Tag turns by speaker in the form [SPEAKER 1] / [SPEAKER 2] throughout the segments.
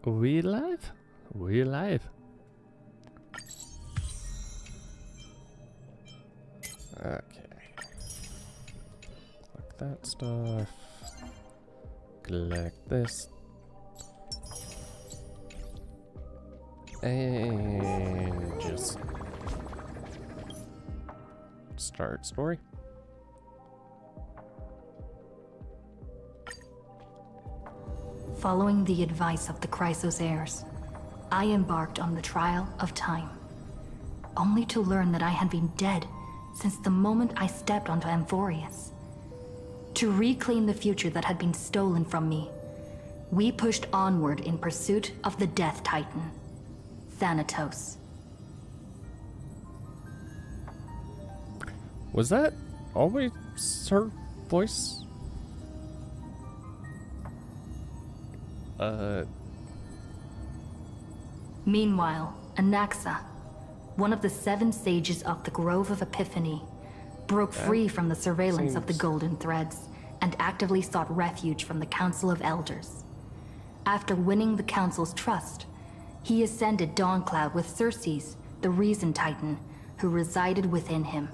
[SPEAKER 1] We live? We live. Okay. Collect that stuff. Collect this. And just start story.
[SPEAKER 2] Following the advice of the Chrysos heirs, I embarked on the trial of time, only to learn that I had been dead since the moment I stepped onto Amphorius. To reclaim the future that had been stolen from me, we pushed onward in pursuit of the Death Titan, Thanatos.
[SPEAKER 1] Was that always her voice?
[SPEAKER 2] Meanwhile, Anaxa, one of the 7 sages of the Grove of Epiphany, broke free from the surveillance of the Golden Threads and actively sought refuge from the Council of Elders. After winning the Council's trust, he ascended Dawncloud with Circes, the Reason Titan, who resided within him,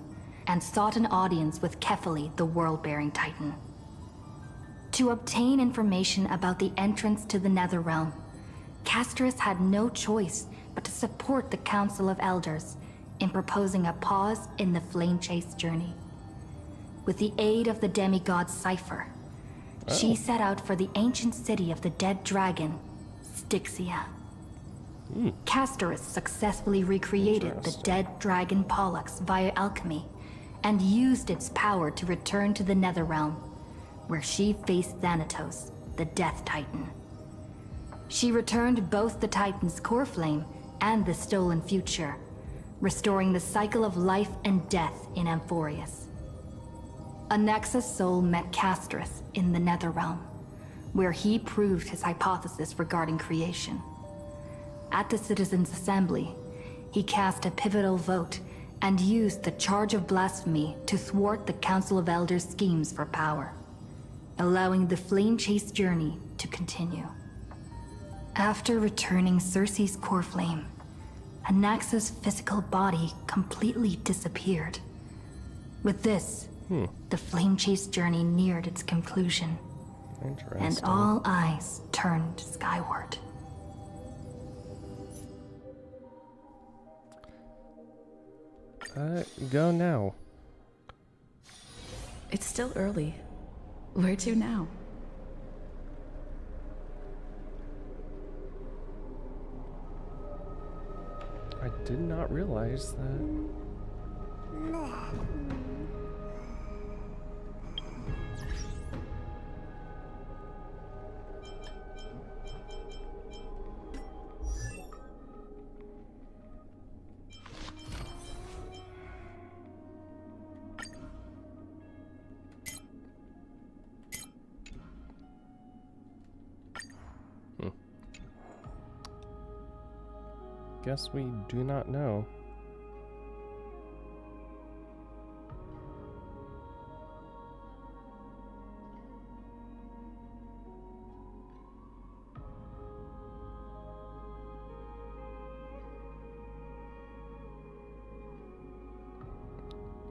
[SPEAKER 2] and sought an audience with Kephali, the World-Bearing Titan. To obtain information about the entrance to the Netherrealm, Castris had no choice but to support the Council of Elders in proposing a pause in the Flame Chase journey. With the aid of the demigod Cypher, she set out for the ancient city of the dead dragon, Styxia. Castris successfully recreated the dead dragon Pollux via alchemy and used its power to return to the Netherrealm, where she faced Thanatos, the Death Titan. She returned both the Titan's core flame and the stolen future, restoring the cycle of life and death in Amphorius. Anaxa's soul met Castris in the Netherrealm, where he proved his hypothesis regarding creation. At the Citizens' Assembly, he cast a pivotal vote and used the charge of blasphemy to thwart the Council of Elders' schemes for power, allowing the Flame Chase journey to continue. After returning Circe's core flame, Anaxa's physical body completely disappeared. With this, the Flame Chase journey neared its conclusion, and all eyes turned skyward.
[SPEAKER 1] Go now.
[SPEAKER 3] It's still early. Where to now?
[SPEAKER 1] I did not realize that. Guess we do not know.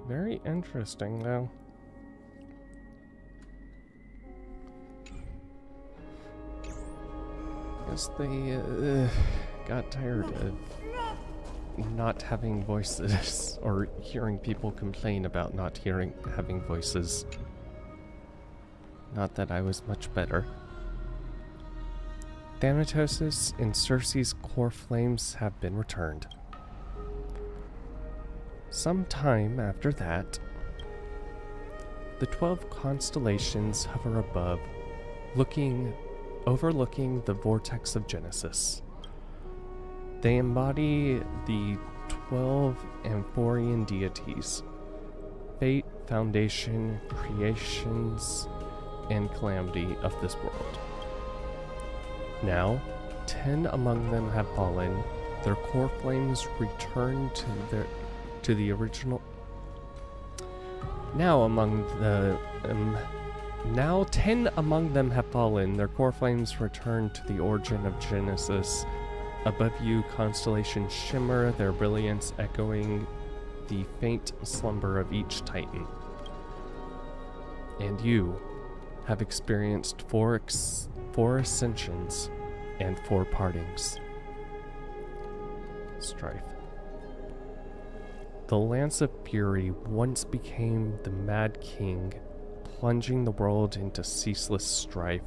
[SPEAKER 1] Very interesting, though. Guess they got tired of not having voices or hearing people complain about not having voices. Not that I was much better. Thanatos and Circe's core flames have been returned. Some time after that, the 12 constellations hover above, overlooking the vortex of Genesis. They embody the 12 Amphorian deities: fate, foundation, creations, and calamity of this world. Now, 10 among them have fallen. Their core flames return to the original. Now among Now 10 among them have fallen. Their core flames return to the origin of Genesis. Above you, constellations shimmer, their brilliance echoing the faint slumber of each titan. And you have experienced four ascensions and 4 partings. Strife. The Lance of Fury once became the Mad King, plunging the world into ceaseless strife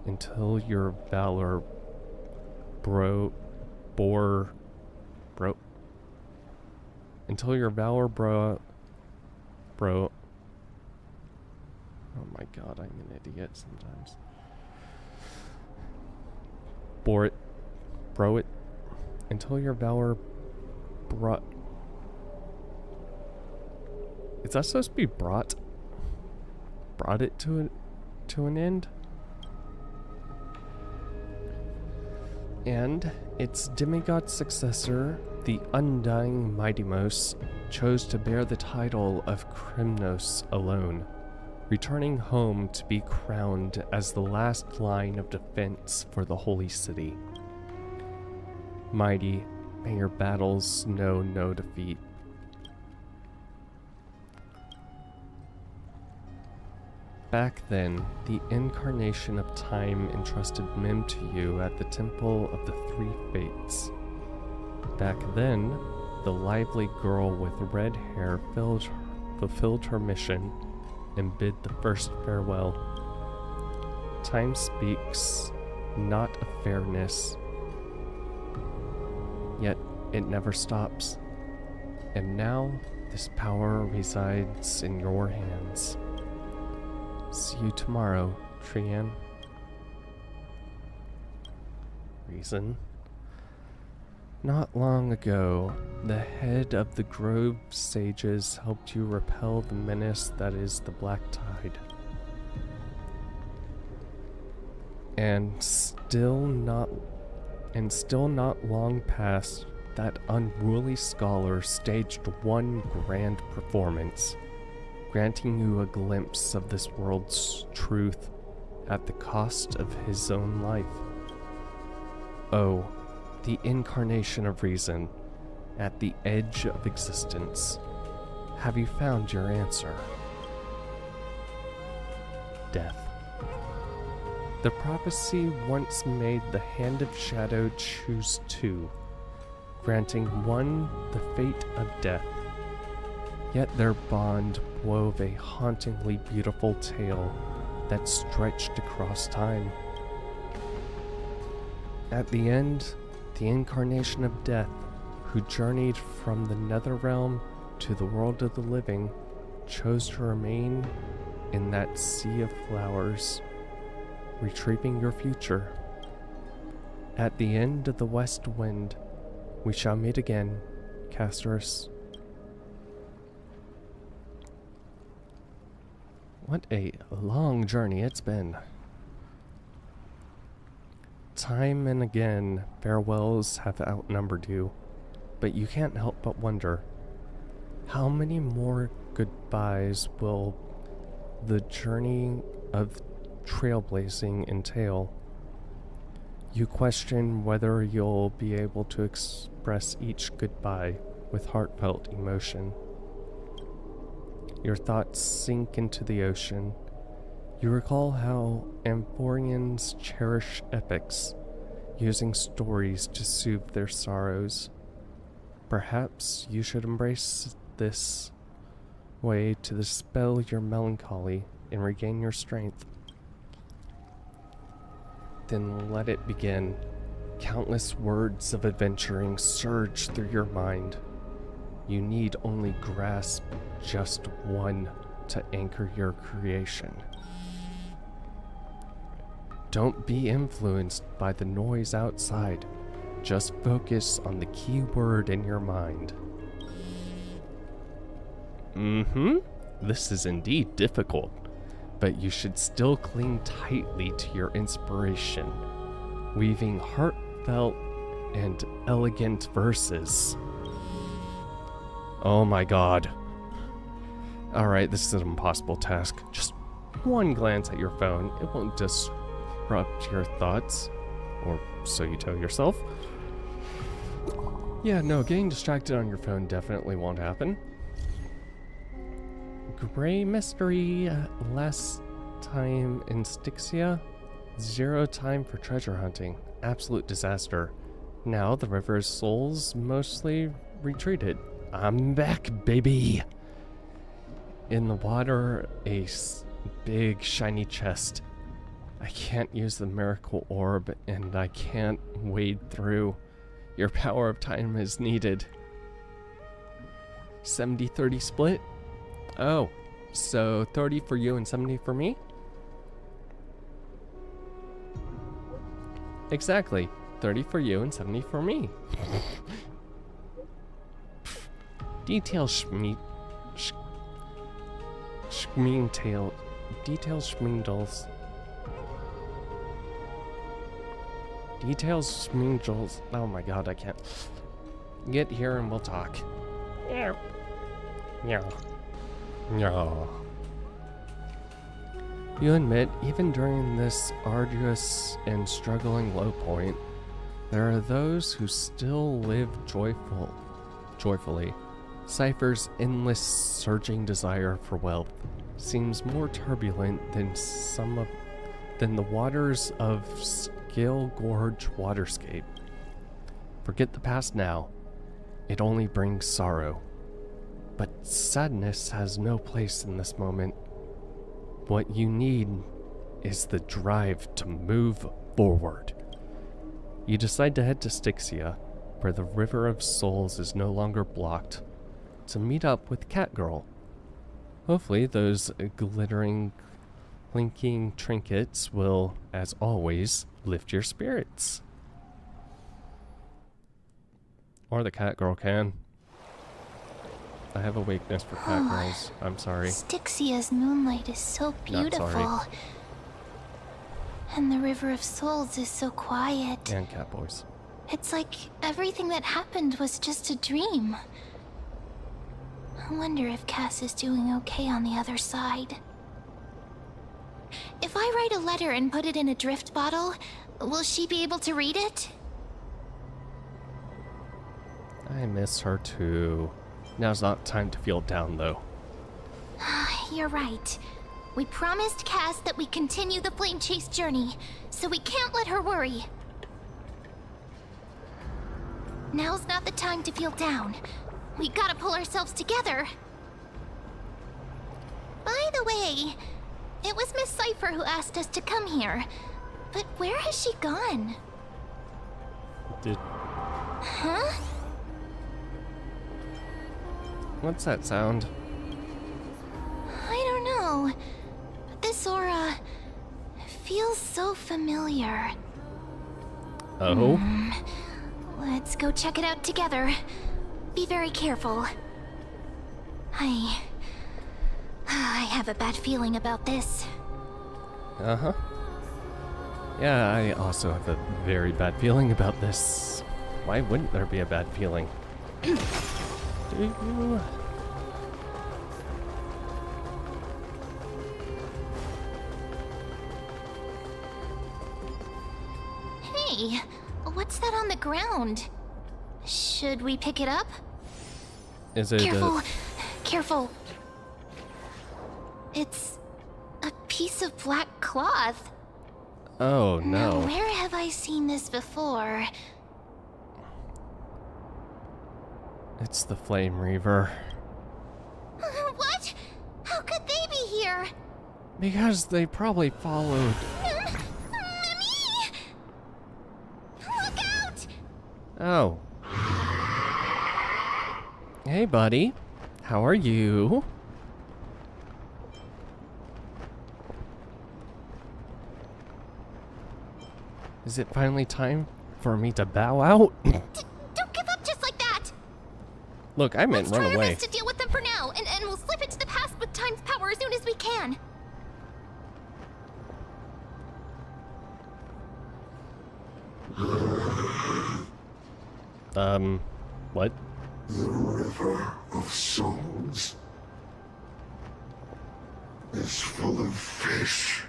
[SPEAKER 1] until your valor bro. Oh my god, I'm an idiot sometimes. Until your valor brought. Is that supposed to be brought? Brought it to an end? And its demigod successor, the undying Mightimos, chose to bear the title of Krymnos alone, returning home to be crowned as the last line of defense for the holy city. Mighty, may your battles know no defeat. Back then, the incarnation of time entrusted Mim to you at the Temple of the Three Fates. Back then, the lively girl with red hair fulfilled her mission and bid the first farewell. Time speaks not of fairness, yet it never stops. And now, this power resides in your hands. See you tomorrow, Trian. Reason. Not long ago, the head of the Grove Sages helped you repel the menace that is the Black Tide. And still not long past, that unruly scholar staged one grand performance, granting you a glimpse of this world's truth at the cost of his own life. Oh, the incarnation of reason, at the edge of existence. Have you found your answer? Death. The prophecy once made the hand of shadow choose 2, granting one the fate of death. Yet their bond wove a hauntingly beautiful tale that stretched across time. At the end, the incarnation of death, who journeyed from the Netherrealm to the world of the living, chose to remain in that sea of flowers, retrieving your future. At the end of the west wind, we shall meet again, Castorus. What a long journey it's been. Time and again, farewells have outnumbered you, but you can't help but wonder, how many more goodbyes will the journey of trailblazing entail? You question whether you'll be able to express each goodbye with heartfelt emotion. Your thoughts sink into the ocean. You recall how Amphorians cherish epics, using stories to soothe their sorrows. Perhaps you should embrace this way to dispel your melancholy and regain your strength. Then let it begin. Countless words of adventuring surge through your mind. You need only grasp just one to anchor your creation. Don't be influenced by the noise outside. Just focus on the key word in your mind. This is indeed difficult, but you should still cling tightly to your inspiration, weaving heartfelt and elegant verses. Oh my god. Alright, this is an impossible task. Just one glance at your phone, it won't disrupt your thoughts. Or so you tell yourself. Yeah, no, getting distracted on your phone definitely won't happen. Gray mystery. Last time in Styxia. 0 time for treasure hunting. Absolute disaster. Now the river's souls mostly retreated. I'm back, baby! In the water, a big shiny chest. I can't use the miracle orb, and I can't wade through. Your power of time is needed. 70-30 split? Oh, so 30 for you and 70 for me? Exactly. 30 for you and 70 for me. Details schmeentail. Details schmeendles. Details schmeendles. Oh my god, I can't. Get here and we'll talk. Yeah. Yeah. Yeah. You admit, even during this arduous and struggling low point, there are those who still live joyfully. Cypher's endless surging desire for wealth seems more turbulent than the waters of Scale Gorge waterscape. Forget the past now. It only brings sorrow. But sadness has no place in this moment. What you need is the drive to move forward. You decide to head to Styxia, where the River of Souls is no longer blocked, to meet up with Catgirl. Hopefully those glittering, clinking trinkets will, as always, lift your spirits. Or the Catgirl can. I have a weakness for Catgirls. I'm sorry.
[SPEAKER 4] Styxia's moonlight is so beautiful. And the River of Souls is so quiet.
[SPEAKER 1] And Catboys.
[SPEAKER 4] It's like everything that happened was just a dream. I wonder if Cass is doing okay on the other side. If I write a letter and put it in a drift bottle, will she be able to read it?
[SPEAKER 1] I miss her too. Now's not time to feel down though.
[SPEAKER 4] You're right. We promised Cass that we continue the flame chase journey, so we can't let her worry. Now's not the time to feel down. We gotta pull ourselves together. By the way, it was Miss Cypher who asked us to come here. But where has she gone? Huh?
[SPEAKER 1] What's that sound?
[SPEAKER 4] I don't know. But this aura feels so familiar.
[SPEAKER 1] Oh?
[SPEAKER 4] Let's go check it out together. Be very careful. I have a bad feeling about this.
[SPEAKER 1] Uh-huh. Yeah, I also have a very bad feeling about this. Why wouldn't there be a bad feeling? Do you?
[SPEAKER 4] Hey, what's that on the ground? Should we pick it up?
[SPEAKER 1] Is it
[SPEAKER 4] Careful! Careful! It's a piece of black cloth.
[SPEAKER 1] Oh, no.
[SPEAKER 4] Now, where have I seen this before?
[SPEAKER 1] It's the Flame Reaver.
[SPEAKER 4] What? How could they be here?
[SPEAKER 1] Because they probably followed.
[SPEAKER 4] Mimi! Look out!
[SPEAKER 1] Oh. Hey, buddy. How are you? Is it finally time for me to bow out?
[SPEAKER 4] Don't give up just like that!
[SPEAKER 1] Look, I meant
[SPEAKER 4] Let's
[SPEAKER 1] run
[SPEAKER 4] try our
[SPEAKER 1] away.
[SPEAKER 4] best to deal with them for now, and we'll slip into the past with time's power as soon as we can.
[SPEAKER 1] What?
[SPEAKER 5] The River of Souls. is full of fish,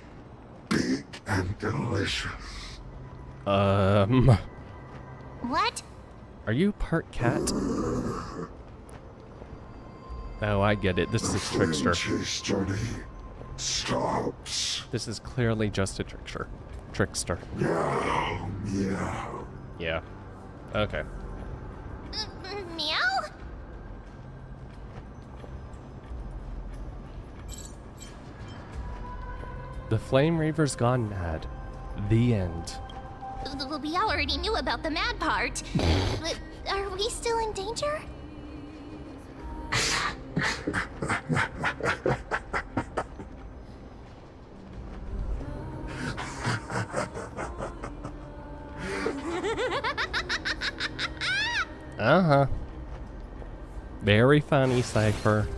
[SPEAKER 5] big and delicious.
[SPEAKER 4] What?
[SPEAKER 1] Are you part cat? Oh, I get it. This is a trickster.
[SPEAKER 5] Chase journey stops.
[SPEAKER 1] This is clearly just a trickster. Trickster.
[SPEAKER 5] Meow, meow.
[SPEAKER 1] Yeah. Okay.
[SPEAKER 4] Meow?
[SPEAKER 1] The Flame Reaver's gone mad. The end.
[SPEAKER 4] We already knew about the mad part. But are we still in danger?
[SPEAKER 1] Uh-huh. Very funny, Cypher.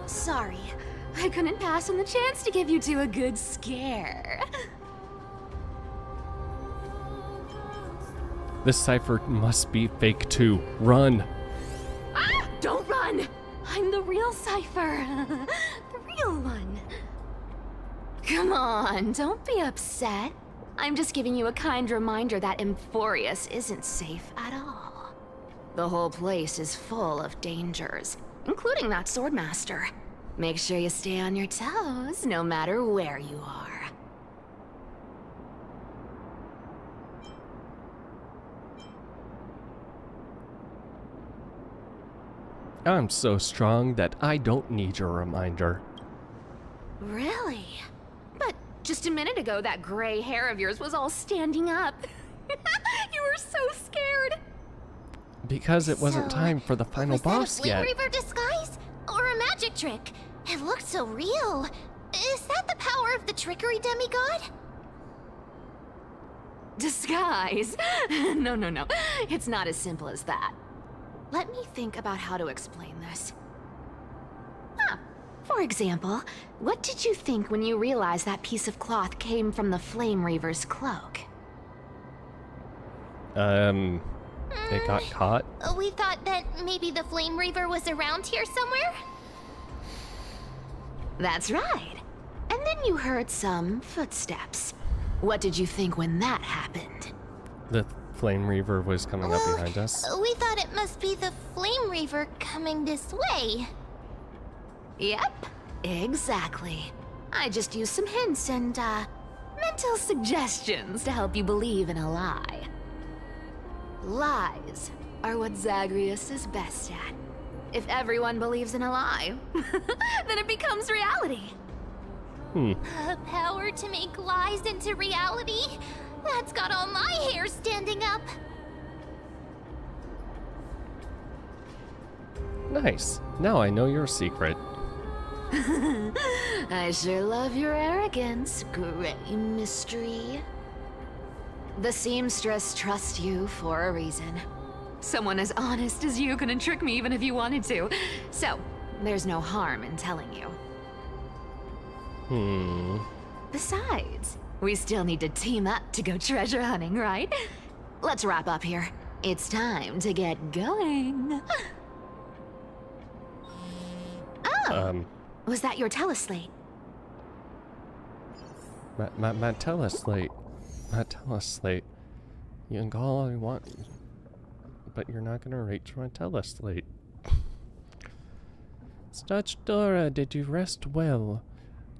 [SPEAKER 3] Sorry, I couldn't pass on the chance to give you two a good scare.
[SPEAKER 1] This Cypher must be fake too. Run!
[SPEAKER 3] Ah! Don't run! I'm the real Cypher. The real one. Come on, don't be upset. I'm just giving you a kind reminder that Emphorius isn't safe at all. The whole place is full of dangers, including that swordmaster. Make sure you stay on your toes, no matter where you are.
[SPEAKER 1] I'm so strong that I don't need your reminder.
[SPEAKER 3] Really? But just a minute ago, that gray hair of yours was all standing up. You were so scared.
[SPEAKER 1] Because it wasn't
[SPEAKER 4] So,
[SPEAKER 1] time for the final boss
[SPEAKER 4] Was that a
[SPEAKER 1] yet.
[SPEAKER 4] Flame Reaver disguise? Or a magic trick? It looked so real. Is that the power of the trickery demigod?
[SPEAKER 3] Disguise? No. It's not as simple as that. Let me think about how to explain this. For example, what did you think when you realized that piece of cloth came from the Flame Reaver's cloak?
[SPEAKER 1] It got caught.
[SPEAKER 4] We thought that maybe the Flame Reaver was around here somewhere?
[SPEAKER 3] That's right. And then you heard some footsteps. What did you think when that happened?
[SPEAKER 1] The Flame Reaver was coming up behind us.
[SPEAKER 4] We thought it must be the Flame Reaver coming this way.
[SPEAKER 3] Yep, exactly. I just used some hints and, mental suggestions to help you believe in a lie. Lies are what Zagreus is best at. If everyone believes in a lie, then it becomes reality.
[SPEAKER 4] A power to make lies into reality? That's got all my hair standing up.
[SPEAKER 1] Nice. Now I know your secret.
[SPEAKER 3] I sure love your arrogance, Gray Mystery. The seamstress trusts you for a reason. Someone as honest as you couldn't trick me even if you wanted to. So, there's no harm in telling you. Besides, we still need to team up to go treasure hunting, right? Let's wrap up here. It's time to get going. Oh, was that your teleslate?
[SPEAKER 1] My teleslate. My teleslate. You can call all you want, but you're not gonna reach my teleslate. Dutch Dora, did you rest well?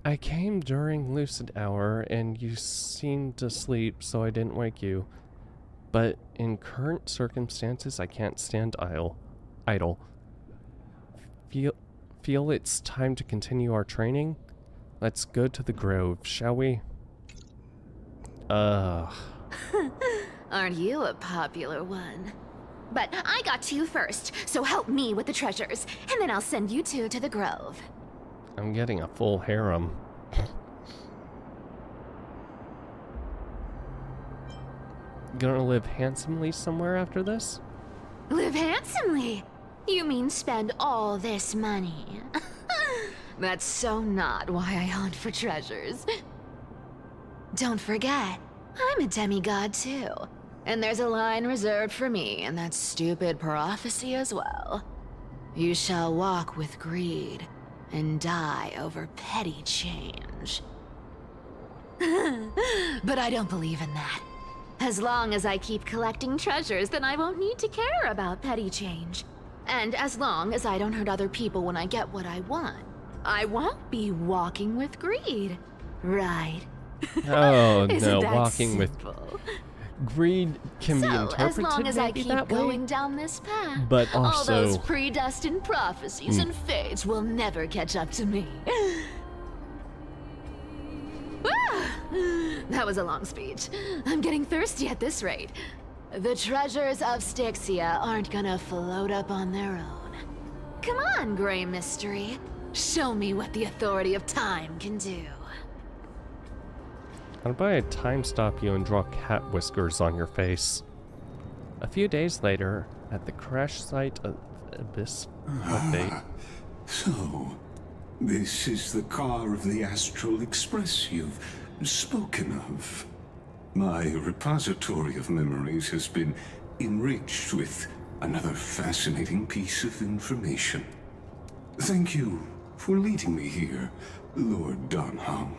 [SPEAKER 1] I came during lucid hour and you seemed asleep, so I didn't wake you. But in current circumstances, I can't stand idle. Feel it's time to continue our training? Let's go to the grove, shall we?
[SPEAKER 3] Aren't you a popular one? But I got to you first, so help me with the treasures, and then I'll send you two to the grove.
[SPEAKER 1] I'm getting a full harem. Gonna live handsomely somewhere after this?
[SPEAKER 3] Live handsomely? You mean spend all this money? That's so not why I hunt for treasures. Don't forget, I'm a demigod too. And there's a line reserved for me in that stupid prophecy as well. You shall walk with greed and die over petty change. But I don't believe in that. As long as I keep collecting treasures, then I won't need to care about petty change. And as long as I don't hurt other people when I get what I want, I won't be walking with greed. Right?
[SPEAKER 1] Oh
[SPEAKER 3] Isn't
[SPEAKER 1] no,
[SPEAKER 3] that
[SPEAKER 1] walking with
[SPEAKER 3] simple?
[SPEAKER 1] greed can be
[SPEAKER 3] So,
[SPEAKER 1] interpreted
[SPEAKER 3] as long as I
[SPEAKER 1] maybe
[SPEAKER 3] keep
[SPEAKER 1] that
[SPEAKER 3] going
[SPEAKER 1] way.
[SPEAKER 3] down this path,
[SPEAKER 1] But
[SPEAKER 3] all
[SPEAKER 1] also-
[SPEAKER 3] those predestined prophecies and fates will never catch up to me. Ah, that was a long speech. I'm getting thirsty at this rate. The treasures of Styxia aren't gonna float up on their own. Come on, Grey Mystery. Show me what the authority of time can do.
[SPEAKER 1] How about I time stop you and draw cat whiskers on your face? A few days later, at the crash site of Abyss of Fate.
[SPEAKER 5] So, this is the car of the Astral Express you've spoken of. My repository of memories has been enriched with another fascinating piece of information. Thank you for leading me here, Lord Donham.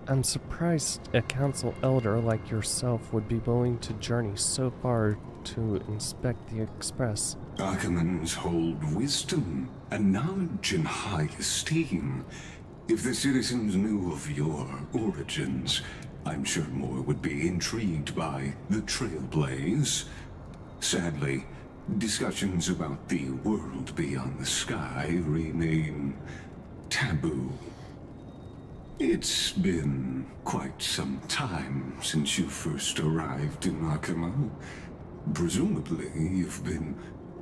[SPEAKER 1] I'm surprised a council elder like yourself would be willing to journey so far to inspect the Express.
[SPEAKER 5] Archimans hold wisdom and knowledge in high esteem. If the citizens knew of your origins, I'm sure more would be intrigued by the Trailblaze. Sadly, discussions about the world beyond the sky remain taboo. It's been quite some time since you first arrived in Akima. Presumably, you've been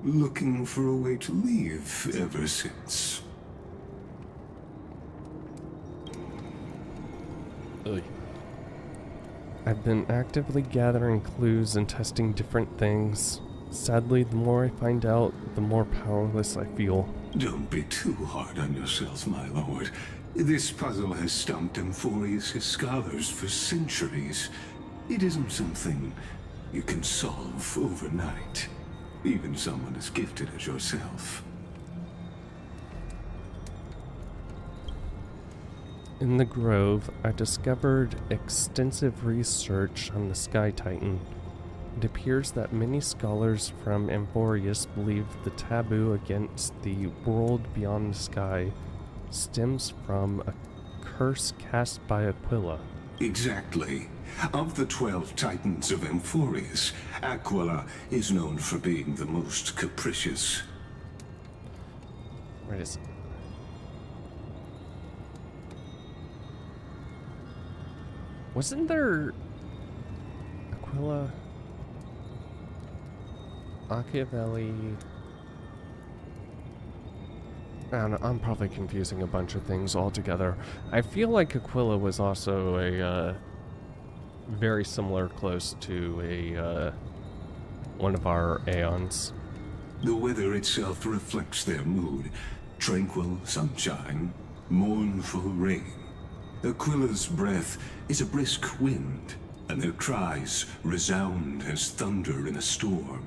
[SPEAKER 5] looking for a way to leave ever since.
[SPEAKER 1] Ugh. I've been actively gathering clues and testing different things. Sadly, the more I find out, the more powerless I feel.
[SPEAKER 5] Don't be too hard on yourself, my lord. This puzzle has stumped Emphorius' scholars for centuries. It isn't something you can solve overnight, even someone as gifted as yourself.
[SPEAKER 1] In the Grove, I discovered extensive research on the Sky Titan. It appears that many scholars from Emphorius believe the taboo against the world beyond the sky stems from a curse cast by Aquila.
[SPEAKER 5] Exactly. Of the 12 Titans of Emphorius, Aquila is known for being the most capricious.
[SPEAKER 1] Where is it? Wasn't there Aquila, Machiavelli? I don't know, I'm probably confusing a bunch of things altogether. I feel like Aquila was also a very similar, close to a one of our aeons.
[SPEAKER 5] The weather itself reflects their mood. Tranquil sunshine, mournful rain. Aquila's breath is a brisk wind, and their cries resound as thunder in a storm.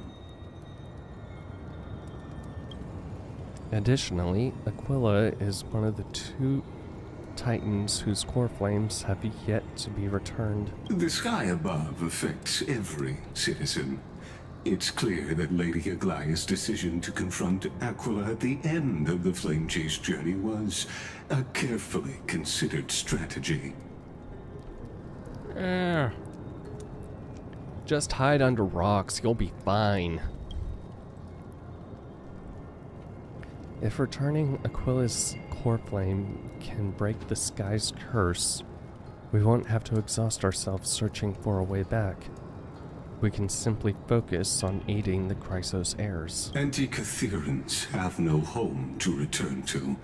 [SPEAKER 1] Additionally, Aquila is one of the 2 Titans whose core flames have yet to be returned.
[SPEAKER 5] The sky above affects every citizen. It's clear that Lady Aglaya's decision to confront Aquila at the end of the Flame Chase journey was a carefully considered strategy.
[SPEAKER 1] Just hide under rocks, you'll be fine. If returning Aquila's core flame can break the sky's curse, we won't have to exhaust ourselves searching for a way back. We can simply focus on aiding the Chrysos heirs.
[SPEAKER 5] Anti-Catherians have no home to return to,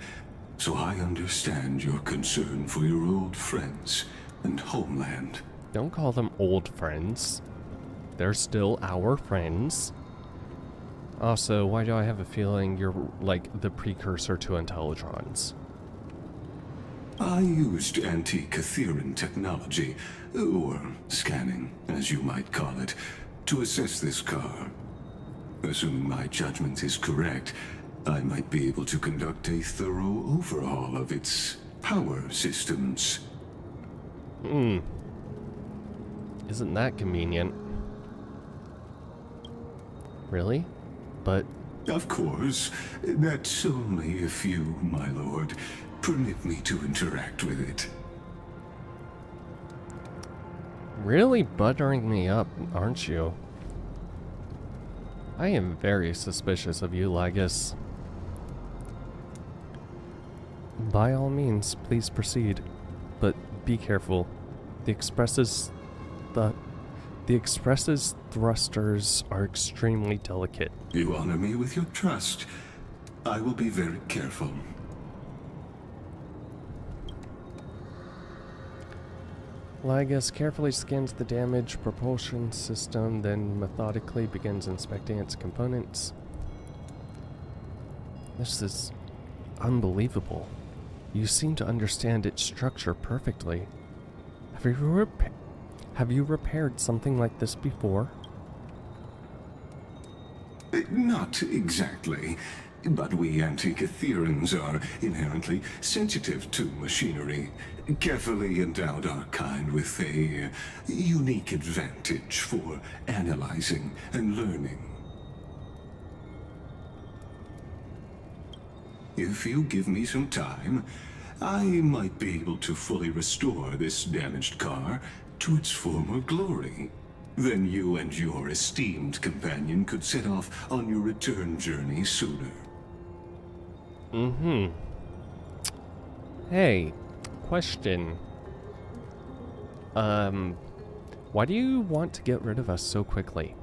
[SPEAKER 5] so I understand your concern for your old friends and homeland.
[SPEAKER 1] Don't call them old friends. They're still our friends. Also, why do I have a feeling you're like the precursor to Intellitrons?
[SPEAKER 5] I used anti-Catheran technology, or scanning, as you might call it, to assess this car. Assuming my judgment is correct, I might be able to conduct a thorough overhaul of its power systems.
[SPEAKER 1] Isn't that convenient? Really? But...
[SPEAKER 5] Of course. That's only if you, my lord, permit me to interact with it.
[SPEAKER 1] Really buttering me up, aren't you? I am very suspicious of you, Lygus. By all means, please proceed. But be careful. The Express's thrusters are extremely delicate.
[SPEAKER 5] You honor me with your trust. I will be very careful.
[SPEAKER 1] Lygus carefully scans the damaged propulsion system, then methodically begins inspecting its components. This is unbelievable. You seem to understand its structure perfectly. Have you repaired something like this before?
[SPEAKER 5] Not exactly, but we Anti-Catherans are inherently sensitive to machinery. Carefully endowed our kind with a unique advantage for analyzing and learning. If you give me some time, I might be able to fully restore this damaged car to its former glory. Then you and your esteemed companion could set off on your return journey sooner.
[SPEAKER 1] Hey, question. Why do you want to get rid of us so quickly?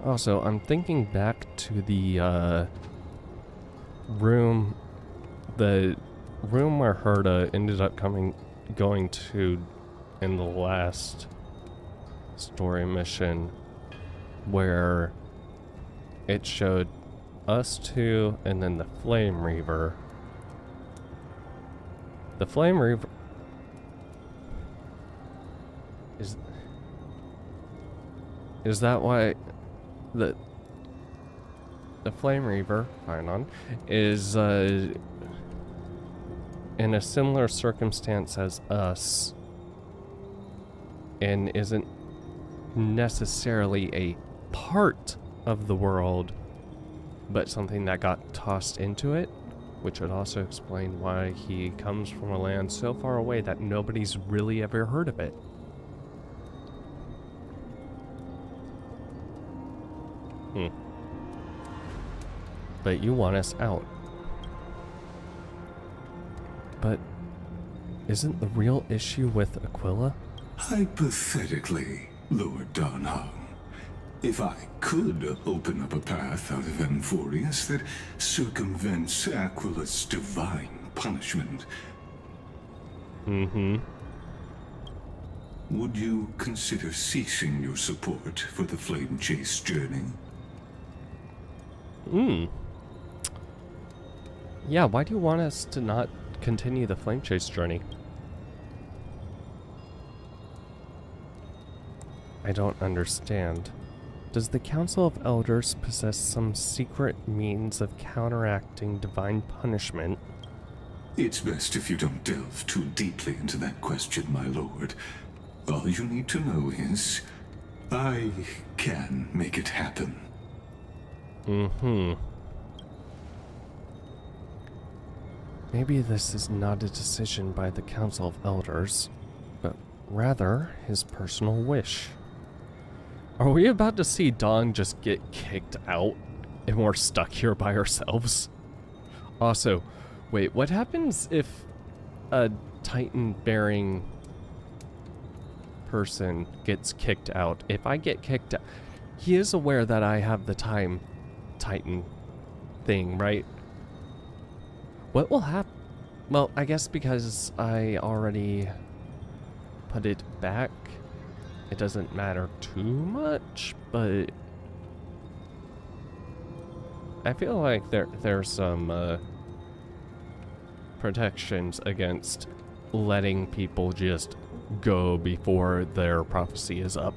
[SPEAKER 1] Also, I'm thinking back to the, room where Herta ended up going to in the last story mission, where it showed us two and then the Flame Reaver. The Flame Reaver is that why the Flame Reaver, Pionon, is in a similar circumstance as us and isn't necessarily a part of the world, but something that got tossed into it, which would also explain why he comes from a land so far away that nobody's really ever heard of it. But you want us out. But isn't the real issue with Aquila?
[SPEAKER 5] Hypothetically, Lord Donham, if I could open up a path out of Amphorius that circumvents Aquila's divine punishment, would you consider ceasing your support for the Flame Chase journey?
[SPEAKER 1] Yeah, why do you want us to not continue the Flame Chase journey? I don't understand. Does the Council of Elders possess some secret means of counteracting divine punishment?
[SPEAKER 5] It's best if you don't delve too deeply into that question, my lord. All you need to know is, I can make it happen.
[SPEAKER 1] Maybe this is not a decision by the Council of Elders, but rather his personal wish. Are we about to see Dawn just get kicked out and we're stuck here by ourselves? Also, wait, what happens if a Titan-bearing person gets kicked out? If I get kicked out, he is aware that I have the Titan thing, right? What will happen? Well, I guess because I already put it back, it doesn't matter too much, but I feel like there's some protections against letting people just go before their prophecy is up.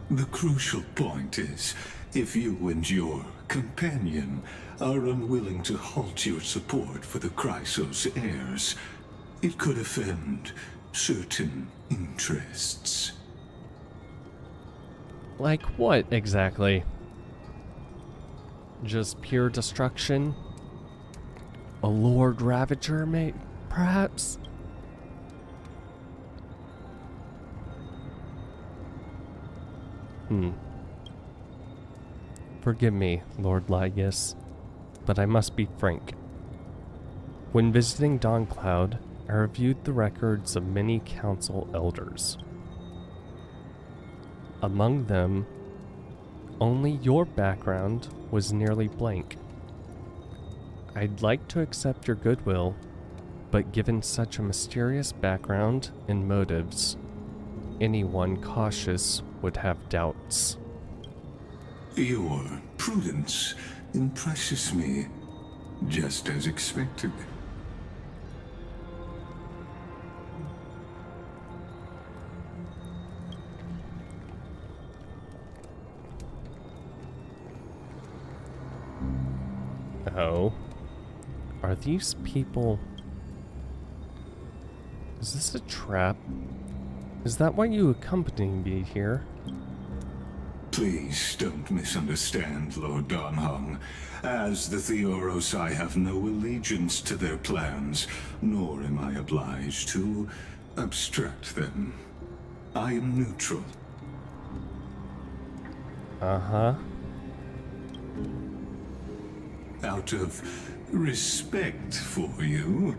[SPEAKER 5] The crucial point is, if you and your companion are unwilling to halt your support for the Chrysos heirs, it could offend certain interests.
[SPEAKER 1] Like what exactly? Just pure destruction? A Lord Ravager, mate? Perhaps? Forgive me, Lord Lygus, but I must be frank. When visiting Dawncloud, I reviewed the records of many council elders. Among them, only your background was nearly blank. I'd like to accept your goodwill, but given such a mysterious background and motives, anyone cautious would have doubts.
[SPEAKER 5] Your prudence impresses me, just as expected.
[SPEAKER 1] Oh. Are these people... Is this a trap? Is that why you accompanied me here?
[SPEAKER 5] Please don't misunderstand, Lord Donhong. As the Theoros, I have no allegiance to their plans, nor am I obliged to obstruct them. I am neutral.
[SPEAKER 1] Uh-huh.
[SPEAKER 5] Out of respect for you,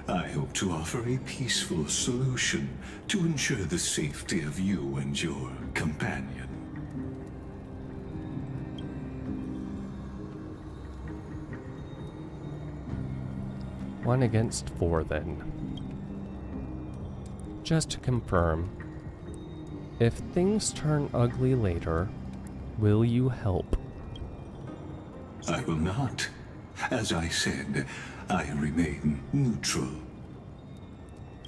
[SPEAKER 5] I hope to offer a peaceful solution to ensure the safety of you and your companion.
[SPEAKER 1] One against four, then. Just to confirm, if things turn ugly later, will you help?
[SPEAKER 5] I will not. As I said, I remain neutral.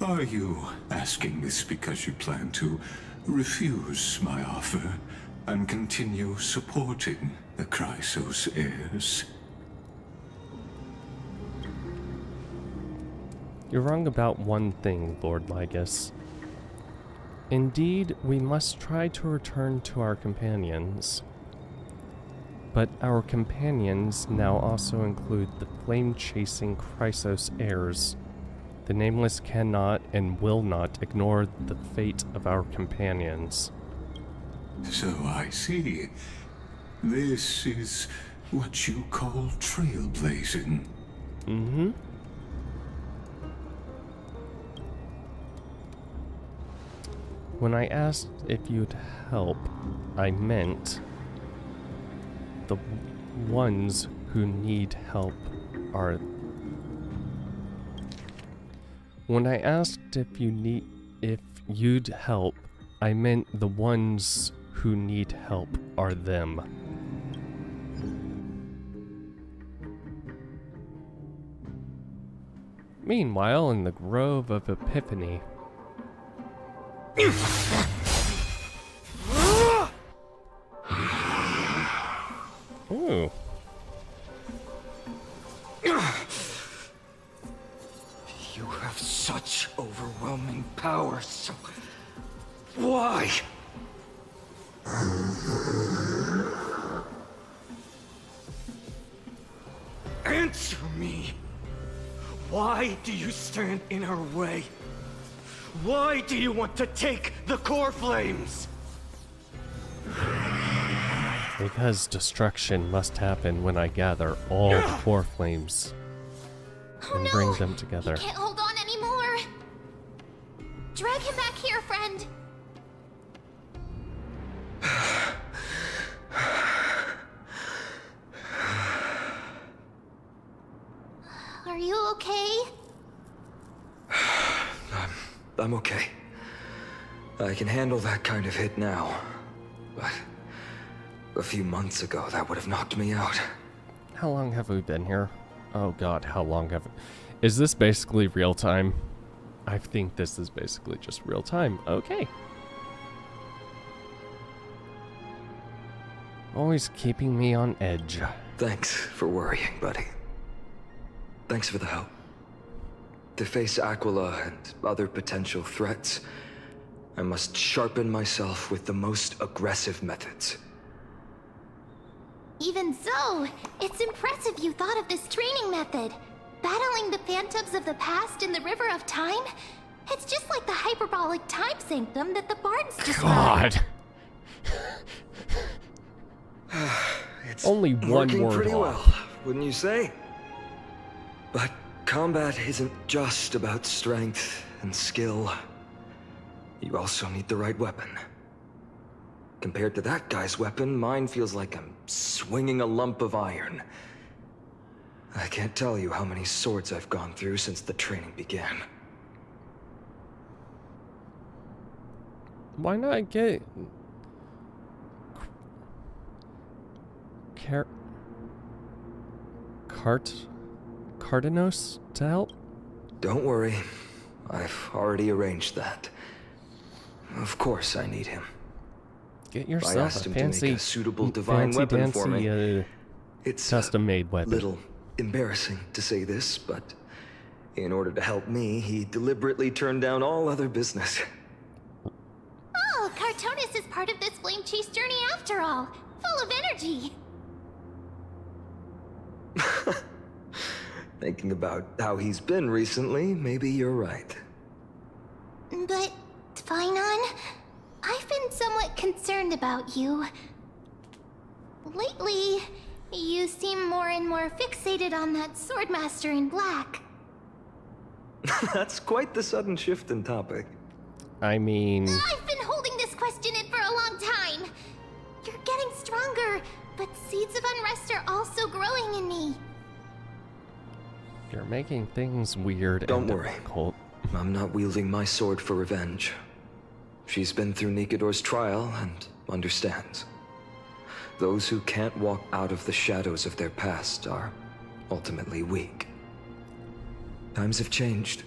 [SPEAKER 5] Are you asking this because you plan to refuse my offer and continue supporting the Chrysos heirs?
[SPEAKER 1] You're wrong about one thing, Lord Lygus. Indeed, we must try to return to our companions. But our companions now also include the flame-chasing Chrysos heirs. The Nameless cannot and will not ignore the fate of our companions.
[SPEAKER 5] So I see. This is what you call trailblazing.
[SPEAKER 1] Mm-hmm. When I asked if you'd help, I meant the ones who need help are... When I asked if you'd help, I meant the ones who need help are them. Meanwhile, in the Grove of Epiphany... Ooh.
[SPEAKER 6] You have such overwhelming power, so... why? Answer me! Why do you stand in our way? Why do you want to take the core flames?
[SPEAKER 1] Because destruction must happen when I gather all the core flames and bring them together.
[SPEAKER 4] He can't hold on anymore. Drag him back here, friend. Are you okay?
[SPEAKER 6] I'm okay. I can handle that kind of hit now. But
[SPEAKER 7] A few months ago, that would have knocked me out.
[SPEAKER 1] How long have we been here? Oh god, how long have... Is this basically real time? I think this is basically just real time. Okay. Always keeping me on edge.
[SPEAKER 7] Thanks for worrying, buddy. Thanks for the help. To face Aquila and other potential threats, I must sharpen myself with the most aggressive methods.
[SPEAKER 4] Even so, it's impressive you thought of this training method. Battling the phantoms of the past in the River of Time? It's just like the hyperbolic time sanctum that the bards described.
[SPEAKER 1] God.
[SPEAKER 7] It's
[SPEAKER 1] Only one
[SPEAKER 7] working
[SPEAKER 1] word
[SPEAKER 7] pretty
[SPEAKER 1] off.
[SPEAKER 7] well, wouldn't you say? But combat isn't just about strength and skill. You also need the right weapon. Compared to that guy's weapon, mine feels like I'm swinging a lump of iron. I can't tell you how many swords I've gone through since the training began.
[SPEAKER 1] Why not get... Cardinos to help?
[SPEAKER 7] Don't worry. I've already arranged that. Of course I need him.
[SPEAKER 1] Get
[SPEAKER 7] I
[SPEAKER 1] yourself
[SPEAKER 7] asked
[SPEAKER 1] a
[SPEAKER 7] him to make
[SPEAKER 1] fancy,
[SPEAKER 7] a suitable divine weapon for me. It's
[SPEAKER 1] custom-made
[SPEAKER 7] a
[SPEAKER 1] weapon.
[SPEAKER 7] little embarrassing to say this, but in order to help me, he deliberately turned down all other business.
[SPEAKER 4] Oh, Cartonis is part of this flame chase journey after all. Full of energy.
[SPEAKER 7] Thinking about how he's been recently, maybe you're right.
[SPEAKER 4] But, Finon, I've been somewhat concerned about you. Lately, you seem more and more fixated on that Swordmaster in black.
[SPEAKER 7] That's quite the sudden shift in topic.
[SPEAKER 1] I mean...
[SPEAKER 4] I've been holding this question in for a long time. You're getting stronger, but seeds of unrest are also growing in me.
[SPEAKER 1] You're making things weird
[SPEAKER 7] Don't
[SPEAKER 1] and
[SPEAKER 7] worry.
[SPEAKER 1] difficult.
[SPEAKER 7] I'm not wielding my sword for revenge. She's been through Nikador's trial and understands. Those who can't walk out of the shadows of their past are ultimately weak. Times have changed.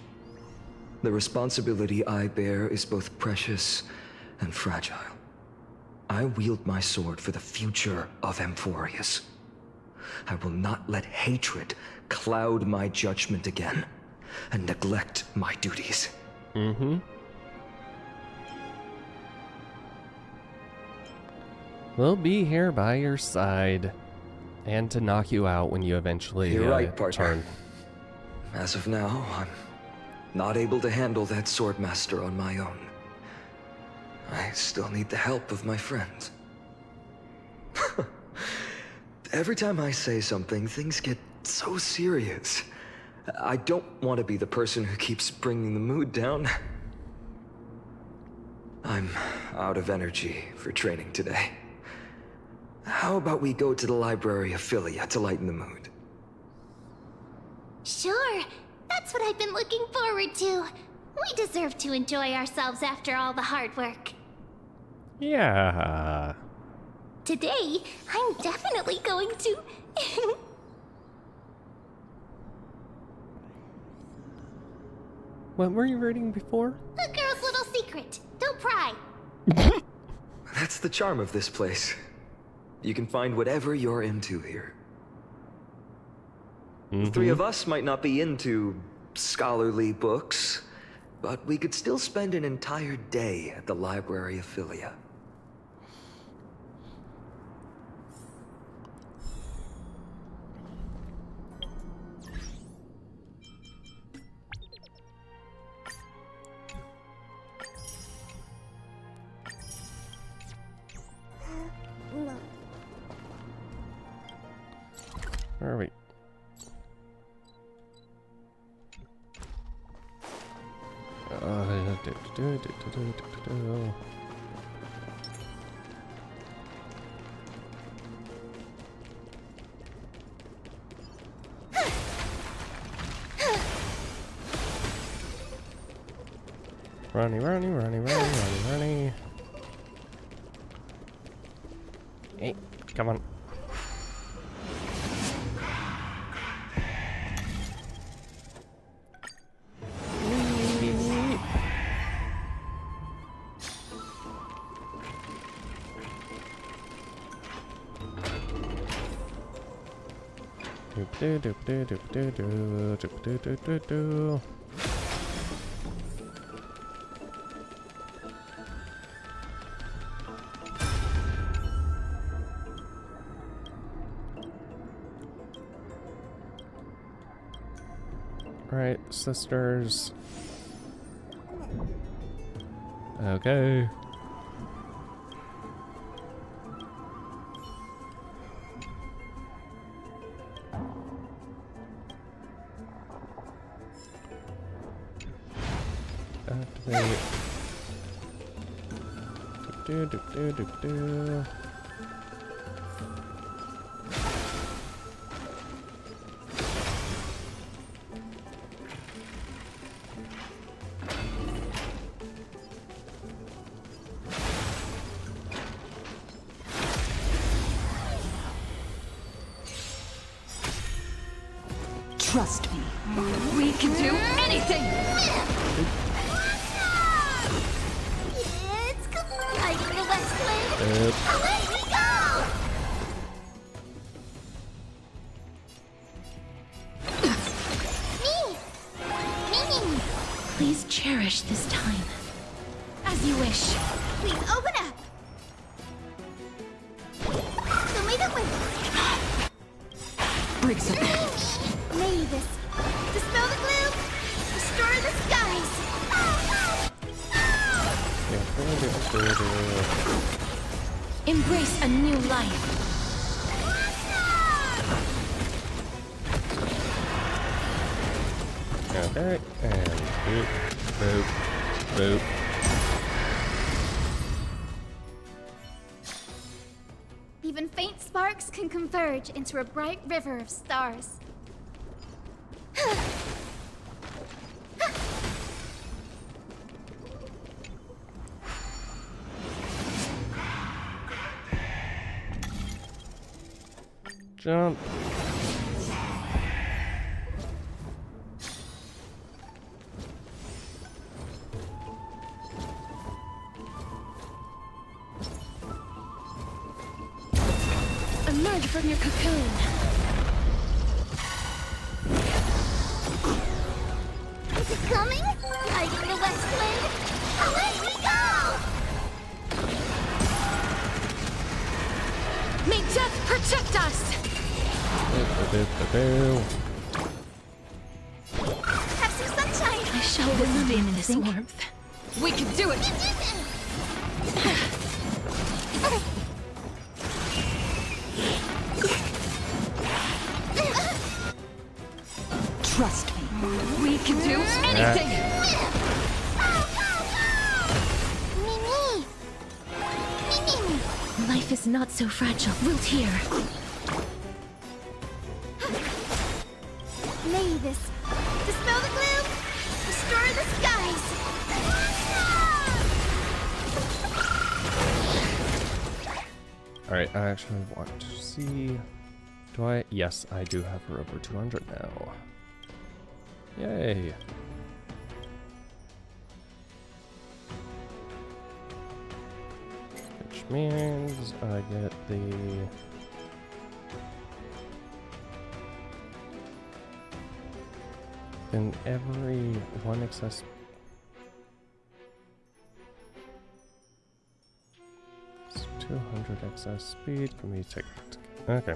[SPEAKER 7] The responsibility I bear is both precious and fragile. I wield my sword for the future of Amphorius. I will not let hatred cloud my judgment again and neglect my duties.
[SPEAKER 1] Mm-hmm. We'll be here by your side, and to knock you out when you eventually
[SPEAKER 7] You're right, partner.
[SPEAKER 1] turn.
[SPEAKER 7] As of now, I'm not able to handle that Swordmaster on my own. I still need the help of my friends. Every time I say something, things get so serious. I don't want to be the person who keeps bringing the mood down. I'm out of energy for training today. How about we go to the library of Philia to lighten the mood?
[SPEAKER 4] Sure, that's what I've been looking forward to. We deserve to enjoy ourselves after all the hard work.
[SPEAKER 1] Yeah.
[SPEAKER 4] Today, I'm definitely going to...
[SPEAKER 1] What were you reading before?
[SPEAKER 4] A girl's little secret. Don't pry.
[SPEAKER 7] That's the charm of this place. You can find whatever you're into here. The three of us might not be into scholarly books, but we could still spend an entire day at the library of Philia.
[SPEAKER 1] Where are we? Runny, runny, runny, runny, runny, runny. Hey, Come on. Right, sisters. Okay. Activate. Do.
[SPEAKER 2] Trust me. We can do anything!
[SPEAKER 4] It's colliding the Westland. Away we go! Me!
[SPEAKER 3] Please cherish this time. As you wish.
[SPEAKER 4] Please open up! Show me the way!
[SPEAKER 2] Briggs of
[SPEAKER 4] Mavis, dispel the gloom, restore the skies!
[SPEAKER 3] Embrace a new life.
[SPEAKER 1] Okay, and boop, boop, boop.
[SPEAKER 4] Even faint sparks can converge into a bright river of stars.
[SPEAKER 1] Jump.
[SPEAKER 3] Emerge from your cocoon.
[SPEAKER 4] Is it coming? Like the Westland? Away we go!
[SPEAKER 3] May death protect us!
[SPEAKER 4] Have some sunshine!
[SPEAKER 3] I shall live in this warmth. We can do it!
[SPEAKER 2] Trust me.
[SPEAKER 3] We can do anything!
[SPEAKER 4] Mimi! Mimi!
[SPEAKER 3] Life is not so fragile. Wilt here.
[SPEAKER 4] Mavis, dispel the gloom, restore the skies!
[SPEAKER 1] Alright, I actually want to see... Do I? Yes, I do have her over 200 now. Yay! Which means I get the... In every one excess... 200 excess speed. Let me take it. Okay.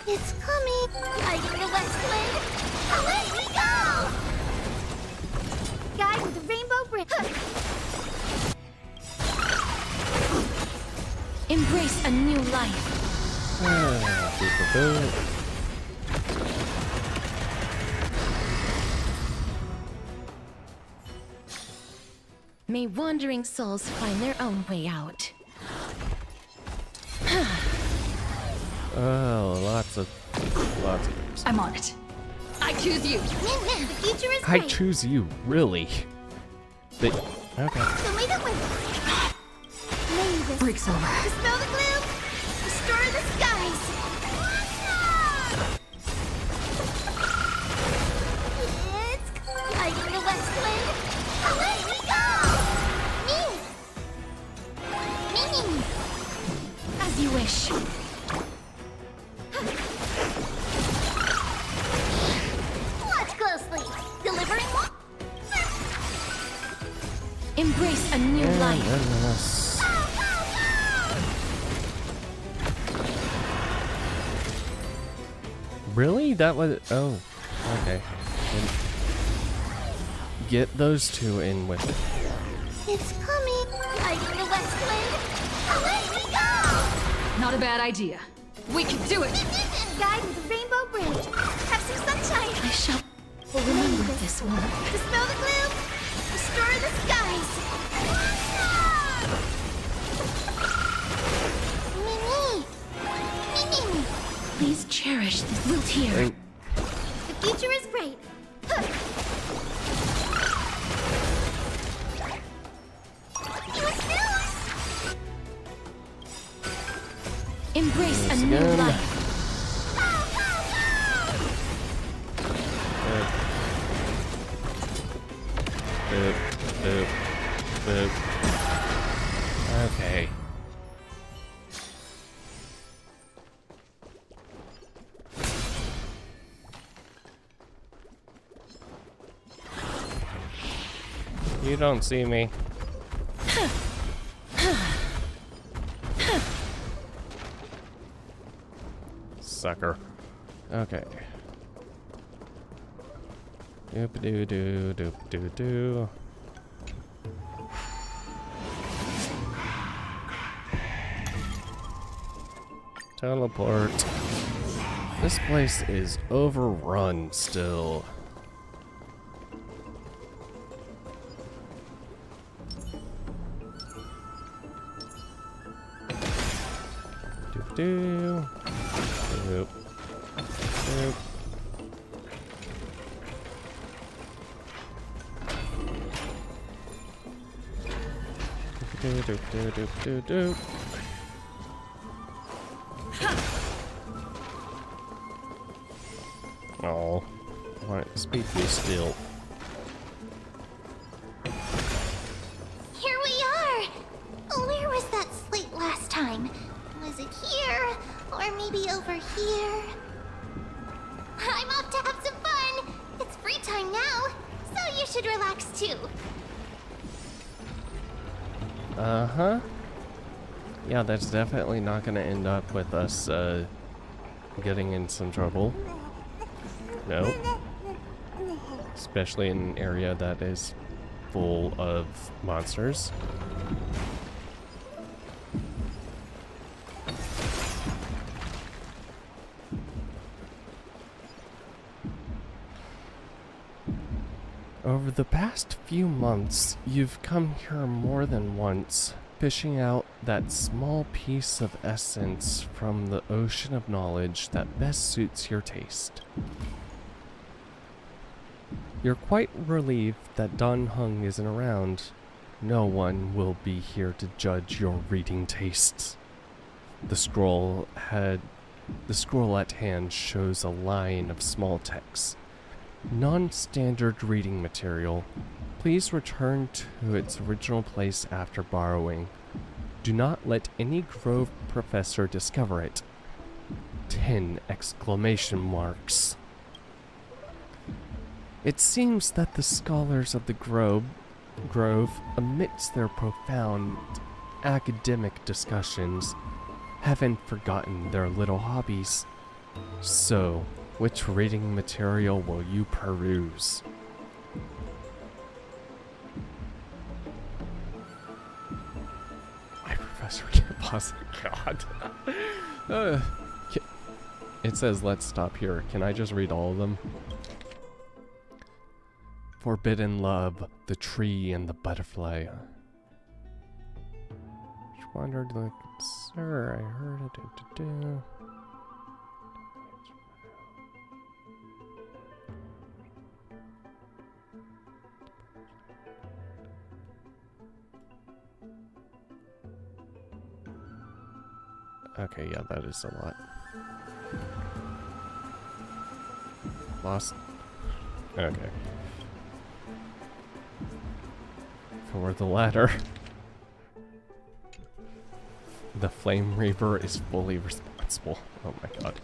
[SPEAKER 4] It's coming! Like the Westland! Away we go! Guide with the rainbow bridge!
[SPEAKER 3] Embrace a new life. May wandering souls find their own way out.
[SPEAKER 1] Oh, lots of
[SPEAKER 2] I'm on it.
[SPEAKER 3] I choose you.
[SPEAKER 4] The future is
[SPEAKER 1] I
[SPEAKER 4] bright.
[SPEAKER 1] choose you, really. Okay.
[SPEAKER 4] Show me the way. Mavis, this.
[SPEAKER 2] Break's over.
[SPEAKER 4] Dispel the gloom. Restore the skies. It's lighting the west wind. Away we go! Me!
[SPEAKER 3] As you wish.
[SPEAKER 4] Watch closely. Delivering one.
[SPEAKER 3] Embrace a new life.
[SPEAKER 1] Yes. Really? That was... Oh. Okay. Then get those two in with it.
[SPEAKER 4] It's coming. Lighting the west wind. Away we go!
[SPEAKER 2] Not a bad idea. We can do it!
[SPEAKER 4] Guide with the rainbow bridge. Have some sunshine.
[SPEAKER 3] I shall remember this one.
[SPEAKER 4] Dispel the gloom. Restore the skies. Mimi.
[SPEAKER 3] Please cherish this wilt here.
[SPEAKER 1] Thank-
[SPEAKER 4] The future is bright.
[SPEAKER 3] Embrace a
[SPEAKER 1] Once
[SPEAKER 3] new
[SPEAKER 1] again.
[SPEAKER 3] life.
[SPEAKER 1] Boop, boop, boop. Okay. You don't see me. Sucker. Okay. Doop doo doo doop doo doo. Teleport. This place is overrun still. Doop doo. Doop. Doop. Doop doop doop doop doop doop. Oh, why speak me still?
[SPEAKER 4] Here we are. Where was that slate last time? Was it here? Or maybe over here? I'm off to have some fun. It's free time now, so you should relax too.
[SPEAKER 1] Uh-huh. Yeah, that's definitely not gonna end up with us, getting in some trouble. No. Especially in an area that is full of monsters. Over the past few months, you've come here more than once, fishing out that small piece of essence from the ocean of knowledge that best suits your taste. You're quite relieved that Don Hung isn't around. No one will be here to judge your reading tastes. The scroll at hand shows a line of small text. Non-standard reading material. Please return to its original place after borrowing. Do not let any Grove professor discover it. 10 exclamation marks. It seems that the scholars of the Grove, amidst their profound academic discussions, haven't forgotten their little hobbies. So, which reading material will you peruse? My professor can't possibly. God. It says let's stop here. Can I just read all of them? Forbidden love, the tree and the butterfly. Just wondered, like, sir, I heard it. Okay, yeah, that is a lot. Lost. Okay. For the latter. The Flame Reaver is fully responsible. Oh my god.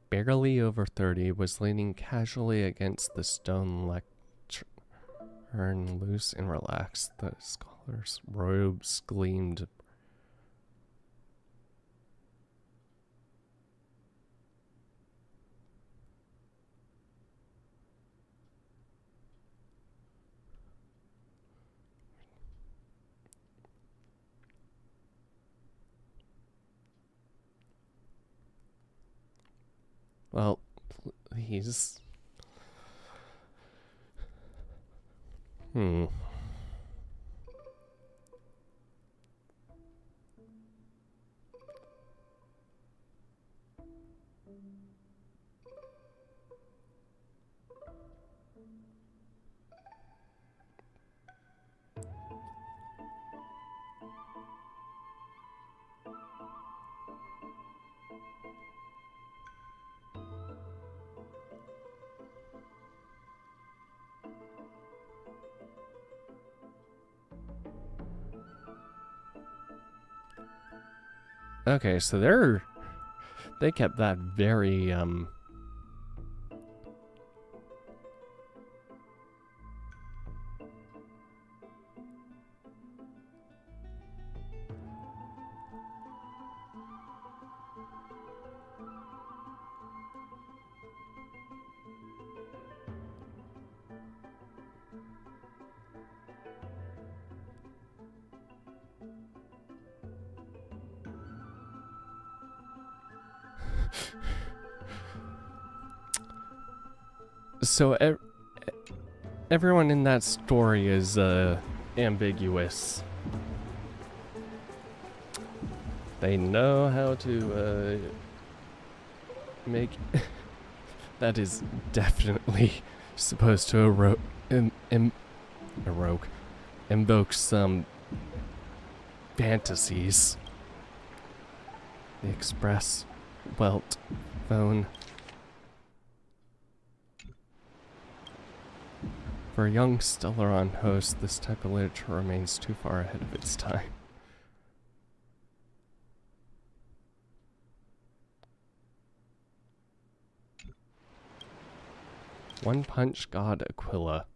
[SPEAKER 1] Barely over 30, was leaning casually against the stone lectern, loose and relaxed. The scholar's robes gleamed. Well, please. Okay, so they kept that very, so everyone in that story is, ambiguous. They know how to, make... That is definitely supposed to invoke some fantasies. The express, welt, phone. For a young Stellaron host, this type of literature remains too far ahead of its time. One Punch God Aquila.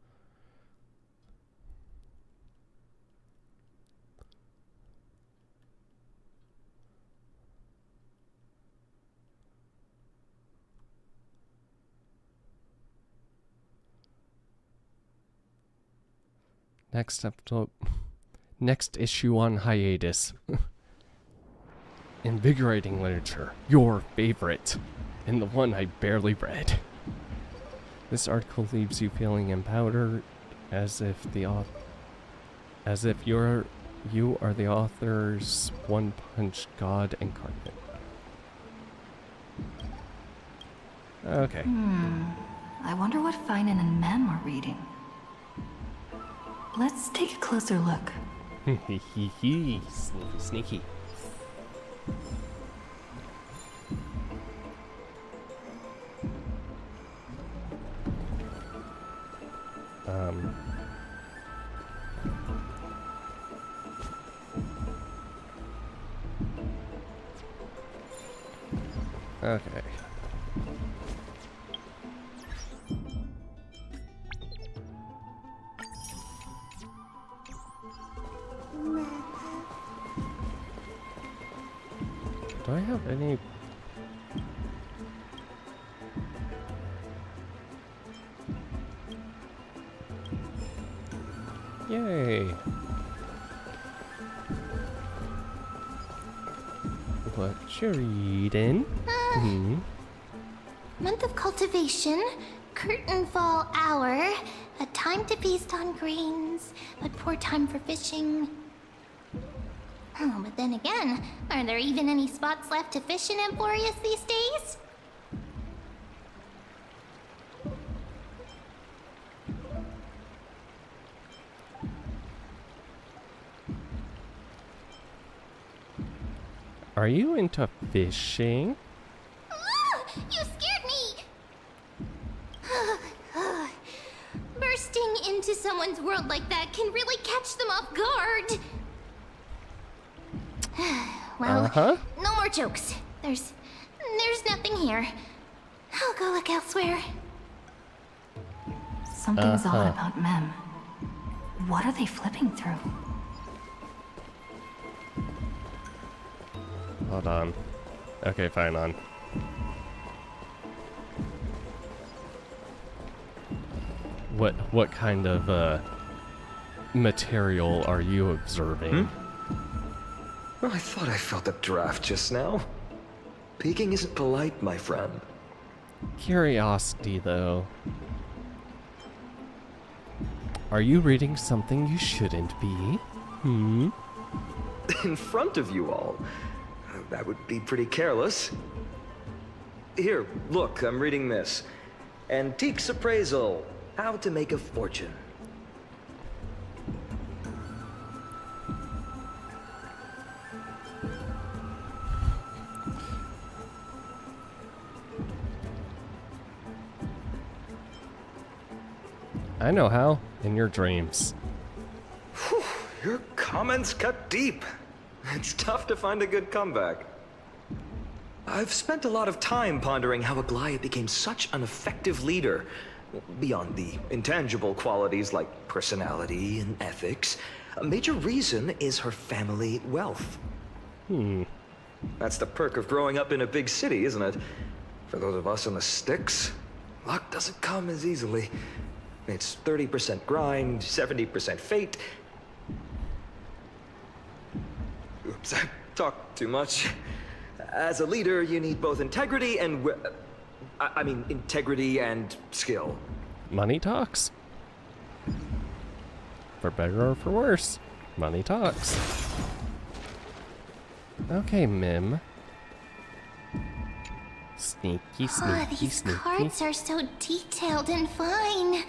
[SPEAKER 1] Next issue on hiatus. Invigorating literature, your favorite, and the one I barely read. This article leaves you feeling empowered, as if you are the author's One Punch God incarnate. Okay.
[SPEAKER 2] I wonder what Finan and Mem are reading. Let's take a closer look.
[SPEAKER 1] Sneaky, sneaky. Okay. Do I have any... Yay! What you reading?
[SPEAKER 4] Month of cultivation, curtain fall hour, a time to feast on grains, but poor time for fishing. Oh, but then again, are there even any spots left to fish in Emporius these days?
[SPEAKER 1] Are you into fishing?
[SPEAKER 4] Ah, you scared me! Bursting into someone's world like that can really catch them off guard. Well, no more jokes. There's nothing here. I'll go look elsewhere.
[SPEAKER 2] Something's odd about Mem. What are they flipping through?
[SPEAKER 1] Hold on. Okay, fine, on. What kind of material are you observing?
[SPEAKER 7] Well, I thought I felt a draft just now. Peeking isn't polite, my friend.
[SPEAKER 1] Curiosity, though. Are you reading something you shouldn't be?
[SPEAKER 7] In front of you all. That would be pretty careless. Here, look, I'm reading this. Antiques Appraisal. How to make a fortune.
[SPEAKER 1] I know how. In your dreams.
[SPEAKER 7] Whew, your comments cut deep. It's tough to find a good comeback. I've spent a lot of time pondering how Aglaia became such an effective leader. Beyond the intangible qualities like personality and ethics, a major reason is her family wealth. That's the perk of growing up in a big city, isn't it? For those of us in the sticks, luck doesn't come as easily. It's 30% grind, 70% fate. Oops, I talked too much. As a leader, you need both integrity and integrity and skill.
[SPEAKER 1] Money talks. For better or for worse, money talks. Okay, Mim. Sneaky, sneaky,
[SPEAKER 4] These
[SPEAKER 1] sneaky.
[SPEAKER 4] cards are so detailed and fine.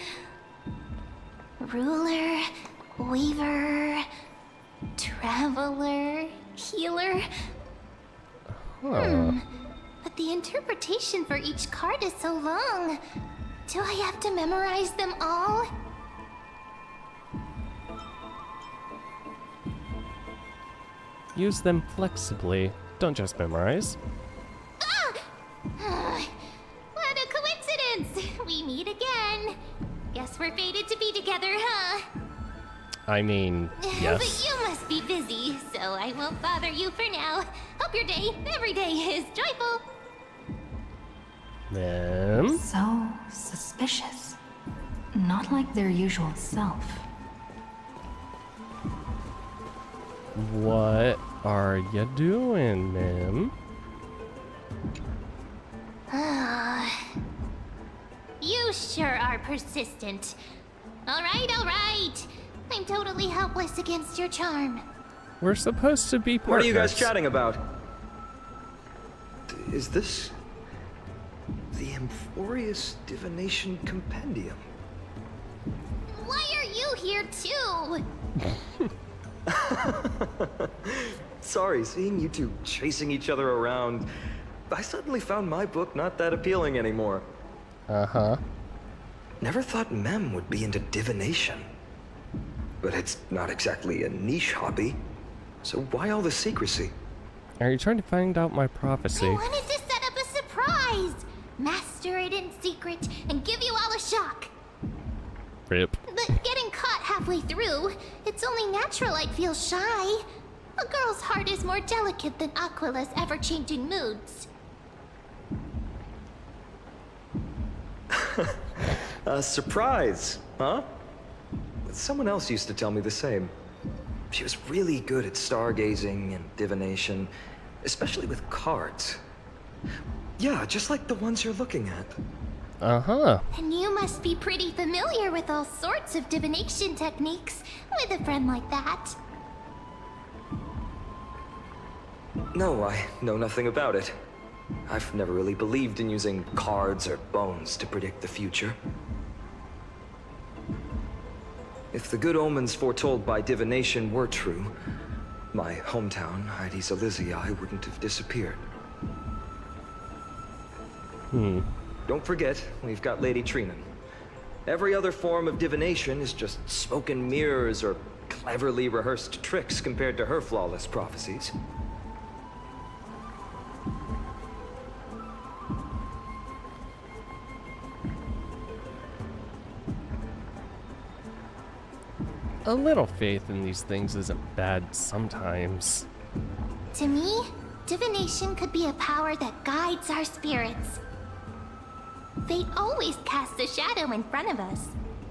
[SPEAKER 4] Ruler, weaver, traveler, healer. But the interpretation for each card is so long. Do I have to memorize them all?
[SPEAKER 1] Use them flexibly. Don't just memorize.
[SPEAKER 4] What a coincidence! We meet again. Guess we're fated to be together, huh?
[SPEAKER 1] I mean, yes.
[SPEAKER 4] But you must be busy, so I won't bother you for now. Hope your day, every day, is joyful.
[SPEAKER 1] Mim?
[SPEAKER 2] So suspicious. Not like their usual self.
[SPEAKER 1] What are you doing, Mim?
[SPEAKER 4] You sure are persistent. All right. I'm totally helpless against your charm.
[SPEAKER 1] We're supposed to be partners.
[SPEAKER 7] What are you guys chatting about? Is this the Amphorius Divination Compendium?
[SPEAKER 4] Why are you here too?
[SPEAKER 7] Sorry, seeing you two chasing each other around, I suddenly found my book not that appealing anymore. Never thought Mem would be into divination. But it's not exactly a niche hobby. So why all the secrecy?
[SPEAKER 1] Are you trying to find out my prophecy?
[SPEAKER 4] I wanted to set up a surprise. Master it in secret and give you all a shock.
[SPEAKER 1] Rip.
[SPEAKER 4] But getting caught halfway through, it's only natural I'd feel shy. A girl's heart is more delicate than Aquila's ever-changing moods.
[SPEAKER 7] A surprise, huh? Someone else used to tell me the same. She was really good at stargazing and divination, especially with cards. Yeah, just like the ones you're looking at.
[SPEAKER 4] And you must be pretty familiar with all sorts of divination techniques with a friend like that.
[SPEAKER 7] No, I know nothing about it. I've never really believed in using cards or bones to predict the future. If the good omens foretold by divination were true, my hometown, Heidi's Elysiae, wouldn't have disappeared. Don't forget, we've got Lady Trinan. Every other form of divination is just smoke and mirrors or cleverly rehearsed tricks compared to her flawless prophecies.
[SPEAKER 1] A little faith in these things isn't bad sometimes.
[SPEAKER 4] To me, divination could be a power that guides our spirits. Fate always casts a shadow in front of us,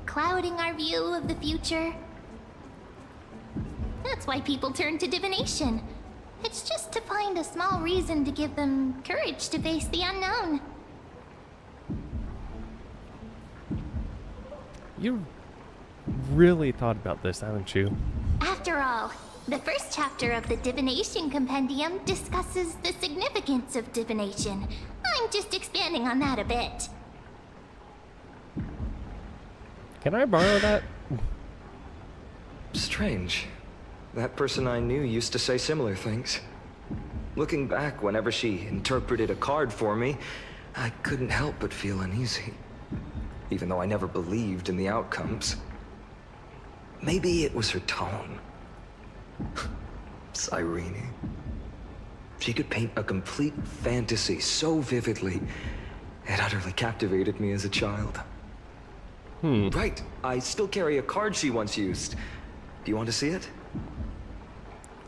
[SPEAKER 4] clouding our view of the future. That's why people turn to divination. It's just to find a small reason to give them courage to face the unknown.
[SPEAKER 1] You really thought about this, haven't you?
[SPEAKER 4] After all, the first chapter of the Divination Compendium discusses the significance of divination. I'm just expanding on that a bit.
[SPEAKER 1] Can I borrow that?
[SPEAKER 7] Strange. That person I knew used to say similar things. Looking back, whenever she interpreted a card for me, I couldn't help but feel uneasy. Even though I never believed in the outcomes. Maybe it was her tone. Cyrene. She could paint a complete fantasy so vividly, it utterly captivated me as a child. Right, I still carry a card she once used. Do you want to see it?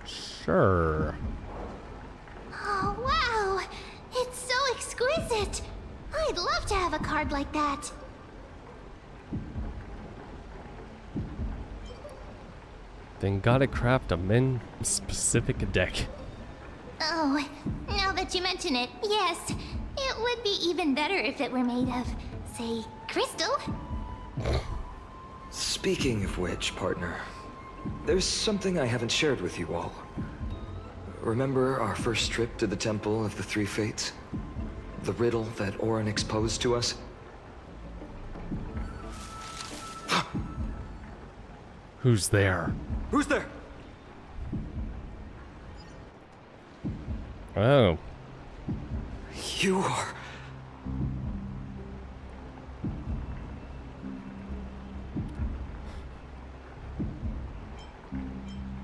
[SPEAKER 1] Sure.
[SPEAKER 4] Oh, wow! It's so exquisite! I'd love to have a card like that.
[SPEAKER 1] Then gotta craft a men-specific deck.
[SPEAKER 4] Oh, now that you mention it, yes. It would be even better if it were made of, say, crystal.
[SPEAKER 7] Speaking of which, partner, there's something I haven't shared with you all. Remember our first trip to the Temple of the Three Fates? The riddle that Orynyx posed to us?
[SPEAKER 1] Who's there?
[SPEAKER 7] Who's there?
[SPEAKER 1] Oh.
[SPEAKER 7] You are...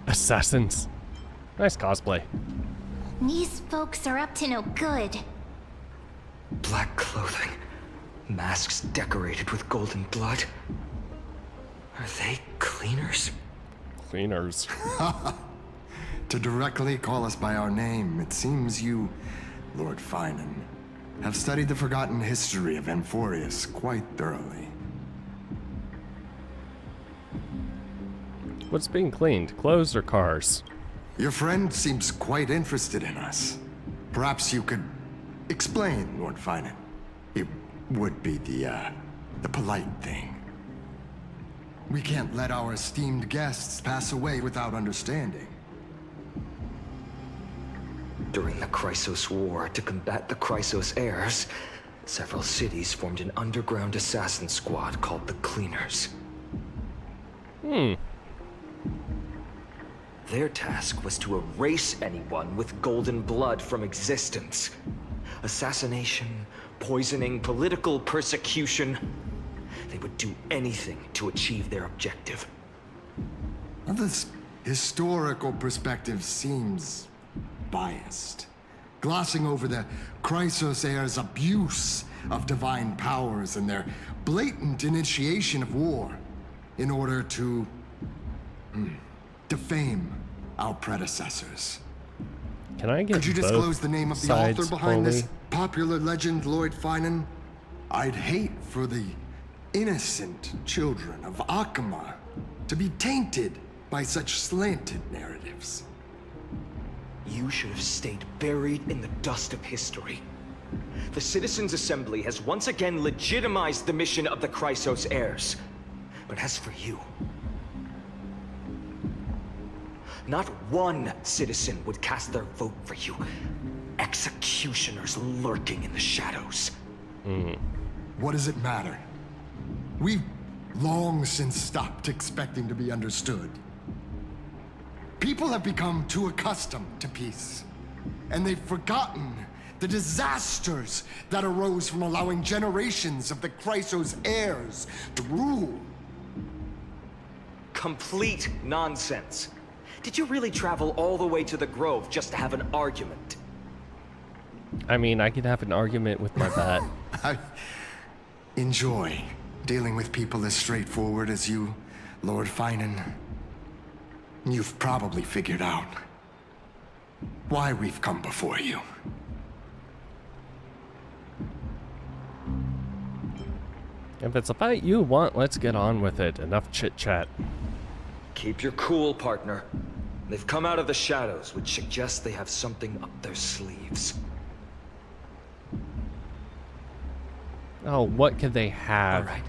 [SPEAKER 1] Assassins. Nice cosplay.
[SPEAKER 4] These folks are up to no good.
[SPEAKER 7] Black clothing. Masks decorated with golden blood. Are they cleaners?
[SPEAKER 1] Cleaners.
[SPEAKER 8] To directly call us by our name, it seems you, Lord Finan, have studied the forgotten history of Amphorius quite thoroughly.
[SPEAKER 1] What's being cleaned? Clothes or cars?
[SPEAKER 8] Your friend seems quite interested in us. Perhaps you could explain, Lord Finan. It would be the polite thing. We can't let our esteemed guests pass away without understanding.
[SPEAKER 7] During the Chrysos War, to combat the Chrysos heirs, several cities formed an underground assassin squad called the Cleaners. Their task was to erase anyone with golden blood from existence. Assassination, poisoning, political persecution. They would do anything to achieve their objective.
[SPEAKER 8] Well, this historical perspective seems biased, glossing over the Chrysos heirs' abuse of divine powers and their blatant initiation of war in order to defame our predecessors.
[SPEAKER 1] Can I get
[SPEAKER 8] Could you
[SPEAKER 1] both
[SPEAKER 8] disclose the name of the
[SPEAKER 1] sides
[SPEAKER 8] author behind
[SPEAKER 1] fully?
[SPEAKER 8] this popular legend, Lord Finan? I'd hate for the innocent children of Akama to be tainted by such slanted narratives.
[SPEAKER 7] You should have stayed buried in the dust of history. The Citizens' Assembly has once again legitimized the mission of the Chrysos heirs. But as for you, not one citizen would cast their vote for you. Executioners lurking in the shadows.
[SPEAKER 8] What does it matter? We've long since stopped expecting to be understood. People have become too accustomed to peace, and they've forgotten the disasters that arose from allowing generations of the Chrysos heirs to rule.
[SPEAKER 7] Complete nonsense. Did you really travel all the way to the Grove just to have an argument?
[SPEAKER 1] I mean, I could have an argument with my bat.
[SPEAKER 8] I enjoy dealing with people as straightforward as you, Lord Finan. You've probably figured out why we've come before you.
[SPEAKER 1] If it's a fight you want, let's get on with it. Enough chit-chat.
[SPEAKER 7] Keep your cool, partner. They've come out of the shadows, which suggests they have something up their sleeves.
[SPEAKER 1] Oh, what could they have?
[SPEAKER 7] All right,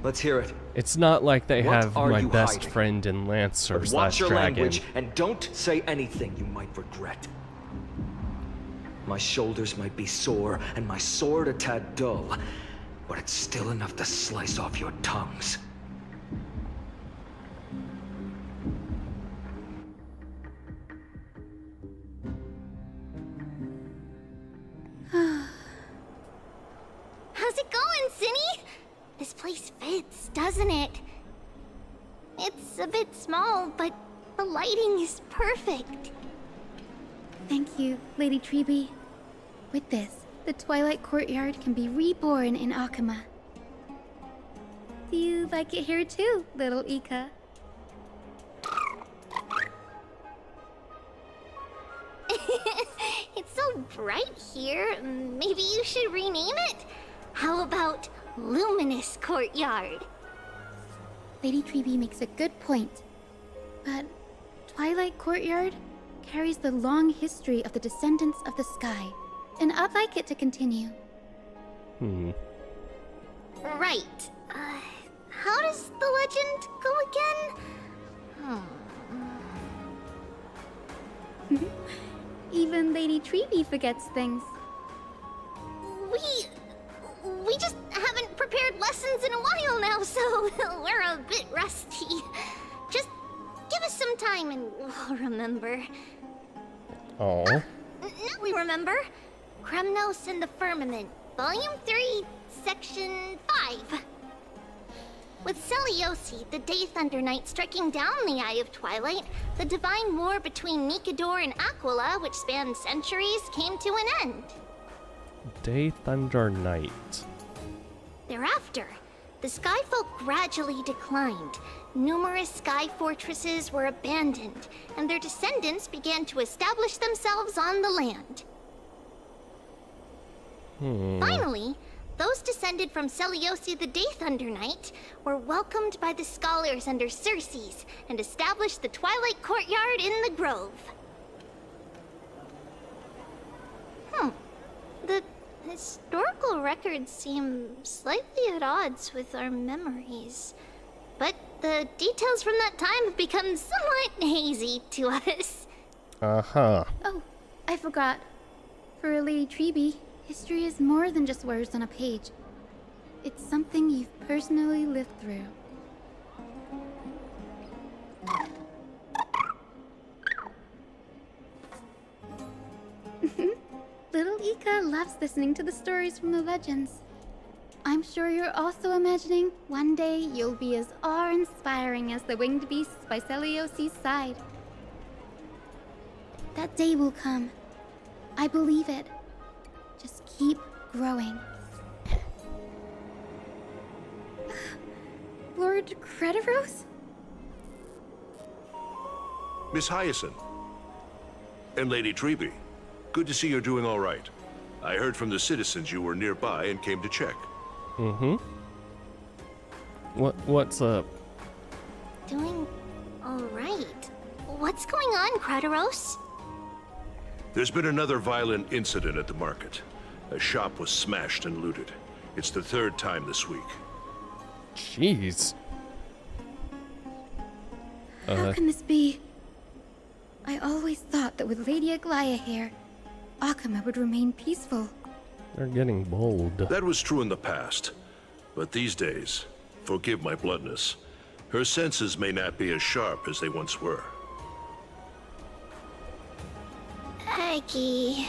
[SPEAKER 7] let's hear it.
[SPEAKER 1] It's not like they
[SPEAKER 7] What
[SPEAKER 1] have
[SPEAKER 7] are
[SPEAKER 1] my
[SPEAKER 7] you
[SPEAKER 1] best
[SPEAKER 7] hiding?
[SPEAKER 1] friend in Lancer
[SPEAKER 7] But
[SPEAKER 1] slash
[SPEAKER 7] watch your
[SPEAKER 1] Dragon.
[SPEAKER 7] language and don't say anything you might regret. My shoulders might be sore and my sword a tad dull, but it's still enough to slice off your tongues.
[SPEAKER 4] How's it going, Cinny? This place fits, doesn't it? It's a bit small, but the lighting is perfect.
[SPEAKER 9] Thank you, Lady Treby. With this, the Twilight Courtyard can be reborn in Akama. Do you like it here too, little Ika?
[SPEAKER 4] It's so bright here. Maybe you should rename it? How about Luminous Courtyard?
[SPEAKER 9] Lady Treby makes a good point. But Twilight Courtyard carries the long history of the descendants of the sky, and I'd like it to continue.
[SPEAKER 4] Right. How does the legend go again?
[SPEAKER 9] Even Lady Treby forgets things.
[SPEAKER 4] We just haven't prepared lessons in a while now, so we're a bit rusty. Just give us some time and we'll remember.
[SPEAKER 1] Oh.
[SPEAKER 4] Now we remember. Kremnos and the Firmament, Volume 3, Section 5. With Seliosi, the Day Thunder Knight, striking down the Eye of Twilight, the divine war between Nikador and Aquila, which spanned centuries, came to an end.
[SPEAKER 1] Day Thunder Night.
[SPEAKER 4] Thereafter, the Skyfolk gradually declined. Numerous sky fortresses were abandoned, and their descendants began to establish themselves on the land. Finally, those descended from Seliosi the Day Thunder Knight were welcomed by the scholars under Circes and established the Twilight Courtyard in the Grove. The historical records seem slightly at odds with our memories, but the details from that time have become somewhat hazy to us.
[SPEAKER 1] Uh-huh.
[SPEAKER 9] Oh, I forgot. For Lady Treby, history is more than just words on a page. It's something you've personally lived through. Little Ika loves listening to the stories from the legends. I'm sure you're also imagining one day you'll be as awe-inspiring as the winged beasts by Celiosi's side. That day will come. I believe it. Just keep growing. Lord Crediros?
[SPEAKER 10] Miss Hyacinth. And Lady Treby. Good to see you're doing all right. I heard from the citizens you were nearby and came to check.
[SPEAKER 1] What's up?
[SPEAKER 4] Doing all right. What's going on, Crediros?
[SPEAKER 10] There's been another violent incident at the market. A shop was smashed and looted. It's the third time this week.
[SPEAKER 1] Jeez.
[SPEAKER 9] How can this be? I always thought that with Lady Aglaya here, Akama would remain peaceful.
[SPEAKER 1] They're getting bold.
[SPEAKER 10] That was true in the past. But these days, forgive my bluntness, her senses may not be as sharp as they once were.
[SPEAKER 4] Crikey.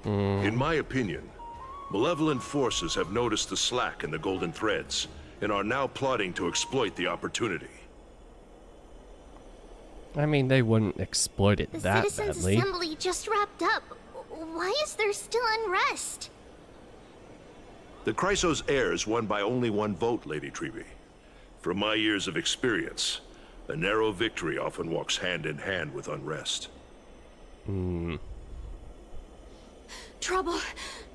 [SPEAKER 10] In my opinion, malevolent forces have noticed the slack in the golden threads and are now plotting to exploit the opportunity.
[SPEAKER 1] I mean, they wouldn't exploit it
[SPEAKER 4] The
[SPEAKER 1] that
[SPEAKER 4] Citizens'
[SPEAKER 1] badly.
[SPEAKER 4] Assembly just wrapped up. Why is there still unrest?
[SPEAKER 10] The Chrysos heirs won by only one vote, Lady Treby. From my years of experience, a narrow victory often walks hand in hand with unrest.
[SPEAKER 3] Trouble.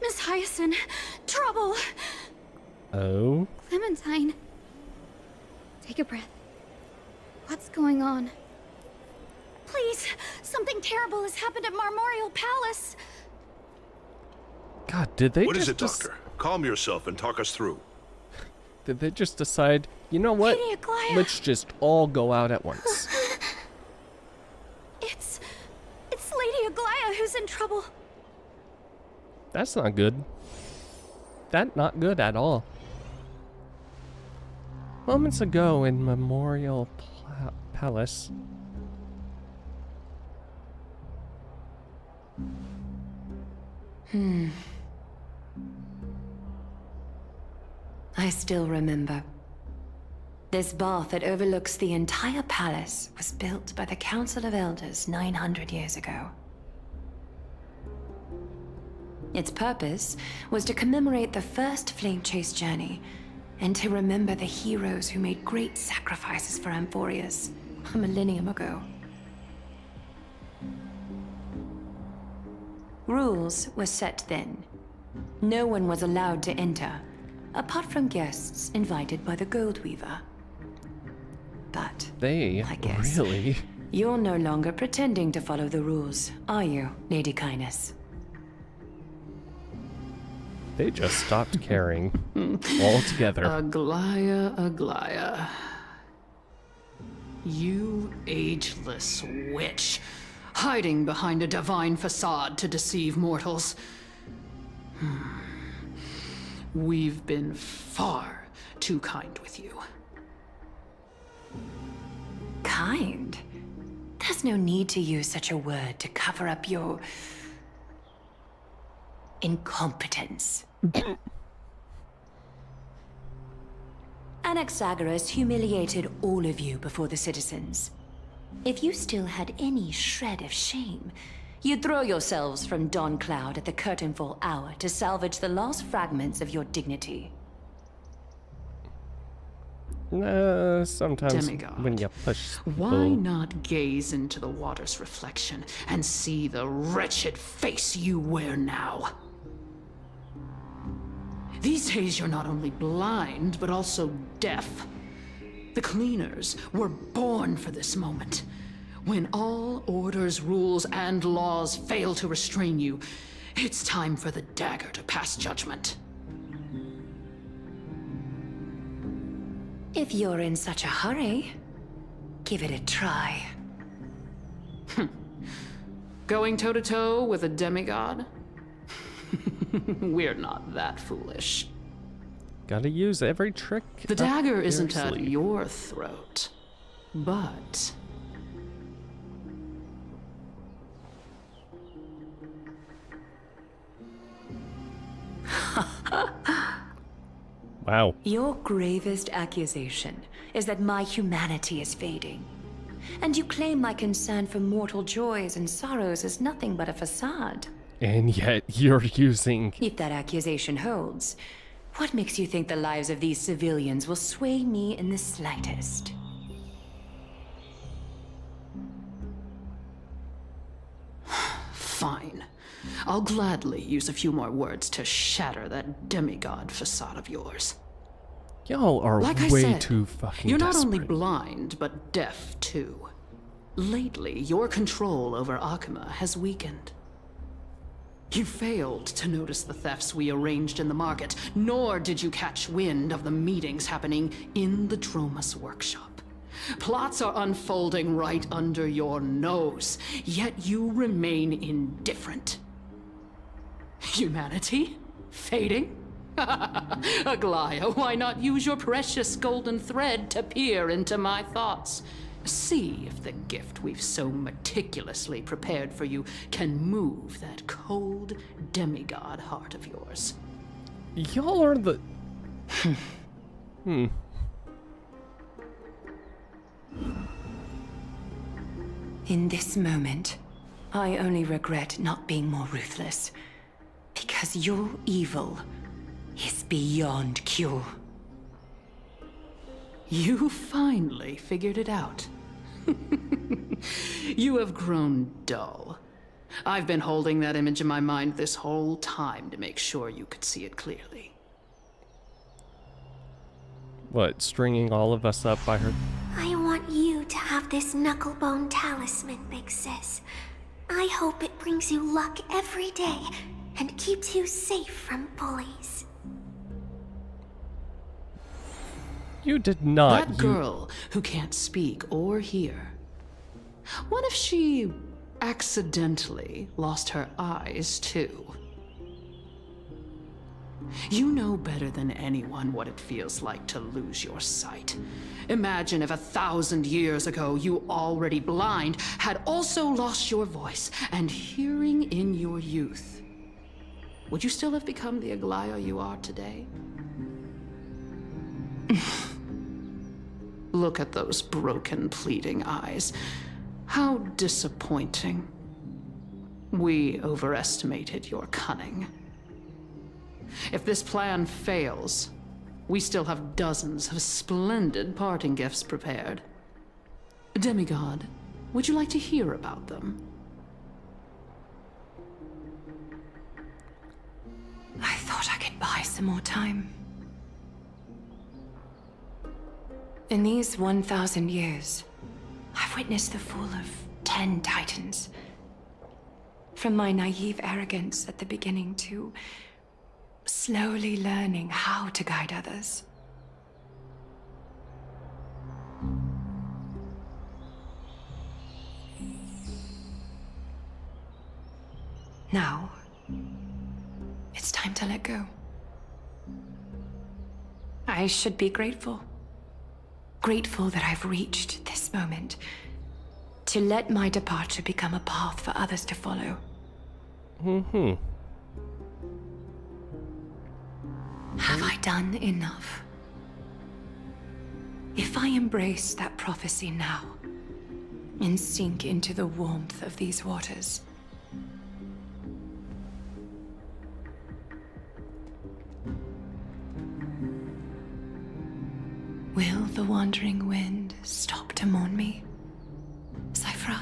[SPEAKER 3] Miss Hyacinth. Trouble.
[SPEAKER 1] Oh?
[SPEAKER 9] Clementine. Take a breath. What's going on?
[SPEAKER 3] Please, something terrible has happened at Marmorial Palace.
[SPEAKER 1] God, did they
[SPEAKER 10] What
[SPEAKER 1] just...
[SPEAKER 10] is it, Doctor? Calm yourself and talk us through.
[SPEAKER 1] Did they just decide, you know what?
[SPEAKER 3] Lady Aglaia.
[SPEAKER 1] Let's just all go out at once.
[SPEAKER 3] It's Lady Aglaia who's in trouble.
[SPEAKER 1] That's not good. That's not good at all. Moments ago in Memorial Palace.
[SPEAKER 11] I still remember. This bath that overlooks the entire palace was built by the Council of Elders 900 years ago. Its purpose was to commemorate the first flame chase journey and to remember the heroes who made great sacrifices for Amphorius a millennium ago. Rules were set then. No one was allowed to enter, apart from guests invited by the Goldweaver. But
[SPEAKER 1] They
[SPEAKER 11] I guess
[SPEAKER 1] really...
[SPEAKER 11] you're no longer pretending to follow the rules, are you, Lady Kindness?
[SPEAKER 1] They just stopped caring altogether.
[SPEAKER 12] Aglaia, Aglaia. You ageless witch, hiding behind a divine facade to deceive mortals. We've been far too kind with you.
[SPEAKER 11] Kind? There's no need to use such a word to cover up your... incompetence. Anaxagoras humiliated all of you before the citizens. If you still had any shred of shame, you'd throw yourselves from dawn cloud at the curtainfall hour to salvage the last fragments of your dignity.
[SPEAKER 1] Sometimes
[SPEAKER 12] Demigod.
[SPEAKER 1] when you push
[SPEAKER 12] Why
[SPEAKER 1] people-
[SPEAKER 12] not gaze into the water's reflection and see the wretched face you wear now? These days you're not only blind, but also deaf. The cleaners were born for this moment. When all orders, rules, and laws fail to restrain you, it's time for the dagger to pass judgment.
[SPEAKER 11] If you're in such a hurry, give it a try.
[SPEAKER 12] Going toe-to-toe with a demigod? We're not that foolish.
[SPEAKER 1] Gotta use every trick.
[SPEAKER 12] The
[SPEAKER 1] up
[SPEAKER 12] dagger
[SPEAKER 1] your
[SPEAKER 12] isn't at
[SPEAKER 1] sleeve.
[SPEAKER 12] your throat, but...
[SPEAKER 1] Wow.
[SPEAKER 11] Your gravest accusation is that my humanity is fading. And you claim my concern for mortal joys and sorrows is nothing but a facade.
[SPEAKER 1] And yet you're using...
[SPEAKER 11] If that accusation holds, what makes you think the lives of these civilians will sway me in the slightest?
[SPEAKER 12] Fine. I'll gladly use a few more words to shatter that demigod facade of yours.
[SPEAKER 1] Y'all are
[SPEAKER 12] Like I
[SPEAKER 1] way
[SPEAKER 12] said,
[SPEAKER 1] too fucking
[SPEAKER 12] you're not
[SPEAKER 1] desperate.
[SPEAKER 12] only blind, but deaf too. Lately, your control over Akima has weakened. You failed to notice the thefts we arranged in the market, nor did you catch wind of the meetings happening in the Dromus workshop. Plots are unfolding right under your nose, yet you remain indifferent. Humanity? Fading? Aglaia, why not use your precious golden thread to peer into my thoughts? See if the gift we've so meticulously prepared for you can move that cold demigod heart of yours.
[SPEAKER 1] Y'all are the...
[SPEAKER 11] In this moment, I only regret not being more ruthless. Because your evil is beyond cure.
[SPEAKER 12] You finally figured it out. You have grown dull. I've been holding that image in my mind this whole time to make sure you could see it clearly.
[SPEAKER 1] What, stringing all of us up by her...
[SPEAKER 4] I want you to have this knucklebone talisman, Big Sis. I hope it brings you luck every day and keeps you safe from bullies.
[SPEAKER 1] You did not.
[SPEAKER 12] That girl who can't speak or hear. What if she accidentally lost her eyes too? You know better than anyone what it feels like to lose your sight. Imagine if 1,000 years ago you, already blind, had also lost your voice and hearing in your youth. Would you still have become the Aglaya you are today? Look at those broken, pleading eyes. How disappointing. We overestimated your cunning. If this plan fails, we still have dozens of splendid parting gifts prepared. Demigod, would you like to hear about them?
[SPEAKER 11] I thought I could buy some more time. In these 1,000 years, I've witnessed the fall of 10 titans. From my naive arrogance at the beginning to slowly learning how to guide others. Now, it's time to let go. I should be grateful. Grateful that I've reached this moment. To let my departure become a path for others to follow. Have I done enough? If I embrace that prophecy now, and sink into the warmth of these waters, will the wandering wind stop to mourn me? Cyphra?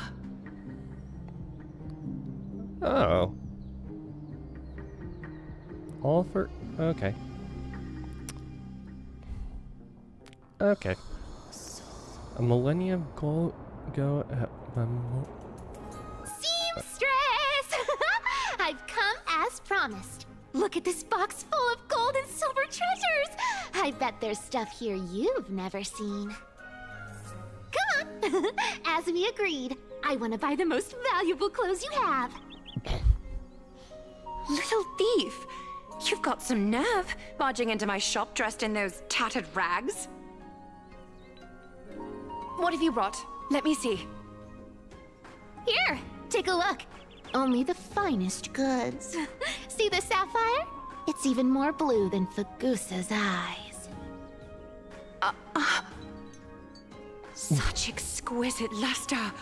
[SPEAKER 1] Oh. All for... okay. Okay. A millennium go at the
[SPEAKER 4] Seamstress! I've come as promised. Look at this box full of gold and silver treasures! I bet there's stuff here you've never seen. Come on! As we agreed, I want to buy the most valuable clothes you have.
[SPEAKER 11] Little thief! You've got some nerve, barging into my shop dressed in those tattered rags. What have you brought? Let me see.
[SPEAKER 4] Here, take a look. Only the finest goods. See the sapphire? It's even more blue than Fagusa's eyes.
[SPEAKER 11] Such exquisite luster.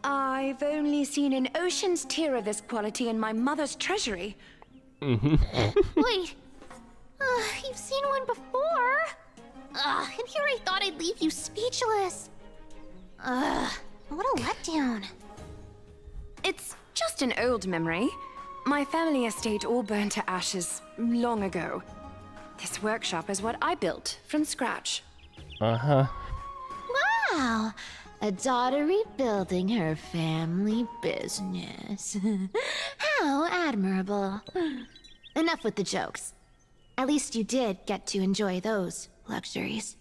[SPEAKER 11] I've only seen an ocean's tear of this quality in my mother's treasury.
[SPEAKER 4] Wait. You've seen one before. And here I thought I'd leave you speechless. What a letdown.
[SPEAKER 11] It's just an old memory. My family estate all burned to ashes long ago. This workshop is what I built from scratch.
[SPEAKER 1] Uh-huh.
[SPEAKER 4] Wow. A daughter rebuilding her family business. How admirable. Enough with the jokes. At least you did get to enjoy those luxuries.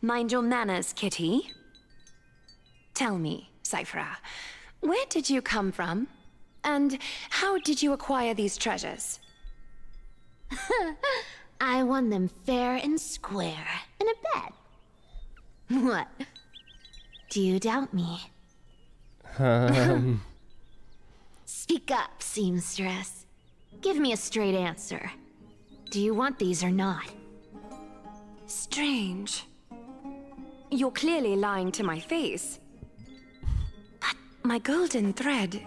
[SPEAKER 11] Mind your manners, kitty. Tell me, Cyphra, where did you come from? And how did you acquire these treasures?
[SPEAKER 4] I won them fair and square in a bet. What? Do you doubt me? Speak up, seamstress. Give me a straight answer. Do you want these or not?
[SPEAKER 11] Strange. You're clearly lying to my face. But my golden thread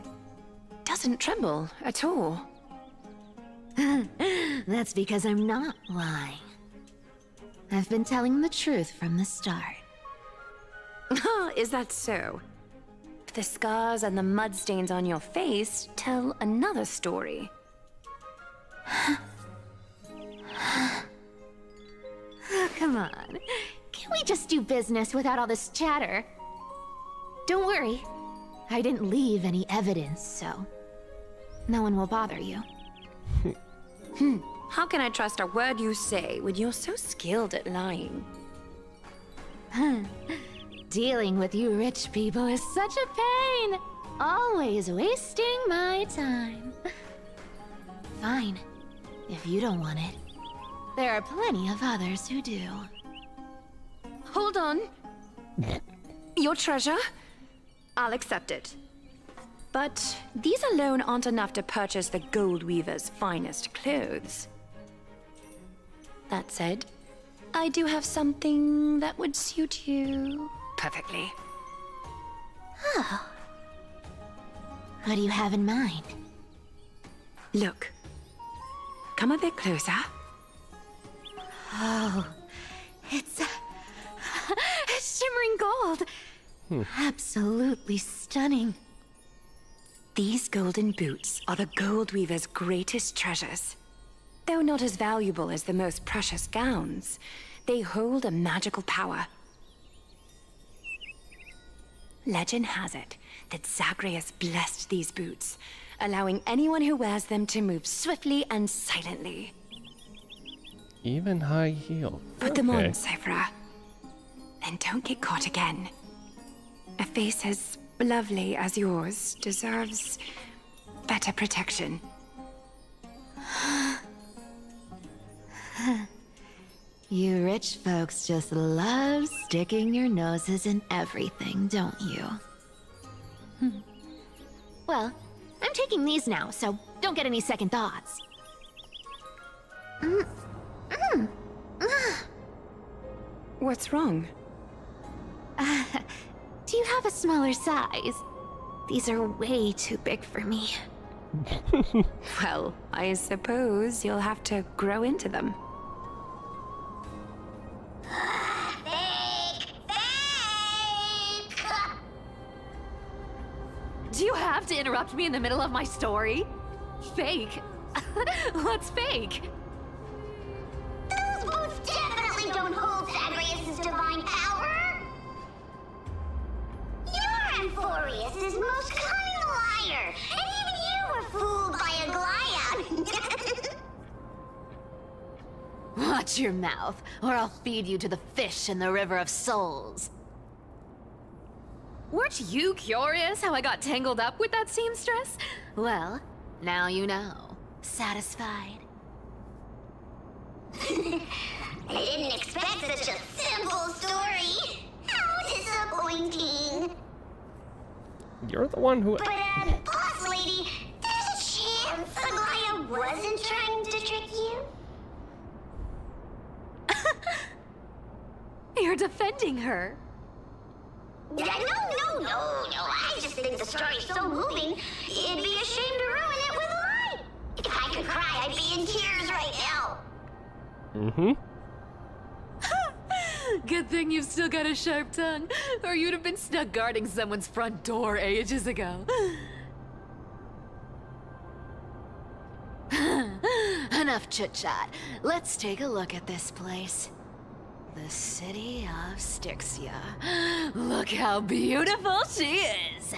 [SPEAKER 11] doesn't tremble at all.
[SPEAKER 4] That's because I'm not lying. I've been telling the truth from the start.
[SPEAKER 11] Is that so? The scars and the mud stains on your face tell another story.
[SPEAKER 4] Oh, come on. Can we just do business without all this chatter? Don't worry. I didn't leave any evidence, so no one will bother you.
[SPEAKER 11] How can I trust a word you say when you're so skilled at lying?
[SPEAKER 4] Dealing with you rich people is such a pain. Always wasting my time. Fine, if you don't want it. There are plenty of others who do.
[SPEAKER 11] Hold on. Your treasure? I'll accept it. But these alone aren't enough to purchase the Gold Weaver's finest clothes. That said, I do have something that would suit you perfectly.
[SPEAKER 4] Oh. What do you have in mind?
[SPEAKER 11] Look. Come a bit closer.
[SPEAKER 4] Oh, it's shimmering gold. Absolutely stunning.
[SPEAKER 11] These golden boots are the Gold Weaver's greatest treasures. Though not as valuable as the most precious gowns, they hold a magical power. Legend has it that Zagreus blessed these boots, allowing anyone who wears them to move swiftly and silently.
[SPEAKER 1] Even high heel.
[SPEAKER 11] Put them on, Cyphra. And don't get caught again. A face as lovely as yours deserves better protection.
[SPEAKER 4] You rich folks just love sticking your noses in everything, don't you? Well, I'm taking these now, so don't get any second thoughts.
[SPEAKER 11] What's wrong?
[SPEAKER 4] Do you have a smaller size? These are way too big for me.
[SPEAKER 11] Well, I suppose you'll have to grow into them.
[SPEAKER 4] Fake! Fake!
[SPEAKER 3] Do you have to interrupt me in the middle of my story? Fake? What's fake?
[SPEAKER 4] Those boots definitely don't hold Zagreus' divine power! You're Amphorius' most cunning liar, and even you were fooled by a Glyad! Watch your mouth, or I'll feed you to the fish in the River of Souls.
[SPEAKER 3] Weren't you curious how I got tangled up with that seamstress?
[SPEAKER 4] Well, now you know. Satisfied? I didn't expect such a simple story. How disappointing.
[SPEAKER 1] You're the one who...
[SPEAKER 4] But, boss lady, there's a chance Aglaya wasn't trying to trick you?
[SPEAKER 3] You're defending her.
[SPEAKER 4] No. I just think the story's so moving, it'd be a shame to ruin it with a lie. If I could cry, I'd be in tears right now.
[SPEAKER 3] Good thing you've still got a sharp tongue, or you'd have been stuck guarding someone's front door ages ago.
[SPEAKER 4] Enough chit-chat. Let's take a look at this place. The city of Styxia.
[SPEAKER 3] Look how beautiful she is.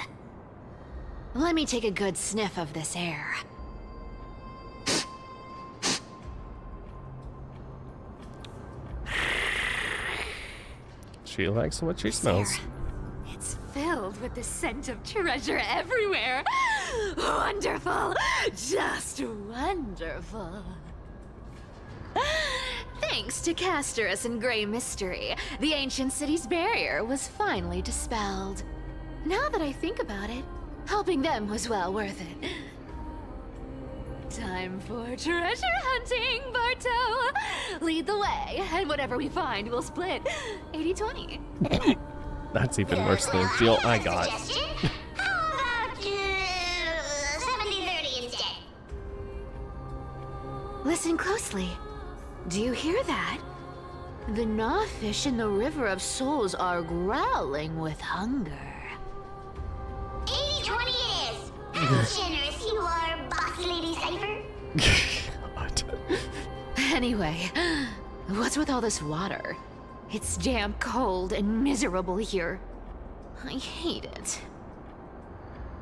[SPEAKER 4] Let me take a good sniff of this air.
[SPEAKER 1] She likes what she smells.
[SPEAKER 3] It's filled with the scent of treasure everywhere. Wonderful. Just wonderful. Thanks to Castorus and Grey Mystery, the ancient city's barrier was finally dispelled. Now that I think about it, helping them was well worth it. Time for treasure hunting, Barto! Lead the way, and whatever we find, we'll split 80-20.
[SPEAKER 1] That's even worse than the deal I got.
[SPEAKER 4] How about 70-30 instead?
[SPEAKER 3] Listen closely. Do you hear that? The gnawfish in the River of Souls are growling with hunger.
[SPEAKER 4] 80-20 is! How generous you are, Boss Lady Cypher!
[SPEAKER 1] God.
[SPEAKER 3] Anyway, what's with all this water? It's damp, cold, and miserable here. I hate it.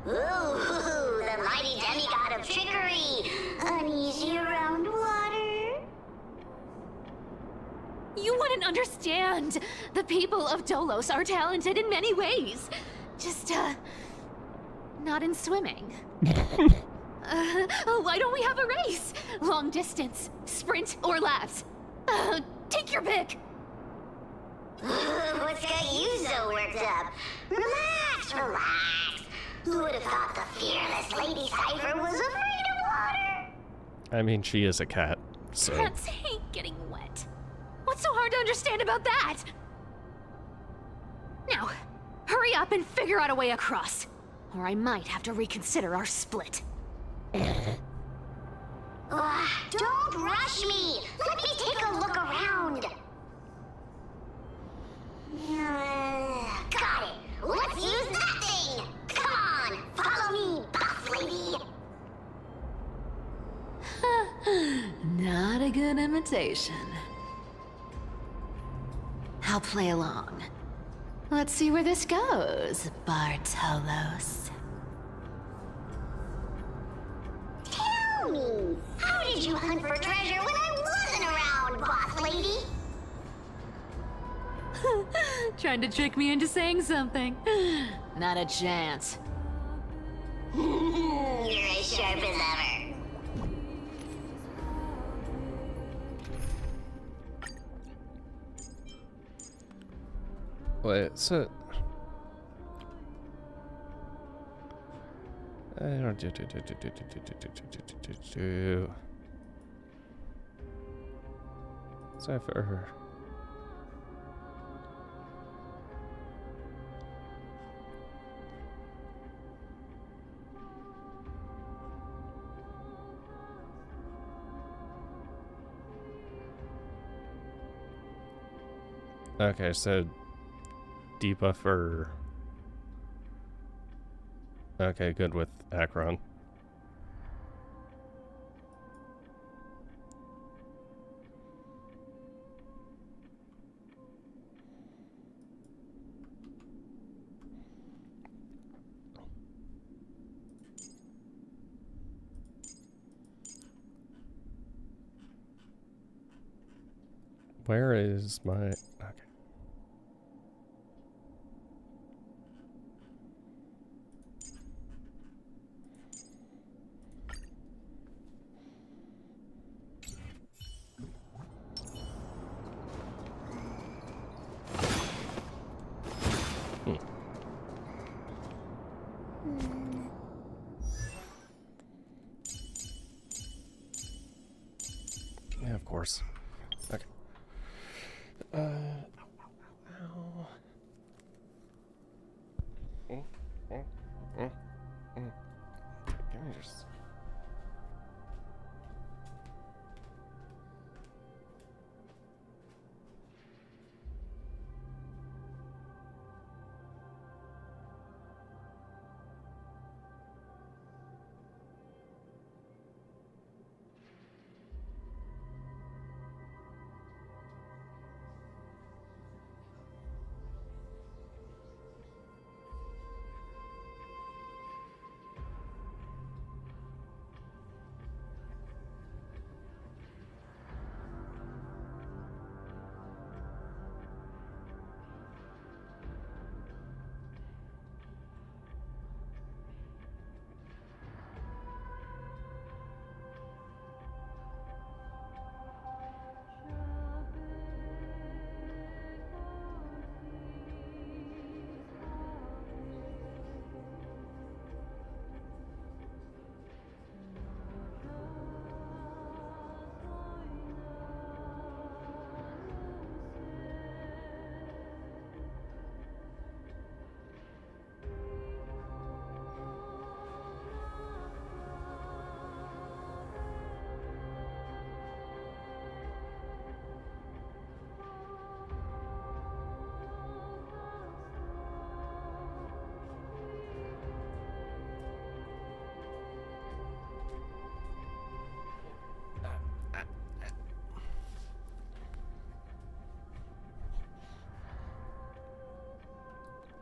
[SPEAKER 4] Ooh, the mighty demigod of trickery! Uneasy around water?
[SPEAKER 3] You wouldn't understand. The people of Dolos are talented in many ways. Just, not in swimming. Why don't we have a race? Long distance, sprint, or laps? Take your pick.
[SPEAKER 4] What's got you so worked up? Relax, relax. Who would have thought the fearless Lady Cypher was afraid of water?
[SPEAKER 1] I mean, she is a cat, so...
[SPEAKER 3] Cats hate getting wet. What's so hard to understand about that? Now, hurry up and figure out a way across. Or I might have to reconsider our split.
[SPEAKER 4] Don't rush me! Let me take a look around! Got it! Let's use that thing! Come on! Follow me, boss lady!
[SPEAKER 3] Not a good imitation. I'll play along. Let's see where this goes, Bartolos.
[SPEAKER 4] Tell me, how did you hunt for treasure when I wasn't around, boss lady?
[SPEAKER 3] Trying to trick me into saying something. Not a chance.
[SPEAKER 4] You're as sharp as ever.
[SPEAKER 1] Wait, so... I don't do... Cypher... Okay, so debuffer. Okay, good with Akron. Where is my... Okay. Yeah, of course. Okay. Can I just...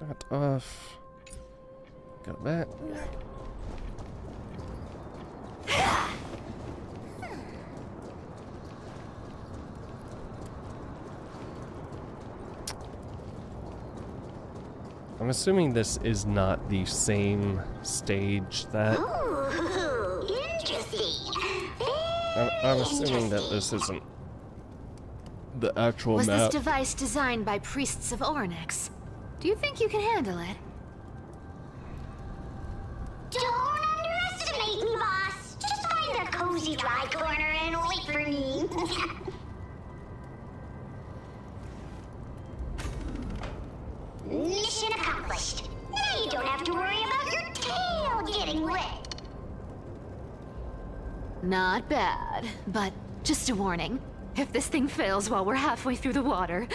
[SPEAKER 1] That off. Got that. I'm assuming this is not the same stage that...
[SPEAKER 4] Ooh, interesting.
[SPEAKER 1] I'm assuming that this isn't the actual
[SPEAKER 3] Was
[SPEAKER 1] map.
[SPEAKER 3] this device designed by priests of Ornyx? Do you think you can handle it?
[SPEAKER 4] Don't underestimate me, boss. Just find a cozy dry corner and wait for me. Mission accomplished. Now you don't have to worry about your tail getting wet.
[SPEAKER 3] Not bad, but just a warning. If this thing fails while we're halfway through the water...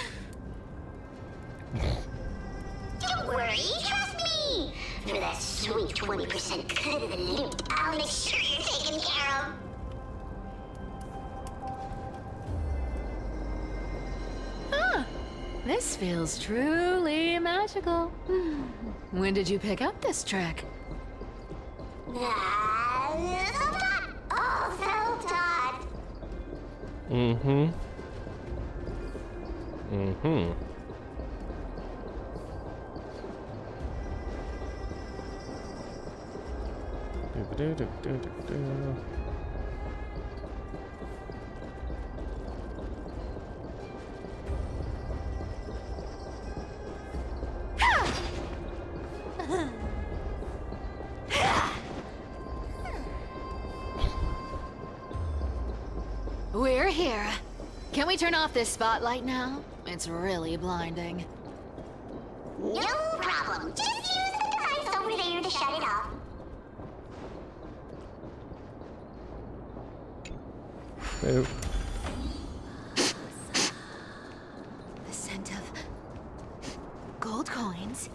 [SPEAKER 4] Don't worry, trust me. For that sweet 20% cut of the loot, I'll make sure you're taken care of.
[SPEAKER 3] Huh. This feels truly magical. When did you pick up this trick?
[SPEAKER 4] Self-taught. Oh, self-taught.
[SPEAKER 1] Mm-hmm. Mm-hmm. Do-ba-do-do-do-do-do.
[SPEAKER 3] We're here. Can we turn off this spotlight now? It's really blinding.
[SPEAKER 4] No problem. Just use the device over there to shut it off.
[SPEAKER 1] Nope.
[SPEAKER 3] The scent of gold coins,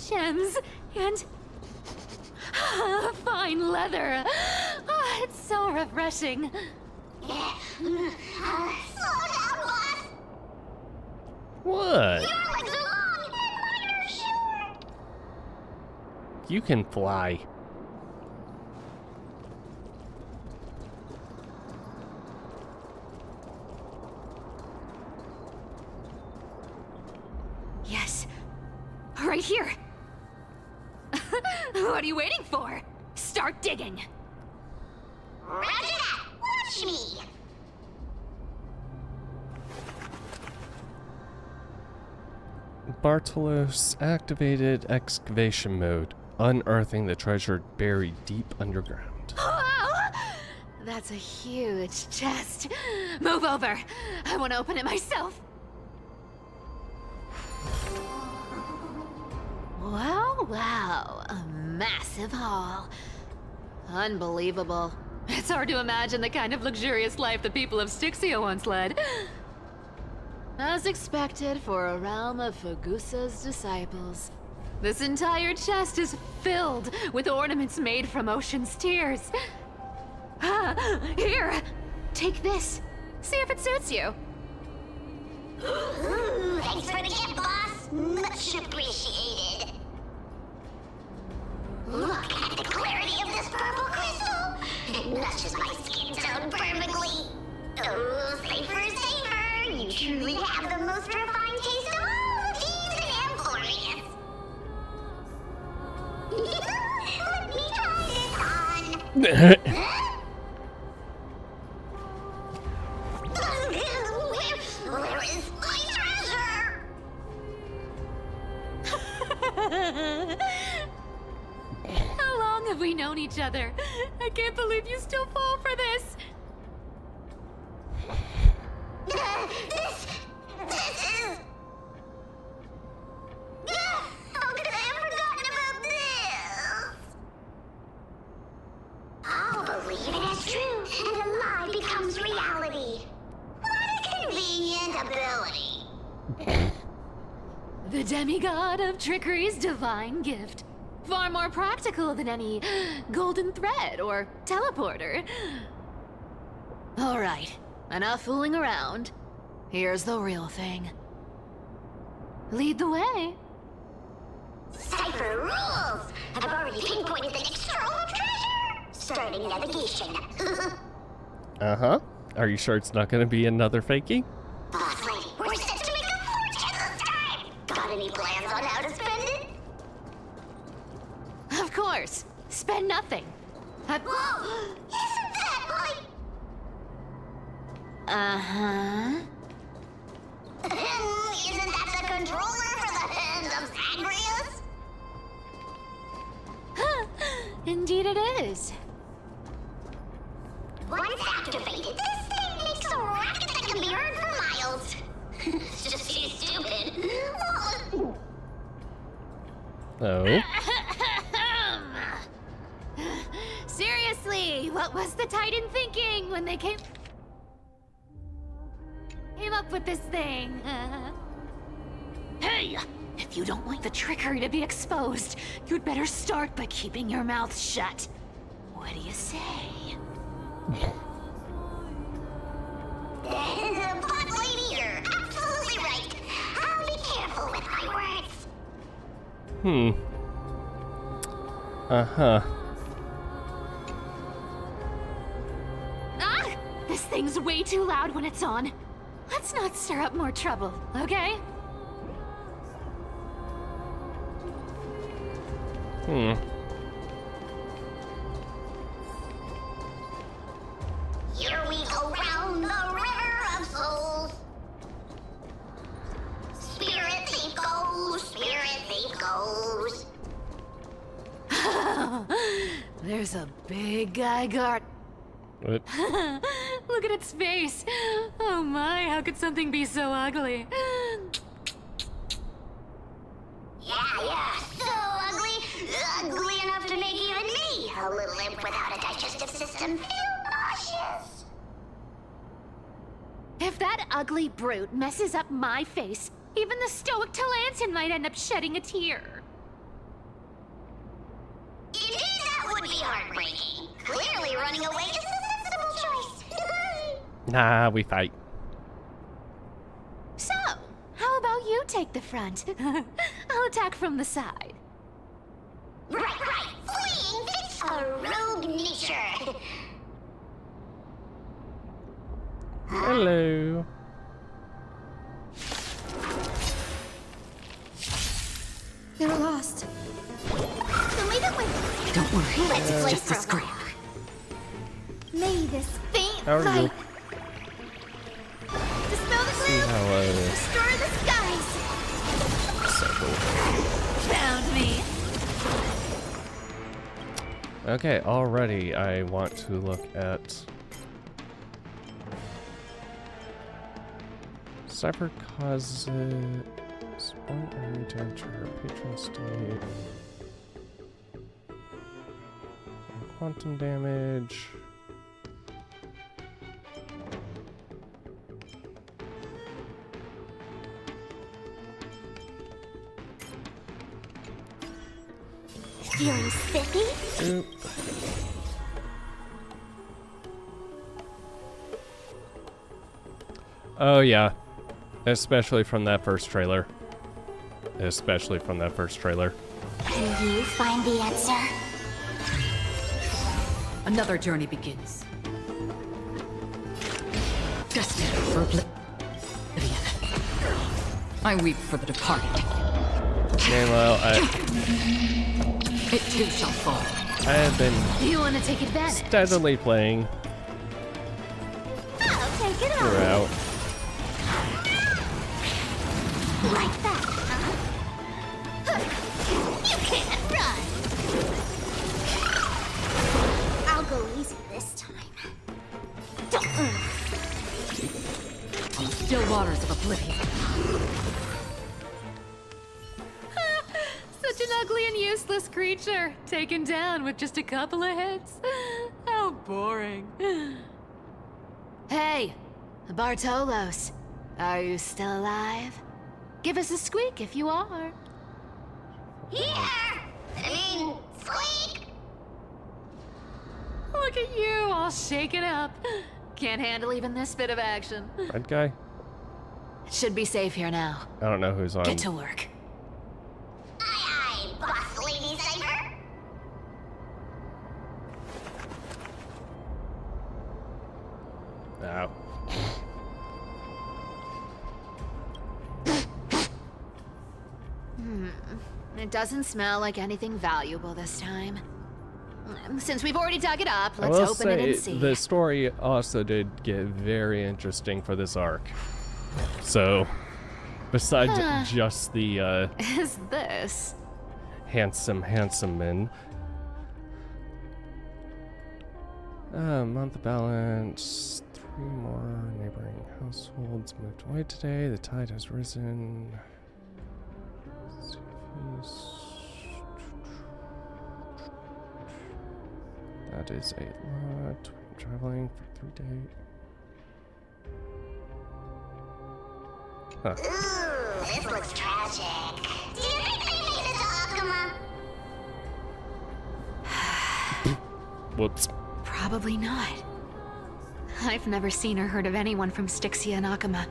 [SPEAKER 3] gems, and fine leather. Ah, it's so refreshing.
[SPEAKER 4] Slow down, boss.
[SPEAKER 1] What?
[SPEAKER 4] Your legs are long and mine are short.
[SPEAKER 1] You can fly.
[SPEAKER 3] Yes, right here. What are you waiting for? Start digging.
[SPEAKER 4] Roger that. Watch me.
[SPEAKER 1] Bartolos activated excavation mode, unearthing the treasure buried deep underground.
[SPEAKER 3] Wow! That's a huge chest. Move over. I want to open it myself. Wow, a massive haul. Unbelievable. It's hard to imagine the kind of luxurious life the people of Styxia once led. As expected for a realm of Fagusa's disciples. This entire chest is filled with ornaments made from ocean's tears. Here, take this. See if it suits you.
[SPEAKER 4] Ooh, thanks for the gift, boss. Much appreciated. Look at the clarity of this purple crystal. It matches my skin tone perfectly. Oh, safer, safer. You truly have the most refined taste of all the thieves in Emporius. Let me try this on. Where is my treasure?
[SPEAKER 3] How long have we known each other? I can't believe you still fall for this.
[SPEAKER 4] This is... How could I have forgotten about this? I'll believe it as true, and a lie becomes reality. What a convenient ability.
[SPEAKER 3] The demigod of trickery's divine gift. Far more practical than any golden thread or teleporter. All right, enough fooling around. Here's the real thing. Lead the way.
[SPEAKER 4] Cypher rules! I've already pinpointed the next trove of treasure! Starting navigation.
[SPEAKER 1] Uh-huh. Are you sure it's not going to be another fakie?
[SPEAKER 4] Boss lady, we're set to make a fortune this time! Got any plans on how to spend it?
[SPEAKER 3] Of course. Spend nothing.
[SPEAKER 4] Whoa! Isn't that like...
[SPEAKER 3] Uh-huh.
[SPEAKER 4] Isn't that the controller for the hand of Zagreus?
[SPEAKER 3] Indeed it is.
[SPEAKER 4] Once activated, this thing makes a racket that can be heard for miles. It's just too stupid.
[SPEAKER 1] Oh.
[SPEAKER 3] Seriously, what was the Titan thinking when they came up with this thing? Hey! If you don't want the trickery to be exposed, you'd better start by keeping your mouth shut. What do you say?
[SPEAKER 4] Boss lady, you're absolutely right. I'll be careful with my words.
[SPEAKER 1] Uh-huh.
[SPEAKER 3] Ah! This thing's way too loud when it's on. Let's not stir up more trouble, okay?
[SPEAKER 4] Here we go round the river of souls. Spirit thief goes, spirit thief goes.
[SPEAKER 3] There's a big guy guard.
[SPEAKER 1] What?
[SPEAKER 3] Look at its face. Oh my, how could something be so ugly?
[SPEAKER 4] Yeah, so ugly. Ugly enough to make even me, a little imp without a digestive system, feel nauseous.
[SPEAKER 3] If that ugly brute messes up my face, even the stoic Talantin might end up shedding a tear.
[SPEAKER 4] Indeed, that would be heartbreaking. Clearly running away is the sensible choice.
[SPEAKER 1] Nah, we fight.
[SPEAKER 3] So, how about you take the front? I'll attack from the side.
[SPEAKER 4] Right. Fleeing fits a rogue nature.
[SPEAKER 1] Hello.
[SPEAKER 9] They were lost.
[SPEAKER 11] Don't worry,
[SPEAKER 4] Let's
[SPEAKER 11] it's
[SPEAKER 4] play
[SPEAKER 11] just a
[SPEAKER 4] for
[SPEAKER 11] scrape.
[SPEAKER 9] May this faint
[SPEAKER 1] How are you?
[SPEAKER 9] light
[SPEAKER 4] Dispel the
[SPEAKER 1] See
[SPEAKER 4] gloom.
[SPEAKER 1] how,
[SPEAKER 4] Destroy the skies.
[SPEAKER 3] Found me.
[SPEAKER 1] Okay, already I want to look at cyber causes one area damage to her patron state. And quantum damage.
[SPEAKER 4] Feeling spiffy?
[SPEAKER 1] Oop. Oh yeah, especially from that first trailer.
[SPEAKER 4] Can you find the answer?
[SPEAKER 11] Another journey begins. Destined for oblivion. I weep for the departed.
[SPEAKER 1] Meanwhile,
[SPEAKER 11] It too shall fall.
[SPEAKER 1] I have been
[SPEAKER 3] You want to take advantage?
[SPEAKER 1] steadily playing
[SPEAKER 4] I'll take it on.
[SPEAKER 1] throughout.
[SPEAKER 4] Like that, huh? You can't run. I'll go easy this time.
[SPEAKER 11] On the still waters of oblivion.
[SPEAKER 3] Such an ugly and useless creature, taken down with just a couple of hits. How boring. Hey, Bartolos, are you still alive? Give us a squeak if you are.
[SPEAKER 4] Squeak!
[SPEAKER 3] Look at you, all shaken up. Can't handle even this bit of action.
[SPEAKER 1] Red guy?
[SPEAKER 3] Should be safe here now.
[SPEAKER 1] I don't know who's on.
[SPEAKER 3] Get to work.
[SPEAKER 4] Aye,
[SPEAKER 3] It doesn't smell like anything valuable this time. Since we've already dug it up, let's open it and see.
[SPEAKER 1] The story also did get very interesting for this arc. So, besides just the
[SPEAKER 3] Is this
[SPEAKER 1] handsome men. Month balance. 3 more neighboring households moved away today. The tide has risen. That is a lot. I'm traveling for 3 days. Huh.
[SPEAKER 4] Ooh, this looks tragic. Do you think they made it to Akuma?
[SPEAKER 1] Whoops.
[SPEAKER 3] Probably not. I've never seen or heard of anyone from Styxia and Akuma.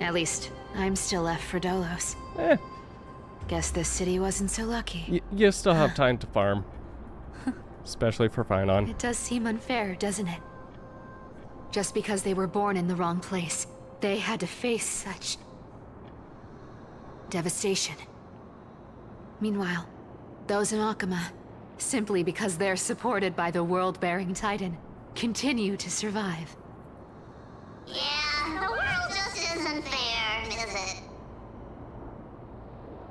[SPEAKER 3] At least, I'm still left for Dolos. Guess this city wasn't so lucky.
[SPEAKER 1] You still have time to farm. Especially for Finon.
[SPEAKER 3] It does seem unfair, doesn't it? Just because they were born in the wrong place, they had to face such devastation. Meanwhile, those in Akuma, simply because they're supported by the world-bearing Titan, continue to survive.
[SPEAKER 4] Yeah, the world just isn't fair, is it?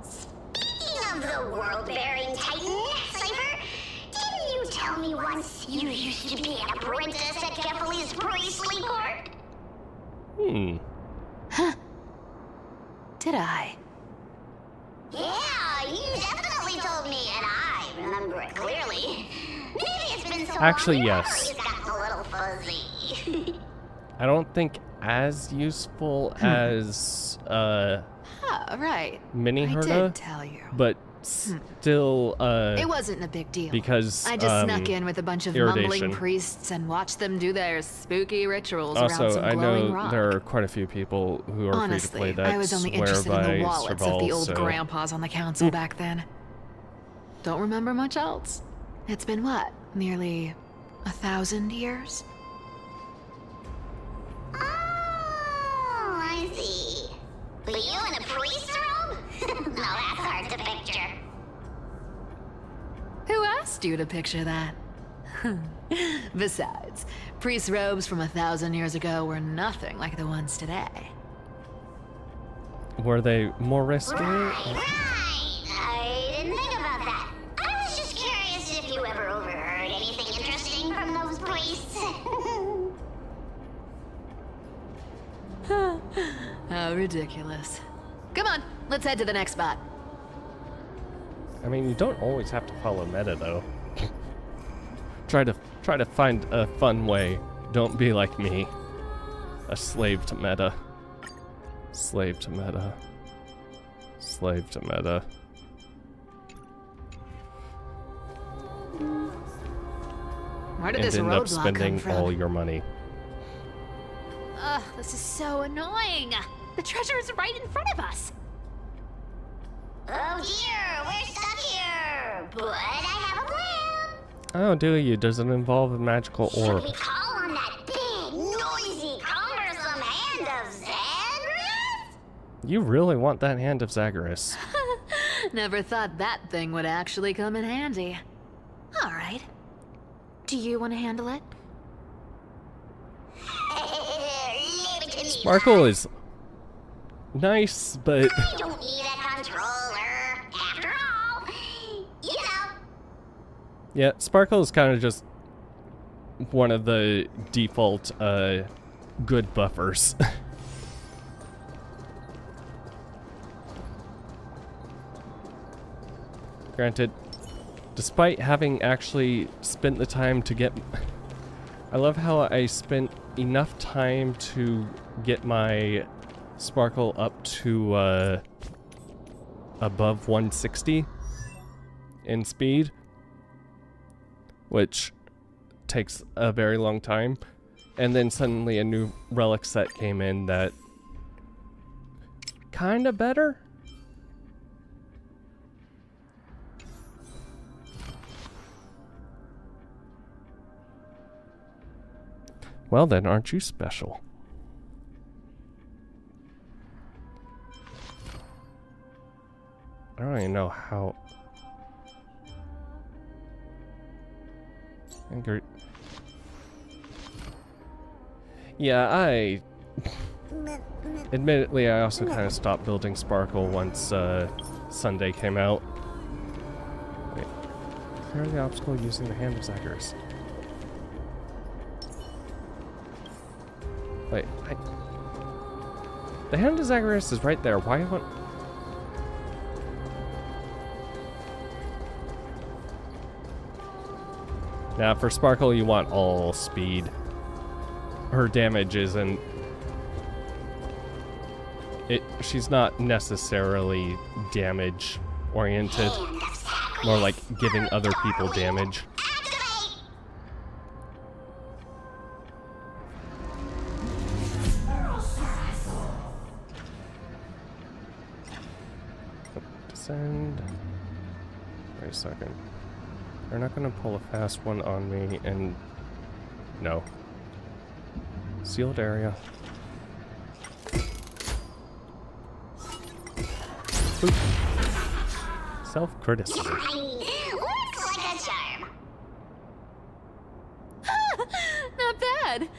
[SPEAKER 4] Speaking of the world-bearing Titan, Cypher, didn't you tell me once you used to be an apprentice at Kefali's priestly court?
[SPEAKER 3] Huh. Did I?
[SPEAKER 4] Yeah, you definitely told me, and I remember it clearly. Maybe it's been so
[SPEAKER 1] Actually,
[SPEAKER 4] long,
[SPEAKER 1] yes.
[SPEAKER 4] It's gotten a little fuzzy.
[SPEAKER 1] I don't think as useful as
[SPEAKER 3] Right.
[SPEAKER 1] Mini
[SPEAKER 3] I
[SPEAKER 1] Herda,
[SPEAKER 3] did tell you.
[SPEAKER 1] but still
[SPEAKER 3] It wasn't a big deal.
[SPEAKER 1] because
[SPEAKER 3] I just snuck in with a bunch of mumbling
[SPEAKER 1] irritation.
[SPEAKER 3] priests and watched them do their spooky rituals around
[SPEAKER 1] Also,
[SPEAKER 3] some
[SPEAKER 1] I
[SPEAKER 3] glowing
[SPEAKER 1] know
[SPEAKER 3] rock.
[SPEAKER 1] there are quite a few people who are free to play
[SPEAKER 3] Honestly,
[SPEAKER 1] that
[SPEAKER 3] I was only
[SPEAKER 1] swear
[SPEAKER 3] interested in
[SPEAKER 1] by
[SPEAKER 3] the wallets of the
[SPEAKER 1] Serval,
[SPEAKER 3] old
[SPEAKER 1] so
[SPEAKER 3] grandpas on the council back then. Don't remember much else. It's been what? Nearly 1,000 years?
[SPEAKER 4] Oh, I see. But you in a priest robe? No, that's hard to picture.
[SPEAKER 3] Who asked you to picture that? Besides, priest robes from 1,000 years ago were nothing like the ones today.
[SPEAKER 1] were they more risky?
[SPEAKER 4] Right. I didn't think about that. I was just curious if you ever overheard anything interesting from those priests.
[SPEAKER 3] How ridiculous. Come on, let's head to the next spot.
[SPEAKER 1] I mean, you don't always have to follow meta, though. try to find a fun way. Don't be like me, a slave to meta. Slave to meta. Slave to meta.
[SPEAKER 3] Where did
[SPEAKER 1] And
[SPEAKER 3] this
[SPEAKER 1] end up
[SPEAKER 3] roadblock come
[SPEAKER 1] spending
[SPEAKER 3] from?
[SPEAKER 1] all your money.
[SPEAKER 3] Ugh, this is so annoying. The treasure is right in front of us.
[SPEAKER 4] Oh dear, we're stuck here. But I have a plan.
[SPEAKER 1] Oh, do you? Does it involve a magical orb?
[SPEAKER 4] Should we call on that big, noisy, cumbersome hand of Zagreus?
[SPEAKER 1] You really want that hand of Zagreus.
[SPEAKER 3] Never thought that thing would actually come in handy. All right. Do you want to handle it?
[SPEAKER 4] Leave it to me.
[SPEAKER 1] Sparkle is nice, but
[SPEAKER 4] I don't need a controller. After all, you know.
[SPEAKER 1] yeah, Sparkle is kind of just one of the default good buffers. Granted, despite having actually spent the time to get... I love how I spent enough time to get my Sparkle up to above 160 in speed, which takes a very long time, and then suddenly a new relic set came in that kinda better. Well then, aren't you special? I don't even know how. Yeah, admittedly, I also kind of stopped building Sparkle once Sunday came out. Wait, clear the obstacle using the Hand of Zacharias. Wait, the Hand of Zacharias is right there. Why won't? Now, for Sparkle, you want all speed. Her damage isn't. She's not necessarily damage oriented. More like giving other people damage. Descend. Wait a second. They're not gonna pull a fast one on me, and no. Sealed area. Self-criticism.
[SPEAKER 3] Looks like a charm. Not bad.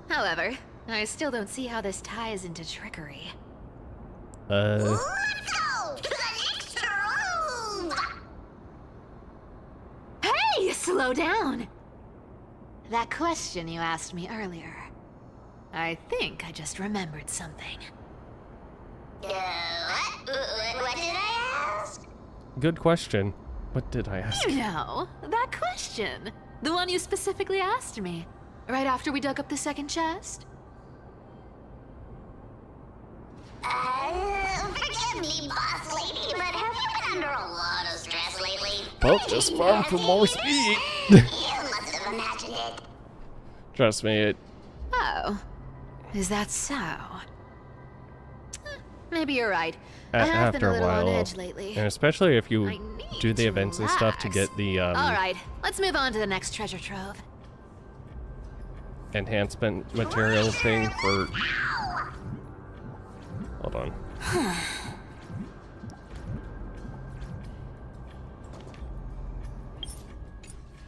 [SPEAKER 3] However, I still don't see how this ties into trickery. Let's go to the next room. Hey, slow down. That question you asked me earlier. I think I just remembered something. What did I ask?
[SPEAKER 1] Good question. What did I ask?
[SPEAKER 3] You know, that question. The one you specifically asked me. Right after we dug up the second chest. Forgive me, boss lady, but have you been under a lot of stress lately?
[SPEAKER 1] Well, just farm for more speed.
[SPEAKER 3] You must have imagined it.
[SPEAKER 1] Trust me, it...
[SPEAKER 3] Oh. Is that so? Maybe you're right. I have been
[SPEAKER 1] after
[SPEAKER 3] a
[SPEAKER 1] a
[SPEAKER 3] little on
[SPEAKER 1] while,
[SPEAKER 3] edge lately.
[SPEAKER 1] and especially if you
[SPEAKER 3] I need
[SPEAKER 1] do the
[SPEAKER 3] to
[SPEAKER 1] events and stuff to
[SPEAKER 3] relax.
[SPEAKER 1] get the
[SPEAKER 3] All right, let's move on to the next treasure trove.
[SPEAKER 1] enhancement material thing for... Hold on.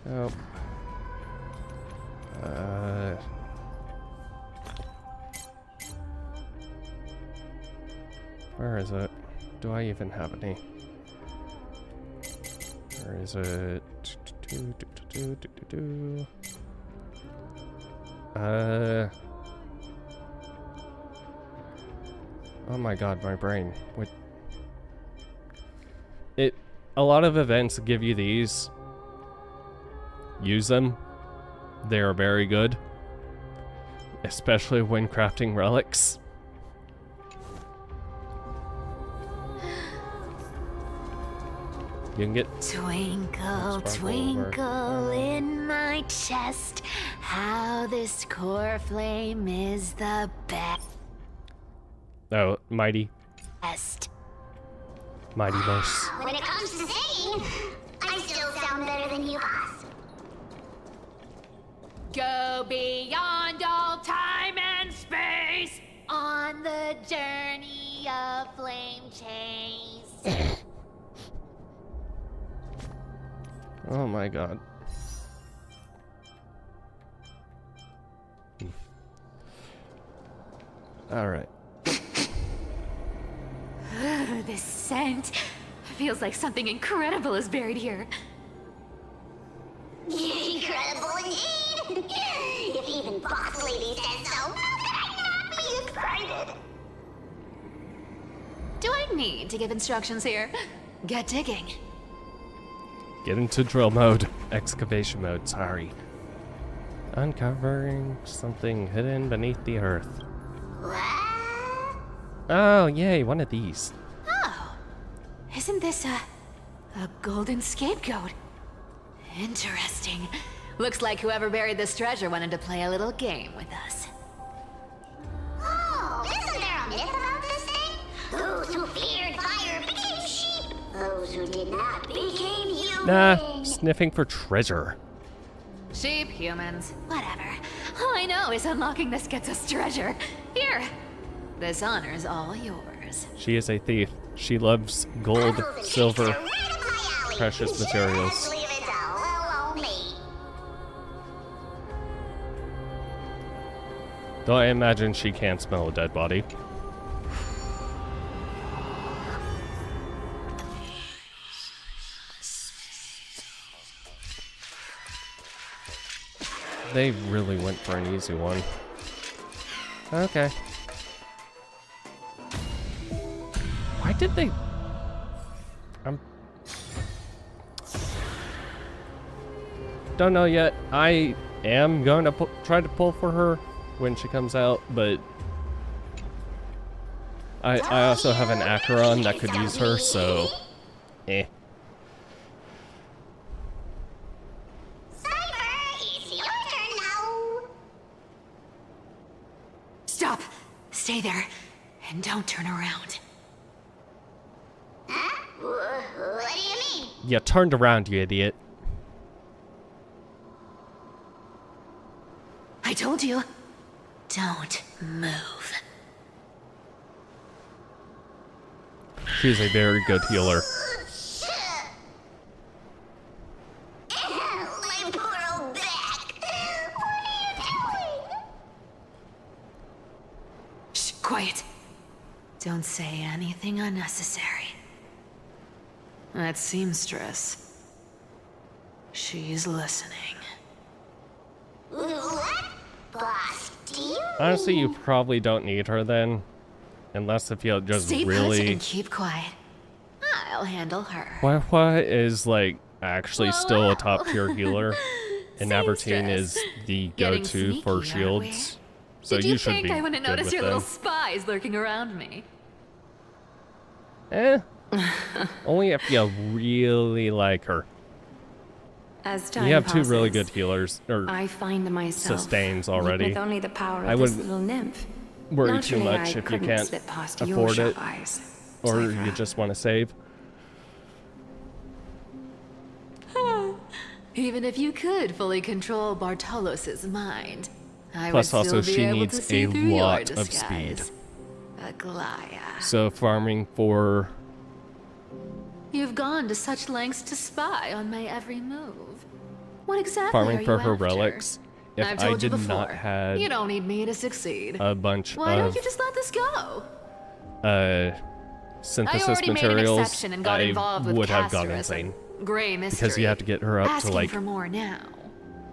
[SPEAKER 1] Oh. Where is it? Do I even have any? Where is it? Oh my god, my brain. What? A lot of events give you these. Use them. They are very good. Especially when crafting relics. You can get...
[SPEAKER 3] Twinkle, twinkle in my chest, how this core flame is the
[SPEAKER 1] Oh, mighty.
[SPEAKER 3] best.
[SPEAKER 1] Mighty Mouse.
[SPEAKER 4] When it comes to singing, I still sound better than you, boss.
[SPEAKER 3] Go beyond all time and space on the journey of flame chase.
[SPEAKER 1] Oh my god. Alright.
[SPEAKER 3] This scent feels like something incredible is buried here.
[SPEAKER 4] Incredible indeed! If even Boss Lady says so, how could I not be excited?
[SPEAKER 3] Do I need to give instructions here? Get digging.
[SPEAKER 1] Get into drill mode. Excavation mode, sorry. Uncovering something hidden beneath the earth.
[SPEAKER 4] What?
[SPEAKER 1] Oh, yay, one of these.
[SPEAKER 3] Oh, isn't this a golden scapegoat? Interesting. Looks like whoever buried this treasure wanted to play a little game with us.
[SPEAKER 4] Oh, isn't there a myth about this thing? Those who feared fire became sheep. Those who did not became human.
[SPEAKER 1] Nah, sniffing for treasure.
[SPEAKER 3] Sheep, humans, whatever. All I know is unlocking this gets us treasure. Here, This honor's all yours.
[SPEAKER 1] She is a thief. She loves gold, silver, precious materials. Though I imagine she can't smell a dead body. They really went for an easy one. Okay. Why did they... Don't know yet. I am going to try to pull for her when she comes out, but I also have an Acheron that could use her, so
[SPEAKER 3] Stop! Stay there, and don't turn around.
[SPEAKER 4] What do you mean?
[SPEAKER 1] You turned around, you idiot.
[SPEAKER 3] I told you, don't move.
[SPEAKER 1] She's a very good healer.
[SPEAKER 4] My poor old back. What are you doing?
[SPEAKER 3] Shh, quiet. Don't say anything unnecessary. That seamstress. She's listening.
[SPEAKER 4] What? Boss, do you
[SPEAKER 1] Honestly, you probably don't need her then. Unless if you just
[SPEAKER 3] Stay put
[SPEAKER 1] really...
[SPEAKER 3] and keep quiet. I'll handle her.
[SPEAKER 1] Why is, like, actually still a top tier healer. And Aberdeen
[SPEAKER 3] Seamstress.
[SPEAKER 1] is the
[SPEAKER 3] Getting
[SPEAKER 1] go-to
[SPEAKER 3] sneaky,
[SPEAKER 1] for
[SPEAKER 3] aren't we?
[SPEAKER 1] shields. So
[SPEAKER 3] Did
[SPEAKER 1] you
[SPEAKER 3] you
[SPEAKER 1] should
[SPEAKER 3] think
[SPEAKER 1] be
[SPEAKER 3] I wouldn't
[SPEAKER 1] good
[SPEAKER 3] notice
[SPEAKER 1] with
[SPEAKER 3] your
[SPEAKER 1] them.
[SPEAKER 3] little spies lurking around me?
[SPEAKER 1] Only if you really like her.
[SPEAKER 11] As time
[SPEAKER 1] You have two
[SPEAKER 11] passes,
[SPEAKER 1] really good healers, or
[SPEAKER 11] I find myself
[SPEAKER 1] sustains already.
[SPEAKER 11] with only the power
[SPEAKER 1] I
[SPEAKER 11] of this
[SPEAKER 1] wouldn't
[SPEAKER 11] little nymph.
[SPEAKER 1] worry too
[SPEAKER 11] Naturally,
[SPEAKER 1] much
[SPEAKER 11] I
[SPEAKER 1] if you
[SPEAKER 11] couldn't
[SPEAKER 1] can't
[SPEAKER 11] slip past your
[SPEAKER 1] afford
[SPEAKER 11] sharp
[SPEAKER 1] it,
[SPEAKER 11] eyes,
[SPEAKER 1] or
[SPEAKER 11] Cypher.
[SPEAKER 1] you just want to save.
[SPEAKER 3] Even if you could fully control Bartolos's mind, I
[SPEAKER 1] Plus
[SPEAKER 3] would
[SPEAKER 1] also
[SPEAKER 3] still be
[SPEAKER 1] she
[SPEAKER 3] able
[SPEAKER 1] needs
[SPEAKER 3] to see
[SPEAKER 1] a
[SPEAKER 3] through your
[SPEAKER 1] lot of
[SPEAKER 3] disguise.
[SPEAKER 1] speed.
[SPEAKER 3] Aglaya.
[SPEAKER 1] So farming for...
[SPEAKER 3] You've gone to such lengths to spy on my every move. What exactly
[SPEAKER 1] farming
[SPEAKER 3] are
[SPEAKER 1] for
[SPEAKER 3] you
[SPEAKER 1] her
[SPEAKER 3] after?
[SPEAKER 1] relics. If
[SPEAKER 3] I've
[SPEAKER 1] I
[SPEAKER 3] told you
[SPEAKER 1] did
[SPEAKER 3] before,
[SPEAKER 1] not have
[SPEAKER 3] you don't need me to succeed.
[SPEAKER 1] a bunch
[SPEAKER 3] Why don't
[SPEAKER 1] of
[SPEAKER 3] you just let this go? I
[SPEAKER 1] synthesis
[SPEAKER 3] already made an
[SPEAKER 1] materials,
[SPEAKER 3] exception and got
[SPEAKER 1] I
[SPEAKER 3] involved with
[SPEAKER 1] would have gone
[SPEAKER 3] Castorism.
[SPEAKER 1] insane.
[SPEAKER 3] Gray mystery.
[SPEAKER 1] Because you have to get her up
[SPEAKER 3] Asking
[SPEAKER 1] to like
[SPEAKER 3] for more now.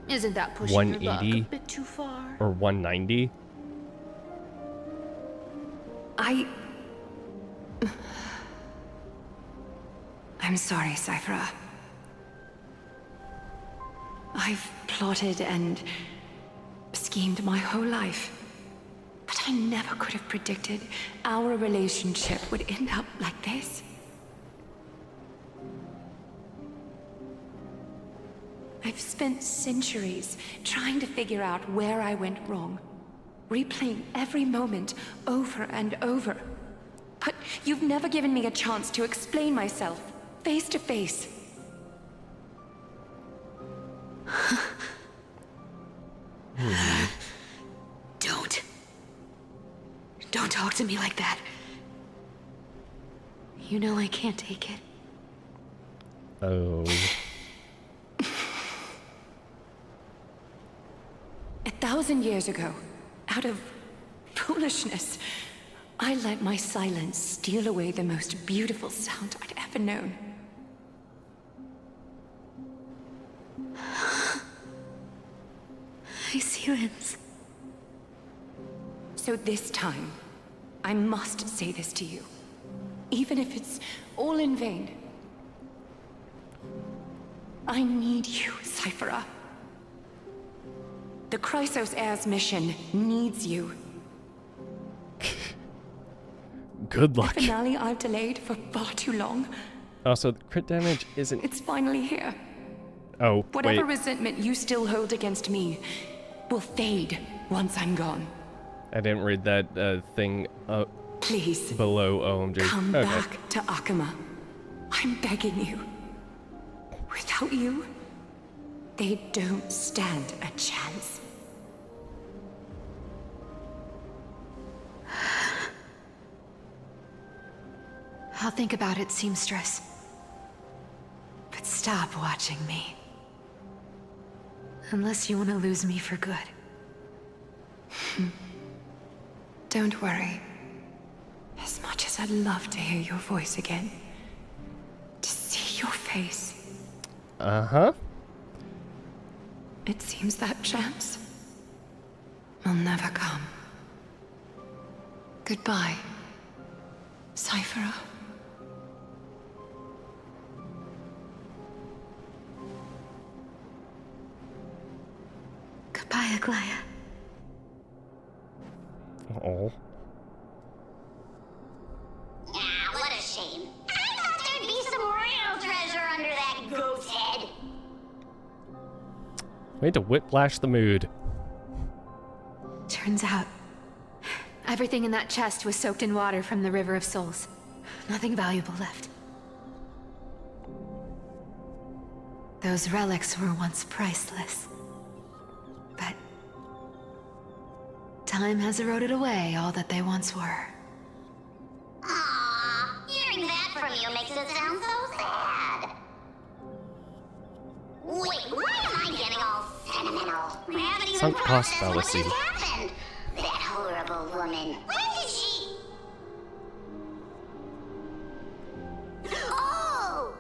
[SPEAKER 3] Isn't that pushing your luck a
[SPEAKER 1] 180
[SPEAKER 3] bit too far?
[SPEAKER 1] or 190.
[SPEAKER 11] I'm sorry, Cypher. I've plotted and schemed my whole life. But I never could have predicted our relationship would end up like this. I've spent centuries trying to figure out where I went wrong, replaying every moment over and over. But you've never given me a chance to explain myself, face to face. Don't talk to me like that. You know I can't take it.
[SPEAKER 1] Oh.
[SPEAKER 11] 1,000 years ago, out of foolishness, I let my silence steal away the most beautiful sound I'd ever known.
[SPEAKER 3] My silence.
[SPEAKER 11] So this time, I must say this to you, even if it's all in vain. I need you, Cyphera. The Chrysos Heir's mission needs you.
[SPEAKER 1] Good luck.
[SPEAKER 11] The finale I've delayed for far too long.
[SPEAKER 1] Also, the crit damage isn't...
[SPEAKER 11] It's finally here.
[SPEAKER 1] Oh,
[SPEAKER 11] Whatever
[SPEAKER 1] wait.
[SPEAKER 11] resentment you still hold against me will fade once I'm gone.
[SPEAKER 1] I didn't read that thing
[SPEAKER 11] Please,
[SPEAKER 1] below OMG.
[SPEAKER 11] come
[SPEAKER 1] Okay.
[SPEAKER 11] back to Akama. I'm begging you. Without you, they don't stand a chance. I'll think about it, seamstress. But stop watching me. Unless you want to lose me for good. Don't worry. As much as I'd love to hear your voice again, to see your face,
[SPEAKER 1] Uh-huh.
[SPEAKER 11] it seems that chance will never come. Goodbye, Cyphera. Goodbye, Aglaya.
[SPEAKER 1] Oh.
[SPEAKER 4] What a shame. I thought there'd be some real treasure under that goat's head.
[SPEAKER 1] Way to whiplash the mood.
[SPEAKER 11] Turns out, everything in that chest was soaked in water from the River of Souls. Nothing valuable left. Those relics were once priceless. But time has eroded away all that they once were.
[SPEAKER 4] Aww, hearing that from you makes it sound so sad. Wait, why am I getting all sentimental? We haven't even
[SPEAKER 1] Sunk cost
[SPEAKER 4] processed what
[SPEAKER 1] fallacy.
[SPEAKER 4] just happened. That horrible woman. When did she... Oh!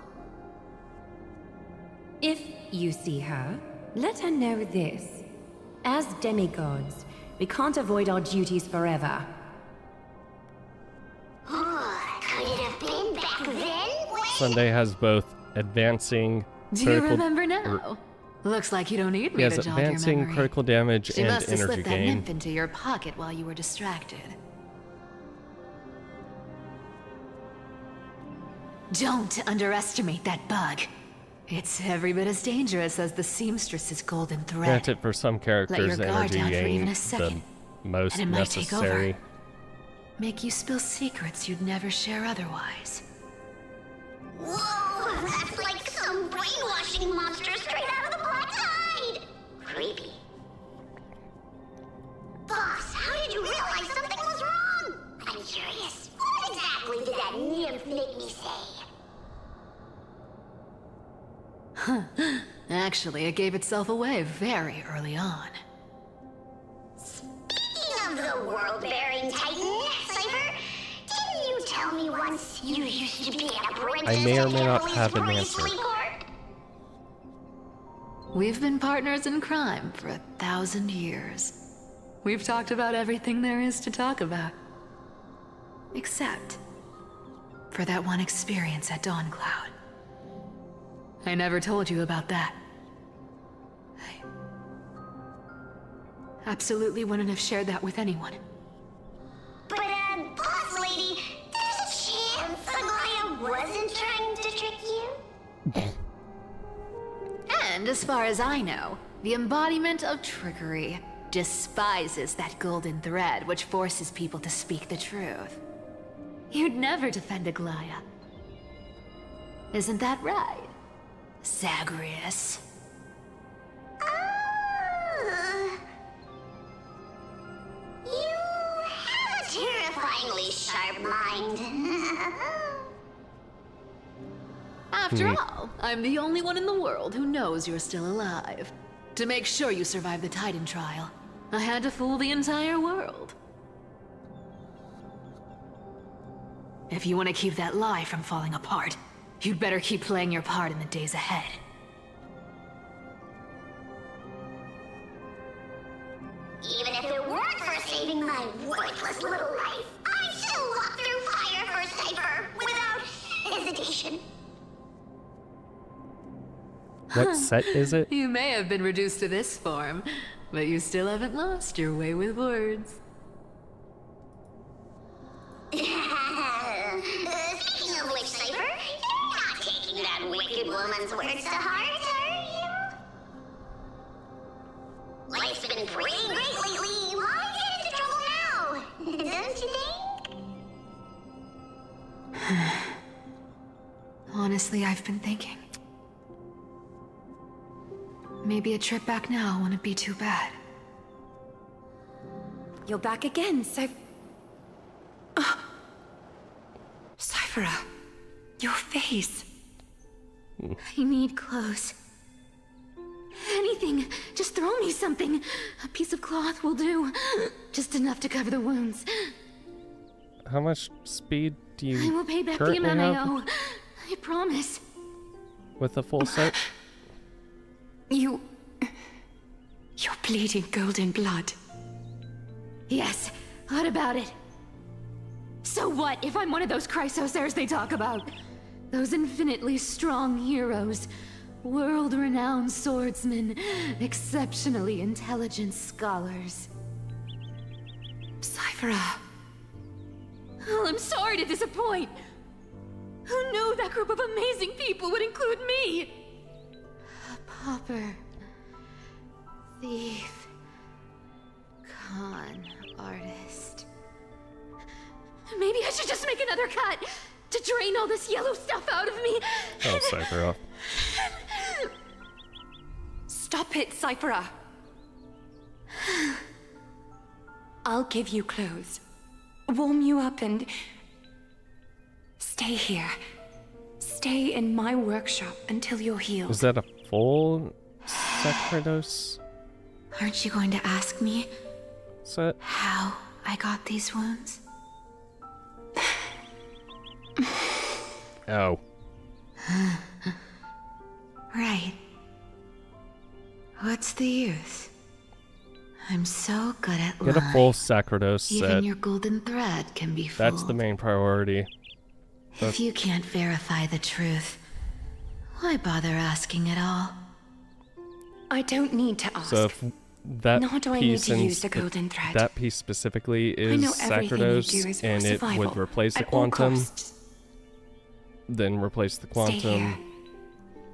[SPEAKER 13] If you see her, let her know this. As demigods, we can't avoid our duties forever.
[SPEAKER 4] Could it have been back then?
[SPEAKER 1] Sunday has both advancing
[SPEAKER 11] Do you
[SPEAKER 1] critical...
[SPEAKER 11] remember now? Looks like you don't need me
[SPEAKER 1] He has
[SPEAKER 11] to jog your
[SPEAKER 1] advancing
[SPEAKER 11] memory.
[SPEAKER 1] critical damage
[SPEAKER 11] She
[SPEAKER 1] and
[SPEAKER 11] must have
[SPEAKER 1] energy
[SPEAKER 11] slipped that
[SPEAKER 1] gain.
[SPEAKER 11] nymph into your pocket while you were distracted. Don't underestimate that bug. It's every bit as dangerous as the seamstress's golden thread.
[SPEAKER 1] Granted, for some characters,
[SPEAKER 11] your guard
[SPEAKER 1] energy
[SPEAKER 11] down for
[SPEAKER 1] gain
[SPEAKER 11] even a
[SPEAKER 1] the
[SPEAKER 11] second,
[SPEAKER 1] most
[SPEAKER 11] and it might take over.
[SPEAKER 1] necessary.
[SPEAKER 11] Make you spill secrets you'd never share otherwise.
[SPEAKER 4] Whoa, that's like some brainwashing monster straight out of the Black Tide! Creepy. Boss, how did you realize something was wrong? I'm curious. What exactly did that nymph make me say?
[SPEAKER 11] Actually, it gave itself away very early on.
[SPEAKER 4] Speaking of the world-bearing titan, Cypher, didn't you tell me once you used to be an apprentice
[SPEAKER 1] I may or may not
[SPEAKER 4] at
[SPEAKER 1] have an
[SPEAKER 4] Ellot's
[SPEAKER 1] answer.
[SPEAKER 4] Court?
[SPEAKER 11] We've been partners in crime for 1,000 years. We've talked about everything there is to talk about. Except for that one experience at Dawncloud. I never told you about that. I absolutely wouldn't have shared that with anyone.
[SPEAKER 4] But, boss lady, there's a chance Aglaya wasn't trying to trick you?
[SPEAKER 11] And as far as I know, the embodiment of trickery despises that golden thread which forces people to speak the truth. You'd never defend Aglaya. Isn't that right, Zagreus?
[SPEAKER 4] You have a terrifyingly sharp mind.
[SPEAKER 11] After all, I'm the only one in the world who knows you're still alive. To make sure you survive the Titan trial, I had to fool the entire world. If you want to keep that lie from falling apart, you'd better keep playing your part in the days ahead.
[SPEAKER 4] Even if it weren't for saving my worthless little life, I'd still walk through fire for Cypher without hesitation.
[SPEAKER 1] What set is it?
[SPEAKER 11] You may have been reduced to this form, but you still haven't lost your way with words.
[SPEAKER 4] Speaking of which, Cypher, you're not taking that wicked woman's words to heart, are you? Life's been pretty great lately. Why get into trouble now? Don't you think?
[SPEAKER 11] Honestly, I've been thinking. Maybe a trip back now wouldn't be too bad.
[SPEAKER 13] You're back again, so...
[SPEAKER 11] Cyphera. Your face.
[SPEAKER 3] I need clothes. Anything. Just throw me something. A piece of cloth will do. Just enough to cover the wounds.
[SPEAKER 1] How much speed do you
[SPEAKER 3] I will pay back the
[SPEAKER 1] currently
[SPEAKER 3] amount I
[SPEAKER 1] have
[SPEAKER 3] owe. I promise.
[SPEAKER 1] with a full set?
[SPEAKER 11] You're bleeding golden blood.
[SPEAKER 3] Yes. What about it? So what if I'm one of those Chrysosairs they talk about? Those infinitely strong heroes. World-renowned swordsmen. Exceptionally intelligent scholars.
[SPEAKER 11] Cyphera.
[SPEAKER 3] Well, I'm sorry to disappoint. Who knew that group of amazing people would include me? A pauper. Thief. Con artist. Maybe I should just make another cut to drain all this yellow stuff out of me.
[SPEAKER 1] Oh, Cyphera.
[SPEAKER 11] Stop it, Cyphera. I'll give you clothes. Warm you up and... stay here. Stay in my workshop until you're healed.
[SPEAKER 1] Is that a full Sacrados
[SPEAKER 3] Aren't you going to ask me
[SPEAKER 1] set?
[SPEAKER 3] how I got these wounds?
[SPEAKER 1] Oh.
[SPEAKER 3] Right. What's the use? I'm so good at
[SPEAKER 1] Get a
[SPEAKER 3] lying.
[SPEAKER 1] full Sacrados
[SPEAKER 3] Even
[SPEAKER 1] set.
[SPEAKER 3] your golden thread can be fooled.
[SPEAKER 1] That's the main priority.
[SPEAKER 3] If you can't verify the truth, why bother asking at all?
[SPEAKER 11] I don't need to ask.
[SPEAKER 1] So if that
[SPEAKER 11] Nor do I need
[SPEAKER 1] piece
[SPEAKER 11] to
[SPEAKER 1] and
[SPEAKER 11] use the golden thread.
[SPEAKER 1] that piece specifically
[SPEAKER 11] I know
[SPEAKER 1] is
[SPEAKER 11] everything you
[SPEAKER 1] Sacrados,
[SPEAKER 11] do is for
[SPEAKER 1] and it
[SPEAKER 11] survival,
[SPEAKER 1] would replace the
[SPEAKER 11] at all
[SPEAKER 1] quantum,
[SPEAKER 11] costs.
[SPEAKER 1] then replace the
[SPEAKER 11] Stay here.
[SPEAKER 1] quantum,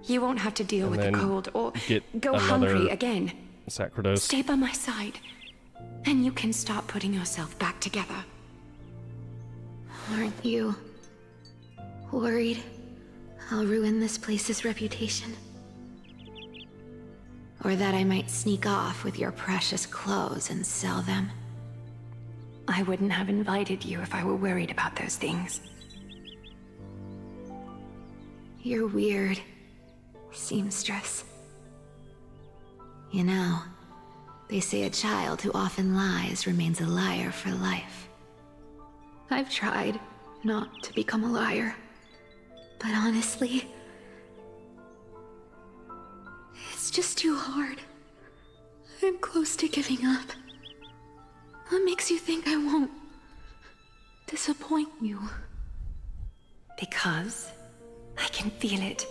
[SPEAKER 11] You won't have to deal
[SPEAKER 1] and
[SPEAKER 11] with the
[SPEAKER 1] then
[SPEAKER 11] cold or
[SPEAKER 1] get
[SPEAKER 11] go
[SPEAKER 1] another
[SPEAKER 11] hungry again.
[SPEAKER 1] Sacrados.
[SPEAKER 11] Stay by my side, and you can start putting yourself back together.
[SPEAKER 3] Aren't you worried I'll ruin this place's reputation? Or that I might sneak off with your precious clothes and sell them?
[SPEAKER 11] I wouldn't have invited you if I were worried about those things.
[SPEAKER 3] You're weird, seamstress. You know, they say a child who often lies remains a liar for life. I've tried not to become a liar, but honestly, it's just too hard. I'm close to giving up. What makes you think I won't disappoint you?
[SPEAKER 11] Because I can feel it.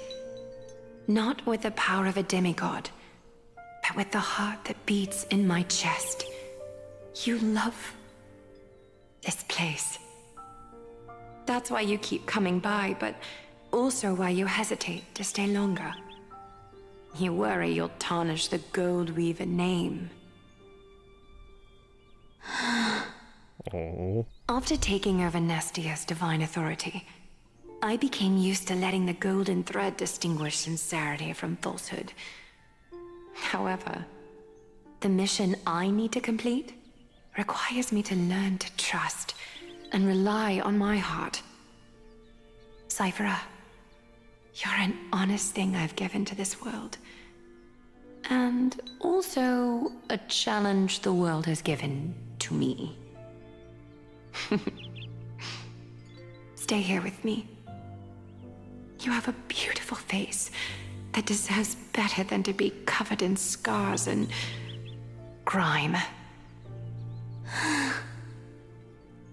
[SPEAKER 11] Not with the power of a demigod, but with the heart that beats in my chest. You love this place. That's why you keep coming by, but also why you hesitate to stay longer. You worry you'll tarnish the Gold Weaver name.
[SPEAKER 1] Oh.
[SPEAKER 11] After taking over Nestia's divine authority, I became used to letting the golden thread distinguish sincerity from falsehood. However, the mission I need to complete requires me to learn to trust and rely on my heart. Cyphera, you're an honest thing I've given to this world. And also a challenge the world has given to me. Stay here with me. You have a beautiful face that deserves better than to be covered in scars and grime.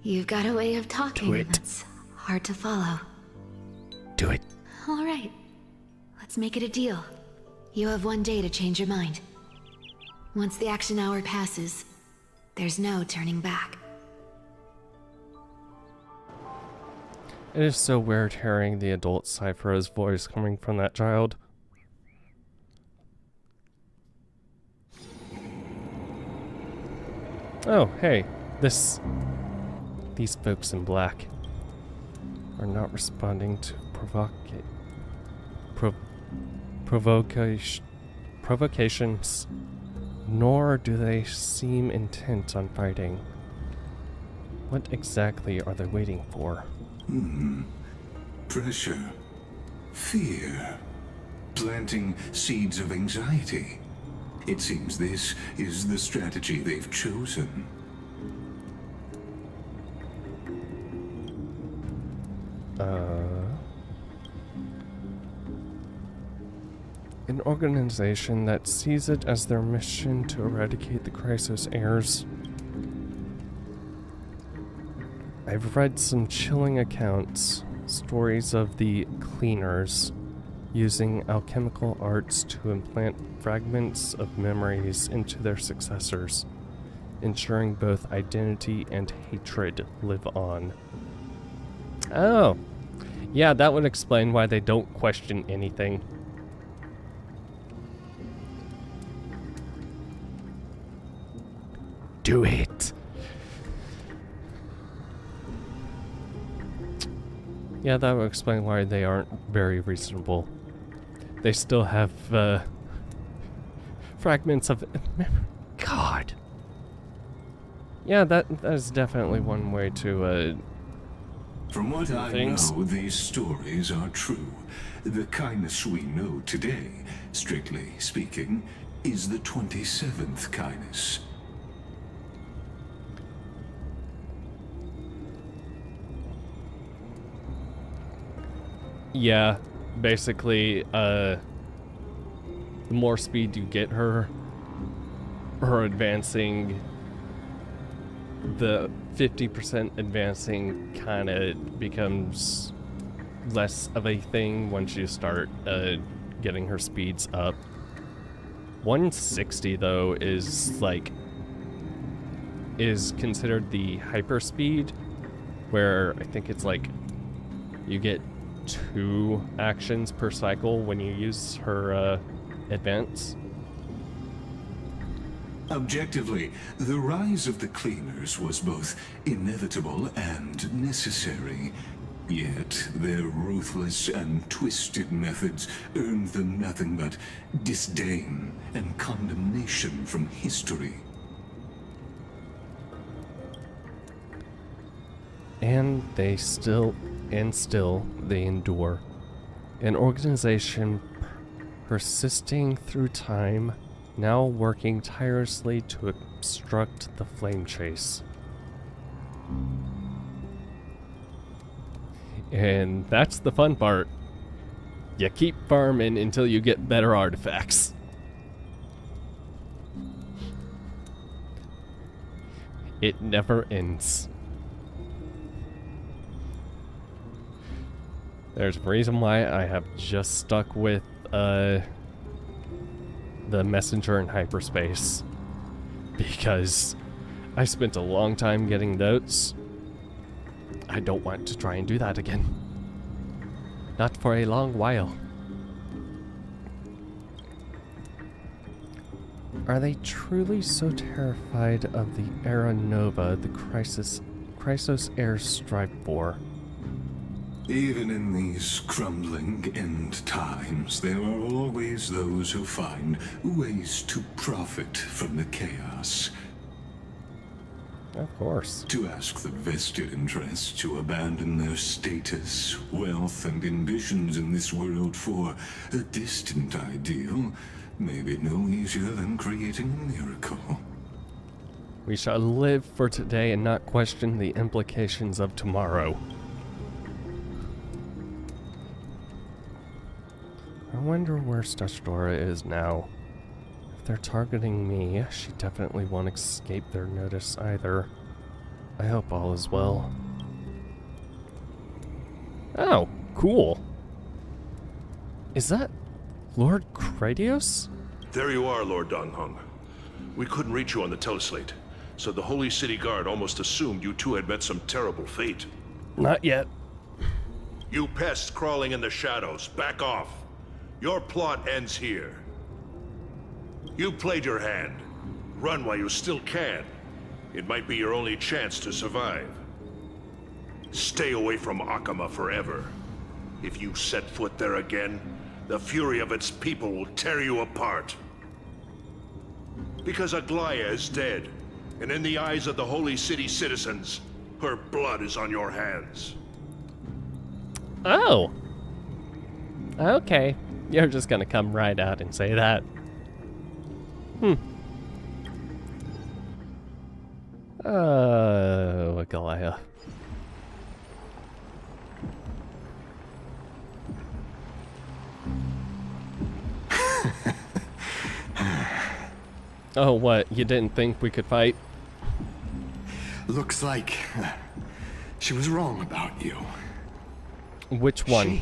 [SPEAKER 3] You've got a way of talking
[SPEAKER 1] Do it.
[SPEAKER 3] that's hard to follow.
[SPEAKER 1] Do it.
[SPEAKER 3] All right, let's make it a deal. You have 1 day to change your mind. Once the action hour passes, there's no turning back.
[SPEAKER 1] It is so weird hearing the adult Cyphera's voice coming from that child. Oh, hey, these folks in black are not responding to provocations, nor do they seem intent on fighting. What exactly are they waiting for?
[SPEAKER 5] Pressure. Fear. Planting seeds of anxiety. It seems this is the strategy they've chosen.
[SPEAKER 1] An organization that sees it as their mission to eradicate the Chrysos heirs. I've read some chilling accounts, stories of the cleaners using alchemical arts to implant fragments of memories into their successors, ensuring both identity and hatred live on. Oh, yeah, that would explain why they don't question anything. Do it. Yeah, that would explain why they aren't very reasonable. They still have fragments of God. Yeah, that is definitely one way to
[SPEAKER 5] From what I
[SPEAKER 1] things.
[SPEAKER 5] know, these stories are true. The kindness we know today, strictly speaking, is the 27th kindness.
[SPEAKER 1] Yeah, basically, the more speed you get her advancing, the 50% advancing kind of becomes less of a thing once you start getting her speeds up. 160 though is considered the hyper speed, where I think it's like you get 2 actions per cycle when you use her advance.
[SPEAKER 5] Objectively, the rise of the cleaners was both inevitable and necessary. Yet, their ruthless and twisted methods earned them nothing but disdain and condemnation from history.
[SPEAKER 1] And they still they endure. An organization persisting through time, now working tirelessly to obstruct the flame chase. And that's the fun part. You keep farming until you get better artifacts. It never ends. There's a reason why I have just stuck with the messenger in hyperspace, because I spent a long time getting notes. I don't want to try and do that again. Not for a long while. Are they truly so terrified of the Era Nova the Chrysos heirs strive for?
[SPEAKER 5] Even in these crumbling end times, there are always those who find ways to profit from the chaos.
[SPEAKER 1] Of course.
[SPEAKER 5] To ask the vested interests to abandon their status, wealth, and ambitions in this world for a distant ideal may be no easier than creating a miracle.
[SPEAKER 1] We shall live for today and not question the implications of tomorrow. I wonder where Stashdora is now. If they're targeting me, she definitely won't escape their notice either. I hope all is well. Oh, cool. Is that Lord Kradios?
[SPEAKER 10] There you are, Lord Donghung. We couldn't reach you on the teleslate, so the Holy City Guard almost assumed you two had met some terrible fate.
[SPEAKER 1] Not yet.
[SPEAKER 10] You pests crawling in the shadows, back off. Your plot ends here. You played your hand. Run while you still can. It might be your only chance to survive. Stay away from Akama forever. If you set foot there again, the fury of its people will tear you apart. Because Aglaya is dead, and in the eyes of the Holy City citizens, her blood is on your hands.
[SPEAKER 1] Oh! Okay. You're just gonna come right out and say that. Oh, Goliath. Oh, what? You didn't think we could fight?
[SPEAKER 8] Looks like she was wrong about you.
[SPEAKER 1] Which one?
[SPEAKER 14] She?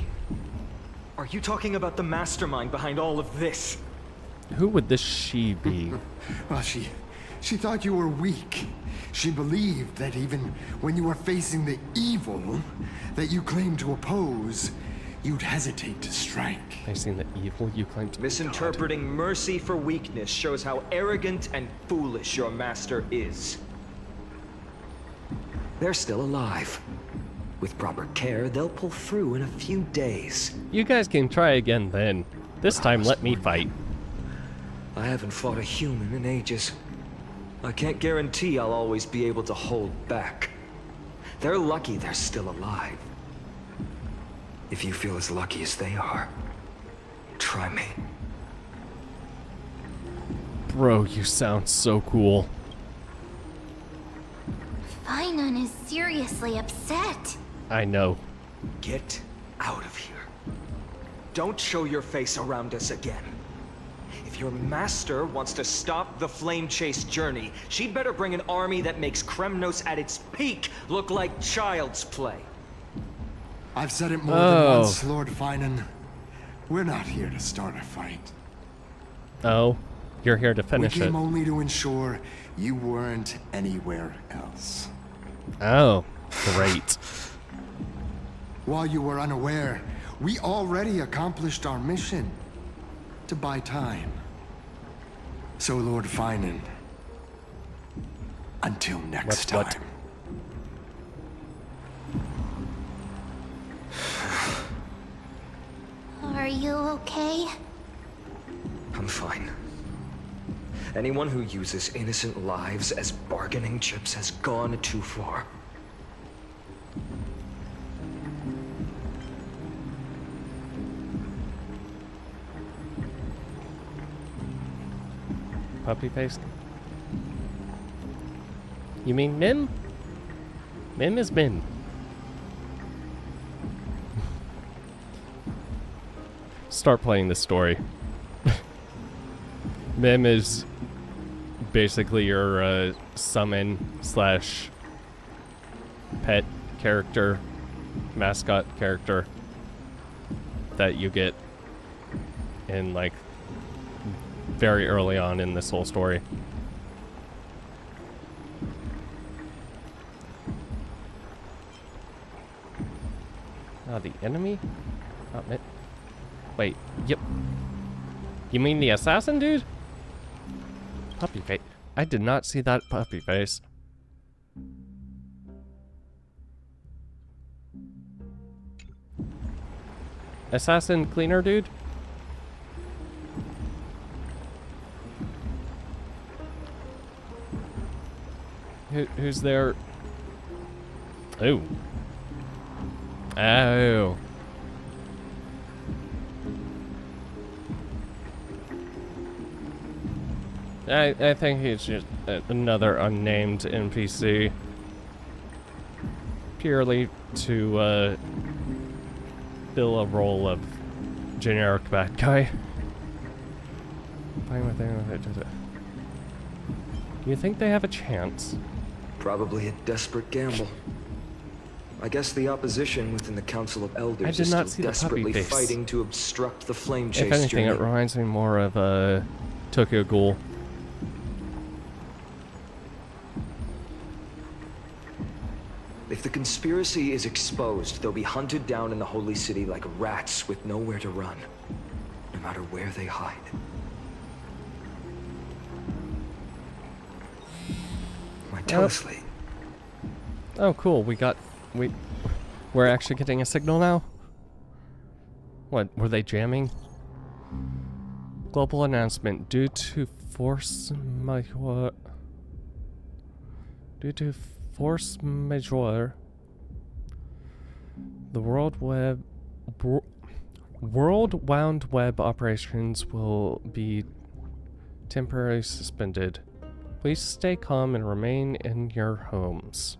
[SPEAKER 14] Are you talking about the mastermind behind all of this?
[SPEAKER 1] Who would this she be?
[SPEAKER 8] Well, she thought you were weak. She believed that even when you were facing the evil that you claimed to oppose, you'd hesitate to strike.
[SPEAKER 1] Facing the evil you claim to...
[SPEAKER 14] Misinterpreting mercy for weakness shows how arrogant and foolish your master is.
[SPEAKER 7] They're still alive. With proper care, they'll pull through in a few days.
[SPEAKER 1] You guys can try again then. This time let me fight.
[SPEAKER 7] I haven't fought a human in ages. I can't guarantee I'll always be able to hold back. They're lucky they're still alive. If you feel as lucky as they are, try me.
[SPEAKER 1] Bro, you sound so cool.
[SPEAKER 4] Finon is seriously upset.
[SPEAKER 1] I know.
[SPEAKER 14] Get out of here. Don't show your face around us again. If your master wants to stop the flame chase journey, she'd better bring an army that makes Kremnos at its peak look like child's play.
[SPEAKER 8] I've said it more than once, Lord Finon. We're not here to start a fight.
[SPEAKER 1] Oh, you're here to finish
[SPEAKER 8] we came
[SPEAKER 1] it.
[SPEAKER 8] only to ensure you weren't anywhere else.
[SPEAKER 1] Oh, great.
[SPEAKER 8] While you were unaware, we already accomplished our mission to buy time. So, Lord Finon, until next time.
[SPEAKER 4] Are you okay?
[SPEAKER 7] I'm fine. Anyone who uses innocent lives as bargaining chips has gone too far.
[SPEAKER 1] Puppy face? You mean Mim? Mim is Mim. Start playing the story. Mim is basically your summon slash pet character, mascot character that you get in like very early on in this whole story. The enemy? Oh, wait, yep. You mean the assassin, dude? Puppy face. I did not see that puppy face. Assassin cleaner, dude? Who's there? Oh. Oh. I think he's just another unnamed NPC. Purely to fill a role of generic bad guy. You think they have a chance?
[SPEAKER 7] Probably a desperate gamble. I guess the opposition within the Council of Elders is
[SPEAKER 1] not
[SPEAKER 7] still
[SPEAKER 1] see
[SPEAKER 7] desperately
[SPEAKER 1] the puppy face.
[SPEAKER 7] fighting to obstruct the flame chase
[SPEAKER 1] If anything,
[SPEAKER 7] journey.
[SPEAKER 1] it reminds me more of Tokyo Ghoul.
[SPEAKER 7] If the conspiracy is exposed, they'll be hunted down in the Holy City like rats with nowhere to run, no matter where they hide. My teleslate.
[SPEAKER 1] Oh, cool. We're actually getting a signal now? What, were they jamming? Global announcement. Due to force majeure, the World Web World Wound Web operations will be temporarily suspended. Please stay calm and remain in your homes.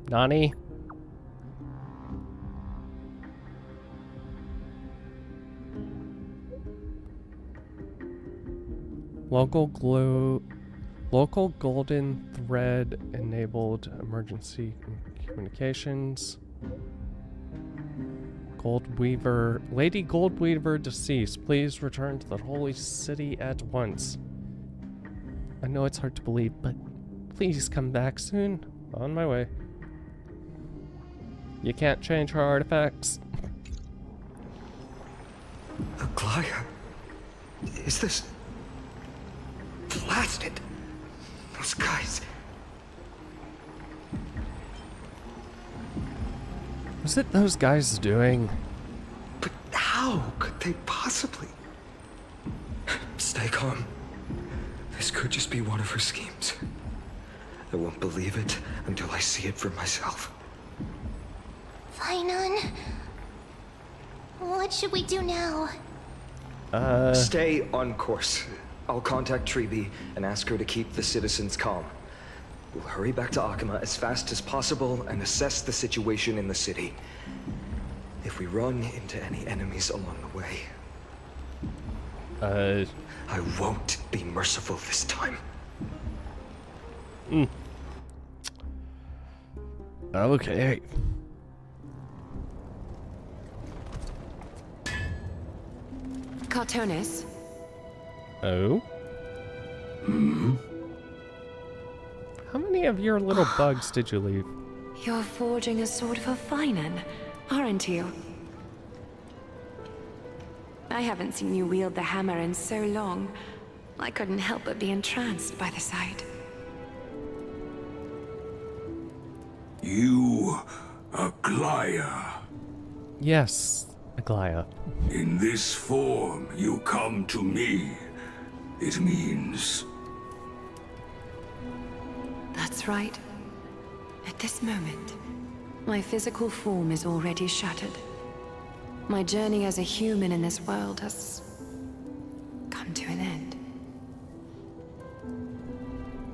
[SPEAKER 1] Nani? Local golden thread enabled emergency communications. Lady Goldweaver deceased. Please return to the holy city at once. I know it's hard to believe, but please come back soon. On my way. You can't change her artifacts.
[SPEAKER 7] Aglaya? Is this... blasted? Those guys...
[SPEAKER 1] What's it those guys doing?
[SPEAKER 7] But how could they possibly... Stay calm. This could just be one of her schemes. I won't believe it until I see it for myself.
[SPEAKER 4] Fainon. What should we do now?
[SPEAKER 7] Stay on course. I'll contact Treeby and ask her to keep the citizens calm. We'll hurry back to Akama as fast as possible and assess the situation in the city. If we run into any enemies along the way... I won't be merciful this time.
[SPEAKER 1] Okay.
[SPEAKER 11] Cartonis?
[SPEAKER 1] Oh? How many of your little bugs did you leave?
[SPEAKER 11] You're forging a sword for Fainon, aren't you? I haven't seen you wield the hammer in so long. I couldn't help but be entranced by the sight.
[SPEAKER 5] You, Aglaya.
[SPEAKER 1] Yes, Aglaya.
[SPEAKER 5] In this form, you come to me. It means...
[SPEAKER 11] That's right. At this moment, my physical form is already shattered. My journey as a human in this world has come to an end.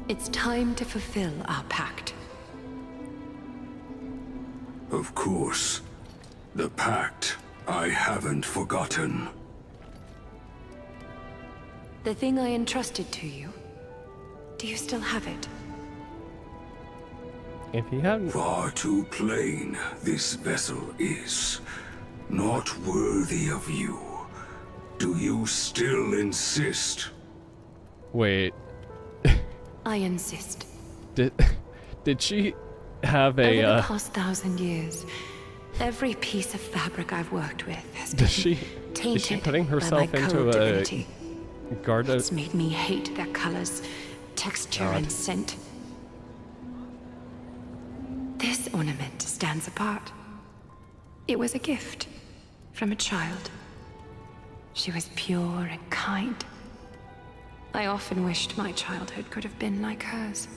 [SPEAKER 11] It's time to fulfill our pact.
[SPEAKER 5] Of course. The pact I haven't forgotten.
[SPEAKER 11] The thing I entrusted to you, do you still have it?
[SPEAKER 1] If you haven't...
[SPEAKER 5] Far too plain this vessel is. Not worthy of you. Do you still insist?
[SPEAKER 1] Wait.
[SPEAKER 11] I insist.
[SPEAKER 1] Did she have a,
[SPEAKER 11] Over the past 1,000 years, every piece of fabric I've worked with has been tainted
[SPEAKER 1] is she putting herself
[SPEAKER 11] by my
[SPEAKER 1] into
[SPEAKER 11] cold
[SPEAKER 1] a
[SPEAKER 11] divinity.
[SPEAKER 1] guard?
[SPEAKER 11] It's made me hate their colors, texture, and scent. This ornament stands apart. It was a gift from a child. She was pure and kind. I often wished my childhood could have been like hers.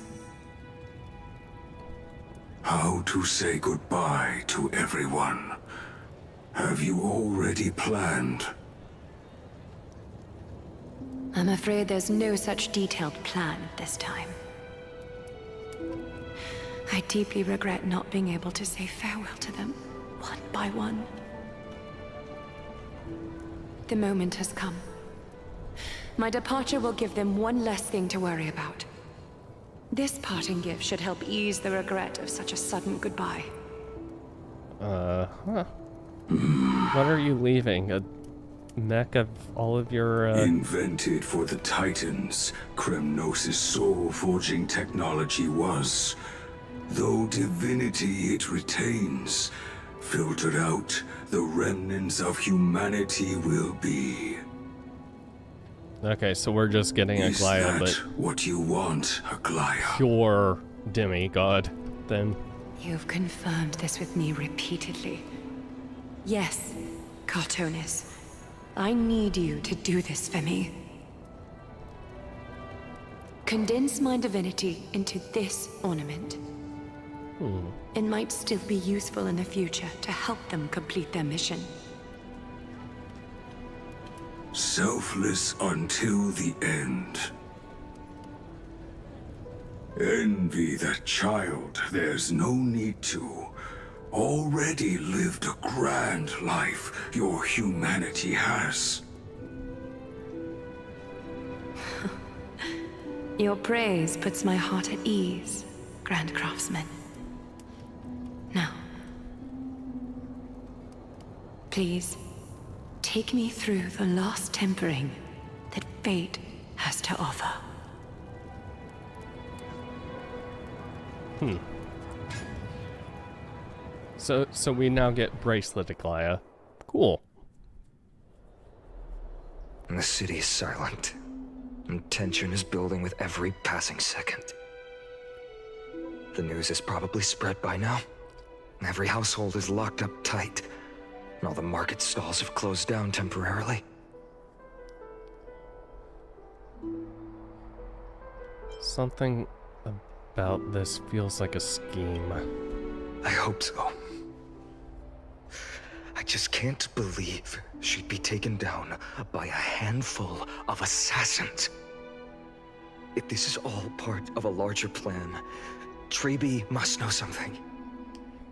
[SPEAKER 5] How to say goodbye to everyone? Have you already planned?
[SPEAKER 11] I'm afraid there's no such detailed plan this time. I deeply regret not being able to say farewell to them, one by one. The moment has come. My departure will give them one less thing to worry about. This parting gift should help ease the regret of such a sudden goodbye.
[SPEAKER 1] What are you leaving? A mech of all of your,
[SPEAKER 5] Invented for the Titans, Kremnos' soul-forging technology was. Though divinity it retains, filtered out, the remnants of humanity will be.
[SPEAKER 1] Okay, so we're just getting Aglaya, but...
[SPEAKER 5] what you want, Aglaya?
[SPEAKER 1] Pure demigod, then.
[SPEAKER 11] You've confirmed this with me repeatedly. Yes, Cartonis. I need you to do this for me. Condense my divinity into this ornament. It might still be useful in the future to help them complete their mission.
[SPEAKER 5] Selfless until the end. Envy that child, there's no need to. Already lived a grand life your humanity has.
[SPEAKER 11] Your praise puts my heart at ease, Grand Craftsman. Now, please, take me through the last tempering that fate has to offer.
[SPEAKER 1] So we now get Bracelet Aglaya. Cool.
[SPEAKER 7] The city is silent, and tension is building with every passing second. The news is probably spread by now. Every household is locked up tight, and all the market stalls have closed down temporarily.
[SPEAKER 1] Something about this feels like a scheme.
[SPEAKER 7] I hope so. I just can't believe she'd be taken down by a handful of assassins. If this is all part of a larger plan, Treby must know something.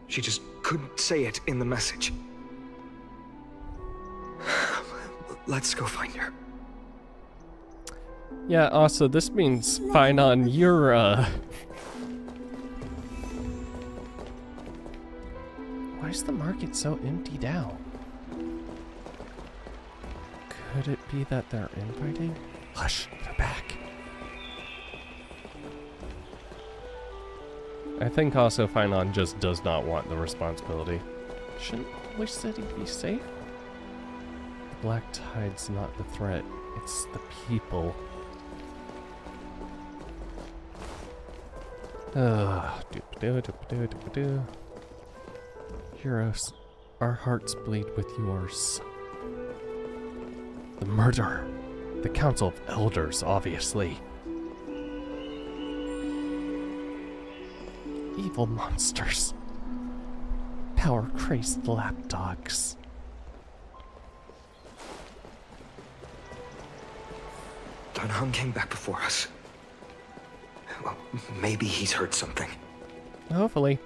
[SPEAKER 7] She just couldn't say it in the message. Let's go find her.
[SPEAKER 1] Yeah, also, this means Finon, you're, why is the market so empty now? Could it be that they're infighting? Hush, they're back. I think also Finon just does not want the responsibility. Shouldn't Wish City be safe? The Black Tide's not the threat, it's the people. Heroes, our hearts bleed with yours. The murder. The Council of Elders, obviously. Evil monsters. Power-crazed lapdogs.
[SPEAKER 7] Don Hung came back before us. Well, maybe he's heard something.
[SPEAKER 1] Hopefully.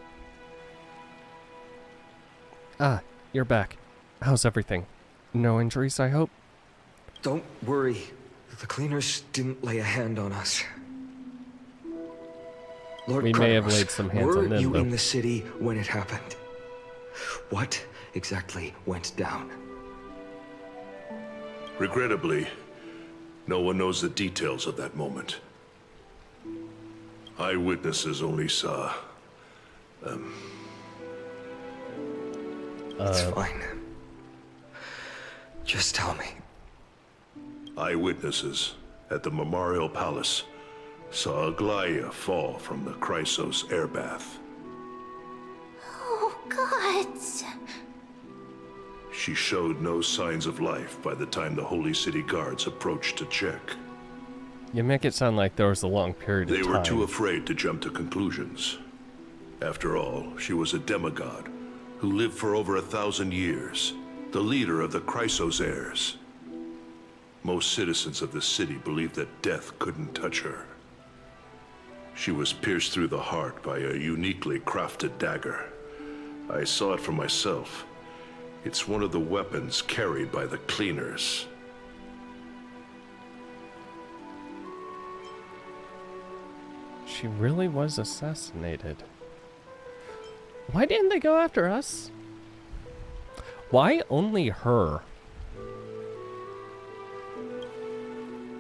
[SPEAKER 1] Ah, you're back. How's everything? No injuries, I hope?
[SPEAKER 7] Don't worry. The cleaners didn't lay a hand on us. Lord
[SPEAKER 1] We may have
[SPEAKER 7] Kronos,
[SPEAKER 1] laid some hands on
[SPEAKER 7] were
[SPEAKER 1] them,
[SPEAKER 7] you
[SPEAKER 1] though.
[SPEAKER 7] in the city when it happened? What exactly went down?
[SPEAKER 10] Regrettably, no one knows the details of that moment. Eyewitnesses only saw...
[SPEAKER 7] It's fine. Just tell me.
[SPEAKER 10] Eyewitnesses at the Memorial Palace saw Aglaya fall from the Chrysos air bath.
[SPEAKER 4] Oh, God.
[SPEAKER 10] She showed no signs of life by the time the Holy City guards approached to check.
[SPEAKER 1] You make it sound like there was a long period of
[SPEAKER 10] They
[SPEAKER 1] time.
[SPEAKER 10] were too afraid to jump to conclusions. After all, she was a demigod who lived for over 1,000 years, the leader of the Chrysos heirs. Most citizens of the city believed that death couldn't touch her. She was pierced through the heart by a uniquely crafted dagger. I saw it for myself. It's one of the weapons carried by the cleaners.
[SPEAKER 1] She really was assassinated. Why didn't they go after us? Why only her?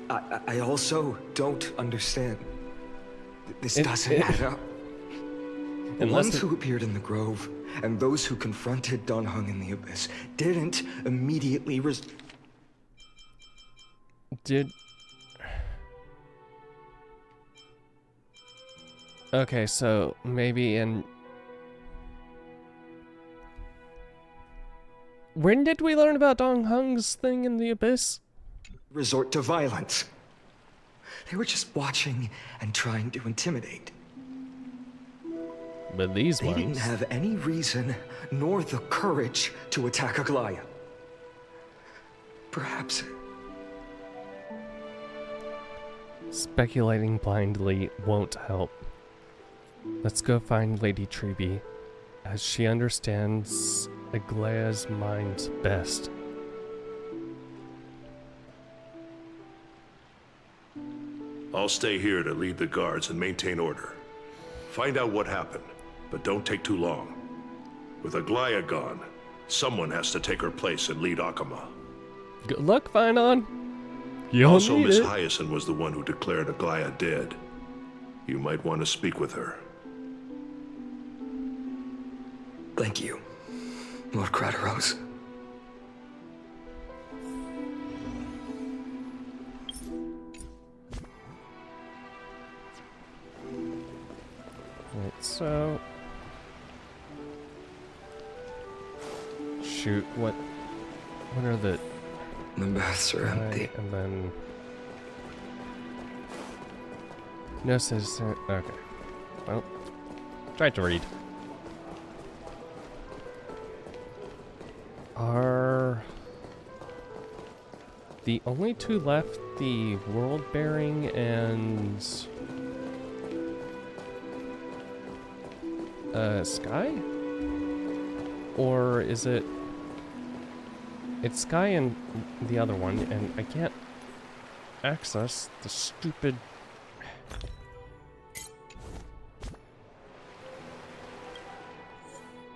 [SPEAKER 7] I also don't understand. This doesn't add up. The ones who appeared in the Grove and those who confronted Don Hung in the Abyss didn't immediately
[SPEAKER 1] Okay, so maybe in... When did we learn about Don Hung's thing in the Abyss?
[SPEAKER 7] resort to violence. They were just watching and trying to intimidate.
[SPEAKER 1] But these
[SPEAKER 7] They
[SPEAKER 1] ones...
[SPEAKER 7] didn't have any reason, nor the courage, to attack Aglaya. Perhaps...
[SPEAKER 1] Speculating blindly won't help. Let's go find Lady Treby, as she understands Aglaya's mind best.
[SPEAKER 10] I'll stay here to lead the guards and maintain order. Find out what happened, but don't take too long. With Aglaya gone, someone has to take her place and lead Akama.
[SPEAKER 1] Good luck, Finon. You'll
[SPEAKER 10] Also,
[SPEAKER 1] need
[SPEAKER 10] Miss
[SPEAKER 1] it.
[SPEAKER 10] Hyacinth was the one who declared Aglaya dead. You might want to speak with her.
[SPEAKER 7] Thank you, Lord Crateros.
[SPEAKER 1] Right, so... Shoot, what are the...
[SPEAKER 7] The baths are empty.
[SPEAKER 1] And then... No citizen... Okay. Well, tried to read. Are... the only two left the world bearing and... Sky? Or is it... It's Sky and the other one, and I can't access the stupid...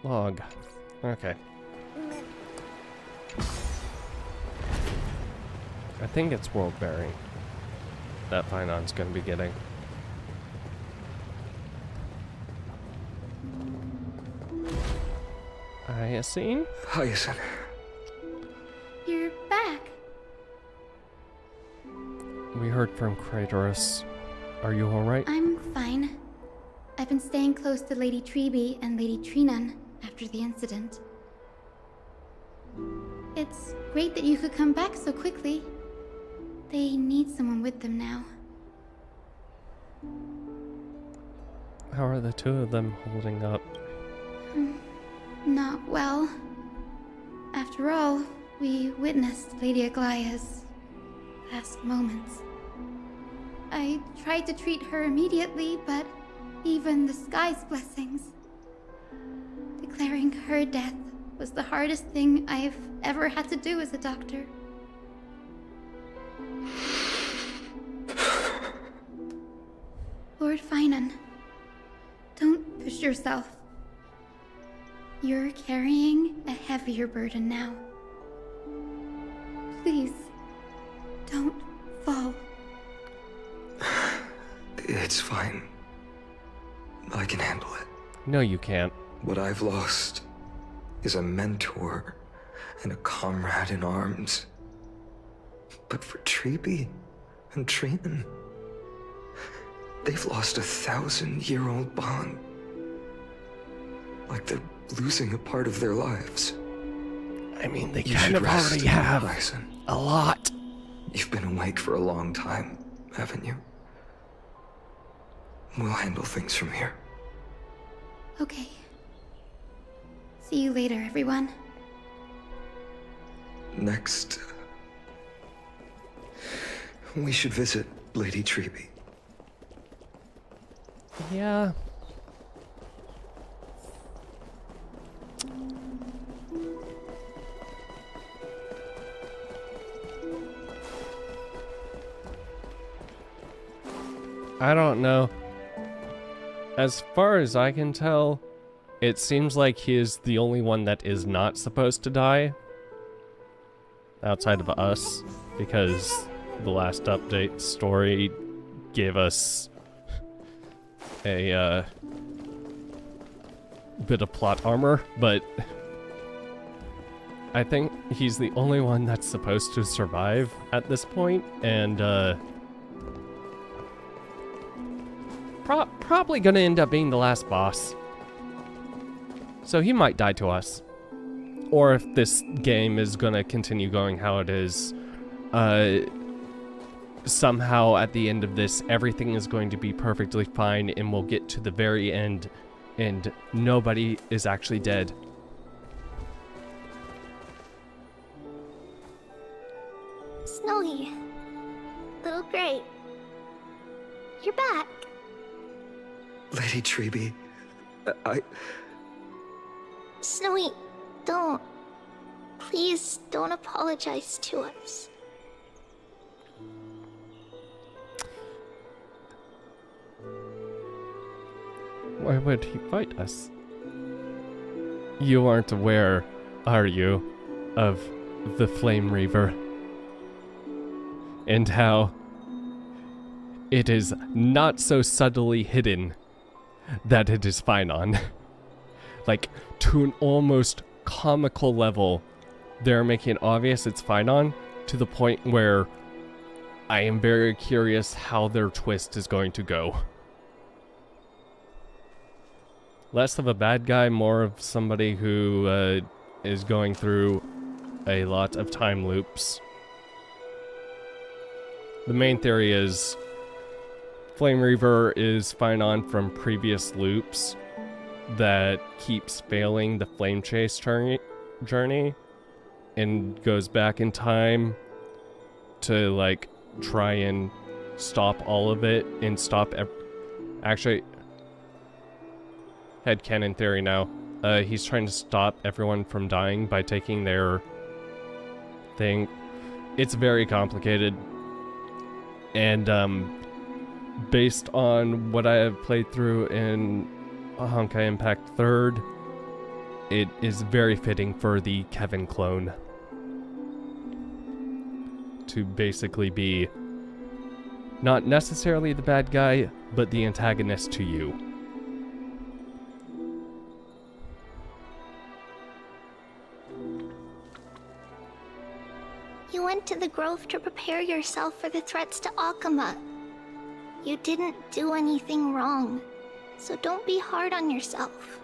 [SPEAKER 1] log. Okay. I think it's world bearing that Finon's gonna be getting. Hyacinth?
[SPEAKER 7] Hyacinth.
[SPEAKER 9] You're back.
[SPEAKER 1] We heard from Kratos. Are you alright?
[SPEAKER 9] I'm fine. I've been staying close to Lady Treby and Lady Trinan after the incident. It's great that you could come back so quickly. They need someone with them now.
[SPEAKER 1] How are the two of them holding up?
[SPEAKER 9] Not well. After all, we witnessed Lady Aglaya's last moments. I tried to treat her immediately, but even the sky's blessings. Declaring her death was the hardest thing I've ever had to do as a doctor. Lord Finan, don't push yourself. You're carrying a heavier burden now. Please, don't fall.
[SPEAKER 7] It's fine. I can handle it.
[SPEAKER 1] No, you can't.
[SPEAKER 7] What I've lost is a mentor and a comrade in arms. But for Treby and Trinan, they've lost a 1,000-year-old bond. Like they're losing a part of their lives.
[SPEAKER 1] I mean, they
[SPEAKER 7] You
[SPEAKER 1] kind
[SPEAKER 7] should
[SPEAKER 1] of
[SPEAKER 7] rest,
[SPEAKER 1] already have
[SPEAKER 7] Hyacinth.
[SPEAKER 1] a lot.
[SPEAKER 7] You've been awake for a long time, haven't you? We'll handle things from here.
[SPEAKER 9] Okay. See you later, everyone.
[SPEAKER 7] Next, we should visit Lady Treby.
[SPEAKER 1] Yeah. I don't know. As far as I can tell, it seems like he is the only one that is not supposed to die. Outside of us, because the last update story gave us a bit of plot armor, but I think he's the only one that's supposed to survive at this point, and probably gonna end up being the last boss. So he might die to us. Or if this game is gonna continue going how it is, somehow at the end of this, everything is going to be perfectly fine and we'll get to the very end and nobody is actually dead.
[SPEAKER 4] Snowy. Little Gray. You're back.
[SPEAKER 7] Lady Treby, I...
[SPEAKER 4] Snowy, don't. Please don't apologize to us.
[SPEAKER 1] Why would he fight us? You aren't aware, are you, of the Flame Reaver? And how it is not so subtly hidden that it is Phynon. Like, to an almost comical level, they're making it obvious it's Phynon, to the point where I am very curious how their twist is going to go. Less of a bad guy, more of somebody who is going through a lot of time loops. The main theory is Flame Reaver is Phynon from previous loops that keeps failing the Flame Chase journey and goes back in time to, like, try and stop all of it and stop actually, headcanon theory now. He's trying to stop everyone from dying by taking their thing. It's very complicated. And, based on what I have played through in Honkai Impact 3rd, it is very fitting for the Kevin clone to basically be not necessarily the bad guy, but the antagonist to you.
[SPEAKER 4] You went to the Grove to prepare yourself for the threats to Akuma. You didn't do anything wrong, so don't be hard on yourself.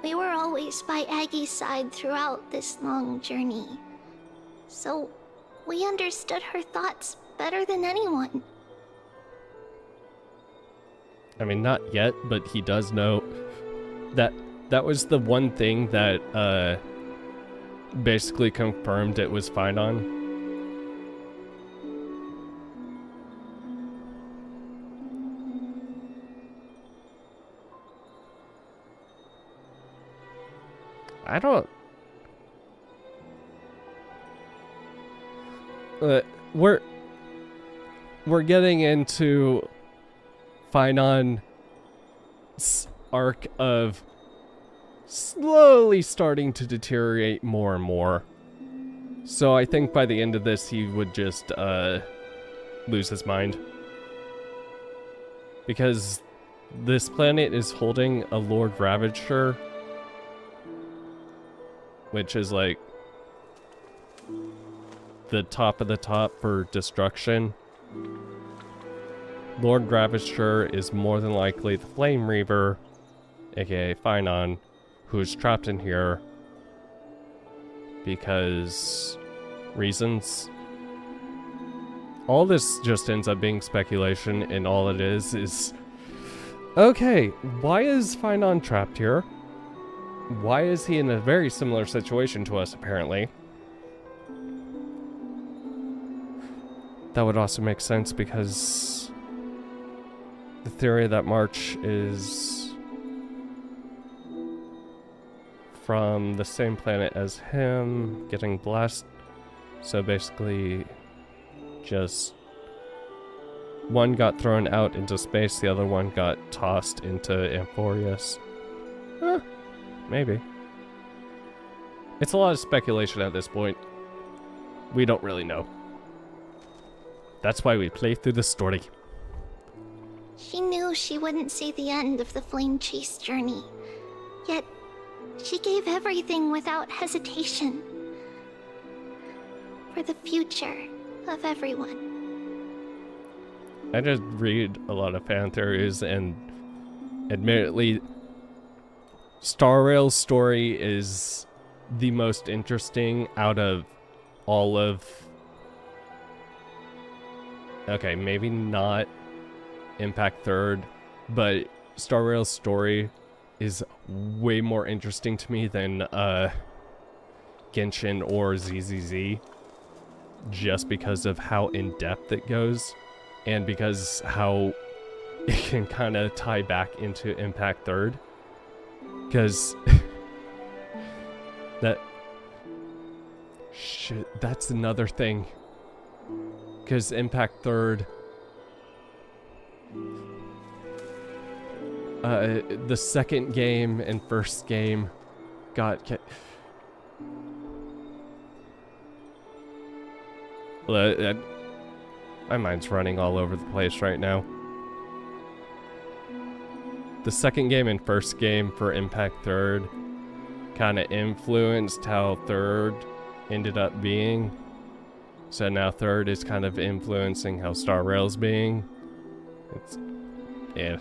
[SPEAKER 4] We were always by Aggie's side throughout this long journey, so we understood her thoughts better than anyone.
[SPEAKER 1] I mean, not yet, but he does know that was the one thing that basically confirmed it was Phynon. I don't... we're getting into Phynon's arc of slowly starting to deteriorate more and more. So I think by the end of this he would just lose his mind. Because this planet is holding a Lord Ravager, which is like the top of the top for destruction. Lord Ravager is more than likely the Flame Reaver, aka Phynon, who's trapped in here because reasons. All this just ends up being speculation, and all it is okay, why is Phynon trapped here? Why is he in a very similar situation to us, apparently? That would also make sense because the theory that March is from the same planet as him, getting blessed. So basically, just one got thrown out into space, the other one got tossed into Amphorius. Maybe. It's a lot of speculation at this point. We don't really know. That's why we play through the story.
[SPEAKER 4] She knew she wouldn't see the end of the Flame Chase journey. Yet, she gave everything without hesitation. For the future of everyone.
[SPEAKER 1] I just read a lot of fan theories, and admittedly, Star Rail's story is the most interesting out of all of... Okay, maybe not Impact 3rd, but Star Rail's story is way more interesting to me than Genshin or ZZZ, just because of how in-depth it goes, and because how it can kind of tie back into Impact Third, because that's another thing, because Impact Third, the second game and first game got my mind's running all over the place right now. The second game and first game for Impact Third kind of influenced how Third ended up being. So now Third is kind of influencing how Star Rail's being. It's... yeah.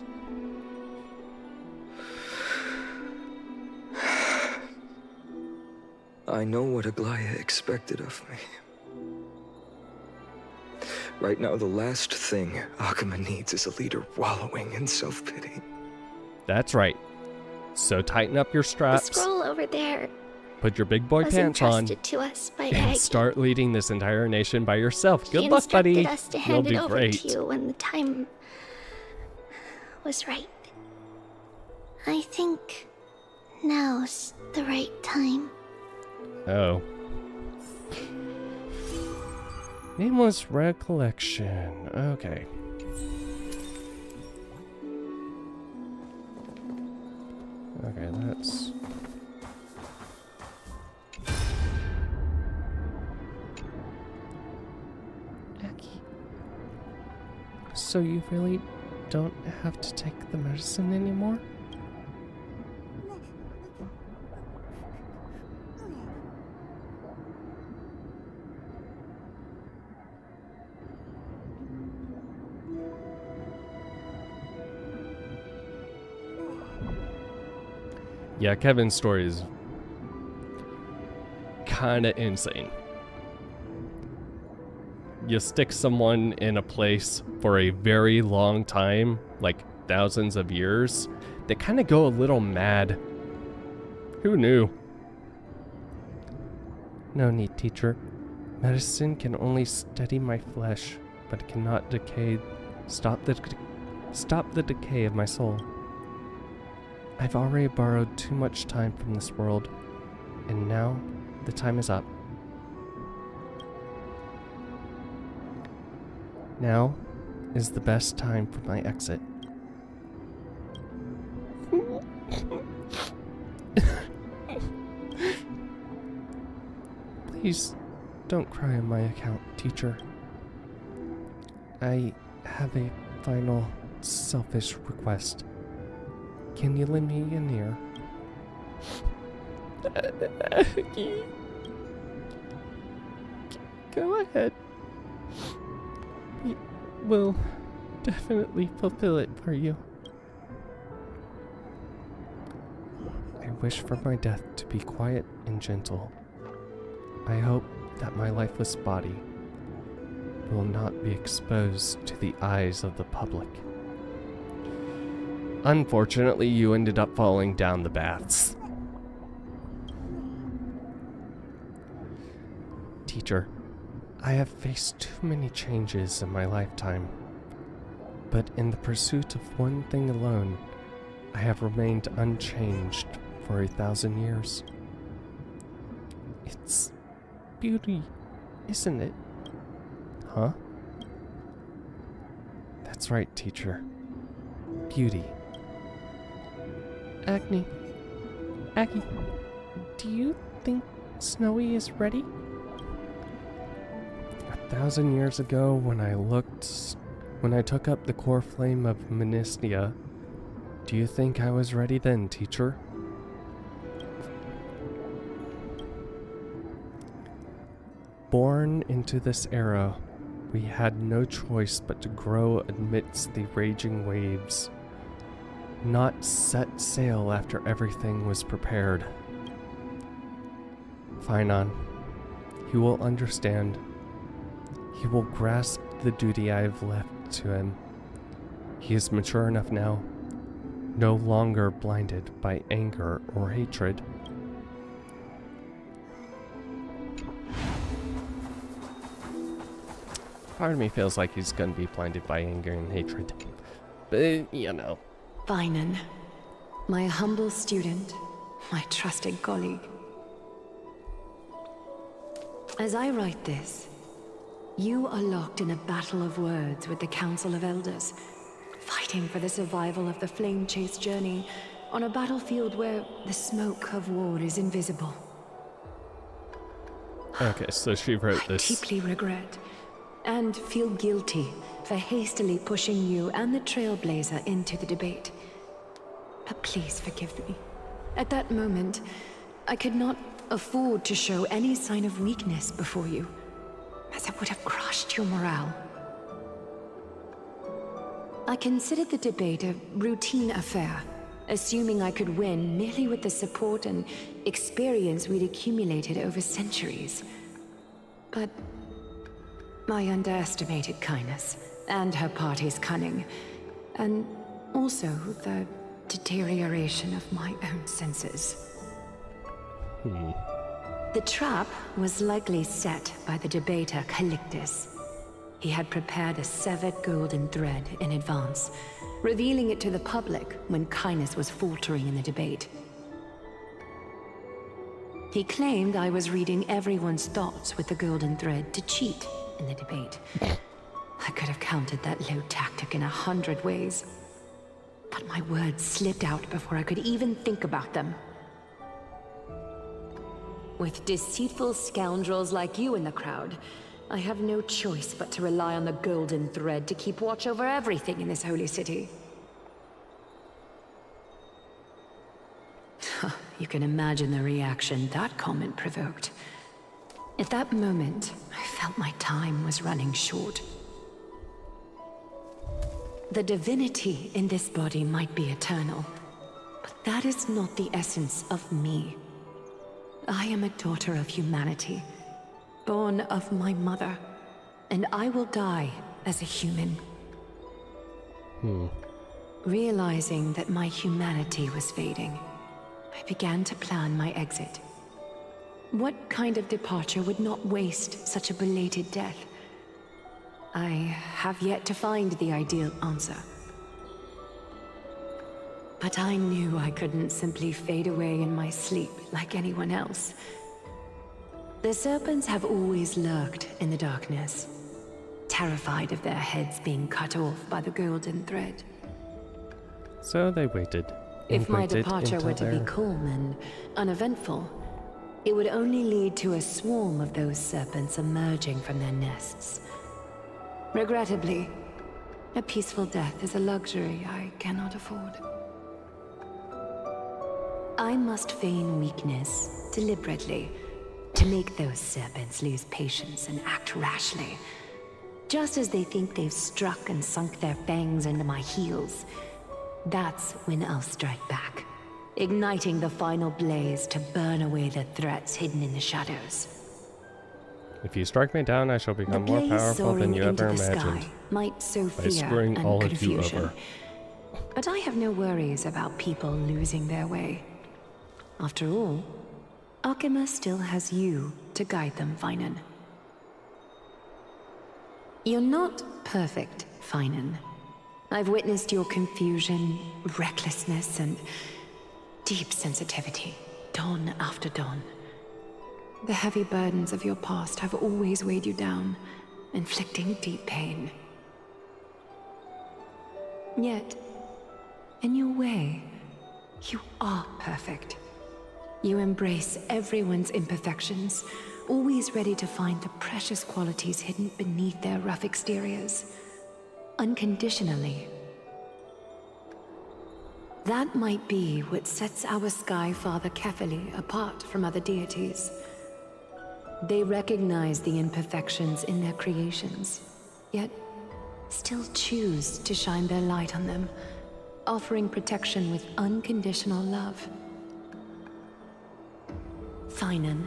[SPEAKER 7] I know what Aglaya expected of me. Right now, the last thing Akuma needs is a leader wallowing in self-pity.
[SPEAKER 1] That's right. So tighten up your
[SPEAKER 4] The
[SPEAKER 1] straps,
[SPEAKER 4] scroll over there
[SPEAKER 1] put your big boy
[SPEAKER 4] was
[SPEAKER 1] pants on,
[SPEAKER 4] entrusted to us by
[SPEAKER 1] and
[SPEAKER 4] Aggie.
[SPEAKER 1] start leading this entire nation by yourself.
[SPEAKER 4] He
[SPEAKER 1] Good luck, buddy.
[SPEAKER 4] instructed us to
[SPEAKER 1] You'll
[SPEAKER 4] hand it
[SPEAKER 1] do
[SPEAKER 4] over
[SPEAKER 1] great.
[SPEAKER 4] to you when the time was right. I think now's the right time.
[SPEAKER 1] Oh. Nameless recollection. Okay. Okay, that's...
[SPEAKER 15] Aki. So you really don't have to take the medicine anymore?
[SPEAKER 1] Yeah, Kevin's story is kinda insane. You stick someone in a place for a very long time, like thousands of years, they kinda go a little mad. Who knew?
[SPEAKER 15] No need, teacher. Medicine can only steady my flesh, but it cannot stop the decay of my soul. I've already borrowed too much time from this world, and now the time is up. Now is the best time for my exit. Please don't cry on my account, teacher. I have a final selfish request. Can you lend me an ear? Go ahead. We will definitely fulfill it for you. I wish for my death to be quiet and gentle. I hope that my lifeless body will not be exposed to the eyes of the public.
[SPEAKER 1] Unfortunately, you ended up falling down the baths.
[SPEAKER 15] Teacher, I have faced too many changes in my lifetime, but in the pursuit of one thing alone, I have remained unchanged for 1,000 years. It's beauty, isn't it?
[SPEAKER 1] Huh?
[SPEAKER 15] That's right, teacher. Beauty. Agni, do you think Snowy is ready?
[SPEAKER 1] 1,000 years ago, when I took up the core flame of Menistia, do you think I was ready then, teacher?
[SPEAKER 15] Born into this era, we had no choice but to grow amidst the raging waves, not set sail after everything was prepared. Finon, he will understand. He will grasp the duty I have left to him. He is mature enough now.
[SPEAKER 1] no longer blinded by anger or hatred. Part of me feels like he's gonna be blinded by anger and hatred. But, you know.
[SPEAKER 11] Vinan, my humble student, my trusted colleague. As I write this, you are locked in a battle of words with the Council of Elders, fighting for the survival of the flame-chase journey on a battlefield where the smoke of war is invisible.
[SPEAKER 1] Okay, so she wrote this.
[SPEAKER 11] I deeply regret and feel guilty for hastily pushing you and the Trailblazer into the debate. But please forgive me. At that moment, I could not afford to show any sign of weakness before you, as it would have crushed your morale. I considered the debate a routine affair, assuming I could win merely with the support and experience we'd accumulated over centuries. But I underestimated Kindness and her party's cunning, and also the deterioration of my own senses. The trap was likely set by the debater Calictus. He had prepared a severed golden thread in advance, revealing it to the public when Kindness was faltering in the debate. He claimed I was reading everyone's thoughts with the golden thread to cheat in the debate. I could have countered that low tactic in 100 ways, but my words slipped out before I could even think about them. With deceitful scoundrels like you in the crowd, I have no choice but to rely on the golden thread to keep watch over everything in this holy city. You can imagine the reaction that comment provoked. At that moment, I felt my time was running short. The divinity in this body might be eternal, but that is not the essence of me. I am a daughter of humanity, born of my mother, and I will die as a human. Realizing that my humanity was fading, I began to plan my exit. What kind of departure would not waste such a belated death? I have yet to find the ideal answer. But I knew I couldn't simply fade away in my sleep like anyone else. The serpents have always lurked in the darkness, terrified of their heads being cut off by the golden thread.
[SPEAKER 1] So they waited.
[SPEAKER 11] If my departure were to be calm and uneventful, it would only lead to a swarm of those serpents emerging from their nests. Regrettably, a peaceful death is a luxury I cannot afford. I must feign weakness deliberately to make those serpents lose patience and act rashly. Just as they think they've struck and sunk their fangs into my heels, that's when I'll strike back, igniting the final blaze to burn away the threats hidden in the shadows.
[SPEAKER 1] If you strike me down, I shall become more powerful than you ever imagined.
[SPEAKER 11] Might sow
[SPEAKER 1] by
[SPEAKER 11] fear
[SPEAKER 1] screwing
[SPEAKER 11] and
[SPEAKER 1] all
[SPEAKER 11] confusion.
[SPEAKER 1] of you over.
[SPEAKER 11] But I have no worries about people losing their way. After all, Arkema still has you to guide them, Vinan. You're not perfect, Vinan. I've witnessed your confusion, recklessness, and deep sensitivity, dawn after dawn. The heavy burdens of your past have always weighed you down, inflicting deep pain. Yet, in your way, you are perfect. You embrace everyone's imperfections, always ready to find the precious qualities hidden beneath their rough exteriors. Unconditionally. That might be what sets our Sky Father Kefali apart from other deities. They recognize the imperfections in their creations, yet still choose to shine their light on them, offering protection with unconditional love. Finan,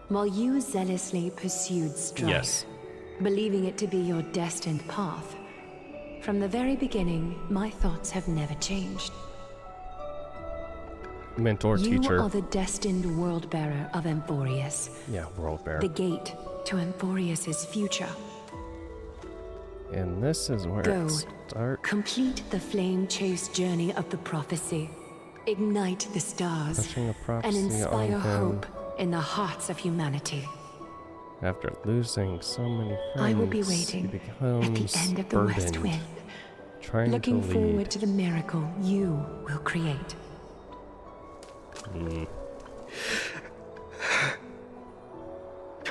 [SPEAKER 11] while you zealously pursued strife, believing it to be your destined path, from the very beginning, my thoughts have never changed.
[SPEAKER 1] mentor
[SPEAKER 13] You
[SPEAKER 1] teacher.
[SPEAKER 13] are the destined world bearer of Emphorius.
[SPEAKER 1] Yeah, world bearer.
[SPEAKER 13] The gate to Emphorius's future.
[SPEAKER 1] And this is where
[SPEAKER 13] Go.
[SPEAKER 1] it starts.
[SPEAKER 13] Complete the flame chase journey of the prophecy. Ignite the stars.
[SPEAKER 1] Touching a
[SPEAKER 13] And
[SPEAKER 1] prophecy
[SPEAKER 13] inspire
[SPEAKER 1] on him.
[SPEAKER 13] hope in the hearts of humanity.
[SPEAKER 1] After losing so many friends,
[SPEAKER 13] I will be
[SPEAKER 1] he
[SPEAKER 13] waiting
[SPEAKER 1] becomes
[SPEAKER 13] at the end of the west
[SPEAKER 1] burdened,
[SPEAKER 13] wind,
[SPEAKER 1] trying
[SPEAKER 13] looking
[SPEAKER 1] to lead.
[SPEAKER 13] forward to the miracle you will create.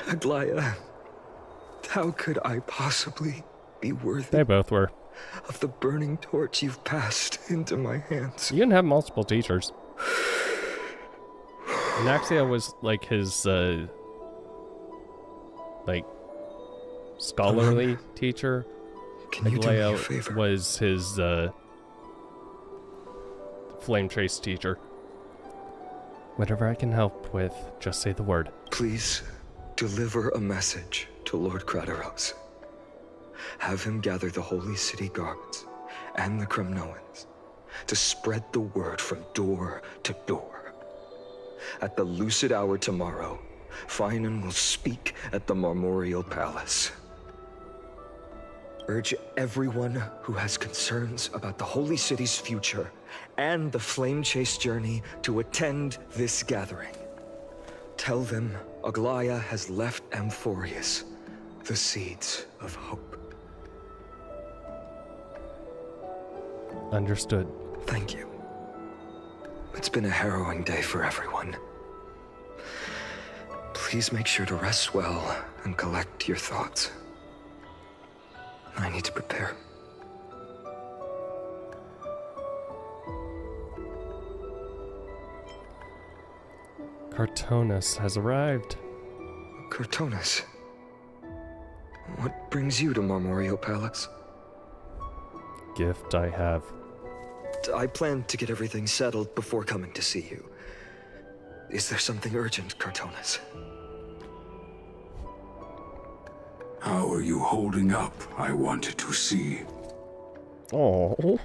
[SPEAKER 7] Aglaya, how could I possibly be worthy
[SPEAKER 1] They both were.
[SPEAKER 7] of the burning torch you've passed into my hands?
[SPEAKER 1] You can have multiple teachers. Naxia was like his, like, scholarly teacher.
[SPEAKER 7] Can you do me a
[SPEAKER 1] Aglaya
[SPEAKER 7] favor?
[SPEAKER 1] was his, flame chase teacher. Whatever I can help with, just say the word.
[SPEAKER 7] Please deliver a message to Lord Krateros. Have him gather the Holy City guards and the Kremnoans to spread the word from door to door. At the lucid hour tomorrow, Finan will speak at the Marmorial Palace. Urge everyone who has concerns about the Holy City's future and the Flame Chase journey to attend this gathering. Tell them Aglaya has left Amphorius the seeds of hope.
[SPEAKER 1] Understood.
[SPEAKER 7] Thank you. It's been a harrowing day for everyone. Please make sure to rest well and collect your thoughts. I need to prepare.
[SPEAKER 1] Cartonus has arrived.
[SPEAKER 7] Cartonus, what brings you to Marmorial Palace?
[SPEAKER 1] Gift I have.
[SPEAKER 7] I planned to get everything settled before coming to see you. Is there something urgent, Cartonus?
[SPEAKER 5] How are you holding up, I wanted to see.
[SPEAKER 1] Oh.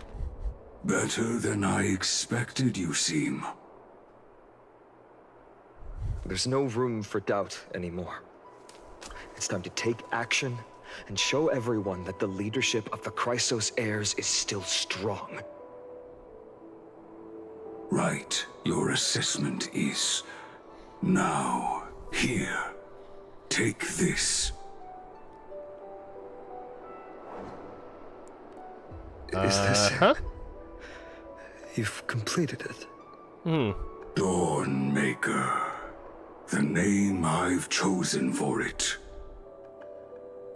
[SPEAKER 5] Better than I expected, you seem.
[SPEAKER 7] There's no room for doubt anymore. It's time to take action and show everyone that the leadership of the Chrysos heirs is still strong.
[SPEAKER 5] Right, your assessment is. Now, here. Take this.
[SPEAKER 7] Is this
[SPEAKER 1] Huh?
[SPEAKER 7] You've completed it.
[SPEAKER 5] Dawnmaker. The name I've chosen for it.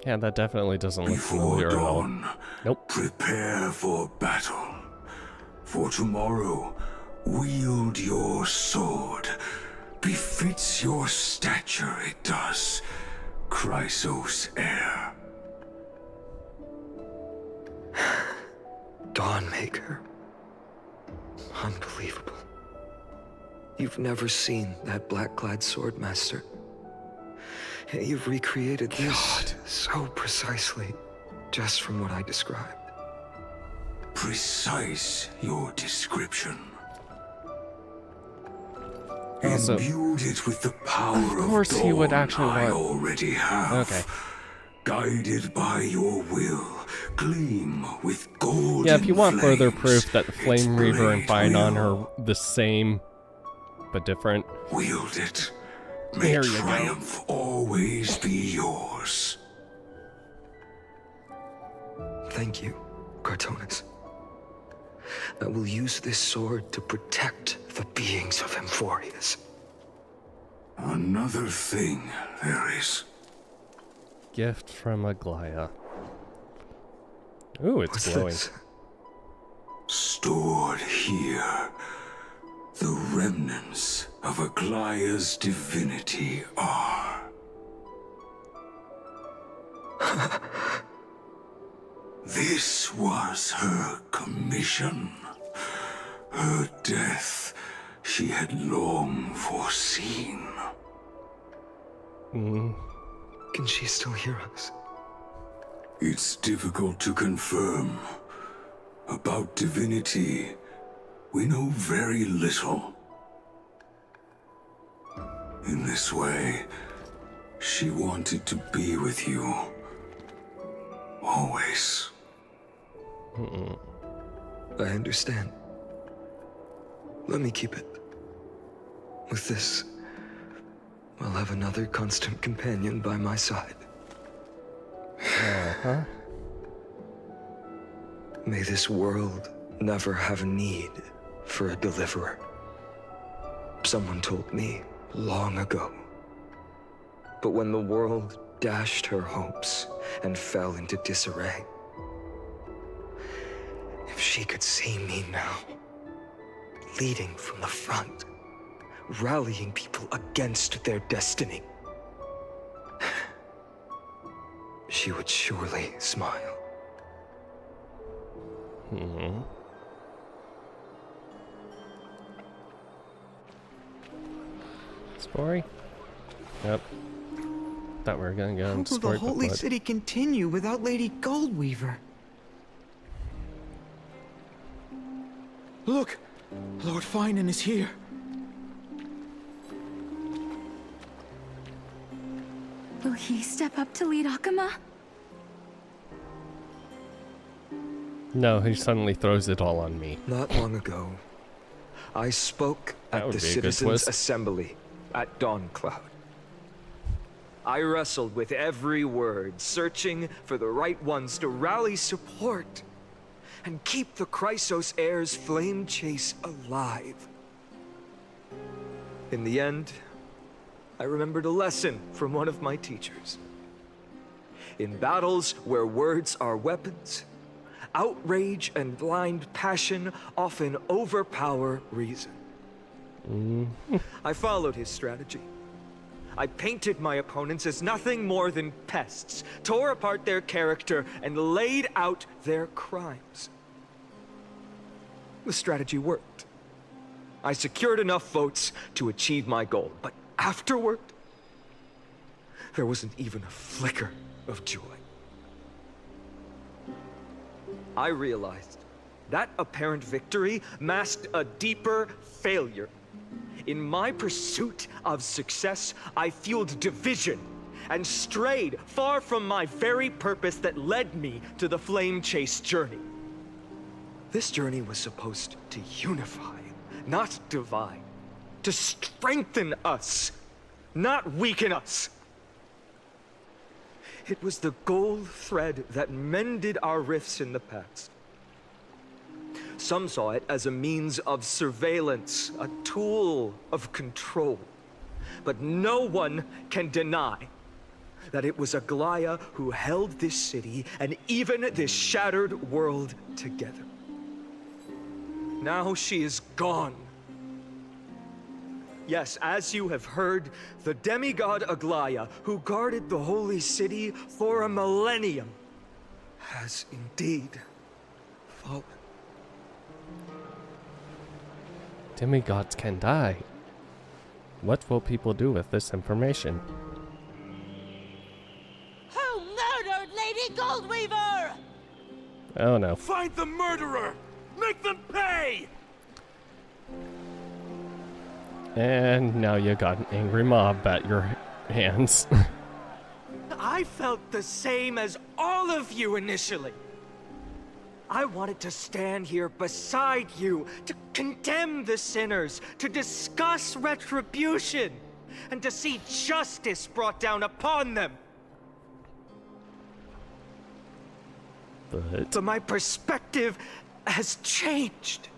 [SPEAKER 1] Yeah, that definitely doesn't look
[SPEAKER 5] Before
[SPEAKER 1] familiar at all.
[SPEAKER 5] dawn,
[SPEAKER 1] Nope.
[SPEAKER 5] prepare for battle. For tomorrow, wield your sword. Befits your stature, it does. Chrysos heir.
[SPEAKER 7] Dawnmaker. Unbelievable. You've never seen that black-clad swordmaster. You've recreated this so precisely, just from what I described.
[SPEAKER 5] Precise, your description.
[SPEAKER 1] Also,
[SPEAKER 5] Imbued it with the power of
[SPEAKER 1] course he would
[SPEAKER 5] dawn
[SPEAKER 1] actually
[SPEAKER 5] I
[SPEAKER 1] want-
[SPEAKER 5] already have.
[SPEAKER 1] Okay.
[SPEAKER 5] Guided by your will, gleam with golden
[SPEAKER 1] yeah, if you want further
[SPEAKER 5] flames,
[SPEAKER 1] proof that the Flame
[SPEAKER 5] its
[SPEAKER 1] Reaver and
[SPEAKER 5] blade
[SPEAKER 1] Finon
[SPEAKER 5] will
[SPEAKER 1] are the same, but different.
[SPEAKER 5] Wield it. May
[SPEAKER 1] There you go.
[SPEAKER 5] triumph always be yours.
[SPEAKER 7] Thank you, Cartonus. I will use this sword to protect the beings of Emphorius.
[SPEAKER 5] Another thing there is.
[SPEAKER 1] Gift from Aglaya. Ooh, it's
[SPEAKER 7] What's
[SPEAKER 1] glowing.
[SPEAKER 7] this?
[SPEAKER 5] Stored here, the remnants of Aglaya's divinity are. This was her commission. Her death she had long foreseen.
[SPEAKER 7] Can she still hear us?
[SPEAKER 5] It's difficult to confirm. About divinity, we know very little. In this way, she wanted to be with you. Always.
[SPEAKER 7] I understand. Let me keep it. With this, I'll have another constant companion by my side.
[SPEAKER 15] Uh-huh.
[SPEAKER 7] May this world never have need for a deliverer. Someone told me long ago. But when the world dashed her hopes and fell into disarray, if she could see me now, leading from the front, rallying people against their destiny, she would surely smile.
[SPEAKER 15] Story? Yep. Thought we were gonna go
[SPEAKER 16] How
[SPEAKER 15] into
[SPEAKER 16] will
[SPEAKER 15] story.
[SPEAKER 16] the Holy City continue without Lady Goldweaver? Look! Lord Finan is here.
[SPEAKER 3] Will he step up to lead Akama?
[SPEAKER 15] No, he suddenly throws it all on me.
[SPEAKER 7] Not long ago, I spoke
[SPEAKER 15] That
[SPEAKER 7] at
[SPEAKER 15] would
[SPEAKER 7] the
[SPEAKER 15] be a good
[SPEAKER 7] Citizens'
[SPEAKER 15] twist.
[SPEAKER 7] Assembly at Dawncloud. I wrestled with every word, searching for the right ones to rally support and keep the Chrysos heir's flame chase alive. In the end, I remembered a lesson from one of my teachers. In battles where words are weapons, outrage and blind passion often overpower reason. I followed his strategy. I painted my opponents as nothing more than pests, tore apart their character, and laid out their crimes. The strategy worked. I secured enough votes to achieve my goal, but afterward, there wasn't even a flicker of joy. I realized that apparent victory masked a deeper failure. In my pursuit of success, I fueled division and strayed far from my very purpose that led me to the Flame Chase journey. This journey was supposed to unify, not divide, to strengthen us, not weaken us. It was the gold thread that mended our rifts in the past. Some saw it as a means of surveillance, a tool of control. But no one can deny that it was Aglaya who held this city and even this shattered world together. Now she is gone. Yes, as you have heard, the demigod Aglaya, who guarded the holy city for a millennium, has indeed fallen.
[SPEAKER 15] Demigods can die. What will people do with this information?
[SPEAKER 17] Who murdered Lady Goldweaver?
[SPEAKER 15] Oh no.
[SPEAKER 6] Find the murderer! Make them pay!
[SPEAKER 15] And now you got an angry mob at your hands.
[SPEAKER 14] I felt the same as all of you initially. I wanted to stand here beside you, to condemn the sinners, to discuss retribution, and to see justice brought down upon them. But my perspective has changed.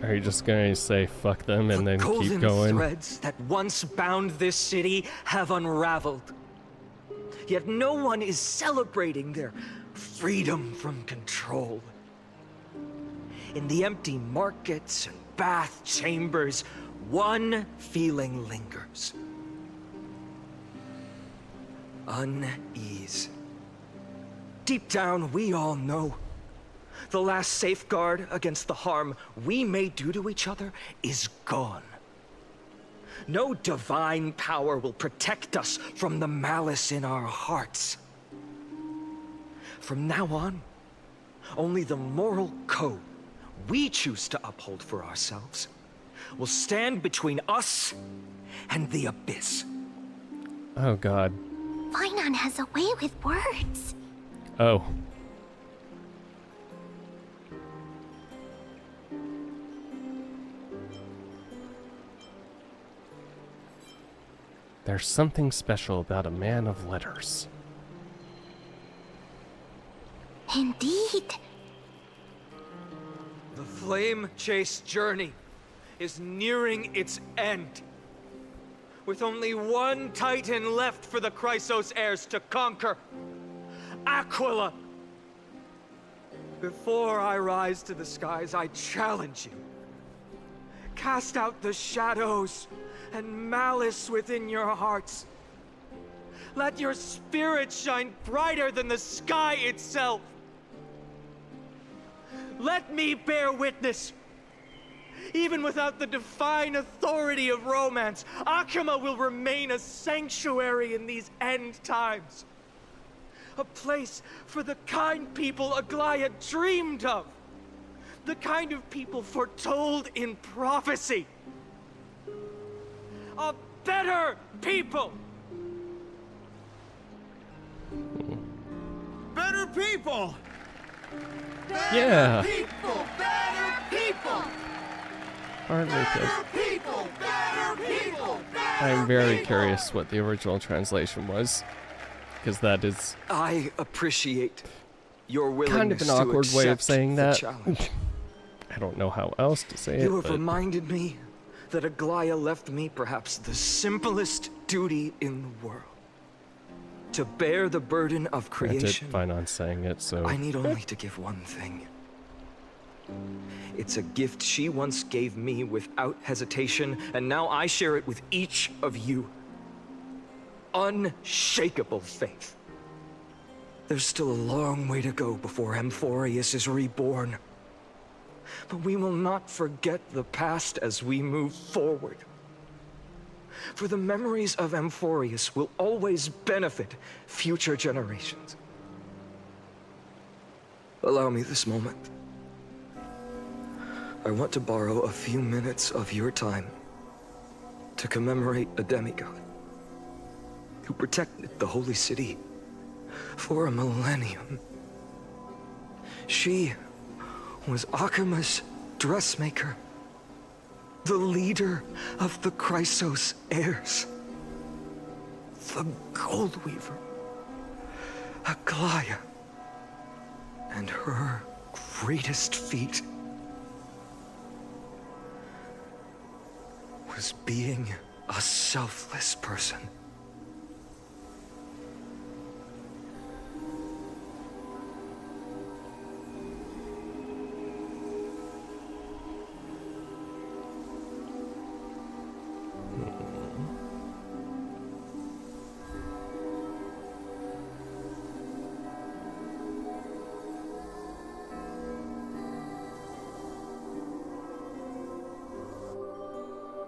[SPEAKER 15] Are you just gonna say fuck them and then keep going?
[SPEAKER 14] Threads that once bound this city have unraveled. Yet no one is celebrating their freedom from control. In the empty markets and bath chambers, one feeling lingers. Unease. Deep down, we all know the last safeguard against the harm we may do to each other is gone. No divine power will protect us from the malice in our hearts. From now on, only the moral code we choose to uphold for ourselves will stand between us and the abyss.
[SPEAKER 1] Oh god.
[SPEAKER 4] Finon has a way with words.
[SPEAKER 1] Oh. There's something special about a man of letters.
[SPEAKER 4] Indeed.
[SPEAKER 14] The flame chase journey is nearing its end. With only one Titan left for the Chrysos heirs to conquer. Aquila! Before I rise to the skies, I challenge you. Cast out the shadows and malice within your hearts. Let your spirit shine brighter than the sky itself. Let me bear witness. Even without the divine authority of romance, Akama will remain a sanctuary in these end times. A place for the kind people Aglaya dreamed of. The kind of people foretold in prophecy. A better people!
[SPEAKER 16] Better people!
[SPEAKER 1] Yeah.
[SPEAKER 17] People, better people!
[SPEAKER 1] Aren't they good?
[SPEAKER 17] People, better people!
[SPEAKER 1] I'm very curious what the original translation was. Because that is
[SPEAKER 14] I appreciate your willingness
[SPEAKER 1] kind of an awkward way of
[SPEAKER 14] accept
[SPEAKER 1] saying
[SPEAKER 14] the
[SPEAKER 1] that.
[SPEAKER 14] challenge.
[SPEAKER 1] I don't know how else to say it.
[SPEAKER 14] You have
[SPEAKER 1] But
[SPEAKER 14] reminded me that Aglaya left me perhaps the simplest duty in the world. To bear the burden of
[SPEAKER 1] granted,
[SPEAKER 14] creation.
[SPEAKER 1] fine on saying it, so
[SPEAKER 14] I need only to give one thing. It's a gift she once gave me without hesitation, and now I share it with each of you. Unshakable faith. There's still a long way to go before Amphorius is reborn. But we will not forget the past as we move forward. For the memories of Amphorius will always benefit future generations. Allow me this moment. I want to borrow a few minutes of your time to commemorate a demigod who protected the holy city for a millennium. She was Akama's dressmaker, the leader of the Chrysos heirs, the Gold Weaver, Aglaya, and her greatest feat was being a selfless person.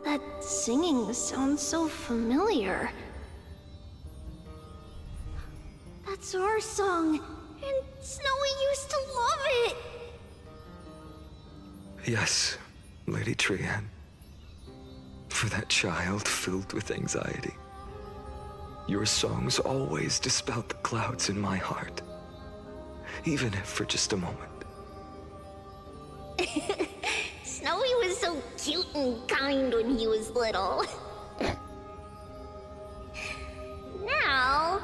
[SPEAKER 4] That singing sounds so familiar. That's our song, and Snowy used to love it!
[SPEAKER 7] Yes, Lady Trian. For that child filled with anxiety. Your songs always dispelled the clouds in my heart. Even if for just a moment.
[SPEAKER 4] Snowy was so cute and kind when he was little. Now...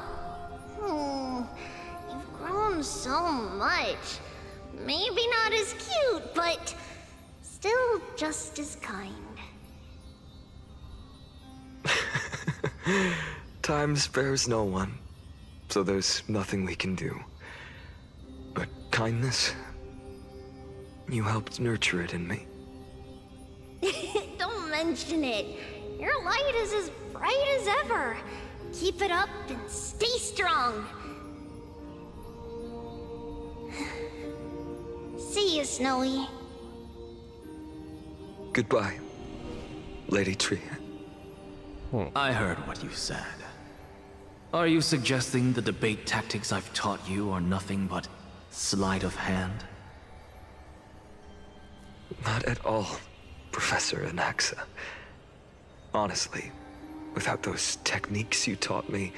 [SPEAKER 4] you've grown so much. Maybe not as cute, but still just as kind.
[SPEAKER 7] Time spares no one, so there's nothing we can do. But kindness, you helped nurture it in me.
[SPEAKER 4] Don't mention it. Your light is as bright as ever. Keep it up and stay strong. See you, Snowy.
[SPEAKER 7] Goodbye, Lady Trian.
[SPEAKER 18] I heard what you said. Are you suggesting the debate tactics I've taught you are nothing but sleight of hand?
[SPEAKER 7] Not at all, Professor Anaxa. Honestly, without those techniques you taught me,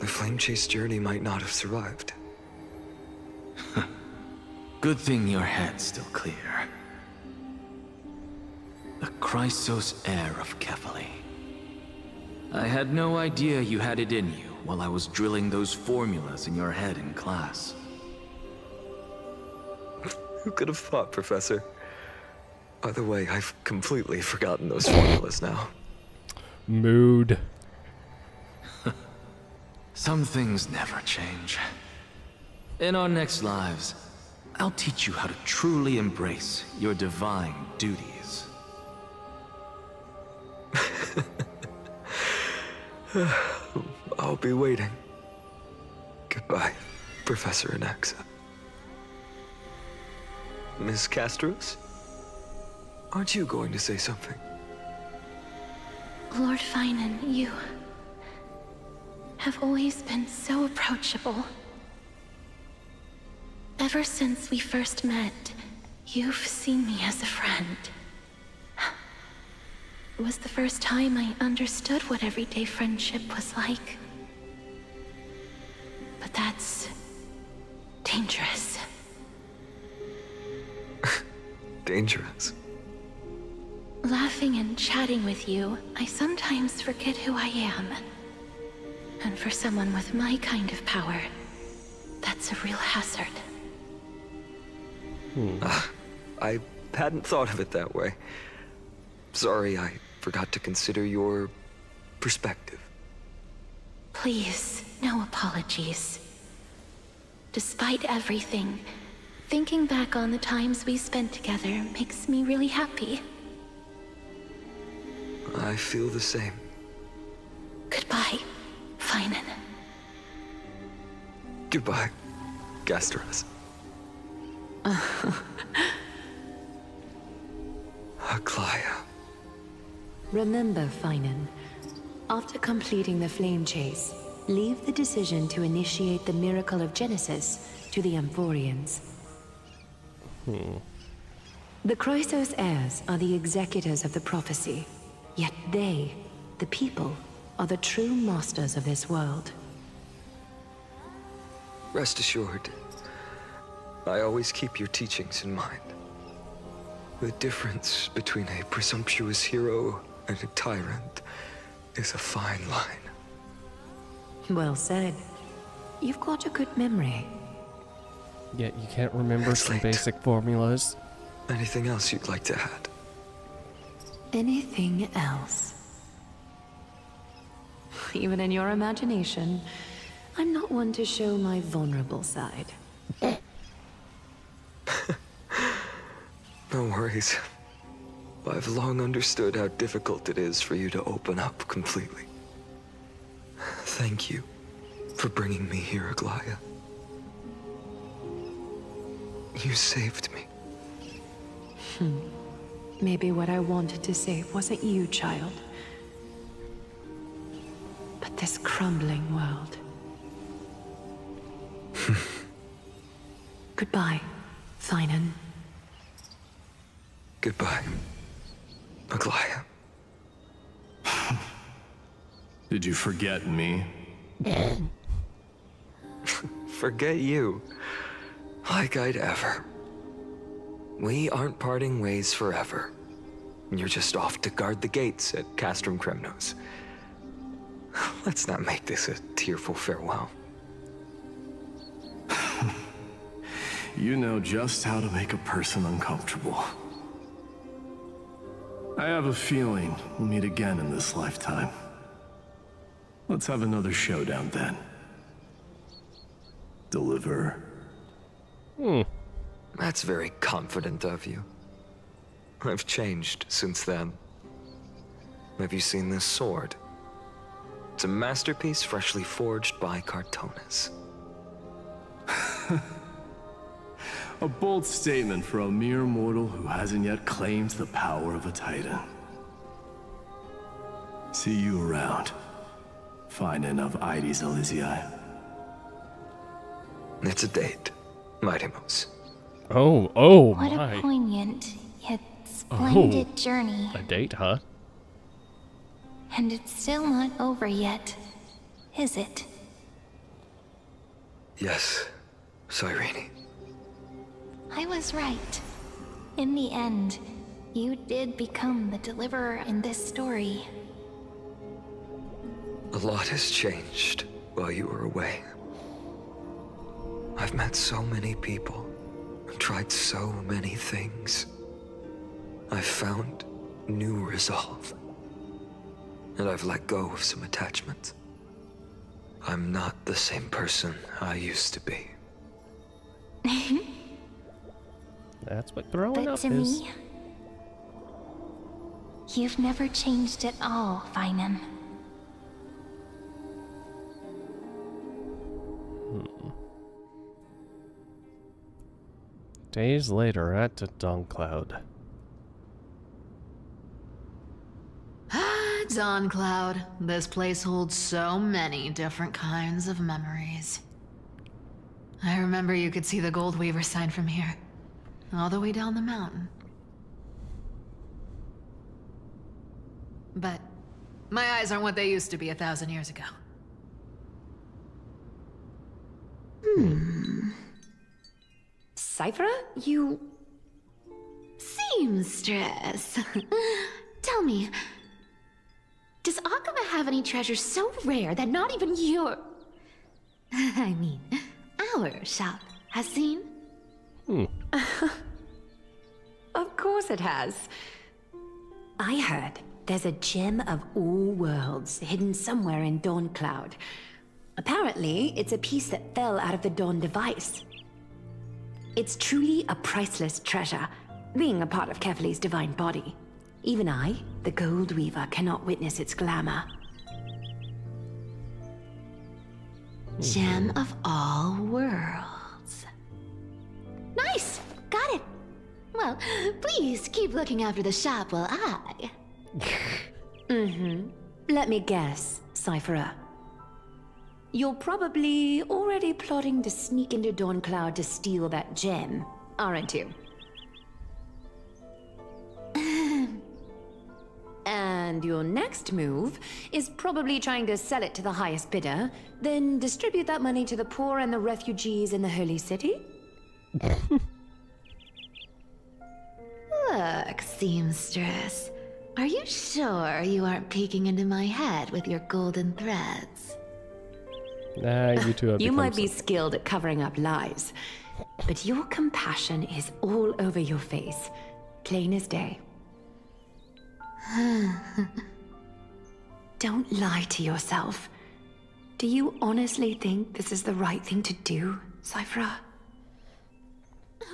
[SPEAKER 7] the flame chase journey might not have survived.
[SPEAKER 18] Good thing your head's still clear. The Chrysos heir of Kefali. I had no idea you had it in you while I was drilling those formulas in your head in class.
[SPEAKER 7] Who could have thought, Professor? By the way, I've completely forgotten those formulas now.
[SPEAKER 1] Mood.
[SPEAKER 18] Some things never change. In our next lives, I'll teach you how to truly embrace your divine duties.
[SPEAKER 7] I'll be waiting. Goodbye, Professor Anaxa. Miss Castros? Aren't you going to say something?
[SPEAKER 9] Lord Finan, you have always been so approachable. Ever since we first met, you've seen me as a friend. It was the first time I understood what everyday friendship was like. But that's dangerous.
[SPEAKER 7] Dangerous?
[SPEAKER 9] Laughing and chatting with you, I sometimes forget who I am. And for someone with my kind of power, that's a real hazard.
[SPEAKER 7] I hadn't thought of it that way. Sorry, I forgot to consider your perspective.
[SPEAKER 9] Please, no apologies. Despite everything, thinking back on the times we spent together makes me really happy.
[SPEAKER 7] I feel the same.
[SPEAKER 9] Goodbye, Finan.
[SPEAKER 7] Goodbye, Gasteros. Aglaya.
[SPEAKER 13] Remember, Finan, after completing the flame chase, leave the decision to initiate the miracle of Genesis to the Amphorians. The Chrysos heirs are the executors of the prophecy, yet they, the people, are the true masters of this world.
[SPEAKER 7] Rest assured, I always keep your teachings in mind. The difference between a presumptuous hero and a tyrant is a fine line.
[SPEAKER 13] Well said. You've got a good memory.
[SPEAKER 1] Yet you can't remember some basic formulas.
[SPEAKER 7] Anything else you'd like to add?
[SPEAKER 13] Anything else? Even in your imagination, I'm not one to show my vulnerable side.
[SPEAKER 7] No worries. I've long understood how difficult it is for you to open up completely. Thank you for bringing me here, Aglaya. You saved me.
[SPEAKER 13] Maybe what I wanted to save wasn't you, child, but this crumbling world. Goodbye, Finan.
[SPEAKER 7] Goodbye, Aglaya.
[SPEAKER 19] Did you forget me?
[SPEAKER 7] Forget you? Like I'd ever. We aren't parting ways forever. You're just off to guard the gates at Castrum Kremnos. Let's not make this a tearful farewell.
[SPEAKER 19] You know just how to make a person uncomfortable. I have a feeling we'll meet again in this lifetime. Let's have another showdown then. Deliver.
[SPEAKER 7] That's very confident of you. I've changed since then. Have you seen this sword? It's a masterpiece freshly forged by Cartonis.
[SPEAKER 19] A bold statement for a mere mortal who hasn't yet claimed the power of a titan. See you around. Finan of Ides Elysiae.
[SPEAKER 7] It's a date, Mightimos.
[SPEAKER 1] Oh
[SPEAKER 9] What
[SPEAKER 1] my.
[SPEAKER 9] a poignant, yet
[SPEAKER 4] splendid journey.
[SPEAKER 1] A date, huh?
[SPEAKER 4] And it's still not over yet, is it?
[SPEAKER 7] Yes, Cyrene.
[SPEAKER 4] I was right. In the end, you did become the deliverer in this story.
[SPEAKER 7] A lot has changed while you were away. I've met so many people and tried so many things. I've found new resolve. And I've let go of some attachments. I'm not the same person I used to be.
[SPEAKER 1] That's what growing
[SPEAKER 4] But
[SPEAKER 1] up
[SPEAKER 4] to
[SPEAKER 1] is.
[SPEAKER 4] me, you've never changed at all, Finan.
[SPEAKER 1] Days later at Dawncloud.
[SPEAKER 12] Dawn Cloud. This place holds so many different kinds of memories. I remember you could see the Gold Weaver sign from here, all the way down the mountain. But my eyes aren't what they used to be 1,000 years ago.
[SPEAKER 13] Cyphera, you...
[SPEAKER 3] Seamstress. Tell me, does Akama have any treasures so rare that not even your... I mean, our shop has seen?
[SPEAKER 13] Of course it has. I heard there's a gem of all worlds hidden somewhere in Dawncloud. Apparently, it's a piece that fell out of the Dawn device. It's truly a priceless treasure, being a part of Kefali's divine body. Even I, the Gold Weaver, cannot witness its glamour.
[SPEAKER 3] Gem of all worlds. Nice! Got it! Well, please keep looking after the shop while I...
[SPEAKER 13] Let me guess, Cyphera. You're probably already plotting to sneak into Dawncloud to steal that gem, aren't you? And your next move is probably trying to sell it to the highest bidder, then distribute that money to the poor and the refugees in the Holy City?
[SPEAKER 3] Look, seamstress. Are you sure you aren't peeking into my head with your golden threads?
[SPEAKER 1] Nah, you two have
[SPEAKER 13] You
[SPEAKER 1] become
[SPEAKER 13] might be skilled at covering up lies, but your compassion is all over your face, plain as day. Don't lie to yourself. Do you honestly think this is the right thing to do, Cyphera?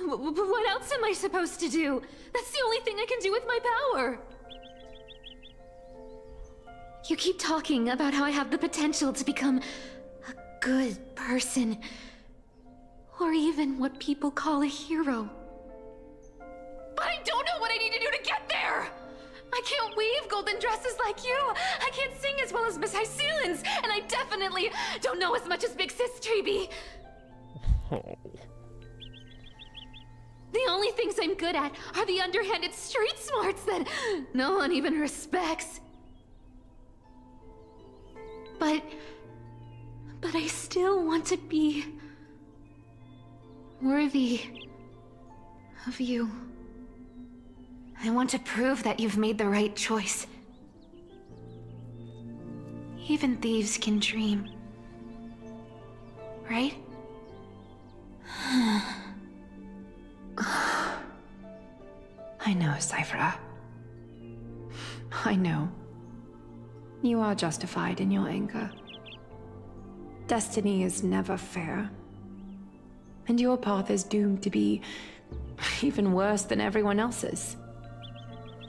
[SPEAKER 3] What else am I supposed to do? That's the only thing I can do with my power. You keep talking about how I have the potential to become a good person, or even what people call a hero. But I don't know what I need to do to get there! I can't weave golden dresses like you! I can't sing as well as Miss Hyceelins! And I definitely don't know as much as Big Sis Treeby! The only things I'm good at are the underhanded street smarts that no one even respects. But I still want to be worthy of you. I want to prove that you've made the right choice. Even thieves can dream. Right?
[SPEAKER 13] I know, Cyphera. I know. You are justified in your anger. Destiny is never fair. And your path is doomed to be even worse than everyone else's.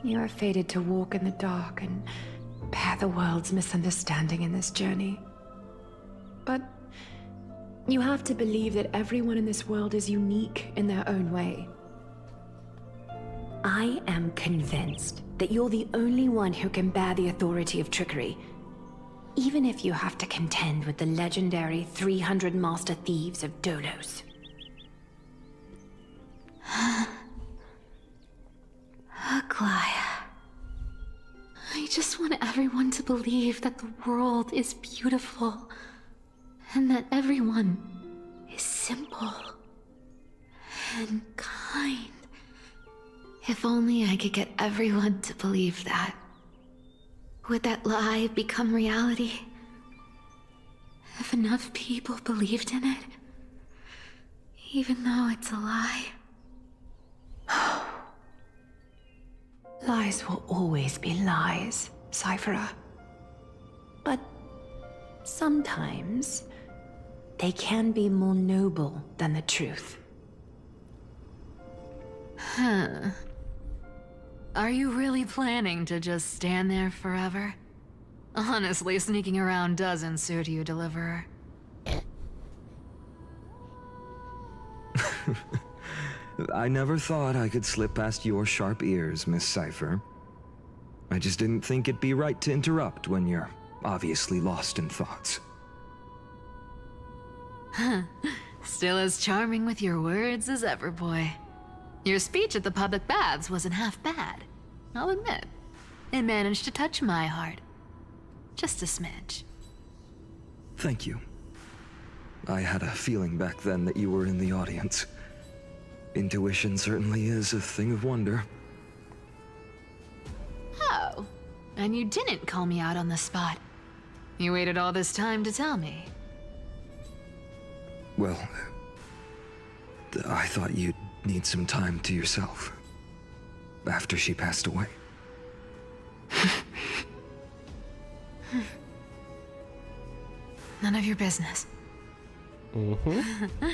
[SPEAKER 13] You are fated to walk in the dark and bear the world's misunderstanding in this journey. But you have to believe that everyone in this world is unique in their own way. I am convinced that you're the only one who can bear the authority of trickery, even if you have to contend with the legendary 300 master thieves of Dolos.
[SPEAKER 3] Aglaya. I just want everyone to believe that the world is beautiful and that everyone is simple and kind. If only I could get everyone to believe that. Would that lie become reality? If enough people believed in it, even though it's a lie.
[SPEAKER 13] Lies will always be lies, Cyphera. But sometimes they can be more noble than the truth.
[SPEAKER 3] Huh. Are you really planning to just stand there forever? Honestly, sneaking around doesn't suit you, Deliverer.
[SPEAKER 7] I never thought I could slip past your sharp ears, Miss Cypher. I just didn't think it'd be right to interrupt when you're obviously lost in thoughts.
[SPEAKER 3] Huh. Still as charming with your words as ever, boy. Your speech at the public baths wasn't half bad. I'll admit. It managed to touch my heart. Just a smidge.
[SPEAKER 7] Thank you. I had a feeling back then that you were in the audience. Intuition certainly is a thing of wonder.
[SPEAKER 3] Oh, and you didn't call me out on the spot. You waited all this time to tell me.
[SPEAKER 7] Well, I thought you'd need some time to yourself. After she passed away.
[SPEAKER 3] None of your business.
[SPEAKER 1] Mm-hmm.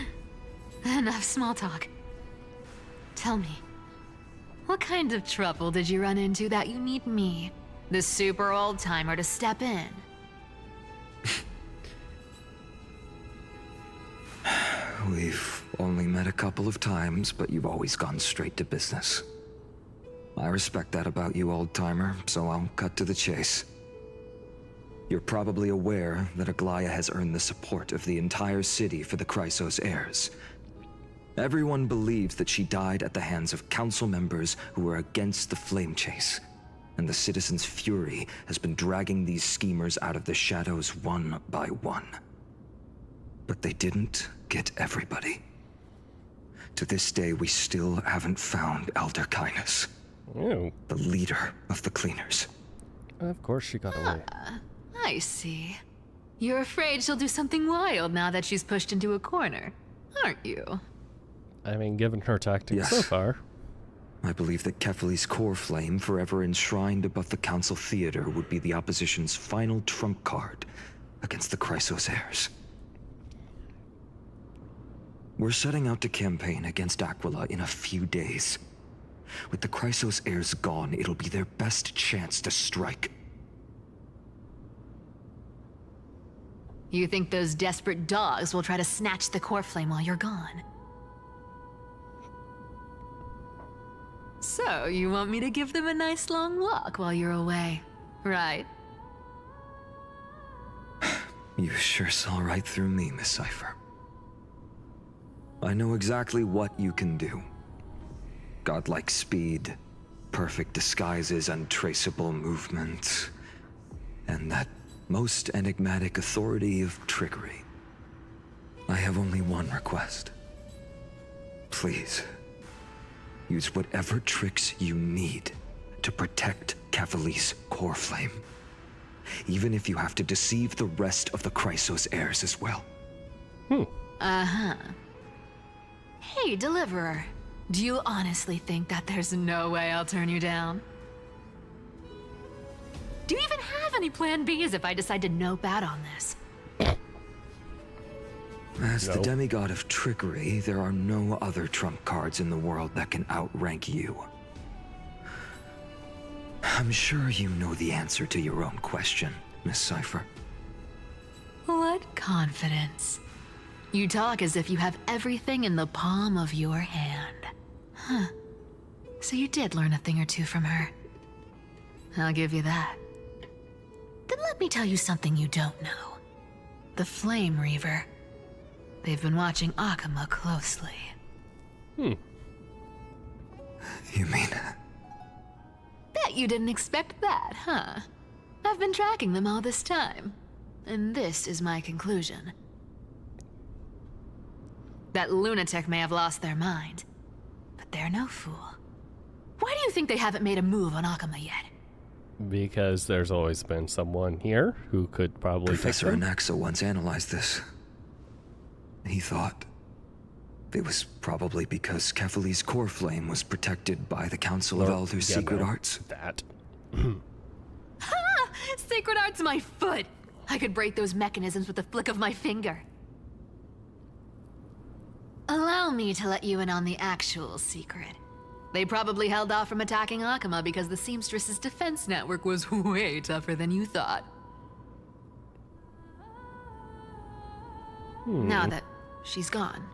[SPEAKER 3] Enough small talk. Tell me, what kind of trouble did you run into that you need me, the super old-timer, to step in?
[SPEAKER 7] We've only met a couple of times, but you've always gone straight to business. I respect that about you, old-timer, so I'll cut to the chase. You're probably aware that Aglaya has earned the support of the entire city for the Chrysos heirs. Everyone believes that she died at the hands of council members who were against the flame chase, and the citizens' fury has been dragging these schemers out of the shadows one by one. But they didn't get everybody. To this day, we still haven't found Elder Kynus, the leader of the cleaners.
[SPEAKER 1] Of course she got away.
[SPEAKER 3] I see. You're afraid she'll do something wild now that she's pushed into a corner, aren't you?
[SPEAKER 1] I mean, given her tactics so far.
[SPEAKER 7] I believe that Kefali's core flame, forever enshrined above the council theater, would be the opposition's final trump card against the Chrysos heirs. We're setting out to campaign against Aquila in a few days. With the Chrysos heirs gone, it'll be their best chance to strike.
[SPEAKER 3] You think those desperate dogs will try to snatch the core flame while you're gone? So, you want me to give them a nice long walk while you're away, right?
[SPEAKER 7] You sure saw right through me, Miss Cypher. I know exactly what you can do. Godlike speed, perfect disguises, untraceable movement, and that most enigmatic authority of trickery. I have only one request. Please, use whatever tricks you need to protect Kefali's core flame. Even if you have to deceive the rest of the Chrysos heirs as well.
[SPEAKER 3] Uh-huh. Hey, Deliverer. Do you honestly think that there's no way I'll turn you down? Do you even have any plan Bs if I decide to nope out on this?
[SPEAKER 7] As the demigod of trickery, there are no other trump cards in the world that can outrank you. I'm sure you know the answer to your own question, Miss Cypher.
[SPEAKER 3] What confidence. You talk as if you have everything in the palm of your hand. Huh. So you did learn a thing or two from her. I'll give you that. Then let me tell you something you don't know. The Flame Reaver. They've been watching Akama closely.
[SPEAKER 7] You mean
[SPEAKER 3] Bet you didn't expect that, huh? I've been tracking them all this time. And this is my conclusion. That lunatic may have lost their mind, but they're no fool. Why do you think they haven't made a move on Akama yet?
[SPEAKER 1] Because there's always been someone here who could probably
[SPEAKER 7] Professor
[SPEAKER 1] take them.
[SPEAKER 7] Anaxa once analyzed this. He thought it was probably because Kefali's core flame was protected by the Council of Elders' secret arts.
[SPEAKER 1] That.
[SPEAKER 3] Ha! Sacred art's my foot! I could break those mechanisms with the flick of my finger. Allow me to let you in on the actual secret. They probably held off from attacking Akama because the Seamstress's defense network was way tougher than you thought. Now that she's gone,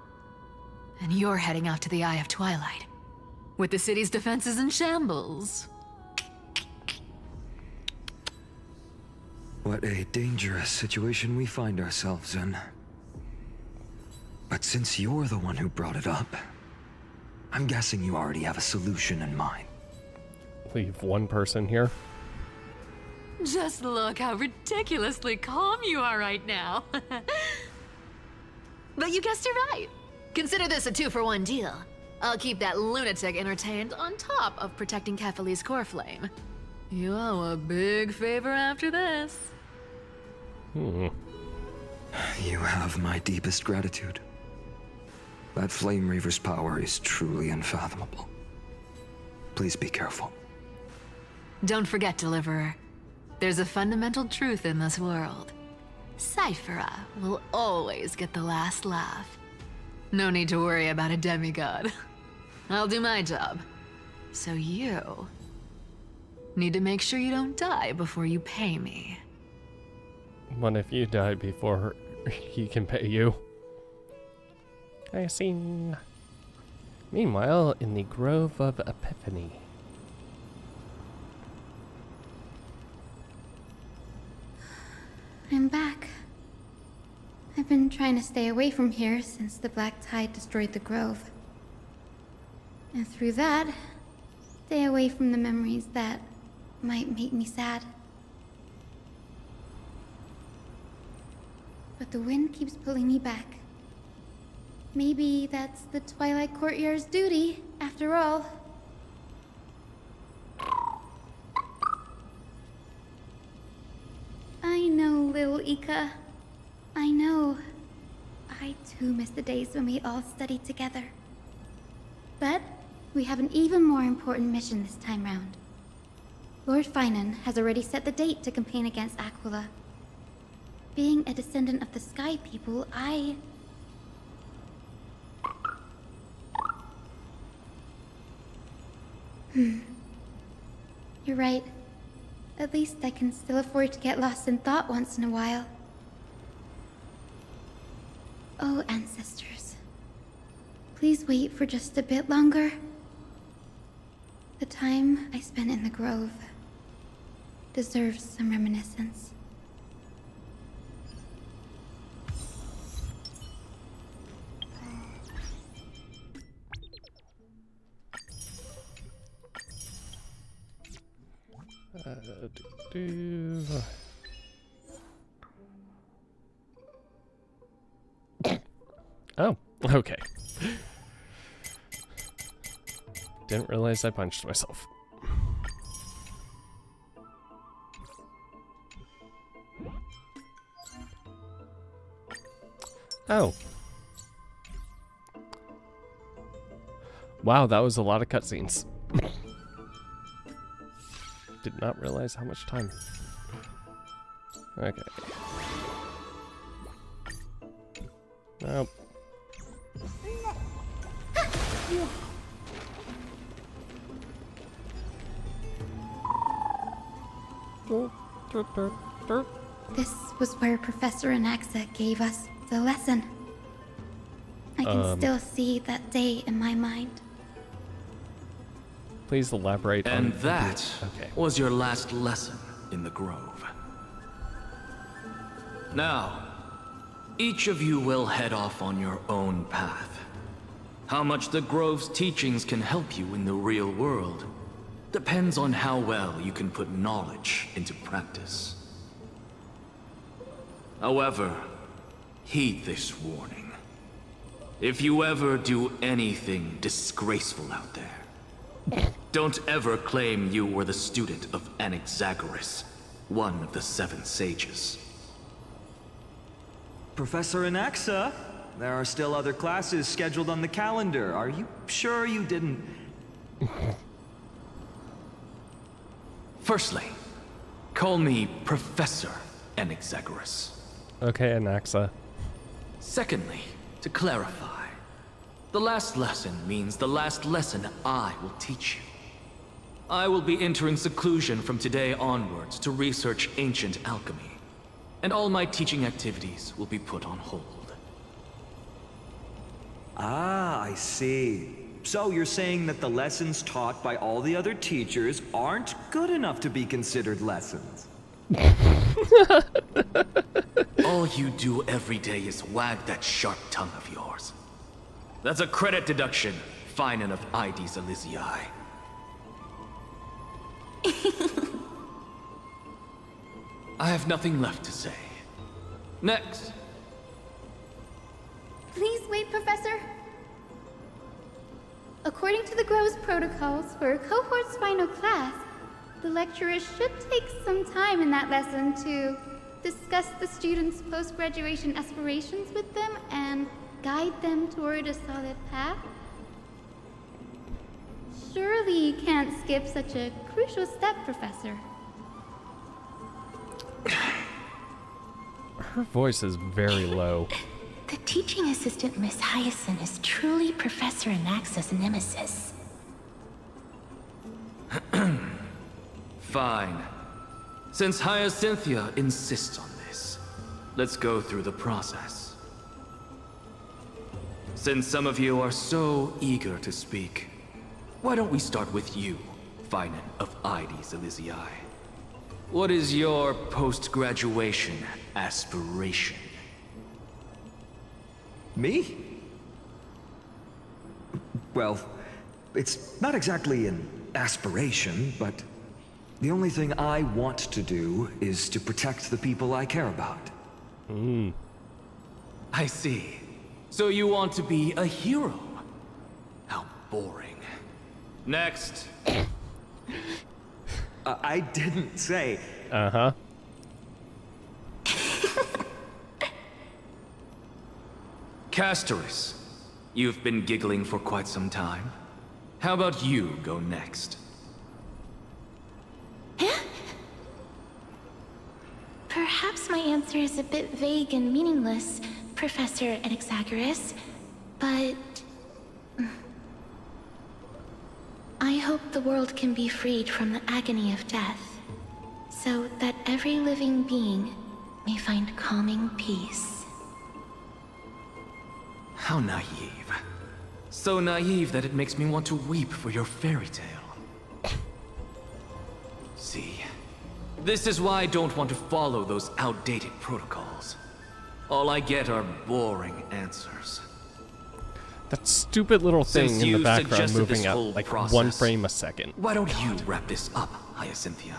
[SPEAKER 3] and you're heading out to the Eye of Twilight, with the city's defenses in shambles.
[SPEAKER 7] What a dangerous situation we find ourselves in. But since you're the one who brought it up, I'm guessing you already have a solution in mind.
[SPEAKER 1] Leave one person here.
[SPEAKER 3] Just look how ridiculously calm you are right now. But you guessed it right. Consider this a 2-for-1 deal. I'll keep that lunatic entertained on top of protecting Kefali's core flame. You owe a big favor after this.
[SPEAKER 7] You have my deepest gratitude. That Flame Reaver's power is truly unfathomable. Please be careful.
[SPEAKER 3] Don't forget, Deliverer. There's a fundamental truth in this world. Cyphera will always get the last laugh. No need to worry about a demigod. I'll do my job. So you need to make sure you don't die before you pay me.
[SPEAKER 1] What if you die before he can pay you? I see. Meanwhile, in the Grove of Epiphany.
[SPEAKER 9] I'm back. I've been trying to stay away from here since the Black Tide destroyed the Grove. And through that, stay away from the memories that might make me sad. But the wind keeps pulling me back. Maybe that's the Twilight Courtyard's duty, after all. I know, little Ika. I know. I too miss the days when we all studied together. But we have an even more important mission this time round. Lord Finan has already set the date to campaign against Aquila. Being a descendant of the Sky People, You're right. At least I can still afford to get lost in thought once in a while. Oh, ancestors. Please wait for just a bit longer. The time I spent in the Grove deserves some reminiscence.
[SPEAKER 1] Oh, okay. Didn't realize I punched myself. Oh. Wow, that was a lot of cutscenes. Did not realize how much time. Okay. Nope.
[SPEAKER 9] This was where Professor Anaxa gave us the lesson. I can still see that day in my mind.
[SPEAKER 1] Please elaborate
[SPEAKER 18] and
[SPEAKER 1] on
[SPEAKER 18] that was your last lesson in the Grove. Now, each of you will head off on your own path. How much the Grove's teachings can help you in the real world, depends on how well you can put knowledge into practice. However, heed this warning. If you ever do anything disgraceful out there, don't ever claim you were the student of Anaxagoras, one of the 7 sages.
[SPEAKER 14] Professor Anaxa, there are still other classes scheduled on the calendar. Are you sure you didn't...
[SPEAKER 18] Firstly, call me Professor Anaxagoras.
[SPEAKER 1] Okay, Anaxa.
[SPEAKER 18] Secondly, to clarify, the last lesson means the last lesson I will teach you. I will be entering seclusion from today onwards to research ancient alchemy, and all my teaching activities will be put on hold.
[SPEAKER 14] Ah, I see. So you're saying that the lessons taught by all the other teachers aren't good enough to be considered lessons?
[SPEAKER 18] All you do every day is wag that sharp tongue of yours. That's a credit deduction, fine enough IDs Elysiae. I have nothing left to say. Next.
[SPEAKER 9] Please wait, Professor. According to the Grove's protocols for a cohort's final class, the lecturer should take some time in that lesson to discuss the students' post-graduation aspirations with them and guide them toward a solid path. Surely you can't skip such a crucial step, Professor.
[SPEAKER 1] Her voice is very low.
[SPEAKER 4] The teaching assistant, Miss Hyacinth, is truly Professor Anaxa's nemesis.
[SPEAKER 18] Fine. Since Hyacinthia insists on this, let's go through the process. Since some of you are so eager to speak, why don't we start with you, Finan of IDs Elysiae? What is your post-graduation aspiration?
[SPEAKER 14] Me? Well, it's not exactly an aspiration, but the only thing I want to do is to protect the people I care about.
[SPEAKER 18] I see. So you want to be a hero? How boring. Next.
[SPEAKER 14] I didn't say...
[SPEAKER 1] Uh-huh.
[SPEAKER 18] Castorus, you've been giggling for quite some time. How about you go next?
[SPEAKER 4] Perhaps my answer is a bit vague and meaningless, Professor Anaxagoras, but... I hope the world can be freed from the agony of death, so that every living being may find calming peace.
[SPEAKER 18] How naive. So naive that it makes me want to weep for your fairy tale. See, this is why I don't want to follow those outdated protocols. All I get are boring answers.
[SPEAKER 1] That stupid little thing
[SPEAKER 18] Since
[SPEAKER 1] in the
[SPEAKER 18] you
[SPEAKER 1] background
[SPEAKER 18] suggested
[SPEAKER 1] moving
[SPEAKER 18] this
[SPEAKER 1] up
[SPEAKER 18] whole
[SPEAKER 1] like
[SPEAKER 18] process,
[SPEAKER 1] 1 frame a second.
[SPEAKER 18] Why don't you wrap this up, Hyacinthia?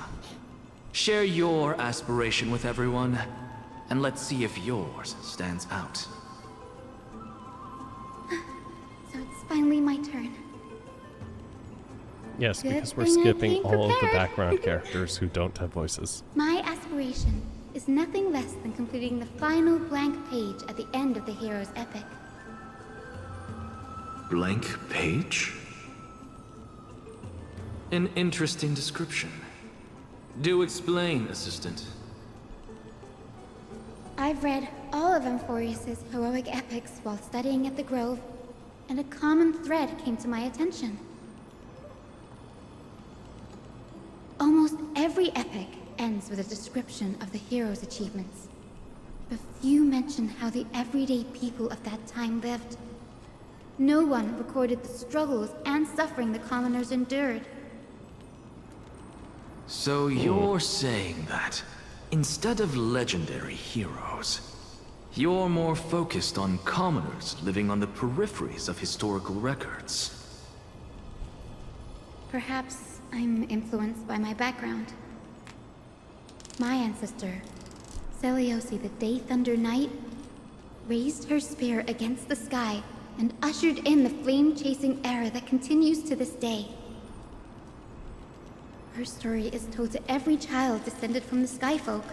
[SPEAKER 18] Share your aspiration with everyone, and let's see if yours stands out.
[SPEAKER 9] So it's finally my turn.
[SPEAKER 1] Yes,
[SPEAKER 9] Good
[SPEAKER 1] because we're
[SPEAKER 9] thing I
[SPEAKER 1] skipping
[SPEAKER 9] came
[SPEAKER 1] all of the
[SPEAKER 9] prepared.
[SPEAKER 1] background characters who don't have voices.
[SPEAKER 9] My aspiration is nothing less than completing the final blank page at the end of the hero's epic.
[SPEAKER 18] Blank page? An interesting description. Do explain, Assistant.
[SPEAKER 9] I've read all of Amphorius's heroic epics while studying at the Grove, and a common thread came to my attention. Almost every epic ends with a description of the hero's achievements. But few mention how the everyday people of that time lived. No one recorded the struggles and suffering the commoners endured.
[SPEAKER 18] So you're saying that, instead of legendary heroes, you're more focused on commoners living on the peripheries of historical records.
[SPEAKER 9] Perhaps I'm influenced by my background. My ancestor, Seliosi the Day Thunder Knight, raised her spear against the sky and ushered in the flame-chasing era that continues to this day. Her story is told to every child descended from the Skyfolk.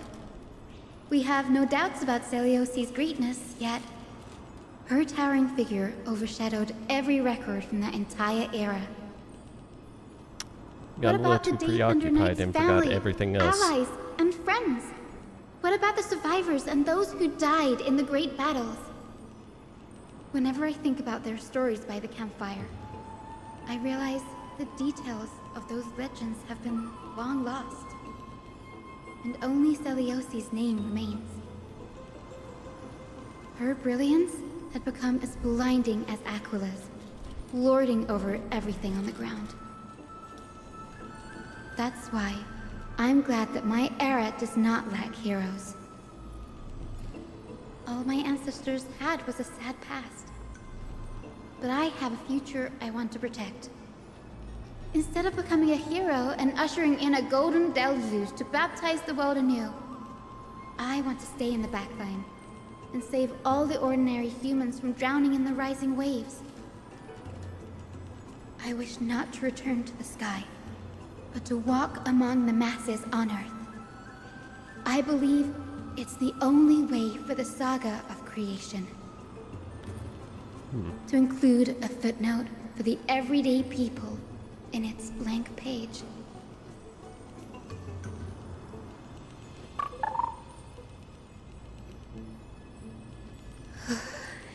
[SPEAKER 9] We have no doubts about Seliosi's greatness, yet her towering figure overshadowed every record from that entire era.
[SPEAKER 15] Got a little too preoccupied and forgot everything else.
[SPEAKER 9] Allies, and friends? What about the survivors and those who died in the great battles? Whenever I think about their stories by the campfire, I realize the details of those legends have been long lost, and only Seliosi's name remains. Her brilliance had become as blinding as Aquila's, lording over everything on the ground. That's why I'm glad that my era does not lack heroes. All my ancestors had was a sad past, but I have a future I want to protect. Instead of becoming a hero and ushering in a golden deluge to baptize the world anew, I want to stay in the backline and save all the ordinary humans from drowning in the rising waves. I wish not to return to the sky, but to walk among the masses on Earth. I believe it's the only way for the saga of creation. To include a footnote for the everyday people in its blank page.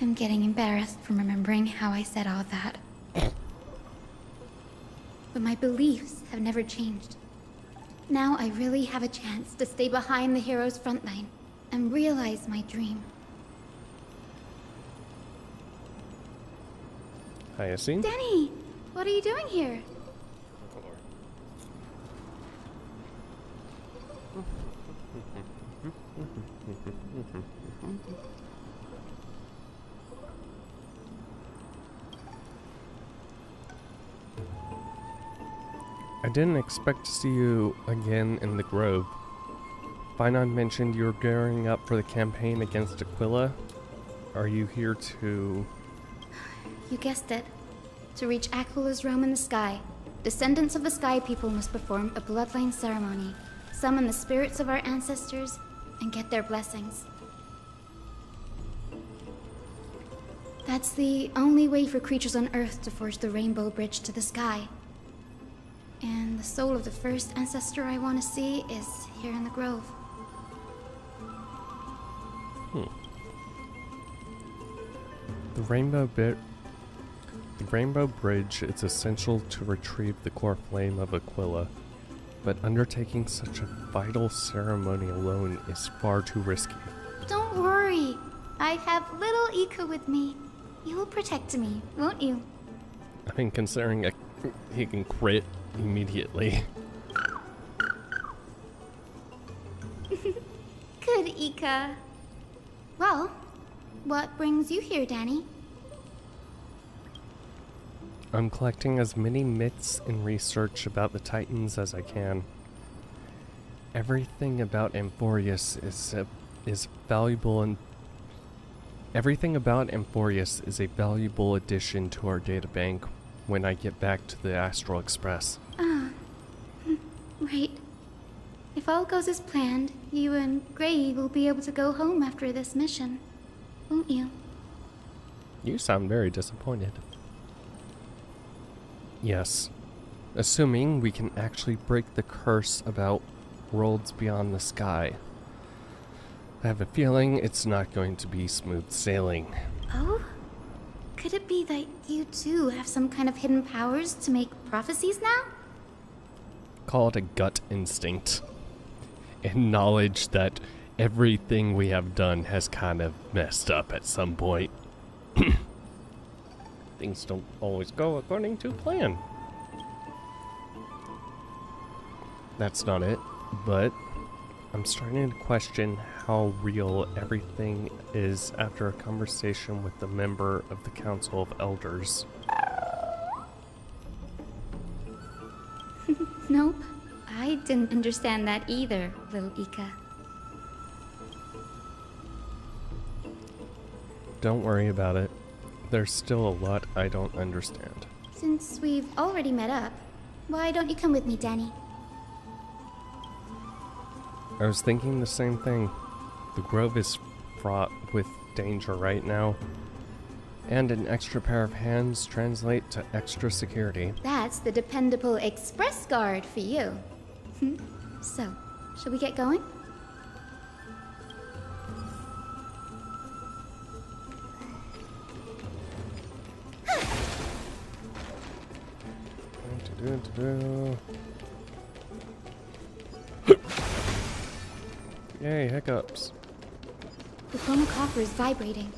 [SPEAKER 9] I'm getting embarrassed from remembering how I said all that. But my beliefs have never changed. Now I really have a chance to stay behind the hero's front line and realize my dream.
[SPEAKER 15] Hyacinth?
[SPEAKER 9] Danny, what are you doing here?
[SPEAKER 15] I didn't expect to see you again in the Grove. Finon mentioned you're gearing up for the campaign against Aquila. Are you here to...
[SPEAKER 9] You guessed it. To reach Aquila's realm in the sky, descendants of the Sky People must perform a bloodline ceremony, summon the spirits of our ancestors, and get their blessings. That's the only way for creatures on Earth to forge the rainbow bridge to the sky. And the soul of the first ancestor I want to see is here in the Grove.
[SPEAKER 15] The rainbow bridge is essential to retrieve the core flame of Aquila, but undertaking such a vital ceremony alone is far too risky.
[SPEAKER 9] Don't worry. I have little Ika with me. You'll protect me, won't you?
[SPEAKER 15] I mean, considering he can crit immediately.
[SPEAKER 9] Good, Ika. Well, what brings you here, Danny?
[SPEAKER 15] I'm collecting as many myths and research about the Titans as I can. Everything about Amphorius is valuable, and everything about Amphorius is a valuable addition to our databank when I get back to the Astral Express.
[SPEAKER 9] Right. If all goes as planned, you and Gray will be able to go home after this mission, won't you?
[SPEAKER 15] You sound very disappointed. Yes. Assuming we can actually break the curse about worlds beyond the sky. I have a feeling it's not going to be smooth sailing.
[SPEAKER 9] Oh? Could it be that you too have some kind of hidden powers to make prophecies now?
[SPEAKER 15] Call it a gut instinct. And knowledge that everything we have done has kind of messed up at some point. Things don't always go according to plan. That's not it, but I'm starting to question how real everything is after a conversation with a member of the Council of Elders.
[SPEAKER 9] Didn't understand that either, little Ika.
[SPEAKER 1] Don't worry about it. There's still a lot I don't understand.
[SPEAKER 9] Since we've already met up, why don't you come with me, Danny?
[SPEAKER 1] I was thinking the same thing. The grove is fraught with danger right now. And an extra pair of hands translate to extra security.
[SPEAKER 9] That's the dependable express guard for you. So, shall we get going?
[SPEAKER 1] Yay, hiccups.
[SPEAKER 9] The chromocopter is vibrating.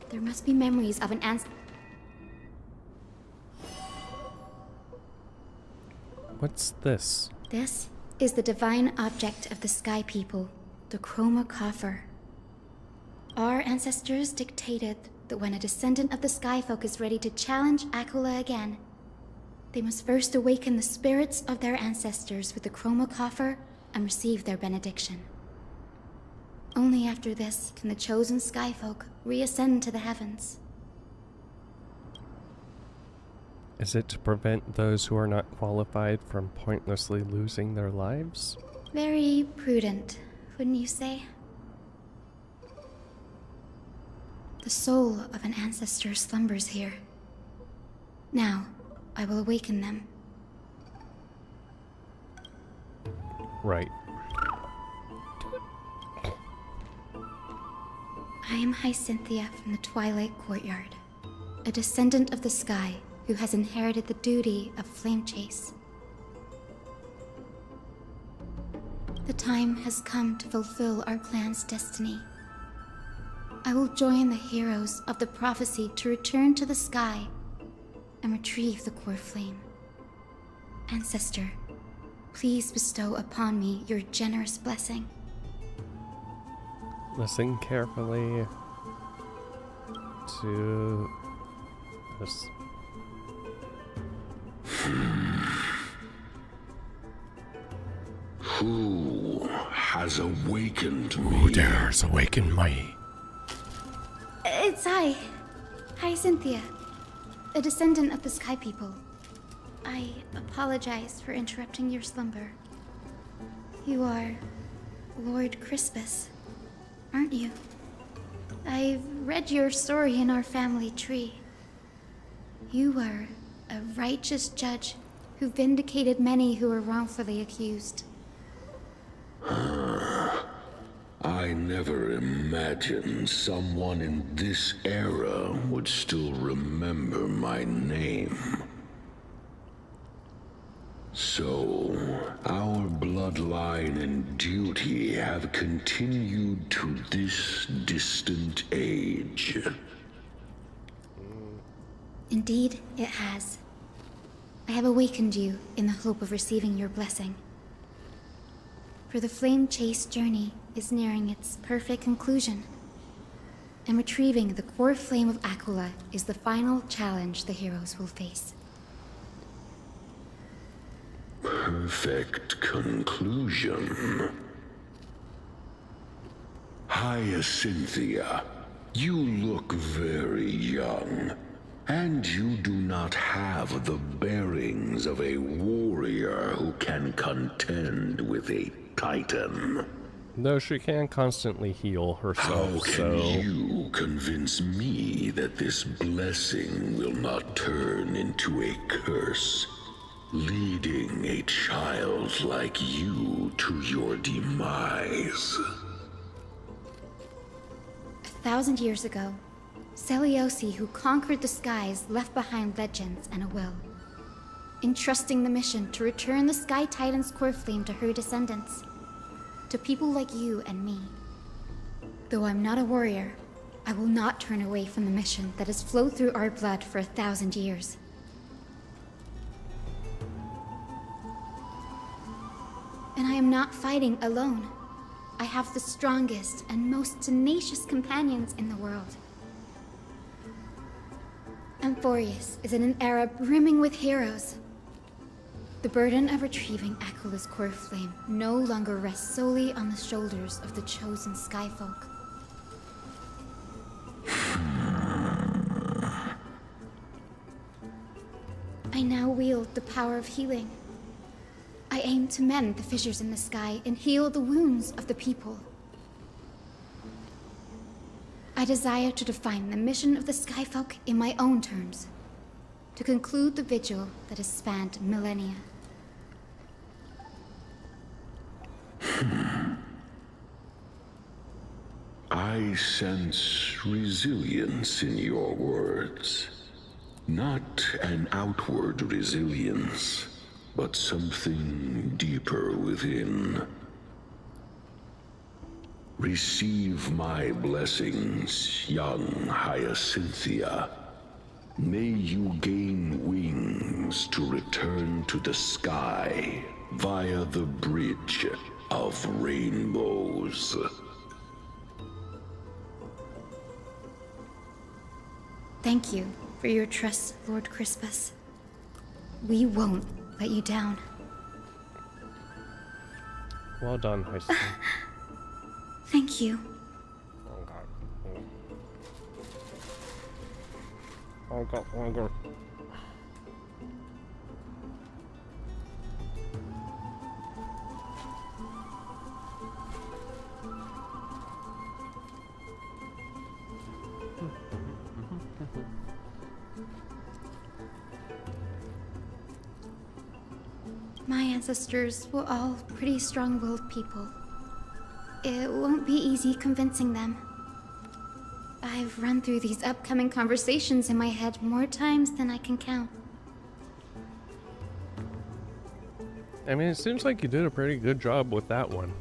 [SPEAKER 9] There must be memories of an
[SPEAKER 1] What's this?
[SPEAKER 9] This is the divine object of the Sky People, the chromocopter. Our ancestors dictated that when a descendant of the Sky Folk is ready to challenge Aquila again, they must first awaken the spirits of their ancestors with the chromocopter and receive their benediction. Only after this can the chosen Sky Folk reascend to the heavens.
[SPEAKER 1] Is it to prevent those who are not qualified from pointlessly losing their lives?
[SPEAKER 9] Very prudent, wouldn't you say? The soul of an ancestor slumbers here. Now, I will awaken them.
[SPEAKER 1] Right.
[SPEAKER 9] I am Hyacinthia from the Twilight Courtyard, a descendant of the sky who has inherited the duty of flame chase. The time has come to fulfill our clan's destiny. I will join the heroes of the prophecy to return to the sky and retrieve the core flame. Ancestor, please bestow upon me your generous blessing.
[SPEAKER 1] Listen carefully to this.
[SPEAKER 5] Who has awakened me?
[SPEAKER 1] Who dares awaken me?
[SPEAKER 9] It's I, Hyacinthia, a descendant of the Sky People. I apologize for interrupting your slumber. You are Lord Crispus, aren't you? I've read your story in our family tree. You were a righteous judge who vindicated many who were wrongfully accused.
[SPEAKER 5] I never imagined someone in this era would still remember my name. So, our bloodline and duty have continued to this distant age.
[SPEAKER 9] Indeed, it has. I have awakened you in the hope of receiving your blessing. For the flame chase journey is nearing its perfect conclusion, and retrieving the core flame of Aquila is the final challenge the heroes will face.
[SPEAKER 5] Perfect conclusion. Hyacinthia, you look very young, and you do not have the bearings of a warrior who can contend with a titan.
[SPEAKER 1] Though she can constantly heal herself,
[SPEAKER 5] How can you convince me that this blessing will not turn into a curse, leading a child like you to your demise?
[SPEAKER 9] 1,000 years ago, Seliosi, who conquered the skies, left behind legends and a will, entrusting the mission to return the Sky Titan's core flame to her descendants, to people like you and me. Though I'm not a warrior, I will not turn away from the mission that has flowed through our blood for 1,000 years. And I am not fighting alone. I have the strongest and most tenacious companions in the world. Amphorius is in an era brimming with heroes. The burden of retrieving Aquala's core flame no longer rests solely on the shoulders of the chosen Skyfolk. I now wield the power of healing. I aim to mend the fissures in the sky and heal the wounds of the people. I desire to define the mission of the Skyfolk in my own terms, to conclude the vigil that has spanned millennia.
[SPEAKER 5] I sense resilience in your words. Not an outward resilience, but something deeper within. Receive my blessings, young Hyacinthia. May you gain wings to return to the sky via the bridge of rainbows.
[SPEAKER 9] Thank you for your trust, Lord Crispus. We won't let you down.
[SPEAKER 1] Well done, Hyacinth.
[SPEAKER 9] Thank you.
[SPEAKER 1] Oh god. Oh god, oh god.
[SPEAKER 9] My ancestors were all pretty strong-willed people. It won't be easy convincing them. I've run through these upcoming conversations in my head more times than I can count.
[SPEAKER 1] I mean, it seems like you did a pretty good job with that one.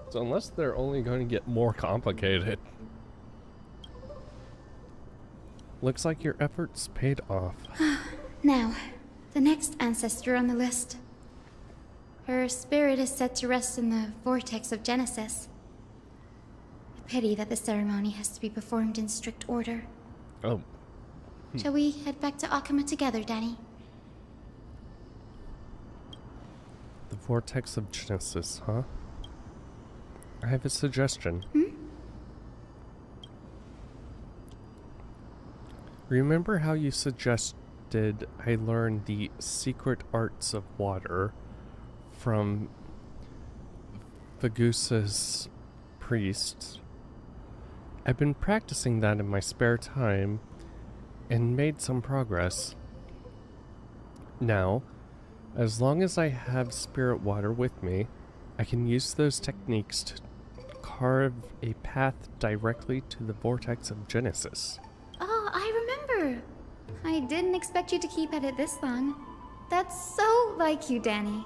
[SPEAKER 1] So unless they're only going to get more complicated. Looks like your efforts paid off.
[SPEAKER 9] Now, the next ancestor on the list. Her spirit is set to rest in the vortex of Genesis. A pity that the ceremony has to be performed in strict order.
[SPEAKER 1] Oh.
[SPEAKER 9] Shall we head back to Akama together, Danny?
[SPEAKER 1] The vortex of Genesis, huh? I have a suggestion. Remember how you suggested I learn the secret arts of water from Vagusa's priest? I've been practicing that in my spare time and made some progress. Now, as long as I have spirit water with me, I can use those techniques to carve a path directly to the vortex of Genesis.
[SPEAKER 9] Oh, I remember. I didn't expect you to keep at it this long. That's so like you, Danny.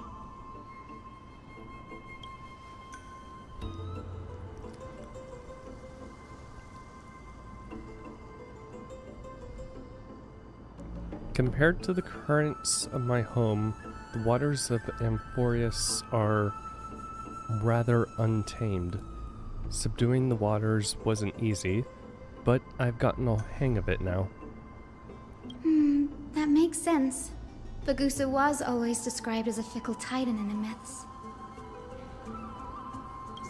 [SPEAKER 1] Compared to the currents of my home, the waters of Amphorius are rather untamed. Subduing the waters wasn't easy, but I've gotten a hang of it now.
[SPEAKER 9] That makes sense. Bagusa was always described as a fickle titan in the myths.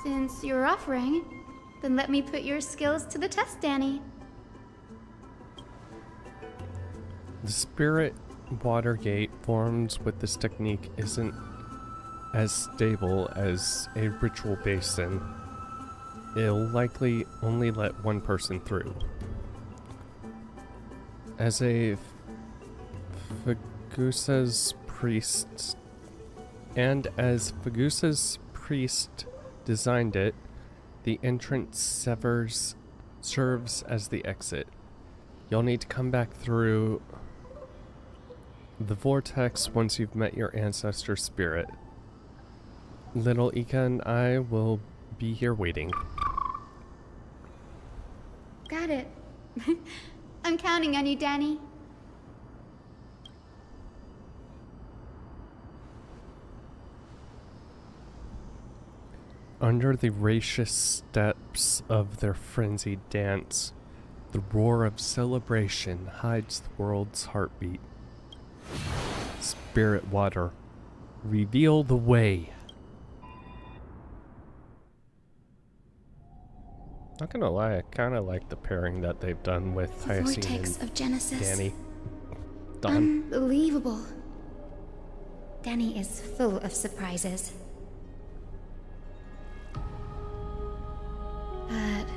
[SPEAKER 9] Since you're offering, then let me put your skills to the test, Danny.
[SPEAKER 1] The spirit water gate formed with this technique isn't as stable as a ritual basin. It'll likely only let one person through. As a Fagusa's priest, and as Fagusa's priest designed it, the entrance serves as the exit. You'll need to come back through the vortex once you've met your ancestor spirit. Little Ika and I will be here waiting.
[SPEAKER 9] Got it. I'm counting on you, Danny.
[SPEAKER 1] Under the raucous steps of their frenzied dance, the roar of celebration hides the world's heartbeat. spirit water. Reveal the way. Not gonna lie, I kind of like the pairing that they've done with
[SPEAKER 9] The
[SPEAKER 1] Hyacinth
[SPEAKER 9] vortex
[SPEAKER 1] and
[SPEAKER 9] of Genesis.
[SPEAKER 1] Danny. Don.
[SPEAKER 9] Unbelievable. Danny is full of surprises. But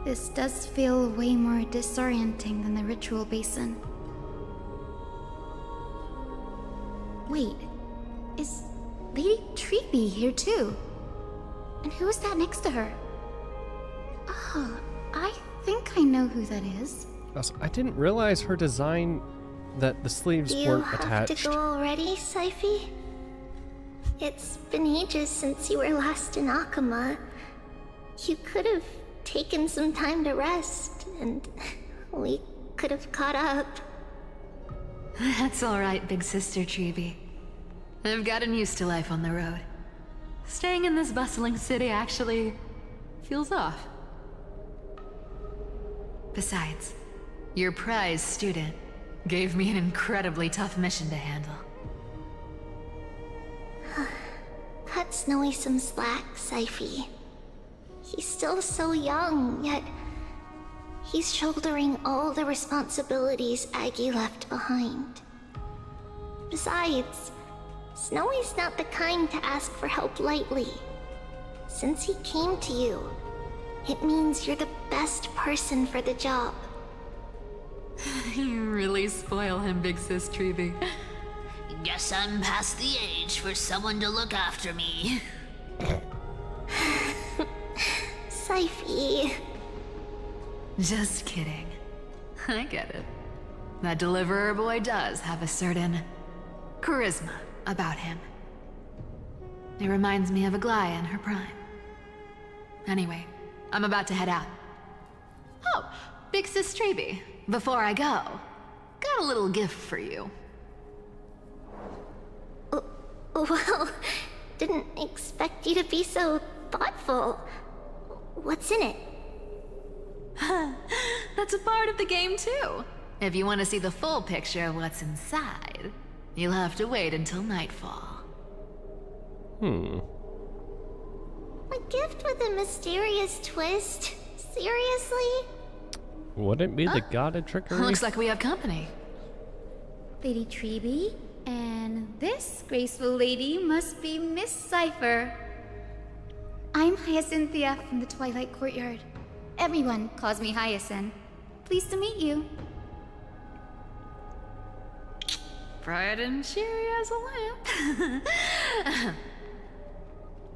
[SPEAKER 9] this does feel way more disorienting than the ritual basin. Wait, is Lady Treeby here too? And who is that next to her? Oh, I think I know who that is.
[SPEAKER 1] Also, I didn't realize her design that the sleeves weren't attached.
[SPEAKER 4] You have to go already, Syphi? It's been ages since you were last in Akama. You could have taken some time to rest, and we could have caught up.
[SPEAKER 2] That's alright, big sister Treeby. I've gotten used to life on the road. Staying in this bustling city actually feels off. Besides, your prize student gave me an incredibly tough mission to handle.
[SPEAKER 4] Cut Snowy some slack, Syphi. He's still so young, yet he's shouldering all the responsibilities Aggie left behind. Besides, Snowy's not the kind to ask for help lightly. Since he came to you, it means you're the best person for the job.
[SPEAKER 2] You really spoil him, big sis Treeby.
[SPEAKER 20] Guess I'm past the age for someone to look after me.
[SPEAKER 4] Syphi.
[SPEAKER 2] Just kidding. I get it. That deliverer boy does have a certain charisma about him. It reminds me of Aglaya in her prime. Anyway, I'm about to head out. Oh, big sis Treeby, before I go, got a little gift for you.
[SPEAKER 4] Well, didn't expect you to be so thoughtful. What's in it?
[SPEAKER 2] That's a part of the game too. If you want to see the full picture of what's inside, you'll have to wait until nightfall.
[SPEAKER 4] A gift with a mysterious twist? Seriously?
[SPEAKER 1] Would it be the god of trickery?
[SPEAKER 2] Looks like we have company.
[SPEAKER 9] Lady Treeby, and this graceful lady must be Miss Cypher. I'm Hyacinthia from the Twilight Courtyard. Everyone calls me Hyacinth. Pleased to meet you.
[SPEAKER 2] Bright and cheery as a lamp.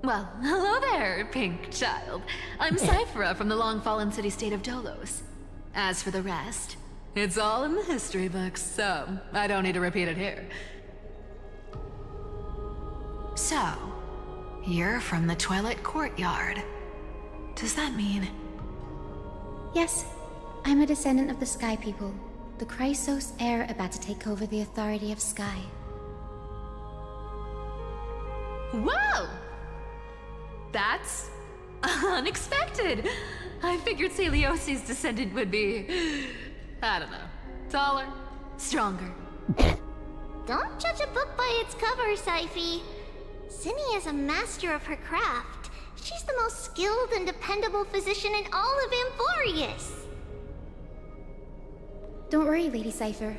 [SPEAKER 2] Well, hello there, pink child. I'm Cyphera from the long-fallen city-state of Dolos. As for the rest, it's all in the history books, so I don't need to repeat it here. So, you're from the Twilight Courtyard. Does that mean...
[SPEAKER 9] Yes, I'm a descendant of the Sky People, the Chrysos heir about to take over the authority of Sky.
[SPEAKER 2] Whoa! That's unexpected. I figured Celiosi's descendant would be, I don't know, taller, stronger.
[SPEAKER 4] Don't judge a book by its cover, Syphi. Zinni is a master of her craft. She's the most skilled and dependable physician in all of Amphorius.
[SPEAKER 9] Don't worry, Lady Cypher.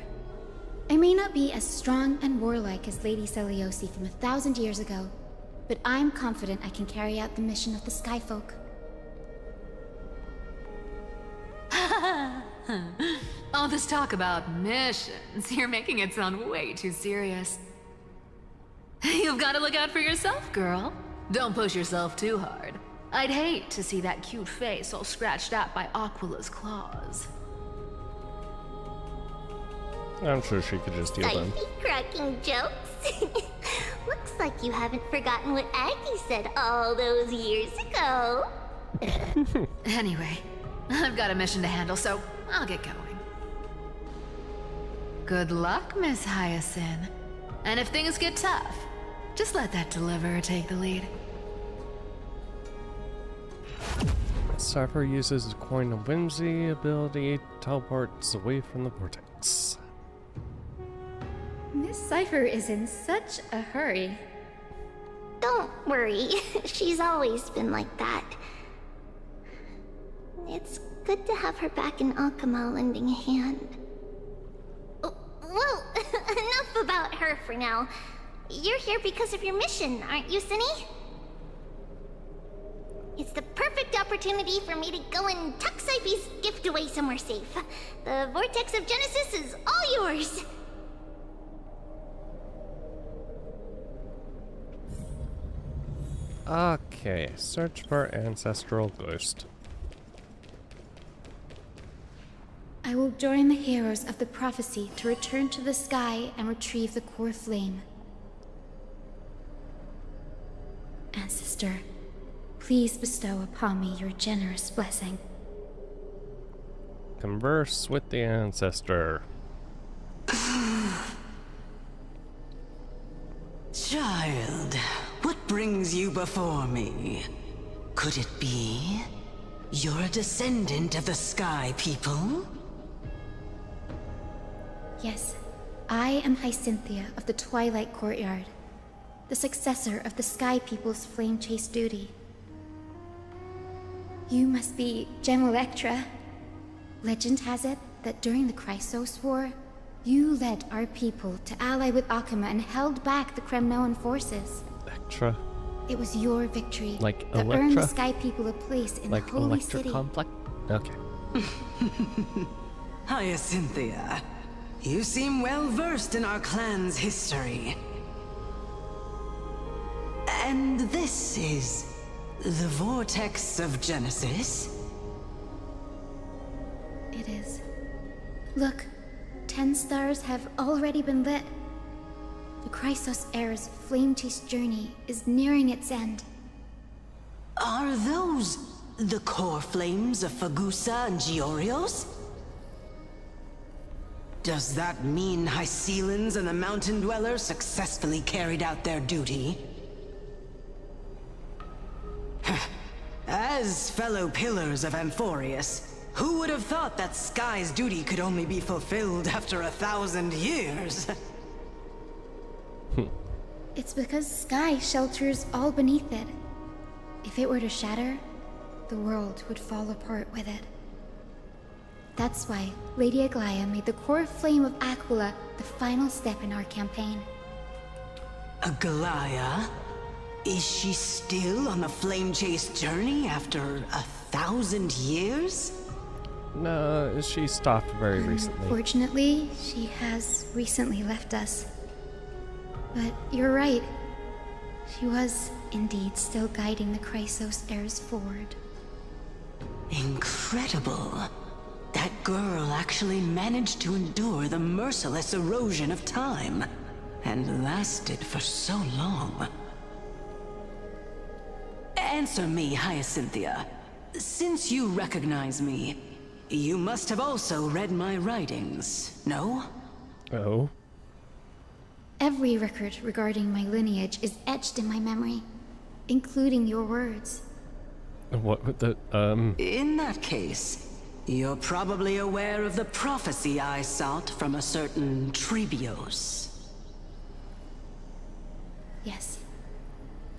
[SPEAKER 9] I may not be as strong and warlike as Lady Celiosi from 1,000 years ago, but I'm confident I can carry out the mission of the Skyfolk.
[SPEAKER 2] All this talk about missions, you're making it sound way too serious. You've got to look out for yourself, girl. Don't push yourself too hard. I'd hate to see that cute face all scratched out by Aquila's claws.
[SPEAKER 1] I'm sure she could just deal them.
[SPEAKER 4] Syphi cracking jokes. Looks like you haven't forgotten what Aggie said all those years ago.
[SPEAKER 2] Anyway, I've got a mission to handle, so I'll get going. Good luck, Miss Hyacinth. And if things get tough, just let that deliverer take the lead.
[SPEAKER 1] Cypher uses his Coin of Whimsy ability, teleports away from the vortex.
[SPEAKER 9] Miss Cipher is in such a hurry.
[SPEAKER 4] Don't worry, she's always been like that. It's good to have her back in Akama lending a hand. Well, enough about her for now. You're here because of your mission, aren't you, Sunny? It's the perfect opportunity for me to go and tuck Sipey's gift away somewhere safe. The Vortex of Genesis is all yours!
[SPEAKER 1] Okay, search for ancestral ghost.
[SPEAKER 9] I will join the heroes of the prophecy to return to the sky and retrieve the core flame. Ancestor, please bestow upon me your generous blessing.
[SPEAKER 1] Converse with the ancestor.
[SPEAKER 21] Child, what brings you before me? Could it be you're a descendant of the Sky People?
[SPEAKER 9] Yes, I am Hyacinthia of the Twilight Courtyard, the successor of the Sky People's flame chase duty. You must be Gem Electra. Legend has it that during the Chrysos War, you led our people to ally with Akama and held back the Kremnoan forces.
[SPEAKER 1] Electra?
[SPEAKER 9] It was your victory
[SPEAKER 1] like
[SPEAKER 9] that
[SPEAKER 1] Electra?
[SPEAKER 9] earned the Sky People a place in
[SPEAKER 1] like
[SPEAKER 9] the Holy
[SPEAKER 1] Electric
[SPEAKER 9] City.
[SPEAKER 1] Complex? Okay.
[SPEAKER 21] Hyacinthia, you seem well versed in our clan's history. And this is the Vortex of Genesis?
[SPEAKER 9] It is. Look, 10 stars have already been lit. The Chrysos Heir's flame chase journey is nearing its end.
[SPEAKER 21] Are those the core flames of Fagusa and Giorios? Does that mean Hycelans and the Mountain Dwellers successfully carried out their duty? As fellow pillars of Amphorius, who would have thought that Sky's duty could only be fulfilled after 1,000 years?
[SPEAKER 9] It's because Sky shelters all beneath it. If it were to shatter, the world would fall apart with it. That's why Lady Aglaya made the core flame of Aquila the final step in our campaign.
[SPEAKER 21] Aglaya? Is she still on the flame chase journey after 1,000 years?
[SPEAKER 1] No, she stopped very recently.
[SPEAKER 9] Fortunately, she has recently left us. But you're right. She was indeed still guiding the Chrysos heirs forward.
[SPEAKER 21] Incredible. That girl actually managed to endure the merciless erosion of time, and lasted for so long. Answer me, Hyacinthia. Since you recognize me, you must have also read my writings, no?
[SPEAKER 1] Oh?
[SPEAKER 9] Every record regarding my lineage is etched in my memory, including your words.
[SPEAKER 1] What with the,
[SPEAKER 21] In that case, you're probably aware of the prophecy I sought from a certain Trebios.
[SPEAKER 9] Yes.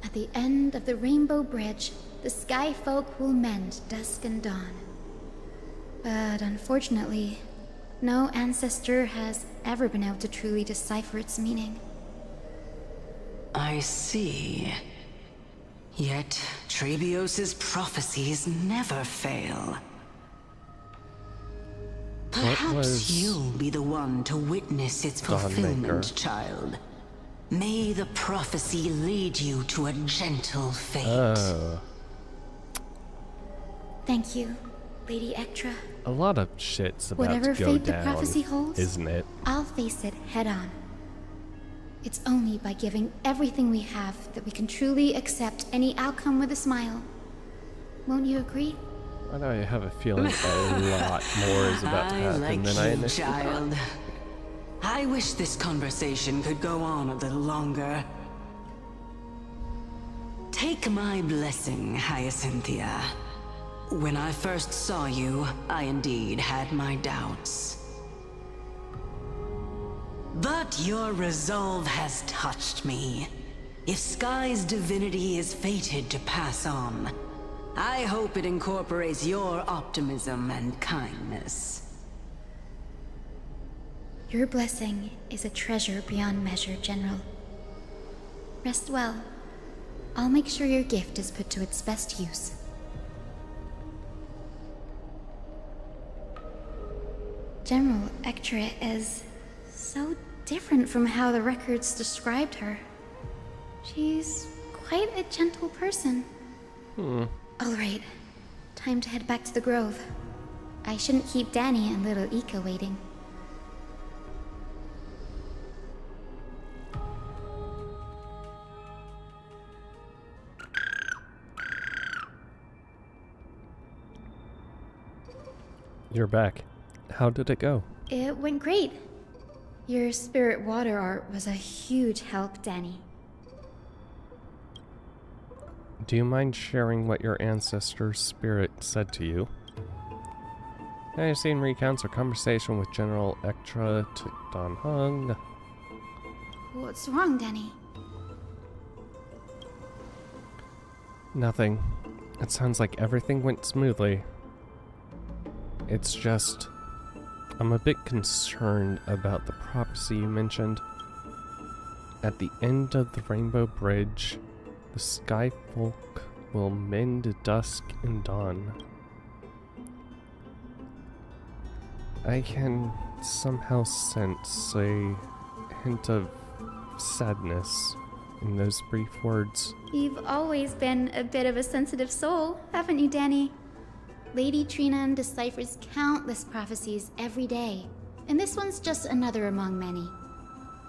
[SPEAKER 9] At the end of the Rainbow Bridge, the Sky Folk will mend dusk and dawn. But unfortunately, no ancestor has ever been able to truly decipher its meaning.
[SPEAKER 21] I see. Yet, Trebios' prophecies never fail. Perhaps you'll be the one to witness its fulfillment, child. May the prophecy lead you to a gentle fate.
[SPEAKER 1] Oh.
[SPEAKER 9] Thank you, Lady Ectra.
[SPEAKER 1] A lot of shit's about
[SPEAKER 9] Whatever
[SPEAKER 1] to go
[SPEAKER 9] fate
[SPEAKER 1] down,
[SPEAKER 9] the prophecy holds,
[SPEAKER 1] isn't it?
[SPEAKER 9] I'll face it head on. It's only by giving everything we have that we can truly accept any outcome with a smile. Won't you agree?
[SPEAKER 1] Why do I have a feeling a lot more is about to happen than I initially
[SPEAKER 21] child.
[SPEAKER 1] thought?
[SPEAKER 21] I wish this conversation could go on a little longer. Take my blessing, Hyacinthia. When I first saw you, I indeed had my doubts. But your resolve has touched me. If Sky's divinity is fated to pass on, I hope it incorporates your optimism and kindness.
[SPEAKER 9] Your blessing is a treasure beyond measure, General. Rest well. I'll make sure your gift is put to its best use. General Ectra is so different from how the records described her. She's quite a gentle person. Alright, time to head back to the Grove. I shouldn't keep Danny and little Ika waiting.
[SPEAKER 1] You're back. How did it go?
[SPEAKER 9] It went great. Your spirit water art was a huge help, Danny.
[SPEAKER 1] Do you mind sharing what your ancestor's spirit said to you? I've seen recounts or conversation with General Ectra to Don Hung.
[SPEAKER 9] What's wrong, Danny?
[SPEAKER 1] Nothing. It sounds like everything went smoothly. It's just, I'm a bit concerned about the prophecy you mentioned. At the end of the Rainbow Bridge, the Sky Folk will mend dusk and dawn. I can somehow sense a hint of sadness in those brief words.
[SPEAKER 9] You've always been a bit of a sensitive soul, haven't you, Danny? Lady Trinan deciphers countless prophecies every day, and this one's just another among many.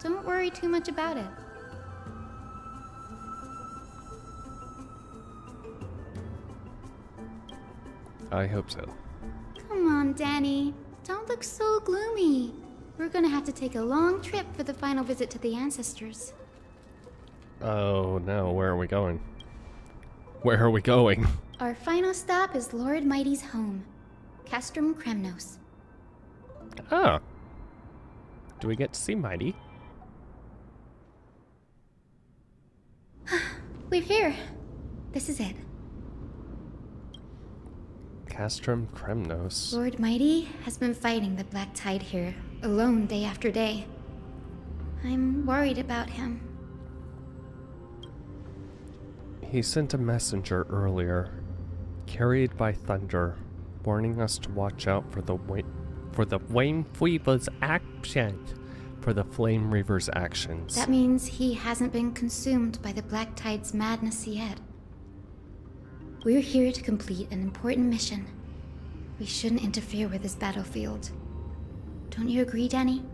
[SPEAKER 9] Don't worry too much about it.
[SPEAKER 1] I hope so.
[SPEAKER 9] Come on, Danny. Don't look so gloomy. We're gonna have to take a long trip for the final visit to the ancestors.
[SPEAKER 1] Oh no, where are we going? Where are we going?
[SPEAKER 9] Our final stop is Lord Mighty's home, Castrum Kremnos.
[SPEAKER 1] Ah. Do we get to see Mighty?
[SPEAKER 9] We're here. This is it.
[SPEAKER 1] Castrum Kremnos.
[SPEAKER 9] Lord Mighty has been fighting the Black Tide here, alone day after day. I'm worried about him.
[SPEAKER 1] He sent a messenger earlier, carried by thunder, warning us to watch out for the Flame Weaver's actions. For the Flame Reaver's actions.
[SPEAKER 9] That means he hasn't been consumed by the Black Tide's madness yet. We're here to complete an important mission. We shouldn't interfere with this battlefield. Don't you agree, Danny?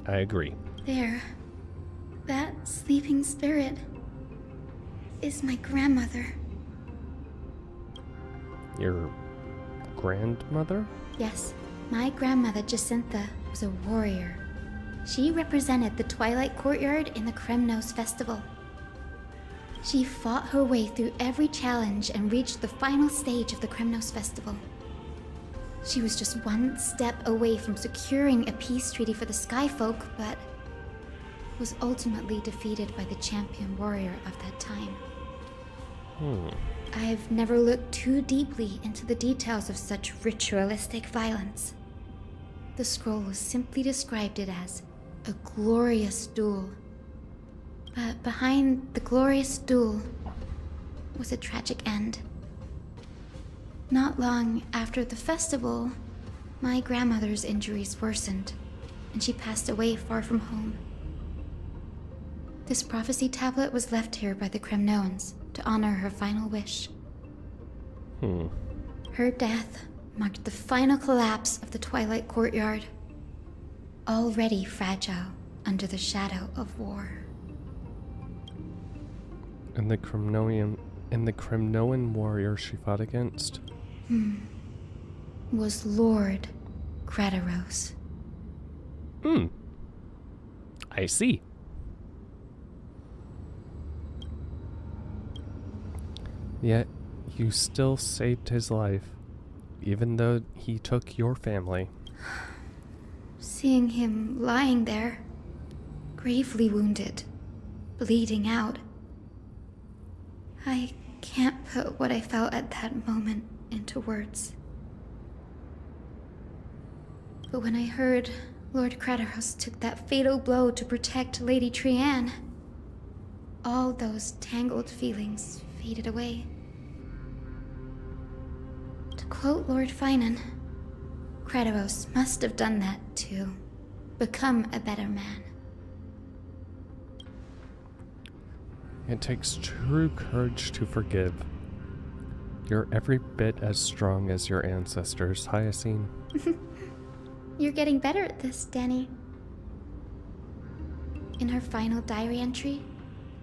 [SPEAKER 1] I agree.
[SPEAKER 9] There. That sleeping spirit is my grandmother.
[SPEAKER 1] Your grandmother?
[SPEAKER 9] Yes, my grandmother Jacinta was a warrior. She represented the Twilight Courtyard in the Kremnos Festival. She fought her way through every challenge and reached the final stage of the Kremnos Festival. She was just one step away from securing a peace treaty for the Skyfolk, but was ultimately defeated by the champion warrior of that time. I've never looked too deeply into the details of such ritualistic violence. The scroll simply described it as a glorious duel. But behind the glorious duel was a tragic end. Not long after the festival, my grandmother's injuries worsened, and she passed away far from home. This prophecy tablet was left here by the Kremnoans to honor her final wish. Her death marked the final collapse of the Twilight Courtyard, already fragile under the shadow of war.
[SPEAKER 1] And the Kremnoan warrior she fought against?
[SPEAKER 9] Was Lord Gradaros.
[SPEAKER 1] I see. Yet, you still saved his life, even though he took your family.
[SPEAKER 9] Seeing him lying there, gravely wounded, bleeding out. I can't put what I felt at that moment into words. But when I heard Lord Kratos took that fatal blow to protect Lady Trianne, all those tangled feelings faded away. To quote Lord Finan, Kratos must have done that to become a better man.
[SPEAKER 1] It takes true courage to forgive. You're every bit as strong as your ancestors, Hyacinth.
[SPEAKER 9] You're getting better at this, Danny. In her final diary entry,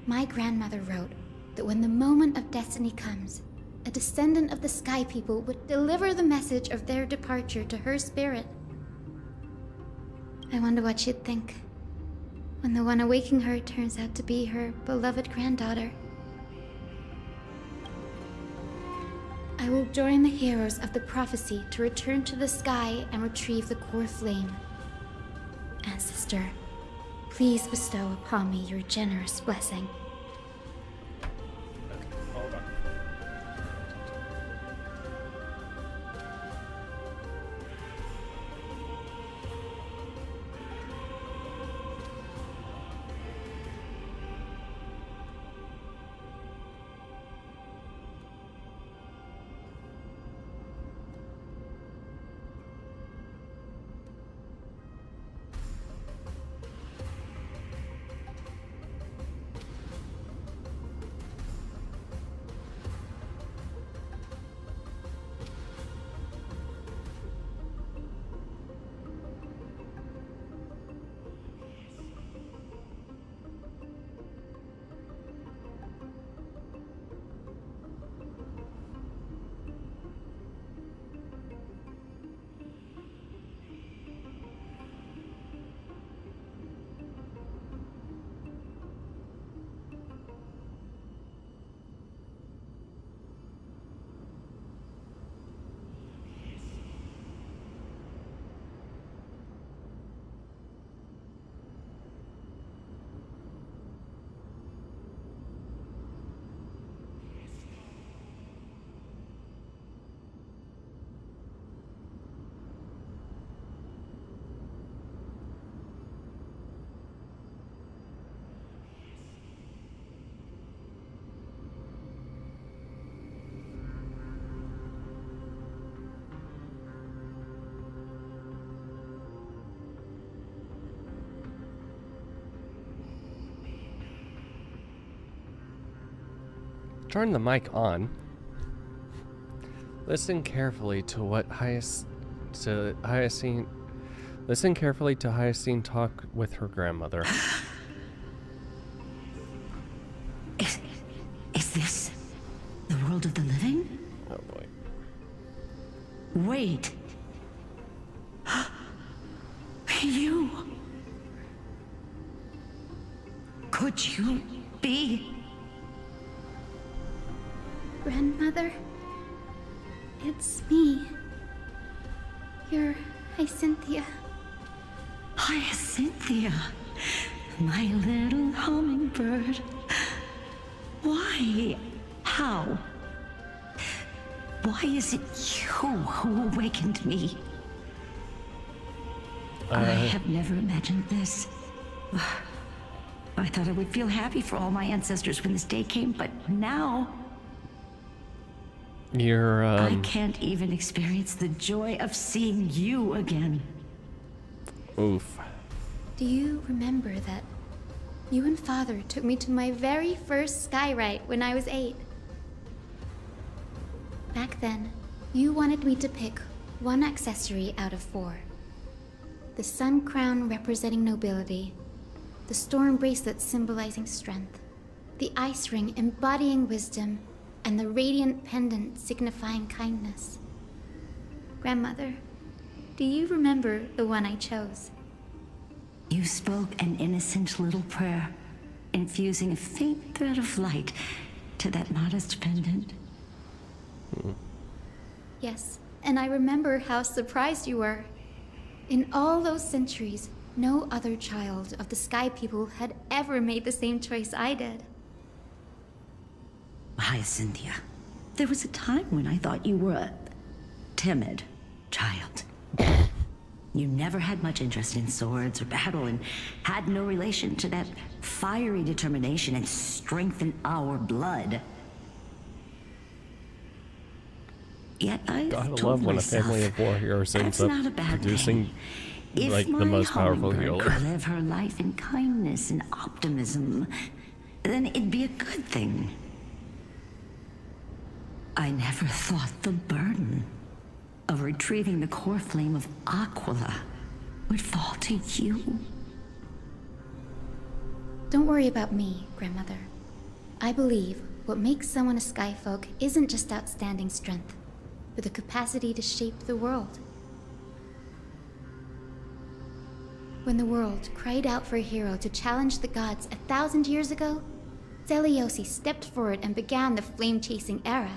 [SPEAKER 9] my grandmother wrote that when the moment of destiny comes, a descendant of the Sky People would deliver the message of their departure to her spirit. I wonder what she'd think when the one awaking her turns out to be her beloved granddaughter. I will join the heroes of the prophecy to return to the sky and retrieve the core flame. Ancestor, please bestow upon me your generous blessing.
[SPEAKER 1] Hold on. Turn the mic on. Listen carefully to what Hyacinth. Listen carefully to Hyacinth talk with her grandmother.
[SPEAKER 21] Is this the world of the living?
[SPEAKER 1] Oh boy.
[SPEAKER 21] Wait. You. Could you be?
[SPEAKER 9] Grandmother, it's me. You're Hyacinthia.
[SPEAKER 21] Hyacinthia, my little hummingbird. Why? How? Why is it you who awakened me? I have never imagined this. I thought I would feel happy for all my ancestors when this day came, but now... I can't even experience the joy of seeing you again.
[SPEAKER 1] Oof.
[SPEAKER 9] Do you remember that you and Father took me to my very first skyride when I was 8? Back then, you wanted me to pick one accessory out of 4. The sun crown representing nobility, the storm bracelet symbolizing strength, the ice ring embodying wisdom, and the radiant pendant signifying kindness. Grandmother, do you remember the one I chose?
[SPEAKER 21] You spoke an innocent little prayer, infusing a faint thread of light to that modest pendant.
[SPEAKER 9] Yes, and I remember how surprised you were. In all those centuries, no other child of the Sky People had ever made the same choice I did.
[SPEAKER 8] Hyacinthia, there was a time when I thought you were a timid child. You never had much interest in swords or battle and had no relation to that fiery determination and strength in our blood. Yet I
[SPEAKER 1] love when a family of warriors ends up producing like the most powerful healer.
[SPEAKER 8] Could live her life in kindness and optimism, then it'd be a good thing. I never thought the burden of retrieving the core flame of Aquila would fall to you.
[SPEAKER 9] Don't worry about me, Grandmother. I believe what makes someone a Skyfolk isn't just outstanding strength, but the capacity to shape the world. When the world cried out for a hero to challenge the gods 1,000 years ago, Zeliosi stepped forward and began the flame-chasing era.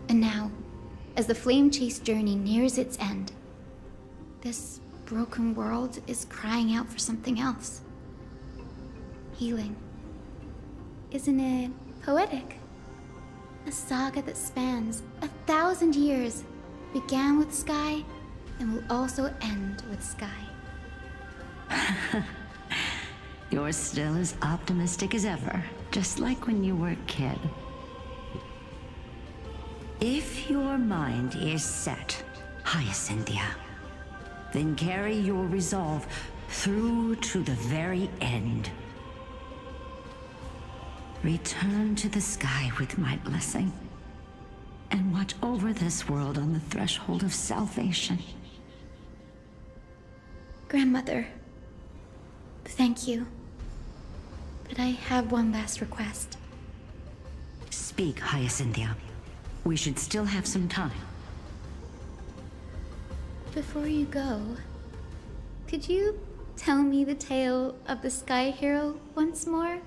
[SPEAKER 9] And now, as the flame chase journey nears its end, this broken world is crying out for something else. Healing. Isn't it poetic? A saga that spans 1,000 years, began with Sky, and will also end with Sky.
[SPEAKER 8] You're still as optimistic as ever, just like when you were a kid. If your mind is set, Hyacinthia, then carry your resolve through to the very end. Return to the sky with my blessing, and watch over this world on the threshold of salvation.
[SPEAKER 9] Grandmother, thank you. But I have one last request.
[SPEAKER 8] Speak, Hyacinthia. We should still have some time.
[SPEAKER 9] Before you go, could you tell me the tale of the Sky Hero once more?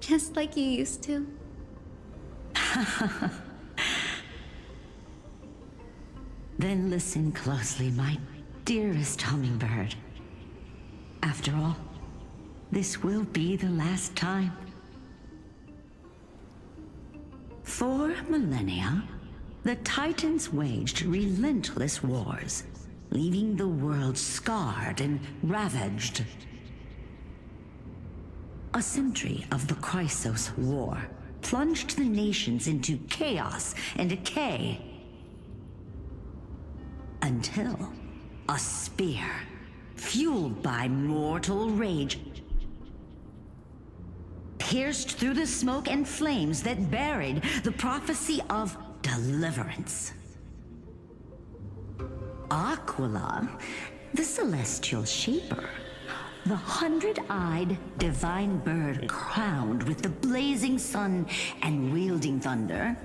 [SPEAKER 9] Just like you used to.
[SPEAKER 8] Then listen closely, my dearest hummingbird. After all, this will be the last time. For millennia, the Titans waged relentless wars, leaving the world scarred and ravaged. A century of the Chrysos War plunged the nations into chaos and decay, until a spear, fueled by mortal rage, pierced through the smoke and flames that buried the prophecy of deliverance. Aquila, the celestial shaper, the 100-eyed divine bird crowned with the blazing sun and wielding thunder,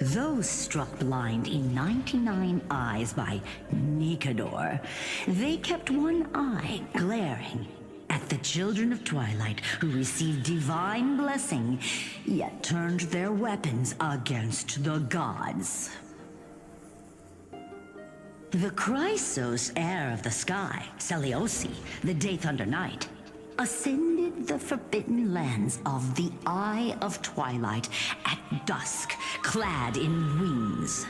[SPEAKER 8] though struck blind in 99 eyes by Nicador, they kept one eye glaring at the children of Twilight who received divine blessing, yet turned their weapons against the gods. The Chrysos heir of the sky, Seliosi, the Day Thunder Knight, ascended the forbidden lands of the Eye of Twilight at dusk, clad in wings.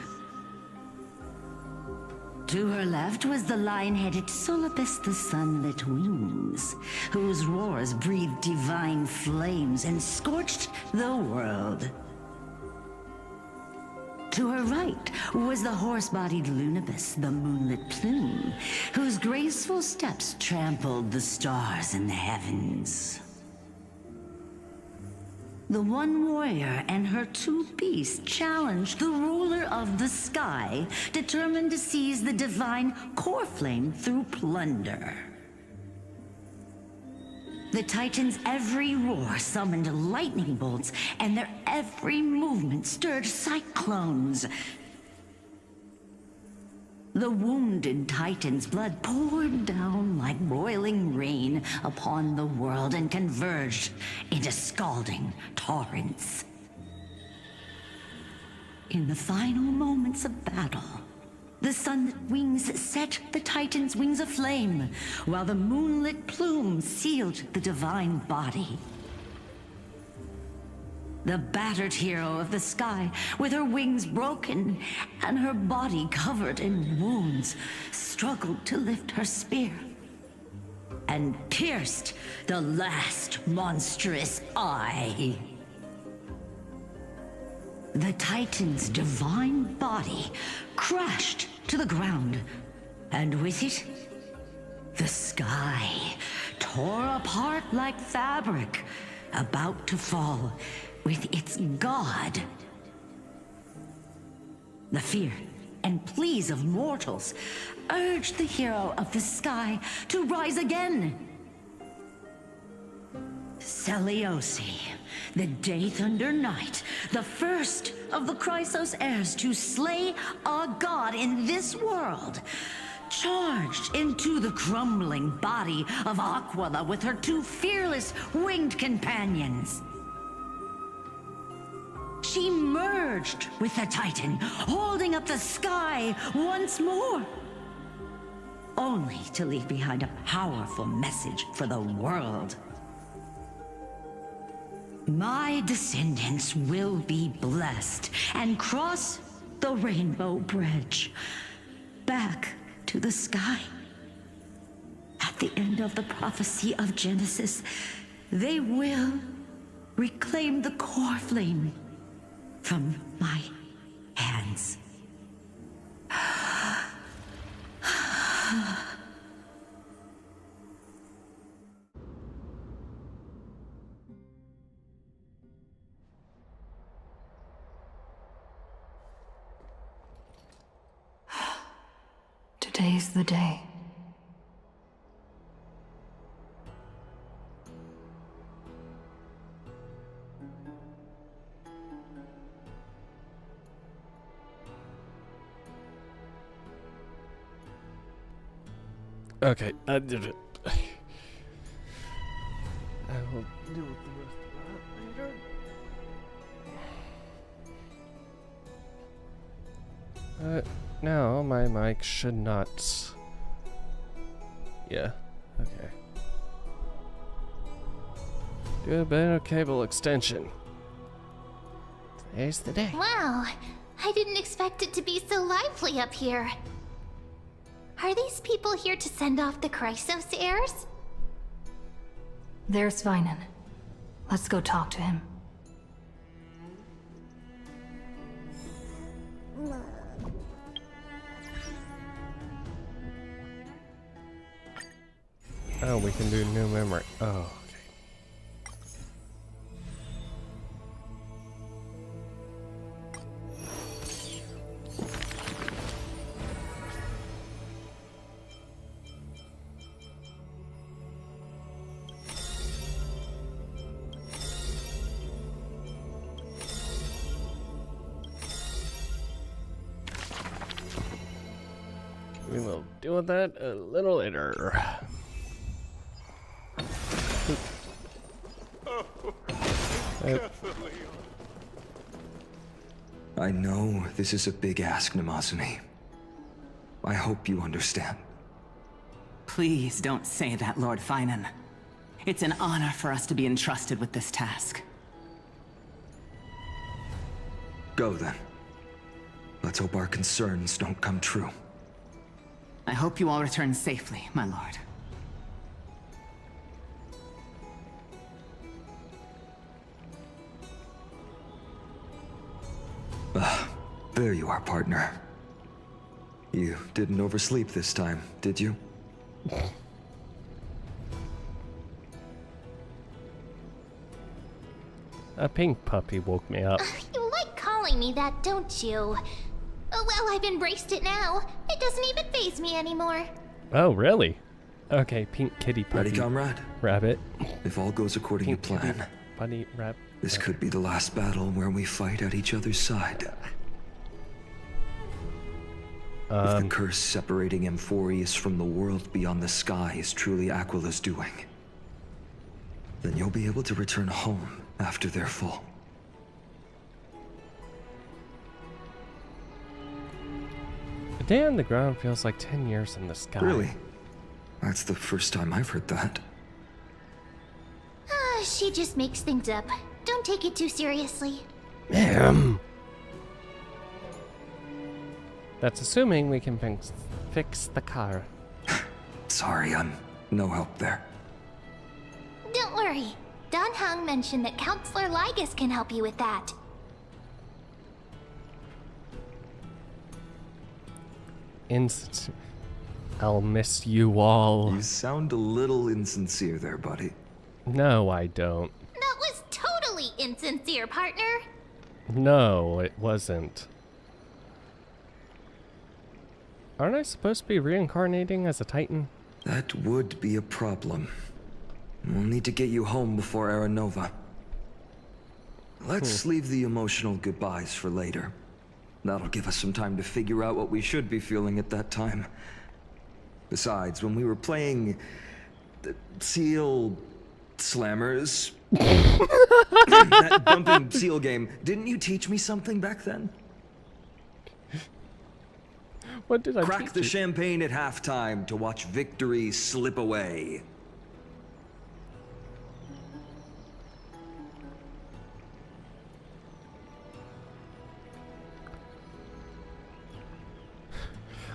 [SPEAKER 8] To her left was the lion-headed Solipus the Sunlit Wings, whose roars breathed divine flames and scorched the world. To her right was the horse-bodied Lunibus, the Moonlit Plume, whose graceful steps trampled the stars in the heavens. The one warrior and her two beasts challenged the ruler of the sky, determined to seize the divine core flame through plunder. The Titans' every roar summoned lightning bolts, and their every movement stirred cyclones. The wounded Titan's blood poured down like boiling rain upon the world and converged into scalding torrents. in the final moments of battle, the sunlit wings set the Titan's wings aflame, while the moonlit plume sealed the divine body. The battered hero of the sky, with her wings broken and her body covered in wounds, struggled to lift her spear and pierced the last monstrous eye. The Titan's divine body crashed to the ground, and with it, the sky tore apart like fabric, about to fall with its god. The fear and pleas of mortals urged the hero of the sky to rise again. Celiosi, the Day Thunder Knight, the first of the Chrysos heirs to slay a god in this world, charged into the crumbling body of Aquila with her two fearless winged companions. She merged with the Titan, holding up the sky once more, only to leave behind a powerful message for the world. My descendants will be blessed and cross the Rainbow Bridge back to the sky. At the end of the prophecy of Genesis, they will reclaim the core flame from my hands.
[SPEAKER 2] Today's the day.
[SPEAKER 1] Okay, I did it. I will deal with the rest of that later. Now my mic should not. Yeah, okay. Do a better cable extension. Today's the day.
[SPEAKER 4] Wow, I didn't expect it to be so lively up here. Are these people here to send off the Chrysos heirs?
[SPEAKER 2] There's Svinen. Let's go talk to him.
[SPEAKER 1] Oh, we can do new memory. Oh, we will deal with that a little later.
[SPEAKER 7] I know this is a big ask, Namazumi. I hope you understand.
[SPEAKER 10] Please don't say that, Lord Finan. It's an honor for us to be entrusted with this task.
[SPEAKER 7] Go then. Let's hope our concerns don't come true.
[SPEAKER 10] I hope you all return safely, my lord.
[SPEAKER 7] There you are, partner. You didn't oversleep this time, did you?
[SPEAKER 1] A pink puppy woke me up.
[SPEAKER 4] You like calling me that, don't you? Oh, well, I've embraced it now. It doesn't even faze me anymore.
[SPEAKER 1] Oh, really? Okay, pink kitty puppy.
[SPEAKER 7] Ready, comrade?
[SPEAKER 1] Rabbit.
[SPEAKER 7] If all goes according
[SPEAKER 1] Pink
[SPEAKER 7] to plan,
[SPEAKER 1] bunny, rabbit.
[SPEAKER 7] This could be the last battle where we fight at each other's side. If the curse separating Amphorius from the world beyond the sky is truly Aquila's doing, then you'll be able to return home after their fall.
[SPEAKER 1] day on the ground feels like 10 years in the sky.
[SPEAKER 7] Really? That's the first time I've heard that.
[SPEAKER 4] She just makes things up. Don't take it too seriously.
[SPEAKER 1] Ma'am. That's assuming we can fix the car.
[SPEAKER 7] Sorry, I'm no help there.
[SPEAKER 4] Don't worry. Don Hung mentioned that Counselor Ligus can help you with that.
[SPEAKER 1] I'll miss you all.
[SPEAKER 7] You sound a little insincere there, buddy.
[SPEAKER 1] No, I don't.
[SPEAKER 4] That was totally insincere, partner.
[SPEAKER 1] No, it wasn't. Aren't I supposed to be reincarnating as a Titan?
[SPEAKER 7] That would be a problem. We'll need to get you home before Aranova. Let's leave the emotional goodbyes for later. That'll give us some time to figure out what we should be feeling at that time. Besides, when we were playing the Seal Slammers, that bumping seal game, didn't you teach me something back then?
[SPEAKER 1] What did I
[SPEAKER 7] Crack the champagne at halftime to watch victory slip away.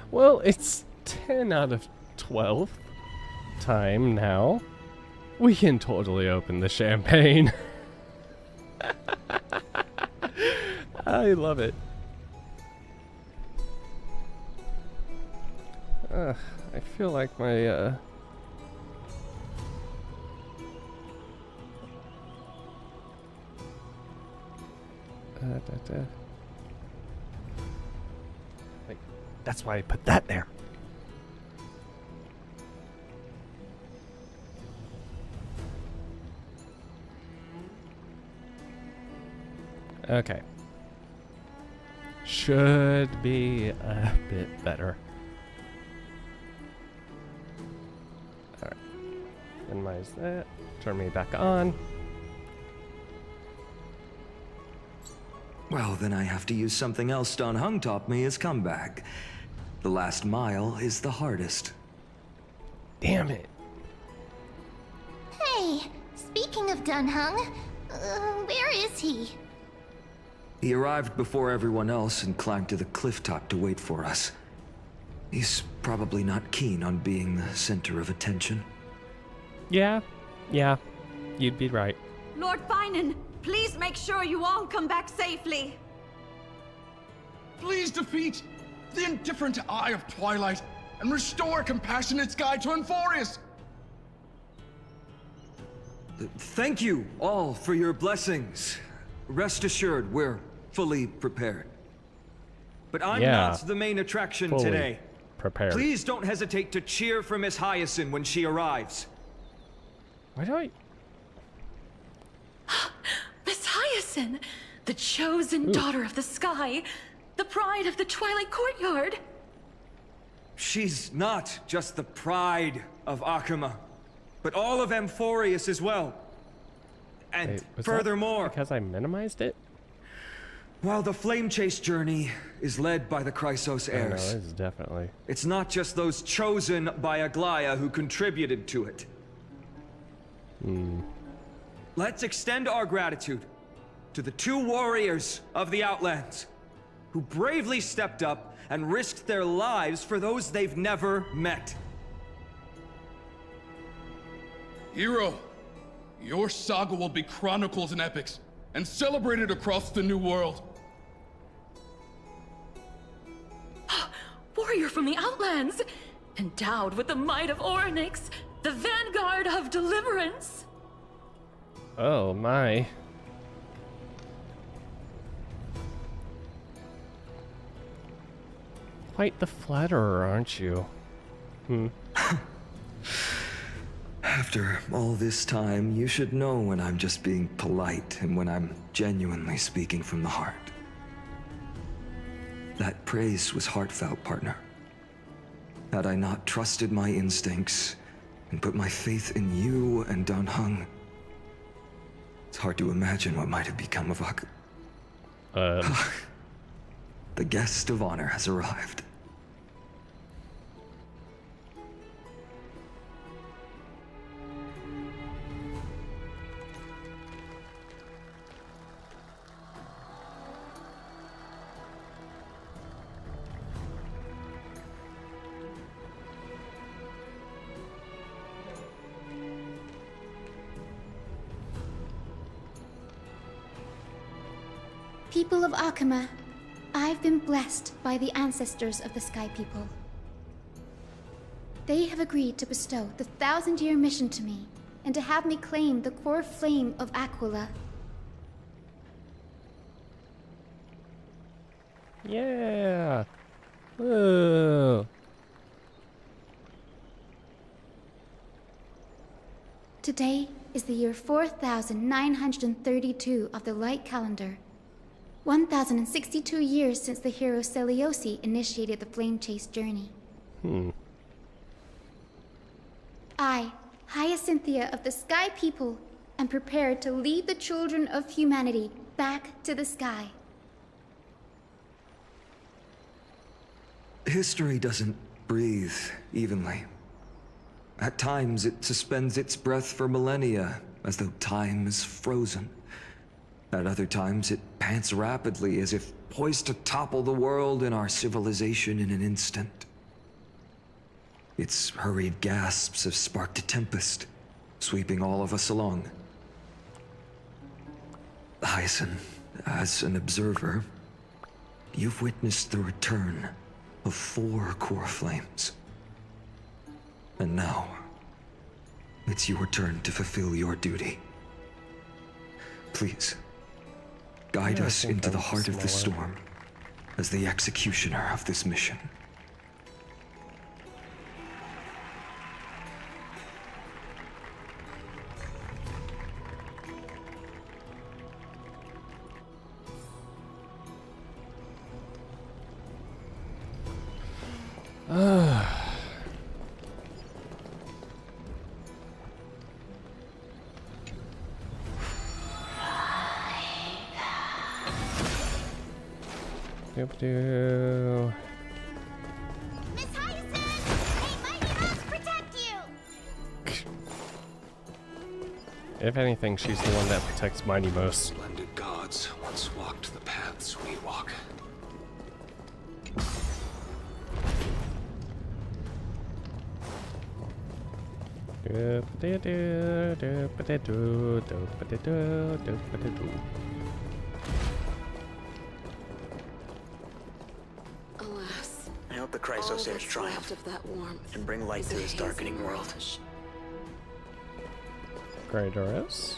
[SPEAKER 1] Well, it's 10 out of 12 time now. We can totally open the champagne. I love it. I feel like my Wait, that's why I put that there. Okay. Should be a bit better. Alright. Minimize that. Turn me back on.
[SPEAKER 7] Well, then I have to use something else Don Hung taught me as comeback. The last mile is the hardest.
[SPEAKER 1] Damn it.
[SPEAKER 4] Hey, speaking of Don Hung, where is he?
[SPEAKER 7] He arrived before everyone else and climbed to the cliff top to wait for us. He's probably not keen on being the center of attention.
[SPEAKER 1] Yeah, you'd be right.
[SPEAKER 11] Lord Finan, please make sure you all come back safely.
[SPEAKER 17] Please defeat the indifferent Eye of Twilight and restore compassionate sky to Enforius.
[SPEAKER 7] Thank you all for your blessings. Rest assured, we're fully prepared. But I'm not the main attraction today.
[SPEAKER 1] Prepared.
[SPEAKER 7] Please don't hesitate to cheer for Miss Hyacinth when she arrives.
[SPEAKER 1] Why do I...
[SPEAKER 11] Miss Hyacinth, the chosen daughter of the sky, the pride of the Twilight Courtyard.
[SPEAKER 7] She's not just the pride of Akuma, but all of Amphorius as well. And furthermore...
[SPEAKER 1] because I minimized it?
[SPEAKER 7] While the Flame Chase journey is led by the Chrysos heirs,
[SPEAKER 1] no, it's definitely...
[SPEAKER 7] it's not just those chosen by Aglaya who contributed to it. Let's extend our gratitude to the 2 warriors of the Outlands who bravely stepped up and risked their lives for those they've never met.
[SPEAKER 17] Hero, your saga will be chronicled in epics and celebrated across the New World.
[SPEAKER 11] Warrior from the Outlands, endowed with the might of Orynyx, the vanguard of deliverance.
[SPEAKER 1] Oh my. Quite the flatterer, aren't you?
[SPEAKER 7] After all this time, you should know when I'm just being polite and when I'm genuinely speaking from the heart. That praise was heartfelt, partner. Had I not trusted my instincts and put my faith in you and Don Hung, it's hard to imagine what might have become of Ak. The guest of honor has arrived.
[SPEAKER 9] People of Akama, I've been blessed by the ancestors of the Sky People. They have agreed to bestow the 1,000-year mission to me, and to have me claim the core flame of Aquila.
[SPEAKER 1] Yeah! Whoa!
[SPEAKER 9] Today is the year 4932 of the Light Calendar. 1062 years since the hero Seliosi initiated the Flame Chase journey. I, Hyacinthia of the Sky People, am prepared to lead the children of humanity back to the sky.
[SPEAKER 7] History doesn't breathe evenly. At times, it suspends its breath for millennia, as though time is frozen. At other times, it pants rapidly, as if poised to topple the world and our civilization in an instant. Its hurried gasps have sparked a tempest, sweeping all of us along. Hyacin, as an observer, you've witnessed the return of 4 core flames. And now, it's your turn to fulfill your duty. Please, guide us into the heart of the storm as the executioner of this mission.
[SPEAKER 1] Do.
[SPEAKER 4] Miss Hyacinth! May mighty elves protect you!
[SPEAKER 1] If anything, she's the one that protects Mighty most.
[SPEAKER 5] Splendid gods once walked the paths we walk.
[SPEAKER 3] Alas,
[SPEAKER 6] I hope the Chrysosairs triumph
[SPEAKER 3] of that warmth
[SPEAKER 6] and bring light to this darkening world.
[SPEAKER 1] Greatoris.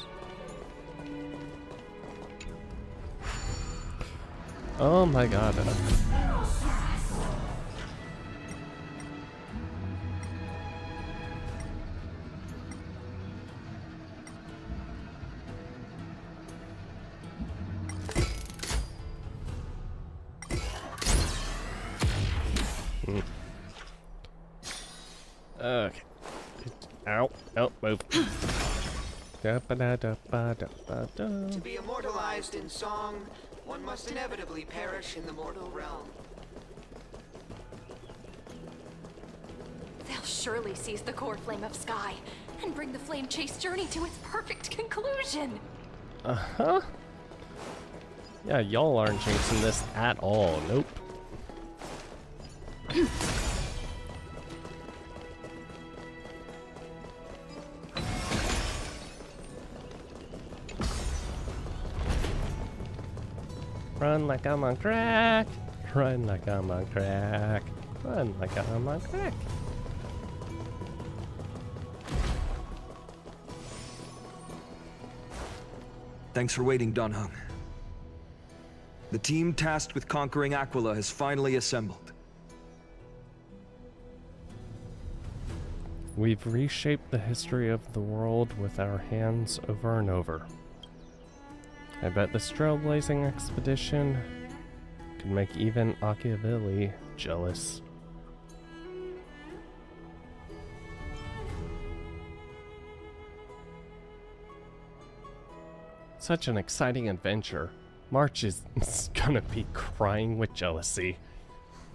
[SPEAKER 1] Oh my god. Okay. Ow. Oh, move.
[SPEAKER 16] To be immortalized in song, one must inevitably perish in the mortal realm.
[SPEAKER 11] They'll surely seize the core flame of Sky and bring the Flame Chase journey to its perfect conclusion.
[SPEAKER 1] Uh-huh. Yeah, y'all aren't chasing this at all. Nope. Run like I'm on crack. Run like I'm on crack. Run like I'm on crack.
[SPEAKER 7] Thanks for waiting, Donhung. The team tasked with conquering Aquila has finally assembled.
[SPEAKER 1] We've reshaped the history of the world with our hands over and over. I bet this trailblazing expedition could make even Machiavelli jealous. Such an exciting adventure. March is gonna be crying with jealousy.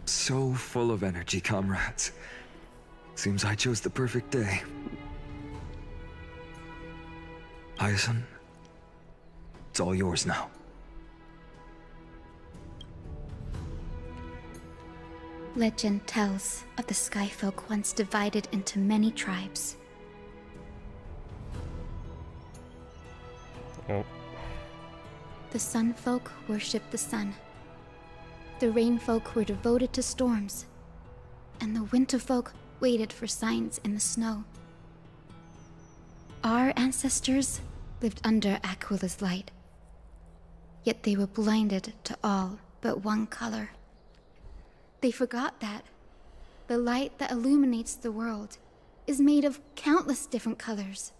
[SPEAKER 7] So full of energy, comrades. Seems I chose the perfect day. Hyacin, it's all yours now.
[SPEAKER 9] Legend tells of the Skyfolk once divided into many tribes.
[SPEAKER 1] Oh.
[SPEAKER 9] The sun folk worshipped the sun. The rain folk were devoted to storms. And the winter folk waited for signs in the snow. Our ancestors lived under Aquila's light. Yet they were blinded to all but one color. They forgot that the light that illuminates the world is made of countless different colors.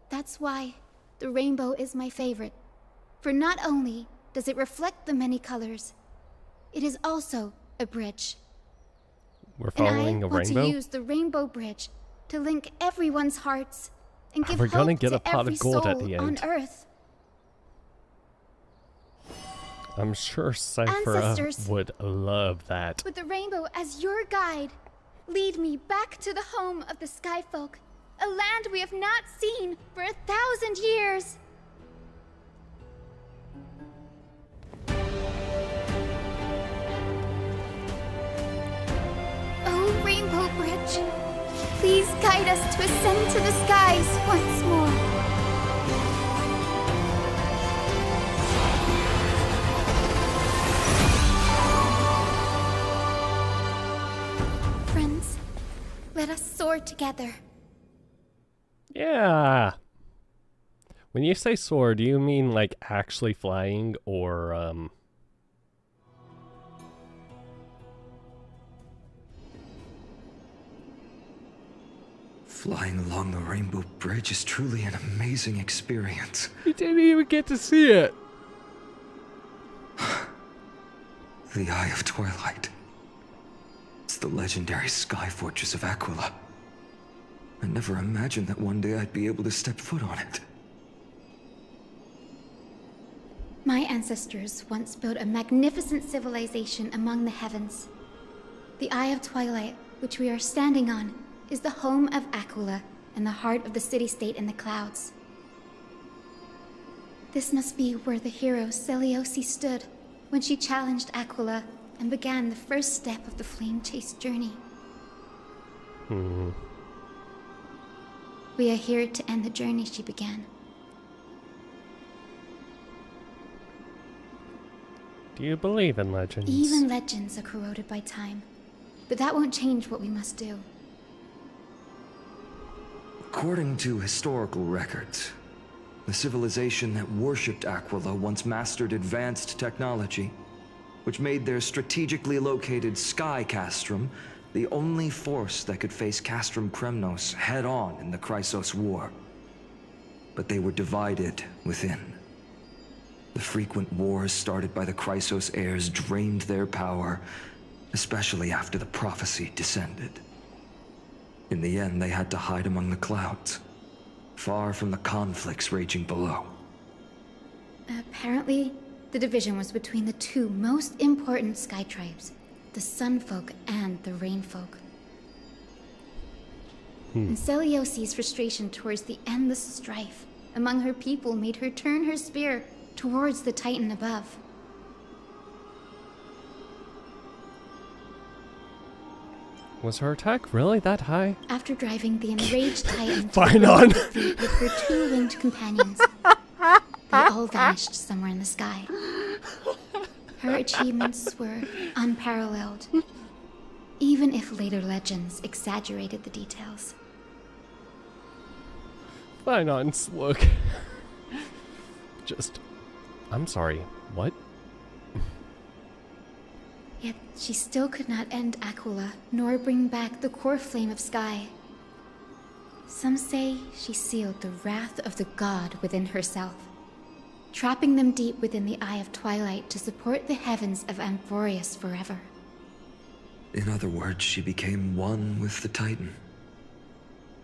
[SPEAKER 9] That's why the rainbow is my favorite. For not only does it reflect the many colors, it is also a bridge.
[SPEAKER 1] We're following a
[SPEAKER 9] and I want
[SPEAKER 1] rainbow?
[SPEAKER 9] to use the rainbow bridge to link everyone's hearts and give
[SPEAKER 1] We're gonna
[SPEAKER 9] hope
[SPEAKER 1] get
[SPEAKER 9] to
[SPEAKER 1] a pot
[SPEAKER 9] every
[SPEAKER 1] of gold at
[SPEAKER 9] soul
[SPEAKER 1] the
[SPEAKER 9] on
[SPEAKER 1] end.
[SPEAKER 9] Earth.
[SPEAKER 1] I'm sure Cypher
[SPEAKER 9] Ancestors,
[SPEAKER 1] would love that.
[SPEAKER 9] with the rainbow as your guide, lead me back to the home of the Sky Folk, a land we have not seen for 1,000 years. Oh, Rainbow Bridge, please guide us to ascend to the skies once more. Friends, let us soar together.
[SPEAKER 1] Yeah. When you say soar, do you mean like actually flying or
[SPEAKER 7] Flying along the Rainbow Bridge is truly an amazing experience.
[SPEAKER 1] You didn't even get to see it.
[SPEAKER 7] The Eye of Twilight. It's the legendary sky fortress of Aquila. I never imagined that one day I'd be able to step foot on it.
[SPEAKER 9] My ancestors once built a magnificent civilization among the heavens. The Eye of Twilight, which we are standing on, is the home of Aquila and the heart of the city-state in the clouds. This must be where the hero Seleucus stood when she challenged Aquila and began the first step of the flame chase journey. We are here to end the journey she began.
[SPEAKER 1] Do you believe in legends?
[SPEAKER 9] Even legends are corroded by time, but that won't change what we must do.
[SPEAKER 7] According to historical records, the civilization that worshipped Aquila once mastered advanced technology, which made their strategically located sky castrum the only force that could face Castrum Kremnos head-on in the Chrysos War. But they were divided within. The frequent wars started by the Chrysos heirs drained their power, especially after the prophecy descended. In the end, they had to hide among the clouds, far from the conflicts raging below.
[SPEAKER 9] Apparently, the division was between the two most important sky tribes, the Sun Folk and the Rain Folk. And Seleucus' frustration towards the endless strife among her people made her turn her spear towards the Titan above.
[SPEAKER 1] Was her attack really that high?
[SPEAKER 9] After driving the enraged Titan
[SPEAKER 1] Fine on.
[SPEAKER 9] with her two winged companions, they all vanished somewhere in the sky. Her achievements were unparalleled, even if later legends exaggerated the details.
[SPEAKER 1] Fine on, look. I'm sorry, what?
[SPEAKER 9] Yet she still could not end Aquila, nor bring back the core flame of sky. Some say she sealed the wrath of the god within herself, trapping them deep within the Eye of Twilight to support the heavens of Amphorius forever.
[SPEAKER 7] In other words, she became one with the Titan.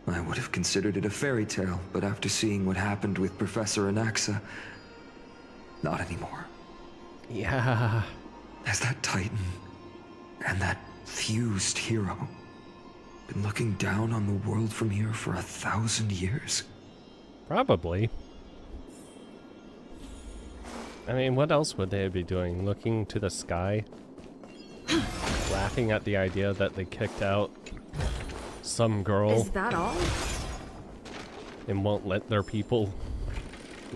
[SPEAKER 7] I would have considered it a fairy tale, but after seeing what happened with Professor Anaxa, not anymore.
[SPEAKER 1] Yeah.
[SPEAKER 7] Has that Titan and that fused hero been looking down on the world from here for 1,000 years?
[SPEAKER 1] Probably. I mean, what else would they be doing? Looking to the sky? Laughing at the idea that they kicked out some girl
[SPEAKER 13] Is that all?
[SPEAKER 1] and won't let their people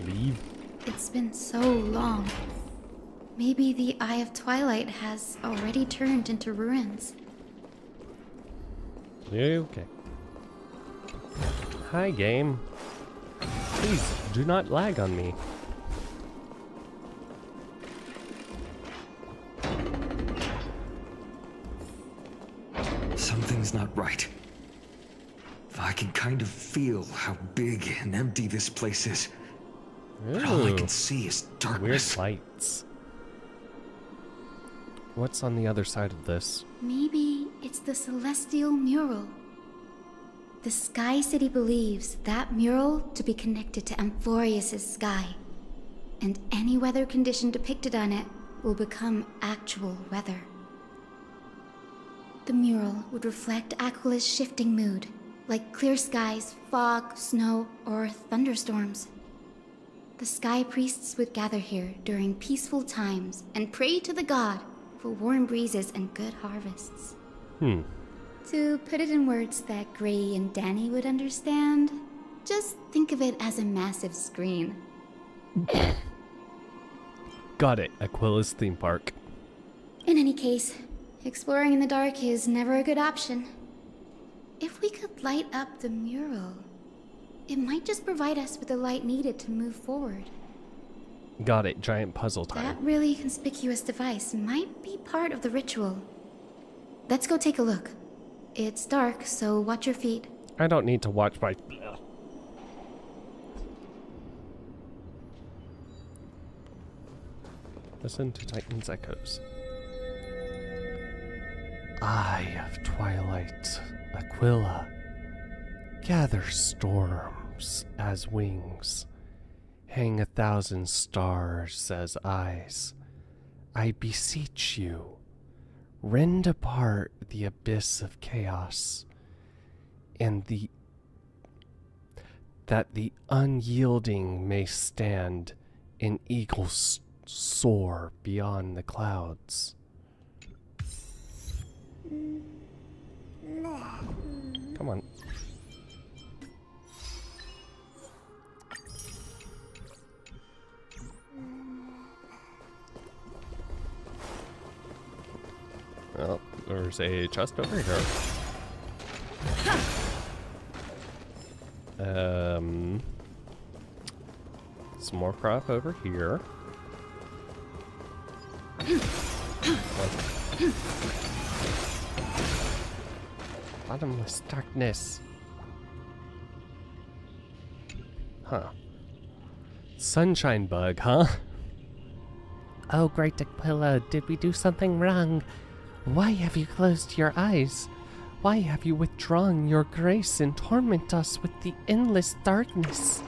[SPEAKER 1] Leave.
[SPEAKER 9] It's been so long. Maybe the Eye of Twilight has already turned into ruins.
[SPEAKER 1] Okay. Hi, game. Please, do not lag on me.
[SPEAKER 7] Something's not right. I can kind of feel how big and empty this place is. But all I can see is darkness.
[SPEAKER 1] Weird lights. What's on the other side of this?
[SPEAKER 9] Maybe it's the celestial mural. The Sky City believes that mural to be connected to Amphorius' sky. And any weather condition depicted on it will become actual weather. The mural would reflect Aquila's shifting mood, like clear skies, fog, snow, or thunderstorms. The sky priests would gather here during peaceful times and pray to the god for warm breezes and good harvests. To put it in words that Gray and Danny would understand, just think of it as a massive screen.
[SPEAKER 1] Got it. Aquila's theme park.
[SPEAKER 9] In any case, exploring in the dark is never a good option. If we could light up the mural, it might just provide us with the light needed to move forward.
[SPEAKER 1] Got it. Giant puzzle time.
[SPEAKER 9] That really conspicuous device might be part of the ritual. Let's go take a look. It's dark, so watch your feet.
[SPEAKER 1] I don't need to watch my... Listen to Titan's echoes. Eye of Twilight, Aquila, gather storms as wings, hang 1,000 stars as eyes. I beseech you, rend apart the abyss of chaos, and that the unyielding may stand in eagles soar beyond the clouds. Come on. Well, there's a chest over here. Some more crap over here. Bottomless darkness. Huh. Sunshine bug, huh? Oh, great Aquila, did we do something wrong? Why have you closed your eyes? Why have you withdrawn your grace and torment us with the endless darkness?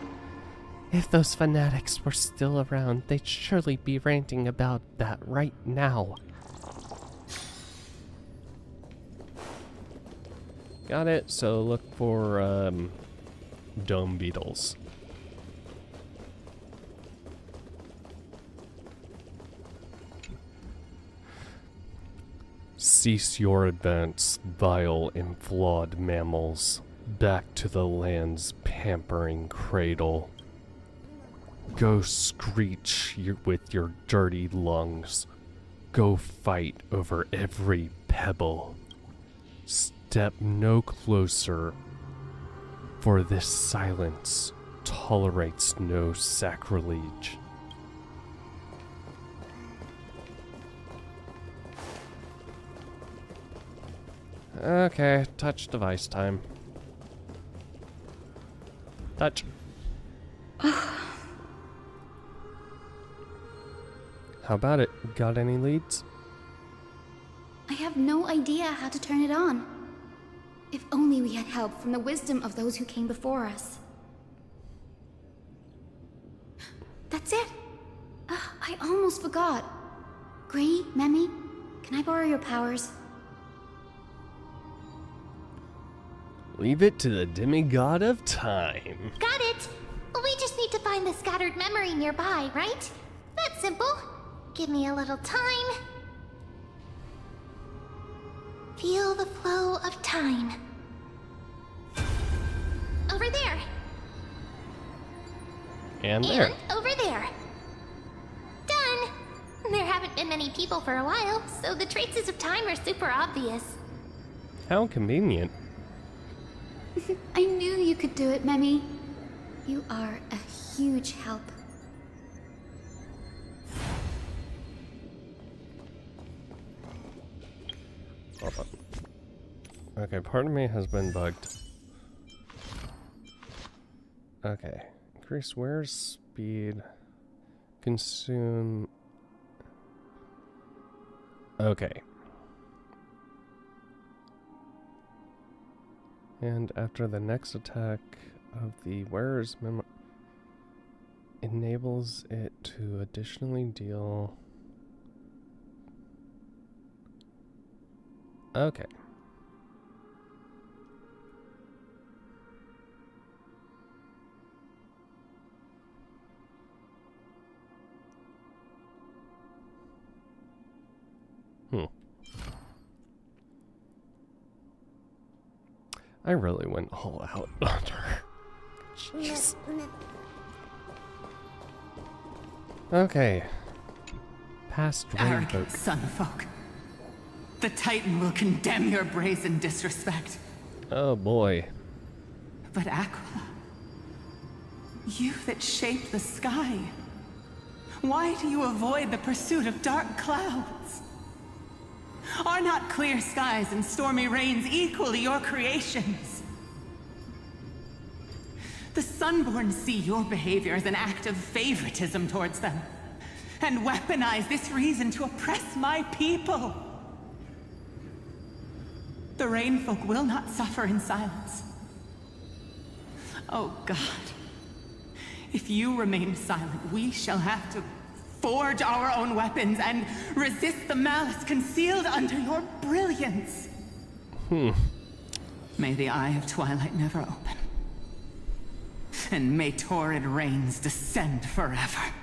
[SPEAKER 1] If those fanatics were still around, they'd surely be ranting about that right now. Got it, so look for, dome beetles. Cease your advance, vile and flawed mammals, back to the land's pampering cradle. Go screech with your dirty lungs. Go fight over every pebble. Step no closer, for this silence tolerates no sacrilege. Okay, touch device time. Touch. How about it? Got any leads?
[SPEAKER 9] I have no idea how to turn it on. If only we had help from the wisdom of those who came before us. That's it! I almost forgot. Gray, Memi, can I borrow your powers?
[SPEAKER 1] Leave it to the demigod of time.
[SPEAKER 4] Got it! We just need to find the scattered memory nearby, right? That's simple. Give me a little time. Feel the flow of time. Over there.
[SPEAKER 1] And there.
[SPEAKER 4] over there. Done. There haven't been many people for a while, so the traces of time are super obvious.
[SPEAKER 1] How convenient.
[SPEAKER 9] I knew you could do it, Memi. You are a huge help.
[SPEAKER 1] Hold on. Okay, part of me has been bugged. Okay. Increase wear speed. Consume. Okay. And after the next attack of the wearer's enables it to additionally deal. Okay. I really went all out on her. Jeez. Okay. Past
[SPEAKER 10] Arrogant sunfolk. The Titan will condemn your brazen disrespect.
[SPEAKER 1] Oh boy.
[SPEAKER 10] But Aquila, you that shaped the sky, why do you avoid the pursuit of dark clouds? Are not clear skies and stormy rains equally your creations? The Sunborn see your behavior as an act of favoritism towards them, and weaponize this reason to oppress my people. The Rainfolk will not suffer in silence. Oh God, if you remain silent, we shall have to forge our own weapons and resist the malice concealed under your brilliance. May the Eye of Twilight never open. And may torrid rains descend forever.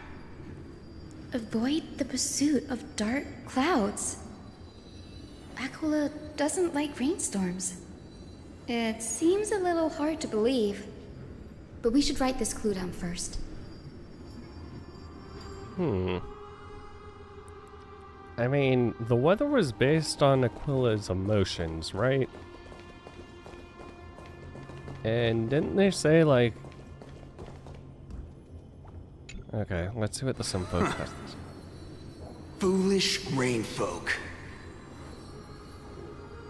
[SPEAKER 9] Avoid the pursuit of dark clouds. Aquila doesn't like rainstorms. It seems a little hard to believe. But we should write this clue down first.
[SPEAKER 1] I mean, the weather was based on Aquila's emotions, right? And didn't they say, like... Okay, let's see what the Sun Folk has to say.
[SPEAKER 16] Foolish rainfolk.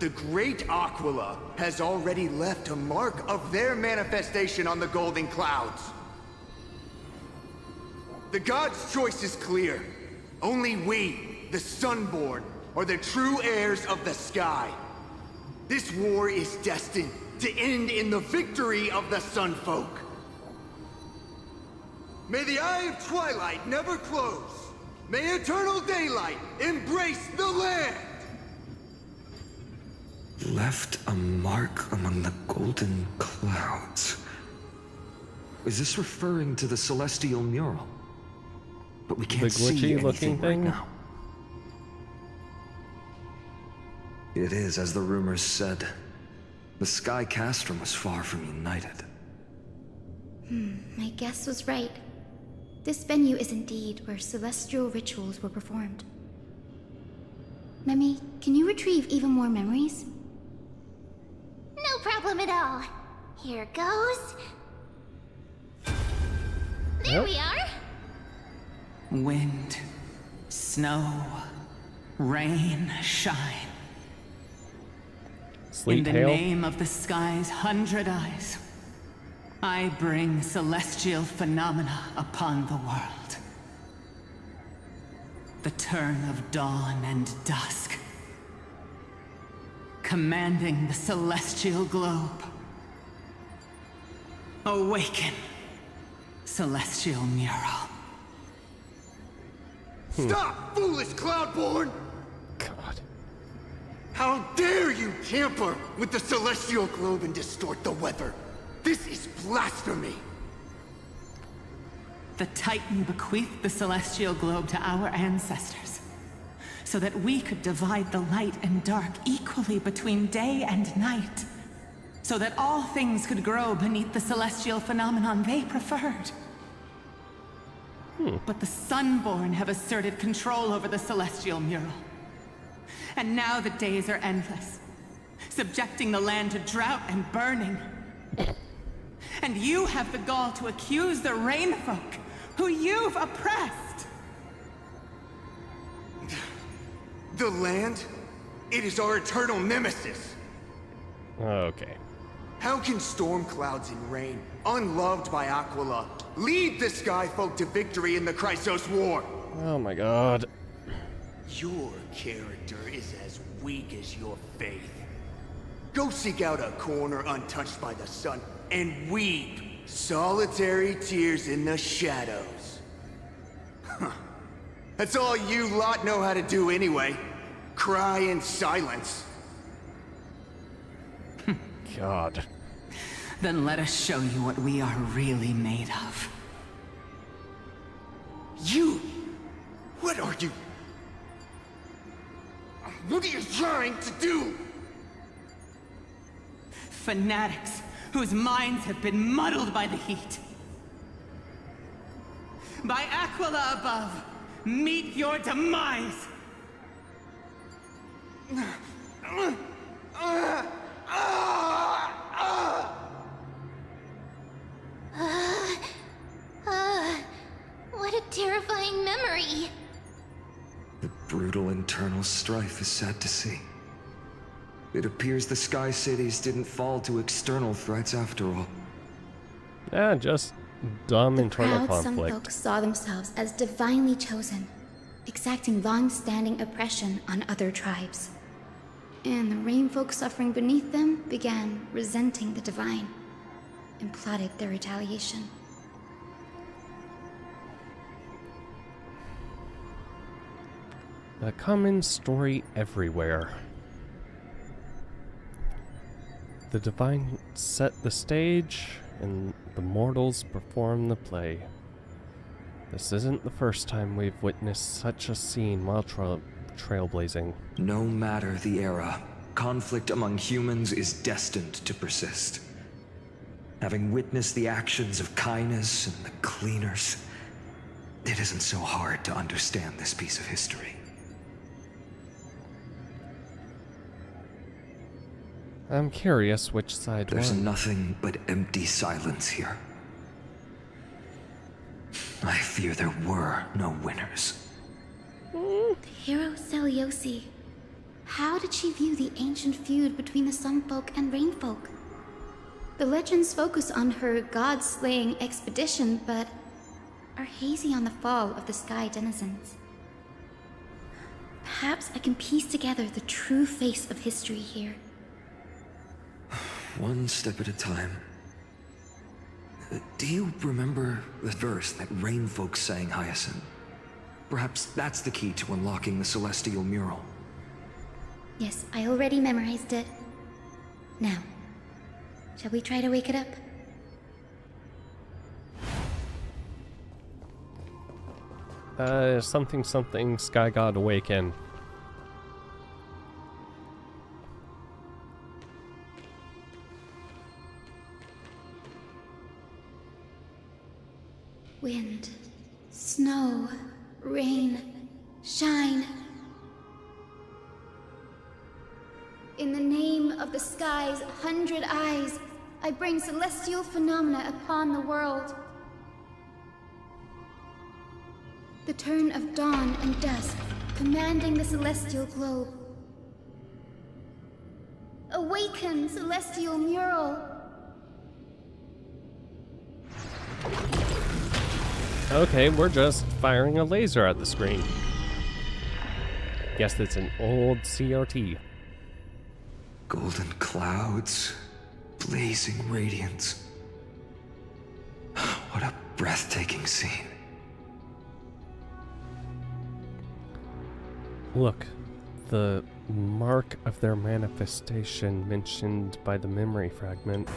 [SPEAKER 16] The great Aquila has already left a mark of their manifestation on the golden clouds. The gods' choice is clear. Only we, the Sunborn, are the true heirs of the sky. This war is destined to end in the victory of the Sunfolk. May the Eye of Twilight never close. May eternal daylight embrace the land!
[SPEAKER 7] Left a mark among the golden clouds. Is this referring to the celestial mural? But we can't see anything right now. It is, as the rumors said. The Sky Castrum was far from united.
[SPEAKER 9] My guess was right. This venue is indeed where celestial rituals were performed. Memi, can you retrieve even more memories?
[SPEAKER 4] No problem at all. Here goes. There we are.
[SPEAKER 10] Wind, snow, rain, shine.
[SPEAKER 1] Sleet,
[SPEAKER 10] in the
[SPEAKER 1] hail.
[SPEAKER 10] name of the sky's 100 eyes, I bring celestial phenomena upon the world. The turn of dawn and dusk, commanding the celestial globe. Awaken, celestial mural.
[SPEAKER 16] Stop, foolish Cloudborn!
[SPEAKER 1] God.
[SPEAKER 16] How dare you tamper with the celestial globe and distort the weather? This is blasphemy!
[SPEAKER 10] The Titan bequeathed the celestial globe to our ancestors, so that we could divide the light and dark equally between day and night, so that all things could grow beneath the celestial phenomenon they preferred. But the Sunborn have asserted control over the celestial mural. And now the days are endless, subjecting the land to drought and burning. And you have the gall to accuse the Rainfolk, who you've oppressed!
[SPEAKER 16] The land? It is our eternal nemesis!
[SPEAKER 1] Okay.
[SPEAKER 16] How can storm clouds and rain, unloved by Aquila, lead the Sky Folk to victory in the Chrysos War?
[SPEAKER 1] Oh my god.
[SPEAKER 16] Your character is as weak as your faith. Go seek out a corner untouched by the sun and weep solitary tears in the shadows. Huh. That's all you lot know how to do anyway. Cry in silence.
[SPEAKER 1] God.
[SPEAKER 10] Then let us show you what we are really made of.
[SPEAKER 16] You? What are you? What are you trying to do?
[SPEAKER 10] Fanatics whose minds have been muddled by the heat. By Aquila above, meet your demise!
[SPEAKER 4] What a terrifying memory.
[SPEAKER 7] The brutal internal strife is sad to see. It appears the Sky Cities didn't fall to external threats after all.
[SPEAKER 1] Just dumb internal
[SPEAKER 9] Proud Sun
[SPEAKER 1] conflict.
[SPEAKER 9] folk saw themselves as divinely chosen, exacting long-standing oppression on other tribes. And the Rainfolk suffering beneath them began resenting the divine and plotted their retaliation.
[SPEAKER 1] A common story everywhere. The divine set the stage, and the mortals perform the play. This isn't the first time we've witnessed such a scene while trailblazing.
[SPEAKER 7] No matter the era, conflict among humans is destined to persist. Having witnessed the actions of Kindness and the Cleaners, it isn't so hard to understand this piece of history.
[SPEAKER 1] I'm curious which side
[SPEAKER 7] There's
[SPEAKER 1] won.
[SPEAKER 7] nothing but empty silence here. I fear there were no winners.
[SPEAKER 9] The hero Seliosi. How did she view the ancient feud between the Sunfolk and Rainfolk? The legends focus on her god-slaying expedition, but are hazy on the fall of the Sky Denizens. Perhaps I can piece together the true face of history here.
[SPEAKER 7] One step at a time. Do you remember the verse that Rainfolk sang, Hyacinth? Perhaps that's the key to unlocking the celestial mural.
[SPEAKER 9] Yes, I already memorized it. Now, shall we try to wake it up?
[SPEAKER 1] Something, Sky God Awaken.
[SPEAKER 9] Wind, snow, rain, shine. In the name of the sky's 100 eyes, I bring celestial phenomena upon the world. The turn of dawn and dusk, commanding the celestial globe. Awaken, celestial mural!
[SPEAKER 1] Okay, we're just firing a laser at the screen. Guess it's an old CRT.
[SPEAKER 7] Golden clouds, blazing radiance. What a breathtaking scene.
[SPEAKER 1] Look, the mark of their manifestation mentioned by the memory fragment.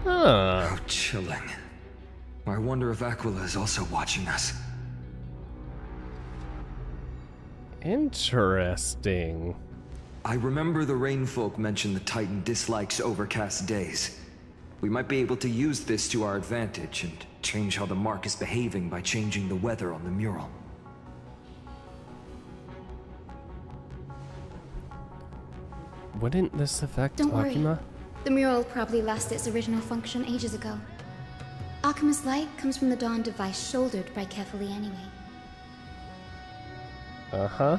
[SPEAKER 7] How chilling. I wonder if Aquila is also watching us.
[SPEAKER 1] Interesting.
[SPEAKER 7] I remember the Rainfolk mentioned the Titan dislikes overcast days. We might be able to use this to our advantage and change how the mark is behaving by changing the weather on the mural.
[SPEAKER 1] Wouldn't this affect
[SPEAKER 9] Don't worry.
[SPEAKER 1] Akuma?
[SPEAKER 9] The mural probably lost its original function ages ago. Akuma's light comes from the dawn device shouldered by Kefali anyway.
[SPEAKER 1] Uh-huh.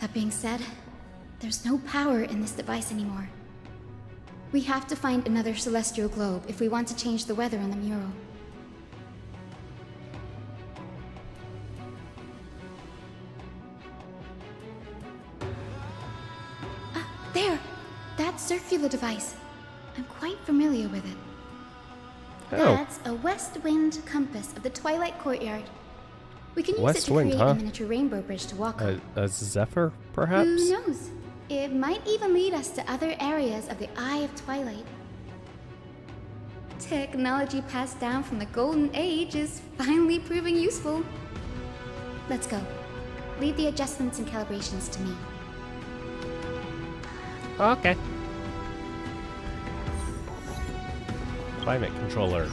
[SPEAKER 9] That being said, there's no power in this device anymore. We have to find another celestial globe if we want to change the weather on the mural. There! That circular device. I'm quite familiar with it.
[SPEAKER 1] Oh.
[SPEAKER 9] That's a west wind compass of the Twilight Courtyard. We can use
[SPEAKER 1] West
[SPEAKER 9] it to
[SPEAKER 1] wind,
[SPEAKER 9] create
[SPEAKER 1] huh?
[SPEAKER 9] a miniature rainbow bridge to walk on.
[SPEAKER 1] A zephyr, perhaps?
[SPEAKER 9] Who knows? It might even lead us to other areas of the Eye of Twilight. Technology passed down from the Golden Age is finally proving useful. Let's go. Leave the adjustments and calibrations to me.
[SPEAKER 1] Okay. Climate controller.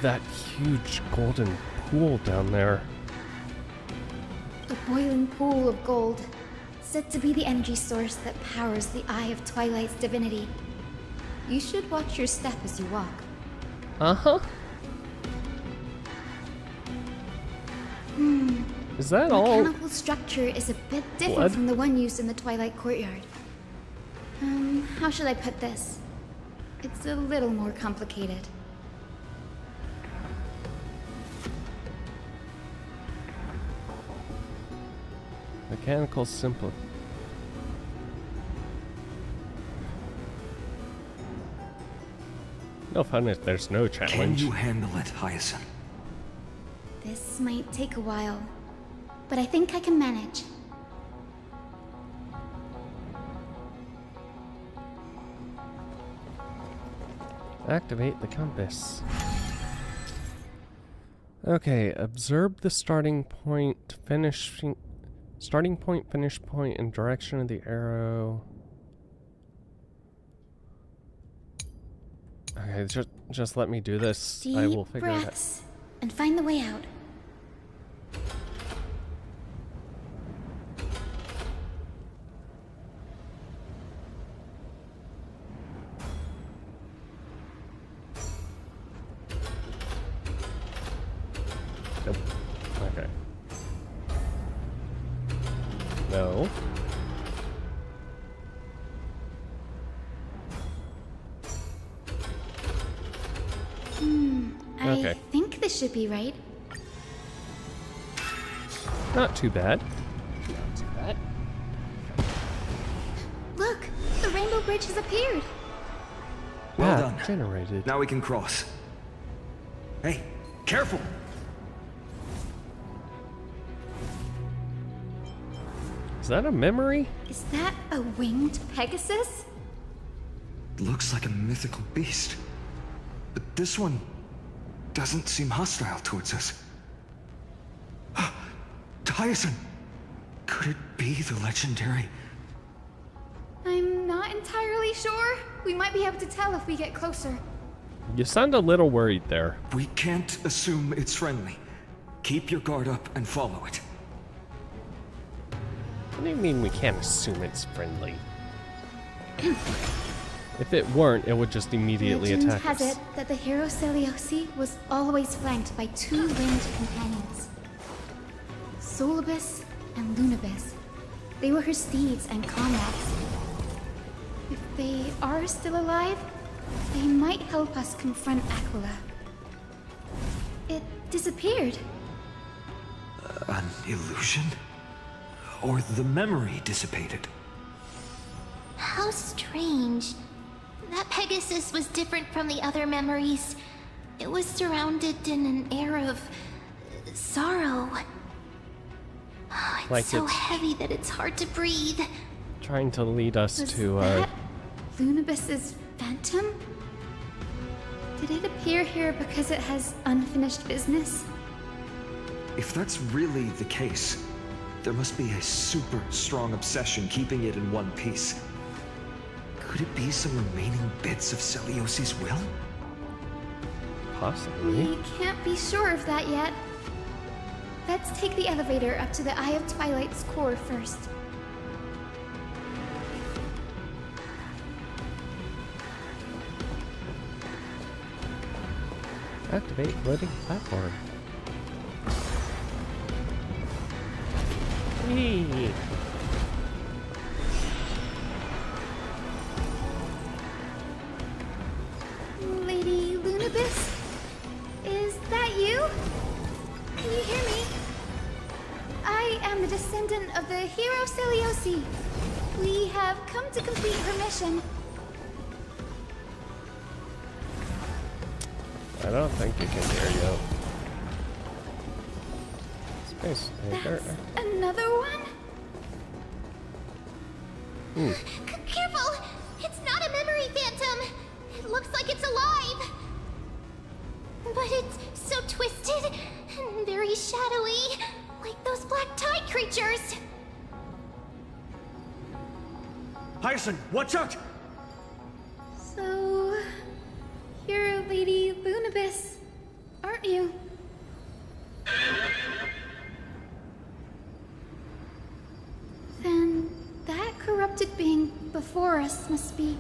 [SPEAKER 1] That huge golden pool down there.
[SPEAKER 9] A boiling pool of gold, said to be the energy source that powers the Eye of Twilight's divinity. You should watch your step as you walk.
[SPEAKER 1] Uh-huh. Is that
[SPEAKER 9] the
[SPEAKER 1] all?
[SPEAKER 9] mechanical structure is a bit different
[SPEAKER 1] Blood?
[SPEAKER 9] from the one used in the Twilight Courtyard. How should I put this? It's a little more complicated.
[SPEAKER 1] Mechanical simple. No fun if there's no challenge.
[SPEAKER 7] Can you handle it, Hyacinth?
[SPEAKER 9] This might take a while, but I think I can manage.
[SPEAKER 1] Activate the compass. Okay, observe the starting point, finish point, and direction of the arrow. Okay, just let me do this.
[SPEAKER 9] Deep
[SPEAKER 1] I will figure it out.
[SPEAKER 9] breaths and find the way out.
[SPEAKER 1] Nope. Okay. No. Okay.
[SPEAKER 9] I think this should be right.
[SPEAKER 1] Not too bad. Not too bad.
[SPEAKER 9] Look, the rainbow bridge has appeared.
[SPEAKER 7] Well
[SPEAKER 1] Path
[SPEAKER 7] done.
[SPEAKER 1] generated.
[SPEAKER 7] Now we can cross. Hey, careful!
[SPEAKER 1] Is that a memory?
[SPEAKER 9] Is that a winged Pegasus?
[SPEAKER 7] Looks like a mythical beast. But this one doesn't seem hostile towards us. Tyson! Could it be the legendary?
[SPEAKER 9] I'm not entirely sure. We might be able to tell if we get closer.
[SPEAKER 1] You sound a little worried there.
[SPEAKER 7] We can't assume it's friendly. Keep your guard up and follow it.
[SPEAKER 1] What do you mean we can't assume it's friendly? If it weren't, it would just immediately
[SPEAKER 9] Legend
[SPEAKER 1] attack
[SPEAKER 9] has
[SPEAKER 1] us.
[SPEAKER 9] it that the hero Celiosi was always flanked by two winged companions, Solibus and Lunabis. They were her steeds and comrades. If they are still alive, they might help us confront Aquila. It disappeared.
[SPEAKER 7] An illusion? Or the memory dissipated?
[SPEAKER 4] How strange. That Pegasus was different from the other memories. It was surrounded in an air of sorrow.
[SPEAKER 1] Like
[SPEAKER 4] so
[SPEAKER 1] it's
[SPEAKER 4] heavy that it's hard to breathe.
[SPEAKER 1] trying to lead us
[SPEAKER 9] Was
[SPEAKER 1] to,
[SPEAKER 9] that Lunabis's phantom? Did it appear here because it has unfinished business?
[SPEAKER 7] If that's really the case, there must be a super strong obsession keeping it in one piece. Could it be some remaining bits of Celiosi's will?
[SPEAKER 1] Possibly.
[SPEAKER 9] We can't be sure of that yet. Let's take the elevator up to the Eye of Twilight's core first.
[SPEAKER 1] Activate floating platform. Whee!
[SPEAKER 9] Lady Lunabis? Is that you? Can you hear me? I am the descendant of the hero Celiosi. We have come to complete her mission.
[SPEAKER 1] I don't think you can hear you. Space maker.
[SPEAKER 9] That's another one?
[SPEAKER 4] Careful! It's not a memory phantom! It looks like it's alive! But it's so twisted and very shadowy, like those black tide creatures!
[SPEAKER 14] Hyacinth, watch out!
[SPEAKER 9] So, you're Lady Lunabis, aren't you? Then that corrupted being before us must be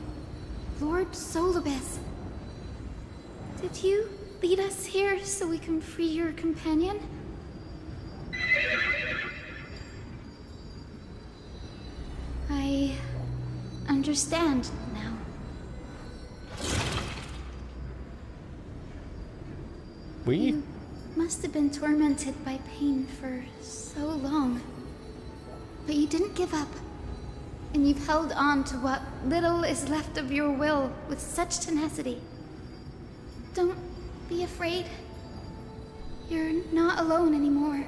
[SPEAKER 9] Lord Solibus. Did you lead us here so we can free your companion? I understand now. You must have been tormented by pain for so long. But you didn't give up. And you've held on to what little is left of your will with such tenacity. Don't be afraid. You're not alone anymore.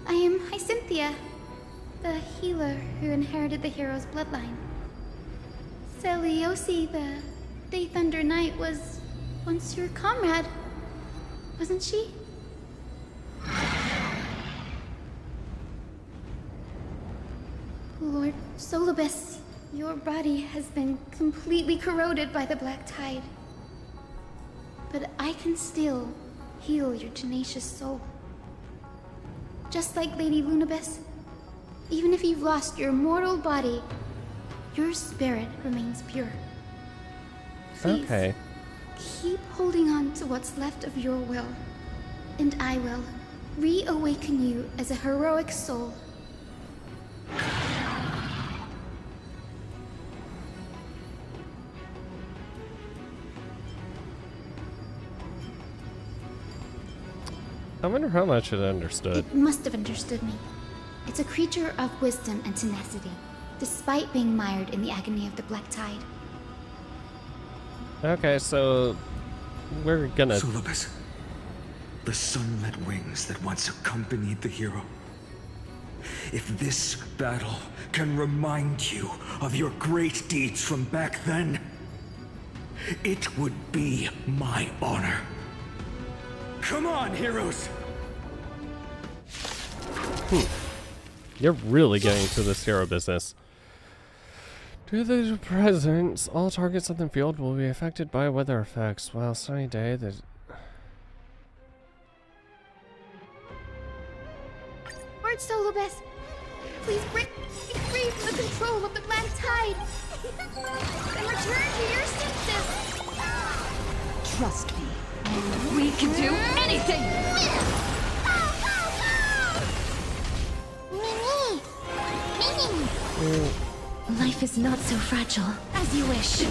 [SPEAKER 9] I am Hyacinthia, the healer who inherited the hero's bloodline. Celiosi, the Day Thunder Knight, was once your comrade, wasn't she? Lord Solibus, your body has been completely corroded by the black tide. But I can still heal your tenacious soul. Just like Lady Lunabis, even if you've lost your mortal body, your spirit remains pure. Please,
[SPEAKER 1] okay.
[SPEAKER 9] Keep holding on to what's left of your will, and I will reawaken you as a heroic soul.
[SPEAKER 1] I wonder how much it understood.
[SPEAKER 9] It must have understood me. It's a creature of wisdom and tenacity, despite being mired in the agony of the black tide.
[SPEAKER 1] Okay, so we're gonna...
[SPEAKER 7] Solibus, the sunlit wings that once accompanied the hero. If this battle can remind you of your great deeds from back then, it would be my honor. Come on, heroes!
[SPEAKER 1] You're really getting to this hero business. Due to the presence, all targets on the field will be affected by weather effects. While sunny day, the...
[SPEAKER 9] Lord Solibus, please break free from the control of the black tide and return to your senses.
[SPEAKER 11] Trust me. We can do anything!
[SPEAKER 2] Life is not so fragile.
[SPEAKER 11] As you wish.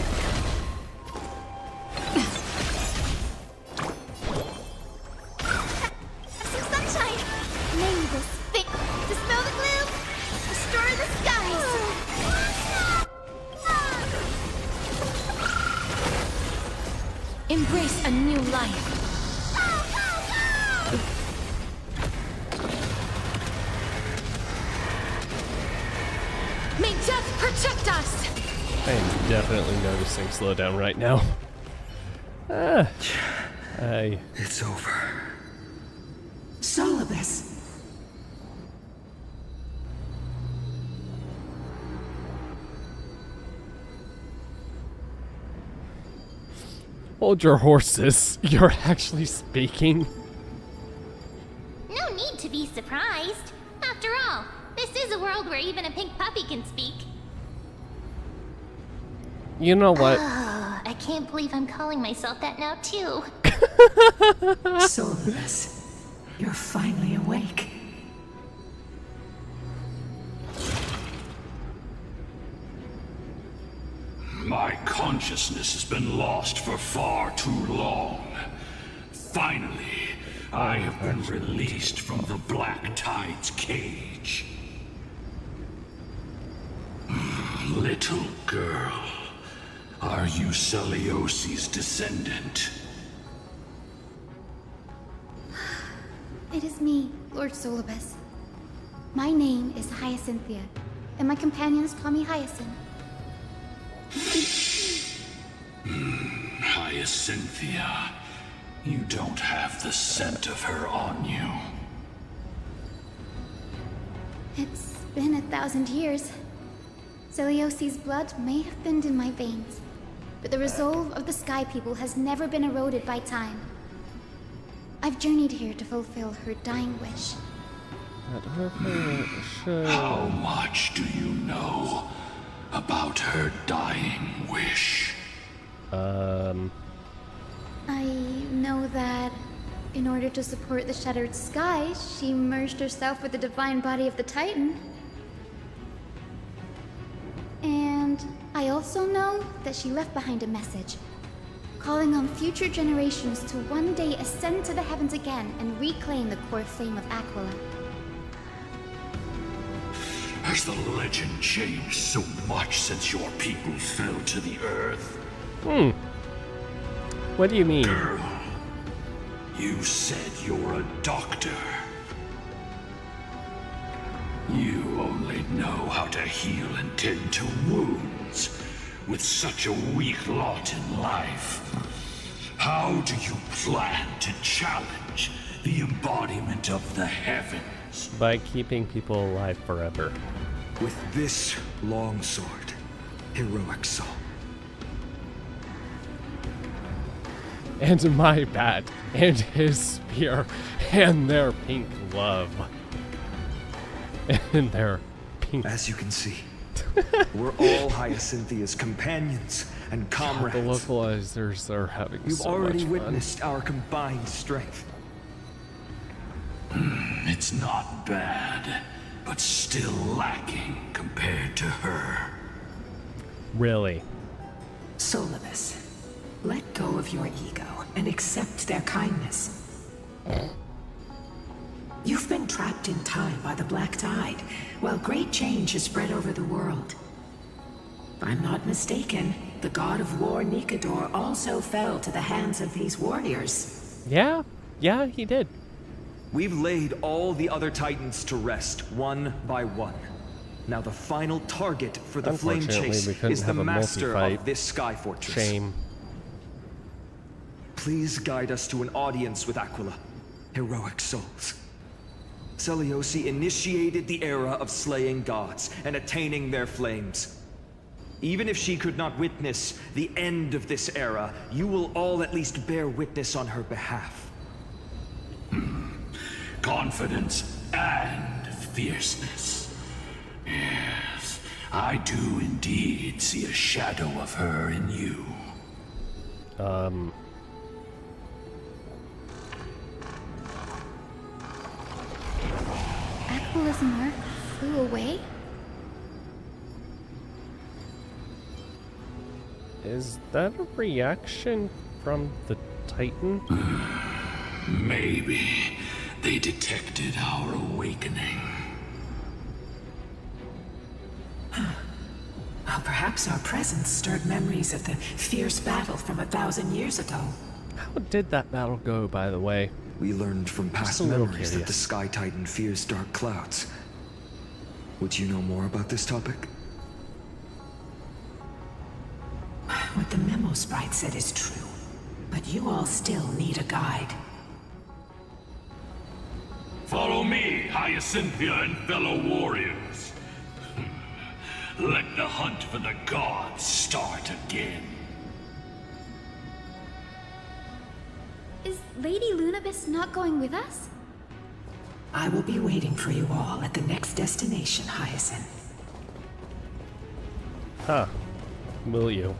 [SPEAKER 9] Some sunshine! May this thing dispel the gloom, restore the skies!
[SPEAKER 11] Embrace a new life. Death protect us!
[SPEAKER 1] I am definitely noticing slowdown right now.
[SPEAKER 7] It's over.
[SPEAKER 10] Solibus.
[SPEAKER 1] Hold your horses. You're actually speaking.
[SPEAKER 4] No need to be surprised. After all, this is a world where even a pink puppy can speak.
[SPEAKER 1] You know what?
[SPEAKER 4] Oh, I can't believe I'm calling myself that now, too.
[SPEAKER 10] Solibus, you're finally awake.
[SPEAKER 5] My consciousness has been lost for far too long. Finally, I have been released from the Black Tide's cage. Little girl, are you Celiosi's descendant?
[SPEAKER 9] It is me, Lord Solibus. My name is Hyacinthia, and my companions call me Hyacinth.
[SPEAKER 5] Hyacinthia, you don't have the scent of her on you.
[SPEAKER 9] It's been 1,000 years. Celiosi's blood may have thinned in my veins, but the resolve of the Sky People has never been eroded by time. I've journeyed here to fulfill her dying wish.
[SPEAKER 5] How much do you know about her dying wish?
[SPEAKER 9] I know that in order to support the shattered sky, she merged herself with the divine body of the Titan. And I also know that she left behind a message, calling on future generations to one day ascend to the heavens again and reclaim the core flame of Aquila.
[SPEAKER 5] Has the legend changed so much since your people fell to the earth?
[SPEAKER 1] What do you mean?
[SPEAKER 5] Girl, you said you're a doctor. You only know how to heal and tend to wounds with such a weak lot in life. How do you plan to challenge the embodiment of the heavens?
[SPEAKER 1] By keeping people alive forever.
[SPEAKER 7] With this long sword, heroic soul.
[SPEAKER 1] And my bat, and his spear, and their pink love. And their pink...
[SPEAKER 7] As you can see, we're all Hyacinthia's companions and comrades.
[SPEAKER 1] The localizers are having
[SPEAKER 7] You've
[SPEAKER 1] so
[SPEAKER 7] already
[SPEAKER 1] much fun.
[SPEAKER 7] witnessed our combined strength.
[SPEAKER 5] It's not bad, but still lacking compared to her.
[SPEAKER 1] Really?
[SPEAKER 10] Solibus, let go of your ego and accept their kindness. You've been trapped in time by the Black Tide, while great change has spread over the world. If I'm not mistaken, the god of war Nikador also fell to the hands of these warriors.
[SPEAKER 1] Yeah, he did.
[SPEAKER 7] We've laid all the other Titans to rest, one by one. Now the final target for the flame chase is the master of this sky fortress.
[SPEAKER 1] Shame.
[SPEAKER 7] Please guide us to an audience with Aquila. Heroic souls. Celiosi initiated the era of slaying gods and attaining their flames. Even if she could not witness the end of this era, you will all at least bear witness on her behalf.
[SPEAKER 5] Confidence and fierceness. Yes, I do indeed see a shadow of her in you.
[SPEAKER 9] Aquila's mark flew away?
[SPEAKER 1] Is that a reaction from the Titan?
[SPEAKER 5] Maybe they detected our awakening.
[SPEAKER 10] Well, perhaps our presence stirred memories of the fierce battle from 1,000 years ago.
[SPEAKER 1] How did that battle go, by the way?
[SPEAKER 7] We learned from past memories that the Sky Titan fears dark clouds. Would you know more about this topic?
[SPEAKER 19] what the memo sprite said is true, but you all still need a guide.
[SPEAKER 22] Follow me, Hyacinthia and fellow warriors. Let the hunt for the gods start again.
[SPEAKER 9] Is Lady Lunabis not going with us?
[SPEAKER 19] I will be waiting for you all at the next destination, Hyacinth.
[SPEAKER 1] Huh. Will you?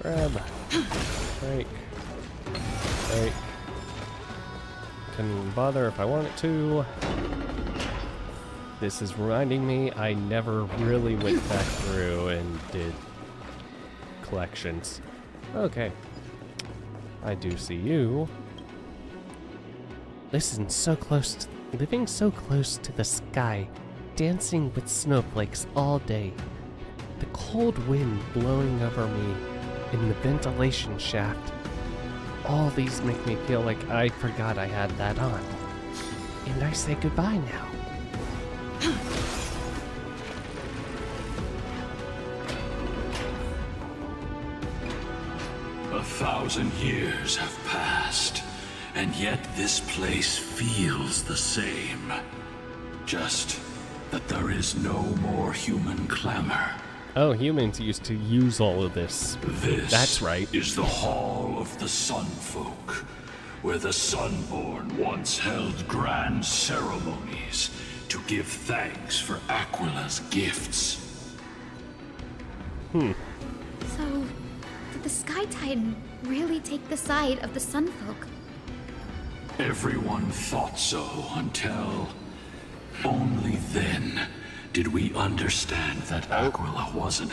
[SPEAKER 1] Grab. Break. Break. Couldn't even bother if I wanted to. This is reminding me I never really went back through and did collections. Okay. I do see you. Living so close to the sky, dancing with snowflakes all day. The cold wind blowing over me in the ventilation shaft. All these make me feel like I forgot I had that on. And I say goodbye now.
[SPEAKER 22] 1,000 years have passed, and yet this place feels the same. Just that there is no more human clamor.
[SPEAKER 1] Oh, humans used to use all of this. That's right.
[SPEAKER 22] Is the Hall of the Sun Folk, where the Sunborn once held grand ceremonies to give thanks for Aquila's gifts.
[SPEAKER 9] So, did the Sky Titan really take the side of the Sunfolk?
[SPEAKER 22] Everyone thought so until only then did we understand that Aquila wasn't.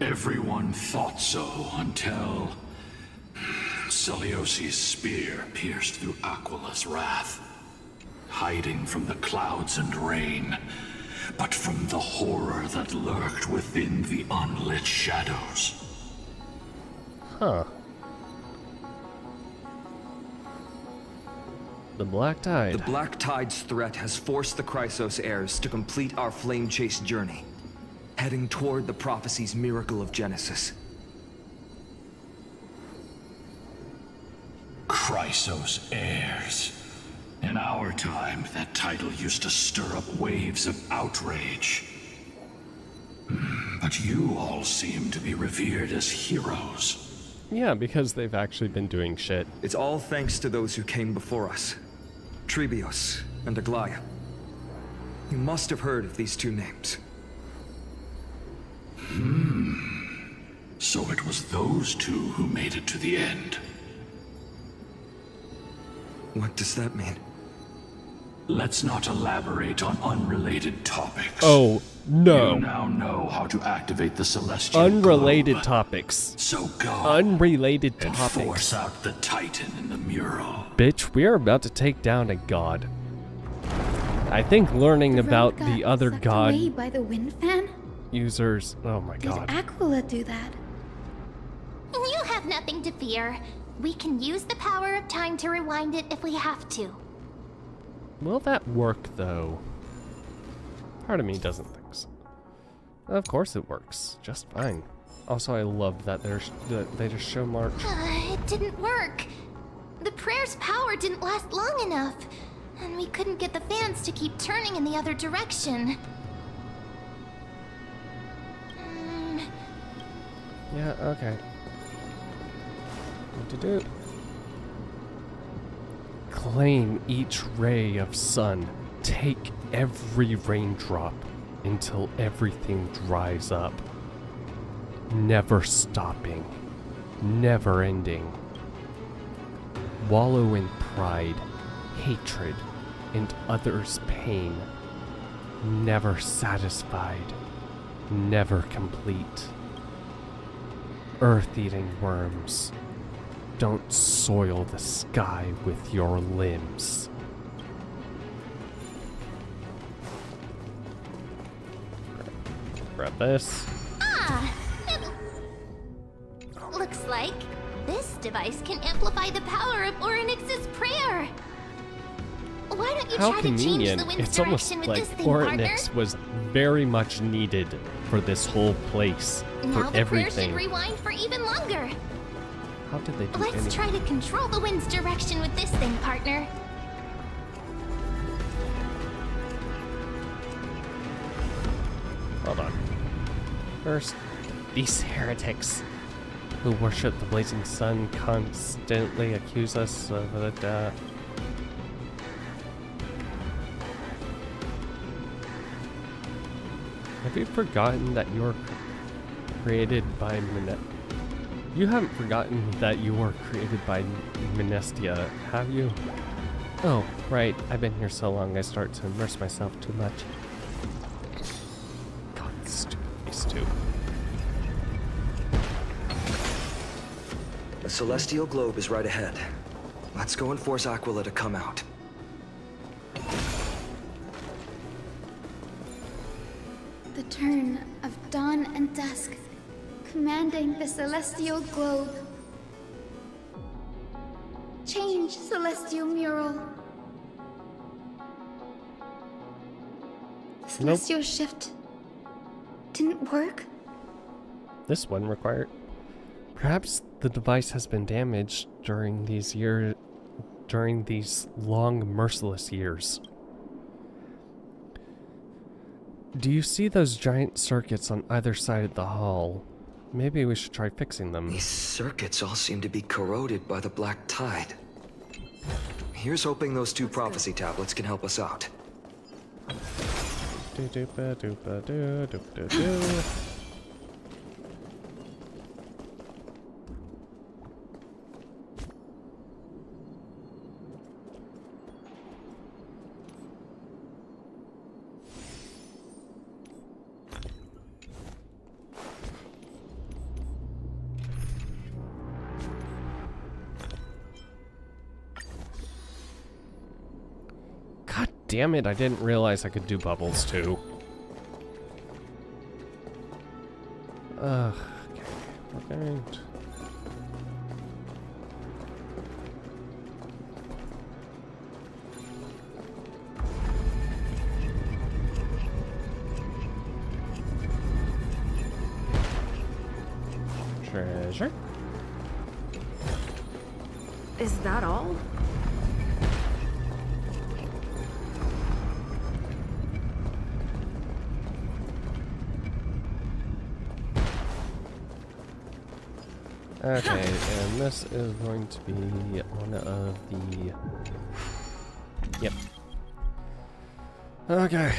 [SPEAKER 22] Everyone thought so until Celiosi's spear pierced through Aquila's wrath, hiding from the clouds and rain, but from the horror that lurked within the unlit shadows.
[SPEAKER 1] Huh. The Black Tide.
[SPEAKER 7] The Black Tide's threat has forced the Chrysos heirs to complete our flame chase journey, heading toward the prophecy's miracle of Genesis.
[SPEAKER 22] Chrysos heirs. In our time, that title used to stir up waves of outrage. But you all seem to be revered as heroes.
[SPEAKER 1] Yeah, because they've actually been doing shit.
[SPEAKER 7] It's all thanks to those who came before us. Trebios and Aglaya. You must have heard of these two names.
[SPEAKER 22] So it was those two who made it to the end.
[SPEAKER 7] What does that mean?
[SPEAKER 22] Let's not elaborate on unrelated topics.
[SPEAKER 1] Oh, no.
[SPEAKER 22] You now know how to activate the celestial
[SPEAKER 1] Unrelated
[SPEAKER 22] globe.
[SPEAKER 1] topics.
[SPEAKER 22] So go.
[SPEAKER 1] Unrelated
[SPEAKER 22] and
[SPEAKER 1] topics.
[SPEAKER 22] Force out the Titan in the mural.
[SPEAKER 1] Bitch, we are about to take down a god. I think learning about the other god
[SPEAKER 9] Away by the wind fan?
[SPEAKER 1] users. Oh my god.
[SPEAKER 9] Did Aquila do that?
[SPEAKER 4] You have nothing to fear. We can use the power of time to rewind it if we have to.
[SPEAKER 1] Will that work though? Part of me doesn't think so. Of course it works, just fine. Also, I love that they just show March.
[SPEAKER 4] It didn't work. The prayer's power didn't last long enough, and we couldn't get the fans to keep turning in the other direction.
[SPEAKER 1] Yeah, okay. What to do? Claim each ray of sun. Take every raindrop until everything dries up. Never stopping. Never ending. Wallow in pride, hatred, and others' pain. Never satisfied. Never complete. Earth-eating worms. Don't soil the sky with your limbs. Grab this.
[SPEAKER 4] Looks like this device can amplify the power of Orynyx's prayer. Why don't you
[SPEAKER 1] How
[SPEAKER 4] try to change
[SPEAKER 1] convenient.
[SPEAKER 4] the wind's
[SPEAKER 1] It's almost
[SPEAKER 4] direction with
[SPEAKER 1] like
[SPEAKER 4] this thing, partner.
[SPEAKER 1] Ornix was very much needed for this whole place,
[SPEAKER 4] Now
[SPEAKER 1] for
[SPEAKER 4] the prayer should
[SPEAKER 1] everything.
[SPEAKER 4] rewind for even longer.
[SPEAKER 1] How did they do
[SPEAKER 4] Let's
[SPEAKER 1] anything?
[SPEAKER 4] try to control the wind's direction with this thing, partner.
[SPEAKER 1] Hold on. First, these heretics who worship the blazing sun constantly accuse us of it. Have you forgotten that you were created by You haven't forgotten that you were created by Minestia, have you? Oh, right. I've been here so long I start to immerse myself too much. God, stupid. These two.
[SPEAKER 7] The celestial globe is right ahead. Let's go and force Aquila to come out.
[SPEAKER 9] The turn of dawn and dusk, commanding the celestial globe. Change, celestial mural. The celestial shift didn't work?
[SPEAKER 1] This one required. Perhaps the device has been damaged during these long, merciless years. Do you see those giant circuits on either side of the hall? Maybe we should try fixing them.
[SPEAKER 7] These circuits all seem to be corroded by the black tide. Here's hoping those two prophecy tablets can help us out.
[SPEAKER 1] Damn it, I didn't realize I could do bubbles too. Okay, we're going to... Treasure?
[SPEAKER 11] Is that all?
[SPEAKER 1] Okay, and this is going to be one of the... Yep. Okay.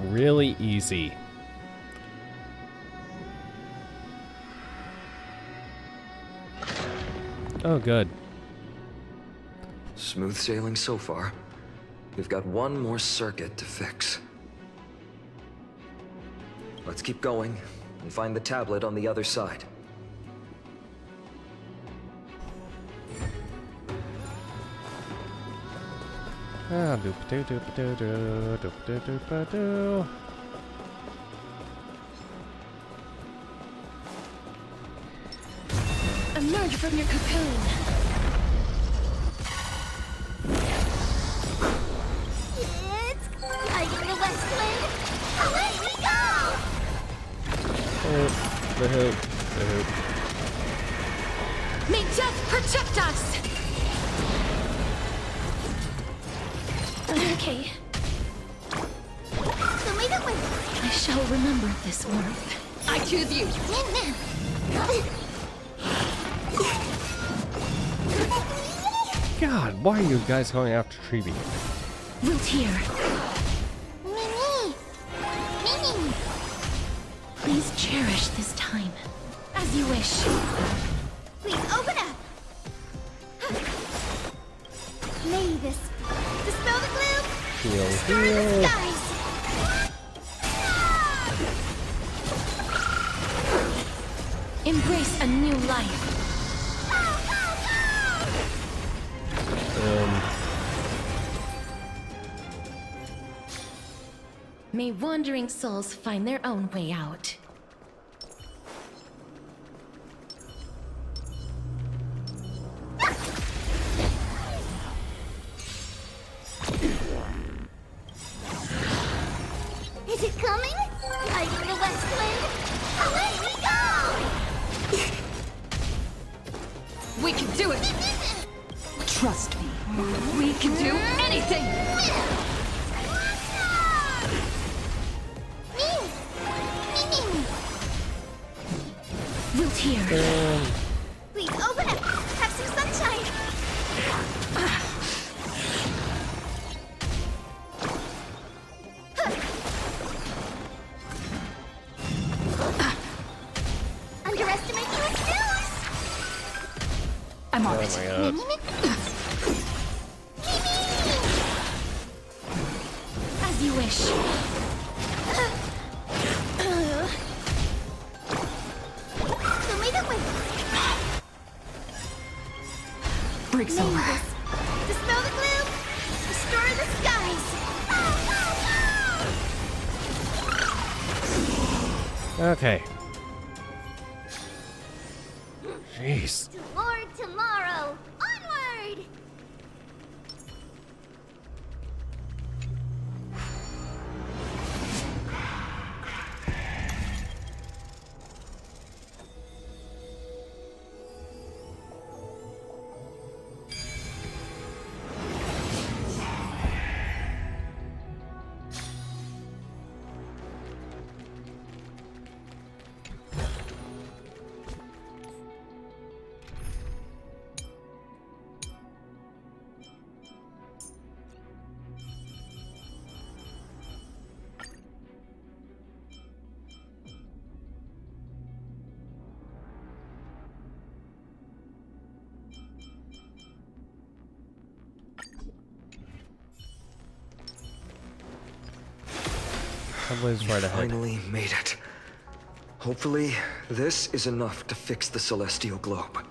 [SPEAKER 1] Really easy. Oh, good.
[SPEAKER 7] Smooth sailing so far. We've got one more circuit to fix. Let's keep going and find the tablet on the other side.
[SPEAKER 1] Ah, doop doo doop doo doo doop doo doop doo.
[SPEAKER 11] Emerge from your cocoon.
[SPEAKER 4] It's guiding the west wind. Away we go!
[SPEAKER 1] The hoop. The hoop.
[SPEAKER 11] May death protect us! Okay.
[SPEAKER 4] So leave it with
[SPEAKER 11] I shall remember this warmth. I choose you.
[SPEAKER 1] God, why are you guys going after Treeby?
[SPEAKER 11] Root here.
[SPEAKER 4] Mini.
[SPEAKER 11] Please cherish this time. As you wish.
[SPEAKER 4] Please open up. May this dispel the gloom.
[SPEAKER 1] Heal,
[SPEAKER 4] Star in the
[SPEAKER 1] heal.
[SPEAKER 4] skies.
[SPEAKER 11] Embrace a new life. May wandering souls find their own way out. We can do it! Trust me, we can do anything! Wilt here.
[SPEAKER 4] Please open up. Have some sunshine. Underestimate your skills.
[SPEAKER 11] I'm on it. As you wish. Breaks over.
[SPEAKER 4] Dispel the gloom. Restore the skies.
[SPEAKER 1] Okay. Jeez.
[SPEAKER 4] Toward tomorrow. Onward.
[SPEAKER 1] Subway's right ahead.
[SPEAKER 7] Finally made it. Hopefully, this is enough to fix the celestial globe.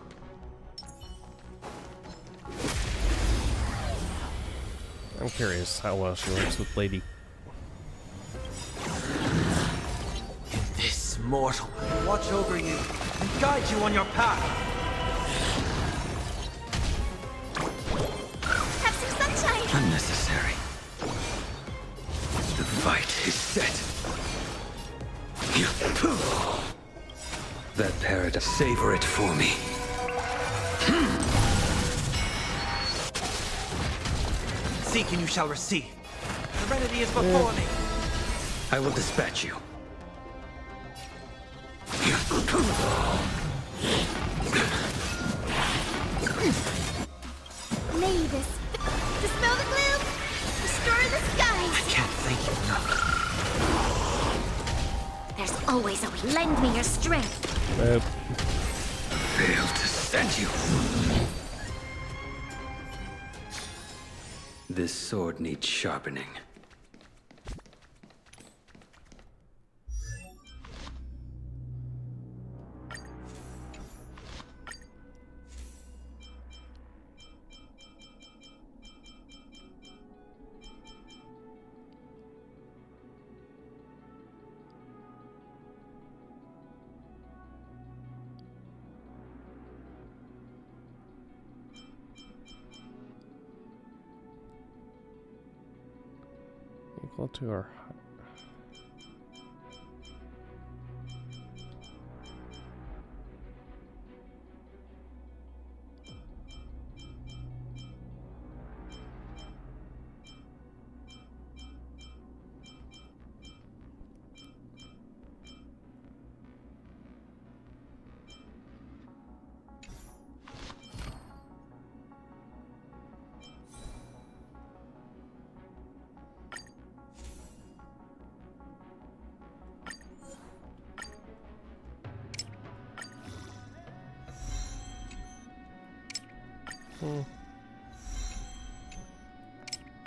[SPEAKER 1] I'm curious how well she works with Lady.
[SPEAKER 14] This mortal will watch over you and guide you on your path.
[SPEAKER 4] Have some sunshine.
[SPEAKER 7] Unnecessary. The fight is set. That paradise. Savor it for me.
[SPEAKER 14] Seek and you shall receive. Serenity is before me.
[SPEAKER 7] I will dispatch you.
[SPEAKER 4] Mavis. Dispel the gloom. Restore the skies.
[SPEAKER 14] I can't thank you enough.
[SPEAKER 4] There's always a way. Lend me your strength.
[SPEAKER 7] Failed to send you. This sword needs sharpening.
[SPEAKER 1] Equal to our.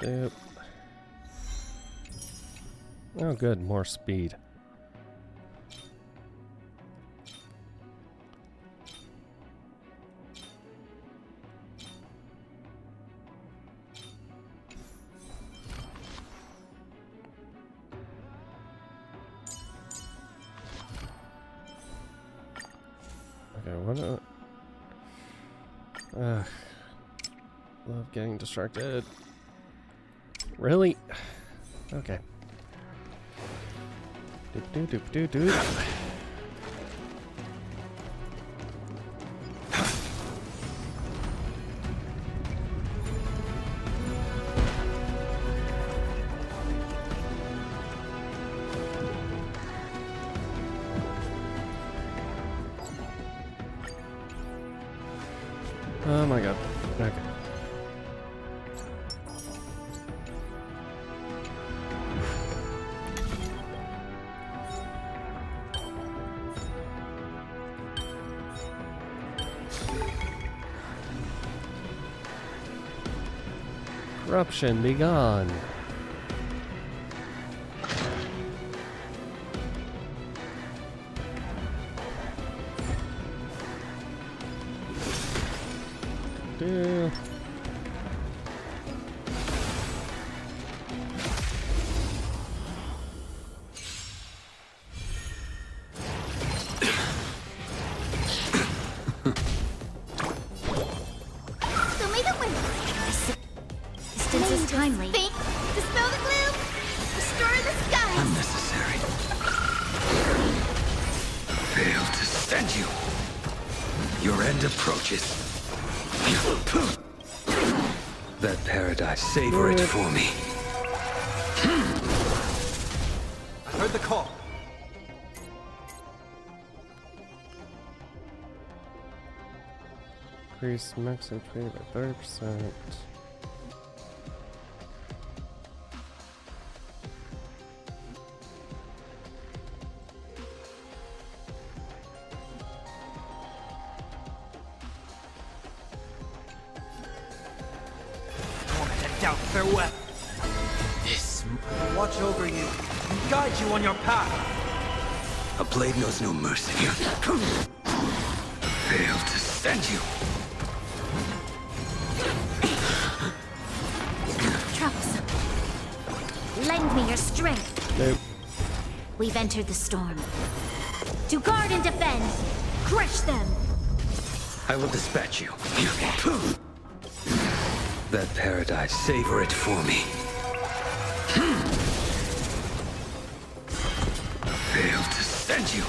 [SPEAKER 1] Yep. Oh, good, more speed. Okay, what? Love getting distracted. Really? Okay. Doop doop doop doop doop. Oh my god. Okay. Corruption, be gone. Do.
[SPEAKER 4] So may the wind.
[SPEAKER 2] Distance is timely.
[SPEAKER 4] Think, dispel the gloom, restore the sky.
[SPEAKER 6] Unnecessary. Fail to send you. Your end approaches. That paradise, savor it for me.
[SPEAKER 14] I heard the call.
[SPEAKER 1] Increase max HP by 30%.
[SPEAKER 14] Doubt farewell.
[SPEAKER 6] This
[SPEAKER 14] Watch over you and guide you on your path.
[SPEAKER 6] a blade knows no mercy. Fail to send you.
[SPEAKER 2] Troublesome. Lend me your strength.
[SPEAKER 1] Nope.
[SPEAKER 2] We've entered the storm. To guard and defend. Crush them.
[SPEAKER 6] I will dispatch you. That paradise, savor it for me. Fail to send you.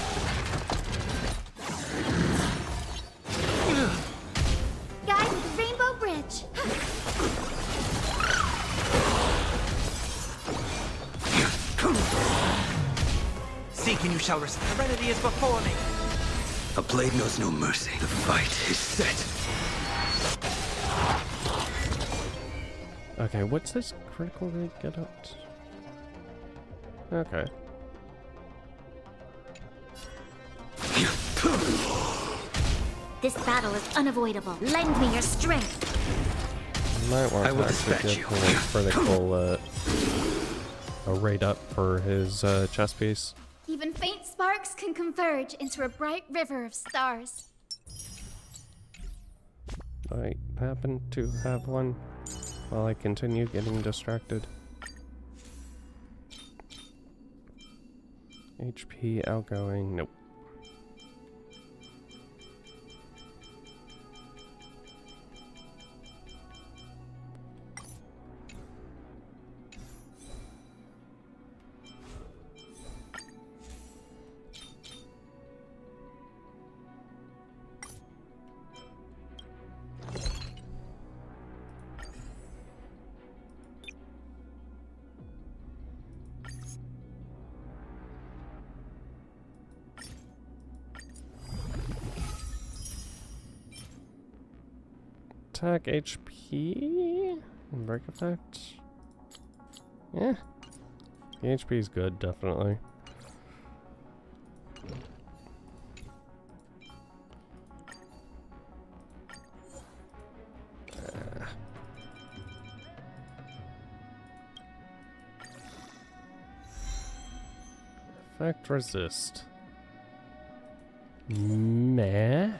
[SPEAKER 4] Guide with the Rainbow Bridge.
[SPEAKER 14] Seek and you shall receive. Serenity is before me.
[SPEAKER 6] A blade knows no mercy. The fight is set.
[SPEAKER 1] Okay, what's this critical rate get up to? Okay.
[SPEAKER 2] This battle is unavoidable. Lend me your strength.
[SPEAKER 1] Might want
[SPEAKER 6] I will
[SPEAKER 1] to actually
[SPEAKER 6] dispatch
[SPEAKER 1] get
[SPEAKER 6] you.
[SPEAKER 1] critical a rate up for his chest piece.
[SPEAKER 9] Even faint sparks can converge into a bright river of stars.
[SPEAKER 1] I happen to have one while I continue getting distracted. HP outgoing, nope. Attack HP and break effect. Yeah, the HP is good, definitely. Effect resist. Meh.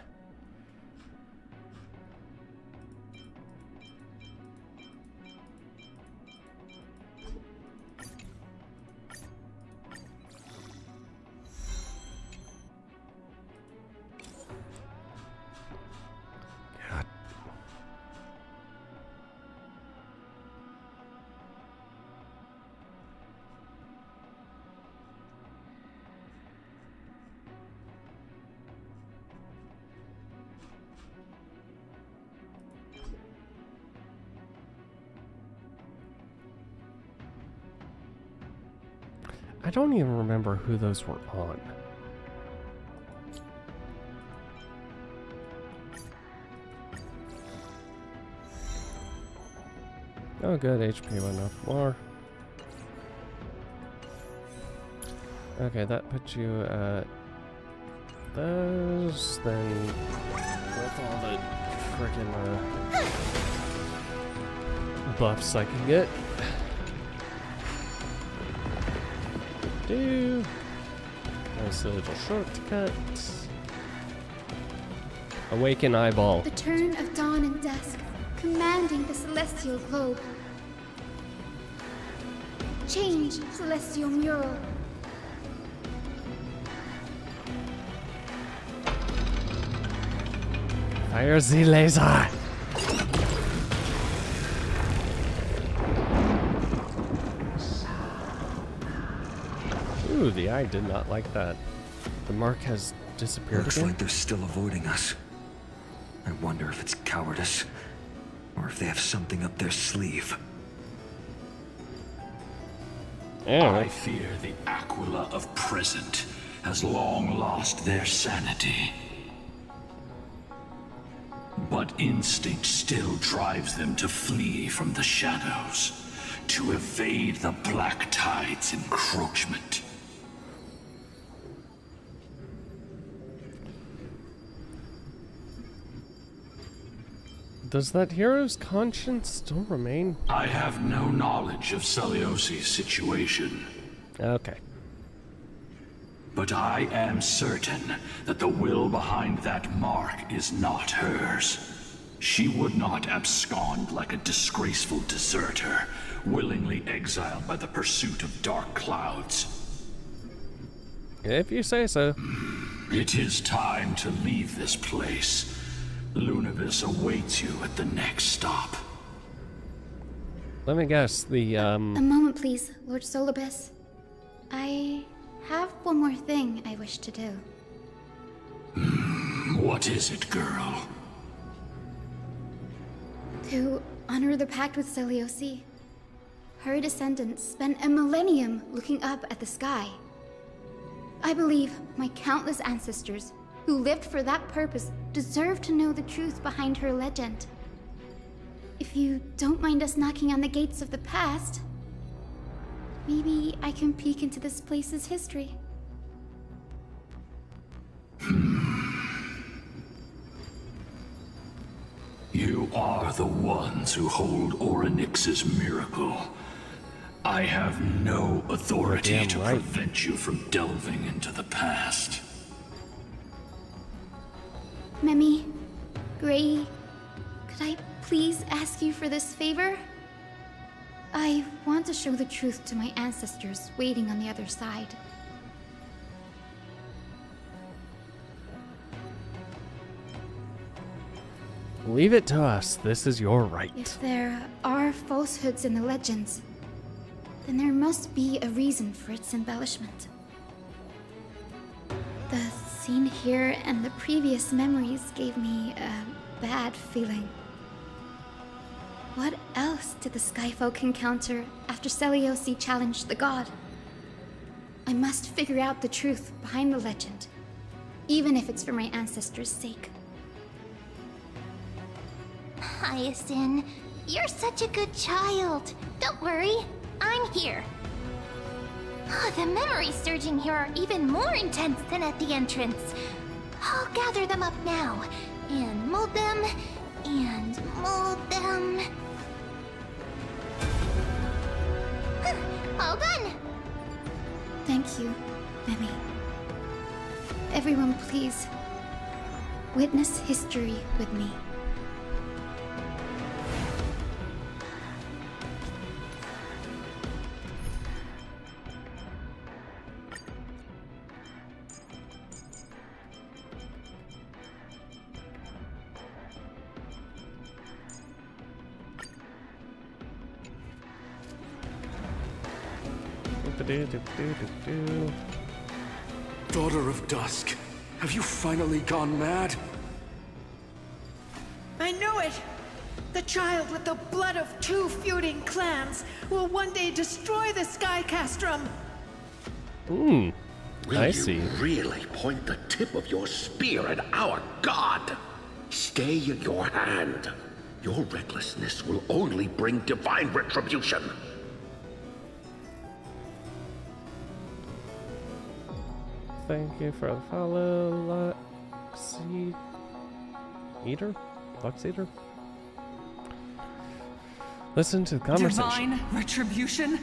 [SPEAKER 1] I don't even remember who those were on. Oh, good. HP went up more. Okay, that puts you at those. Then with all the freaking buffs I can get. Do nice little shortcut. Awaken eyeball.
[SPEAKER 9] The turn of dawn and dusk, commanding the celestial globe. Change, celestial mural.
[SPEAKER 1] Fire the laser. Ooh, the eye did not like that. The mark has disappeared
[SPEAKER 7] Looks
[SPEAKER 1] again?
[SPEAKER 7] like they're still avoiding us. I wonder if it's cowardice, or if they have something up their sleeve.
[SPEAKER 22] I fear the Aquila of present has long lost their sanity. But instinct still drives them to flee from the shadows, to evade the Black Tide's encroachment.
[SPEAKER 1] Does that hero's conscience still remain?
[SPEAKER 22] I have no knowledge of Celiosi's situation.
[SPEAKER 1] Okay.
[SPEAKER 22] But I am certain that the will behind that mark is not hers. She would not abscond like a disgraceful deserter, willingly exiled by the pursuit of dark clouds.
[SPEAKER 1] If you say so.
[SPEAKER 22] It is time to leave this place. Lunavis awaits you at the next stop.
[SPEAKER 1] Let me guess, the
[SPEAKER 9] A moment, please, Lord Solibus. I have one more thing I wish to do.
[SPEAKER 22] What is it, girl?
[SPEAKER 9] To honor the pact with Celiosi. Her descendants spent a millennium looking up at the sky. I believe my countless ancestors who lived for that purpose deserve to know the truth behind her legend. If you don't mind us knocking on the gates of the past, maybe I can peek into this place's history.
[SPEAKER 22] You are the ones who hold Orynyx's miracle. I have no authority to prevent you from delving into the past.
[SPEAKER 9] Memi, Gray, could I please ask you for this favor? I want to show the truth to my ancestors waiting on the other side.
[SPEAKER 1] leave it to us. This is your right.
[SPEAKER 9] If there are falsehoods in the legends, then there must be a reason for its embellishment. The scene here and the previous memories gave me a bad feeling. What else did the Skyfolk encounter after Celiosi challenged the god? I must figure out the truth behind the legend, even if it's for my ancestors' sake.
[SPEAKER 4] Hyacinth, you're such a good child. Don't worry, I'm here. The memories surging here are even more intense than at the entrance. I'll gather them up now, and mold them, and mold them. All done!
[SPEAKER 9] Thank you, Memi. Everyone, please, witness history with me.
[SPEAKER 12] Daughter of Dusk, have you finally gone mad?
[SPEAKER 11] I knew it! The child with the blood of 2 feuding clans will one day destroy the Sky Castrum!
[SPEAKER 1] I see.
[SPEAKER 18] You really point the tip of your spear at our god? Stay in your hand.
[SPEAKER 22] Your recklessness will only bring divine retribution.
[SPEAKER 1] Thank you for the follow, Lux Eater? Listen to the conversation.
[SPEAKER 10] Divine retribution?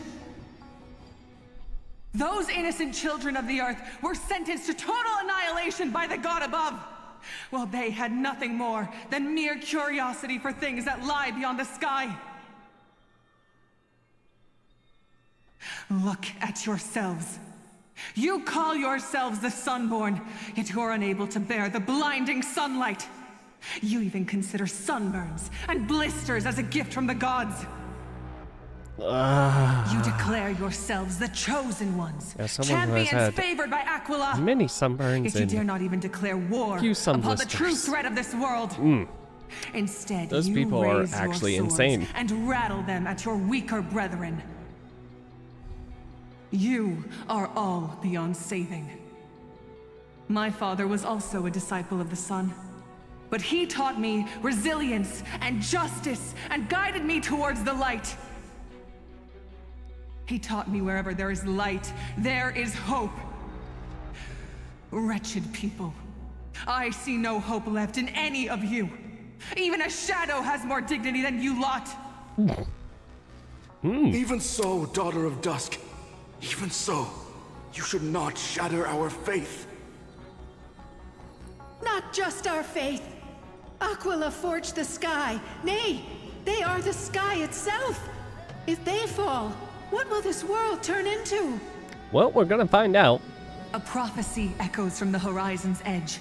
[SPEAKER 10] Those innocent children of the earth were sentenced to total annihilation by the god above. Well, they had nothing more than mere curiosity for things that lie beyond the sky. Look at yourselves. You call yourselves the Sunborn, yet you're unable to bear the blinding sunlight. You even consider sunburns and blisters as a gift from the gods. You declare yourselves the chosen ones,
[SPEAKER 1] yeah, someone who has
[SPEAKER 10] champions
[SPEAKER 1] had
[SPEAKER 10] favored by Aquila.
[SPEAKER 1] Many sunburns.
[SPEAKER 10] Yet you dare not even declare war upon the true threat of this world. Instead,
[SPEAKER 1] those
[SPEAKER 10] you
[SPEAKER 1] people are
[SPEAKER 10] raise
[SPEAKER 1] actually
[SPEAKER 10] your swords
[SPEAKER 1] insane
[SPEAKER 10] and rattle them at your weaker brethren. You are all beyond saving. My father was also a disciple of the sun, but he taught me resilience and justice and guided me towards the light. He taught me wherever there is light, there is hope. Wretched people, I see no hope left in any of you. Even a shadow has more dignity than you lot.
[SPEAKER 12] Even so, Daughter of Dusk, even so, you should not shatter our faith.
[SPEAKER 11] Not just our faith. Aquila forged the sky. Nay, they are the sky itself. If they fall, what will this world turn into?
[SPEAKER 1] Well, we're gonna find out.
[SPEAKER 10] A prophecy echoes from the horizon's edge.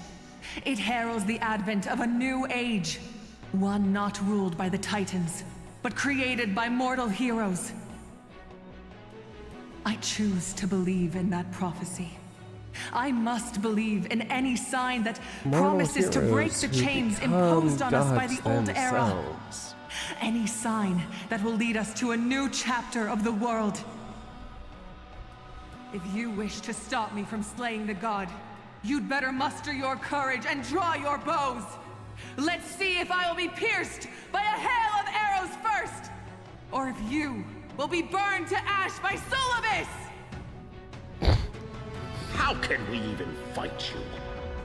[SPEAKER 10] It heralds the advent of a new age. One not ruled by the Titans, but created by mortal heroes. I choose to believe in that prophecy. I must believe in any sign that promises to break the chains imposed on us by the old era. Any sign that will lead us to a new chapter of the world. If you wish to stop me from slaying the god, you'd better muster your courage and draw your bows. Let's see if I will be pierced by a hail of arrows first, or if you will be burned to ash by Solibus!
[SPEAKER 22] How can we even fight you?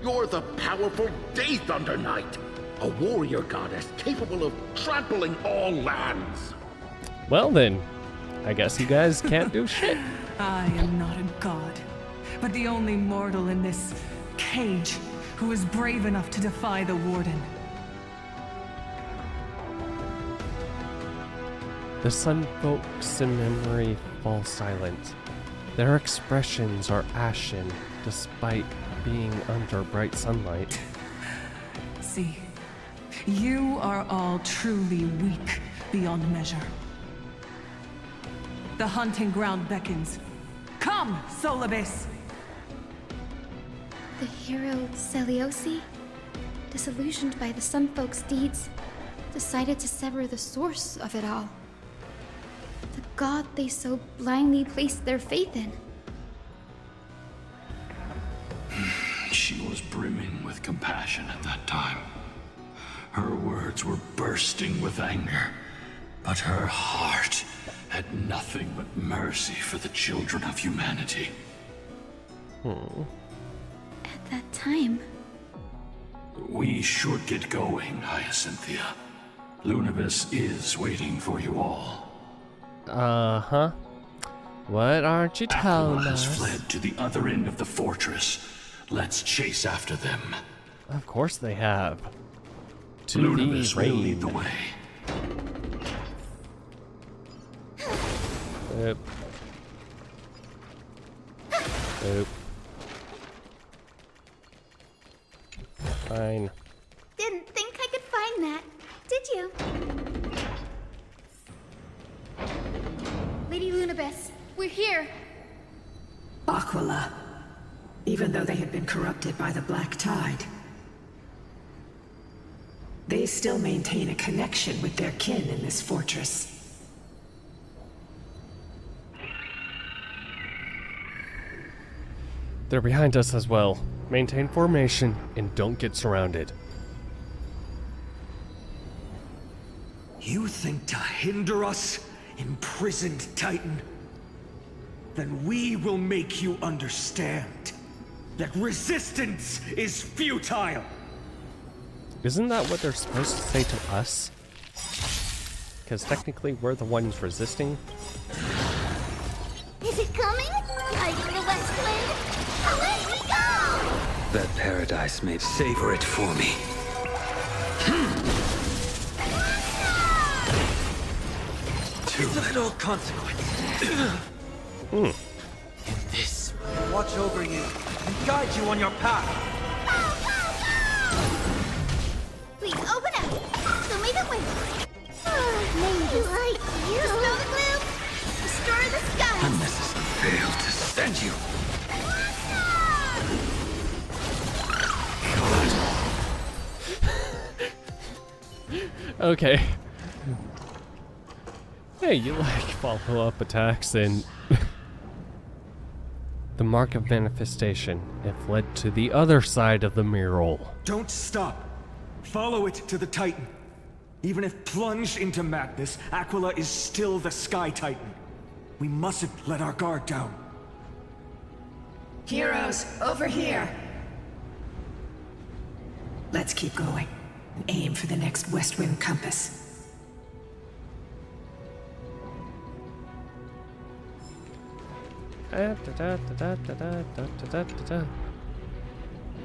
[SPEAKER 22] You're the powerful Day Thunder Knight, a warrior goddess capable of trampling all lands.
[SPEAKER 1] Well then, I guess you guys can't do shit.
[SPEAKER 10] I am not a god, but the only mortal in this cage who is brave enough to defy the Warden.
[SPEAKER 1] The sun folks in memory fall silent. Their expressions are ashen despite being under bright sunlight.
[SPEAKER 10] See, you are all truly weak beyond measure. The hunting ground beckons. Come, Solibus!
[SPEAKER 9] The hero Celiosi, disillusioned by the Sun Folk's deeds, decided to sever the source of it all. The god they so blindly placed their faith in.
[SPEAKER 22] She was brimming with compassion at that time. Her words were bursting with anger, but her heart had nothing but mercy for the children of humanity.
[SPEAKER 9] At that time...
[SPEAKER 22] We should get going, Hyacinthia. Lunibus is waiting for you all.
[SPEAKER 1] Uh-huh. What aren't you telling
[SPEAKER 22] Aquila
[SPEAKER 1] us?
[SPEAKER 22] has fled to the other end of the fortress. Let's chase after them.
[SPEAKER 1] Of course they have. To
[SPEAKER 22] Lunibus
[SPEAKER 1] the
[SPEAKER 22] will lead the
[SPEAKER 1] rain.
[SPEAKER 22] way.
[SPEAKER 1] Oop. Oop. Fine.
[SPEAKER 9] Didn't think I could find that, did you? Lady Lunibus, we're here.
[SPEAKER 19] Aquila. Even though they had been corrupted by the Black Tide, they still maintain a connection with their kin in this fortress.
[SPEAKER 1] They're behind us as well. Maintain formation and don't get surrounded.
[SPEAKER 14] You think to hinder us, imprisoned Titan? Then we will make you understand that resistance is futile!
[SPEAKER 1] Isn't that what they're supposed to say to us? Because technically we're the ones resisting.
[SPEAKER 4] Is it coming? Lighting the west wind? Away we go!
[SPEAKER 6] That paradise may savor it for me.
[SPEAKER 14] Too little consequence. This will watch over you and guide you on your path.
[SPEAKER 4] Please open up! Show me the way! Maybe like you! Dispel the gloom! Restore the sky!
[SPEAKER 6] Unnecessary. Fail to send you.
[SPEAKER 1] Okay. Hey, you like follow-up attacks and the mark of manifestation, if led to the other side of the mural.
[SPEAKER 14] Don't stop. Follow it to the Titan. Even if plunged into madness, Aquila is still the Sky Titan. We mustn't let our guard down.
[SPEAKER 19] Heroes, over here! Let's keep going. And aim for the next west wind compass.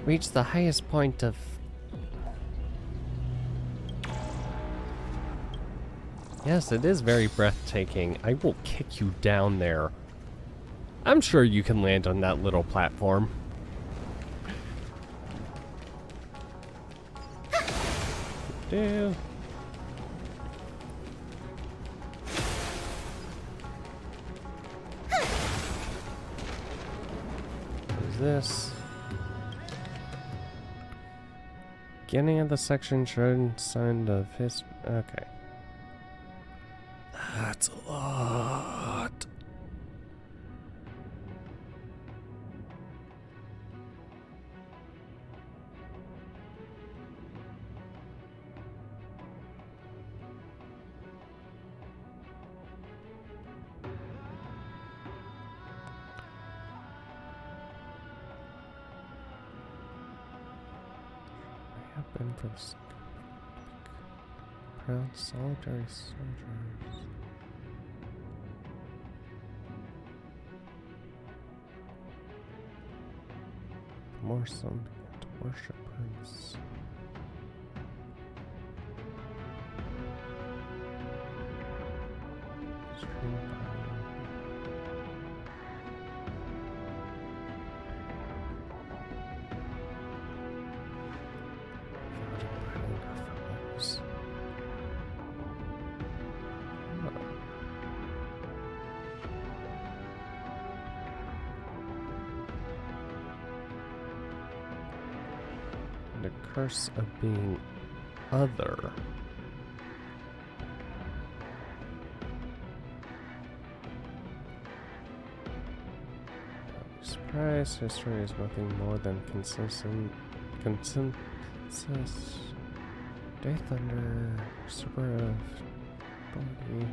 [SPEAKER 1] Reach the highest point of... Yes, it is very breathtaking. I will kick you down there. I'm sure you can land on that little platform. Do. What's this? Beginning of the section showed sign of his. Okay. That's a lot. Been for the proud solitary soldiers. More some worshippers. The curse of being other. Surprise, history is nothing more than consensus. Day thunder, super of body.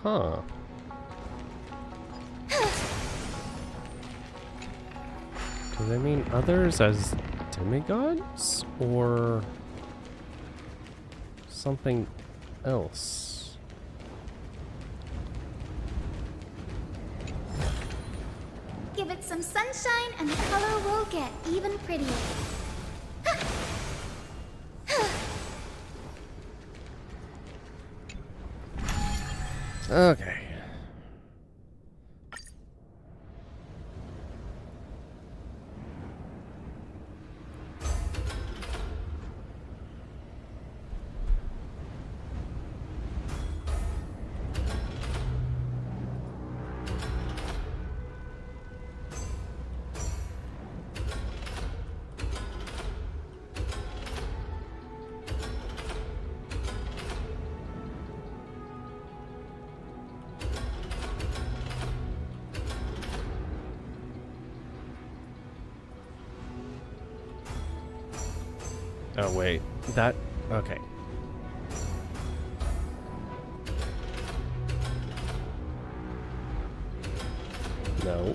[SPEAKER 1] Huh. Do they mean others as demigods or something else?
[SPEAKER 9] Give it some sunshine and the color will get even prettier.
[SPEAKER 1] Okay. Oh, wait. That... Okay. No.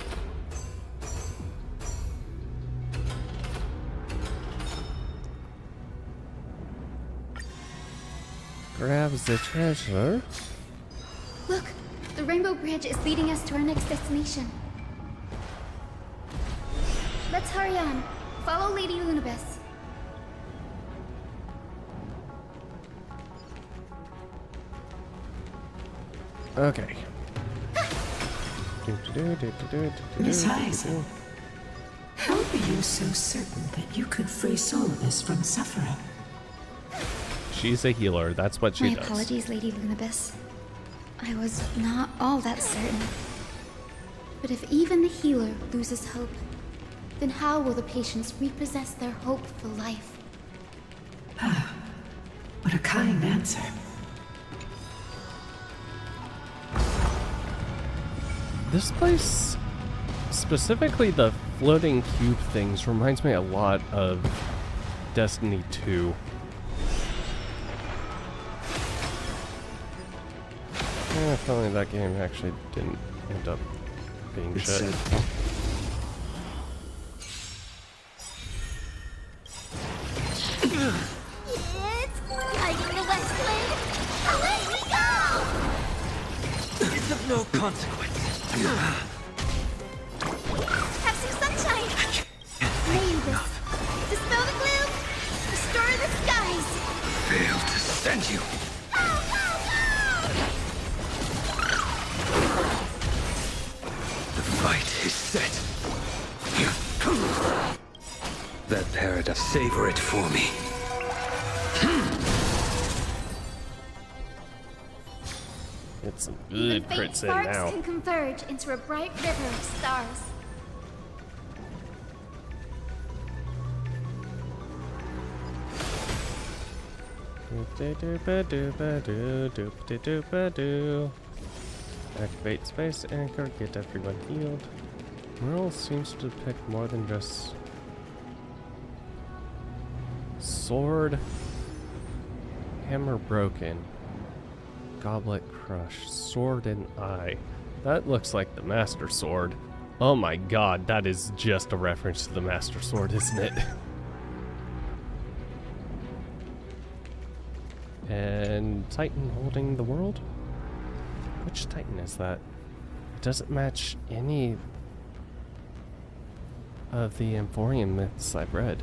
[SPEAKER 1] Grabs the treasure.
[SPEAKER 9] Look, the Rainbow Bridge is leading us to our next destination. Let's hurry on. Follow Lady Lunabis.
[SPEAKER 1] Okay.
[SPEAKER 19] Miss Heisen, how are you so certain that you could free Solibus from suffering?
[SPEAKER 1] She's a healer. That's what she
[SPEAKER 9] My
[SPEAKER 1] does.
[SPEAKER 9] apologies, Lady Lunabis. I was not all that certain. But if even the healer loses hope, then how will the patients repossess their hope for life?
[SPEAKER 19] What a kind answer.
[SPEAKER 1] This place, specifically the floating cube things, reminds me a lot of Destiny 2. If only that game actually didn't end up being shit.
[SPEAKER 4] It's guiding the west wind. Away we go!
[SPEAKER 14] It's of no consequence.
[SPEAKER 4] Have some sunshine. Nameless. Dispel the gloom. Restore the skies.
[SPEAKER 6] Failed to send you. The fight is set. That paradise, savor it for me.
[SPEAKER 1] It's some
[SPEAKER 4] Even
[SPEAKER 1] good
[SPEAKER 4] faint
[SPEAKER 1] crits in
[SPEAKER 4] sparks
[SPEAKER 1] now.
[SPEAKER 4] can converge into a bright river of stars.
[SPEAKER 1] Activate space anchor, get everyone healed. Mural seems to depict more than just sword, hammer broken, goblet crushed, sword and eye. That looks like the Master Sword. Oh my god, that is just a reference to the Master Sword, isn't it? And Titan holding the world? Which Titan is that? It doesn't match any of the Amphorian myths I've read.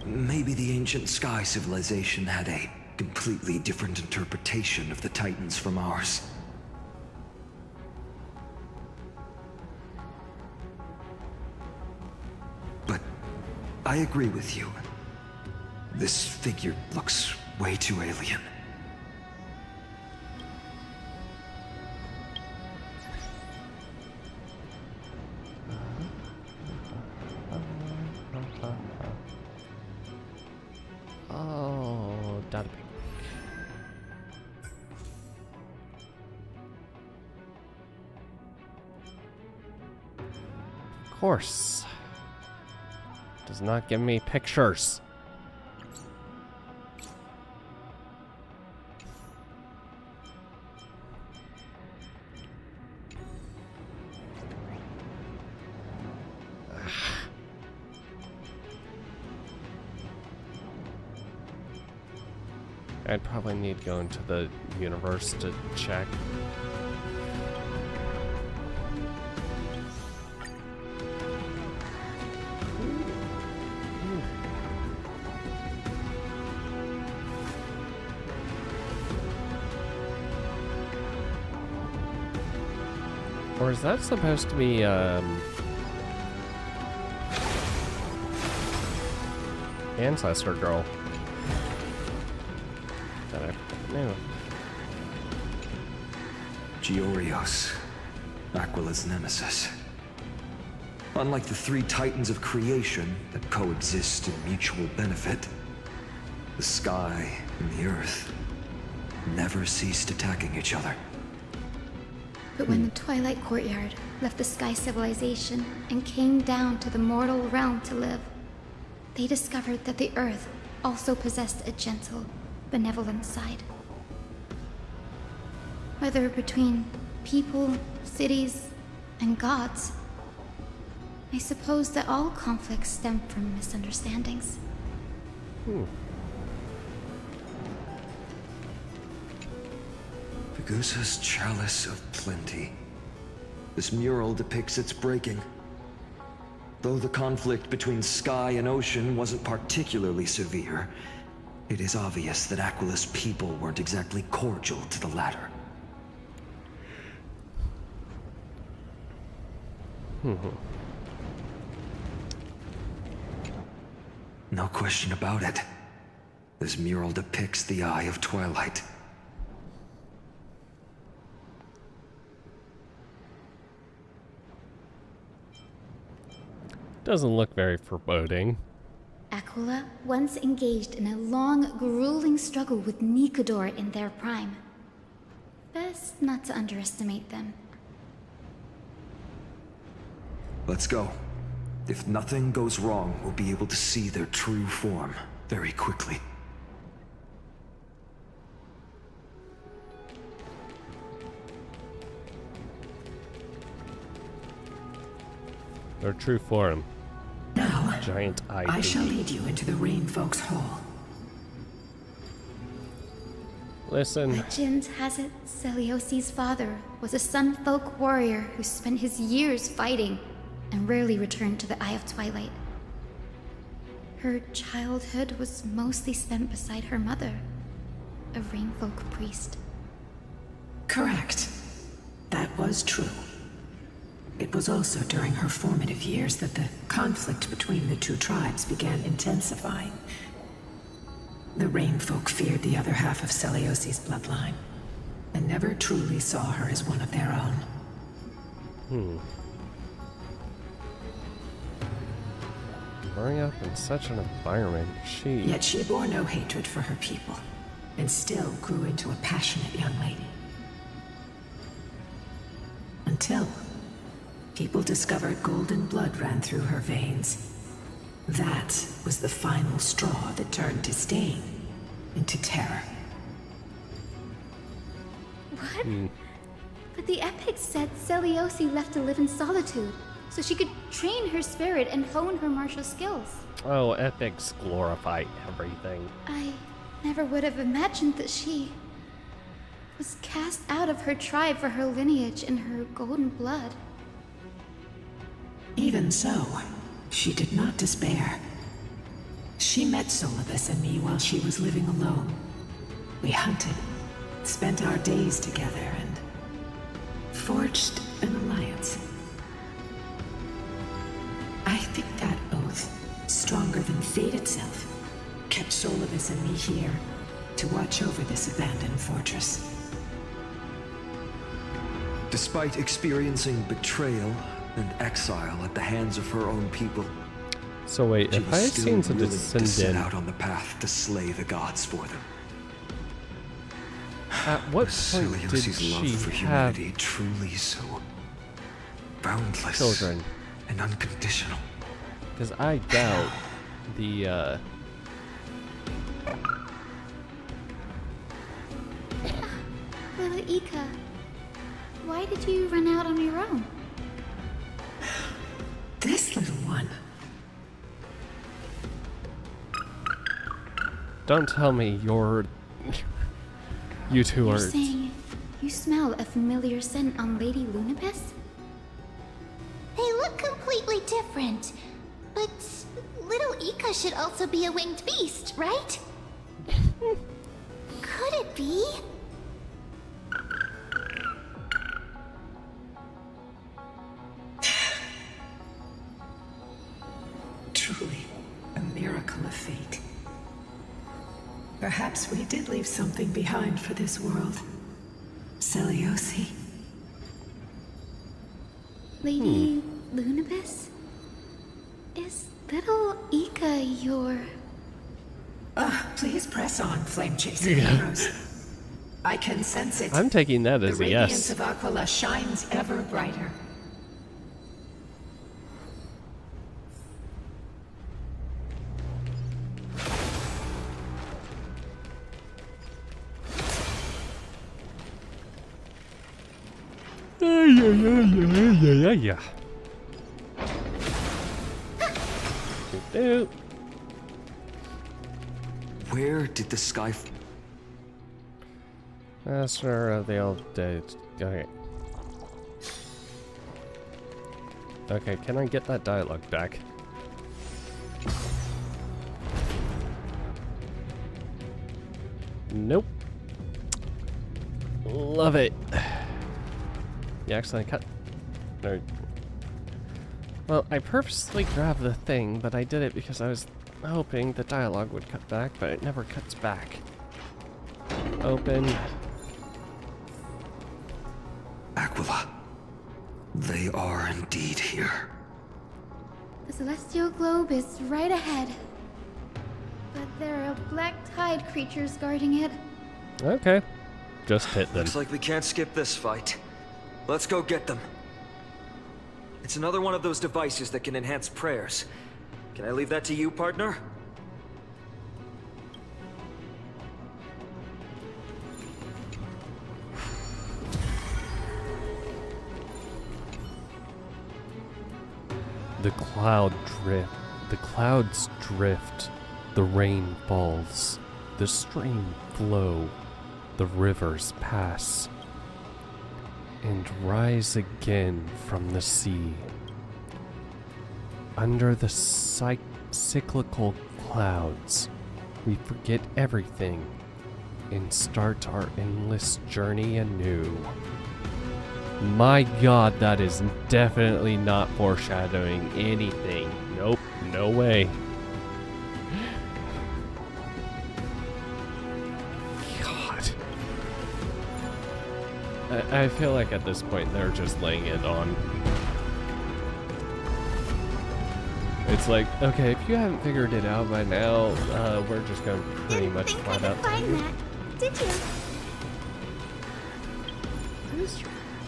[SPEAKER 7] Maybe the ancient sky civilization had a completely different interpretation of the Titans from ours. But I agree with you. This figure looks way too alien.
[SPEAKER 1] Oh, data ping. Of course. Does not give me pictures. I'd probably need to go into the universe to check. Or is that supposed to be, Ancestor Girl? That I knew.
[SPEAKER 7] Giorios, Aquila's nemesis. Unlike the three titans of creation that coexist in mutual benefit, the sky and the earth never ceased attacking each other.
[SPEAKER 9] But when the Twilight Courtyard left the Sky Civilization and came down to the mortal realm to live, they discovered that the Earth also possessed a gentle, benevolent side. Whether between people, cities, and gods, I suppose that all conflicts stem from misunderstandings.
[SPEAKER 7] Ragusa's chalice of plenty. This mural depicts its breaking. Though the conflict between sky and ocean wasn't particularly severe, it is obvious that Aquila's people weren't exactly cordial to the latter. No question about it. This mural depicts the Eye of Twilight.
[SPEAKER 1] Doesn't look very foreboding.
[SPEAKER 9] Aquila once engaged in a long, grueling struggle with Nicodor in their prime. Best not to underestimate them.
[SPEAKER 7] Let's go. If nothing goes wrong, we'll be able to see their true form very quickly.
[SPEAKER 1] Their true form.
[SPEAKER 19] Now,
[SPEAKER 1] Giant eye.
[SPEAKER 19] I shall lead you into the Rain Folks Hall.
[SPEAKER 1] Listen.
[SPEAKER 9] Legend has it Celiosi's father was a Sun Folk warrior who spent his years fighting and rarely returned to the Eye of Twilight. Her childhood was mostly spent beside her mother, a Rainfolk priest.
[SPEAKER 19] Correct. That was true. It was also during her formative years that the conflict between the two tribes began intensifying. The Rainfolk feared the other half of Celiosi's bloodline, and never truly saw her as one of their own.
[SPEAKER 1] Growing up in such an environment,
[SPEAKER 19] Yet she bore no hatred for her people, and still grew into a passionate young lady. Until people discovered golden blood ran through her veins. That was the final straw that turned disdain into terror.
[SPEAKER 9] What? But the epics said Celiosi left to live in solitude, so she could train her spirit and hone her martial skills.
[SPEAKER 1] Oh, epics glorify everything.
[SPEAKER 9] I never would have imagined that she was cast out of her tribe for her lineage and her golden blood.
[SPEAKER 19] Even so, she did not despair. She met Solibus and me while she was living alone. We hunted, spent our days together, and forged an alliance. I think that oath, stronger than fate itself, kept Solibus and me here to watch over this abandoned fortress.
[SPEAKER 7] Despite experiencing betrayal and exile at the hands of her own people,
[SPEAKER 1] so wait, if I had seen a
[SPEAKER 7] to set out
[SPEAKER 1] descendant,
[SPEAKER 7] on the path to slay the gods for them.
[SPEAKER 1] at what point did
[SPEAKER 7] Celiosi's love for
[SPEAKER 1] she have
[SPEAKER 7] humanity truly so boundless
[SPEAKER 1] children?
[SPEAKER 7] and unconditional?
[SPEAKER 1] Because I doubt the
[SPEAKER 9] Little Ika, why did you run out on your own?
[SPEAKER 19] This little one.
[SPEAKER 1] Don't tell me you're you two
[SPEAKER 9] You're
[SPEAKER 1] are
[SPEAKER 9] saying you smell a familiar scent on Lady Lunibus?
[SPEAKER 4] They look completely different. But little Ika should also be a winged beast, right? Could it be?
[SPEAKER 19] Truly, a miracle of fate. Perhaps we did leave something behind for this world. Celiosi.
[SPEAKER 9] Lady Lunibus? Is little Ika your...
[SPEAKER 19] Please press on, flame-chasing heroes. I can sense it.
[SPEAKER 1] I'm taking that as
[SPEAKER 19] the
[SPEAKER 1] a
[SPEAKER 19] radiance
[SPEAKER 1] yes.
[SPEAKER 19] of Aquila shines ever brighter.
[SPEAKER 1] Yeah. Do.
[SPEAKER 7] Where did the sky...
[SPEAKER 1] Master of the old days. Okay. Okay, can I get that dialogue back? Nope. Love it. You accidentally cut. No. Well, I purposely grabbed the thing, but I did it because I was hoping the dialogue would cut back, but it never cuts back. Open.
[SPEAKER 7] Aquila. They are indeed here.
[SPEAKER 9] The celestial globe is right ahead. But there are black tide creatures guarding it.
[SPEAKER 1] Okay. Just hit them.
[SPEAKER 7] Looks like we can't skip this fight. Let's go get them. It's another one of those devices that can enhance prayers. Can I leave that to you, partner?
[SPEAKER 1] The clouds drift, the rain falls, the stream flow, the rivers pass, and rise again from the sea. Under the cyclical clouds, we forget everything and start our endless journey anew. My god, that is definitely not foreshadowing anything. Nope, no way. God. I feel like at this point they're just laying it on. It's like, okay, if you haven't figured it out by now, we're just going to pretty much flat out tell you.
[SPEAKER 9] That, did you?
[SPEAKER 1] Where's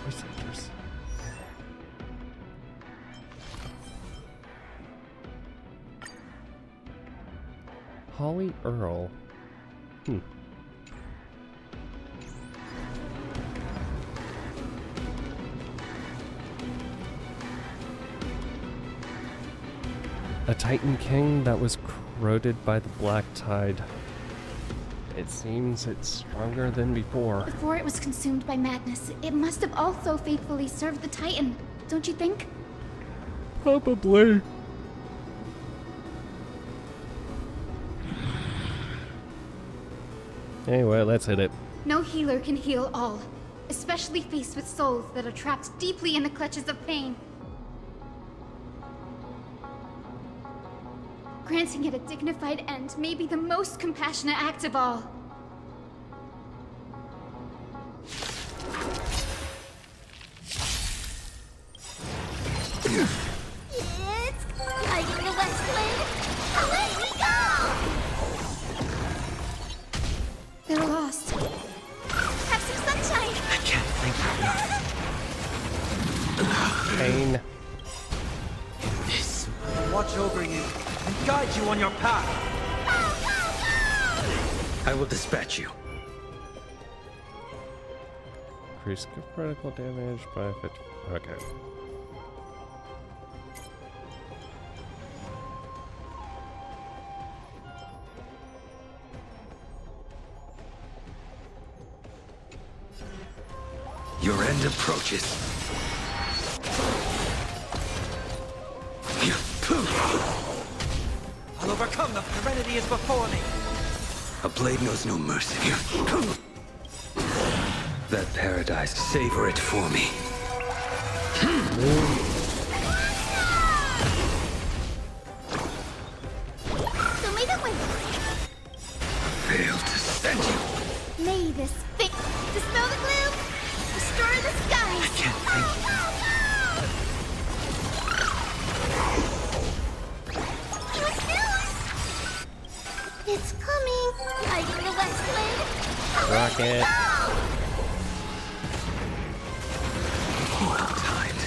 [SPEAKER 1] citrus? Holly Earl. A Titan King that was corroded by the black tide. It seems it's stronger than before.
[SPEAKER 9] Before it was consumed by madness, it must have also faithfully served the Titan, don't you think?
[SPEAKER 1] Probably. Anyway, let's hit it.
[SPEAKER 9] No healer can heal all, especially faced with souls that are trapped deeply in the clutches of pain. Granting it a dignified end may be the most compassionate act of all.
[SPEAKER 4] It's guiding the west wind. Away we go!
[SPEAKER 9] They're lost.
[SPEAKER 4] Have some sunshine.
[SPEAKER 7] I can't think of
[SPEAKER 1] Pain.
[SPEAKER 14] This. Watch over you and guide you on your path.
[SPEAKER 6] I will dispatch you.
[SPEAKER 1] Increase critical damage by 50. Okay.
[SPEAKER 6] Your end approaches.
[SPEAKER 14] I'll overcome. The serenity is before me.
[SPEAKER 6] A blade knows no mercy. That paradise, savor it for me.
[SPEAKER 4] So may the wind
[SPEAKER 6] Fail to send you.
[SPEAKER 4] may this fix dispel the gloom, restore the skies.
[SPEAKER 6] I can't think.
[SPEAKER 4] It's coming. Guiding the west wind.
[SPEAKER 1] Rocket.
[SPEAKER 6] Well timed.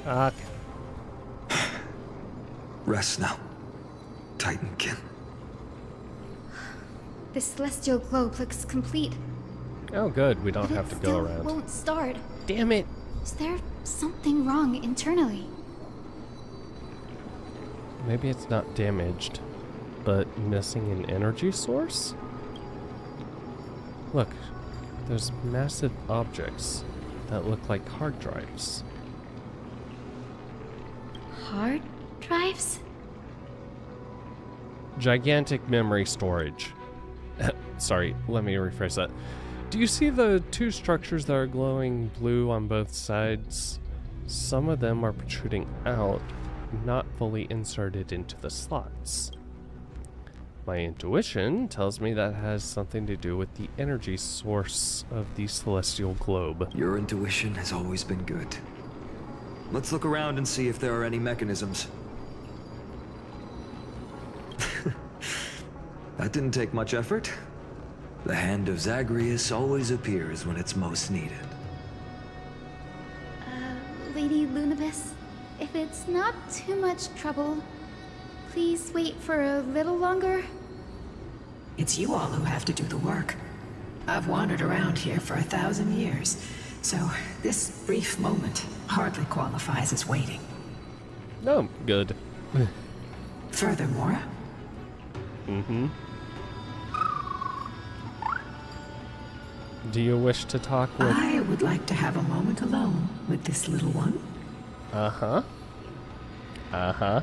[SPEAKER 1] Okay.
[SPEAKER 7] Rest now, Titankin.
[SPEAKER 9] This celestial globe looks complete.
[SPEAKER 1] Oh, good. We don't
[SPEAKER 9] But
[SPEAKER 1] have
[SPEAKER 9] it
[SPEAKER 1] to go
[SPEAKER 9] still
[SPEAKER 1] around.
[SPEAKER 9] won't start.
[SPEAKER 1] Damn it!
[SPEAKER 9] Is there something wrong internally?
[SPEAKER 1] Maybe it's not damaged, but missing an energy source? Look, there's massive objects that look like hard drives.
[SPEAKER 9] Hard drives?
[SPEAKER 1] Gigantic memory storage. Sorry, let me rephrase that. Do you see the two structures that are glowing blue on both sides? Some of them are protruding out, not fully inserted into the slots. My intuition tells me that has something to do with the energy source of the celestial globe.
[SPEAKER 7] Your intuition has always been good. Let's look around and see if there are any mechanisms. That didn't take much effort. The hand of Zagreus always appears when it's most needed.
[SPEAKER 9] Lady Lunibus, if it's not too much trouble, please wait for a little longer.
[SPEAKER 19] It's you all who have to do the work. I've wandered around here for 1,000 years, so this brief moment hardly qualifies as waiting.
[SPEAKER 1] Oh, good.
[SPEAKER 19] Furthermore...
[SPEAKER 1] Mm-hmm. Do you wish to talk with...
[SPEAKER 19] I would like to have a moment alone with this little one.
[SPEAKER 1] Uh-huh. Uh-huh.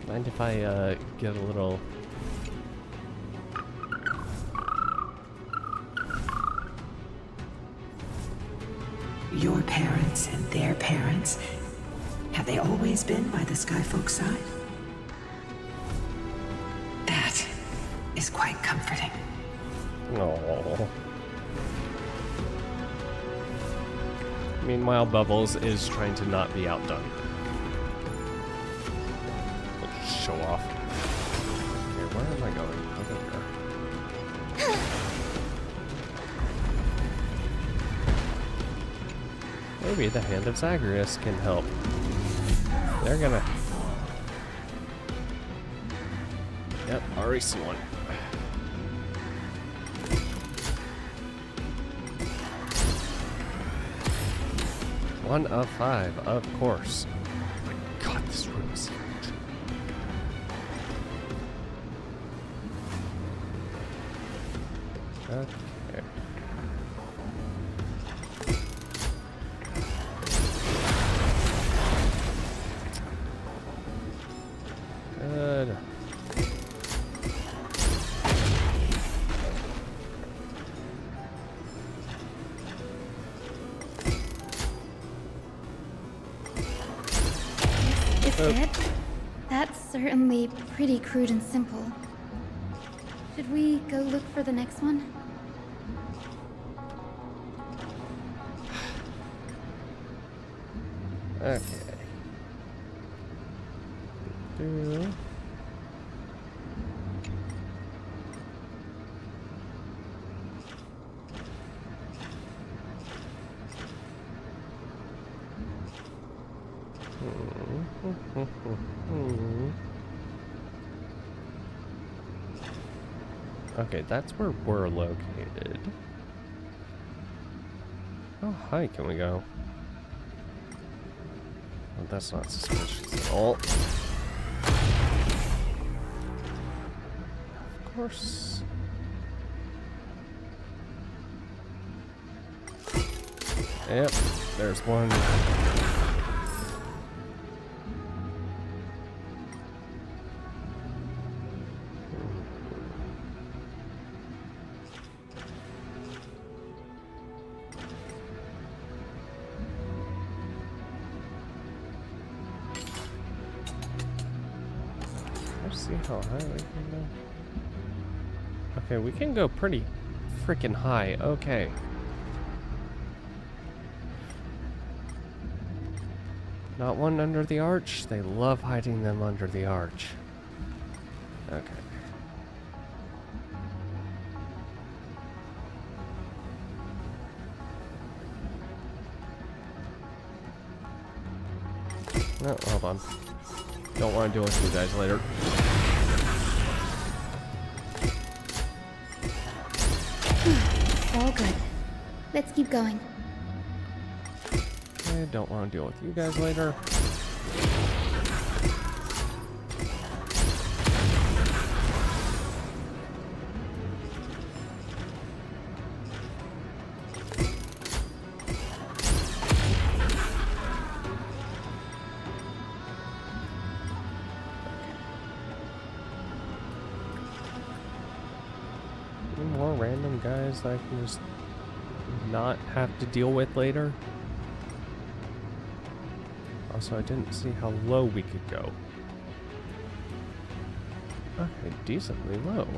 [SPEAKER 1] Mind if I, get a little...
[SPEAKER 19] Your parents and their parents, have they always been by the Skyfolk's side? That is quite comforting.
[SPEAKER 1] Oh. Meanwhile, Bubbles is trying to not be outdone. Let's show off. Okay, where am I going? Over here. Maybe the hand of Zagreus can help. They're gonna... Yep, already see one. One of 5, of course. Oh my god, this room is huge. Okay. Good.
[SPEAKER 9] Is it? That's certainly pretty crude and simple. Should we go look for the next one?
[SPEAKER 1] Okay. Okay, that's where we're located. How high can we go? Well, that's not suspicious at all. Of course. Yep, there's one. See how high we can go. Okay, we can go pretty freaking high. Okay. Not one under the arch. They love hiding them under the arch. Okay. No, hold on. Don't want to deal with you guys later.
[SPEAKER 9] All good. Let's keep going.
[SPEAKER 1] I don't want to deal with you guys later. Any more random guys that I can just not have to deal with later? Also, I didn't see how low we could go. Okay, decently low.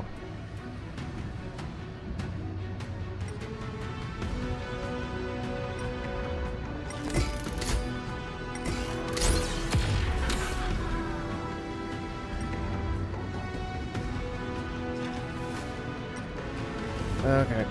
[SPEAKER 1] Okay.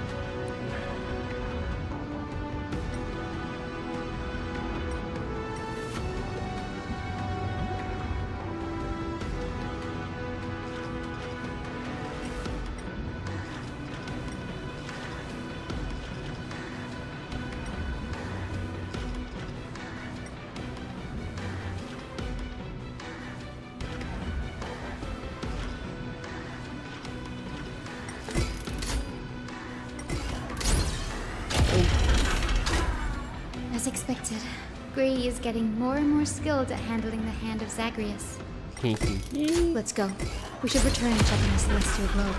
[SPEAKER 9] As expected, Gray is getting more and more skilled at handling the hand of Zagreus. Let's go. We should return and check on the celestial globe.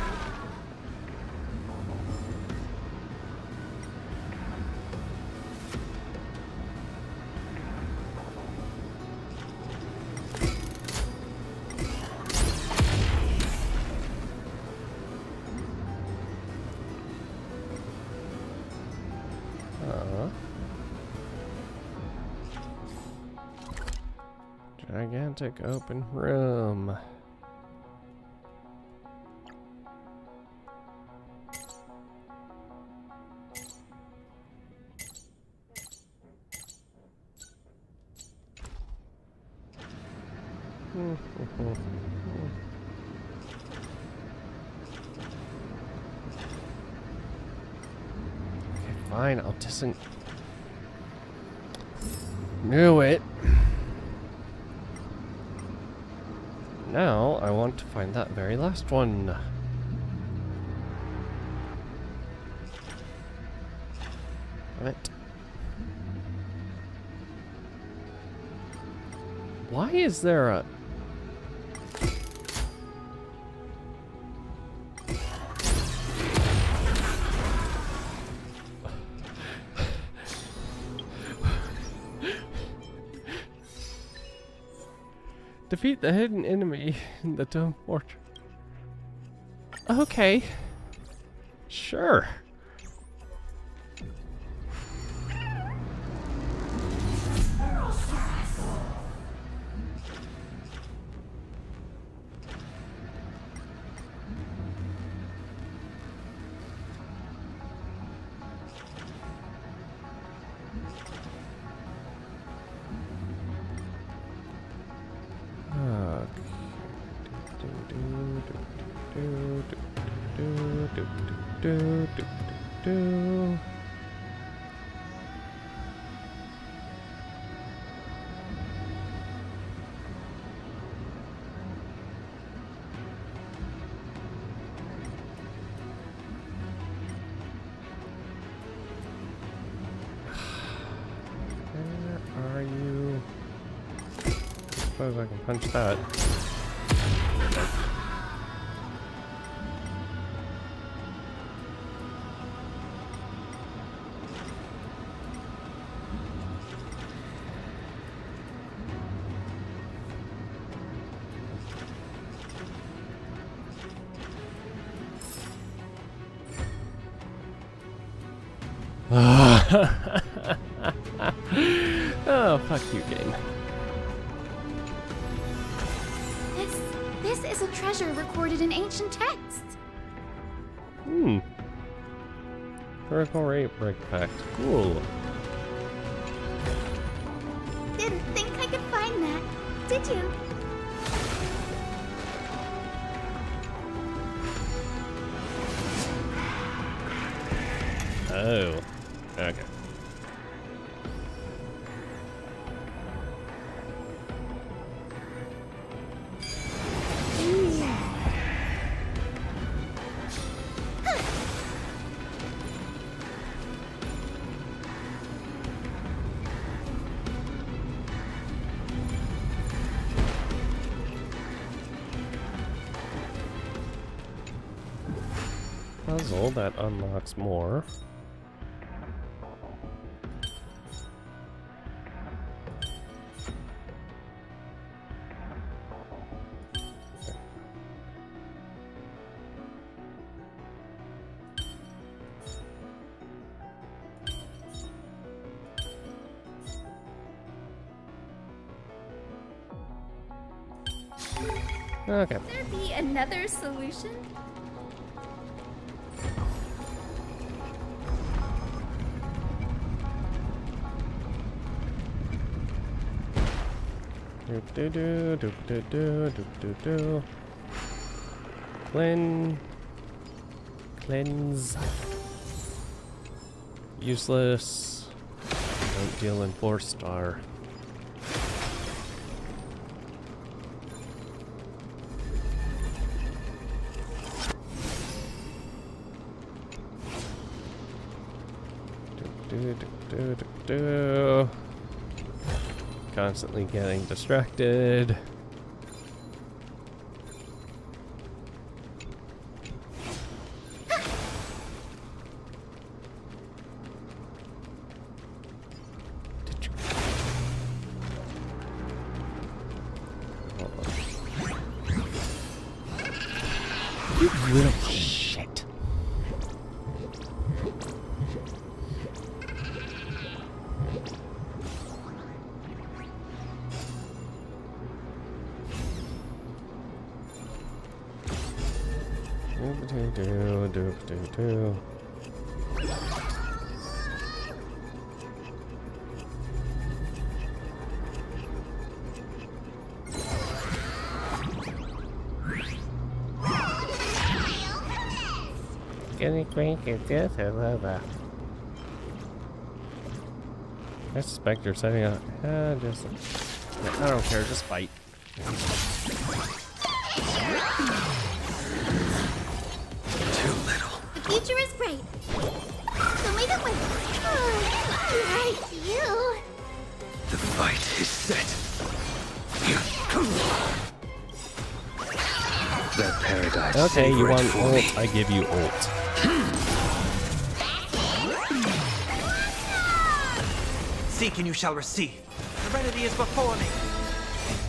[SPEAKER 9] Gigantic open room. Okay, fine, I'll Knew it. Now, I want to find that very last one. Damn it. Why is there a... Defeat the hidden enemy in the dome fortress. Okay. Sure. Where are you? I suppose I can punch that. Oh, fuck you, game. This is a treasure recorded in ancient texts.
[SPEAKER 1] Critical rate break fact. Cool.
[SPEAKER 9] Didn't think I could find that, did you?
[SPEAKER 1] Oh. Okay. Puzzle that unlocks more. Okay.
[SPEAKER 9] Could there be another solution?
[SPEAKER 1] Do. Cleanse. Useless. Don't deal in 4-star. Do. Constantly getting distracted. You little shit. Do. Getting cranky, yes, I love that. I suspect you're setting up. Just. I don't care, just fight.
[SPEAKER 4] The future is bright. Show me the way. Oh, right, you.
[SPEAKER 6] The fight is set. That paradise.
[SPEAKER 1] Okay, you want
[SPEAKER 6] for
[SPEAKER 1] ult?
[SPEAKER 6] me.
[SPEAKER 1] I give you ult.
[SPEAKER 15] Seek and you shall receive. Serenity is before me.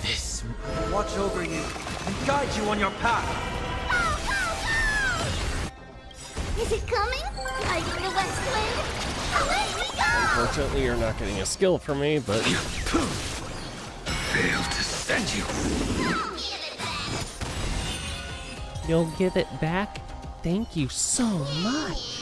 [SPEAKER 15] This will watch over you and guide you on your path.
[SPEAKER 4] Is it coming? Lighting the west wind. Away we go!
[SPEAKER 1] Unfortunately, you're not getting a skill from me, but
[SPEAKER 6] Failed to send you.
[SPEAKER 1] you'll give it back. Thank you so much.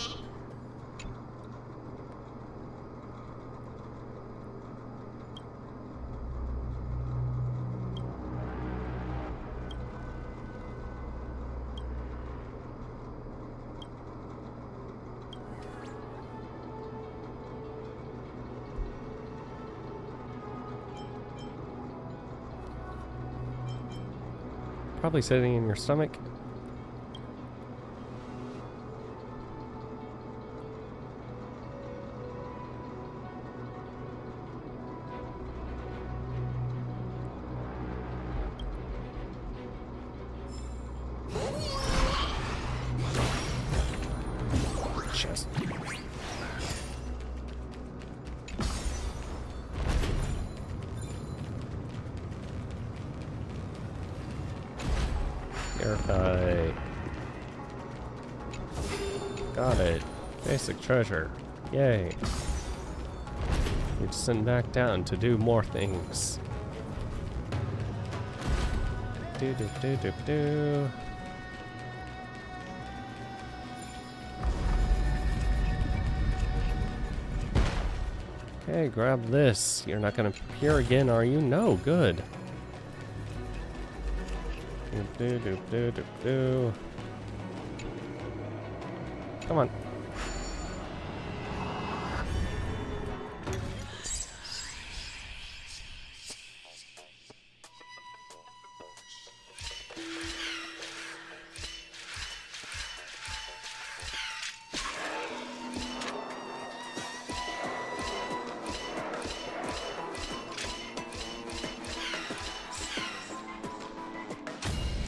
[SPEAKER 1] Probably sitting in your stomach. Chest. Verify. Got it. Basic treasure. Yay. Need to send back down to do more things. Do. Okay, grab this. You're not gonna appear again, are you? No, good. Do. Come on.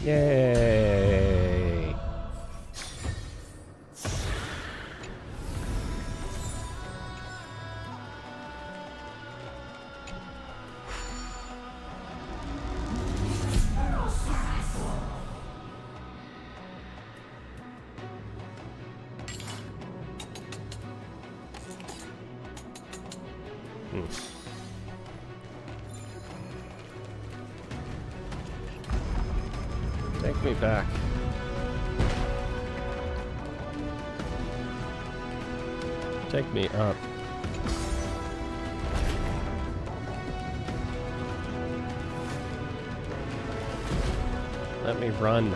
[SPEAKER 1] Yay! Take me back. Take me up. Let me run.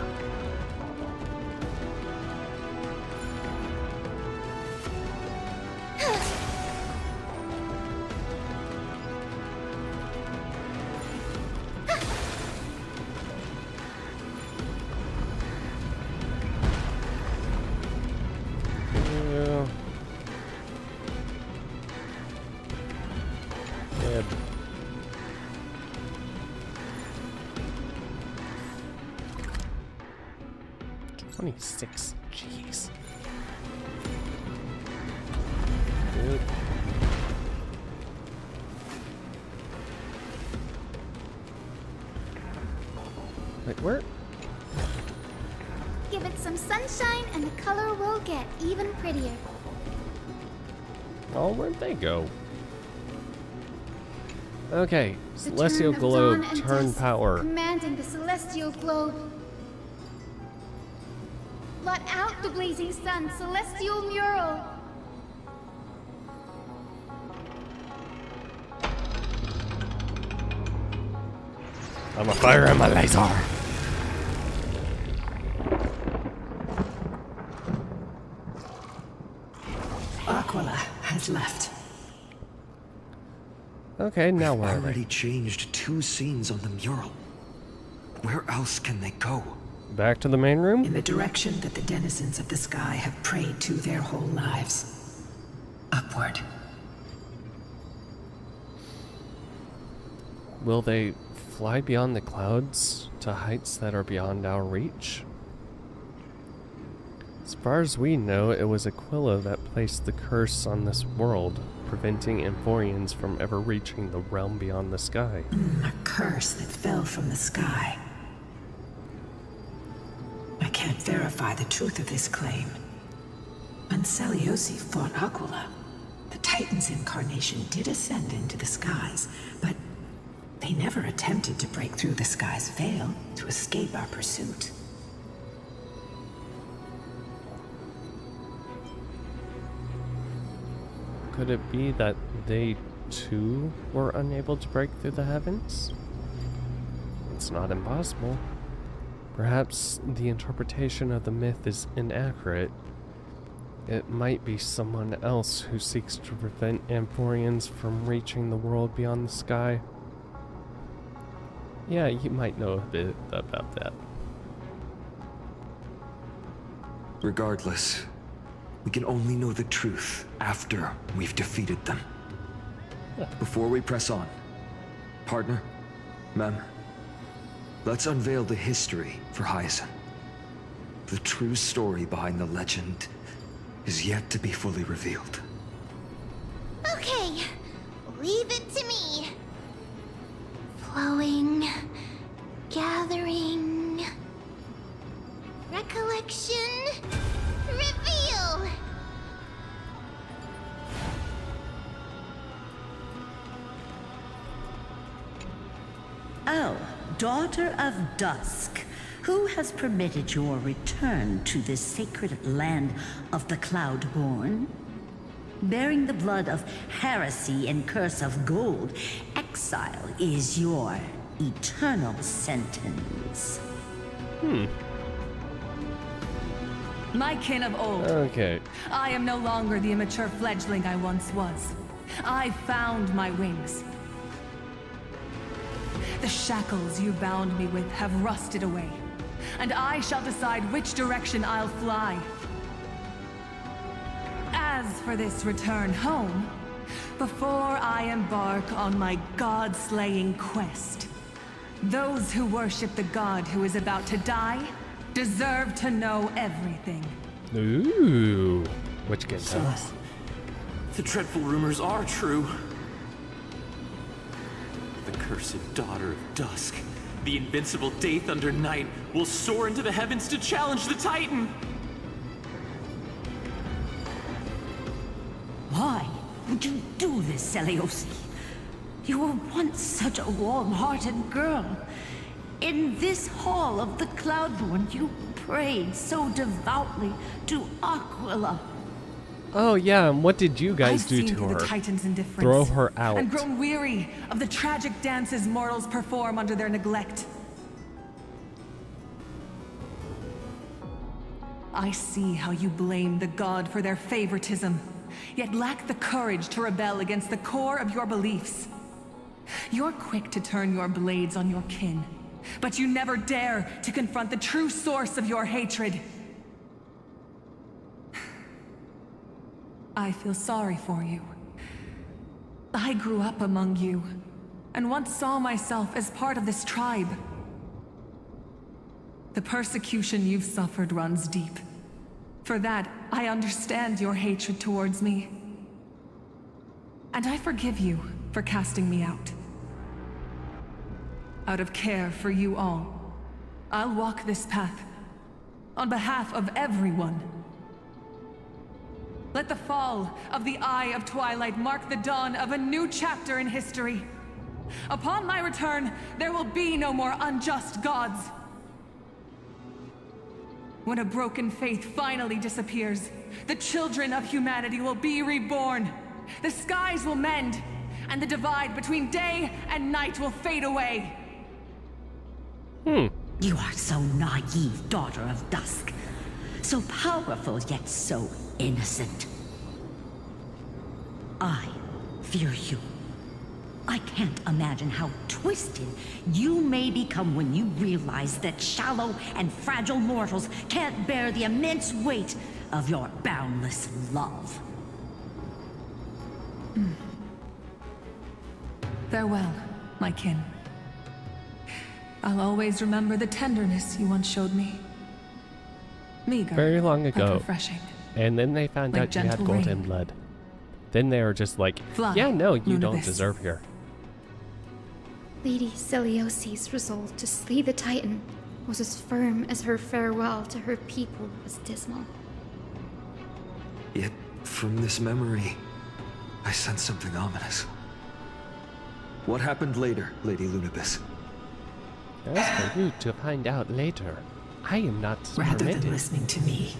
[SPEAKER 1] Good. 26. Jeez. Good. Wait, where?
[SPEAKER 9] Give it some sunshine and the color will get even prettier.
[SPEAKER 1] Oh, where'd they go? Okay,
[SPEAKER 9] The
[SPEAKER 1] celestial
[SPEAKER 9] turn of
[SPEAKER 1] globe,
[SPEAKER 9] dawn and
[SPEAKER 1] turn
[SPEAKER 9] dusk,
[SPEAKER 1] power.
[SPEAKER 9] Commanding the celestial globe. Blot out the blazing sun, celestial mural.
[SPEAKER 1] I'm a fire and my laser.
[SPEAKER 19] Aquila has left.
[SPEAKER 1] Okay, now where are they?
[SPEAKER 7] Already changed 2 scenes on the mural. Where else can they go?
[SPEAKER 1] Back to the main room?
[SPEAKER 19] In the direction that the denizens of the sky have prayed to their whole lives. Upward.
[SPEAKER 1] Will they fly beyond the clouds to heights that are beyond our reach? As far as we know, it was Aquila that placed the curse on this world, preventing Amphorians from ever reaching the realm beyond the sky.
[SPEAKER 19] A curse that fell from the sky. I can't verify the truth of this claim. When Seliosi fought Aquila, the Titan's incarnation did ascend into the skies, but they never attempted to break through the sky's veil to escape our pursuit.
[SPEAKER 1] Could it be that they too were unable to break through the heavens? It's not impossible. Perhaps the interpretation of the myth is inaccurate. It might be someone else who seeks to prevent Amphorians from reaching the world beyond the sky. Yeah, you might know a bit about that.
[SPEAKER 7] Regardless, we can only know the truth after we've defeated them. Before we press on, partner, ma'am, let's unveil the history for Hyacinth. The true story behind the legend is yet to be fully revealed.
[SPEAKER 4] Okay, leave it to me. Flowing, gathering, recollection, reveal.
[SPEAKER 8] Oh, daughter of dusk, who has permitted your return to this sacred land of the Cloudborn? Bearing the blood of heresy and curse of gold, exile is your eternal sentence.
[SPEAKER 18] My kin of old.
[SPEAKER 1] Okay.
[SPEAKER 18] I am no longer the immature fledgling I once was. I found my wings. The shackles you bound me with have rusted away, and I shall decide which direction I'll fly. As for this return home, before I embark on my god-slaying quest, Those who worship the god who is about to die deserve to know everything.
[SPEAKER 1] Ooh. Which gets
[SPEAKER 12] So,
[SPEAKER 1] us.
[SPEAKER 12] the dreadful rumors are true. The cursed daughter of dusk, the invincible Day Thunder Knight, will soar into the heavens to challenge the Titan.
[SPEAKER 8] Why would you do this, Seliosi? You were once such a warm-hearted girl. In this hall of the Cloudborn, you prayed so devoutly to Aquila.
[SPEAKER 1] Oh yeah, and what did you guys
[SPEAKER 18] I've
[SPEAKER 1] do
[SPEAKER 18] seen
[SPEAKER 1] to
[SPEAKER 18] through
[SPEAKER 1] her?
[SPEAKER 18] the Titan's indifference
[SPEAKER 1] Throw her out.
[SPEAKER 18] and grown weary of the tragic dances mortals perform under their neglect. I see how you blame the god for their favoritism, yet lack the courage to rebel against the core of your beliefs. You're quick to turn your blades on your kin, but you never dare to confront the true source of your hatred. I feel sorry for you. I grew up among you, and once saw myself as part of this tribe. The persecution you've suffered runs deep. For that, I understand your hatred towards me. And I forgive you for casting me out. Out of care for you all, I'll walk this path on behalf of everyone. Let the fall of the Eye of Twilight mark the dawn of a new chapter in history. Upon my return, there will be no more unjust gods. When a broken faith finally disappears, the children of humanity will be reborn. The skies will mend, and the divide between day and night will fade away.
[SPEAKER 8] You are so naive, daughter of dusk. So powerful, yet so innocent. I fear you. I can't imagine how twisted you may become when you realize that shallow and fragile mortals can't bear the immense weight of your boundless love.
[SPEAKER 18] Farewell, my kin. I'll always remember the tenderness you once showed me. Meager,
[SPEAKER 1] Very long
[SPEAKER 18] but
[SPEAKER 1] ago.
[SPEAKER 18] refreshing.
[SPEAKER 1] And then they found
[SPEAKER 18] Like
[SPEAKER 1] out you had
[SPEAKER 18] gentle
[SPEAKER 1] golden
[SPEAKER 18] rain.
[SPEAKER 1] blood. Then they were just like,
[SPEAKER 18] Fly,
[SPEAKER 1] yeah, no, you don't
[SPEAKER 9] Lunabis.
[SPEAKER 1] deserve here.
[SPEAKER 9] Lady Celiosi's resolve to slay the Titan was as firm as her farewell to her people was dismal.
[SPEAKER 7] Yet, from this memory, I sense something ominous. What happened later, Lady Lunabis?
[SPEAKER 1] That's for you to find out later. I am not
[SPEAKER 19] Rather
[SPEAKER 1] permitted.
[SPEAKER 19] than listening to me,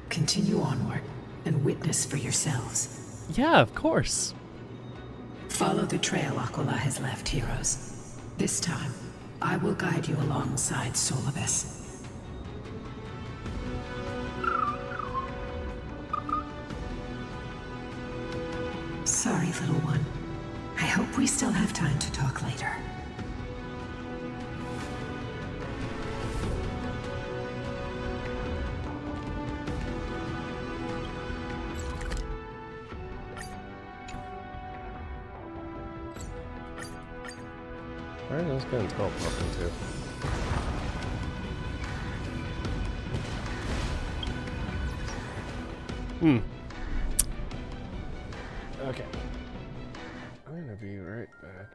[SPEAKER 19] continue onward and witness for yourselves.
[SPEAKER 1] Yeah, of course.
[SPEAKER 19] Follow the trail Aquila has left, heroes. This time, I will guide you alongside Solibus. Sorry, little one. I hope we still have time to talk later.
[SPEAKER 1] Alright, let's go and teleport into. Okay. I'm gonna be right back.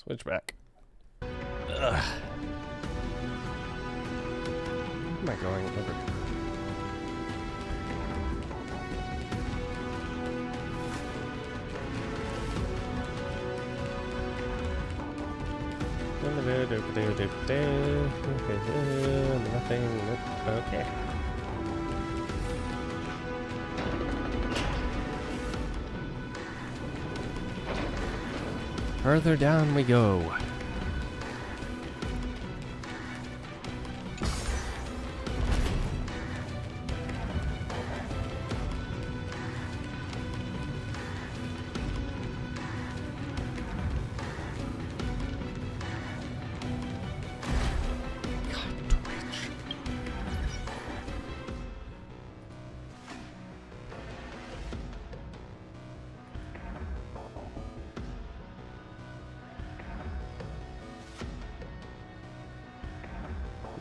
[SPEAKER 1] Switch back. Ugh. Where am I going over? Nothing. Okay. Further down we go.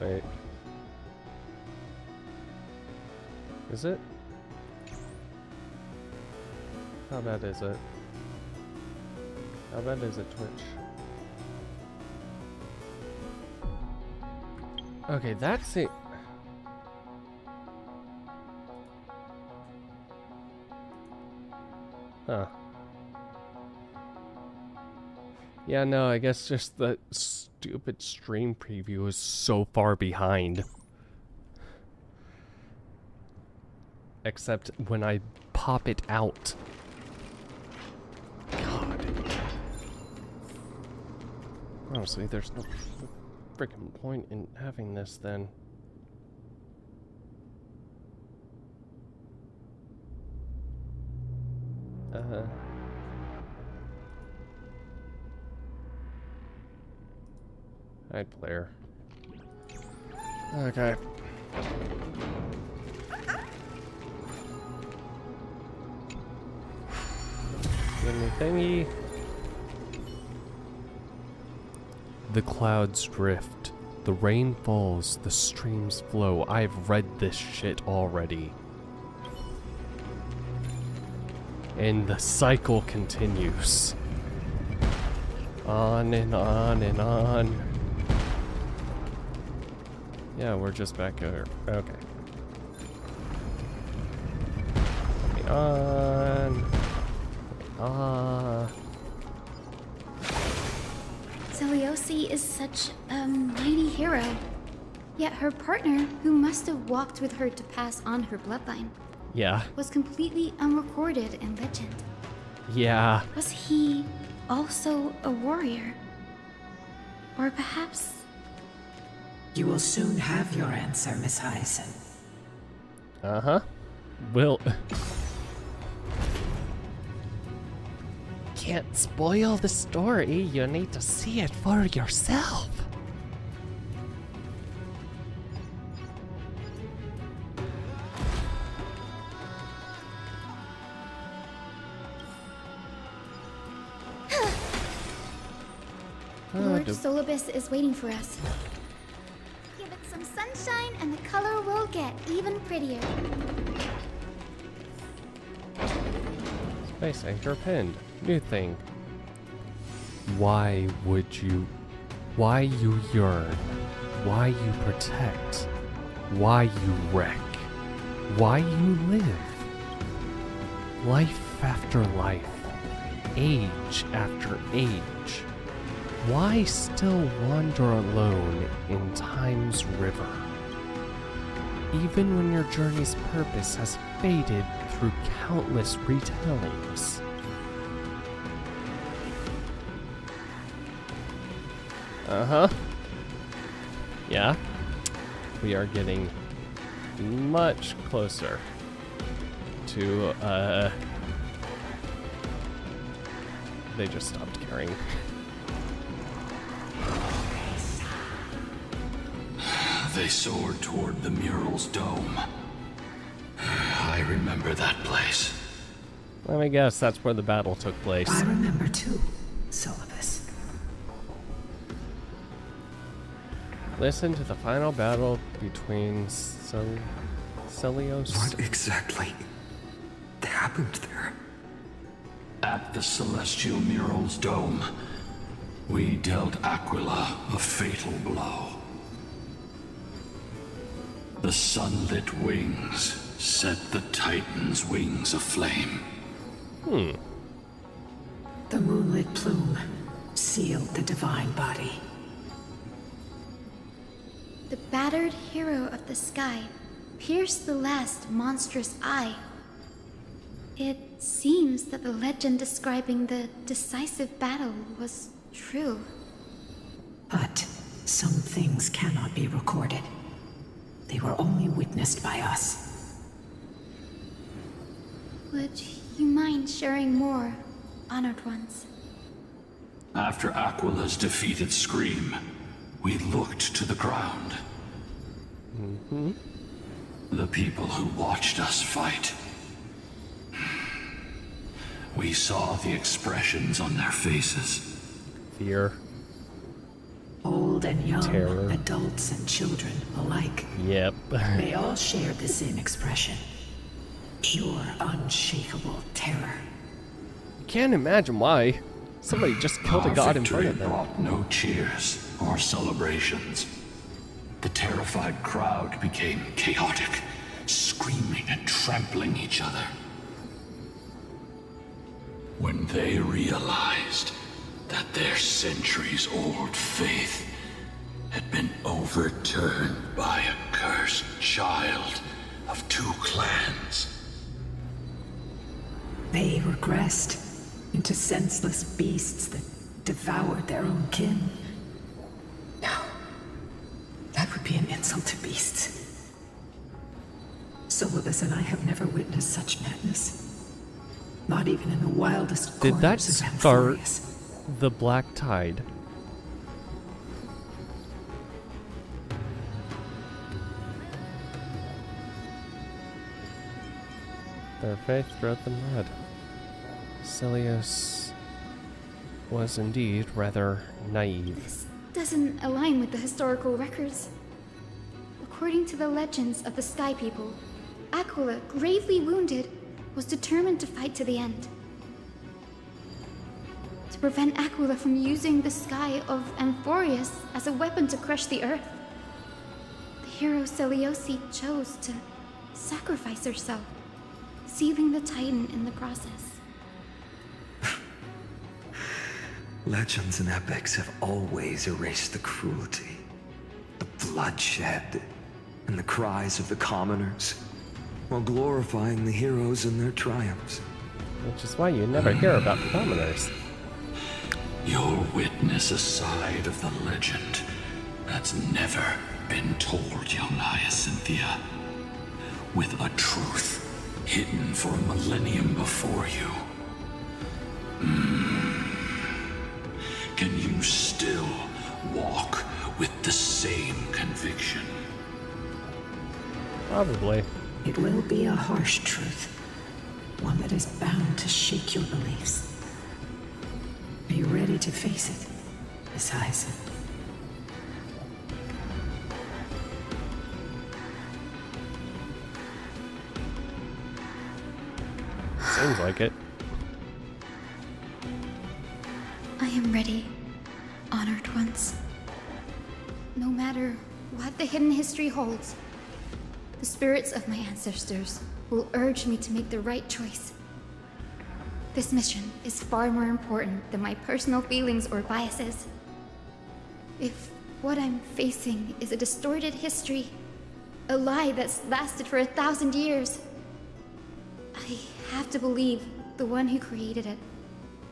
[SPEAKER 1] Wait. Is it? How bad is it? How bad is it, Twitch? Okay, that's it. Huh. Yeah, no, I guess just the stupid stream preview is so far behind. Except when I pop it out. God. Honestly, there's no freaking point in having this then. Hide player. Okay. Give me thingy. The clouds drift. The rain falls. The streams flow. I've read this shit already. And the cycle continues. On and on and on. Yeah, we're just back here. Okay. Coming on.
[SPEAKER 9] Celiosi is such a mighty hero. Yet her partner, who must have walked with her to pass on her bloodline, was completely unrecorded in legend.
[SPEAKER 1] Yeah.
[SPEAKER 9] Was he also a warrior? Or perhaps...
[SPEAKER 19] You will soon have your answer, Miss Hyacinth.
[SPEAKER 1] Uh-huh. Will... Can't spoil the story. You need to see it for yourself.
[SPEAKER 9] Lord Solibus is waiting for us. Give it some sunshine and the color will get even prettier.
[SPEAKER 1] Space anchor pinned. New thing. Why would you... Why you yearn? Why you protect? Why you wreck? Why you live? Life after life. Age after age. Why still wander alone in time's river? Even when your journey's purpose has faded through countless retellings. Uh-huh. Yeah. We are getting much closer to, they just stopped caring.
[SPEAKER 22] They soared toward the mural's dome. I remember that place.
[SPEAKER 1] Let me guess, that's where the battle took place.
[SPEAKER 19] I remember too, Solibus.
[SPEAKER 1] Listen to the final battle between Celios.
[SPEAKER 7] What exactly happened there?
[SPEAKER 22] At the celestial mural's dome, We dealt Aquila a fatal blow. The sunlit wings set the Titan's wings aflame.
[SPEAKER 19] The moonlit plume sealed the divine body.
[SPEAKER 9] The battered hero of the sky pierced the last monstrous eye. It seems that the legend describing the decisive battle was true.
[SPEAKER 19] But some things cannot be recorded. They were only witnessed by us.
[SPEAKER 9] Would you mind sharing more, honored ones?
[SPEAKER 22] After Aquila's defeated scream, we looked to the ground. The people who watched us fight. We saw the expressions on their faces.
[SPEAKER 1] Fear.
[SPEAKER 19] Old and young,
[SPEAKER 1] terror.
[SPEAKER 19] adults and children alike.
[SPEAKER 1] Yep.
[SPEAKER 19] They all shared the same expression. Pure, unshakable terror.
[SPEAKER 1] Can't imagine why. Somebody just killed a god in front of them.
[SPEAKER 22] Brought no cheers or celebrations. The terrified crowd became chaotic, screaming and trampling each other. When they realized that their centuries-old faith had been overturned by a cursed child of two clans.
[SPEAKER 19] They regressed into senseless beasts that devoured their own kin. No. That would be an insult to beasts. Solus and I have never witnessed such madness. Not even in the wildest
[SPEAKER 1] Did that
[SPEAKER 19] corners of
[SPEAKER 1] start
[SPEAKER 19] Amphorius.
[SPEAKER 1] the Black Tide? Their faith drove them mad. Celios was indeed rather naive.
[SPEAKER 9] This doesn't align with the historical records. According to the legends of the Sky People, Aquila, gravely wounded, was determined to fight to the end. To prevent Aquila from using the sky of Amphorius as a weapon to crush the earth, the hero Celiosi chose to sacrifice herself, sealing the Titan in the process.
[SPEAKER 7] Legends and epics have always erased the cruelty, the bloodshed, and the cries of the commoners, while glorifying the heroes and their triumphs.
[SPEAKER 1] Which is why you never hear about the commoners.
[SPEAKER 22] You'll witness a side of the legend that's never been told, young Hyacinthia. With a truth hidden for a millennium before you. Can you still walk with the same conviction?
[SPEAKER 1] Probably.
[SPEAKER 19] It will be a harsh truth. One that is bound to shake your beliefs. Are you ready to face it, Miss Hyacinth?
[SPEAKER 1] Seems like it.
[SPEAKER 9] I am ready, honored ones. No matter what the hidden history holds, the spirits of my ancestors will urge me to make the right choice. This mission is far more important than my personal feelings or biases. If what I'm facing is a distorted history, a lie that's lasted for 1,000 years, I have to believe the one who created it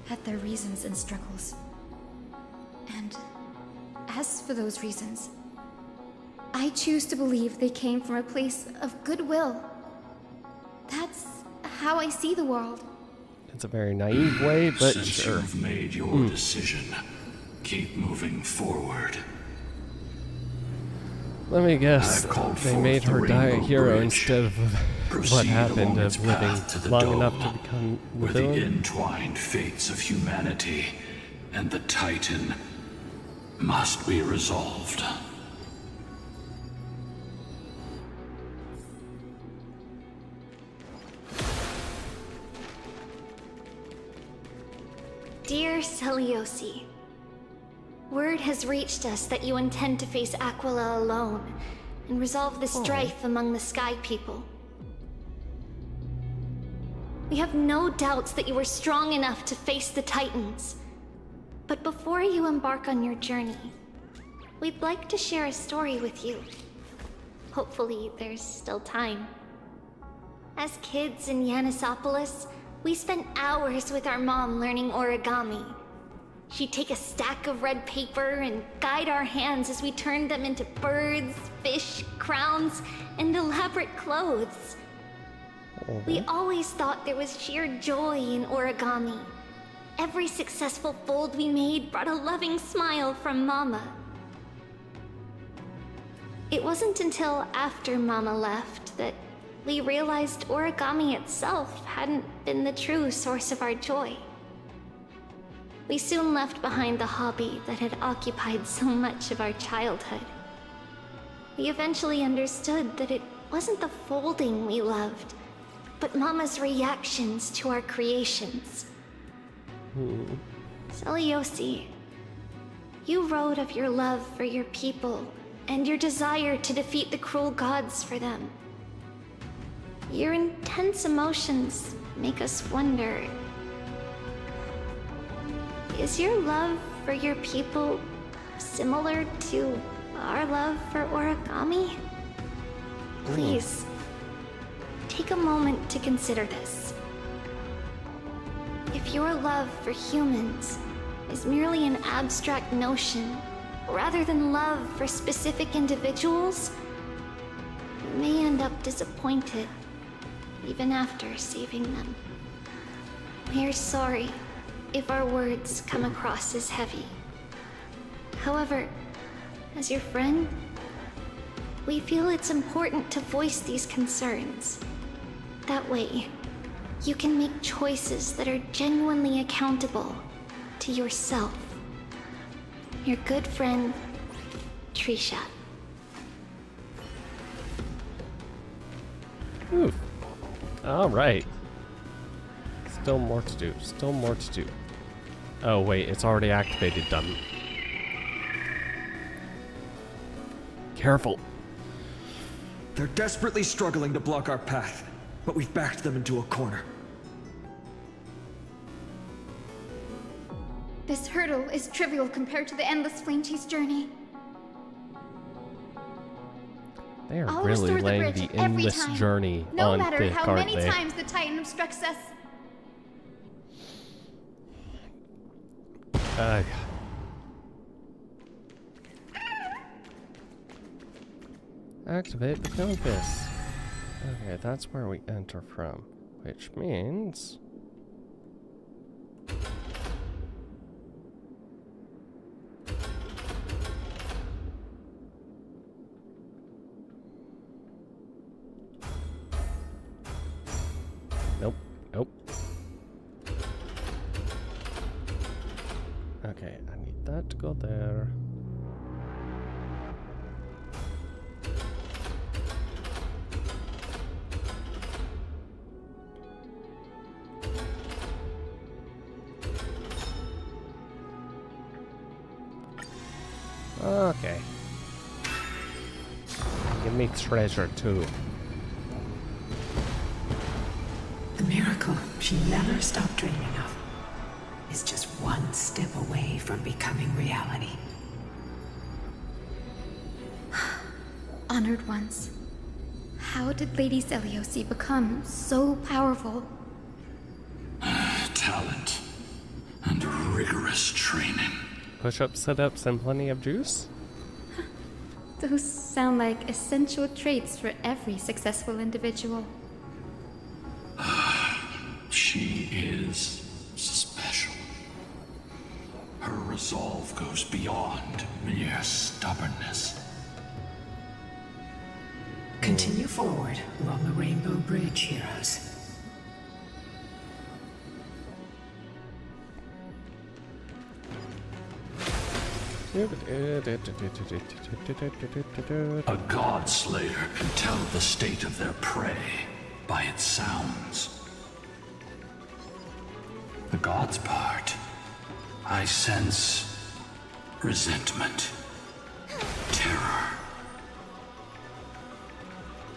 [SPEAKER 9] had their reasons and struggles. And as for those reasons, I choose to believe they came from a place of goodwill. That's how I see the world.
[SPEAKER 1] It's a very naive way, but
[SPEAKER 22] Since
[SPEAKER 1] sure.
[SPEAKER 22] you've made your decision, keep moving forward.
[SPEAKER 1] Let me guess,
[SPEAKER 22] I've called
[SPEAKER 1] they
[SPEAKER 22] forth
[SPEAKER 1] made
[SPEAKER 22] the
[SPEAKER 1] her die a
[SPEAKER 22] Rainbow
[SPEAKER 1] hero
[SPEAKER 22] Bridge.
[SPEAKER 1] instead of what
[SPEAKER 22] Proceed
[SPEAKER 1] happened
[SPEAKER 22] along its
[SPEAKER 1] of living
[SPEAKER 22] path to the
[SPEAKER 1] long
[SPEAKER 22] dome,
[SPEAKER 1] enough to become the
[SPEAKER 22] where the
[SPEAKER 1] villain.
[SPEAKER 22] entwined fates of humanity and the Titan must be resolved.
[SPEAKER 3] Dear Celiosi,
[SPEAKER 4] Word has reached us that you intend to face Aquila alone and resolve the strife among the Sky People. We have no doubts that you are strong enough to face the Titans. But before you embark on your journey, we'd like to share a story with you. Hopefully, there's still time. As kids in Yanisopolis, we spent hours with our mom learning origami. She'd take a stack of red paper and guide our hands as we turned them into birds, fish, crowns, and elaborate clothes. We always thought there was sheer joy in origami. Every successful fold we made brought a loving smile from Mama. It wasn't until after Mama left that we realized origami itself hadn't been the true source of our joy. We soon left behind the hobby that had occupied so much of our childhood. We eventually understood that it wasn't the folding we loved, but Mama's reactions to our creations. Seliosi, you wrote of your love for your people and your desire to defeat the cruel gods for them. Your intense emotions make us wonder, is your love for your people similar to our love for origami? Please, take a moment to consider this. If your love for humans is merely an abstract notion, rather than love for specific individuals, you may end up disappointed, even after saving them. We are sorry if our words come across as heavy. However, as your friend, we feel it's important to voice these concerns. That way, you can make choices that are genuinely accountable to yourself. Your good friend, Trisha.
[SPEAKER 1] Ooh. All right. Still more to do. Still more to do. Oh, wait. It's already activated. Done. Careful.
[SPEAKER 14] They're desperately struggling to block our path, but we've backed them into a corner.
[SPEAKER 9] This hurdle is trivial compared to the endless flame chase journey.
[SPEAKER 1] They are
[SPEAKER 9] I'll
[SPEAKER 1] really
[SPEAKER 9] restore the
[SPEAKER 1] laying
[SPEAKER 9] bridge
[SPEAKER 1] the
[SPEAKER 9] every
[SPEAKER 1] endless
[SPEAKER 9] time,
[SPEAKER 1] journey
[SPEAKER 9] no
[SPEAKER 1] on
[SPEAKER 9] matter
[SPEAKER 1] thick,
[SPEAKER 9] how
[SPEAKER 1] aren't
[SPEAKER 9] many
[SPEAKER 1] they?
[SPEAKER 9] times the Titan obstructs us.
[SPEAKER 1] Activate the compass. Okay, that's where we enter from, which means nope, nope. Okay, I need that to go there. Okay. Give me treasure too.
[SPEAKER 19] The miracle she never stopped dreaming of is just one step away from becoming reality.
[SPEAKER 9] Honored ones, how did Lady Seliosi become so powerful?
[SPEAKER 22] Talent and rigorous training.
[SPEAKER 1] Push-ups, sit-ups, and plenty of juice?
[SPEAKER 9] Those sound like essential traits for every successful individual.
[SPEAKER 22] She is special. Her resolve goes beyond mere stubbornness.
[SPEAKER 19] Continue forward along the Rainbow Bridge, heroes.
[SPEAKER 22] A god slayer can tell the state of their prey by its sounds. The god's part, I sense resentment, terror.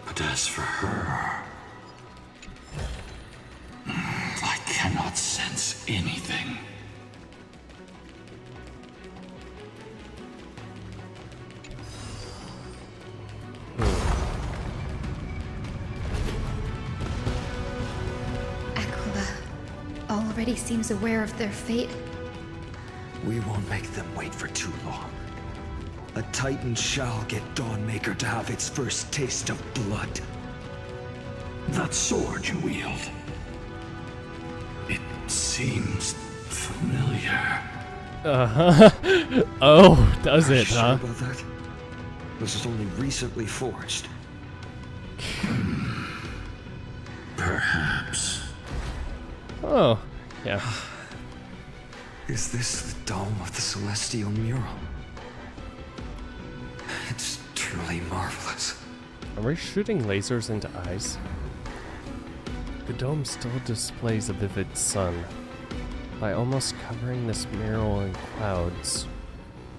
[SPEAKER 22] But as for her, I cannot sense anything.
[SPEAKER 9] Already seems aware of their fate.
[SPEAKER 7] We won't make them wait for too long. A Titan shall get Dawnmaker to have its first taste of blood.
[SPEAKER 22] That sword you wield, it seems familiar.
[SPEAKER 1] Uh-huh. Oh, does it,
[SPEAKER 7] Sure
[SPEAKER 1] huh?
[SPEAKER 7] about that? This is only recently forged.
[SPEAKER 22] Perhaps.
[SPEAKER 1] Oh, yeah.
[SPEAKER 7] Is this the dome of the Celestial Mural? It's truly marvelous.
[SPEAKER 1] Are we shooting lasers into eyes? The dome still displays a vivid sun. By almost covering this mural in clouds,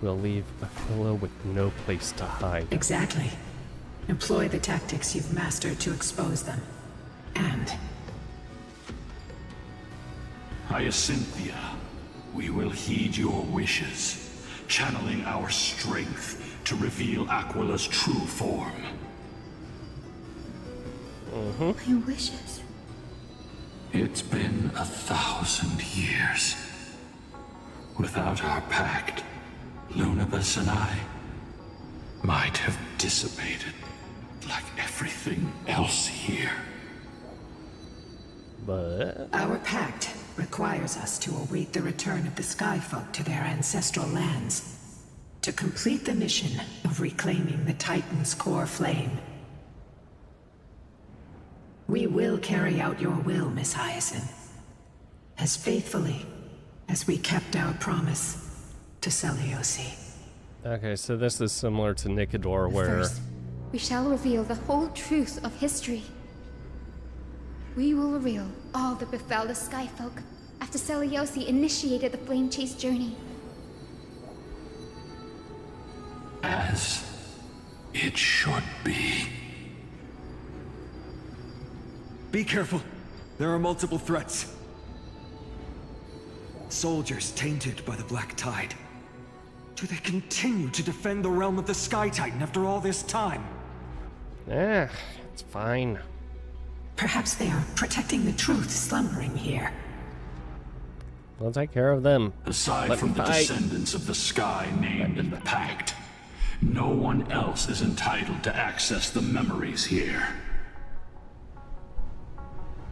[SPEAKER 1] we'll leave Aquila with no place to hide.
[SPEAKER 19] Exactly. Employ the tactics you've mastered to expose them. And
[SPEAKER 22] Hyacinthia, we will heed your wishes, channeling our strength to reveal Aquila's true form.
[SPEAKER 9] My wishes.
[SPEAKER 22] It's been 1,000 years. Without our pact, Lunabus and I might have dissipated like everything else here.
[SPEAKER 1] But
[SPEAKER 19] our pact requires us to await the return of the Skyfolk to their ancestral lands, to complete the mission of reclaiming the Titan's core flame. We will carry out your will, Miss Hyacinth, as faithfully as we kept our promise to Seliosi.
[SPEAKER 1] okay, so this is similar to Nicodor, where
[SPEAKER 9] First, we shall reveal the whole truth of history. We will reveal all that befell the Skyfolk after Seliosi initiated the Flame Chase journey.
[SPEAKER 22] As it should be.
[SPEAKER 7] Be careful. There are multiple threats. Soldiers tainted by the Black Tide. Do they continue to defend the realm of the Sky Titan after all this time?
[SPEAKER 1] it's fine.
[SPEAKER 19] Perhaps they are protecting the truth slumbering here.
[SPEAKER 1] We'll take care of them.
[SPEAKER 22] Aside
[SPEAKER 1] Let
[SPEAKER 22] from
[SPEAKER 1] me
[SPEAKER 22] the
[SPEAKER 1] fight.
[SPEAKER 22] descendants of the sky named in the pact, no one else is entitled to access the memories here.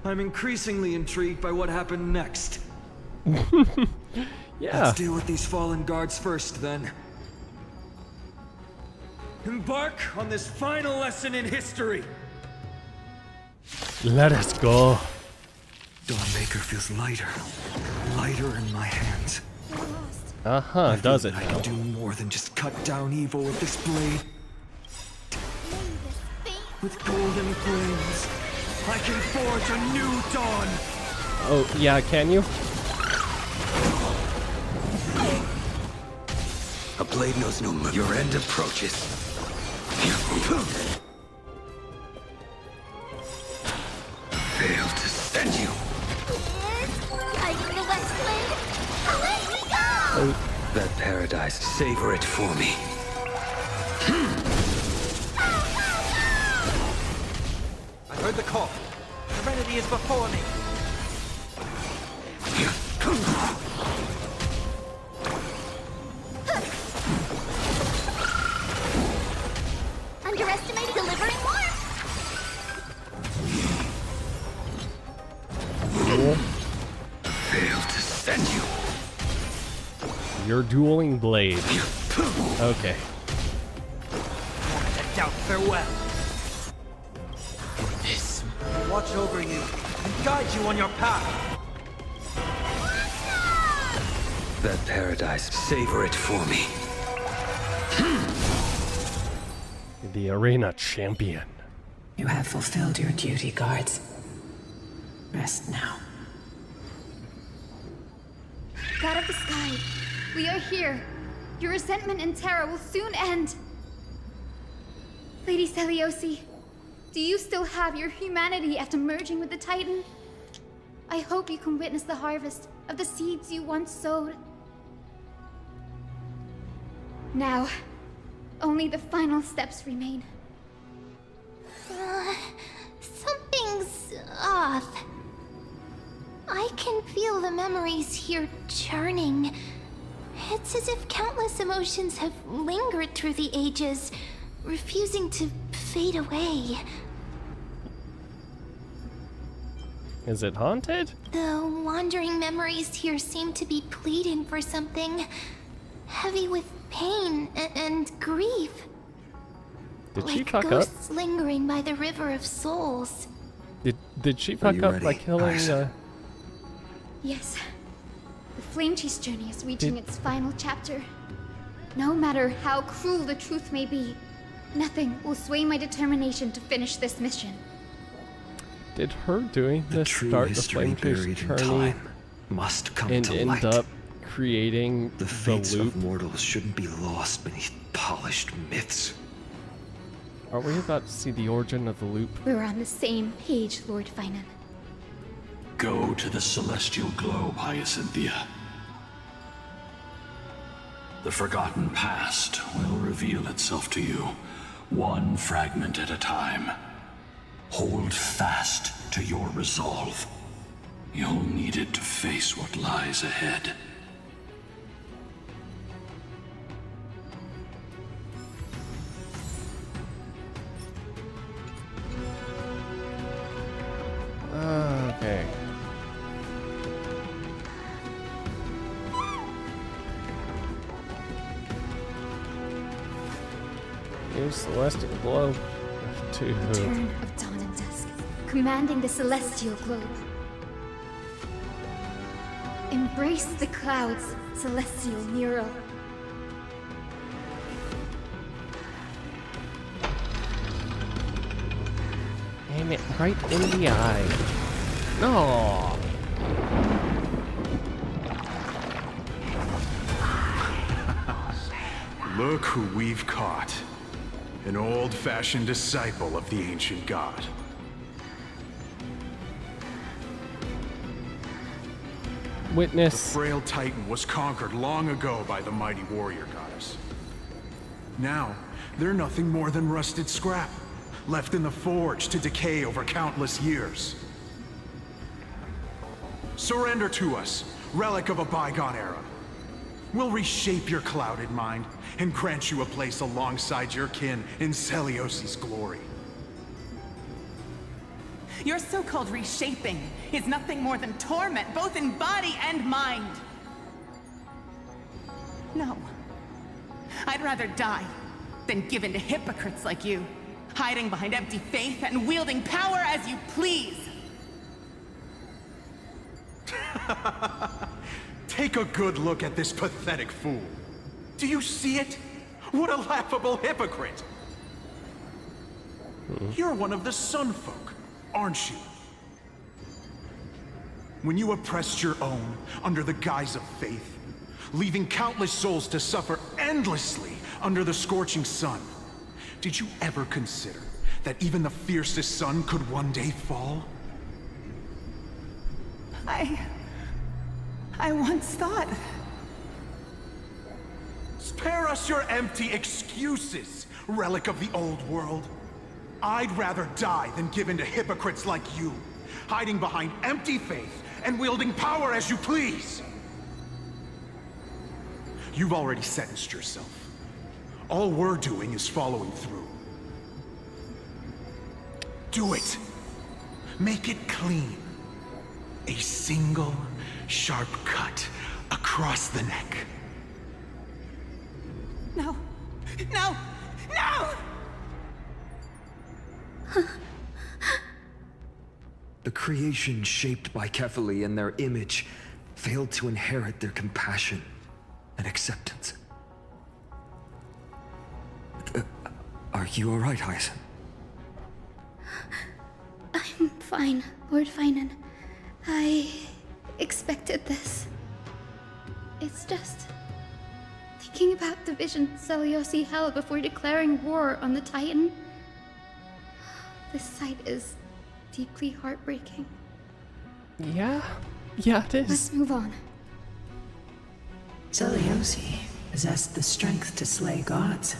[SPEAKER 7] I'm increasingly intrigued by what happened next.
[SPEAKER 1] Yeah.
[SPEAKER 7] Let's deal with these fallen guards first, then. Embark on this final lesson in history!
[SPEAKER 1] Let us go.
[SPEAKER 7] Dawnmaker feels lighter. Lighter in my hands.
[SPEAKER 1] Uh-huh, does it
[SPEAKER 7] I
[SPEAKER 1] now?
[SPEAKER 7] can do more than just cut down evil with this blade. With golden flames, I can forge a new dawn!
[SPEAKER 1] Oh, yeah, can you?
[SPEAKER 6] A blade knows no mercy. Your end approaches. Failed to send you.
[SPEAKER 4] Guiding the west wind. Away we go!
[SPEAKER 6] That paradise, savor it for me.
[SPEAKER 15] I heard the call. Serenity is before me.
[SPEAKER 4] Underestimating delivering warmth.
[SPEAKER 6] Failed to send you.
[SPEAKER 1] Your dueling blade. Okay.
[SPEAKER 15] I doubt farewell. This watch over you and guide you on your path.
[SPEAKER 6] That paradise, savor it for me.
[SPEAKER 1] The arena champion.
[SPEAKER 19] You have fulfilled your duty, guards. Rest now.
[SPEAKER 9] God of the sky, we are here. Your resentment and terror will soon end. Lady Seliosi, do you still have your humanity after merging with the Titan? I hope you can witness the harvest of the seeds you once sowed. Now, only the final steps remain.
[SPEAKER 4] Something's off. I can feel the memories here churning. It's as if countless emotions have lingered through the ages, refusing to fade away.
[SPEAKER 1] Is it haunted?
[SPEAKER 4] The wandering memories here seem to be pleading for something, heavy with pain and grief.
[SPEAKER 1] Did she
[SPEAKER 4] like
[SPEAKER 1] fuck up?
[SPEAKER 4] ghosts lingering by the river of souls.
[SPEAKER 1] Did she fuck up by killing
[SPEAKER 9] Yes. The Flame Chase journey is reaching its final chapter. No matter how cruel the truth may be, nothing will sway my determination to finish this mission.
[SPEAKER 1] Did her doing this start the Flame Chase journey
[SPEAKER 7] must come
[SPEAKER 1] and
[SPEAKER 7] to
[SPEAKER 1] end
[SPEAKER 7] light.
[SPEAKER 1] up creating
[SPEAKER 7] The fates
[SPEAKER 1] loop?
[SPEAKER 7] of mortals shouldn't be lost beneath polished myths.
[SPEAKER 1] Are we about to see the origin of the loop?
[SPEAKER 9] We're on the same page, Lord Finan.
[SPEAKER 22] Go to the celestial globe, Hyacinthia. The forgotten past will reveal itself to you, one fragment at a time. Hold fast to your resolve. You'll need it to face what lies ahead.
[SPEAKER 1] Okay. Use celestial globe to
[SPEAKER 9] Return of dawn and dusk, commanding the celestial globe. Embrace the clouds, celestial mural.
[SPEAKER 1] aim it right in the eye. No.
[SPEAKER 20] Look who we've caught. An old-fashioned disciple of the ancient god.
[SPEAKER 1] Witness.
[SPEAKER 20] The frail titan was conquered long ago by the mighty warrior goddess. Now, they're nothing more than rusted scrap, left in the forge to decay over countless years. Surrender to us, relic of a bygone era. We'll reshape your clouded mind and grant you a place alongside your kin in Celiosi's glory.
[SPEAKER 10] Your so-called reshaping is nothing more than torment, both in body and mind. No. I'd rather die than give in to hypocrites like you, hiding behind empty faith and wielding power as you please.
[SPEAKER 20] Take a good look at this pathetic fool. Do you see it? What a laughable hypocrite! You're one of the Sun folk, aren't you? When you oppressed your own under the guise of faith, leaving countless souls to suffer endlessly under the scorching sun, did you ever consider that even the fiercest sun could one day fall?
[SPEAKER 10] I once thought...
[SPEAKER 20] Spare us your empty excuses, relic of the old world. I'd rather die than give in to hypocrites like you, hiding behind empty faith and wielding power as you please. You've already sentenced yourself. All we're doing is following through. Do it. Make it clean. A single, sharp cut across the neck.
[SPEAKER 10] No! No! No!
[SPEAKER 7] The creation shaped by Kefali and their image failed to inherit their compassion and acceptance. Are you alright, Hyacinth?
[SPEAKER 9] I'm fine, Lord Finan. I expected this. It's just... the thinking about the vision Seliosi held before declaring war on the Titan. This sight is deeply heartbreaking.
[SPEAKER 1] Yeah, it is.
[SPEAKER 9] Let's move on.
[SPEAKER 19] Seliosi possessed the strength to slay gods.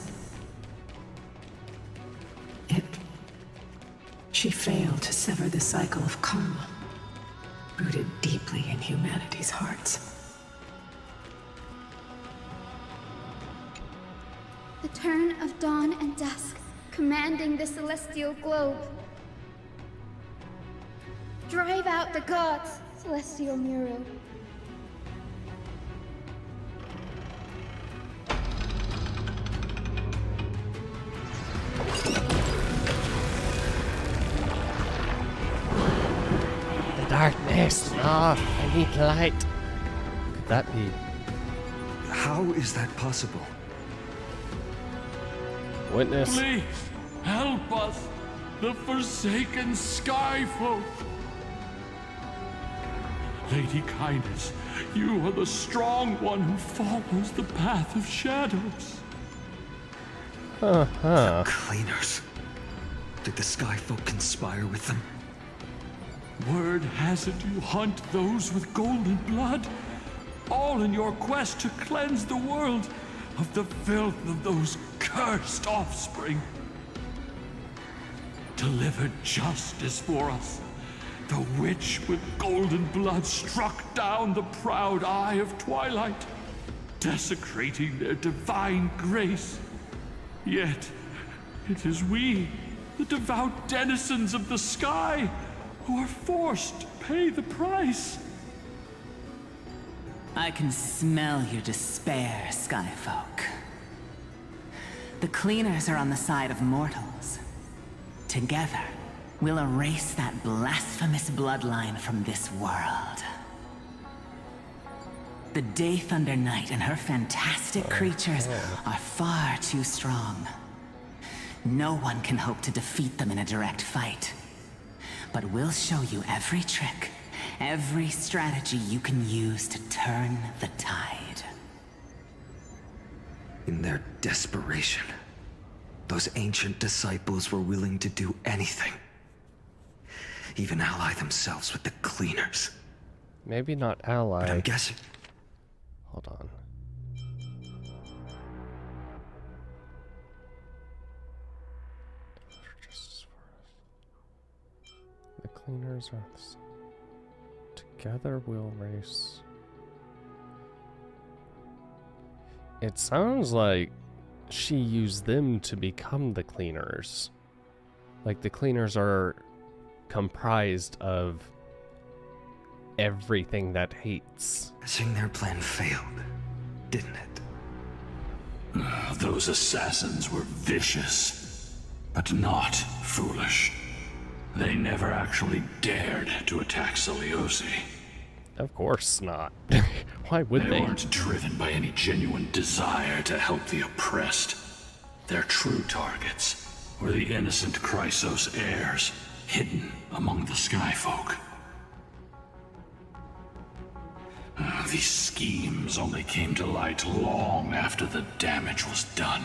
[SPEAKER 19] Yet, she failed to sever the cycle of karma, rooted deeply in humanity's hearts.
[SPEAKER 9] The turn of dawn and dusk, commanding the celestial globe. Drive out the gods, celestial Muro.
[SPEAKER 1] The darkness. Ah, I need light. Could that be?
[SPEAKER 7] How is that possible?
[SPEAKER 1] Witness.
[SPEAKER 22] Please, help us, the forsaken skyfolk. Lady Kindness, you are the strong one who follows the path of shadows.
[SPEAKER 7] The cleaners. Did the skyfolk conspire with them?
[SPEAKER 22] Word has it you hunt those with golden blood, all in your quest to cleanse the world of the filth of those cursed offspring. Delivered justice for us. The witch with golden blood struck down the proud eye of twilight, desecrating their divine grace. Yet, it is we, the devout denizens of the sky, who are forced to pay the price.
[SPEAKER 10] I can smell your despair, Skyfolk. The cleaners are on the side of mortals. Together, we'll erase that blasphemous bloodline from this world. The Day Thunder Knight and her fantastic creatures are far too strong. No one can hope to defeat them in a direct fight. But we'll show you every trick, every strategy you can use to turn the tide.
[SPEAKER 7] In their desperation, those ancient disciples were willing to do anything. Even ally themselves with the cleaners.
[SPEAKER 1] Maybe not ally.
[SPEAKER 7] But I'm guessing.
[SPEAKER 1] Hold on. The cleaners are together we'll race. It sounds like she used them to become the cleaners. Like the cleaners are comprised of everything that hates.
[SPEAKER 7] Guessing their plan failed, didn't it?
[SPEAKER 22] Those assassins were vicious, but not foolish. They never actually dared to attack Seliosi.
[SPEAKER 1] Of course not. Why would they?
[SPEAKER 22] They weren't driven by any genuine desire to help the oppressed. Their true targets were the innocent Chrysos heirs, hidden among the Skyfolk. These schemes only came to light long after the damage was done.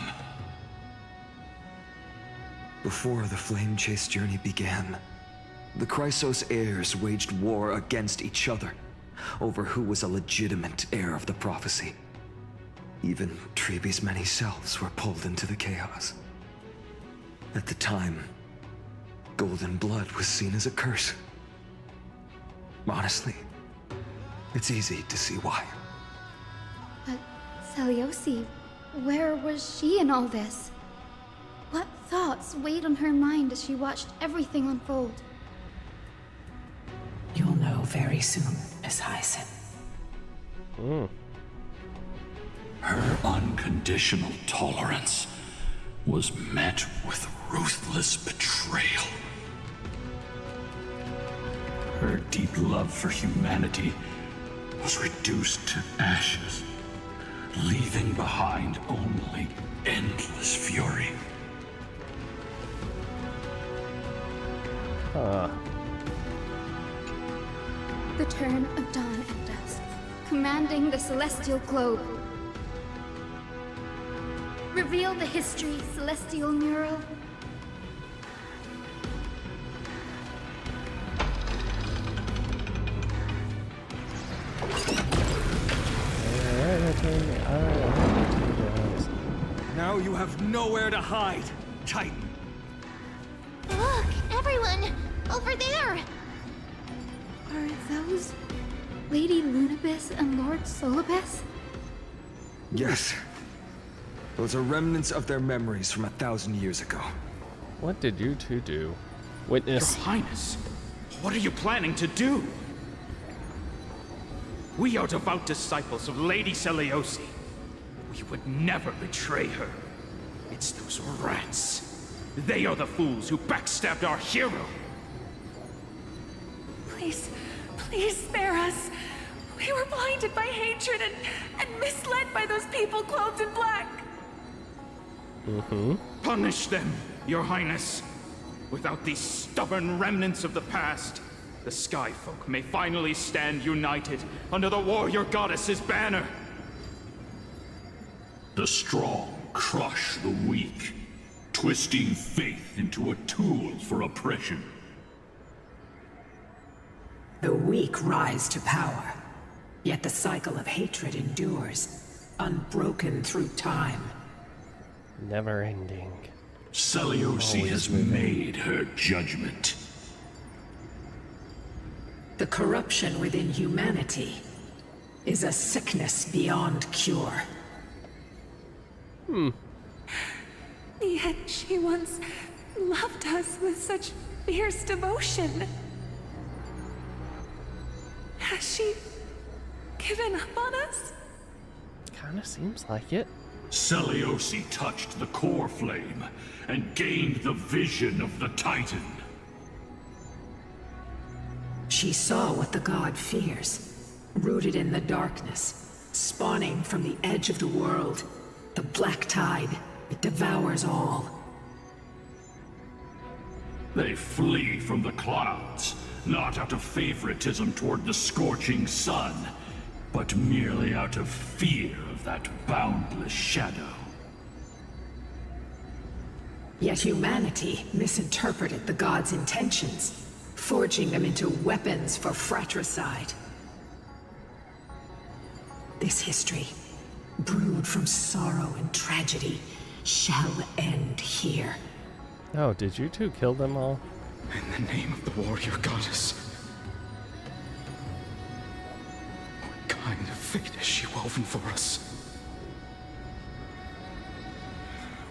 [SPEAKER 7] Before the flame chase journey began, the Chrysos heirs waged war against each other over who was a legitimate heir of the prophecy. Even Treeby's many selves were pulled into the chaos. At the time, golden blood was seen as a curse. Honestly, it's easy to see why.
[SPEAKER 9] But Seliosi, where was she in all this? What thoughts weighed on her mind as she watched everything unfold?
[SPEAKER 19] You'll know very soon, Miss Hyson.
[SPEAKER 22] Her unconditional tolerance was met with ruthless betrayal. Her deep love for humanity was reduced to ashes, leaving behind only endless fury.
[SPEAKER 9] The turn of dawn and dusk, commanding the celestial globe. Reveal the history, celestial mural.
[SPEAKER 14] Now you have nowhere to hide, Titan.
[SPEAKER 4] Look, everyone! Over there!
[SPEAKER 9] Are those Lady Lunibus and Lord Solibus?
[SPEAKER 7] Yes. Those are remnants of their memories from 1,000 years ago.
[SPEAKER 1] What did you two do? Witness.
[SPEAKER 17] Your Highness, what are you planning to do? We are devout disciples of Lady Seliosi. We would never betray her. It's those rats. They are the fools who backstabbed our hero.
[SPEAKER 18] Please, please spare us. We were blinded by hatred and misled by those people clothed in black.
[SPEAKER 17] Punish them, Your Highness. Without these stubborn remnants of the past, the Skyfolk may finally stand united under the warrior goddess's banner.
[SPEAKER 22] The strong crush the weak, twisting faith into a tool for oppression.
[SPEAKER 19] The weak rise to power, yet the cycle of hatred endures, unbroken through time.
[SPEAKER 1] Never ending.
[SPEAKER 22] Seliosi has made her judgment.
[SPEAKER 19] The corruption within humanity is a sickness beyond cure.
[SPEAKER 18] Yet she once loved us with such fierce devotion. Has she given up on us?
[SPEAKER 1] Kinda seems like it.
[SPEAKER 22] Seliosi touched the core flame and gained the vision of the Titan.
[SPEAKER 19] She saw what the god fears, rooted in the darkness, spawning from the edge of the world. The black tide, it devours all.
[SPEAKER 22] They flee from the clouds, not out of favoritism toward the scorching sun, but merely out of fear of that boundless shadow.
[SPEAKER 19] Yet humanity misinterpreted the god's intentions, forging them into weapons for fratricide. This history, brewed from sorrow and tragedy, shall end here.
[SPEAKER 1] Oh, did you two kill them all?
[SPEAKER 17] In the name of the warrior goddess. What kind of fate has she woven for us?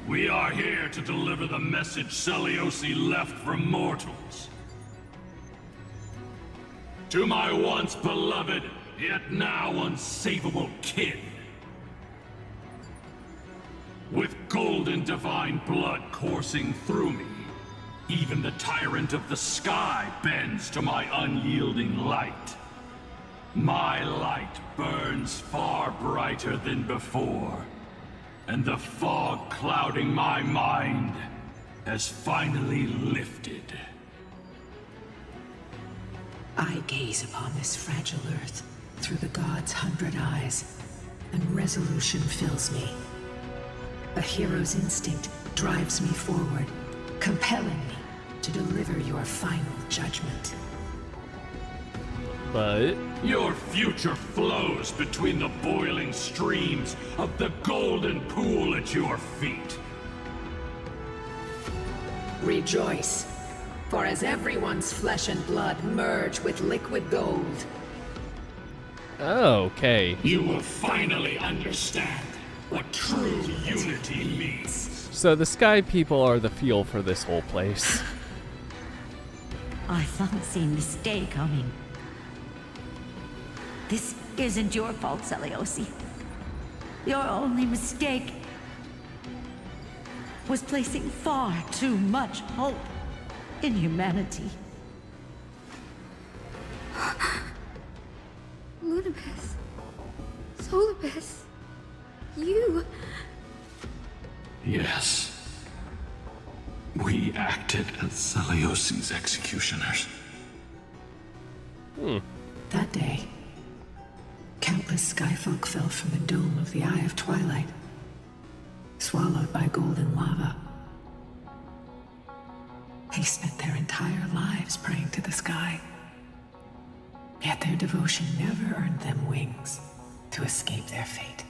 [SPEAKER 22] We are here to deliver the message Seliosi left for mortals. To my once beloved, yet now unsavable kin. With golden divine blood coursing through me, even the tyrant of the sky bends to my unyielding light. My light burns far brighter than before, and the fog clouding my mind has finally lifted.
[SPEAKER 19] I gaze upon this fragile earth through the god's 100 eyes, and resolution fills me. A hero's instinct drives me forward, compelling me to deliver your final judgment.
[SPEAKER 1] But
[SPEAKER 22] your future flows between the boiling streams of the golden pool at your feet.
[SPEAKER 19] Rejoice, for as everyone's flesh and blood merge with liquid gold.
[SPEAKER 1] okay.
[SPEAKER 22] You will finally understand what true unity means.
[SPEAKER 1] So the sky people are the fuel for this whole place.
[SPEAKER 8] I thought seeing this day coming. This isn't your fault, Seliosi. Your only mistake was placing far too much hope in humanity.
[SPEAKER 9] Lunibus. Solibus. You.
[SPEAKER 22] Yes. We acted as Seliosi's executioners.
[SPEAKER 19] That day, countless skyfolk fell from the dome of the Eye of Twilight. swallowed by golden lava. They spent their entire lives praying to the sky. Yet their devotion never earned them wings to escape their fate.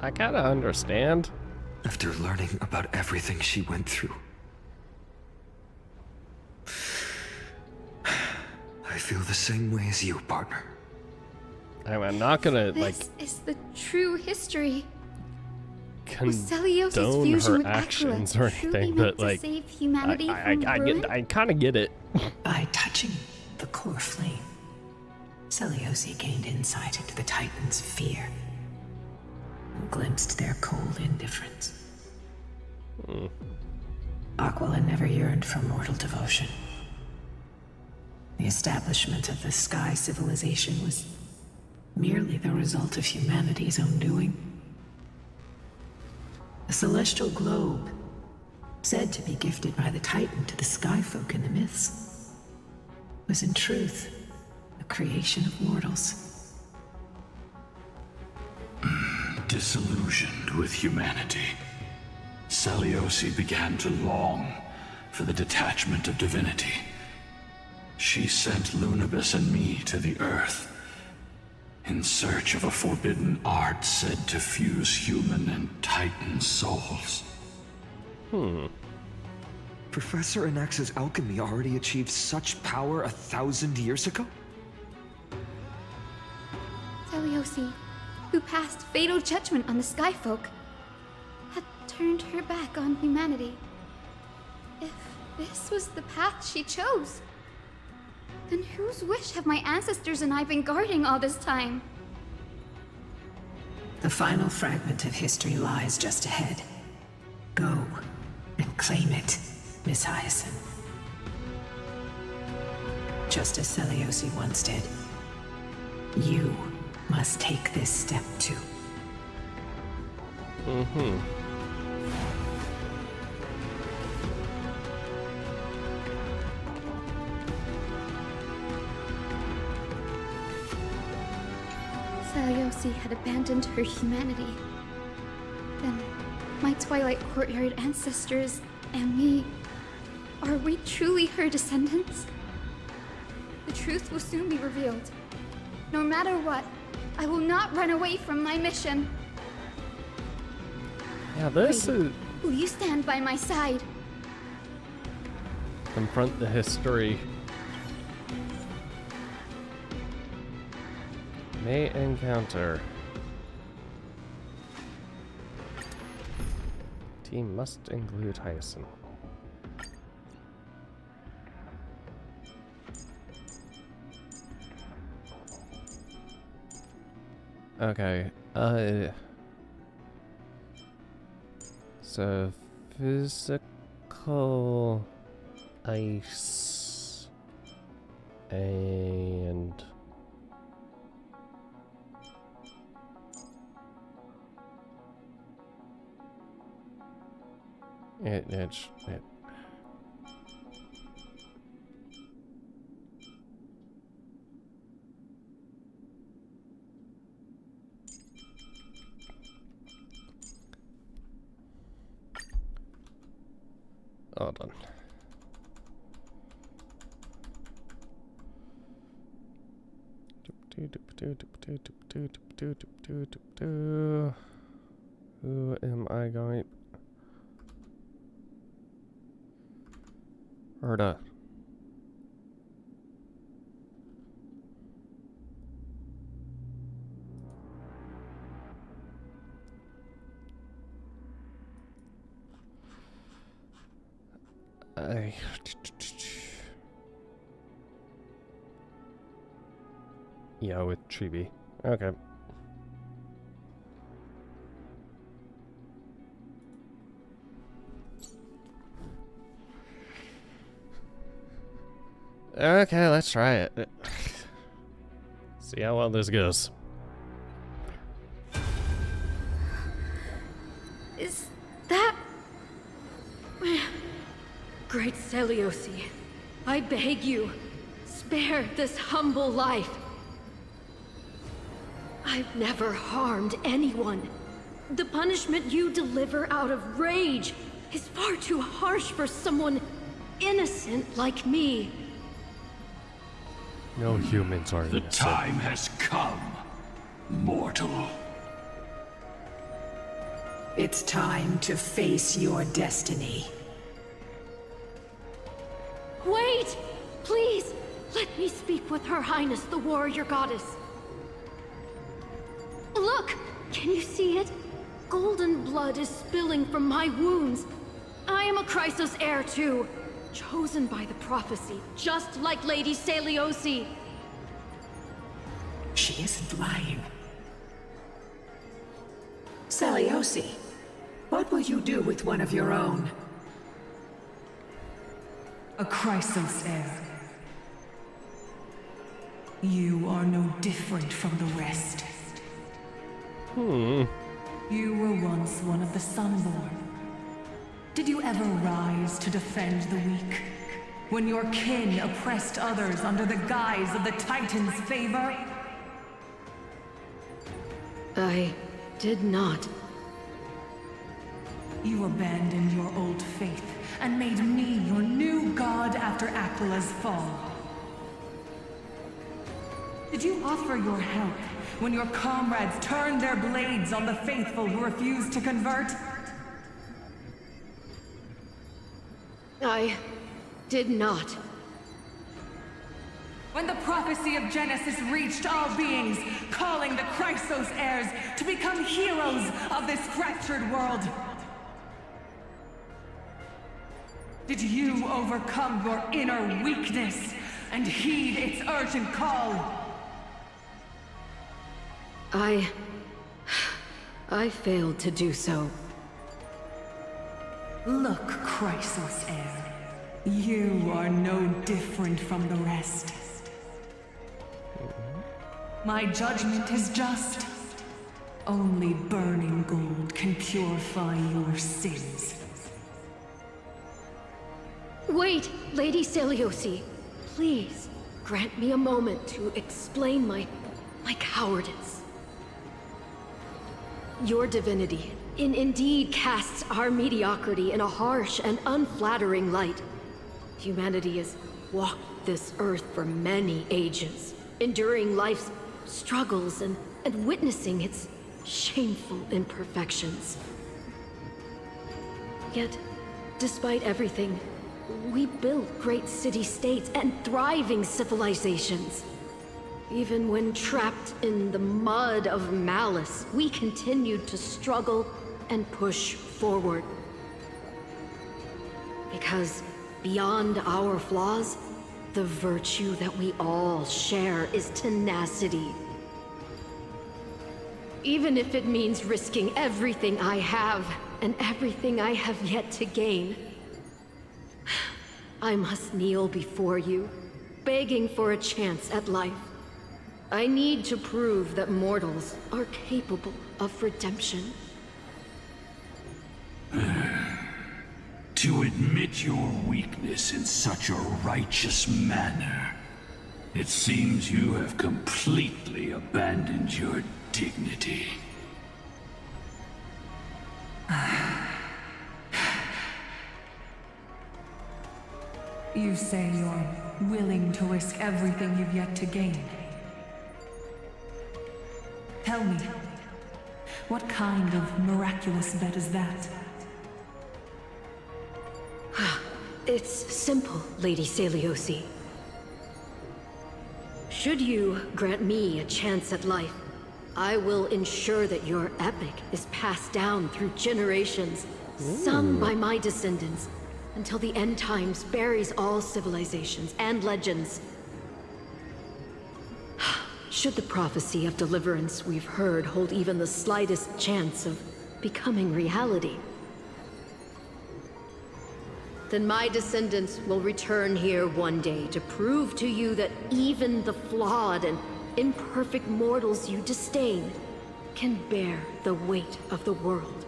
[SPEAKER 1] I kind of understand.
[SPEAKER 7] After learning about everything she went through, I feel the same way as you, partner.
[SPEAKER 1] I'm not gonna, like,
[SPEAKER 9] This is the true history.
[SPEAKER 1] condone her actions or anything, but like,
[SPEAKER 9] save humanity
[SPEAKER 1] I kind of get it.
[SPEAKER 19] By touching the core flame, Seliosi gained insight into the Titans' fear and glimpsed their cold indifference. Aquila never yearned for mortal devotion. The establishment of the Sky Civilization was merely the result of humanity's own doing. The celestial globe, said to be gifted by the Titan to the Skyfolk in the myths, was in truth a creation of mortals.
[SPEAKER 22] Disillusioned with humanity, Seliosi began to long for the detachment of divinity. She sent Lunabus and me to the Earth in search of a forbidden art said to fuse human and Titan souls.
[SPEAKER 7] Professor Anax's alchemy already achieved such power 1,000 years ago?
[SPEAKER 9] Seliosi, who passed fatal judgment on the Skyfolk, had turned her back on humanity. If this was the path she chose, then whose wish have my ancestors and I been guarding all this time?
[SPEAKER 19] The final fragment of history lies just ahead. Go and claim it, Miss Hyacinth. Just as Seliosi once did, you must take this step too.
[SPEAKER 9] Seliosi had abandoned her humanity. Then, my Twilight Courtyard ancestors and me, are we truly her descendants? The truth will soon be revealed. No matter what, I will not run away from my mission.
[SPEAKER 1] Yeah, this is...
[SPEAKER 9] Will you stand by my side?
[SPEAKER 1] Confront the history. May encounter. Team must include Hyacinth. Okay, so physical ice and it hold on. Who am I going? Erda. Yeah, with Chibi. Okay. Okay, let's try it. See how well this goes.
[SPEAKER 9] Is that...
[SPEAKER 13] Great Seliosi, I beg you, spare this humble life. I've never harmed anyone. The punishment you deliver out of rage is far too harsh for someone innocent like me.
[SPEAKER 1] No humans are
[SPEAKER 22] The
[SPEAKER 1] innocent.
[SPEAKER 22] time has come, mortal.
[SPEAKER 19] It's time to face your destiny.
[SPEAKER 13] Wait! Please, let me speak with Her Highness, the warrior goddess. Look! Can you see it? Golden blood is spilling from my wounds. I am a Chrysos heir too, chosen by the prophecy, just like Lady Seliosi.
[SPEAKER 19] She isn't lying. Seliosi, what will you do with one of your own?
[SPEAKER 18] A Chrysos heir. You are no different from the rest. You were once one of the Sunborn. Did you ever rise to defend the weak? When your kin oppressed others under the guise of the Titan's favor?
[SPEAKER 13] I did not.
[SPEAKER 18] You abandoned your old faith and made me your new god after Aquila's fall. Did you offer your help when your comrades turned their blades on the faithful who refused to convert?
[SPEAKER 13] I did not.
[SPEAKER 18] When the prophecy of Genesis reached all beings, calling the Chrysos heirs to become heroes of this fractured world, did you overcome your inner weakness and heed its urgent call?
[SPEAKER 13] I failed to do so.
[SPEAKER 18] Look, Chrysos heir. You are no different from the rest. My judgment is just. Only burning gold can purify your sins.
[SPEAKER 13] Wait, Lady Seliosi. Please, grant me a moment to explain my cowardice. Your divinity indeed casts our mediocrity in a harsh and unflattering light. Humanity has walked this earth for many ages, enduring life's struggles and witnessing its shameful imperfections. Yet, despite everything, we built great city-states and thriving civilizations. Even when trapped in the mud of malice, we continued to struggle and push forward. Because beyond our flaws, the virtue that we all share is tenacity. Even if it means risking everything I have and everything I have yet to gain, I must kneel before you, begging for a chance at life. I need to prove that mortals are capable of redemption.
[SPEAKER 22] To admit your weakness in such a righteous manner, it seems you have completely abandoned your dignity.
[SPEAKER 18] You say you're willing to risk everything you've yet to gain. Tell me, what kind of miraculous bet is that?
[SPEAKER 13] It's simple, Lady Seliosi. Should you grant me a chance at life, I will ensure that your epic is passed down through generations, sung by my descendants, until the end times buries all civilizations and legends. Should the prophecy of deliverance we've heard hold even the slightest chance of becoming reality, then my descendants will return here one day to prove to you that even the flawed and imperfect mortals you disdain can bear the weight of the world.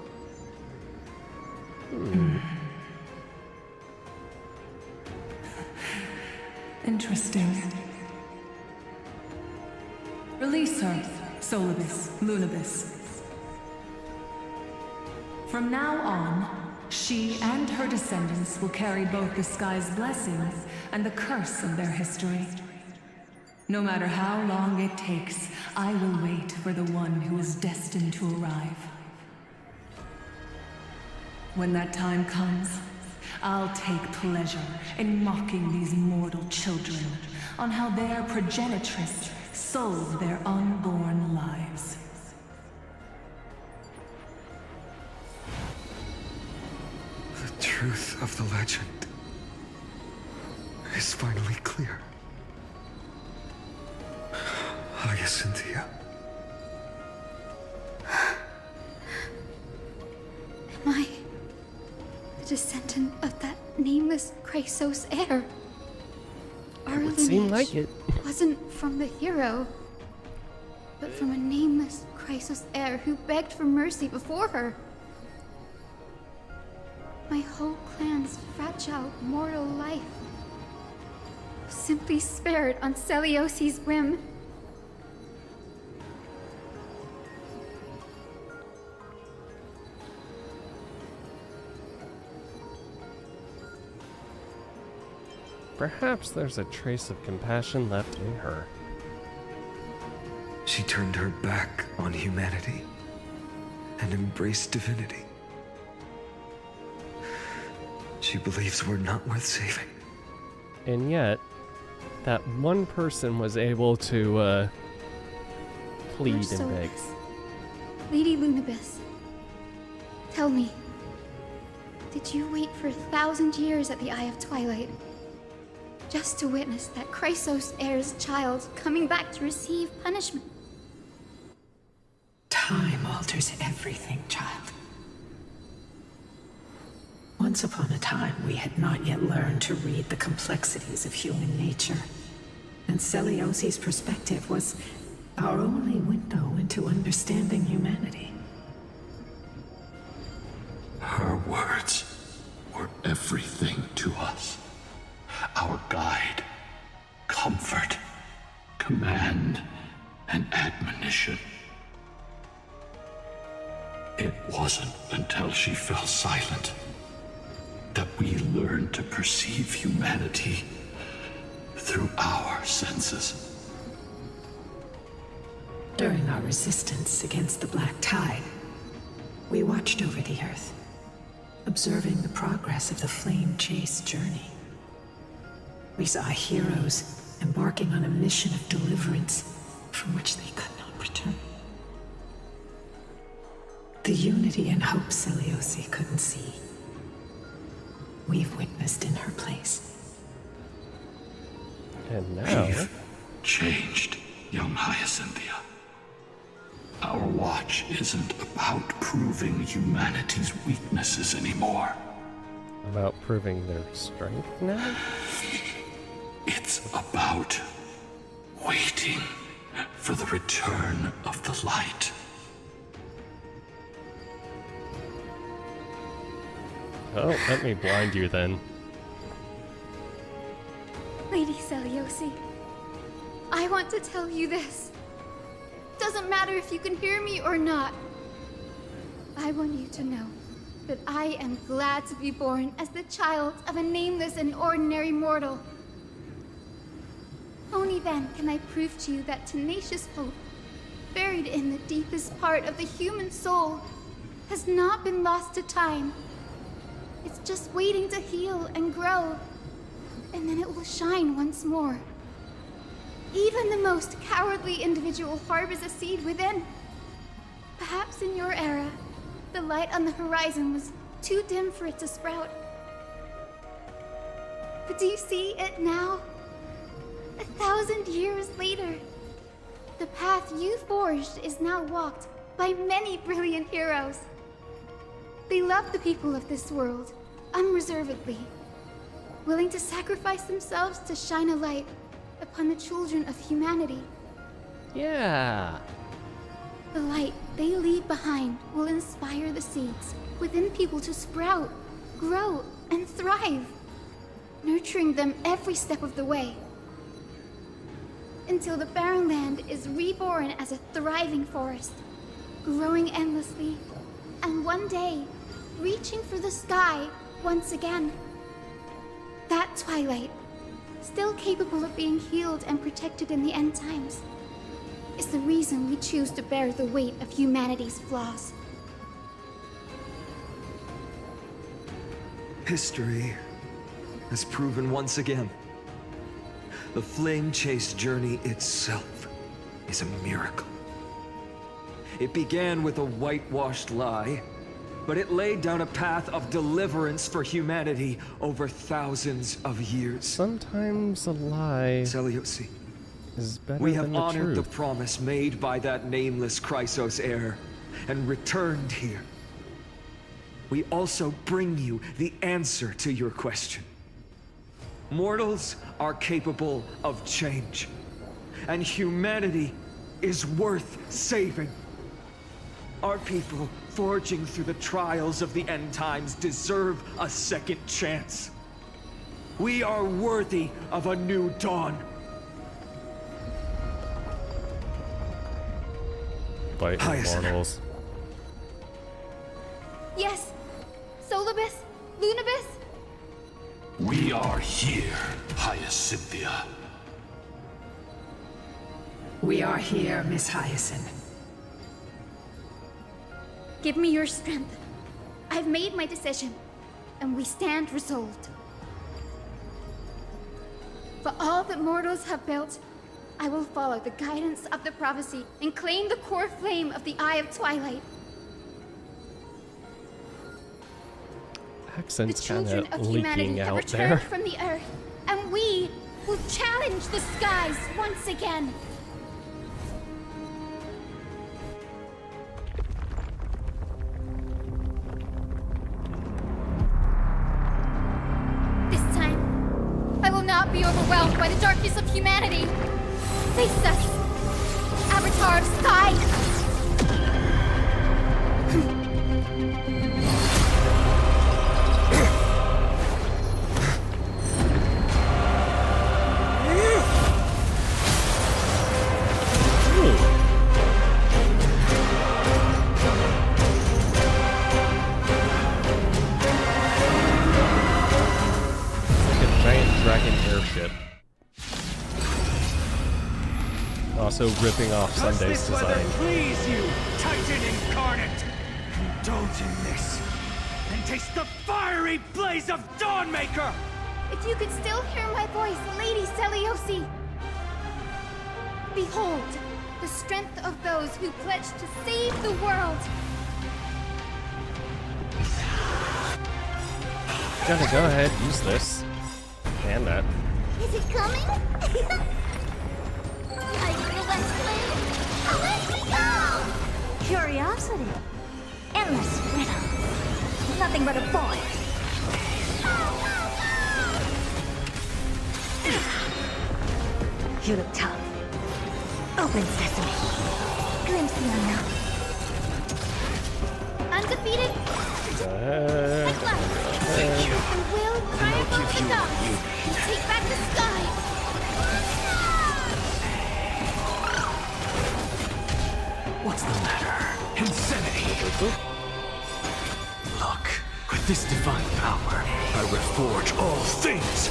[SPEAKER 18] Interesting. Release her, Solibus, Lunibus. From now on, she and her descendants will carry both the sky's blessings and the curse of their history. No matter how long it takes, I will wait for the one who is destined to arrive. When that time comes, I'll take pleasure in mocking these mortal children on how their progenitress sold their unborn lives.
[SPEAKER 7] The truth of the legend is finally clear. Hyacinthia.
[SPEAKER 9] Am I the descendant of that nameless Chrysos heir? Our
[SPEAKER 1] It would seem like
[SPEAKER 9] lineage
[SPEAKER 1] it.
[SPEAKER 9] wasn't from the hero, but from a nameless Chrysos heir who begged for mercy before her. My whole clan's fragile mortal life was simply spared on Celiosi's whim.
[SPEAKER 1] Perhaps there's a trace of compassion left in her.
[SPEAKER 7] She turned her back on humanity and embraced divinity. She believes we're not worth saving.
[SPEAKER 1] And yet, that one person was able to plead and beg.
[SPEAKER 9] Lady Lunibus, tell me, did you wait for 1,000 years at the Eye of Twilight just to witness that Chrysos heir's child coming back to receive punishment?
[SPEAKER 19] Time alters everything, child. Once upon a time, we had not yet learned to read the complexities of human nature, and Celiosi's perspective was our only window into understanding humanity.
[SPEAKER 22] Her words were everything to us. Our guide, comfort, command, and admonition. It wasn't until she fell silent that we learned to perceive humanity through our senses.
[SPEAKER 19] During our resistance against the Black Tide, we watched over the Earth, observing the progress of the Flame Chase journey. We saw heroes embarking on a mission of deliverance from which they could not return. The unity and hope Celiosi couldn't see, we've witnessed in her place.
[SPEAKER 1] And now...
[SPEAKER 22] We've changed, young Hyacinthia. Our watch isn't about proving humanity's weaknesses anymore.
[SPEAKER 1] About proving their strength now?
[SPEAKER 22] It's about waiting for the return of the light.
[SPEAKER 1] Oh, let me blind you then.
[SPEAKER 9] Lady Celiosi, I want to tell you this. Doesn't matter if you can hear me or not. I want you to know that I am glad to be born as the child of a nameless and ordinary mortal. Only then can I prove to you that tenacious hope, buried in the deepest part of the human soul, has not been lost to time. It's just waiting to heal and grow, and then it will shine once more. Even the most cowardly individual harbors a seed within. Perhaps in your era, the light on the horizon was too dim for it to sprout. But do you see it now? 1,000 years later, the path you forged is now walked by many brilliant heroes. They love the people of this world, unreservedly, willing to sacrifice themselves to shine a light upon the children of humanity.
[SPEAKER 1] Yeah.
[SPEAKER 9] The light they leave behind will inspire the seeds within people to sprout, grow, and thrive, nurturing them every step of the way. until the barren land is reborn as a thriving forest, growing endlessly, and one day, reaching for the sky once again. That twilight, still capable of being healed and protected in the end times, is the reason we choose to bear the weight of humanity's flaws.
[SPEAKER 7] History has proven once again, the flame chase journey itself is a miracle. It began with a whitewashed lie, but it laid down a path of deliverance for humanity over thousands of years.
[SPEAKER 1] Sometimes a lie
[SPEAKER 7] Seleuci,
[SPEAKER 1] is better
[SPEAKER 7] we
[SPEAKER 1] than
[SPEAKER 7] have
[SPEAKER 1] the
[SPEAKER 7] honored the
[SPEAKER 1] truth.
[SPEAKER 7] promise made by that nameless Chrysos heir and returned here. We also bring you the answer to your question. Mortals are capable of change, and humanity is worth saving. Our people, forging through the trials of the end times, deserve a second chance. We are worthy of a new dawn.
[SPEAKER 1] Fight
[SPEAKER 7] Hyacinth.
[SPEAKER 1] mortals.
[SPEAKER 9] Yes! Solibus? Lunibus?
[SPEAKER 22] We are here, Hyacinthia.
[SPEAKER 19] We are here, Miss Hyacinth.
[SPEAKER 9] Give me your strength. I've made my decision, and we stand resolved. For all that mortals have built, I will follow the guidance of the prophecy and claim the core flame of the Eye of Twilight. The
[SPEAKER 1] Accent's kind
[SPEAKER 9] children
[SPEAKER 1] of
[SPEAKER 9] of humanity
[SPEAKER 1] leaking
[SPEAKER 9] have
[SPEAKER 1] out
[SPEAKER 9] returned
[SPEAKER 1] there.
[SPEAKER 9] from the earth, and we will challenge the skies once again. This time, I will not be overwhelmed by the darkness of humanity. Face us, Avatar of Sky!
[SPEAKER 1] Like a giant dragon airship. Also ripping off
[SPEAKER 15] Does
[SPEAKER 1] Sunday's
[SPEAKER 15] this weather
[SPEAKER 1] design.
[SPEAKER 15] please you, Titan incarnate? Indulge in this, and taste the fiery blaze of Dawnmaker!
[SPEAKER 9] If you could still hear my voice, Lady Seleuci! Behold, the strength of those who pledge to save the world!
[SPEAKER 1] Gotta go ahead, use this. And that.
[SPEAKER 4] Is it coming? I feel that flame. Let me go!
[SPEAKER 2] Curiosity. Endless riddle. Nothing but a boy. You look tough. Open sesame. Glimpse the unknown.
[SPEAKER 9] Undefeated?
[SPEAKER 1] Thank
[SPEAKER 9] you. And will triumph over the gods and take back the sky!
[SPEAKER 12] What's the matter? Insanity! Look, with this divine power, I reforge all things!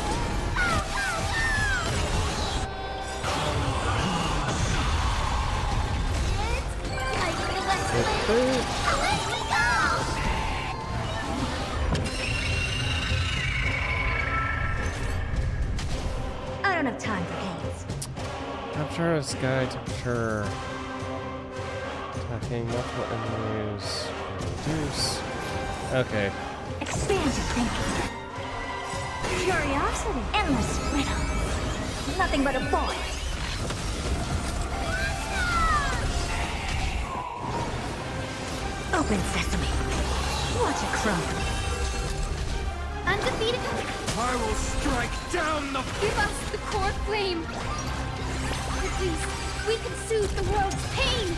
[SPEAKER 2] I don't have time for games.
[SPEAKER 1] Capture a sky temperature. Attacking multiple enemies. Reduce. Okay.
[SPEAKER 2] Expand your thinking. Curiosity. Endless riddle. Nothing but a boy. Open sesame. Watch it crumble.
[SPEAKER 9] Undefeated?
[SPEAKER 15] I will strike down the...
[SPEAKER 9] Give us the core flame! At least, we can soothe the world's pain!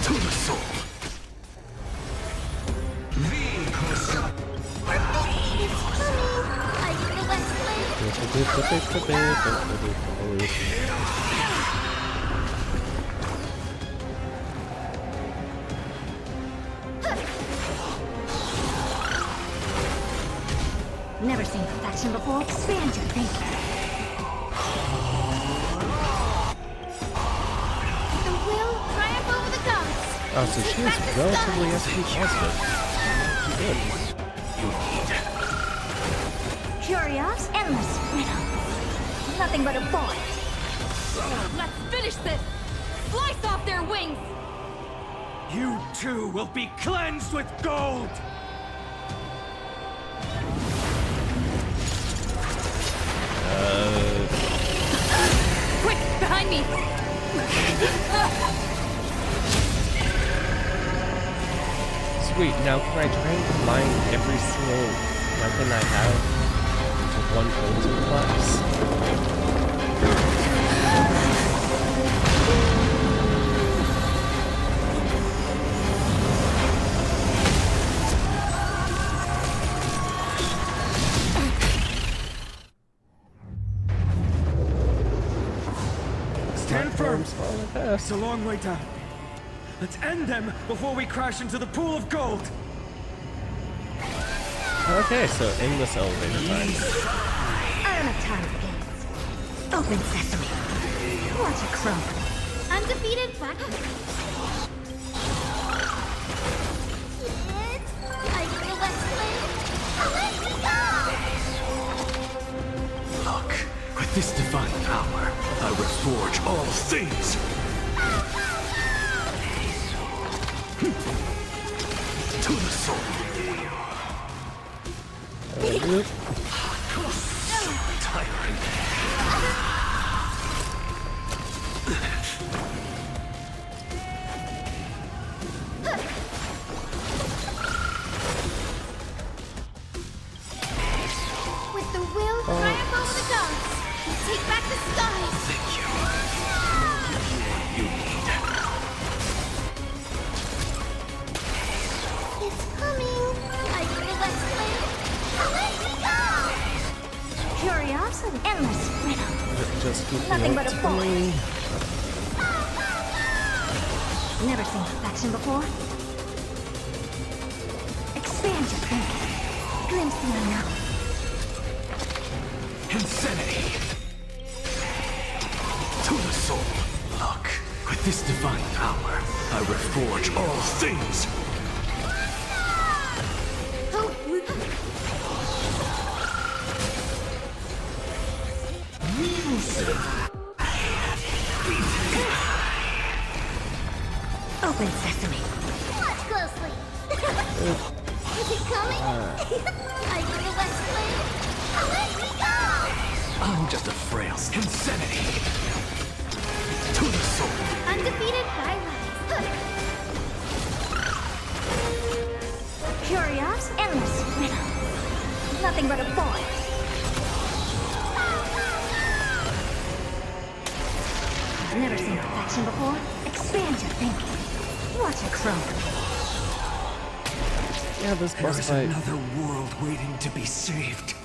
[SPEAKER 22] To the soul.
[SPEAKER 4] I feel that flame.
[SPEAKER 2] Never seen perfection before. Expand your thinking.
[SPEAKER 4] The will triumph over the gods.
[SPEAKER 1] Oh, so she is relatively SP positive. Good.
[SPEAKER 2] Curious, endless riddle. Nothing but a boy.
[SPEAKER 3] Let's finish this! Slice off their wings!
[SPEAKER 6] You too will be cleansed with gold!
[SPEAKER 3] Quick, behind me!
[SPEAKER 1] Sweet, now can I try and combine every single weapon I have into one ultimate class?
[SPEAKER 6] Stand firm! It's a long way down. Let's end them before we crash into the pool of gold!
[SPEAKER 1] Okay, so in this elevator time.
[SPEAKER 2] I don't have time for games. Open sesame. Watch it crumble.
[SPEAKER 4] Undefeated black.
[SPEAKER 22] Look, with this divine power, I will forge all things. To the soul. So tiring.
[SPEAKER 4] With the will triumph over the gods. We take back the skies.
[SPEAKER 22] Thank you. You need.
[SPEAKER 4] It's coming. I will explain. Let me go.
[SPEAKER 2] Curiosity, endless riddle.
[SPEAKER 1] Just keep
[SPEAKER 2] Nothing but a boy.
[SPEAKER 1] me.
[SPEAKER 2] Never seen perfection before. Expand your thinking. Glimpse the unknown.
[SPEAKER 22] Insanity. To the soul. Look, with this divine power, I will forge all things. Music.
[SPEAKER 2] Open sesame.
[SPEAKER 4] Watch closely. Is it coming? I will explain. Let me go.
[SPEAKER 22] I'm just a frail insanity. To the soul.
[SPEAKER 4] Undefeated bylaws.
[SPEAKER 2] Curious, endless riddle. Nothing but a boy. Never seen perfection before. Expand your thinking. Watch it crumble.
[SPEAKER 1] Yeah, this boss
[SPEAKER 6] There's
[SPEAKER 1] fight.
[SPEAKER 6] another world waiting to be saved.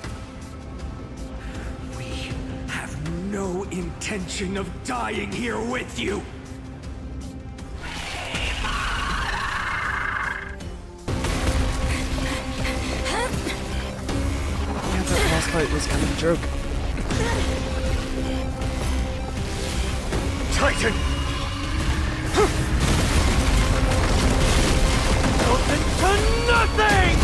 [SPEAKER 6] We have no intention of dying here with you.
[SPEAKER 1] Yeah, that boss fight was kind of a joke.
[SPEAKER 6] Titan! Melted to nothing!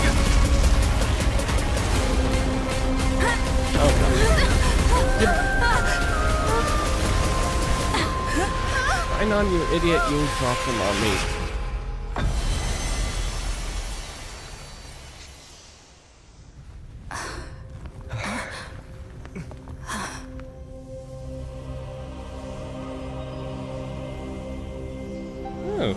[SPEAKER 1] Fine on, you idiot, you dropped them on me. Oh.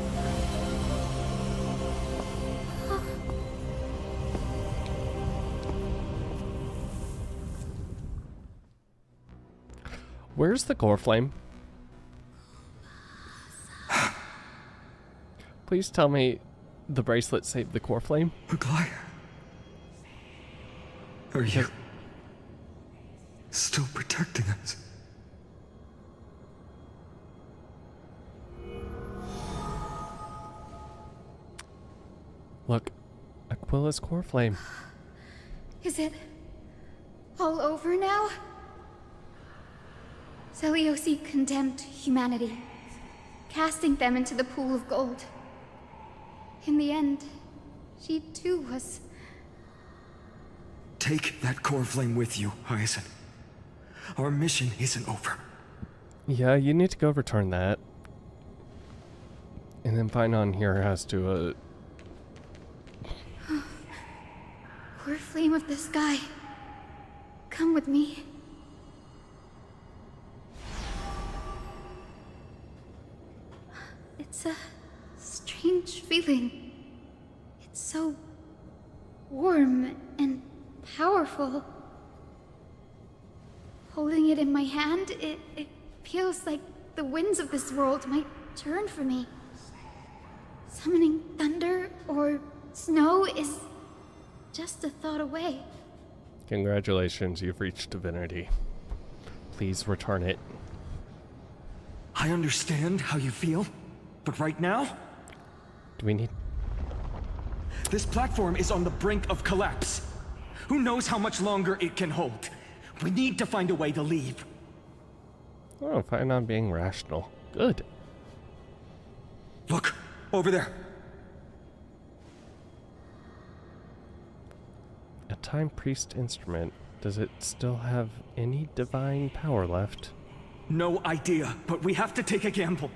[SPEAKER 1] Where's the core flame? Please tell me the bracelet saved the core flame.
[SPEAKER 7] Are you still still protecting us.
[SPEAKER 1] Look, Aquila's core flame.
[SPEAKER 9] Is it all over now? Seleuci condemned humanity, casting them into the pool of gold. In the end, she too was...
[SPEAKER 7] Take that core flame with you, Hyacinth. Our mission isn't over.
[SPEAKER 1] Yeah, you need to go return that. And then Finon here has to,
[SPEAKER 9] Core flame of the sky, come with me. It's a strange feeling. It's so warm and powerful. Holding it in my hand, it feels like the winds of this world might turn for me. Summoning thunder or snow is just a thought away.
[SPEAKER 1] Congratulations, you've reached divinity. Please return it.
[SPEAKER 7] I understand how you feel, but right now...
[SPEAKER 1] Do we need...
[SPEAKER 7] This platform is on the brink of collapse. Who knows how much longer it can hold? We need to find a way to leave.
[SPEAKER 1] Oh, Finon being rational. Good.
[SPEAKER 7] Look, over there.
[SPEAKER 1] A time priest instrument. Does it still have any divine power left?
[SPEAKER 7] No idea, but we have to take a gamble.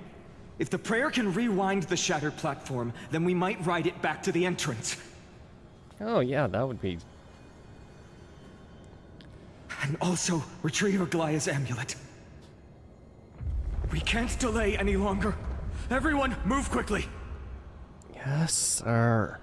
[SPEAKER 7] If the prayer can rewind the shattered platform, then we might ride it back to the entrance.
[SPEAKER 1] Oh yeah, that would be...
[SPEAKER 7] And also retrieve Aglaya's amulet. We can't delay any longer. Everyone, move quickly.
[SPEAKER 1] Yes, sir.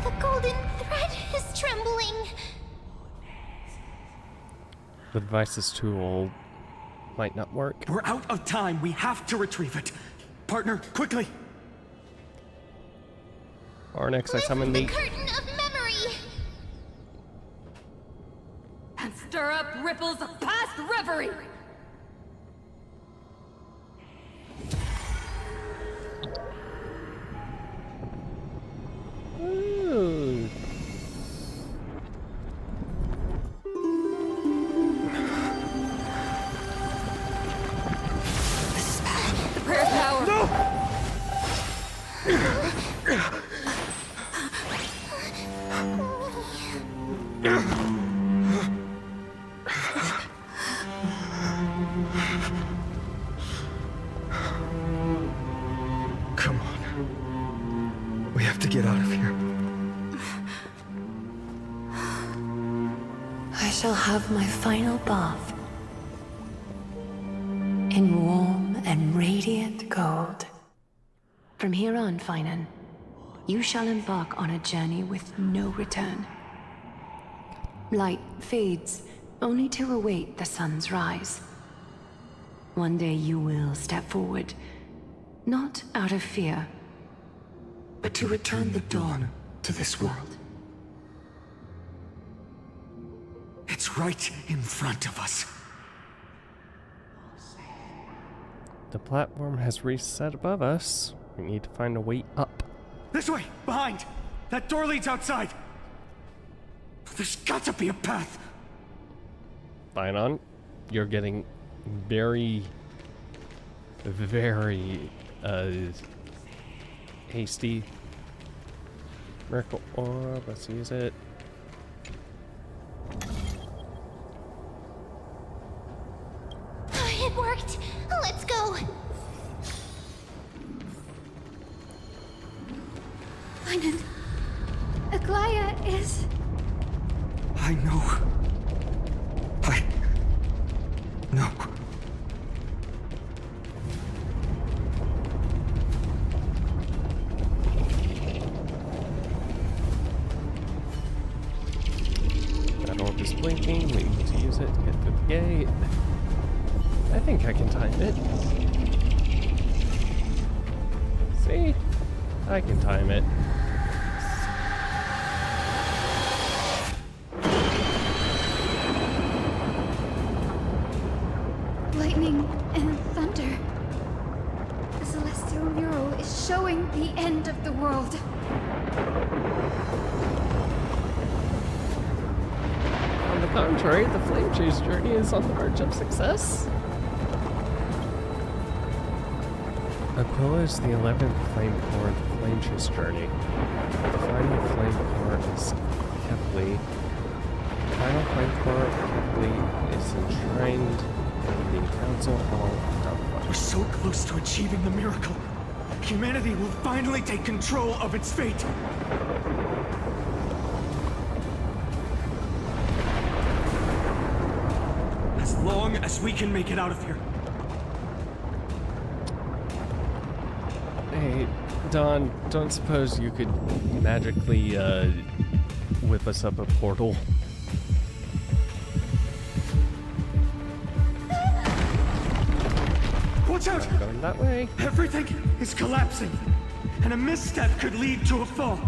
[SPEAKER 4] The golden thread is trembling.
[SPEAKER 1] The device is too old. Might not work.
[SPEAKER 7] We're out of time. We have to retrieve it. Partner, quickly.
[SPEAKER 1] Arnix, I summon
[SPEAKER 4] the
[SPEAKER 1] the...
[SPEAKER 4] curtain of memory.
[SPEAKER 13] And stir up ripples of past reverie.
[SPEAKER 1] Ooh.
[SPEAKER 13] The prayer's power. No!
[SPEAKER 7] Come on. We have to get out of here.
[SPEAKER 16] I shall have my final bath in warm and radiant gold. From here on, Finon, you shall embark on a journey with no return. Light fades, only to await the sun's rise. One day you will step forward, not out of fear, but to return the dawn to this world.
[SPEAKER 7] It's right in front of us.
[SPEAKER 1] The platform has reset above us. We need to find a way up.
[SPEAKER 7] This way! Behind! That door leads outside! There's got to be a path!
[SPEAKER 1] Finon, you're getting very, very, hasty. Miracle Orb, let's use it.
[SPEAKER 4] It worked. Let's go.
[SPEAKER 9] Finon, Aglaya is...
[SPEAKER 7] I know. No.
[SPEAKER 1] need to use it to get through the gate. I think I can time it. See? I can time it.
[SPEAKER 9] Lightning and thunder. The celestial mural is showing the end of the world.
[SPEAKER 1] On the contrary, the flame chase journey is on the verge of success. Aquila is the 11th flame core of the flame chase journey. The final flame core is Kepler. The final flame core of Kepler is enshrined in the council hall of Darkfire.
[SPEAKER 6] We're so close to achieving the miracle. Humanity will finally take control of its fate. As long as we can make it out of here.
[SPEAKER 1] Hey, Don, don't suppose you could magically, whip us up a portal?
[SPEAKER 6] Watch out!
[SPEAKER 1] I'm going that way.
[SPEAKER 6] Everything is collapsing, and a misstep could lead to a fall.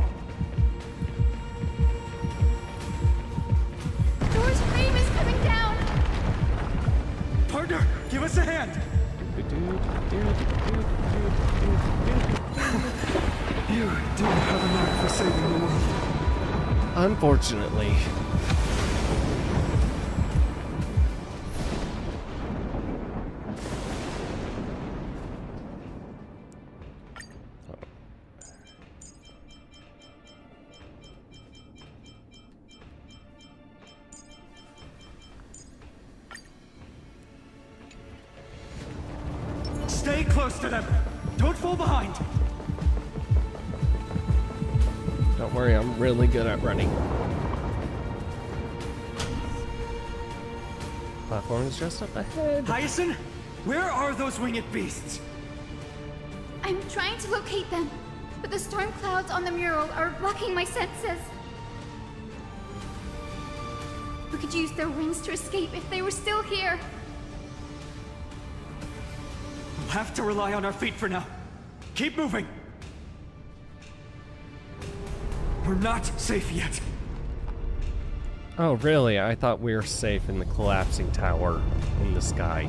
[SPEAKER 9] Door's frame is coming down!
[SPEAKER 6] Partner, give us a hand! You do have a knack for saving the world.
[SPEAKER 1] Unfortunately.
[SPEAKER 6] Stay close to them. Don't fall behind.
[SPEAKER 1] Don't worry, I'm really good at running. Platform is just up ahead.
[SPEAKER 6] Hyacinth, where are those winged beasts?
[SPEAKER 9] I'm trying to locate them, but the storm clouds on the mural are blocking my senses. We could use their wings to escape if they were still here.
[SPEAKER 6] We'll have to rely on our feet for now. Keep moving. We're not safe yet.
[SPEAKER 1] Oh, really? I thought we were safe in the collapsing tower in the sky.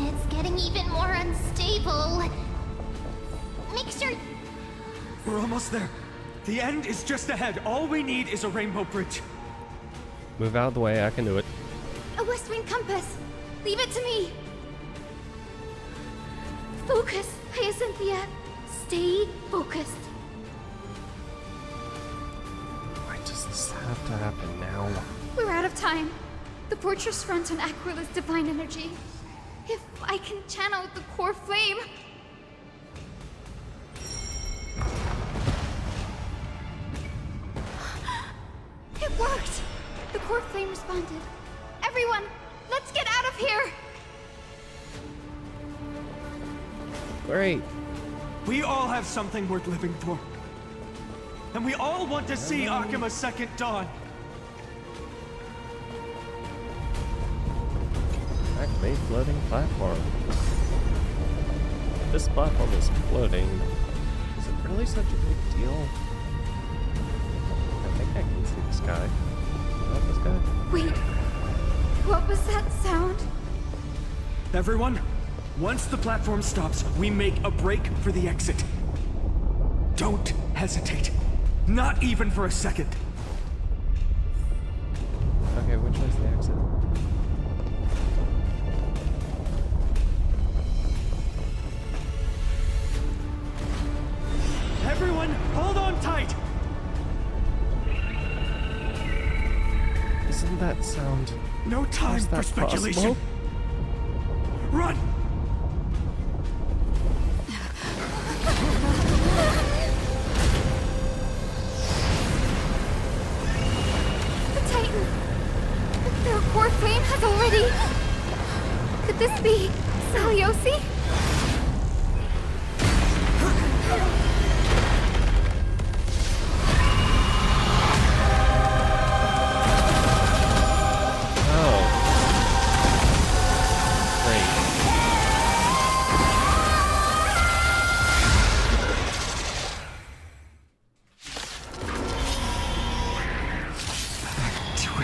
[SPEAKER 4] It's getting even more unstable. Make sure...
[SPEAKER 6] We're almost there. The end is just ahead. All we need is a rainbow bridge.
[SPEAKER 1] Move out of the way, I can do it.
[SPEAKER 9] A West Wind compass! Leave it to me! Focus, Hyacinthia! Stay focused.
[SPEAKER 1] Why does this have to happen now?
[SPEAKER 9] We're out of time. The fortress runs on Aquila's divine energy. If I can channel the core flame... It worked! The core flame responded. Everyone, let's get out of here!
[SPEAKER 1] Great.
[SPEAKER 6] We all have something worth living for. And we all want to see Akima's second dawn.
[SPEAKER 1] Activate floating platform. This platform is floating. Is it really such a big deal? I think I can see the sky. Not the sky.
[SPEAKER 9] Wait, what was that sound?
[SPEAKER 6] Everyone, once the platform stops, we make a break for the exit. Don't hesitate. Not even for a second.
[SPEAKER 1] Okay, which way's the exit?
[SPEAKER 6] Everyone, hold on tight!
[SPEAKER 1] Isn't that sound?
[SPEAKER 6] No time for speculation.
[SPEAKER 1] Possible?
[SPEAKER 6] Run!
[SPEAKER 9] The Titan! Their core flame has already... Could this be Saliosi?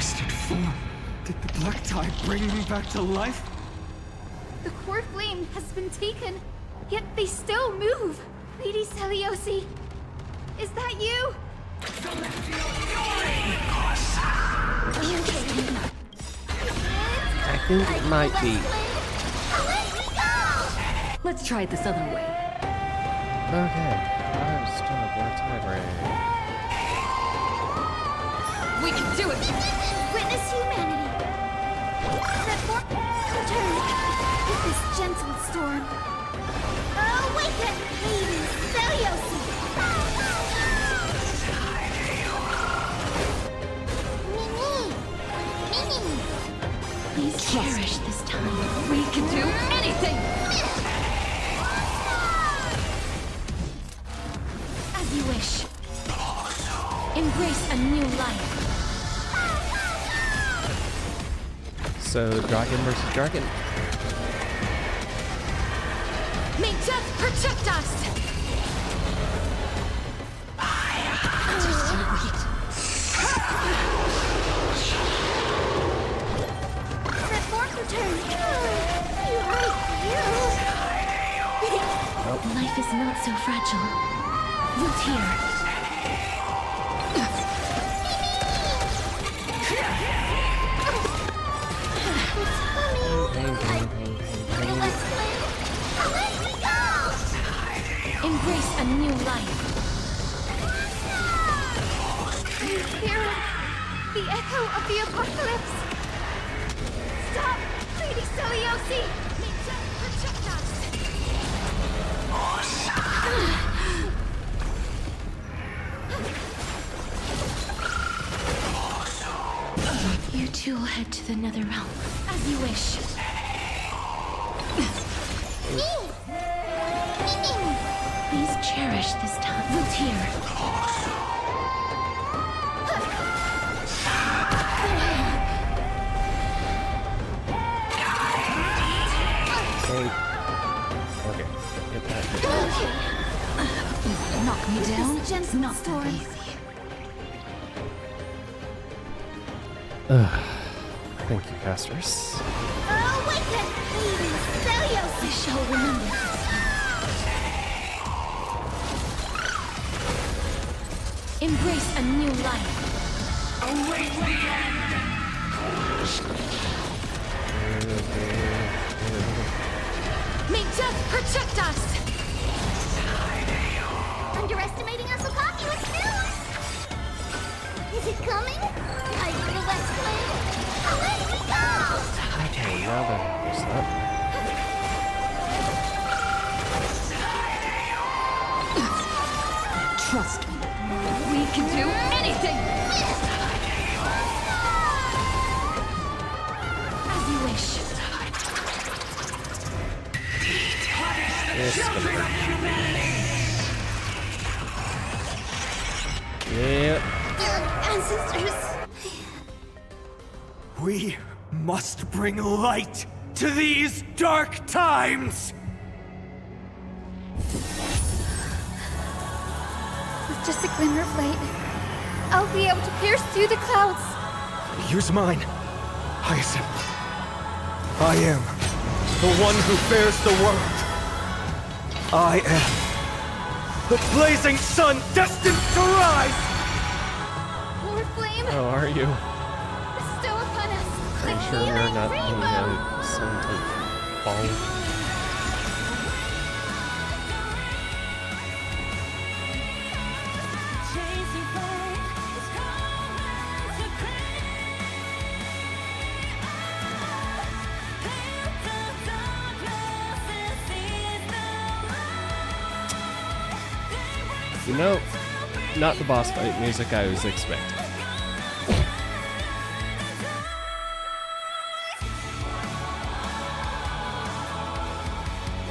[SPEAKER 6] twisted form. Did the black tide bring me back to life?
[SPEAKER 9] The core flame has been taken, yet they still move. Lady Seliosi, is that you?
[SPEAKER 1] I think it might be.
[SPEAKER 2] Let's try it this other way.
[SPEAKER 1] Okay, I'm still a black tide ray.
[SPEAKER 2] We can do it!
[SPEAKER 9] Witness humanity. Set forth, return with this gentle storm. Awaken, Lady Seliosi.
[SPEAKER 2] Please cherish this time. We can do anything!
[SPEAKER 9] As you wish. Embrace a new life.
[SPEAKER 1] So, dragon versus dragon.
[SPEAKER 9] May death protect us!
[SPEAKER 2] Just you wait.
[SPEAKER 9] Set forth return.
[SPEAKER 2] Life is not so fragile. Root here.
[SPEAKER 9] Embrace a new life. You hear it? The echo of the apocalypse. Stop, Lady Seliosi! May death protect us!
[SPEAKER 2] You two will head to the nether realm.
[SPEAKER 9] As you wish.
[SPEAKER 2] Please cherish this time. Root here.
[SPEAKER 1] Okay, get that.
[SPEAKER 2] Knock me down?
[SPEAKER 9] Gentle
[SPEAKER 2] Not
[SPEAKER 9] storm.
[SPEAKER 2] that easy.
[SPEAKER 1] Thank you, casters.
[SPEAKER 9] Awaken, Lady Seliosi.
[SPEAKER 2] I shall remember this.
[SPEAKER 9] Embrace a new life.
[SPEAKER 22] Await the end!
[SPEAKER 9] May death protect us! Underestimating us will cause you a snooze! Is it coming? I will explain. Let me go!
[SPEAKER 1] Okay, now that is that.
[SPEAKER 2] Trust me. We can do anything!
[SPEAKER 9] As you wish.
[SPEAKER 1] It's gonna hurt. Yeah.
[SPEAKER 9] Ancestors.
[SPEAKER 6] We must bring light to these dark times!
[SPEAKER 9] With just a glimmer of light, I'll be able to pierce through the clouds.
[SPEAKER 6] Use mine, Hyacinth. I am the one who bears the world. I am the blazing sun destined to rise!
[SPEAKER 9] Lord Flame,
[SPEAKER 1] Oh, are you?
[SPEAKER 9] bestow upon us the
[SPEAKER 1] Pretty sure you're
[SPEAKER 9] healing
[SPEAKER 1] not
[SPEAKER 9] rainbow.
[SPEAKER 1] some type ball. You know, not the boss fight music I was expecting.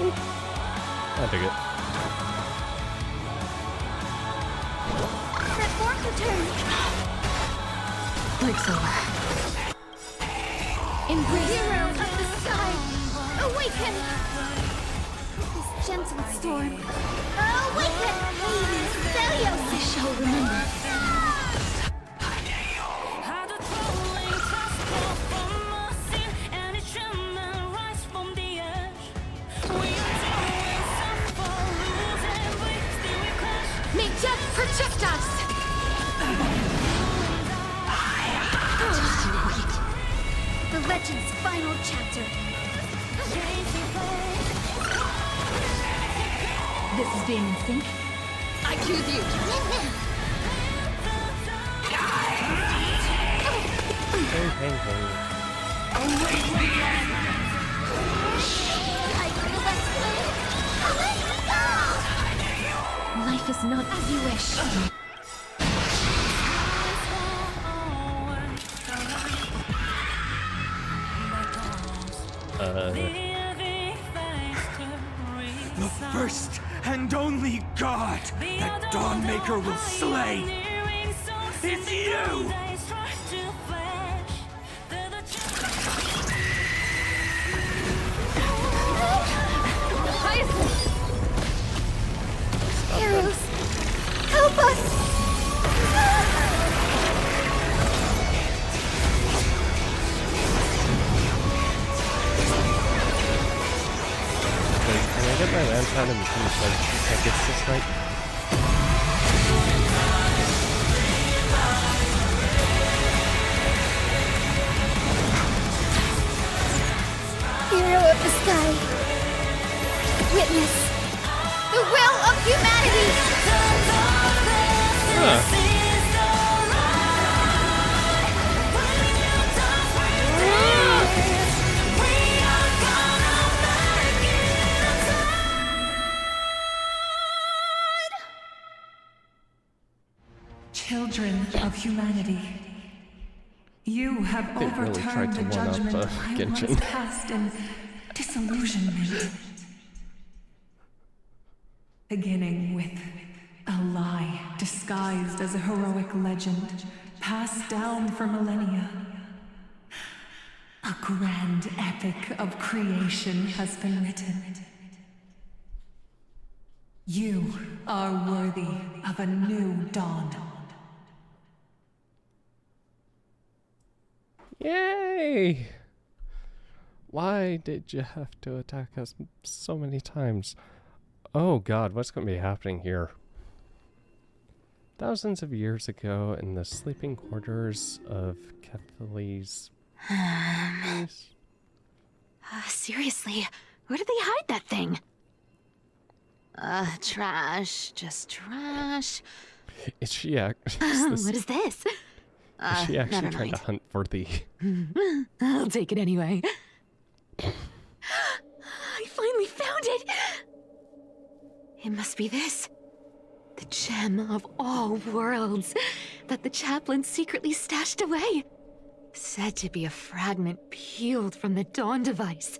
[SPEAKER 1] I dig it.
[SPEAKER 9] Set forth return.
[SPEAKER 2] Break's over.
[SPEAKER 9] Embrace hero of the sky. Awaken. This gentle storm. Awaken, Lady Seliosi.
[SPEAKER 2] I shall remember.
[SPEAKER 3] final chapter.
[SPEAKER 2] This is being in sync.
[SPEAKER 3] I choose you.
[SPEAKER 1] Hey.
[SPEAKER 3] Life is not as you wish.
[SPEAKER 6] The first and only god that Dawnmaker will slay is you!
[SPEAKER 4] Heroes, help us!
[SPEAKER 1] Wait, can I get my lantern and finish like tickets this night?
[SPEAKER 4] Hero of the sky, witness the will of humanity!
[SPEAKER 18] Children of humanity, you have
[SPEAKER 1] They really tried
[SPEAKER 18] overturned
[SPEAKER 1] to
[SPEAKER 18] the
[SPEAKER 1] one-up,
[SPEAKER 18] judgment I once
[SPEAKER 1] Genshin.
[SPEAKER 18] passed in disillusionment. Beginning with a lie disguised as a heroic legend, passed down for millennia. A grand epic of creation has been written. You are worthy of a new dawn.
[SPEAKER 1] Yay! Why did you have to attack us so many times? Oh god, what's going to be happening here? Thousands of years ago, in the sleeping quarters of Kethali's place.
[SPEAKER 3] Seriously, where did they hide that thing? Trash. Just trash.
[SPEAKER 1] Is she actually...
[SPEAKER 3] What is this?
[SPEAKER 1] Is she actually
[SPEAKER 3] never
[SPEAKER 1] trying to
[SPEAKER 3] mind.
[SPEAKER 1] hunt for the...
[SPEAKER 3] I'll take it anyway. I finally found it! It must be this. The gem of all worlds that the chaplain secretly stashed away. Said to be a fragment peeled from the Dawn device.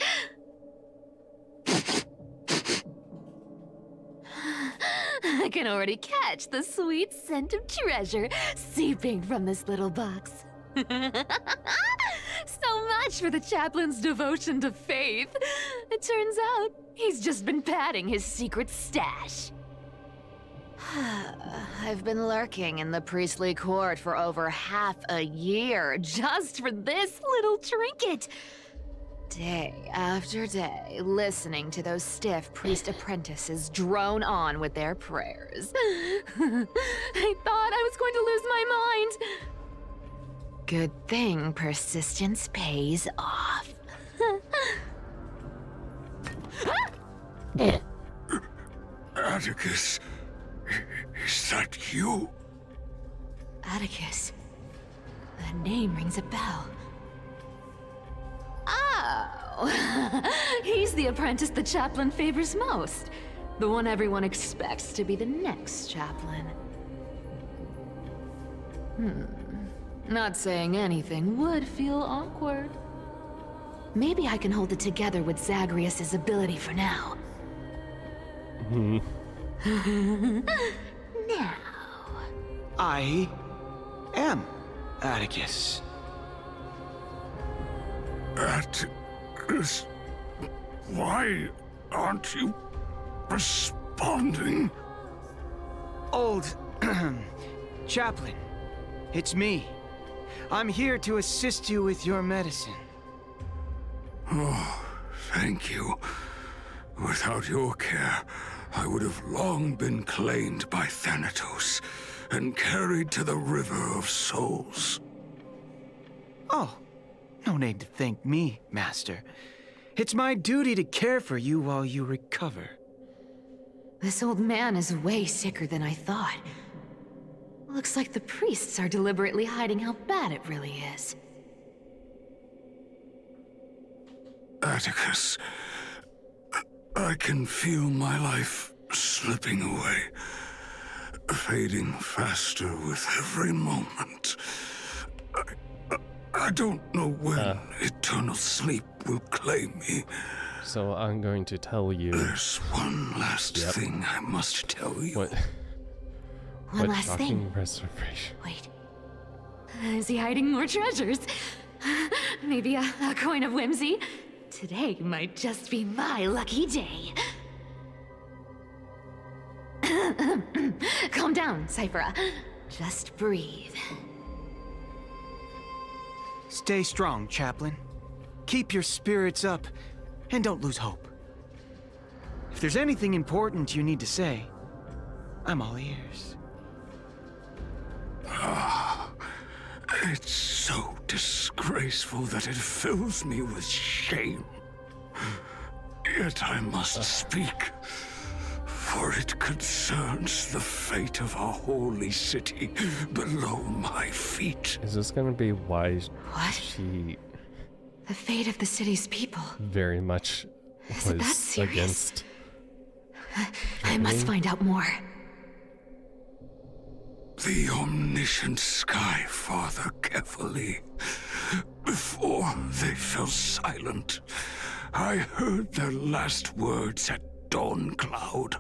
[SPEAKER 3] I can already catch the sweet scent of treasure seeping from this little box. So much for the chaplain's devotion to faith. It turns out he's just been padding his secret stash. I've been lurking in the priestly court for over half a year just for this little trinket. Day after day, listening to those stiff priest apprentices drone on with their prayers. I thought I was going to lose my mind. Good thing persistence pays off.
[SPEAKER 22] Atticus, is that you?
[SPEAKER 3] Atticus. That name rings a bell. Oh, he's the apprentice the chaplain favors most. The one everyone expects to be the next chaplain. Not saying anything would feel awkward. Maybe I can hold it together with Zagreus's ability for now. Now.
[SPEAKER 15] I am Atticus.
[SPEAKER 22] Atticus, why aren't you responding?
[SPEAKER 15] Old chaplain, it's me. I'm here to assist you with your medicine.
[SPEAKER 22] Oh, thank you. Without your care, I would have long been claimed by Thanatos and carried to the River of Souls.
[SPEAKER 15] Oh,
[SPEAKER 5] No need to thank me, Master. It's my duty to care for you while you recover.
[SPEAKER 16] This old man is way sicker than I thought. Looks like the priests are deliberately hiding how bad it really is.
[SPEAKER 22] Atticus, I can feel my life slipping away, fading faster with every moment. I don't know when eternal sleep will claim me.
[SPEAKER 1] So I'm going to tell you.
[SPEAKER 22] There's one last thing I must tell you.
[SPEAKER 16] One last thing.
[SPEAKER 1] Reservation.
[SPEAKER 16] Wait. Is he hiding more treasures? Maybe a coin of whimsy? Today might just be my lucky day. Calm down, Cyphera. Just breathe.
[SPEAKER 5] Stay strong, Chaplain. Keep your spirits up, and don't lose hope. If there's anything important you need to say, I'm all ears.
[SPEAKER 22] It's so disgraceful that it fills me with shame. Yet I must speak, for it concerns the fate of our holy city below my feet.
[SPEAKER 1] Is this gonna be why
[SPEAKER 16] What?
[SPEAKER 1] she
[SPEAKER 16] The fate of the city's people.
[SPEAKER 1] very much
[SPEAKER 16] Is it that
[SPEAKER 1] was
[SPEAKER 16] serious?
[SPEAKER 1] against?
[SPEAKER 16] I must find out more.
[SPEAKER 22] The omniscient Sky Father carefully. Before they fell silent, I heard their last words at Dawn Cloud.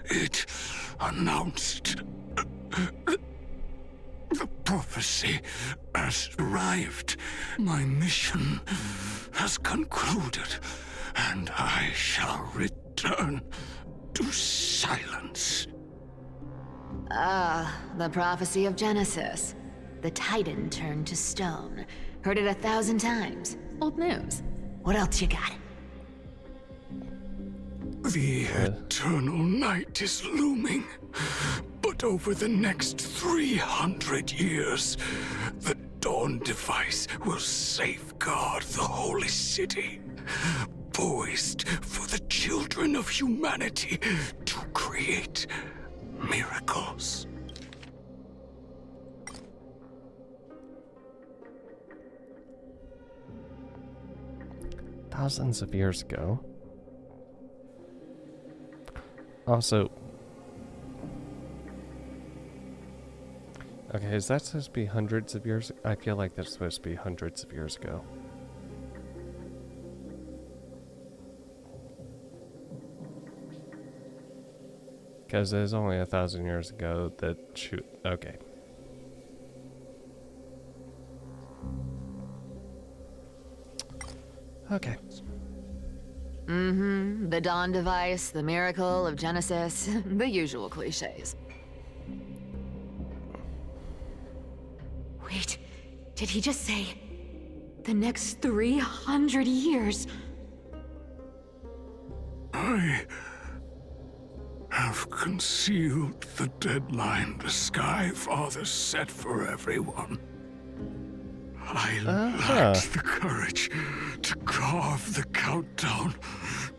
[SPEAKER 22] It announced the prophecy has arrived. My mission has concluded, and I shall return to silence.
[SPEAKER 16] Ah, the prophecy of Genesis. The Titan turned to stone. Heard it 1,000 times. Old news. What else you got?
[SPEAKER 22] The eternal night is looming, but over the next 300 years, the Dawn device will safeguard the holy city, poised for the children of humanity to create miracles.
[SPEAKER 1] Thousands of years ago. Also, okay, is that supposed to be hundreds of years? I feel like that's supposed to be hundreds of years ago. Because there's only 1,000 years ago that shoot. Okay. Okay.
[SPEAKER 16] Mm-hmm. The Dawn device, the miracle of Genesis, the usual cliches. Wait, did he just say the next 300 years?
[SPEAKER 22] I have concealed the deadline the Sky Father set for everyone. I lacked the courage to carve the countdown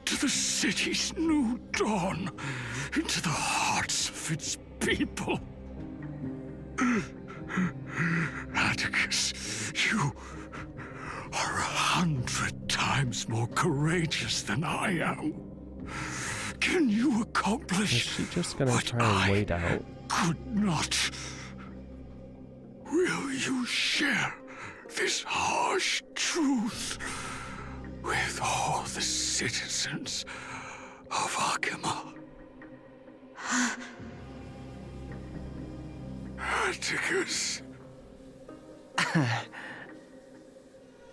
[SPEAKER 22] to the city's new dawn into the hearts of its people. Atticus, you are 100 times more courageous than I am. Can you accomplish
[SPEAKER 1] Is she just gonna
[SPEAKER 22] what
[SPEAKER 1] try and
[SPEAKER 22] I
[SPEAKER 1] wait out?
[SPEAKER 22] could not? Will you share this harsh truth with all the citizens of Akima? Atticus.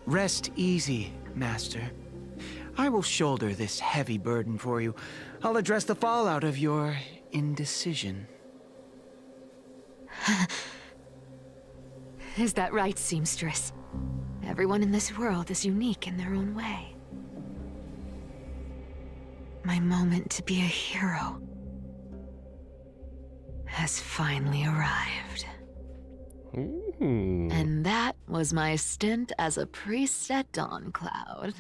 [SPEAKER 5] Rest easy, Master. I will shoulder this heavy burden for you. I'll address the fallout of your indecision.
[SPEAKER 16] Is that right, seamstress? Everyone in this world is unique in their own way. My moment to be a hero has finally arrived. And that was my stint as a priest at Dawn Cloud.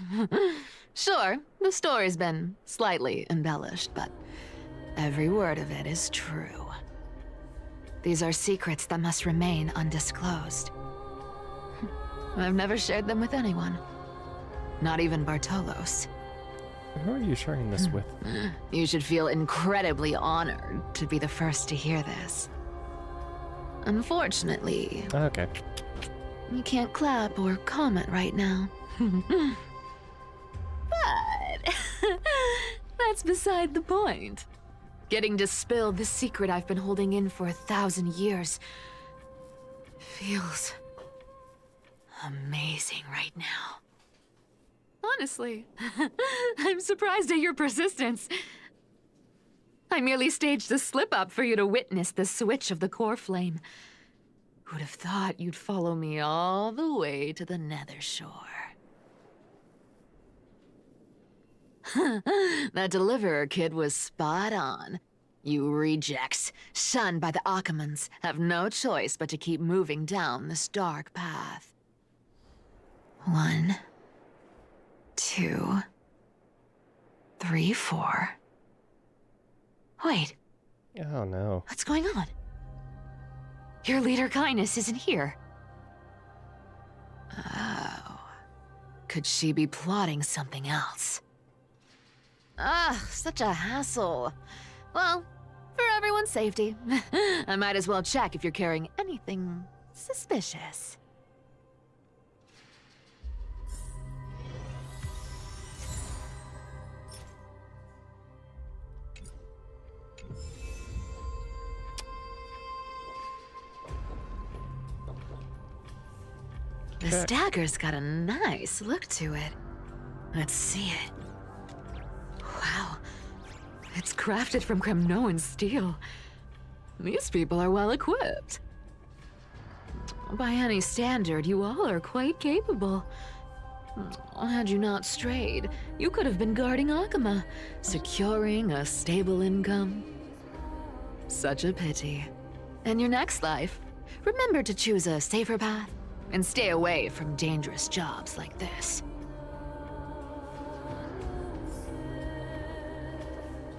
[SPEAKER 16] Sure, the story's been slightly embellished, but every word of it is true. These are secrets that must remain undisclosed. I've never shared them with anyone. Not even Bartolos.
[SPEAKER 1] Who are you sharing this with?
[SPEAKER 16] You should feel incredibly honored to be the first to hear this. Unfortunately...
[SPEAKER 1] Okay.
[SPEAKER 16] You can't clap or comment right now. But... that's beside the point. Getting to spill the secret I've been holding in for 1,000 years... feels... amazing right now. Honestly, I'm surprised at your persistence. I merely staged a slip-up for you to witness the switch of the core flame. Who'd have thought you'd follow me all the way to the nether shore? That deliverer kid was spot on. You rejects, shunned by the Akamans, have no choice but to keep moving down this dark path. 1, 2, 3, 4. Wait.
[SPEAKER 1] Oh no.
[SPEAKER 16] What's going on? Your leader Kindness isn't here. Oh. Could she be plotting something else? Such a hassle. Well, for everyone's safety, I might as well check if you're carrying anything suspicious. The dagger's got a nice look to it. Let's see it. Wow. It's crafted from Kremnoan steel. These people are well equipped. By any standard, you all are quite capable. Had you not strayed, you could have been guarding Akama, securing a stable income. Such a pity. In your next life, remember to choose a safer path and stay away from dangerous jobs like this.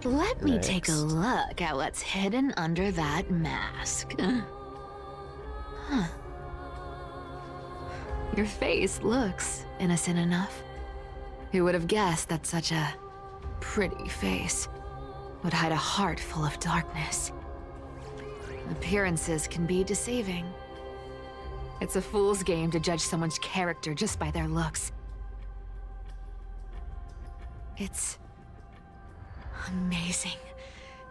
[SPEAKER 16] Let me take a look at what's hidden under that mask. Huh. Your face looks innocent enough. Who would have guessed that such a pretty face would hide a heart full of darkness? Appearances can be deceiving. It's a fool's game to judge someone's character just by their looks. It's amazing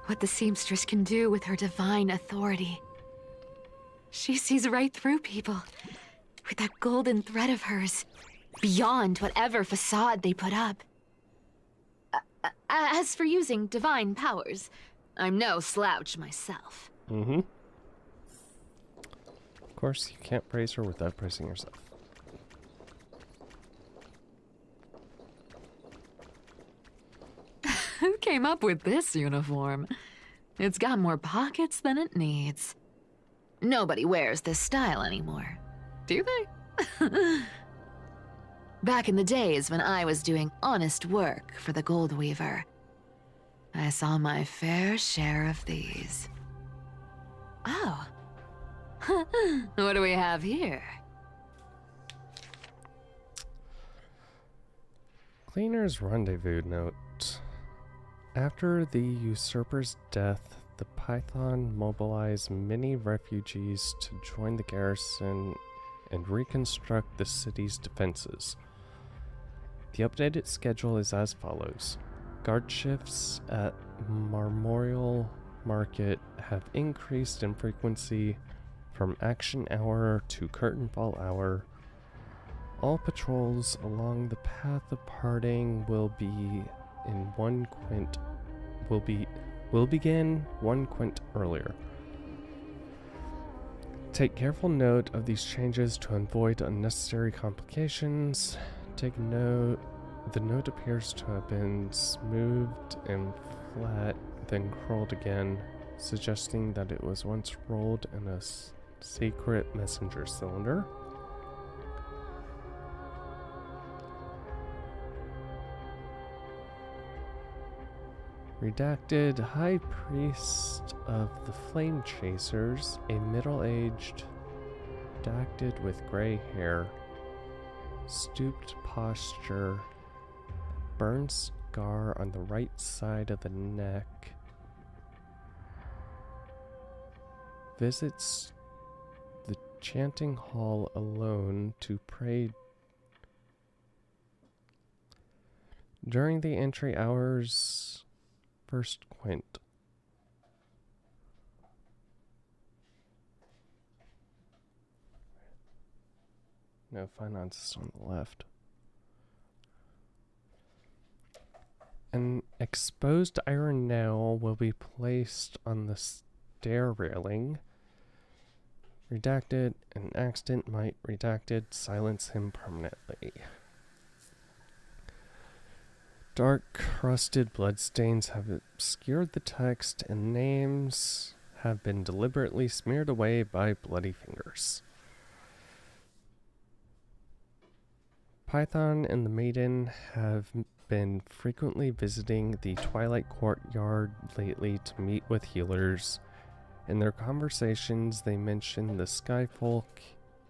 [SPEAKER 16] what the seamstress can do with her divine authority. She sees right through people with that golden thread of hers, beyond whatever facade they put up. As for using divine powers, I'm no slouch myself.
[SPEAKER 1] Mm-hmm. Of course, you can't praise her without praising yourself.
[SPEAKER 16] Who came up with this uniform? It's got more pockets than it needs. Nobody wears this style anymore, do they? Back in the days when I was doing honest work for the Gold Weaver, I saw my fair share of these. Oh. What do we have here?
[SPEAKER 1] Cleaner's rendezvous note. After the usurper's death, the Python mobilized many refugees to join the garrison and reconstruct the city's defenses. The updated schedule is as follows. Guard shifts at Memorial Market have increased in frequency from action hour to curtain fall hour. All patrols along the path of parting will be in 1 quint will begin 1 quint earlier. Take careful note of these changes to avoid unnecessary complications. Take note, the note appears to have been smoothed and flat, then curled again, suggesting that it was once rolled in a Secret messenger cylinder. Redacted High Priest of the Flame Chasers, a middle-aged, redacted with gray hair, stooped posture, burn scar on the right side of the neck, visits the chanting hall alone to pray during the entry hours. First quint. No, finance is on the left. An exposed iron nail will be placed on the stair railing. Redacted, an accident might redacted silence him permanently. Dark crusted bloodstains have obscured the text, and names have been deliberately smeared away by bloody fingers. Python and the Maiden have been frequently visiting the Twilight Courtyard lately to meet with healers. In their conversations, they mention the Skyfolk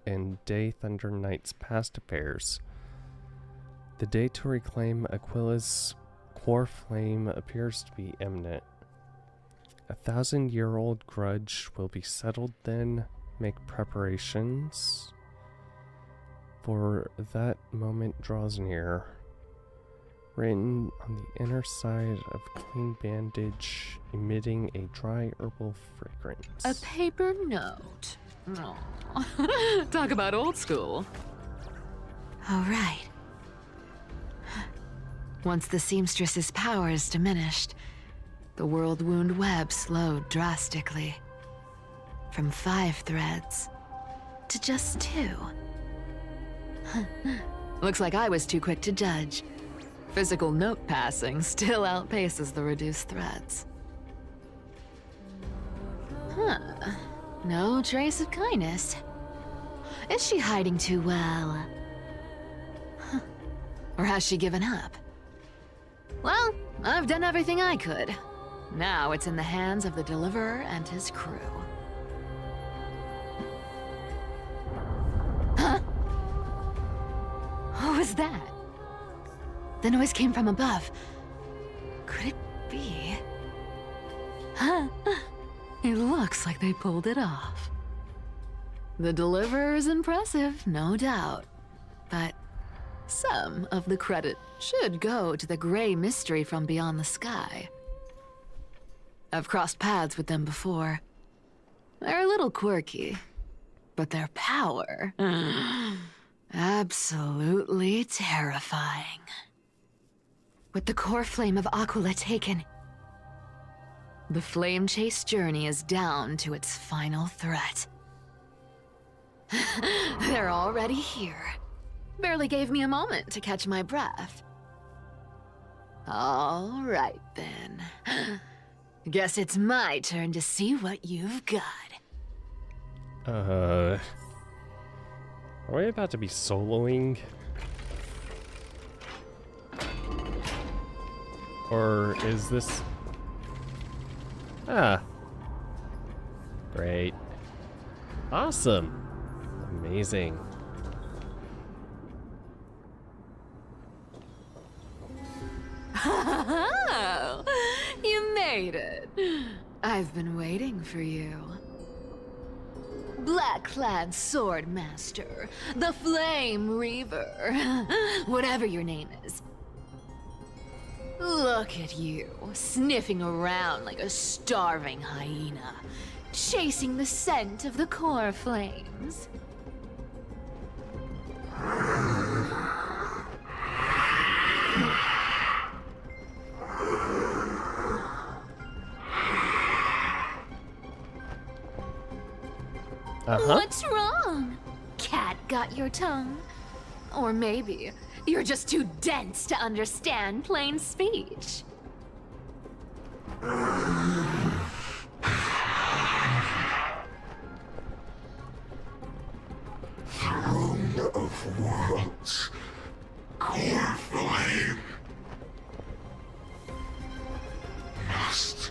[SPEAKER 1] and Day Thunder Knight's past affairs. The day to reclaim Aquila's core flame appears to be imminent. 1,000-year-old grudge will be settled then. Make preparations, for that moment draws near. Written on the inner side of clean bandage, emitting a dry herbal fragrance.
[SPEAKER 16] A paper note. Aw. Talk about old school. All right. Once the seamstress's powers diminished, the world wound web slowed drastically. From 5 threads to just 2. Looks like I was too quick to judge. Physical note passing still outpaces the reduced threads. No trace of kindness. Is she hiding too well? Or has she given up? Well, I've done everything I could. Now it's in the hands of the Deliverer and his crew. Huh? What was that? The noise came from above. Could it be? Huh? It looks like they pulled it off. The Deliverer is impressive, no doubt. But some of the credit should go to the gray mystery from beyond the sky. I've crossed paths with them before. They're a little quirky, but their power, absolutely terrifying. With the core flame of Aquila taken, the flame chase journey is down to its final threat. They're already here. Barely gave me a moment to catch my breath. All right, then. Guess it's my turn to see what you've got.
[SPEAKER 1] Are we about to be soloing? Or is this... Ah. Great. Awesome. Amazing.
[SPEAKER 16] Oh, you made it. I've been waiting for you. Black-clad sword master, the Flame Reaver, whatever your name is. Look at you, sniffing around like a starving hyena, chasing the scent of the core flames. What's wrong? Cat got your tongue? Or maybe you're just too dense to understand plain speech.
[SPEAKER 11] of worlds, core flame. Must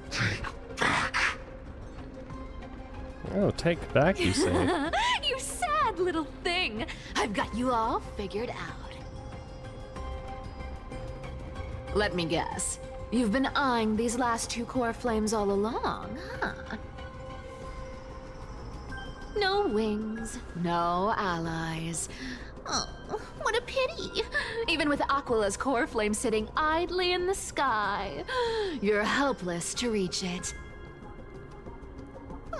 [SPEAKER 11] take back.
[SPEAKER 1] Oh, take back, you say?
[SPEAKER 3] You sad little thing. I've got you all figured out. Let me guess. You've been eyeing these last two core flames all along, huh? No wings, no allies. Oh, what a pity. Even with Aquila's core flame sitting idly in the sky, you're helpless to reach it.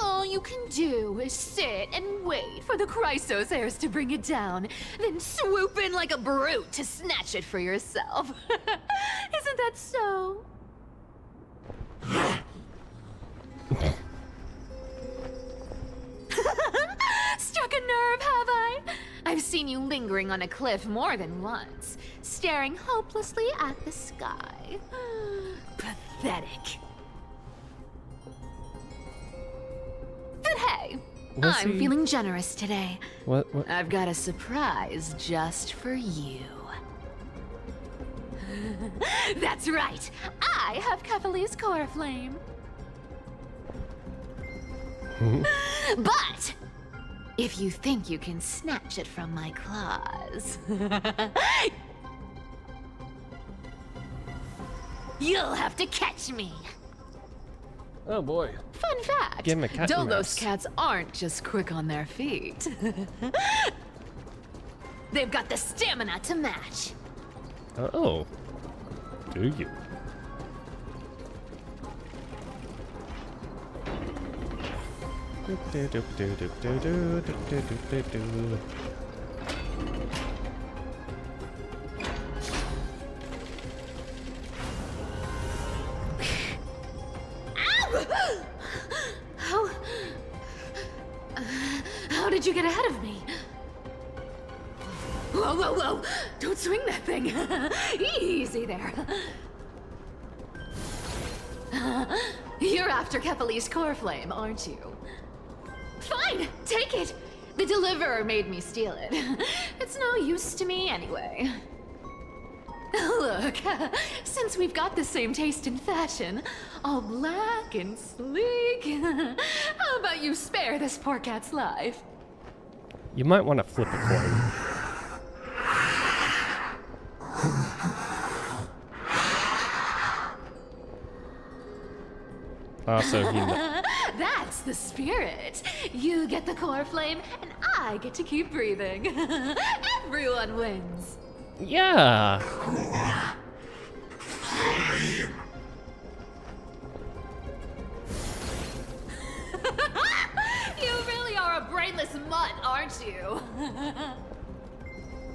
[SPEAKER 3] All you can do is sit and wait for the Chrysos heirs to bring it down, then swoop in like a brute to snatch it for yourself. Isn't that so? Struck a nerve, have I? I've seen you lingering on a cliff more than once, staring hopelessly at the sky. Pathetic. But hey, I'm feeling generous today.
[SPEAKER 1] What?
[SPEAKER 3] I've got a surprise just for you. That's right. I have Kephales's core flame. But if you think you can snatch it from my claws, you'll have to catch me.
[SPEAKER 1] Oh boy.
[SPEAKER 3] Fun fact,
[SPEAKER 1] Give him a cat and
[SPEAKER 3] Dolgos
[SPEAKER 1] mouse.
[SPEAKER 3] cats aren't just quick on their feet. They've got the stamina to match.
[SPEAKER 1] Oh. Do you?
[SPEAKER 3] How did you get ahead of me? Whoa, whoa, whoa! Don't swing that thing! Easy there. You're after Kephales's core flame, aren't you? Fine, take it! The deliverer made me steal it. It's no use to me anyway. Look, since we've got the same taste in fashion, all black and sleek, how about you spare this poor cat's life?
[SPEAKER 1] You might want to flip a coin. Also,
[SPEAKER 3] That's the spirit. You get the core flame, and I get to keep breathing. Everyone wins.
[SPEAKER 1] Yeah.
[SPEAKER 3] You really are a brainless mutt, aren't you?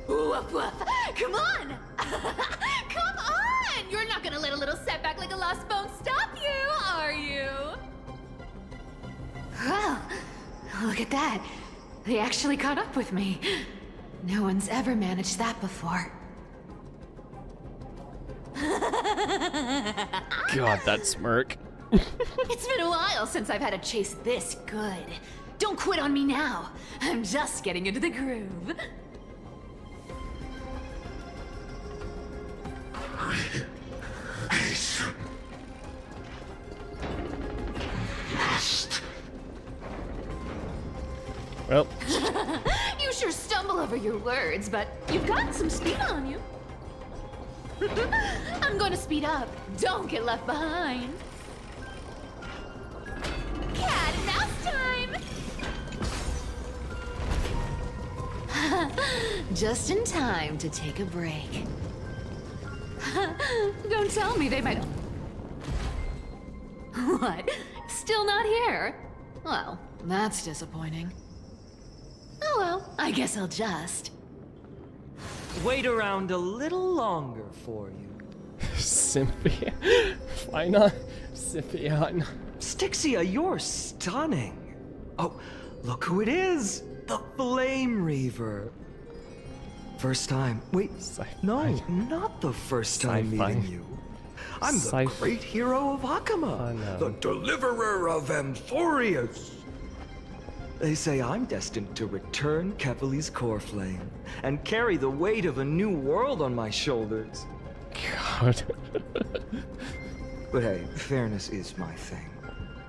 [SPEAKER 3] Woof woof. Come on! Come on! You're not gonna let a little setback like a lost bone stop you, are you? Well, look at that. They actually caught up with me. No one's ever managed that before.
[SPEAKER 1] God, that smirk.
[SPEAKER 3] It's been a while since I've had a chase this good. Don't quit on me now. I'm just getting into the groove.
[SPEAKER 1] Well.
[SPEAKER 3] You sure stumble over your words, but you've got some speed on you. I'm going to speed up. Don't get left behind. Cat and mouse time! Just in time to take a break. Don't tell me they might... What? Still not here? Well, that's disappointing. Oh well, I guess I'll just...
[SPEAKER 14] Wait around a little longer for you.
[SPEAKER 1] Cynthia? Why not? Cynthia.
[SPEAKER 14] Stixia, you're stunning. Oh, look who it is. The Flame Reaver. First time. Wait, no, not the first time meeting you. I'm the great hero of Akama, the deliverer of Amphorius.
[SPEAKER 7] They say I'm destined to return Kepali's core flame and carry the weight of a new world on my shoulders.
[SPEAKER 1] God.
[SPEAKER 7] But hey, fairness is my thing.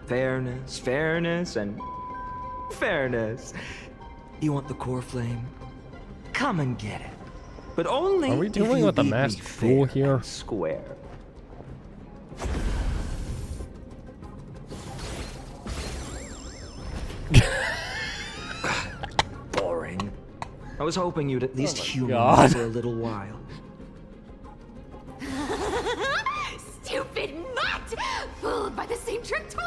[SPEAKER 7] Fairness, and fairness. You want the core flame? Come and get it. But only
[SPEAKER 1] Are we
[SPEAKER 7] if
[SPEAKER 1] dealing
[SPEAKER 7] you
[SPEAKER 1] with a
[SPEAKER 7] beat me
[SPEAKER 1] masked fool
[SPEAKER 7] fair
[SPEAKER 1] here?
[SPEAKER 7] and square. Boring. I was hoping you'd at least humor me for a little while.
[SPEAKER 3] Stupid mutt! Fooled by the same trick twice!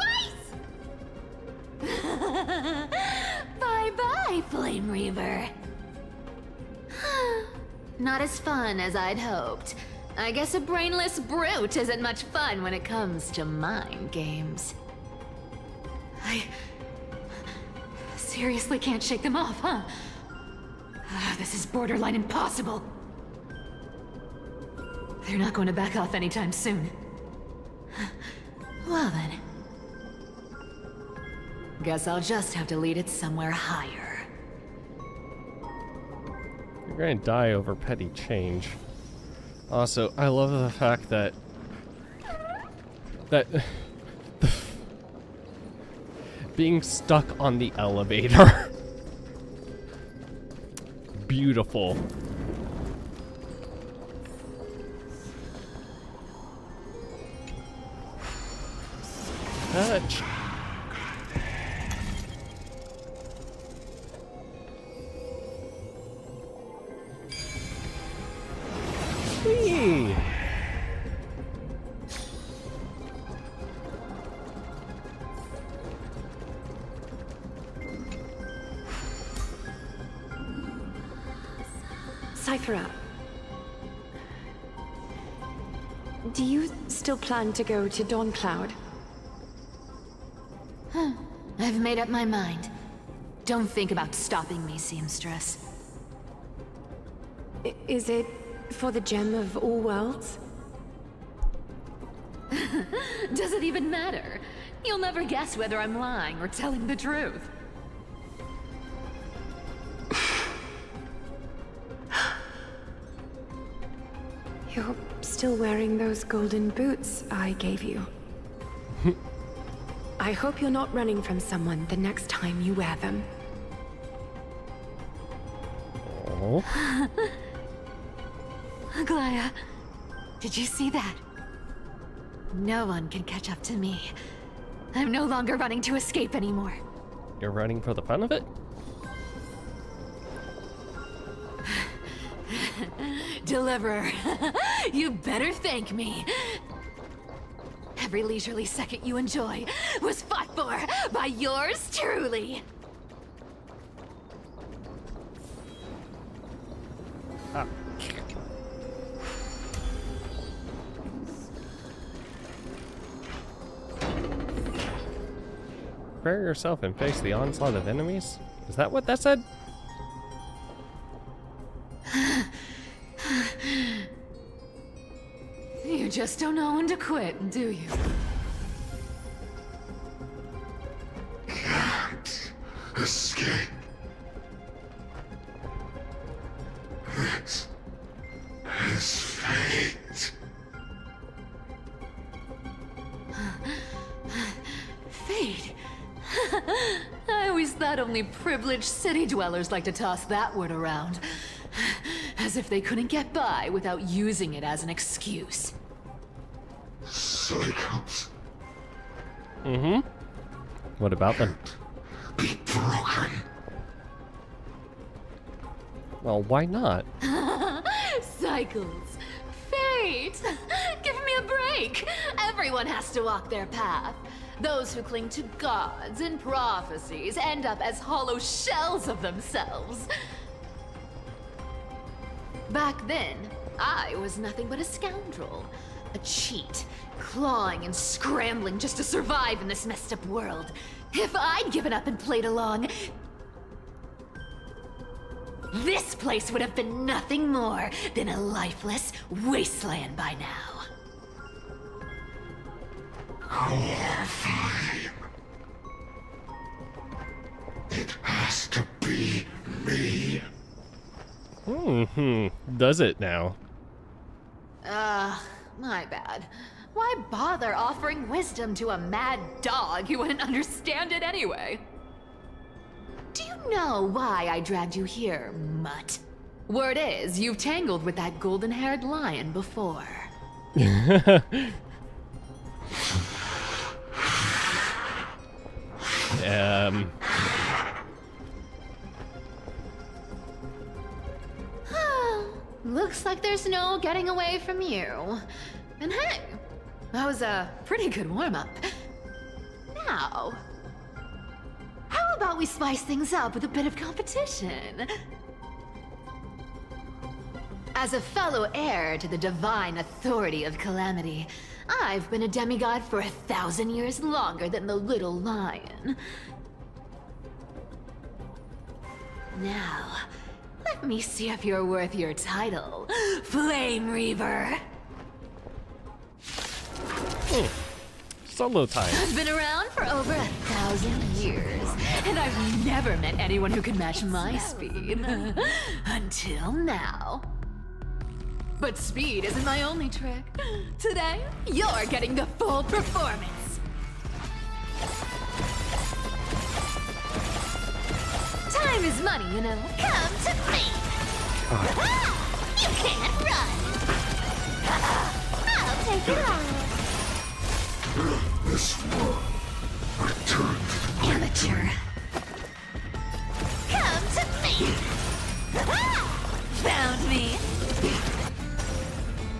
[SPEAKER 3] Bye-bye, Flame Reaver. Not as fun as I'd hoped. I guess a brainless brute isn't much fun when it comes to mind games.
[SPEAKER 2] I seriously can't shake them off, huh? This is borderline impossible. They're not going to back off anytime soon. Well then. Guess I'll just have to lead it somewhere higher.
[SPEAKER 1] You're going to die over petty change. Also, I love the fact that being stuck on the elevator. Beautiful. Touch. Whee!
[SPEAKER 16] Cyphera, do you still plan to go to Dawn Cloud?
[SPEAKER 2] I've made up my mind. Don't think about stopping me, seamstress.
[SPEAKER 16] Is it for the gem of all worlds?
[SPEAKER 2] Does it even matter? You'll never guess whether I'm lying or telling the truth.
[SPEAKER 16] You're still wearing those golden boots I gave you. I hope you're not running from someone the next time you wear them.
[SPEAKER 1] Oh.
[SPEAKER 2] Aglaya, did you see that? No one can catch up to me. I'm no longer running to escape anymore.
[SPEAKER 1] You're running for the fun of it?
[SPEAKER 2] Deliverer, you better thank me. Every leisurely second you enjoy was fought for by yours truly.
[SPEAKER 1] Ah. Prepare yourself and face the onslaught of enemies? Is that what that said?
[SPEAKER 2] You just don't know when to quit, do you?
[SPEAKER 11] Can't escape. This is fate.
[SPEAKER 2] Fate? I always thought only privileged city dwellers like to toss that word around. As if they couldn't get by without using it as an excuse.
[SPEAKER 11] Cycles
[SPEAKER 1] Mm-hmm. What about them?
[SPEAKER 11] be broken.
[SPEAKER 1] Well, why not?
[SPEAKER 2] Cycles. Fate! Give me a break! Everyone has to walk their path. Those who cling to gods and prophecies end up as hollow shells of themselves. Back then, I was nothing but a scoundrel. A cheat, clawing and scrambling just to survive in this messed up world. If I'd given up and played along, this place would have been nothing more than a lifeless wasteland by now.
[SPEAKER 11] Core flame. It has to be me.
[SPEAKER 1] Does it now?
[SPEAKER 3] My bad. Why bother offering wisdom to a mad dog who wouldn't understand it anyway? Do you know why I dragged you here, mutt? Word is, you've tangled with that golden-haired lion before. Looks like there's no getting away from you. And hey, that was a pretty good warm-up. Now, how about we spice things up with a bit of competition? As a fellow heir to the divine authority of Calamity, I've been a demigod for 1,000 years longer than the little lion. Now, let me see if you're worth your title, Flame Reaver.
[SPEAKER 1] Solo time.
[SPEAKER 3] I've been around for over 1,000 years, and I've never met anyone who could match my speed. Until now. But speed isn't my only trick. Today, you're getting the full performance. Time is money, you know. Come to me. You can't run. I'll take it on.
[SPEAKER 11] This one returned.
[SPEAKER 3] Amateur. Come to me. Found me.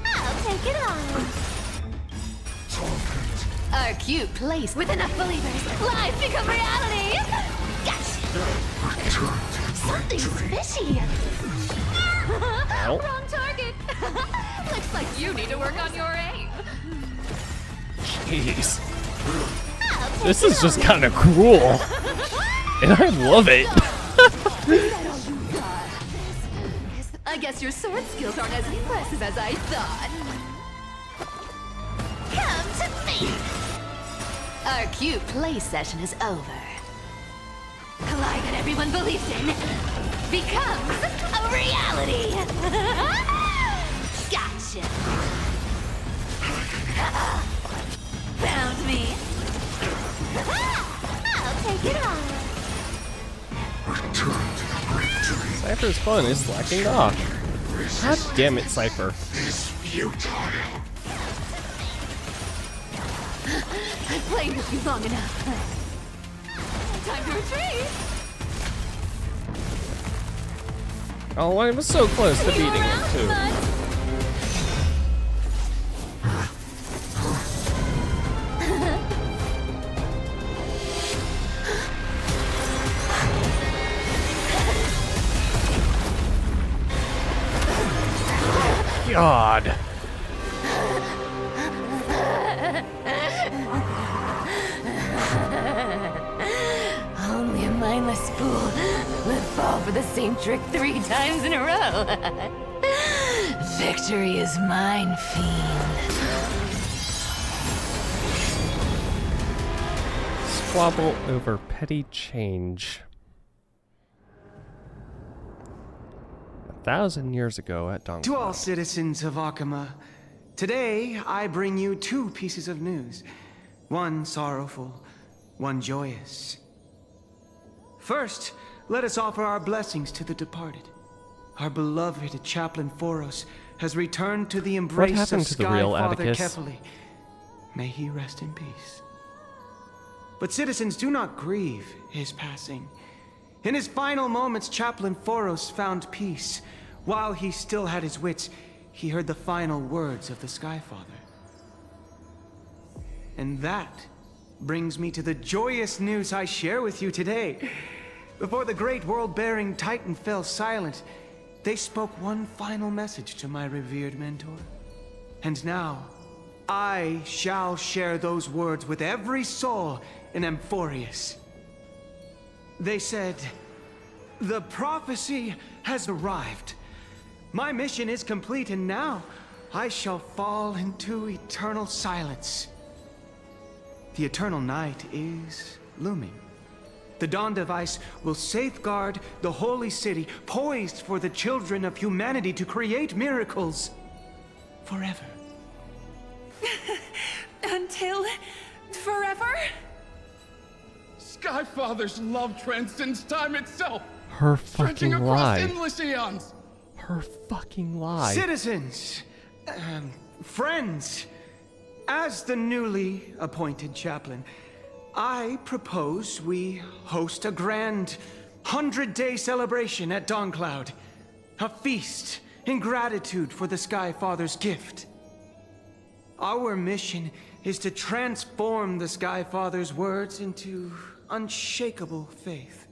[SPEAKER 3] I'll take it on. Our cute place with enough believers. Life become reality. Gotcha. Something's fishy. Wrong target. Looks like you need to work on your aim.
[SPEAKER 1] Jeez. This is just kind of cruel. And I love it.
[SPEAKER 3] I guess your sword skills aren't as impressive as I thought. Come to me. Our cute play session is over. The lie that everyone believes in becomes a reality. Gotcha. Found me. I'll take it on.
[SPEAKER 1] Cypher's fun is slacking off. God damn it, Cypher.
[SPEAKER 3] I've played with you long enough. Time to retreat.
[SPEAKER 1] Oh, I was so close to beating it too. God.
[SPEAKER 3] Only a mindless fool would fall for the same trick 3 times in a row. Victory is mine, fiend.
[SPEAKER 1] Squabble over petty change. 1,000 years ago at Dawn.
[SPEAKER 5] To all citizens of Akama, today I bring you 2 pieces of news. One sorrowful, one joyous. First, let us offer our blessings to the departed. Our beloved Chaplain Foros has returned to the embrace of Sky Father Kefali. May he rest in peace. But citizens, do not grieve his passing. In his final moments, Chaplain Foros found peace. While he still had his wits, he heard the final words of the Sky Father. And that brings me to the joyous news I share with you today. Before the great world-bearing Titan fell silent, they spoke one final message to my revered mentor. And now, I shall share those words with every soul in Amphorius. They said, "The prophecy has arrived. My mission is complete, and now I shall fall into eternal silence. The eternal night is looming. The Dawn Device will safeguard the holy city, poised for the children of humanity to create miracles forever.
[SPEAKER 18] Until forever?
[SPEAKER 17] Skyfather's love transcends time itself,
[SPEAKER 1] Her
[SPEAKER 17] stretching
[SPEAKER 1] fucking
[SPEAKER 17] across
[SPEAKER 1] lie.
[SPEAKER 17] endless eons.
[SPEAKER 1] Her fucking lie.
[SPEAKER 5] Citizens, friends, as the newly appointed chaplain, I propose we host a grand 100-day celebration at Dawncloud. A feast in gratitude for the Skyfather's gift. Our mission is to transform the Skyfather's words into unshakable faith.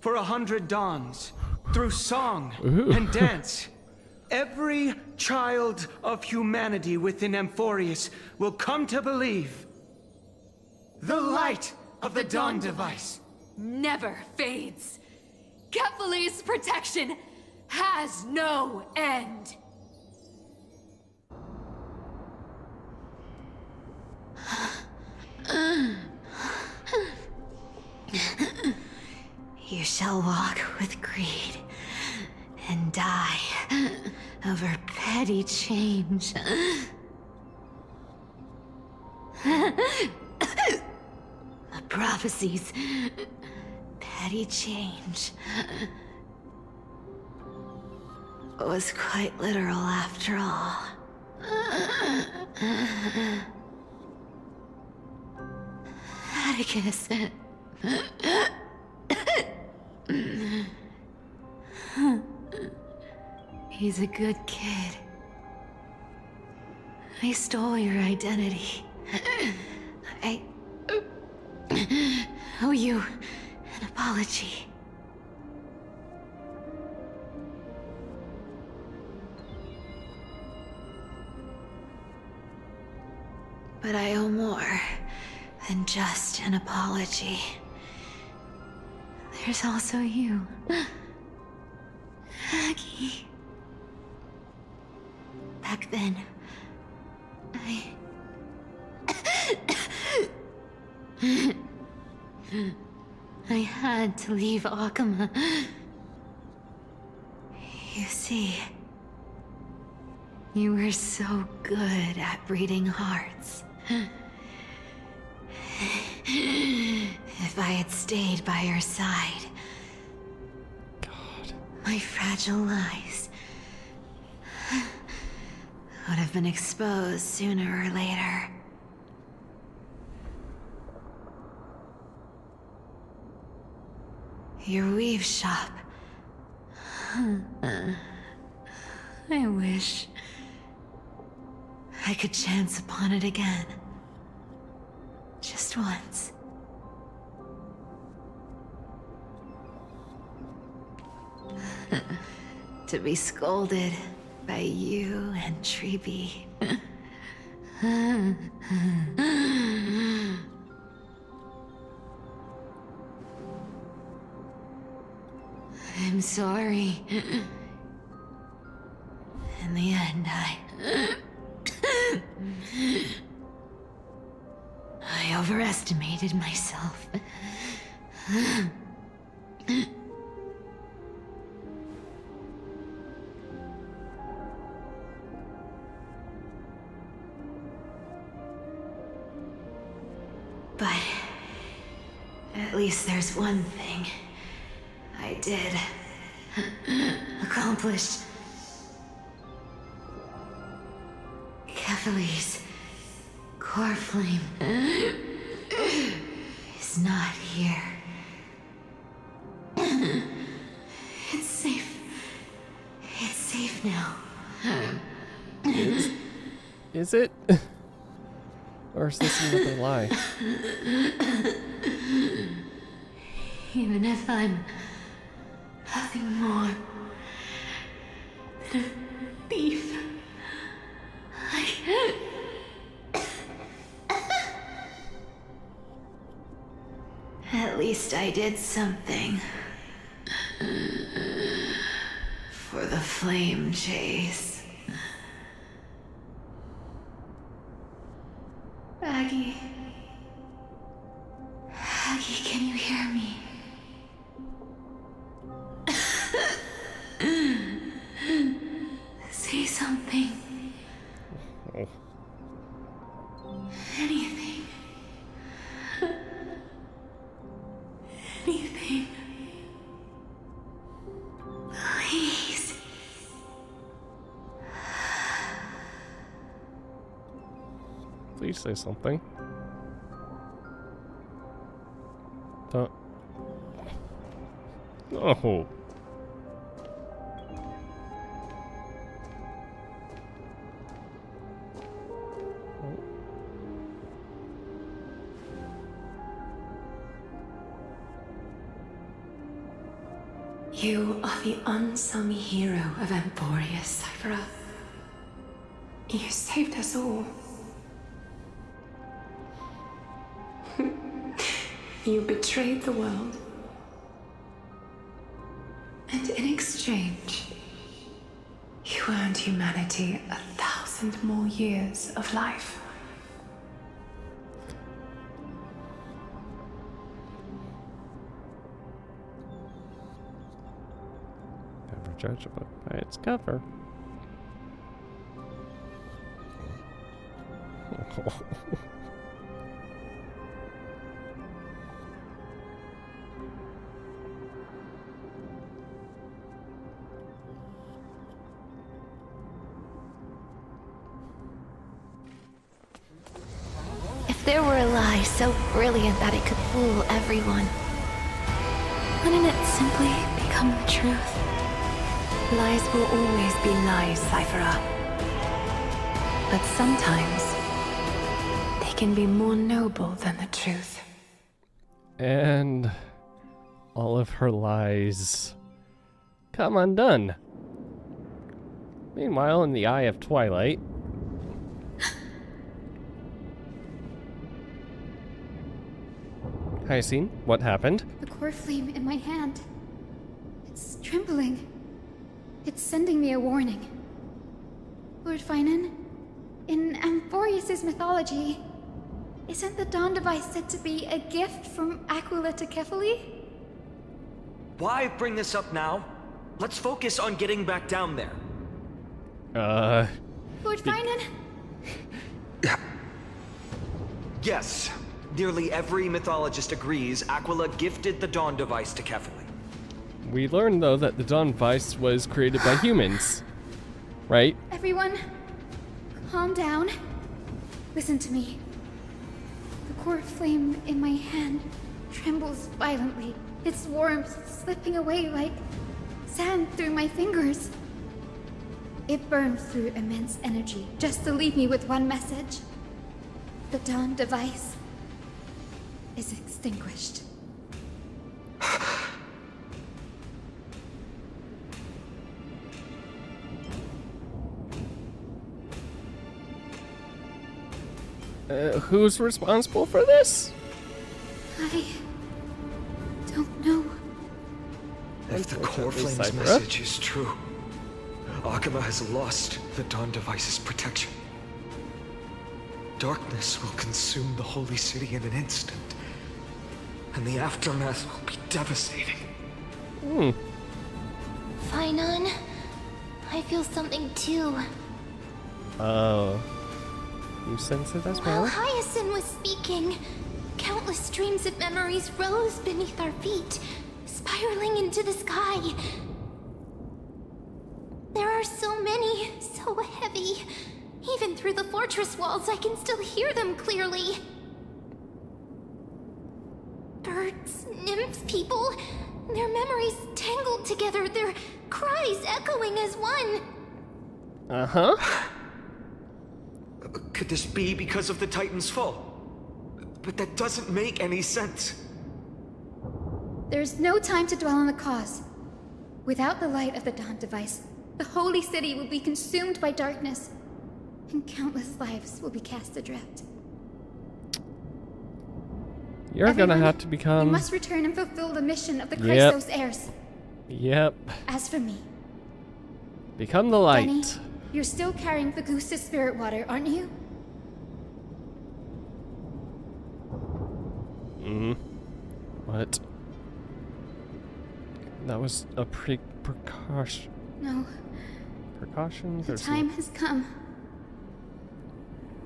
[SPEAKER 5] For 100 dawns, through song and dance, every child of humanity within Amphorius will come to believe the light of the Dawn Device
[SPEAKER 3] never fades. Kephalir's protection has no end.
[SPEAKER 16] You shall walk with greed and die over petty change. The prophecies, petty change, was quite literal after all. Atticus. He's a good kid. I stole your identity. I owe you an apology. But I owe more than just an apology. There's also you, Aggie. Back then, I had to leave Akama. You see, you were so good at reading hearts. If I had stayed by your side, my fragile lies would have been exposed sooner or later. Your weave shop. I wish I could chance upon it again. Just once. To be scolded by you and Treeby. I'm sorry. In the end, I overestimated myself. But at least there's one thing I did accomplish. Kephalir's core flame is not here. It's safe. It's safe now.
[SPEAKER 1] Is it? Or is this another lie?
[SPEAKER 16] Even if I'm nothing more than a thief, at least I did something for the flame chase. Aggie. Aggie, can you hear hear me? Say something.
[SPEAKER 1] Oh.
[SPEAKER 16] Anything. Anything. Please.
[SPEAKER 1] Please say something. Don't. Oh.
[SPEAKER 16] You are the unsung hero of Emporia, Cypher. You saved us all. You betrayed the world. And in exchange, you earned humanity 1,000 more years of life.
[SPEAKER 1] Never judge a book by its cover.
[SPEAKER 3] If there were a lie so brilliant that it could fool everyone, wouldn't it simply become the truth?
[SPEAKER 16] Lies will always be lies, Cypher. But sometimes, they can be more noble than the truth.
[SPEAKER 1] And all of her lies come undone. Meanwhile, in the Eye of Twilight, Hyacinth, what happened?
[SPEAKER 9] The core flame in my hand. It's trembling. It's sending me a warning. Lord Finan, in Amphorius' mythology, isn't the Dawn device said to be a gift from Aquila to Kefali?
[SPEAKER 14] Why bring this up now? Let's focus on getting back down there.
[SPEAKER 9] Lord Finan?
[SPEAKER 14] Yes. Nearly every mythologist agrees Aquila gifted the Dawn device to Kefali.
[SPEAKER 1] We learned, though, that the Dawn device was created by humans. Right?
[SPEAKER 9] Everyone, calm down. Listen to me. The core flame in my hand trembles violently. Its warmth slipping away like sand through my fingers. It burns through immense energy just to leave me with one message. The Dawn device is extinguished.
[SPEAKER 1] Who's responsible for this?
[SPEAKER 9] I don't know.
[SPEAKER 7] If the core flame's message is true, Akama has lost the Dawn device's protection. Darkness will consume the holy city in an instant, and the aftermath will be devastating.
[SPEAKER 4] Finan, I feel something too.
[SPEAKER 1] Oh. You sense it as well?
[SPEAKER 4] While Hyacinth was speaking, countless streams of memories rose beneath our feet, spiraling into the sky. There are so many, so heavy. Even through the fortress walls, I can still hear them clearly. Birds, nymphs, people, their memories tangled together, their cries echoing as one.
[SPEAKER 1] Uh-huh.
[SPEAKER 14] Could this be because of the Titan's fall? But that doesn't make any sense.
[SPEAKER 9] There's no time to dwell on the cause. Without the light of the Dawn device, the holy city will be consumed by darkness, and countless lives will be cast adrift.
[SPEAKER 1] You're gonna have to become...
[SPEAKER 9] You must return and fulfill the mission of the Christos heirs.
[SPEAKER 1] Yep.
[SPEAKER 9] As for me...
[SPEAKER 1] Become the light.
[SPEAKER 9] Benny, you're still carrying Fagusta's spirit water, aren't you?
[SPEAKER 1] Mm-hmm. What? That was a precaution.
[SPEAKER 9] No.
[SPEAKER 1] Precaution?
[SPEAKER 9] The time has come.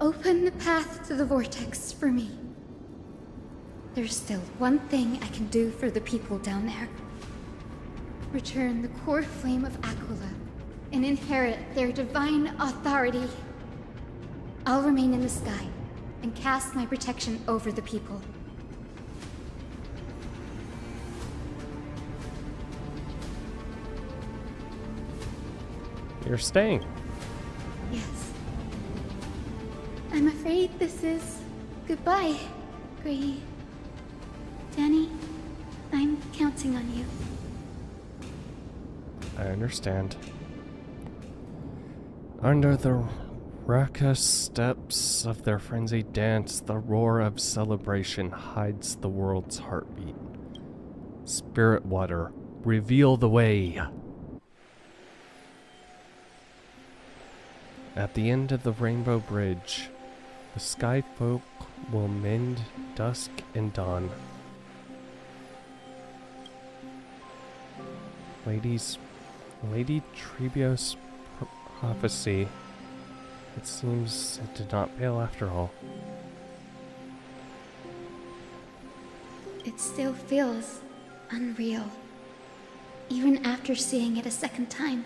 [SPEAKER 9] Open the path to the vortex for me. There's still one thing I can do for the people down there. Return the core flame of Aquila and inherit their divine authority. I'll remain in the sky and cast my protection over the people.
[SPEAKER 1] You're staying.
[SPEAKER 9] Yes. I'm afraid this is goodbye, Gray. Danny, I'm counting on you.
[SPEAKER 1] I understand. Under the raucous steps of their frenzied dance, the roar of celebration hides the world's heartbeat. Spirit water, reveal the way. At the end of the Rainbow Bridge, the Sky Folk will mend dusk and dawn. Lady Trebio's prophecy, it seems it did not fail after all.
[SPEAKER 9] It still feels unreal, even after seeing it a second time.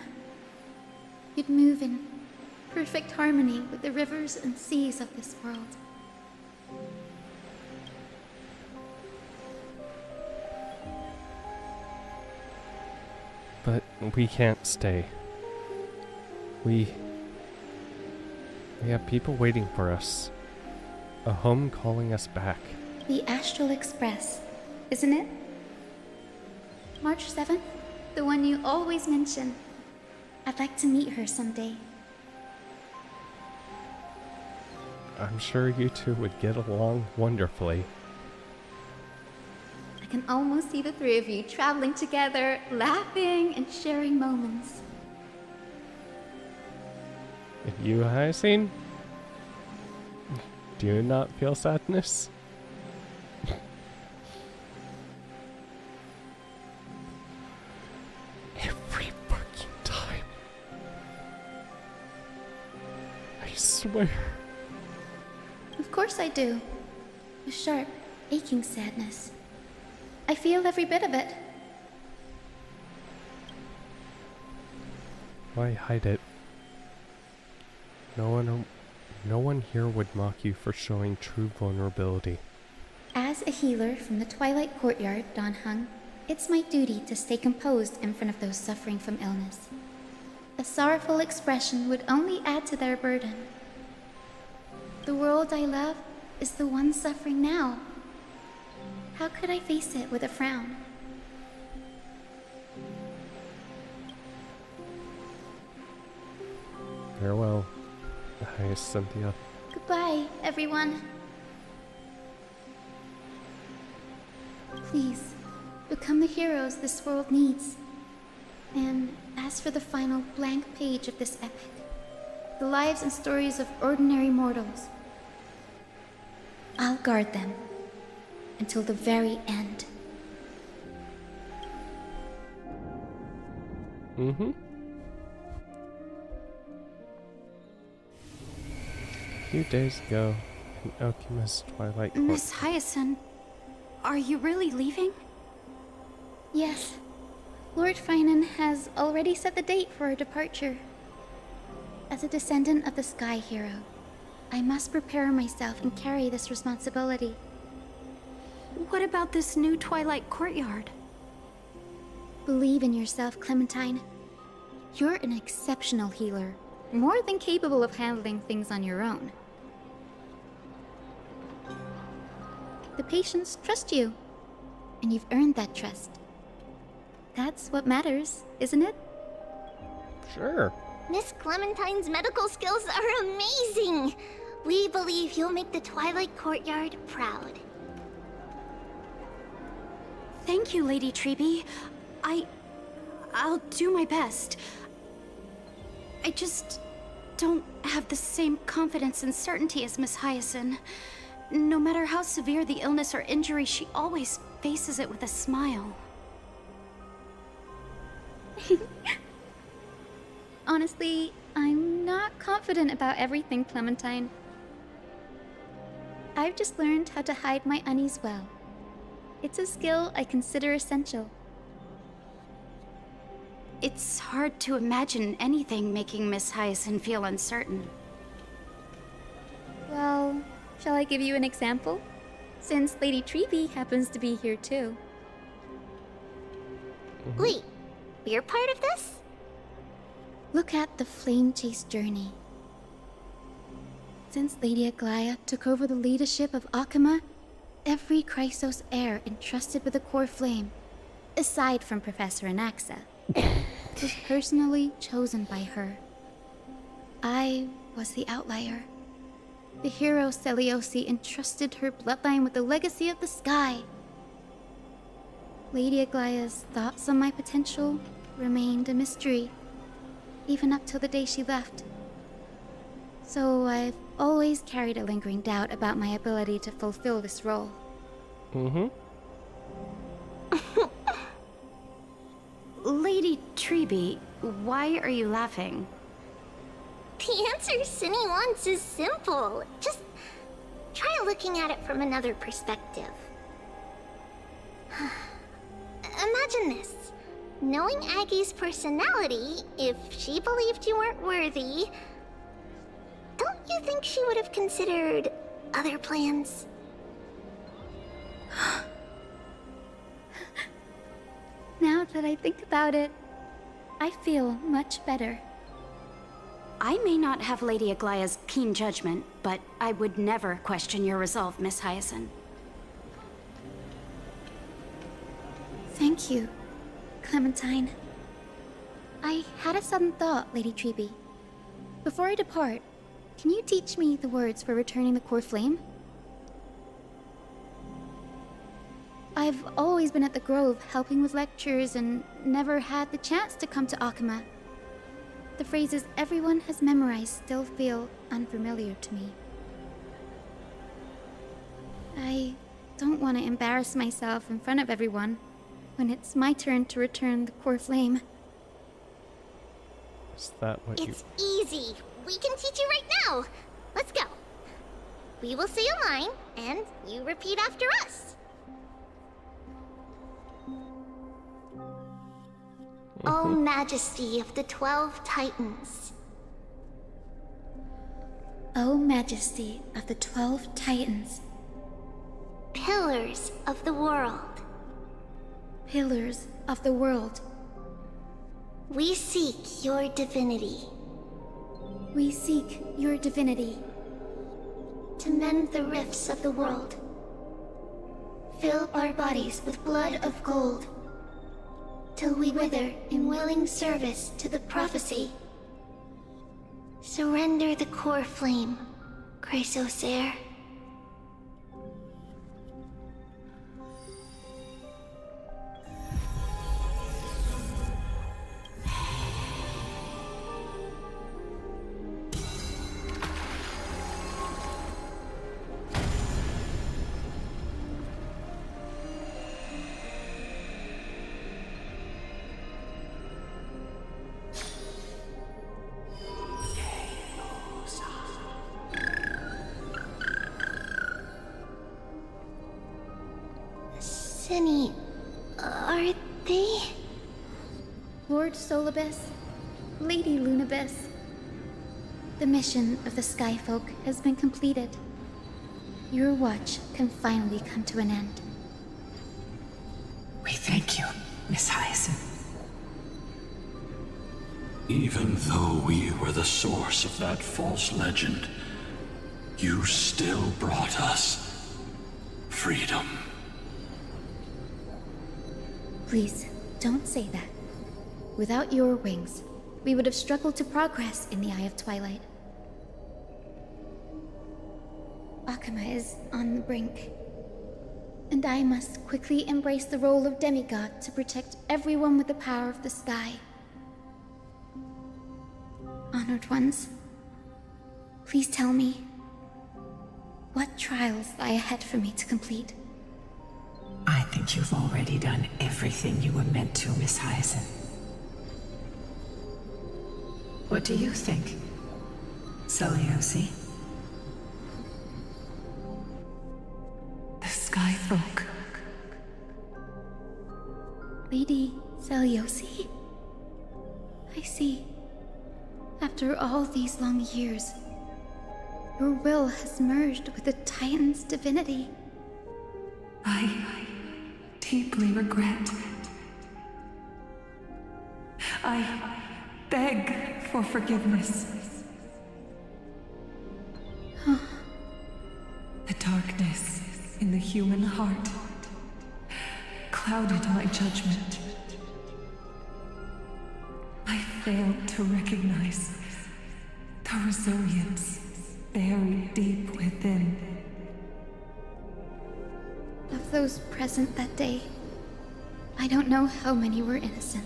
[SPEAKER 9] You'd move in perfect harmony with the rivers and seas of this world.
[SPEAKER 1] But we can't stay. We have people waiting for us. A home calling us back.
[SPEAKER 9] The Astral Express, isn't it? March 7th? The one you always mention. I'd like to meet her someday.
[SPEAKER 1] I'm sure you two would get along wonderfully.
[SPEAKER 9] I can almost see the three of you traveling together, laughing and sharing moments.
[SPEAKER 1] And you, Hyacinth? Do you not feel sadness? Every fucking time. I swear.
[SPEAKER 9] Of course I do. A sharp, aching sadness. I feel every bit of it.
[SPEAKER 1] Why hide it? No one here would mock you for showing true vulnerability.
[SPEAKER 9] As a healer from the Twilight Courtyard, Don Hung, it's my duty to stay composed in front of those suffering from illness. A sorrowful expression would only add to their burden. The world I love is the one suffering now. How could I face it with a frown?
[SPEAKER 1] Farewell, Cynthia.
[SPEAKER 9] Goodbye, everyone. Please, become the heroes this world needs. And as for the final blank page of this epic, the lives and stories of ordinary mortals, I'll guard them until the very end.
[SPEAKER 1] Mm-hmm. A few days ago, in Alchemist Twilight Court.
[SPEAKER 9] Miss Hyacinth, are you really leaving? Yes. Lord Finan has already set the date for our departure. As a descendant of the Sky Hero, I must prepare myself and carry this responsibility. What about this new Twilight Courtyard? Believe in yourself, Clementine. You're an exceptional healer, more than capable of handling things on your own. The patients trust you, and you've earned that trust. That's what matters, isn't it?
[SPEAKER 1] Sure.
[SPEAKER 4] Miss Clementine's medical skills are amazing! We believe you'll make the Twilight Courtyard proud.
[SPEAKER 9] Thank you, Lady Treby. I'll do my best. I just don't have the same confidence and certainty as Miss Hyacinth. No matter how severe the illness or injury, she always faces it with a smile. Honestly, I'm not confident about everything, Clementine. I've just learned how to hide my unease well. It's a skill I consider essential.
[SPEAKER 20] It's hard to imagine anything making Miss Hyacinth feel uncertain.
[SPEAKER 9] Well, shall I give you an example? Since Lady Treby happens to be here too.
[SPEAKER 4] Wait, we're part of this?
[SPEAKER 9] Look at the Flame Chase journey. Since Lady Aglaia took over the leadership of Akama, every Chrysos heir entrusted with the core flame, aside from Professor Anaxa, was personally chosen by her. I was the outlier. The hero Celiosi entrusted her bloodline with the legacy of the sky. Lady Aglaia's thoughts on my potential remained a mystery, even up till the day she left. So I've always carried a lingering doubt about my ability to fulfill this role.
[SPEAKER 20] Lady Treby, why are you laughing?
[SPEAKER 4] The answer Cindy wants is simple. Just try looking at it from another perspective. Imagine this. Knowing Aggie's personality, if she believed you weren't worthy, don't you think she would have considered other plans?
[SPEAKER 9] Now that I think about it, I feel much better.
[SPEAKER 20] I may not have Lady Aglaia's keen judgment, but I would never question your resolve, Miss Hyacinth.
[SPEAKER 9] Thank you, Clementine. I had a sudden thought, Lady Treby. Before I depart, can you teach me the words for returning the core flame? I've always been at the Grove helping with lectures and never had the chance to come to Akama. The phrases everyone has memorized still feel unfamiliar to me. I don't want to embarrass myself in front of everyone when it's my turn to return the core flame.
[SPEAKER 1] Is that what
[SPEAKER 4] It's easy. We can teach you right now. Let's go. We will say a line, and you repeat after us. O Majesty of the 12 Titans.
[SPEAKER 9] O Majesty of the 12 Titans.
[SPEAKER 4] Pillars of the world.
[SPEAKER 9] Pillars of the world.
[SPEAKER 4] We seek your divinity.
[SPEAKER 9] We seek your divinity.
[SPEAKER 4] To mend the rifts of the world. Fill our bodies with blood of gold. Till we wither in willing service to the prophecy. Surrender the core flame, Chrysos heir. Cindy, are they?
[SPEAKER 9] Lord Solibus, Lady Lunabis. The mission of the Skyfolk has been completed. Your watch can finally come to an end.
[SPEAKER 19] We thank you, Miss Hyacinth.
[SPEAKER 22] Even though we were the source of that false legend, you still brought us freedom.
[SPEAKER 9] Please, don't say that. Without your wings, we would have struggled to progress in the Eye of Twilight. Akama is on the brink, and I must quickly embrace the role of demigod to protect everyone with the power of the sky. Honored ones, please tell me, what trials lie ahead for me to complete?
[SPEAKER 19] I think you've already done everything you were meant to, Miss Hyacinth. What do you think, Seliosi?
[SPEAKER 18] The Sky Folk.
[SPEAKER 9] Lady Seliosi? I see. After all these long years, your will has merged with the Titan's divinity.
[SPEAKER 18] I deeply regret. I beg for forgiveness. The darkness in the human heart clouded my judgment. I failed to recognize the resilience buried deep within.
[SPEAKER 9] Of those present that day, I don't know how many were innocent,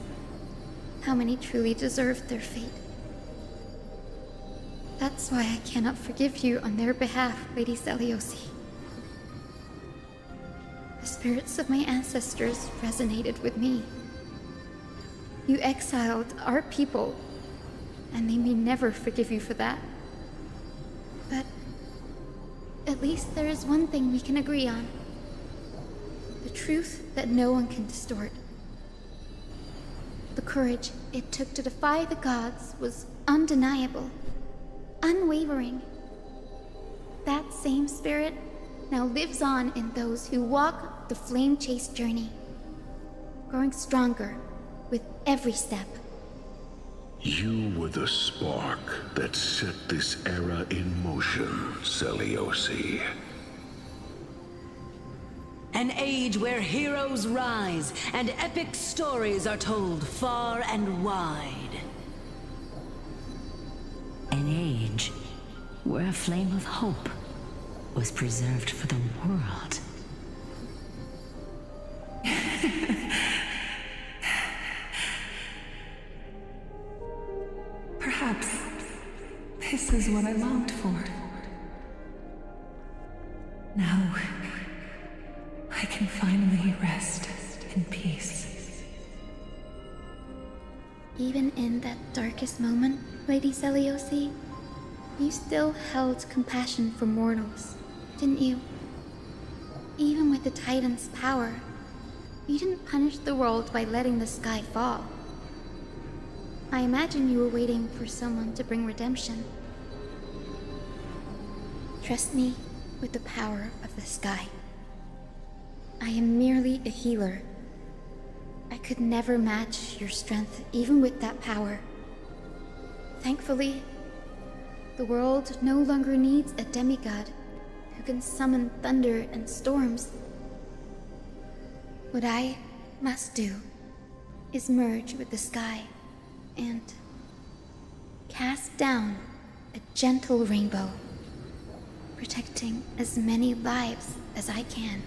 [SPEAKER 9] how many truly deserved their fate. That's why I cannot forgive you on their behalf, Lady Seliosi. The spirits of my ancestors resonated with me. You exiled our people, and they may never forgive you for that. But at least there is one thing we can agree on. The truth that no one can distort. The courage it took to defy the gods was undeniable, unwavering. That same spirit now lives on in those who walk the flame-chased journey, growing stronger with every step.
[SPEAKER 11] You were the spark that set this era in motion, Seliosi.
[SPEAKER 8] An age where heroes rise and epic stories are told far and wide. An age where a flame of hope was preserved for the world.
[SPEAKER 18] Perhaps this is what I longed for. Now, I can finally rest in peace.
[SPEAKER 9] Even in that darkest moment, Lady Seliosi, you still held compassion for mortals, didn't you? Even with the Titan's power, you didn't punish the world by letting the sky fall. I imagine you were waiting for someone to bring redemption. Trust me with the power of the sky. I am merely a healer. I could never match your strength, even with that power. Thankfully, the world no longer needs a demigod who can summon thunder and storms. What I must do is merge with the sky and cast down a gentle rainbow, protecting as many lives as I can.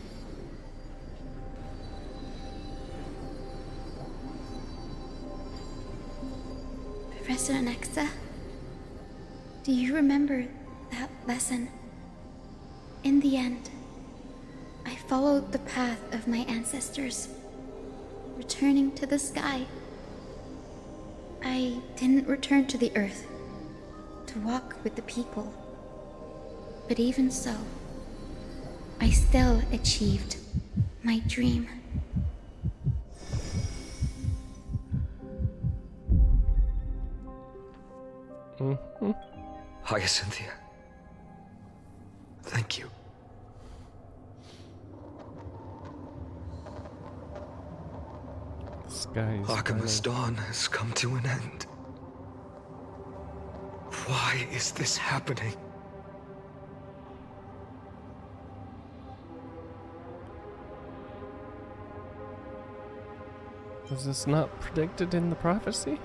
[SPEAKER 9] Professor Anaxa, do you remember that lesson? In the end, I followed the path of my ancestors, returning to the sky. I didn't return to the earth to walk with the people. But even so, I still achieved my dream.
[SPEAKER 7] Hyacinthia. Thank you. Akima's dawn has come to an end. Why is this happening?
[SPEAKER 1] Was this not predicted in the prophecy?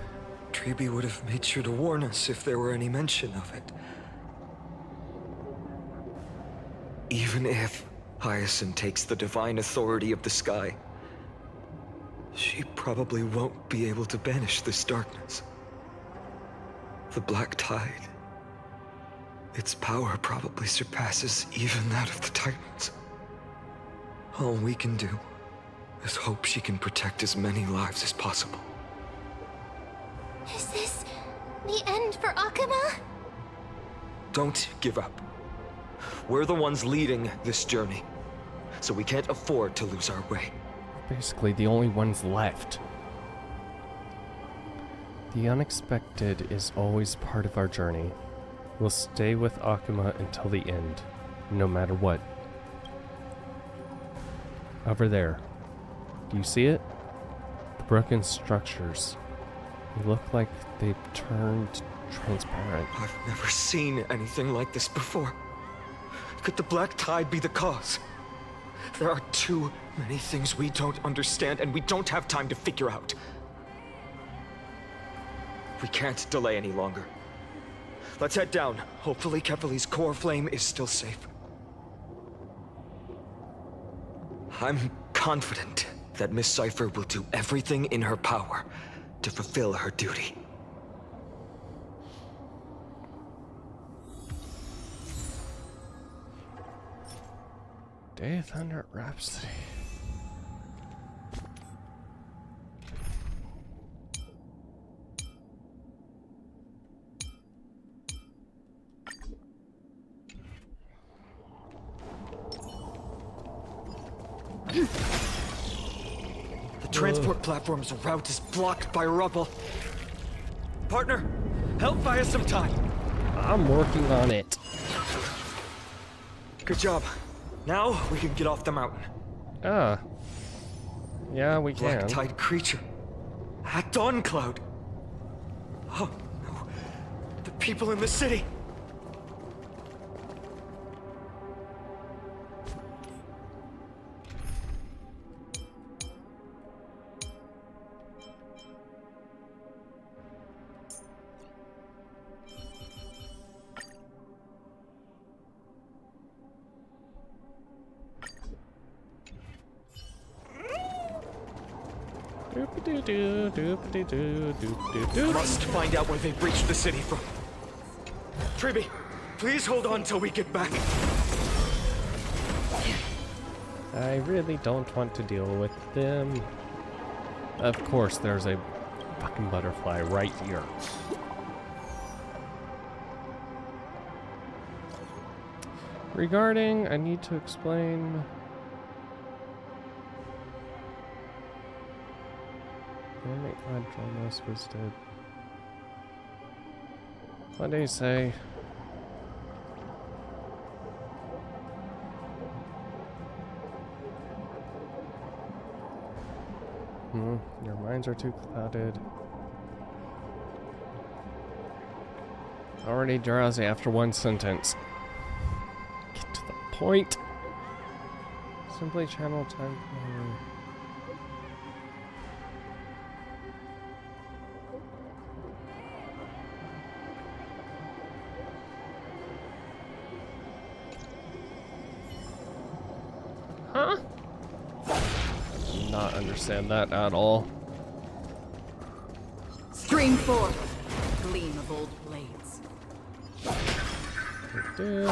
[SPEAKER 7] Tribi would have made sure to warn us if there were any mention of it. Even if Hyacinth takes the divine authority of the sky, she probably won't be able to banish this darkness. The Black Tide. Its power probably surpasses even that of the Titans. All we can do is hope she can protect as many lives as possible.
[SPEAKER 4] Is this The end for Akuma?
[SPEAKER 7] Don't give up. We're the ones leading this journey, so we can't afford to lose our way.
[SPEAKER 1] Basically, the only ones left. The unexpected is always part of our journey. We'll stay with Akuma until the end, no matter what. Over there. Do you see it? The broken structures. They look like they've turned transparent.
[SPEAKER 7] I've never seen anything like this before. Could the black tide be the cause? There are too many things we don't understand, and we don't have time to figure out. We can't delay any longer. Let's head down. Hopefully Kefali's core flame is still safe. I'm confident that Miss Cypher will do everything in her power to fulfill her duty.
[SPEAKER 1] Day of Thunder Rhapsody.
[SPEAKER 7] The transport platform's route is blocked by rubble. Partner, help buy us some time.
[SPEAKER 1] I'm working on it.
[SPEAKER 7] Good job. Now we can get off the mountain.
[SPEAKER 1] Ah. Yeah, we can.
[SPEAKER 7] Black tide creature. At Dawn Cloud. Oh no. The people in the city. Must find out where they breached the city from. Triby, please hold on till we get back.
[SPEAKER 1] I really don't want to deal with them. Of course, there's a fucking butterfly right here. Regarding, I need to explain. God, Dromos was dead. What do you say? Your minds are too clouded. Already drowsy after one sentence. Get to the point. Simply channel time. Huh? Not understand that at all.
[SPEAKER 10] Stream forth, gleam of old blades.
[SPEAKER 1] Do.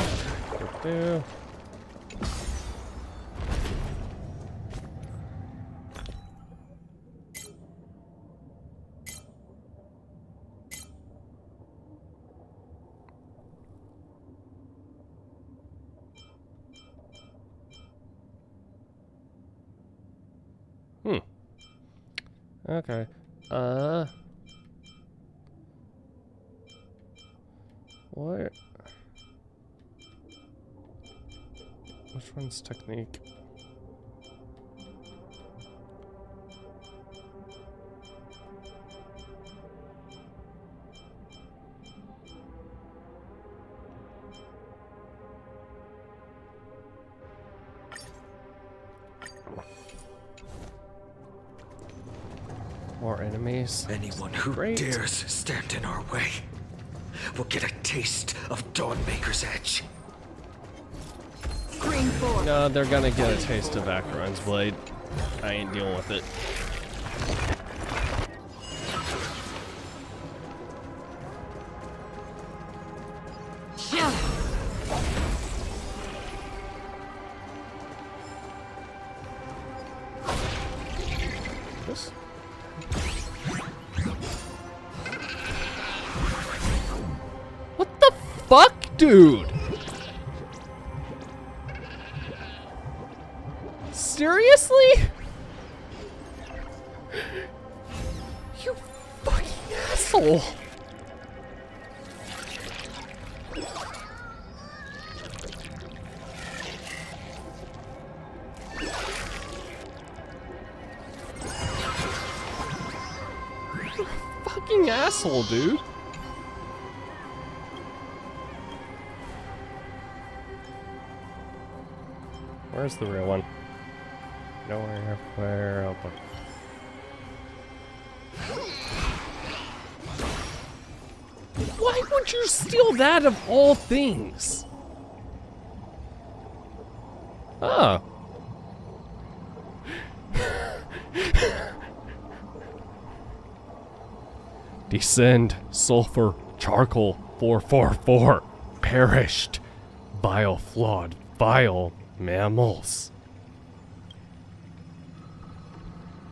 [SPEAKER 1] Okay. What? Which one's technique? More enemies.
[SPEAKER 7] Anyone who dares stand in our way will get a taste of Dawnmaker's edge.
[SPEAKER 1] No, they're gonna get a taste of Acheron's blade. I ain't dealing with it. fuck, dude? Seriously? You fucking asshole. Fucking asshole, dude. Where's the real one? Nowhere, everywhere, open. Why would you steal that of all things? Oh. Descend, sulfur, charcoal, 444. Perished. Vile, flawed, vile mammals.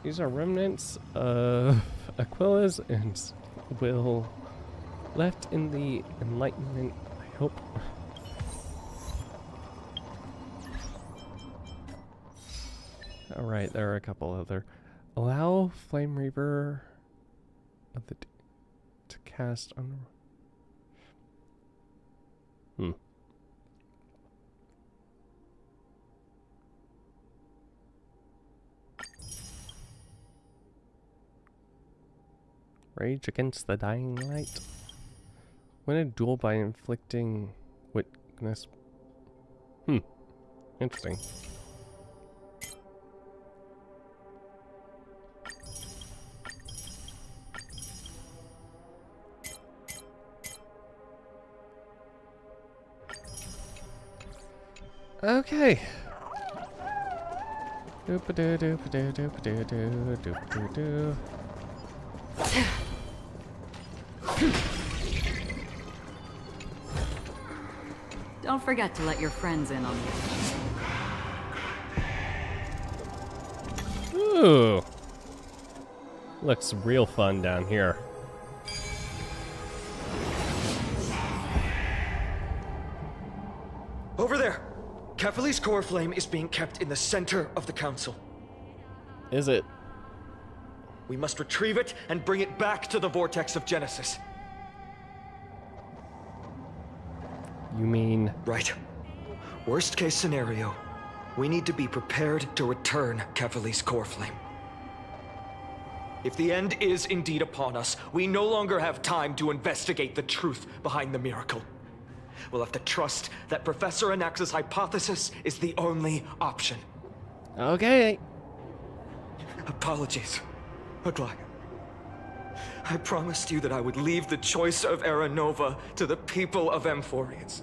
[SPEAKER 1] These are remnants of Aquila's and will left in the Enlightenment, I hope. Alright, there are a couple other. Allow Flame Reaver of the to cast on. Rage against the dying light. Win a duel by inflicting witness. Interesting. Okay. Doop-a-doo, doop-a-doo, doop-a-doo, doop-a-doo.
[SPEAKER 10] Don't forget to let your friends in on this.
[SPEAKER 1] Ooh. Looks real fun down here.
[SPEAKER 14] Over there! Kefali's core flame is being kept in the center of the council.
[SPEAKER 1] Is it?
[SPEAKER 14] We must retrieve it and bring it back to the vortex of Genesis.
[SPEAKER 1] You mean?
[SPEAKER 14] Right. Worst case scenario, we need to be prepared to return Kefali's core flame. If the end is indeed upon us, we no longer have time to investigate the truth behind the miracle. We'll have to trust that Professor Anax's hypothesis is the only option.
[SPEAKER 1] Okay.
[SPEAKER 14] Apologies, Aglaia. I promised you that I would leave the choice of Era Nova to the people of Amphorians.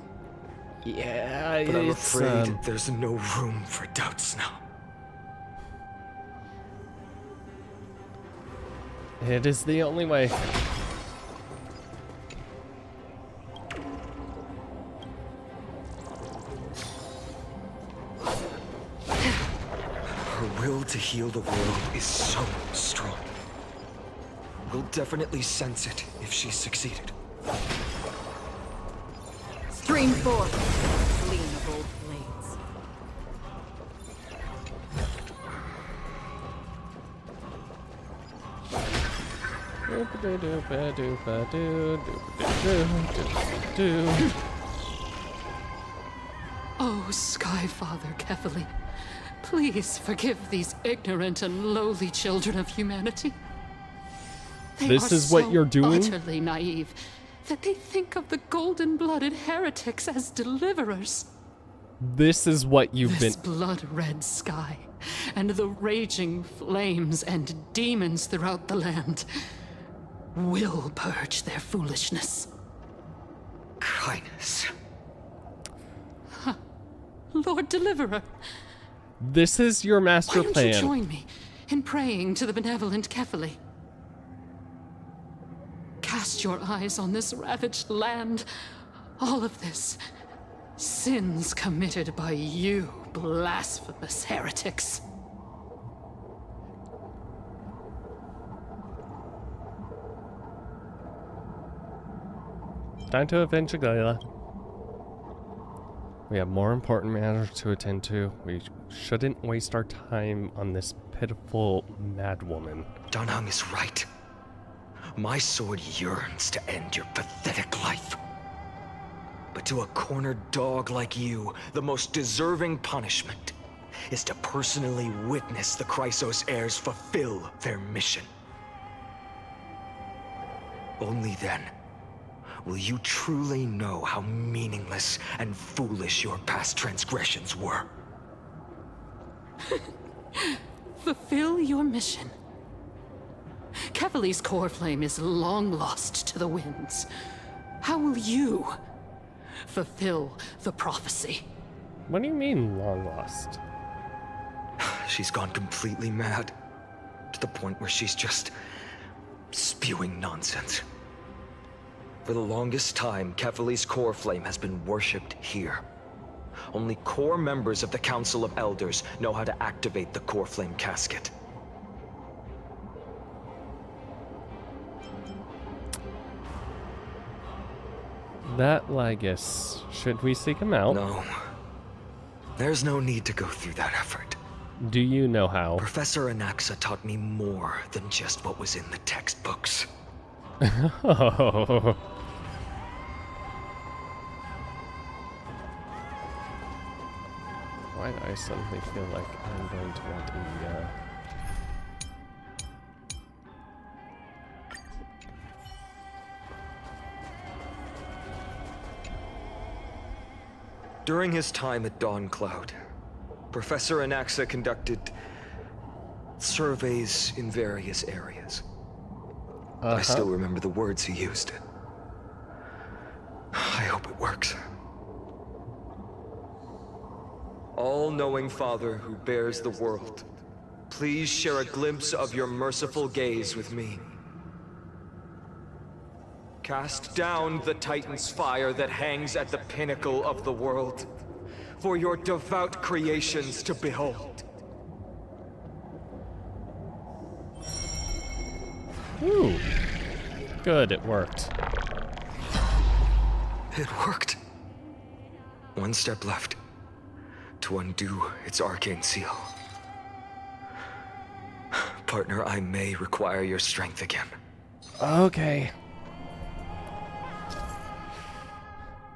[SPEAKER 1] Yeah,
[SPEAKER 14] but I'm afraid there's no room for doubts now.
[SPEAKER 1] It is the only way.
[SPEAKER 14] Her will to heal the world is so strong. We'll definitely sense it if she's succeeded.
[SPEAKER 10] Stream forth, gleam of old blades.
[SPEAKER 12] Oh, Skyfather Kefali, please forgive these ignorant and lowly children of humanity.
[SPEAKER 1] This is what you're doing?
[SPEAKER 12] Utterly naive that they think of the golden-blooded heretics as deliverers.
[SPEAKER 1] This is what you've
[SPEAKER 12] This blood-red sky and the raging flames and demons throughout the land will purge their foolishness.
[SPEAKER 14] Kindness.
[SPEAKER 12] Lord Deliverer,
[SPEAKER 1] This is your master
[SPEAKER 12] why don't
[SPEAKER 1] plan.
[SPEAKER 12] you join me in praying to the benevolent Kefali? Cast your eyes on this ravaged land. All of this. Sins committed by you, blasphemous heretics.
[SPEAKER 1] Time to avenge Aglaia. We have more important matters to attend to. We shouldn't waste our time on this pitiful madwoman.
[SPEAKER 14] Danheng is right. My sword yearns to end your pathetic life. But to a cornered dog like you, the most deserving punishment is to personally witness the Chrysos heirs fulfill their mission. Only then will you truly know how meaningless and foolish your past transgressions were.
[SPEAKER 12] Fulfill your mission. Kevali's core flame is long lost to the winds. How will you fulfill the prophecy?
[SPEAKER 1] What do you mean, long lost?
[SPEAKER 14] She's gone completely mad, to the point where she's just spewing nonsense. For the longest time, Kefali's core flame has been worshipped here. Only core members of the Council of Elders know how to activate the core flame casket.
[SPEAKER 1] That Lygus. Should we seek him out?
[SPEAKER 14] No. There's no need to go through that effort.
[SPEAKER 1] Do you know how?
[SPEAKER 14] Professor Anaxa taught me more than just what was in the textbooks.
[SPEAKER 1] Oh. Why do I suddenly feel like I'm going to want a,
[SPEAKER 14] During his time at Dawn Cloud, Professor Anaxa conducted surveys in various areas. I still remember the words he used. I hope it works. All-knowing Father who bears the world, please share a glimpse of your merciful gaze with me. Cast down the Titan's fire that hangs at the pinnacle of the world, for your devout creations to behold.
[SPEAKER 1] Ooh. Good, it worked.
[SPEAKER 14] It worked. One step left to undo its arcane seal. Partner, I may require your strength again.
[SPEAKER 1] Okay.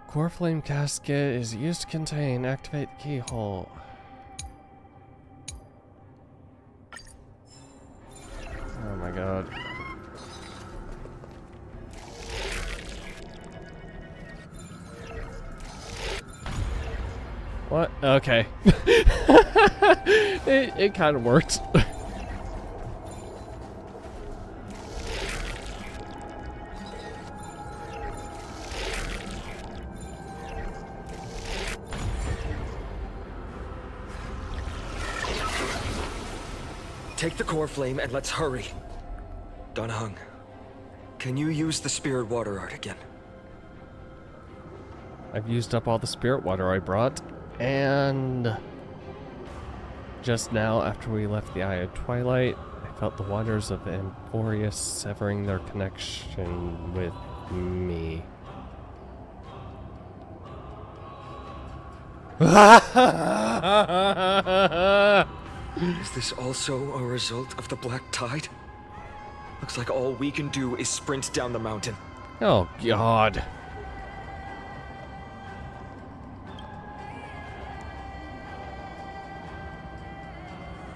[SPEAKER 1] Core flame casket is used to contain. Activate the keyhole. Oh my god. What? Okay. it kind of worked.
[SPEAKER 14] Take the core flame and let's hurry. Danheng, can you use the spirit water art again?
[SPEAKER 1] I've used up all the spirit water I brought, and just now, after we left the Eye of Twilight, I felt the waters of Amphorius severing their connection with me.
[SPEAKER 14] Is this also a result of the Black Tide? Looks like all we can do is sprint down the mountain.
[SPEAKER 1] Oh, God.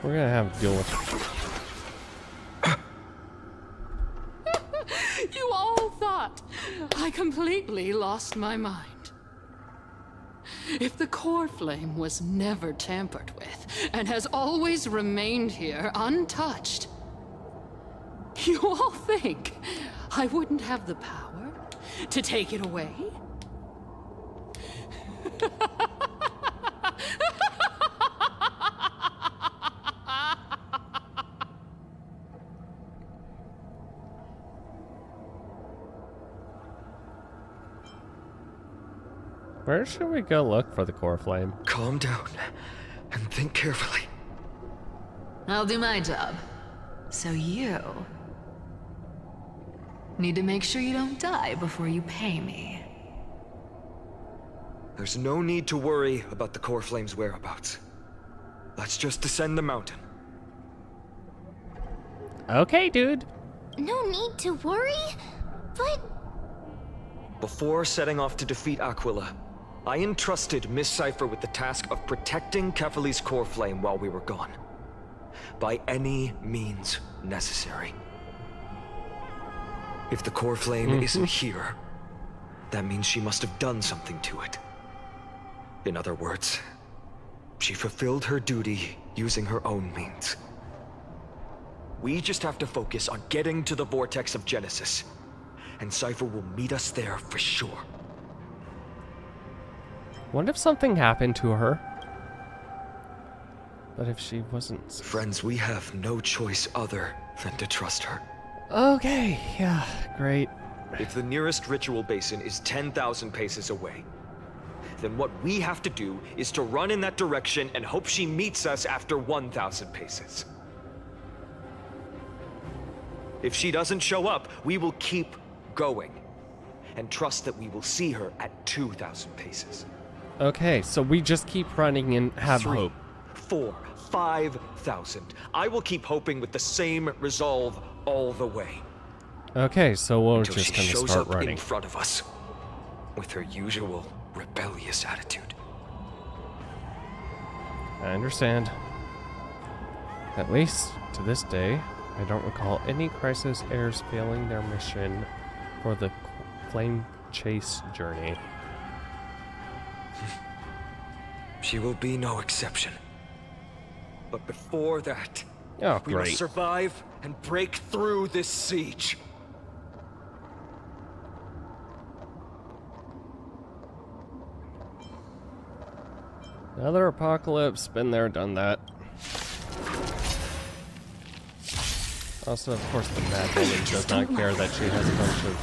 [SPEAKER 1] We're gonna have to deal with
[SPEAKER 12] You all thought I completely lost my mind. If the core flame was never tampered with and has always remained here untouched, you all think I wouldn't have the power to take it away?
[SPEAKER 1] Where should we go look for the core flame?
[SPEAKER 14] Calm down and think carefully.
[SPEAKER 10] I'll do my job. So you need to make sure you don't die before you pay me.
[SPEAKER 7] There's no need to worry about the core flame's whereabouts. Let's just descend the mountain.
[SPEAKER 1] Okay, dude.
[SPEAKER 4] No need to worry, but...
[SPEAKER 7] Before setting off to defeat Aquila, I entrusted Miss Cipher with the task of protecting Kefali's core flame while we were gone. By any means necessary. If the core flame isn't here, that means she must have done something to it. In other words, she fulfilled her duty using her own means. We just have to focus on getting to the vortex of Genesis, and Cipher will meet us there for sure.
[SPEAKER 1] What if something happened to her? But if she wasn't...
[SPEAKER 7] Friends, we have no choice other than to trust her.
[SPEAKER 1] Okay, yeah, great.
[SPEAKER 7] If the nearest ritual basin is 10,000 paces away, then what we have to do is to run in that direction and hope she meets us after 1,000 paces. If she doesn't show up, we will keep going and trust that we will see her at 2,000 paces.
[SPEAKER 1] Okay, so we just keep running and have
[SPEAKER 7] 3,
[SPEAKER 1] hope.
[SPEAKER 7] 4, 5,000. I will keep hoping with the same resolve all the way.
[SPEAKER 1] Okay, so we're
[SPEAKER 7] Until
[SPEAKER 1] just
[SPEAKER 7] she
[SPEAKER 1] gonna
[SPEAKER 7] shows
[SPEAKER 1] start
[SPEAKER 7] up
[SPEAKER 1] running.
[SPEAKER 7] in front of us with her usual rebellious attitude.
[SPEAKER 1] I understand. At least to this day, I don't recall any Crisis heirs failing their mission for the flame chase journey.
[SPEAKER 7] She will be no exception. But before that,
[SPEAKER 1] Oh,
[SPEAKER 7] we must
[SPEAKER 1] great.
[SPEAKER 7] survive and break through this siege.
[SPEAKER 1] Another apocalypse, been there, done that. Also, of course, the mad woman does not care that she has a bunch of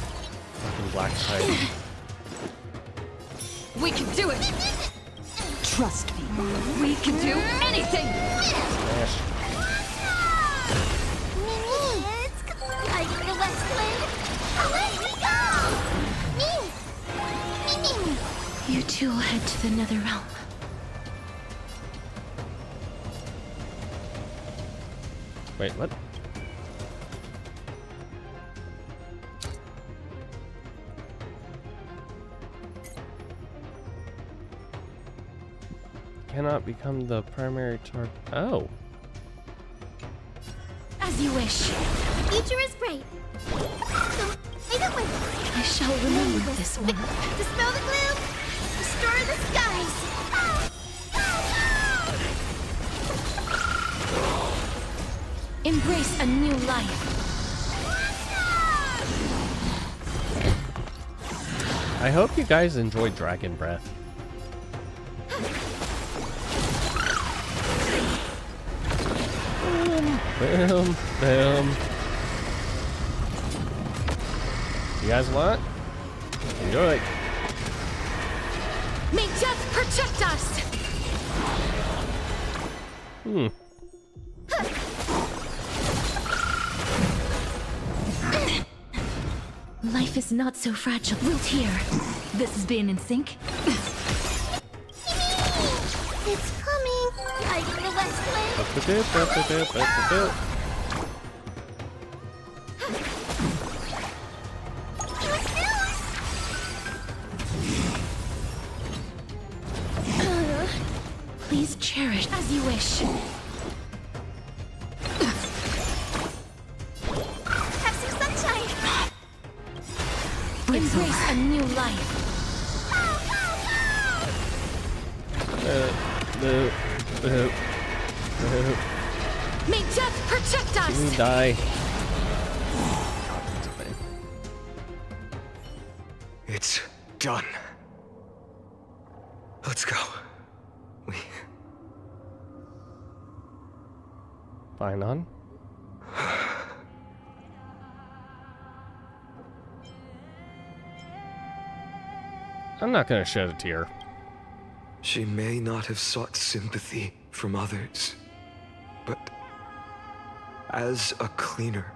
[SPEAKER 1] fucking black type.
[SPEAKER 12] We can do it! Trust me, we can do anything!
[SPEAKER 1] Smash.
[SPEAKER 4] Hiding the Westland. Away we go!
[SPEAKER 3] You two will head to the Nether Realm.
[SPEAKER 1] Wait, what? Cannot become the primary target. Oh.
[SPEAKER 3] As you wish.
[SPEAKER 4] The future is bright.
[SPEAKER 3] I shall remember this one.
[SPEAKER 4] Dispel the gloom. Restore the skies.
[SPEAKER 3] Embrace a new life.
[SPEAKER 1] I hope you guys enjoyed Dragon Breath. Boom, boom. You guys want? Do it.
[SPEAKER 3] May death protect us!
[SPEAKER 1] Hmm.
[SPEAKER 3] Life is not so fragile. Wilt here. This is being in sync.
[SPEAKER 4] It's coming. Hiding the Westland.
[SPEAKER 3] Please cherish as you wish.
[SPEAKER 4] Have some sunshine.
[SPEAKER 3] Embrace a new life. May death protect us!
[SPEAKER 1] You die.
[SPEAKER 7] It's done. Let's go.
[SPEAKER 1] Fine on. I'm not gonna shed a tear.
[SPEAKER 7] She may not have sought sympathy from others, but as a cleaner,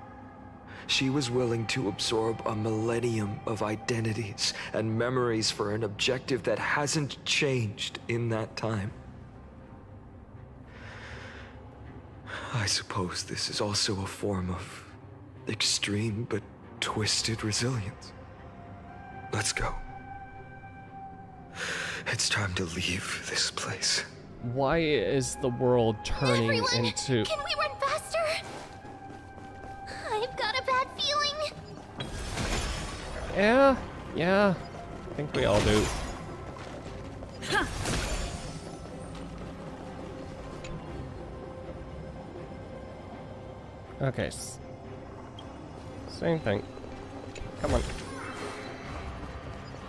[SPEAKER 7] She was willing to absorb a millennium of identities and memories for an objective that hasn't changed in that time. I suppose this is also a form of extreme but twisted resilience. Let's go. It's time to leave this place.
[SPEAKER 1] Why is the world turning
[SPEAKER 4] Everyone,
[SPEAKER 1] into...
[SPEAKER 4] can we run faster? I've got a bad feeling.
[SPEAKER 1] Yeah, I think we all do. Okay, same thing. Come on.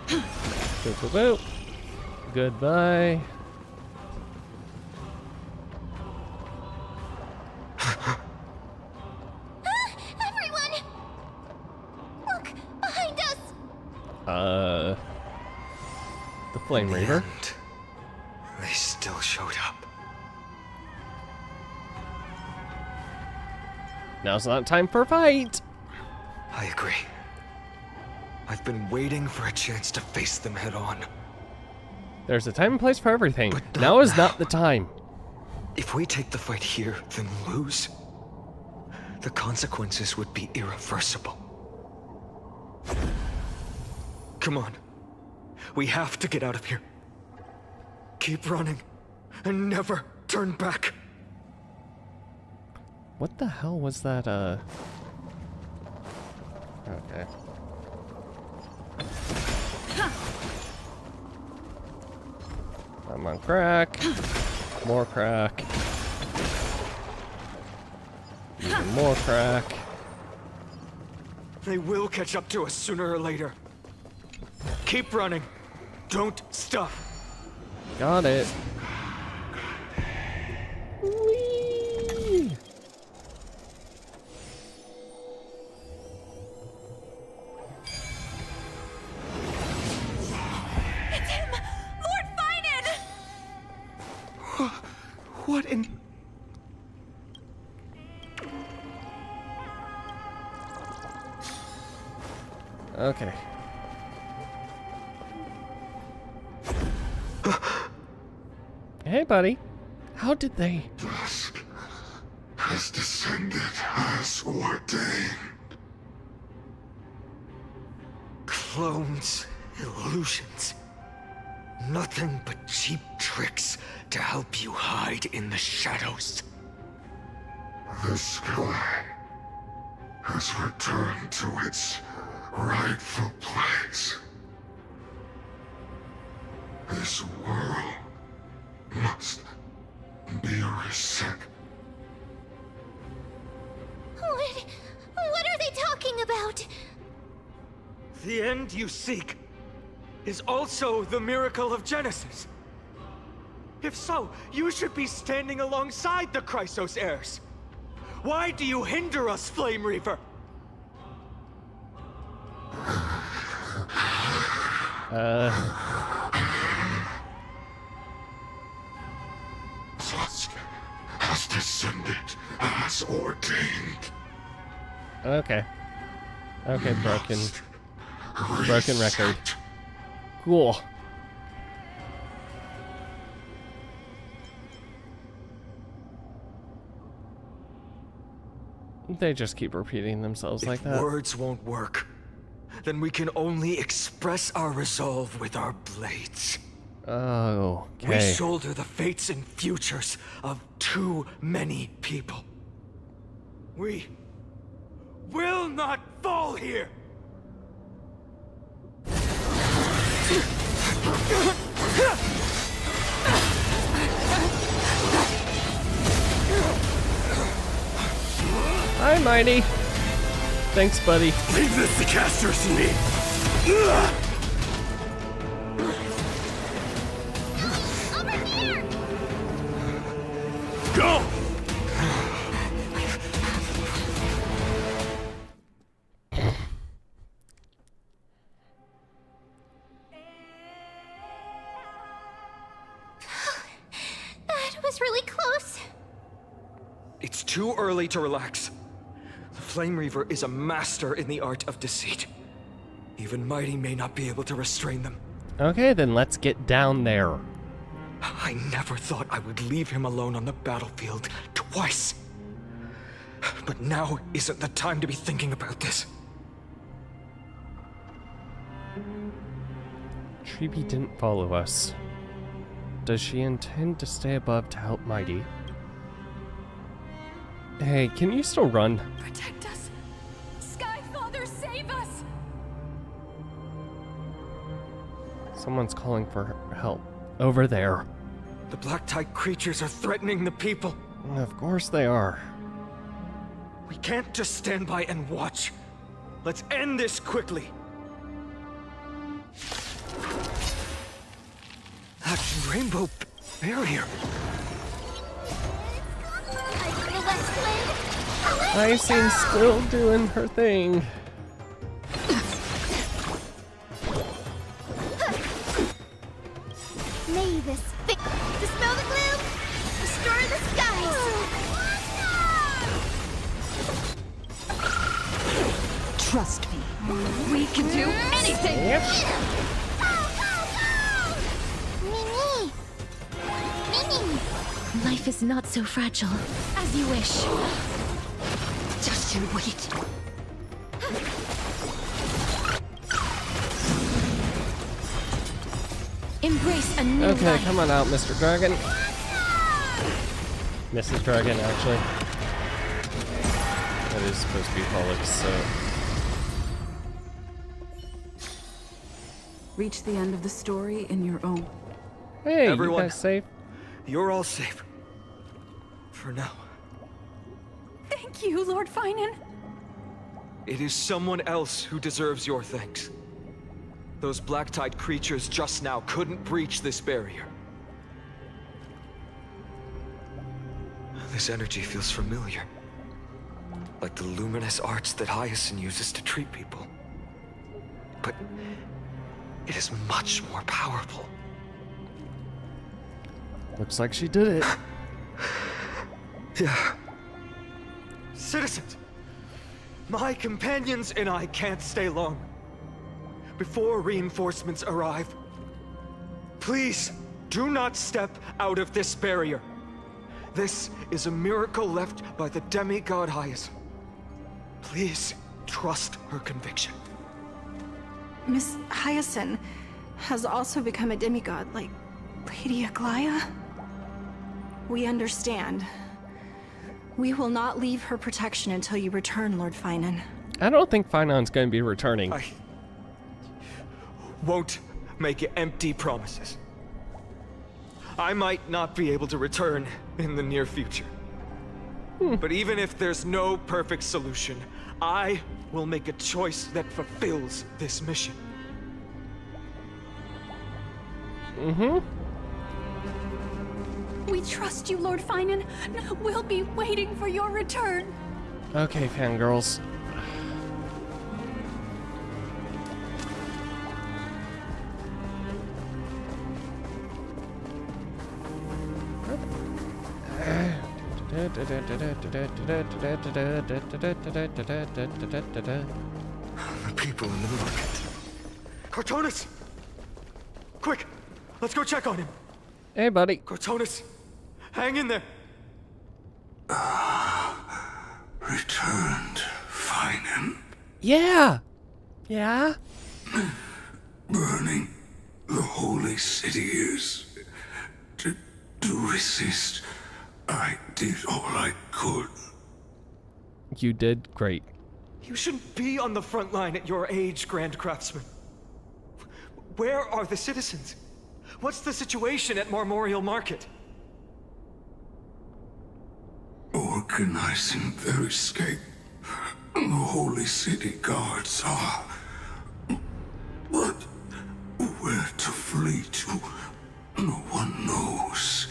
[SPEAKER 1] Boop, boop, boop. Goodbye.
[SPEAKER 4] Everyone! Look, behind us!
[SPEAKER 1] The Flame Reaver.
[SPEAKER 7] They still showed up.
[SPEAKER 1] Now's not time for a fight.
[SPEAKER 7] I agree. I've been waiting for a chance to face them head on.
[SPEAKER 1] There's a time and place for everything. Now is not the time.
[SPEAKER 7] If we take the fight here, then lose, the consequences would be irreversible. Come on. We have to get out of here. Keep running, and never turn back.
[SPEAKER 1] What the hell was that, Okay. I'm on crack. More crack. Even more crack.
[SPEAKER 7] They will catch up to us sooner or later. Keep running. Don't stop.
[SPEAKER 1] Got it.
[SPEAKER 4] It's him! Lord Finan!
[SPEAKER 5] What in...
[SPEAKER 1] Okay. Hey, buddy. How did they...
[SPEAKER 11] Dusk has descended as ordained.
[SPEAKER 7] Clones, illusions. Nothing but cheap tricks to help you hide in the shadows.
[SPEAKER 11] The sky has returned to its rightful place. This world must be reset.
[SPEAKER 4] What are they talking about?
[SPEAKER 5] The end you seek is also the miracle of Genesis. If so, you should be standing alongside the Chrysos heirs. Why do you hinder us, Flame Reaver?
[SPEAKER 11] Dusk has descended as ordained.
[SPEAKER 1] Okay. Okay, broken record. Cool. They just keep repeating themselves like that.
[SPEAKER 7] If words won't work, then we can only express our resolve with our blades.
[SPEAKER 1] Oh, okay.
[SPEAKER 7] We shoulder the fates and futures of too many people.
[SPEAKER 5] We will not fall here!
[SPEAKER 1] Hi, Mighty. Thanks, buddy.
[SPEAKER 11] Leave this to casters and me.
[SPEAKER 4] Over here!
[SPEAKER 11] Go!
[SPEAKER 4] That was really close.
[SPEAKER 7] It's too early to relax. The
[SPEAKER 14] Flame Reaver is a master in the art of deceit. Even Mighty may not be able to restrain them.
[SPEAKER 1] Okay, then let's get down there.
[SPEAKER 14] I never thought I would leave him alone on the battlefield twice. But now isn't the time to be thinking about this.
[SPEAKER 1] Treby didn't follow us. Does she intend to stay above to help Mighty? Hey, can you still run?
[SPEAKER 18] Protect us! Sky Father, save us!
[SPEAKER 1] Someone's calling for help. Over there.
[SPEAKER 14] The black tide creatures are threatening the people.
[SPEAKER 1] Of course they are.
[SPEAKER 14] We can't just stand by and watch. Let's end this quickly. That rainbow barrier.
[SPEAKER 1] Icing's still doing her thing.
[SPEAKER 4] May this dispel the gloom, restore the skies.
[SPEAKER 16] Trust me, we can do anything!
[SPEAKER 1] Yep.
[SPEAKER 4] Mimi! Mimi!
[SPEAKER 3] Life is not so fragile as you wish. Just you wait. Embrace a new
[SPEAKER 1] Okay,
[SPEAKER 3] life.
[SPEAKER 1] come on out, Mr. Dragon. Mrs. Dragon, actually. That is supposed to be Pollux, so...
[SPEAKER 10] Reach the end of the story in your own.
[SPEAKER 1] Hey,
[SPEAKER 14] everyone,
[SPEAKER 1] you guys safe?
[SPEAKER 14] You're all safe. For now.
[SPEAKER 18] Thank you, Lord Finan.
[SPEAKER 14] It is someone else who deserves your thanks. Those black tide creatures just now couldn't breach this barrier. This energy feels familiar. Like the luminous arts that Hyacinth uses to treat people. But it is much more powerful.
[SPEAKER 1] Looks like she did it.
[SPEAKER 14] Yeah. Citizens! My companions and I can't stay long. Before reinforcements arrive, please do not step out of this barrier. This is a miracle left by the demigod Hyacinth. Please trust her conviction.
[SPEAKER 18] Miss Hyacinth has also become a demigod, like Lady Aglaya. We understand. We will not leave her protection until you return, Lord Finan.
[SPEAKER 1] I don't think Finan's going to be returning.
[SPEAKER 14] I won't make empty promises. I might not be able to return in the near future. But even if there's no perfect solution, I will make a choice that fulfills this mission.
[SPEAKER 18] We trust you, Lord Finan. We'll be waiting for your return.
[SPEAKER 1] Okay, fangirls.
[SPEAKER 14] The people in the market. Cortonus! Quick! Let's go check on him!
[SPEAKER 1] Hey, buddy.
[SPEAKER 14] Cortonus! Hang in there!
[SPEAKER 11] Returned, Finan.
[SPEAKER 1] Yeah! Yeah?
[SPEAKER 11] Burning the holy city is... To resist, I did all I could.
[SPEAKER 1] You did great.
[SPEAKER 14] You shouldn't be on the front line at your age, Grand Craftsman. Where are the citizens? What's the situation at Memorial Market?
[SPEAKER 11] Organizing their escape. The holy city guards are... But where to flee to, no one knows.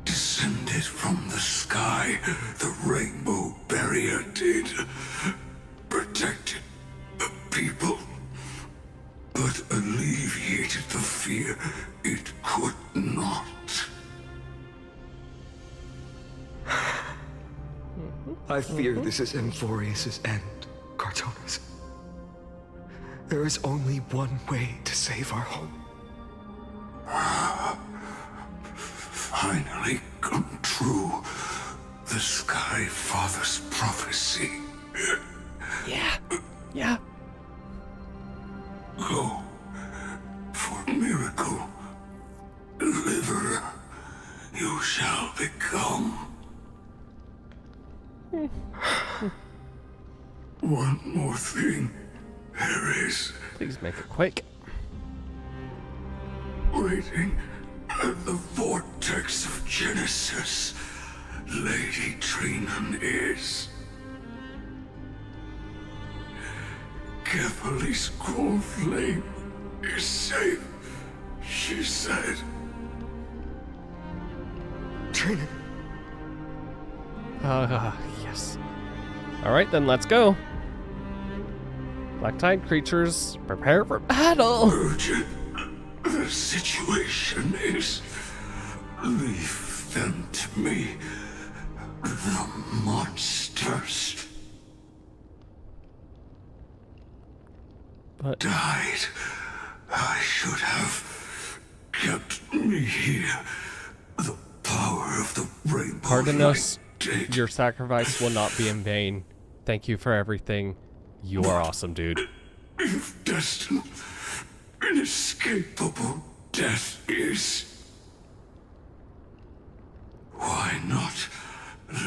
[SPEAKER 11] Descended from the sky, the rainbow barrier did. Protected the people, but alleviated the fear it could not.
[SPEAKER 7] I fear this is Amphorius's end, Cartonus. There is only one way to save our home.
[SPEAKER 11] Finally come true. The Sky Father's prophecy.
[SPEAKER 1] Yeah. Yeah.
[SPEAKER 11] Go. For miracle. Deliverer. You shall become. One more thing. There is.
[SPEAKER 1] Please make it quick.
[SPEAKER 11] Waiting at the vortex of Genesis, Lady Trinan is. Kephal's core flame is safe, she said.
[SPEAKER 7] Trinan.
[SPEAKER 1] Yes. Alright then, let's go. Black Tide creatures, prepare for battle!
[SPEAKER 11] Urgent. The situation is. Leave them to me. The monsters.
[SPEAKER 1] But
[SPEAKER 11] died. I should have kept me here. The power of the rainbow.
[SPEAKER 1] Pardon us. Your sacrifice will not be in vain. Thank you for everything. You are awesome, dude.
[SPEAKER 11] If destined, inescapable death is, why not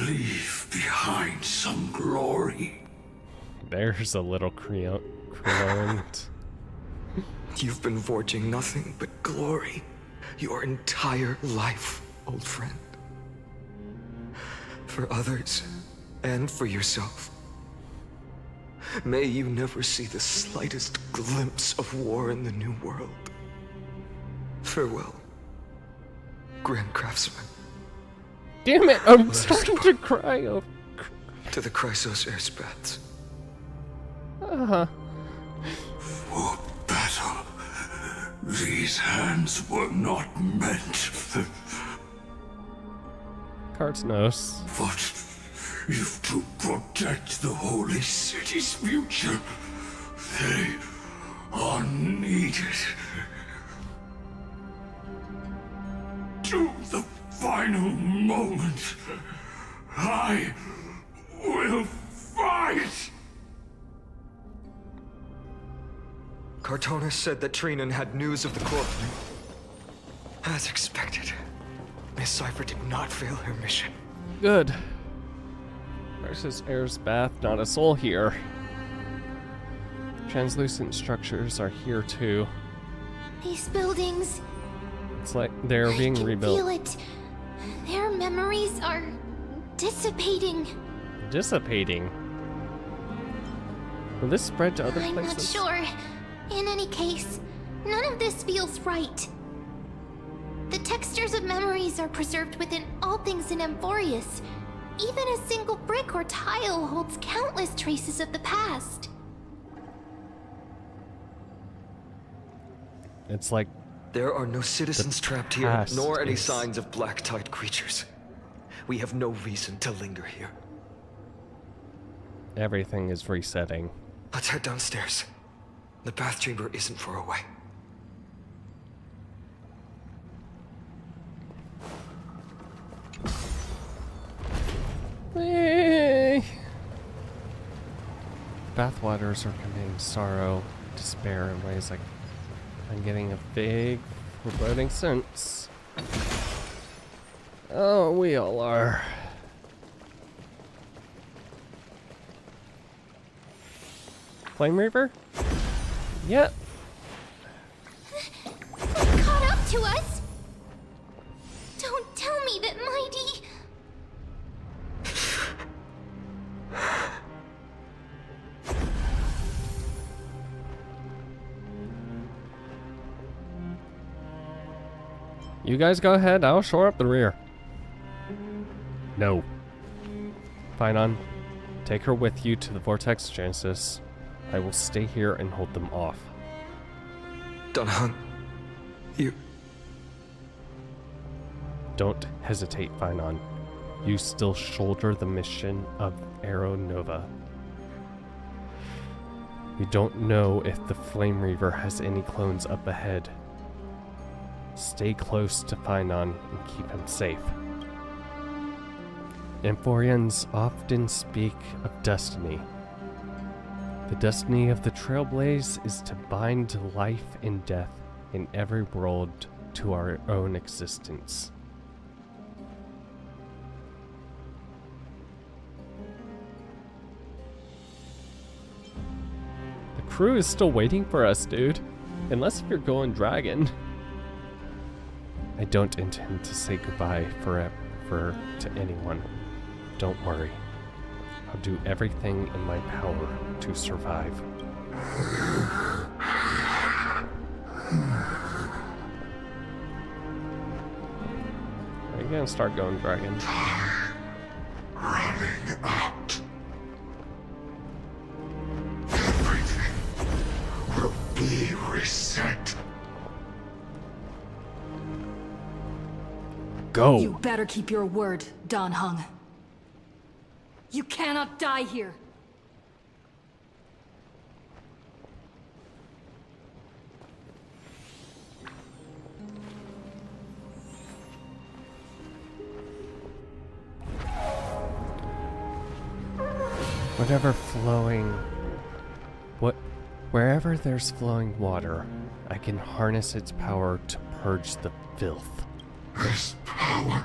[SPEAKER 11] leave behind some glory?
[SPEAKER 1] There's a little Creant.
[SPEAKER 7] You've been forging nothing but glory your entire life, old friend. For others, and for yourself. May you never see the slightest glimpse of war in the New World. Farewell, Grand Craftsman.
[SPEAKER 1] Damn it, I'm starting to cry.
[SPEAKER 7] To the Chrysos air spats.
[SPEAKER 11] For battle, these hands were not meant.
[SPEAKER 1] Cartnos.
[SPEAKER 11] But if to protect the holy city's future, they are needed. To the final moment, I will fight!
[SPEAKER 7] Cartonus said that Trinan had news of the core. As expected, Miss Cipher did not fail her mission.
[SPEAKER 1] Good. Versus Air's Bath, not a soul here. Translucent structures are here too.
[SPEAKER 4] These buildings.
[SPEAKER 1] It's like they're being rebuilt.
[SPEAKER 4] Feel it. Their memories are dissipating.
[SPEAKER 1] Dissipating? Will this spread to other places?
[SPEAKER 4] I'm not sure. In any case, none of this feels right. The textures of memories are preserved within all things in Amphorius. Even a single brick or tile holds countless traces of the past.
[SPEAKER 1] It's like
[SPEAKER 7] there are no citizens trapped here, nor any signs of black tide creatures. We have no reason to linger here.
[SPEAKER 1] Everything is resetting.
[SPEAKER 7] Let's head downstairs. The bath chamber isn't far away.
[SPEAKER 1] Hey. Bathwaters are conveying sorrow, despair in ways like I'm getting a vague, foreboding sense. Oh, we all are. Flame Reaver? Yep.
[SPEAKER 4] What caught up to us? Don't tell me that Mighty...
[SPEAKER 1] You guys go ahead, I'll shore up the rear. No. Finon, take her with you to the Vortex Genesis. I will stay here and hold them off.
[SPEAKER 7] Dunhung, you...
[SPEAKER 1] Don't hesitate, Finon. you still shoulder the mission of Arrow Nova. We don't know if the Flame Reaver has any clones up ahead. Stay close to Finon and keep him safe. Amphorians often speak of destiny. The destiny of the Trailblaze is to bind life and death in every world to our own existence. The crew is still waiting for us, dude. Unless you're going dragon. I don't intend to say goodbye forever to anyone. Don't worry. I'll do everything in my power to survive. Are you gonna start going dragon?
[SPEAKER 11] Running out. Everything will be reset.
[SPEAKER 1] Go!
[SPEAKER 2] You better keep your word, Dan Heng. You cannot die here.
[SPEAKER 1] Wherever there's flowing water, I can harness its power to purge the filth.
[SPEAKER 11] This power,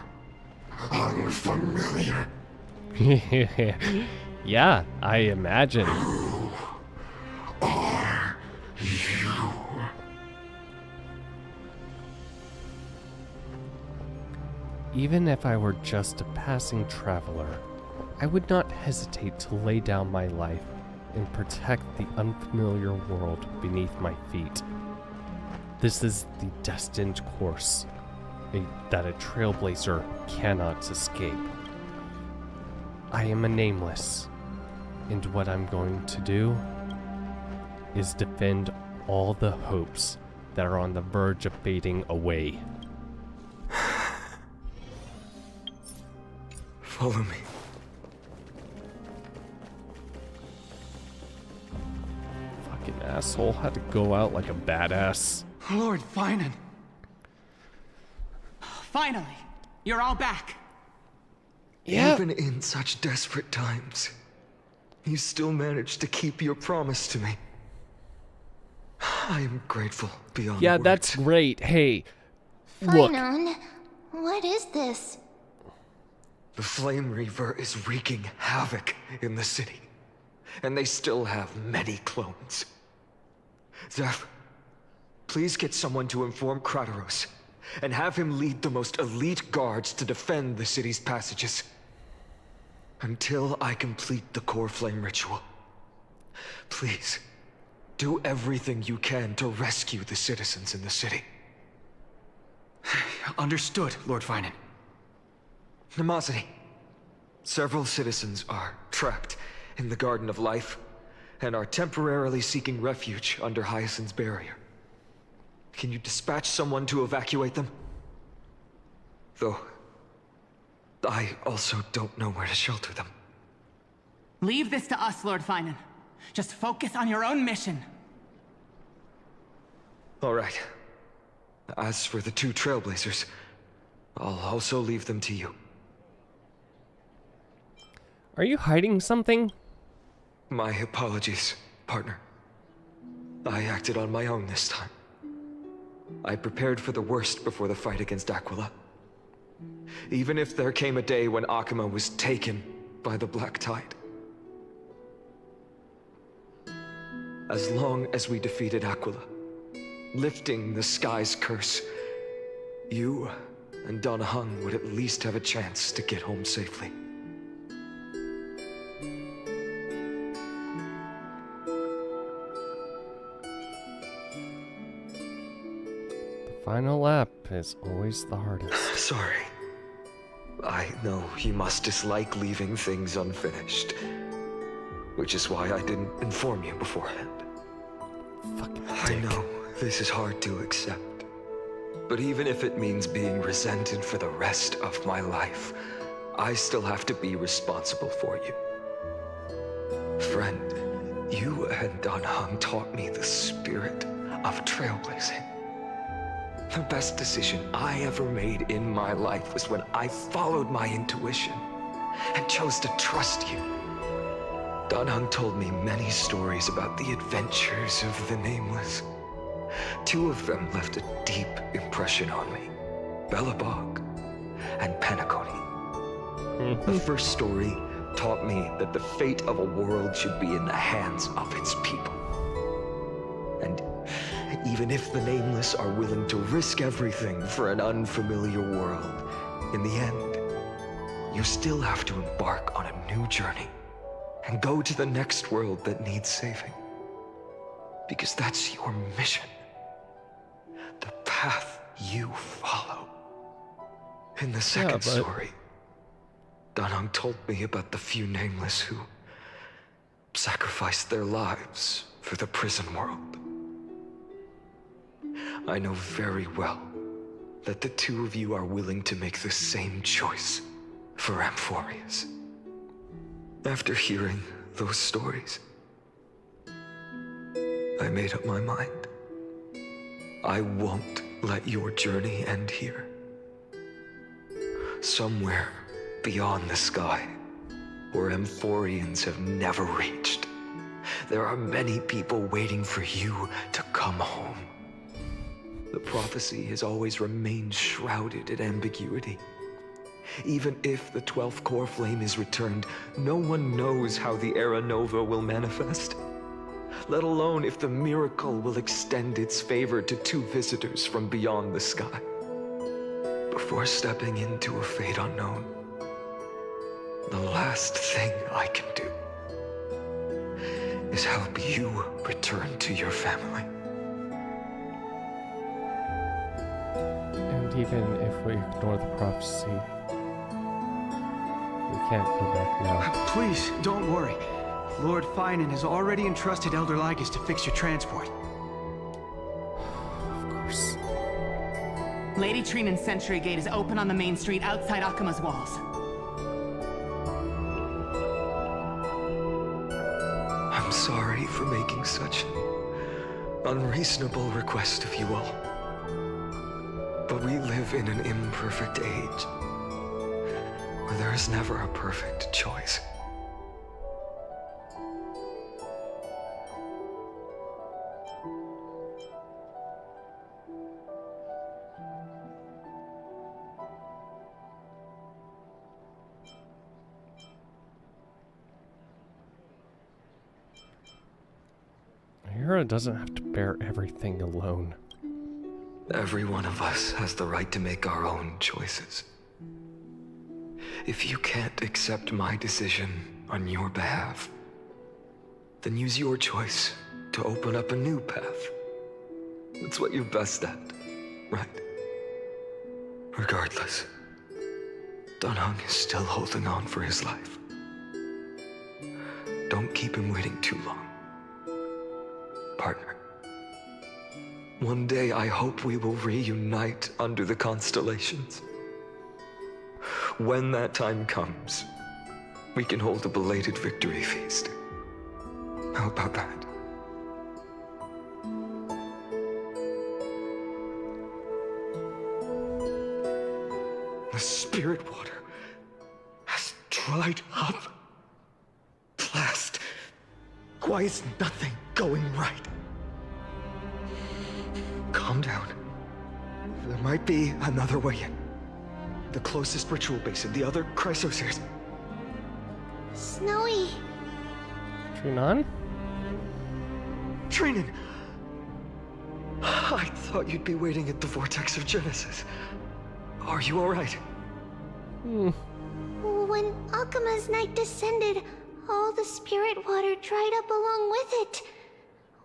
[SPEAKER 11] unfamiliar.
[SPEAKER 1] Yeah, I imagine.
[SPEAKER 11] Who are you?
[SPEAKER 1] Even if I were just a passing traveler, I would not hesitate to lay down my life and protect the unfamiliar world beneath my feet. This is the destined course that a trailblazer cannot escape. I am a nameless, and what I'm going to do is defend all the hopes that are on the verge of fading away.
[SPEAKER 7] Follow me.
[SPEAKER 1] Fucking asshole had to go out like a badass.
[SPEAKER 15] Lord Finon. Finally, you're all back.
[SPEAKER 1] Yeah.
[SPEAKER 7] Even in such desperate times, you still managed to keep your promise to me. I am grateful beyond
[SPEAKER 1] Yeah,
[SPEAKER 7] words.
[SPEAKER 1] that's great. Hey, look.
[SPEAKER 4] Finon, what is this?
[SPEAKER 7] The Flame Reaver is wreaking havoc in the city, and they still have many clones. Zeph, please get someone to inform Kratos, and have him lead the most elite guards to defend the city's passages. Until I complete the core flame ritual. Please, do everything you can to rescue the citizens in the city.
[SPEAKER 5] Understood, Lord Finon.
[SPEAKER 7] Nemosity, several citizens are trapped in the Garden of Life, and are temporarily seeking refuge under Hyacinth's barrier. Can you dispatch someone to evacuate them? Though, I also don't know where to shelter them.
[SPEAKER 18] Leave this to us, Lord Finon. Just focus on your own mission.
[SPEAKER 7] All right. As for the two Trailblazers, I'll also leave them to you.
[SPEAKER 1] Are you hiding something?
[SPEAKER 7] My apologies, partner. I acted on my own this time. I prepared for the worst before the fight against Aquila. Even if there came a day when Akama was taken by the Black Tide. As long as we defeated Aquila, lifting the sky's curse, you and Donna Hung would at least have a chance to get home safely.
[SPEAKER 1] Final lap is always the hardest.
[SPEAKER 7] Sorry. I know you must dislike leaving things unfinished. Which is why I didn't inform you beforehand.
[SPEAKER 1] Fucking dick.
[SPEAKER 7] I know this is hard to accept. But even if it means being resented for the rest of my life, I still have to be responsible for you. Friend, you and Dan Heng taught me the spirit of trailblazing. The best decision I ever made in my life was when I followed my intuition and chose to trust you. Dan Heng told me many stories about the adventures of the Nameless. 2 of them left a deep impression on me. Belobog and Penacony. The first story taught me that the fate of a world should be in the hands of its people. And even if the Nameless are willing to risk everything for an unfamiliar world, in the end, you still have to embark on a new journey and go to the next world that needs saving. Because that's your mission. The path you follow. In the second story, Dan Heng told me about the few Nameless who sacrificed their lives for the prison world. I know very well that the 2 of you are willing to make the same choice for Amphorius. After hearing those stories, I made up my mind. I won't let your journey end here. Somewhere beyond the sky, where Amphorians have never reached, there are many people waiting for you to come home. The prophecy has always remained shrouded in ambiguity. Even if the 12th core flame is returned, no one knows how the Era Nova will manifest, let alone if the miracle will extend its favor to 2 visitors from beyond the sky. Before stepping into a fate unknown, the last thing I can do is help you return to your family.
[SPEAKER 1] And even if we ignore the prophecy, we can't go back now.
[SPEAKER 5] Please, don't worry. Lord Finan has already entrusted Elder Lygus to fix your transport.
[SPEAKER 1] Of course.
[SPEAKER 18] Lady Trinan's Sentry Gate is open on the main street outside Akima's walls.
[SPEAKER 7] I'm sorry for making such an unreasonable request of you all. But we live in an imperfect age, where there is never a perfect choice.
[SPEAKER 1] Hera doesn't have to bear everything alone.
[SPEAKER 7] Every one of us has the right to make our own choices. If you can't accept my decision on your behalf, then use your choice to open up a new path. That's what you're best at, right? Regardless, Dan Heng is still holding on for his life. Don't keep him waiting too long, partner. One day I hope we will reunite under the constellations. When that time comes, we can hold a belated victory feast. How about that? The spirit water has dried up. Blast. Why is nothing going right? Calm down. There might be another way in. The closest ritual basin, the other chrysospheres.
[SPEAKER 4] Snowy.
[SPEAKER 1] Trinan?
[SPEAKER 7] Trinan! I thought you'd be waiting at the vortex of Genesis. Are you alright?
[SPEAKER 4] When Akima's night descended, all the spirit water dried up along with it.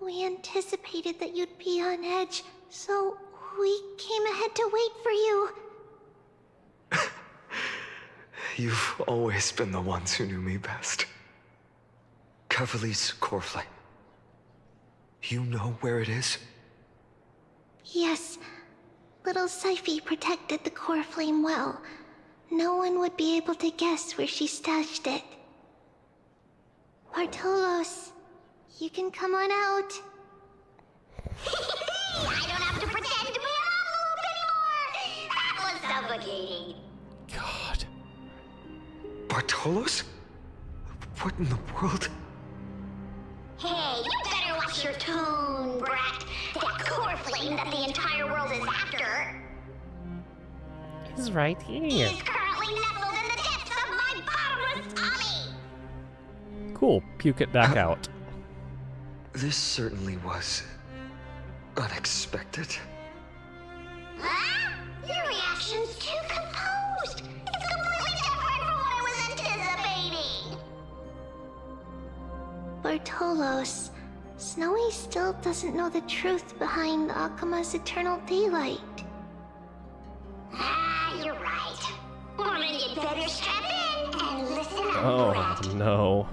[SPEAKER 4] We anticipated that you'd be on edge, so we came ahead to wait for you.
[SPEAKER 7] You've always been the ones who knew me best. Cavali's core flame. You know where it is?
[SPEAKER 4] Yes. Little Syphi protected the core flame well. no one would be able to guess where she stashed it. Bartolos, you can come on out.
[SPEAKER 13] I don't have to pretend to be an envelope anymore! That was suffocating.
[SPEAKER 1] God.
[SPEAKER 14] Bartolos? What in the world?
[SPEAKER 13] Hey, you better watch your tone, brat. That core flame that the entire world is after
[SPEAKER 1] He's right here.
[SPEAKER 13] is currently nestled in the depths of my bottomless tummy.
[SPEAKER 1] Cool. Puke it back out.
[SPEAKER 14] This certainly was unexpected.
[SPEAKER 13] Huh? Your reaction's too composed. It's completely different from what I was anticipating.
[SPEAKER 4] Bartolos, Snowy still doesn't know the truth behind Akuma's eternal daylight.
[SPEAKER 13] You're right. Well, then you'd better strap in and listen up,
[SPEAKER 1] Oh,
[SPEAKER 13] brat.
[SPEAKER 1] no.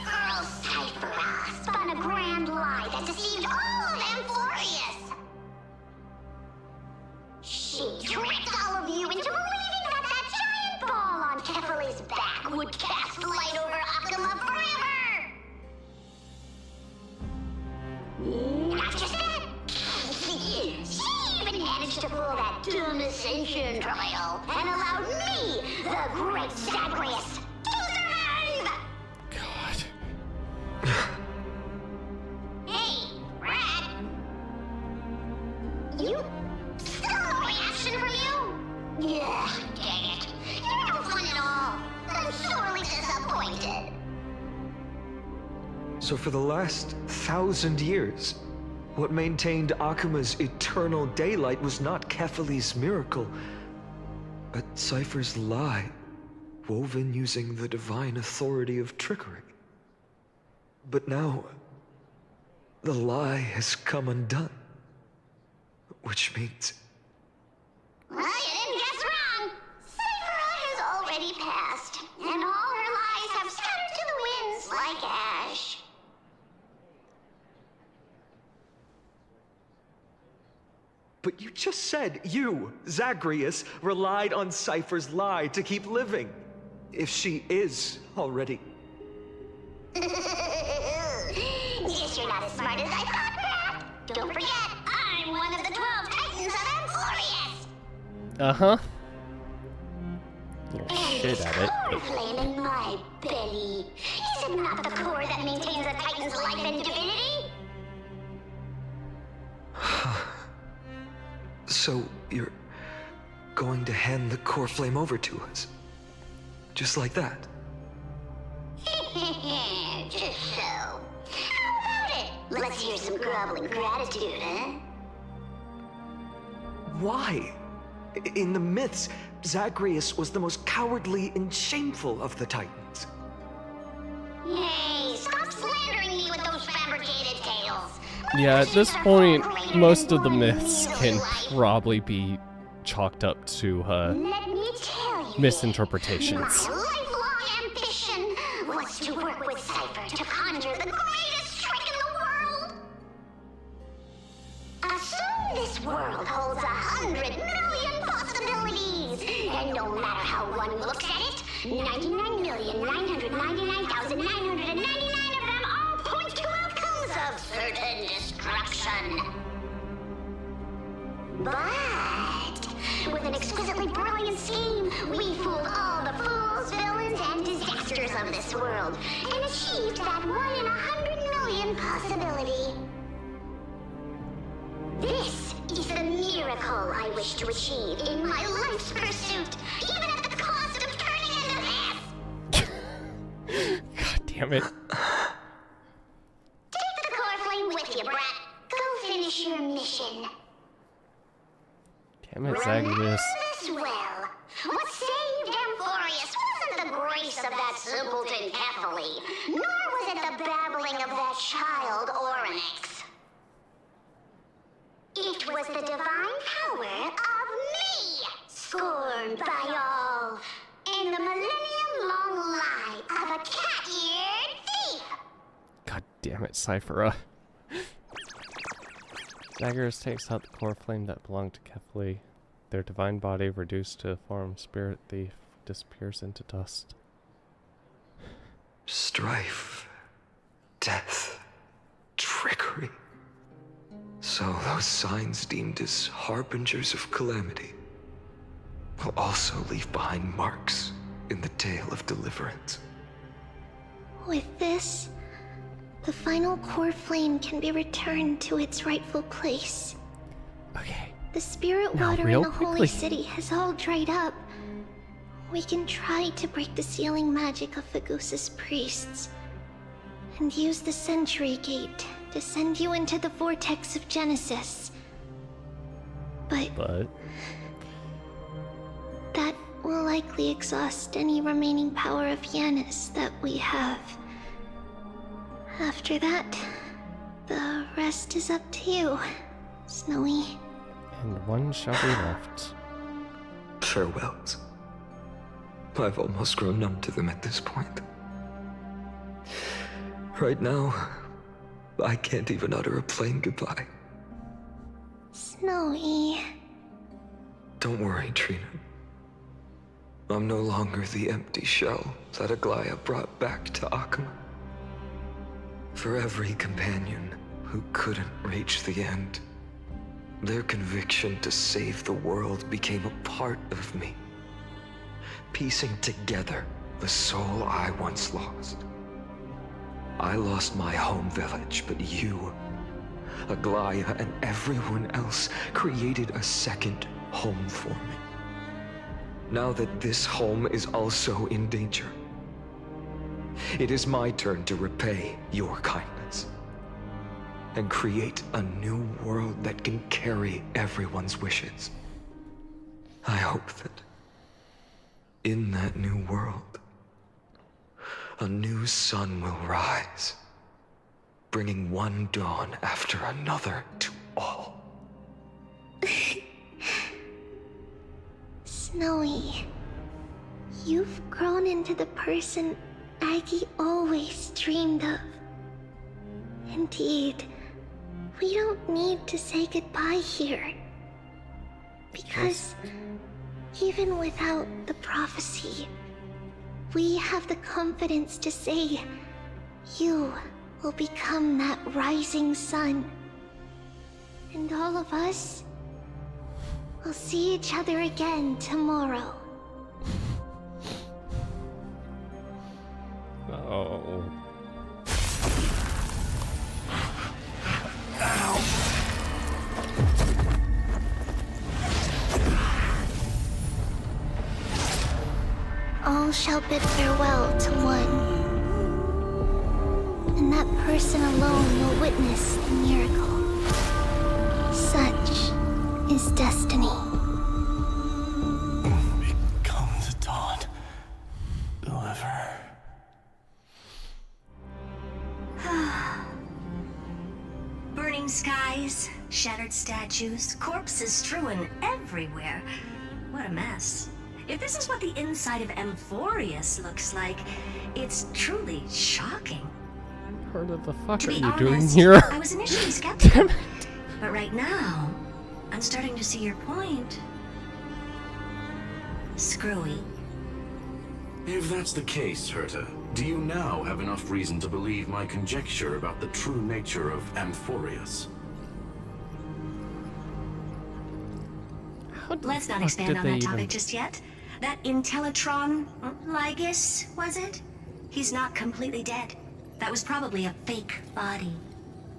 [SPEAKER 13] Girl Cyphera spun a grand lie that deceived all of Amphorius. She tricked all of you into believing that that giant ball on Kefali's back would cast light over Akuma forever. Not just that. She even managed to pull that dumb ascension trial and allowed me, the great Zagreus, to survive.
[SPEAKER 1] God.
[SPEAKER 13] Hey, Brad. You still no reaction from you? Yeah, dang it. You're no fun at all. I'm sorely disappointed.
[SPEAKER 14] So for the last 1,000 years, what maintained Akuma's eternal daylight was not Kefali's miracle, but Cypher's lie, woven using the divine authority of trickery. But now, the lie has come undone. Which means...
[SPEAKER 13] Well, you didn't guess wrong. Cyphera has already passed, and all her lies have scattered to the winds like ash.
[SPEAKER 14] But you just said you, Zagreus, relied on Cypher's lie to keep living. If she is already...
[SPEAKER 13] Guess you're not as smart as I thought, Pat. Don't forget, I'm one of the 12 Titans of Amphorius.
[SPEAKER 1] Uh-huh. Little shit at it.
[SPEAKER 13] Core flame in my belly. Is it not the core that maintains a Titan's life and divinity?
[SPEAKER 14] So, you're going to hand the core flame over to us? Just like that?
[SPEAKER 13] Just so. How about it? Let's hear some groveling gratitude, huh?
[SPEAKER 14] Why? In the myths, Zagreus was the most cowardly and shameful of the Titans.
[SPEAKER 13] Hey, stop slandering me with those fabricated tales.
[SPEAKER 1] Yeah, at this point, most of the myths can probably be chalked up to
[SPEAKER 13] Let me tell you,
[SPEAKER 1] misinterpretations.
[SPEAKER 13] my lifelong ambition was to work with Cypher to conjure the greatest trick in the world. Assume this world holds 100 million possibilities, and no matter how one looks at it, 99,999,999 of them all point to outcomes of certain destruction. But with an exquisitely brilliant scheme, we fooled all the fools, villains, and disasters of this world, and achieved that 1 in 100 million possibility. This is the miracle I wish to achieve in my life's pursuit, even at the cost of turning into this.
[SPEAKER 1] God damn it.
[SPEAKER 13] Take the core flame with you, brat. Go finish your mission.
[SPEAKER 1] Damn it, Zagreus.
[SPEAKER 13] This well. What saved Amphorius wasn't the grace of that simpleton Kefali, nor was it the babbling of that child Oryx. It was the divine power of me, scorned by all, and the millennium-long lie of a cat-eared thief.
[SPEAKER 1] God damn it, Cyphera. Zagreus takes out the core flame that belonged to Kefali. their divine body reduced to form, spirit thief disappears into dust.
[SPEAKER 7] Strife, death, trickery. So those signs deemed as harbingers of calamity will also leave behind marks in the tale of deliverance.
[SPEAKER 4] With this, the final core flame can be returned to its rightful place.
[SPEAKER 1] Okay.
[SPEAKER 4] The spirit
[SPEAKER 1] Now,
[SPEAKER 4] water in
[SPEAKER 1] real
[SPEAKER 4] the holy
[SPEAKER 1] quickly.
[SPEAKER 4] city has all dried up. We can try to break the sealing magic of Fagusa's priests and use the Century Gate to send you into the vortex of Genesis. But that will likely exhaust any remaining power of Yanis that we have. After that, the rest is up to you, Snowy.
[SPEAKER 1] And one shall be left.
[SPEAKER 7] Farewells. I've almost grown numb to them at this point. Right now, I can't even utter a plain goodbye.
[SPEAKER 4] Snowy.
[SPEAKER 7] Don't worry, Trina. I'm no longer the empty shell that Aglaya brought back to Akama. For every companion who couldn't reach the end, their conviction to save the world became a part of me, piecing together the soul I once lost. I lost my home village, but you, Aglaya, and everyone else created a second home for me. Now that this home is also in danger, it is my turn to repay your kindness and create a new world that can carry everyone's wishes. I hope that in that new world, a new sun will rise, bringing one dawn after another to all.
[SPEAKER 4] Snowy, you've grown into the person Aggie always dreamed of. Indeed, we don't need to say goodbye here. Because even without the prophecy, we have the confidence to say you will become that rising sun. And all of us will see each other again tomorrow.
[SPEAKER 1] Oh.
[SPEAKER 4] All shall bid farewell to one. And that person alone will witness the miracle. Such is destiny.
[SPEAKER 6] Become the dawn. Whoever.
[SPEAKER 8] Burning skies, shattered statues, corpses strewn everywhere. What a mess. If this is what the inside of Amphorius looks like, it's truly shocking.
[SPEAKER 1] What the fuck
[SPEAKER 8] To
[SPEAKER 1] are
[SPEAKER 8] be
[SPEAKER 1] you doing
[SPEAKER 8] honest,
[SPEAKER 1] here?
[SPEAKER 8] I was initially skeptical, but right now, I'm starting to see your point. Screwy.
[SPEAKER 22] If that's the case, Herta, do you now have enough reason to believe my conjecture about the true nature of Amphorius?
[SPEAKER 8] Let's not
[SPEAKER 1] fuck
[SPEAKER 8] expand
[SPEAKER 1] did
[SPEAKER 8] on
[SPEAKER 1] they
[SPEAKER 8] that
[SPEAKER 1] even-
[SPEAKER 8] topic just yet. That Intellitron, Lygus, was it? He's not completely dead. That was probably a fake body.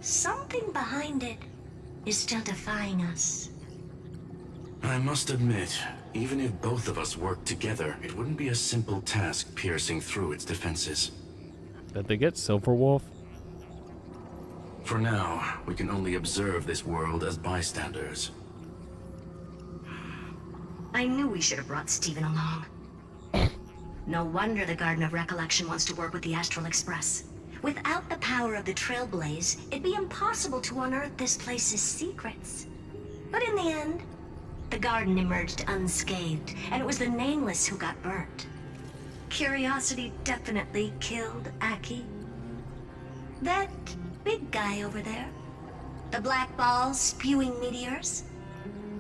[SPEAKER 8] Something behind it is still defying us.
[SPEAKER 22] I must admit, even if both of us worked together, it wouldn't be a simple task piercing through its defenses.
[SPEAKER 1] Did they get Silverwolf?
[SPEAKER 22] For now, we can only observe this world as bystanders.
[SPEAKER 8] I knew we should have brought Stephen along. No wonder the Garden of Recollection wants to work with the Astral Express. Without the power of the Trailblaze, it'd be impossible to unearth this place's secrets. But in the end, the garden emerged unscathed, and it was the Nameless who got burnt. Curiosity definitely killed Aki. That big guy over there, the black ball spewing meteors,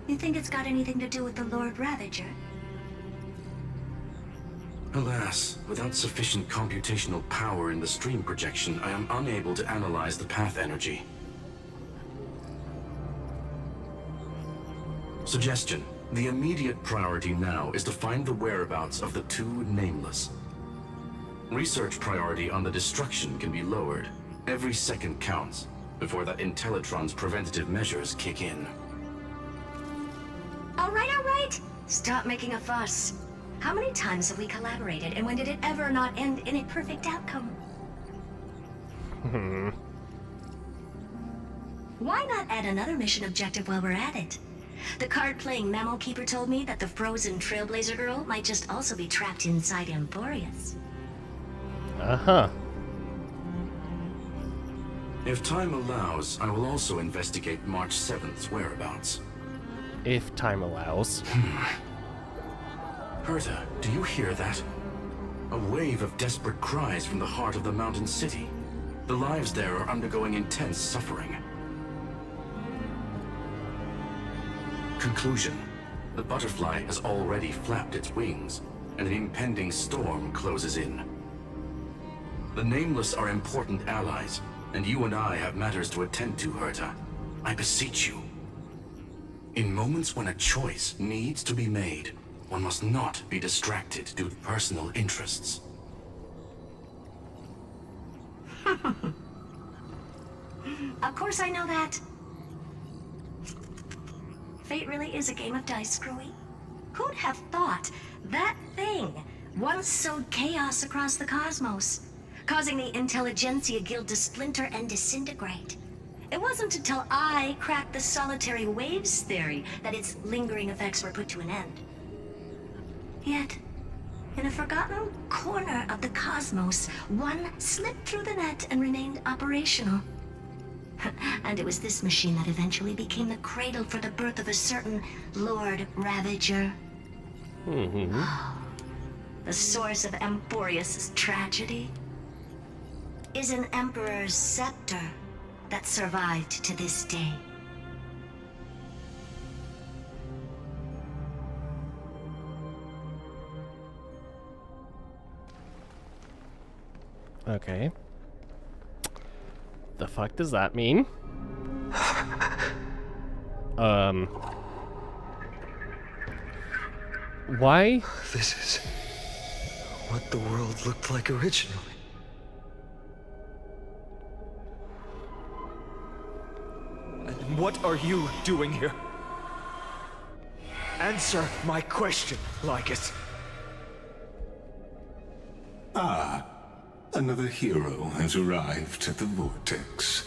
[SPEAKER 8] You think it's got anything to do with the Lord Ravager?
[SPEAKER 17] Alas, without sufficient computational power in the stream projection, I am unable to analyze the path energy. Suggestion. The immediate priority now is to find the whereabouts of the two nameless. Research priority on the destruction can be lowered. Every second counts before that Intellitron's preventative measures kick in.
[SPEAKER 8] All right. Stop making a fuss. How many times have we collaborated, and when did it ever not end in a perfect outcome? Why not add another mission objective while we're at it? The card-playing memo keeper told me that the frozen Trailblazer girl might just also be trapped inside Emporius.
[SPEAKER 1] Uh-huh.
[SPEAKER 17] If time allows, I will also investigate March 7th's whereabouts.
[SPEAKER 1] If time allows.
[SPEAKER 17] Herta, do you hear that? A wave of desperate cries from the heart of the mountain city. The lives there are undergoing intense suffering. Conclusion. The butterfly has already flapped its wings, and an impending storm closes in. The Nameless are important allies, and you and I have matters to attend to, Herta. I beseech you. In moments when a choice needs to be made, one must not be distracted due to personal interests.
[SPEAKER 8] Of course I know that. Fate really is a game of dice, Screwy. Who'd have thought that thing once sowed chaos across the cosmos, causing the Intelligentsia Guild to splinter and disintegrate? It wasn't until I cracked the solitary waves theory that its lingering effects were put to an end. Yet, in a forgotten corner of the cosmos, one slipped through the net and remained operational. And it was this machine that eventually became the cradle for the birth of a certain Lord Ravager. The source of Emporius' tragedy is an Emperor's scepter that survived to this day.
[SPEAKER 1] Okay. The fuck does that mean? Why?
[SPEAKER 7] This is what the world looked like originally.
[SPEAKER 14] And what are you doing here? Answer my question, Lycus.
[SPEAKER 11] Ah, another hero has arrived at the Vortex.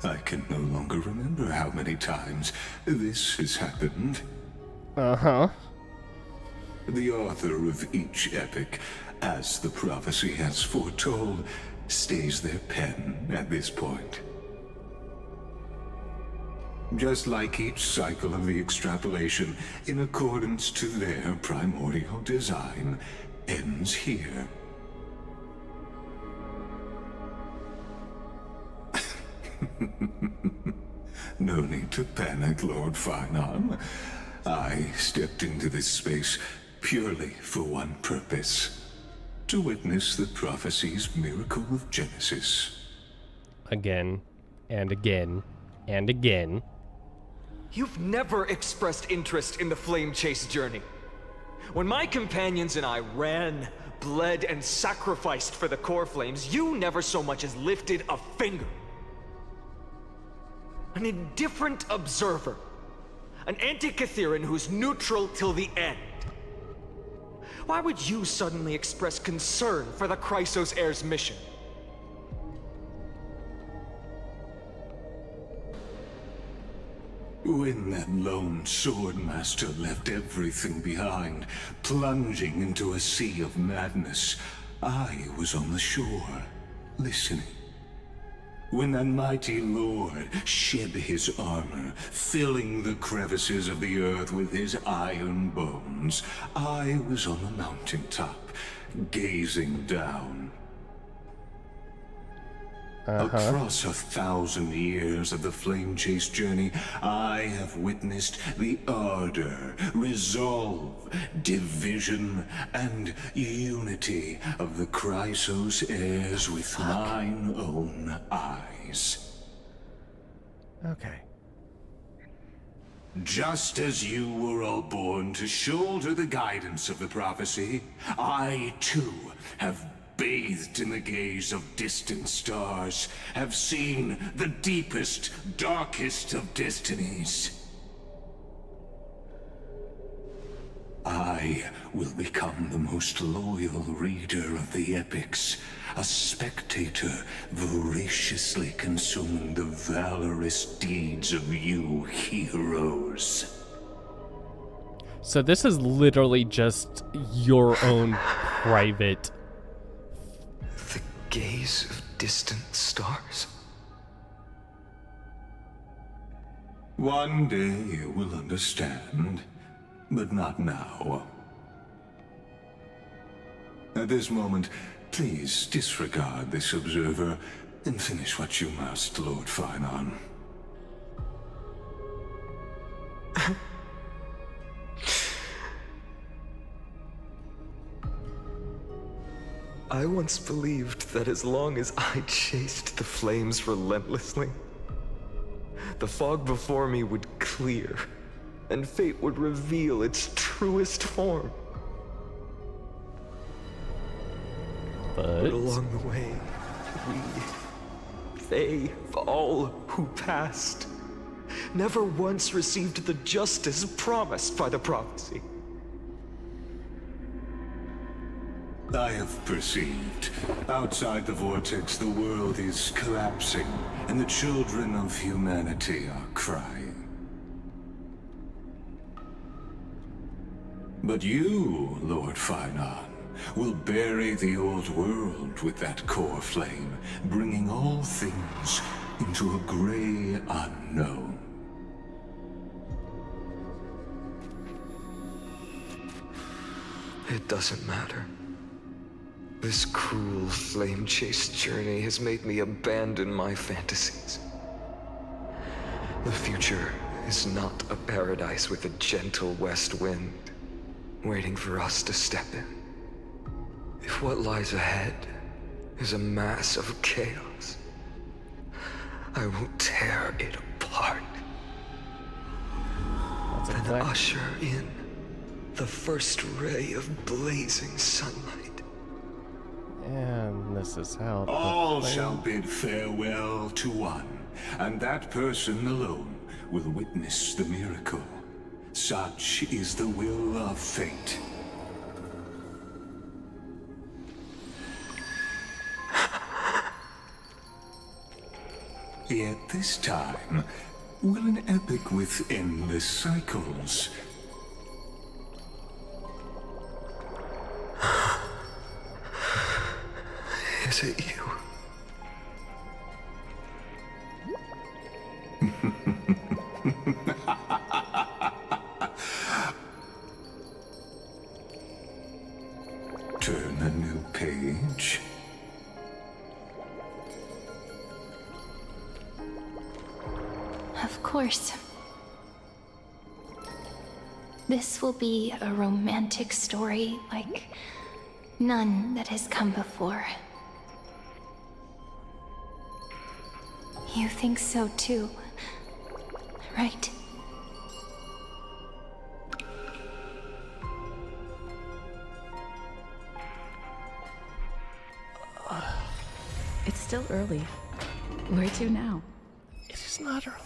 [SPEAKER 11] I can no longer remember how many times this has happened.
[SPEAKER 1] Uh-huh.
[SPEAKER 11] The author of each epic, as the prophecy has foretold, stays their pen at this point. Just like each cycle of the extrapolation, in accordance to their primordial design, ends here. No need to panic, Lord Finearm. I stepped into this space purely for one purpose. To witness the prophecy's miracle of Genesis.
[SPEAKER 1] Again, and again, and again.
[SPEAKER 14] You've never expressed interest in the Flame Chase journey. When my companions and I ran, bled, and sacrificed for the core flames, you never so much as lifted a finger. An indifferent observer. An anti-Catheran who's neutral till the end. Why would you suddenly express concern for the Chrysos Heir's mission?
[SPEAKER 11] When that lone swordmaster left everything behind, plunging into a sea of madness, I was on the shore, listening. When that mighty lord shed his armor, filling the crevices of the earth with his iron bones, I was on the mountaintop, gazing down. Across 1,000 years of the flame chase journey, I have witnessed the ardor, resolve, division, and unity of the Chrysos heirs with mine own eyes.
[SPEAKER 1] Okay.
[SPEAKER 11] Just as you were all born to shoulder the guidance of the prophecy, I too have bathed in the gaze of distant stars, have seen the deepest, darkest of destinies. I will become the most loyal reader of the epics, a spectator voraciously consuming the valorous deeds of you heroes.
[SPEAKER 1] So this is literally just your own private...
[SPEAKER 7] The gaze of distant stars?
[SPEAKER 11] One day you will understand, but not now. At this moment, please disregard this observer and finish what you must, Lord Finon.
[SPEAKER 7] I once believed that as long as I chased the flames relentlessly, the fog before me would clear, and fate would reveal its truest form. But along the way, they, all who passed, never once received the justice promised by the prophecy.
[SPEAKER 11] I have perceived. Outside the vortex, the world is collapsing, and the children of humanity are crying. But you, Lord Finon, will bury the old world with that core flame, bringing all things into a gray unknown.
[SPEAKER 7] It doesn't matter. This cruel flame chase journey has made me abandon my fantasies. The future is not a paradise with a gentle west wind, waiting for us to step in. If what lies ahead is a mass of chaos, I will tear it apart. Then usher in the first ray of blazing sunlight.
[SPEAKER 1] And this is how...
[SPEAKER 11] All shall bid farewell to one, and that person alone will witness the miracle. Such is the will of fate. Yet this time, will an epic with endless cycles...
[SPEAKER 7] Is it you?
[SPEAKER 11] Turn a new page.
[SPEAKER 2] Of course. This will be a romantic story like none that has come before. You think so too, right?
[SPEAKER 10] It's still early. Where to now?
[SPEAKER 1] It is not early.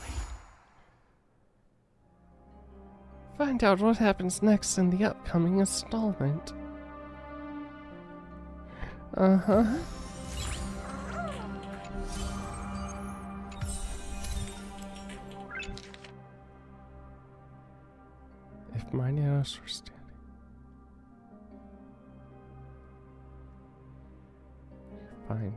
[SPEAKER 1] Find out what happens next in the upcoming installment. Uh-huh. If my nanos were standing. You're fine.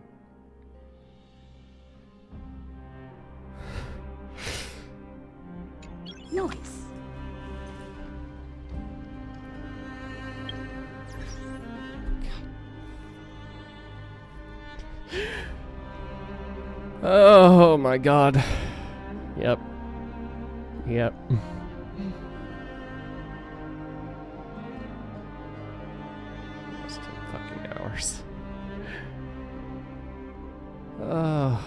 [SPEAKER 10] Nice.
[SPEAKER 1] Oh my god. Yep. Yep. Almost 10 fucking hours. Oh.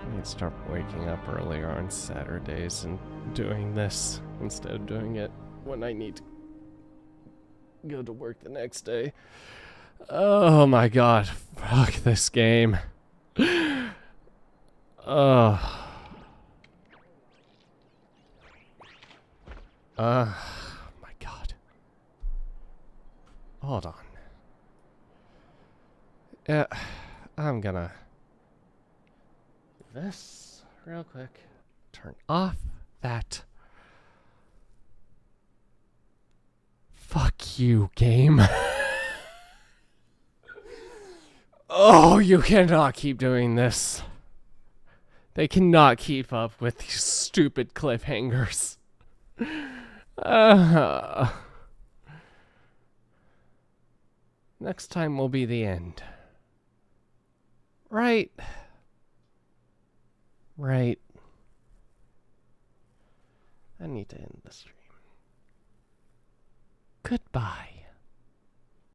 [SPEAKER 1] I need to start waking up earlier on Saturdays and doing this instead of doing it when I need to go to work the next day. Oh my god. Fuck this game. Oh. My god. Hold on. Yeah, I'm gonna do this real quick. Turn off that. Fuck you, game. Oh, you cannot keep doing this. They cannot keep up with these stupid cliffhangers. Next time will be the end. Right. Right. I need to end the stream. Goodbye.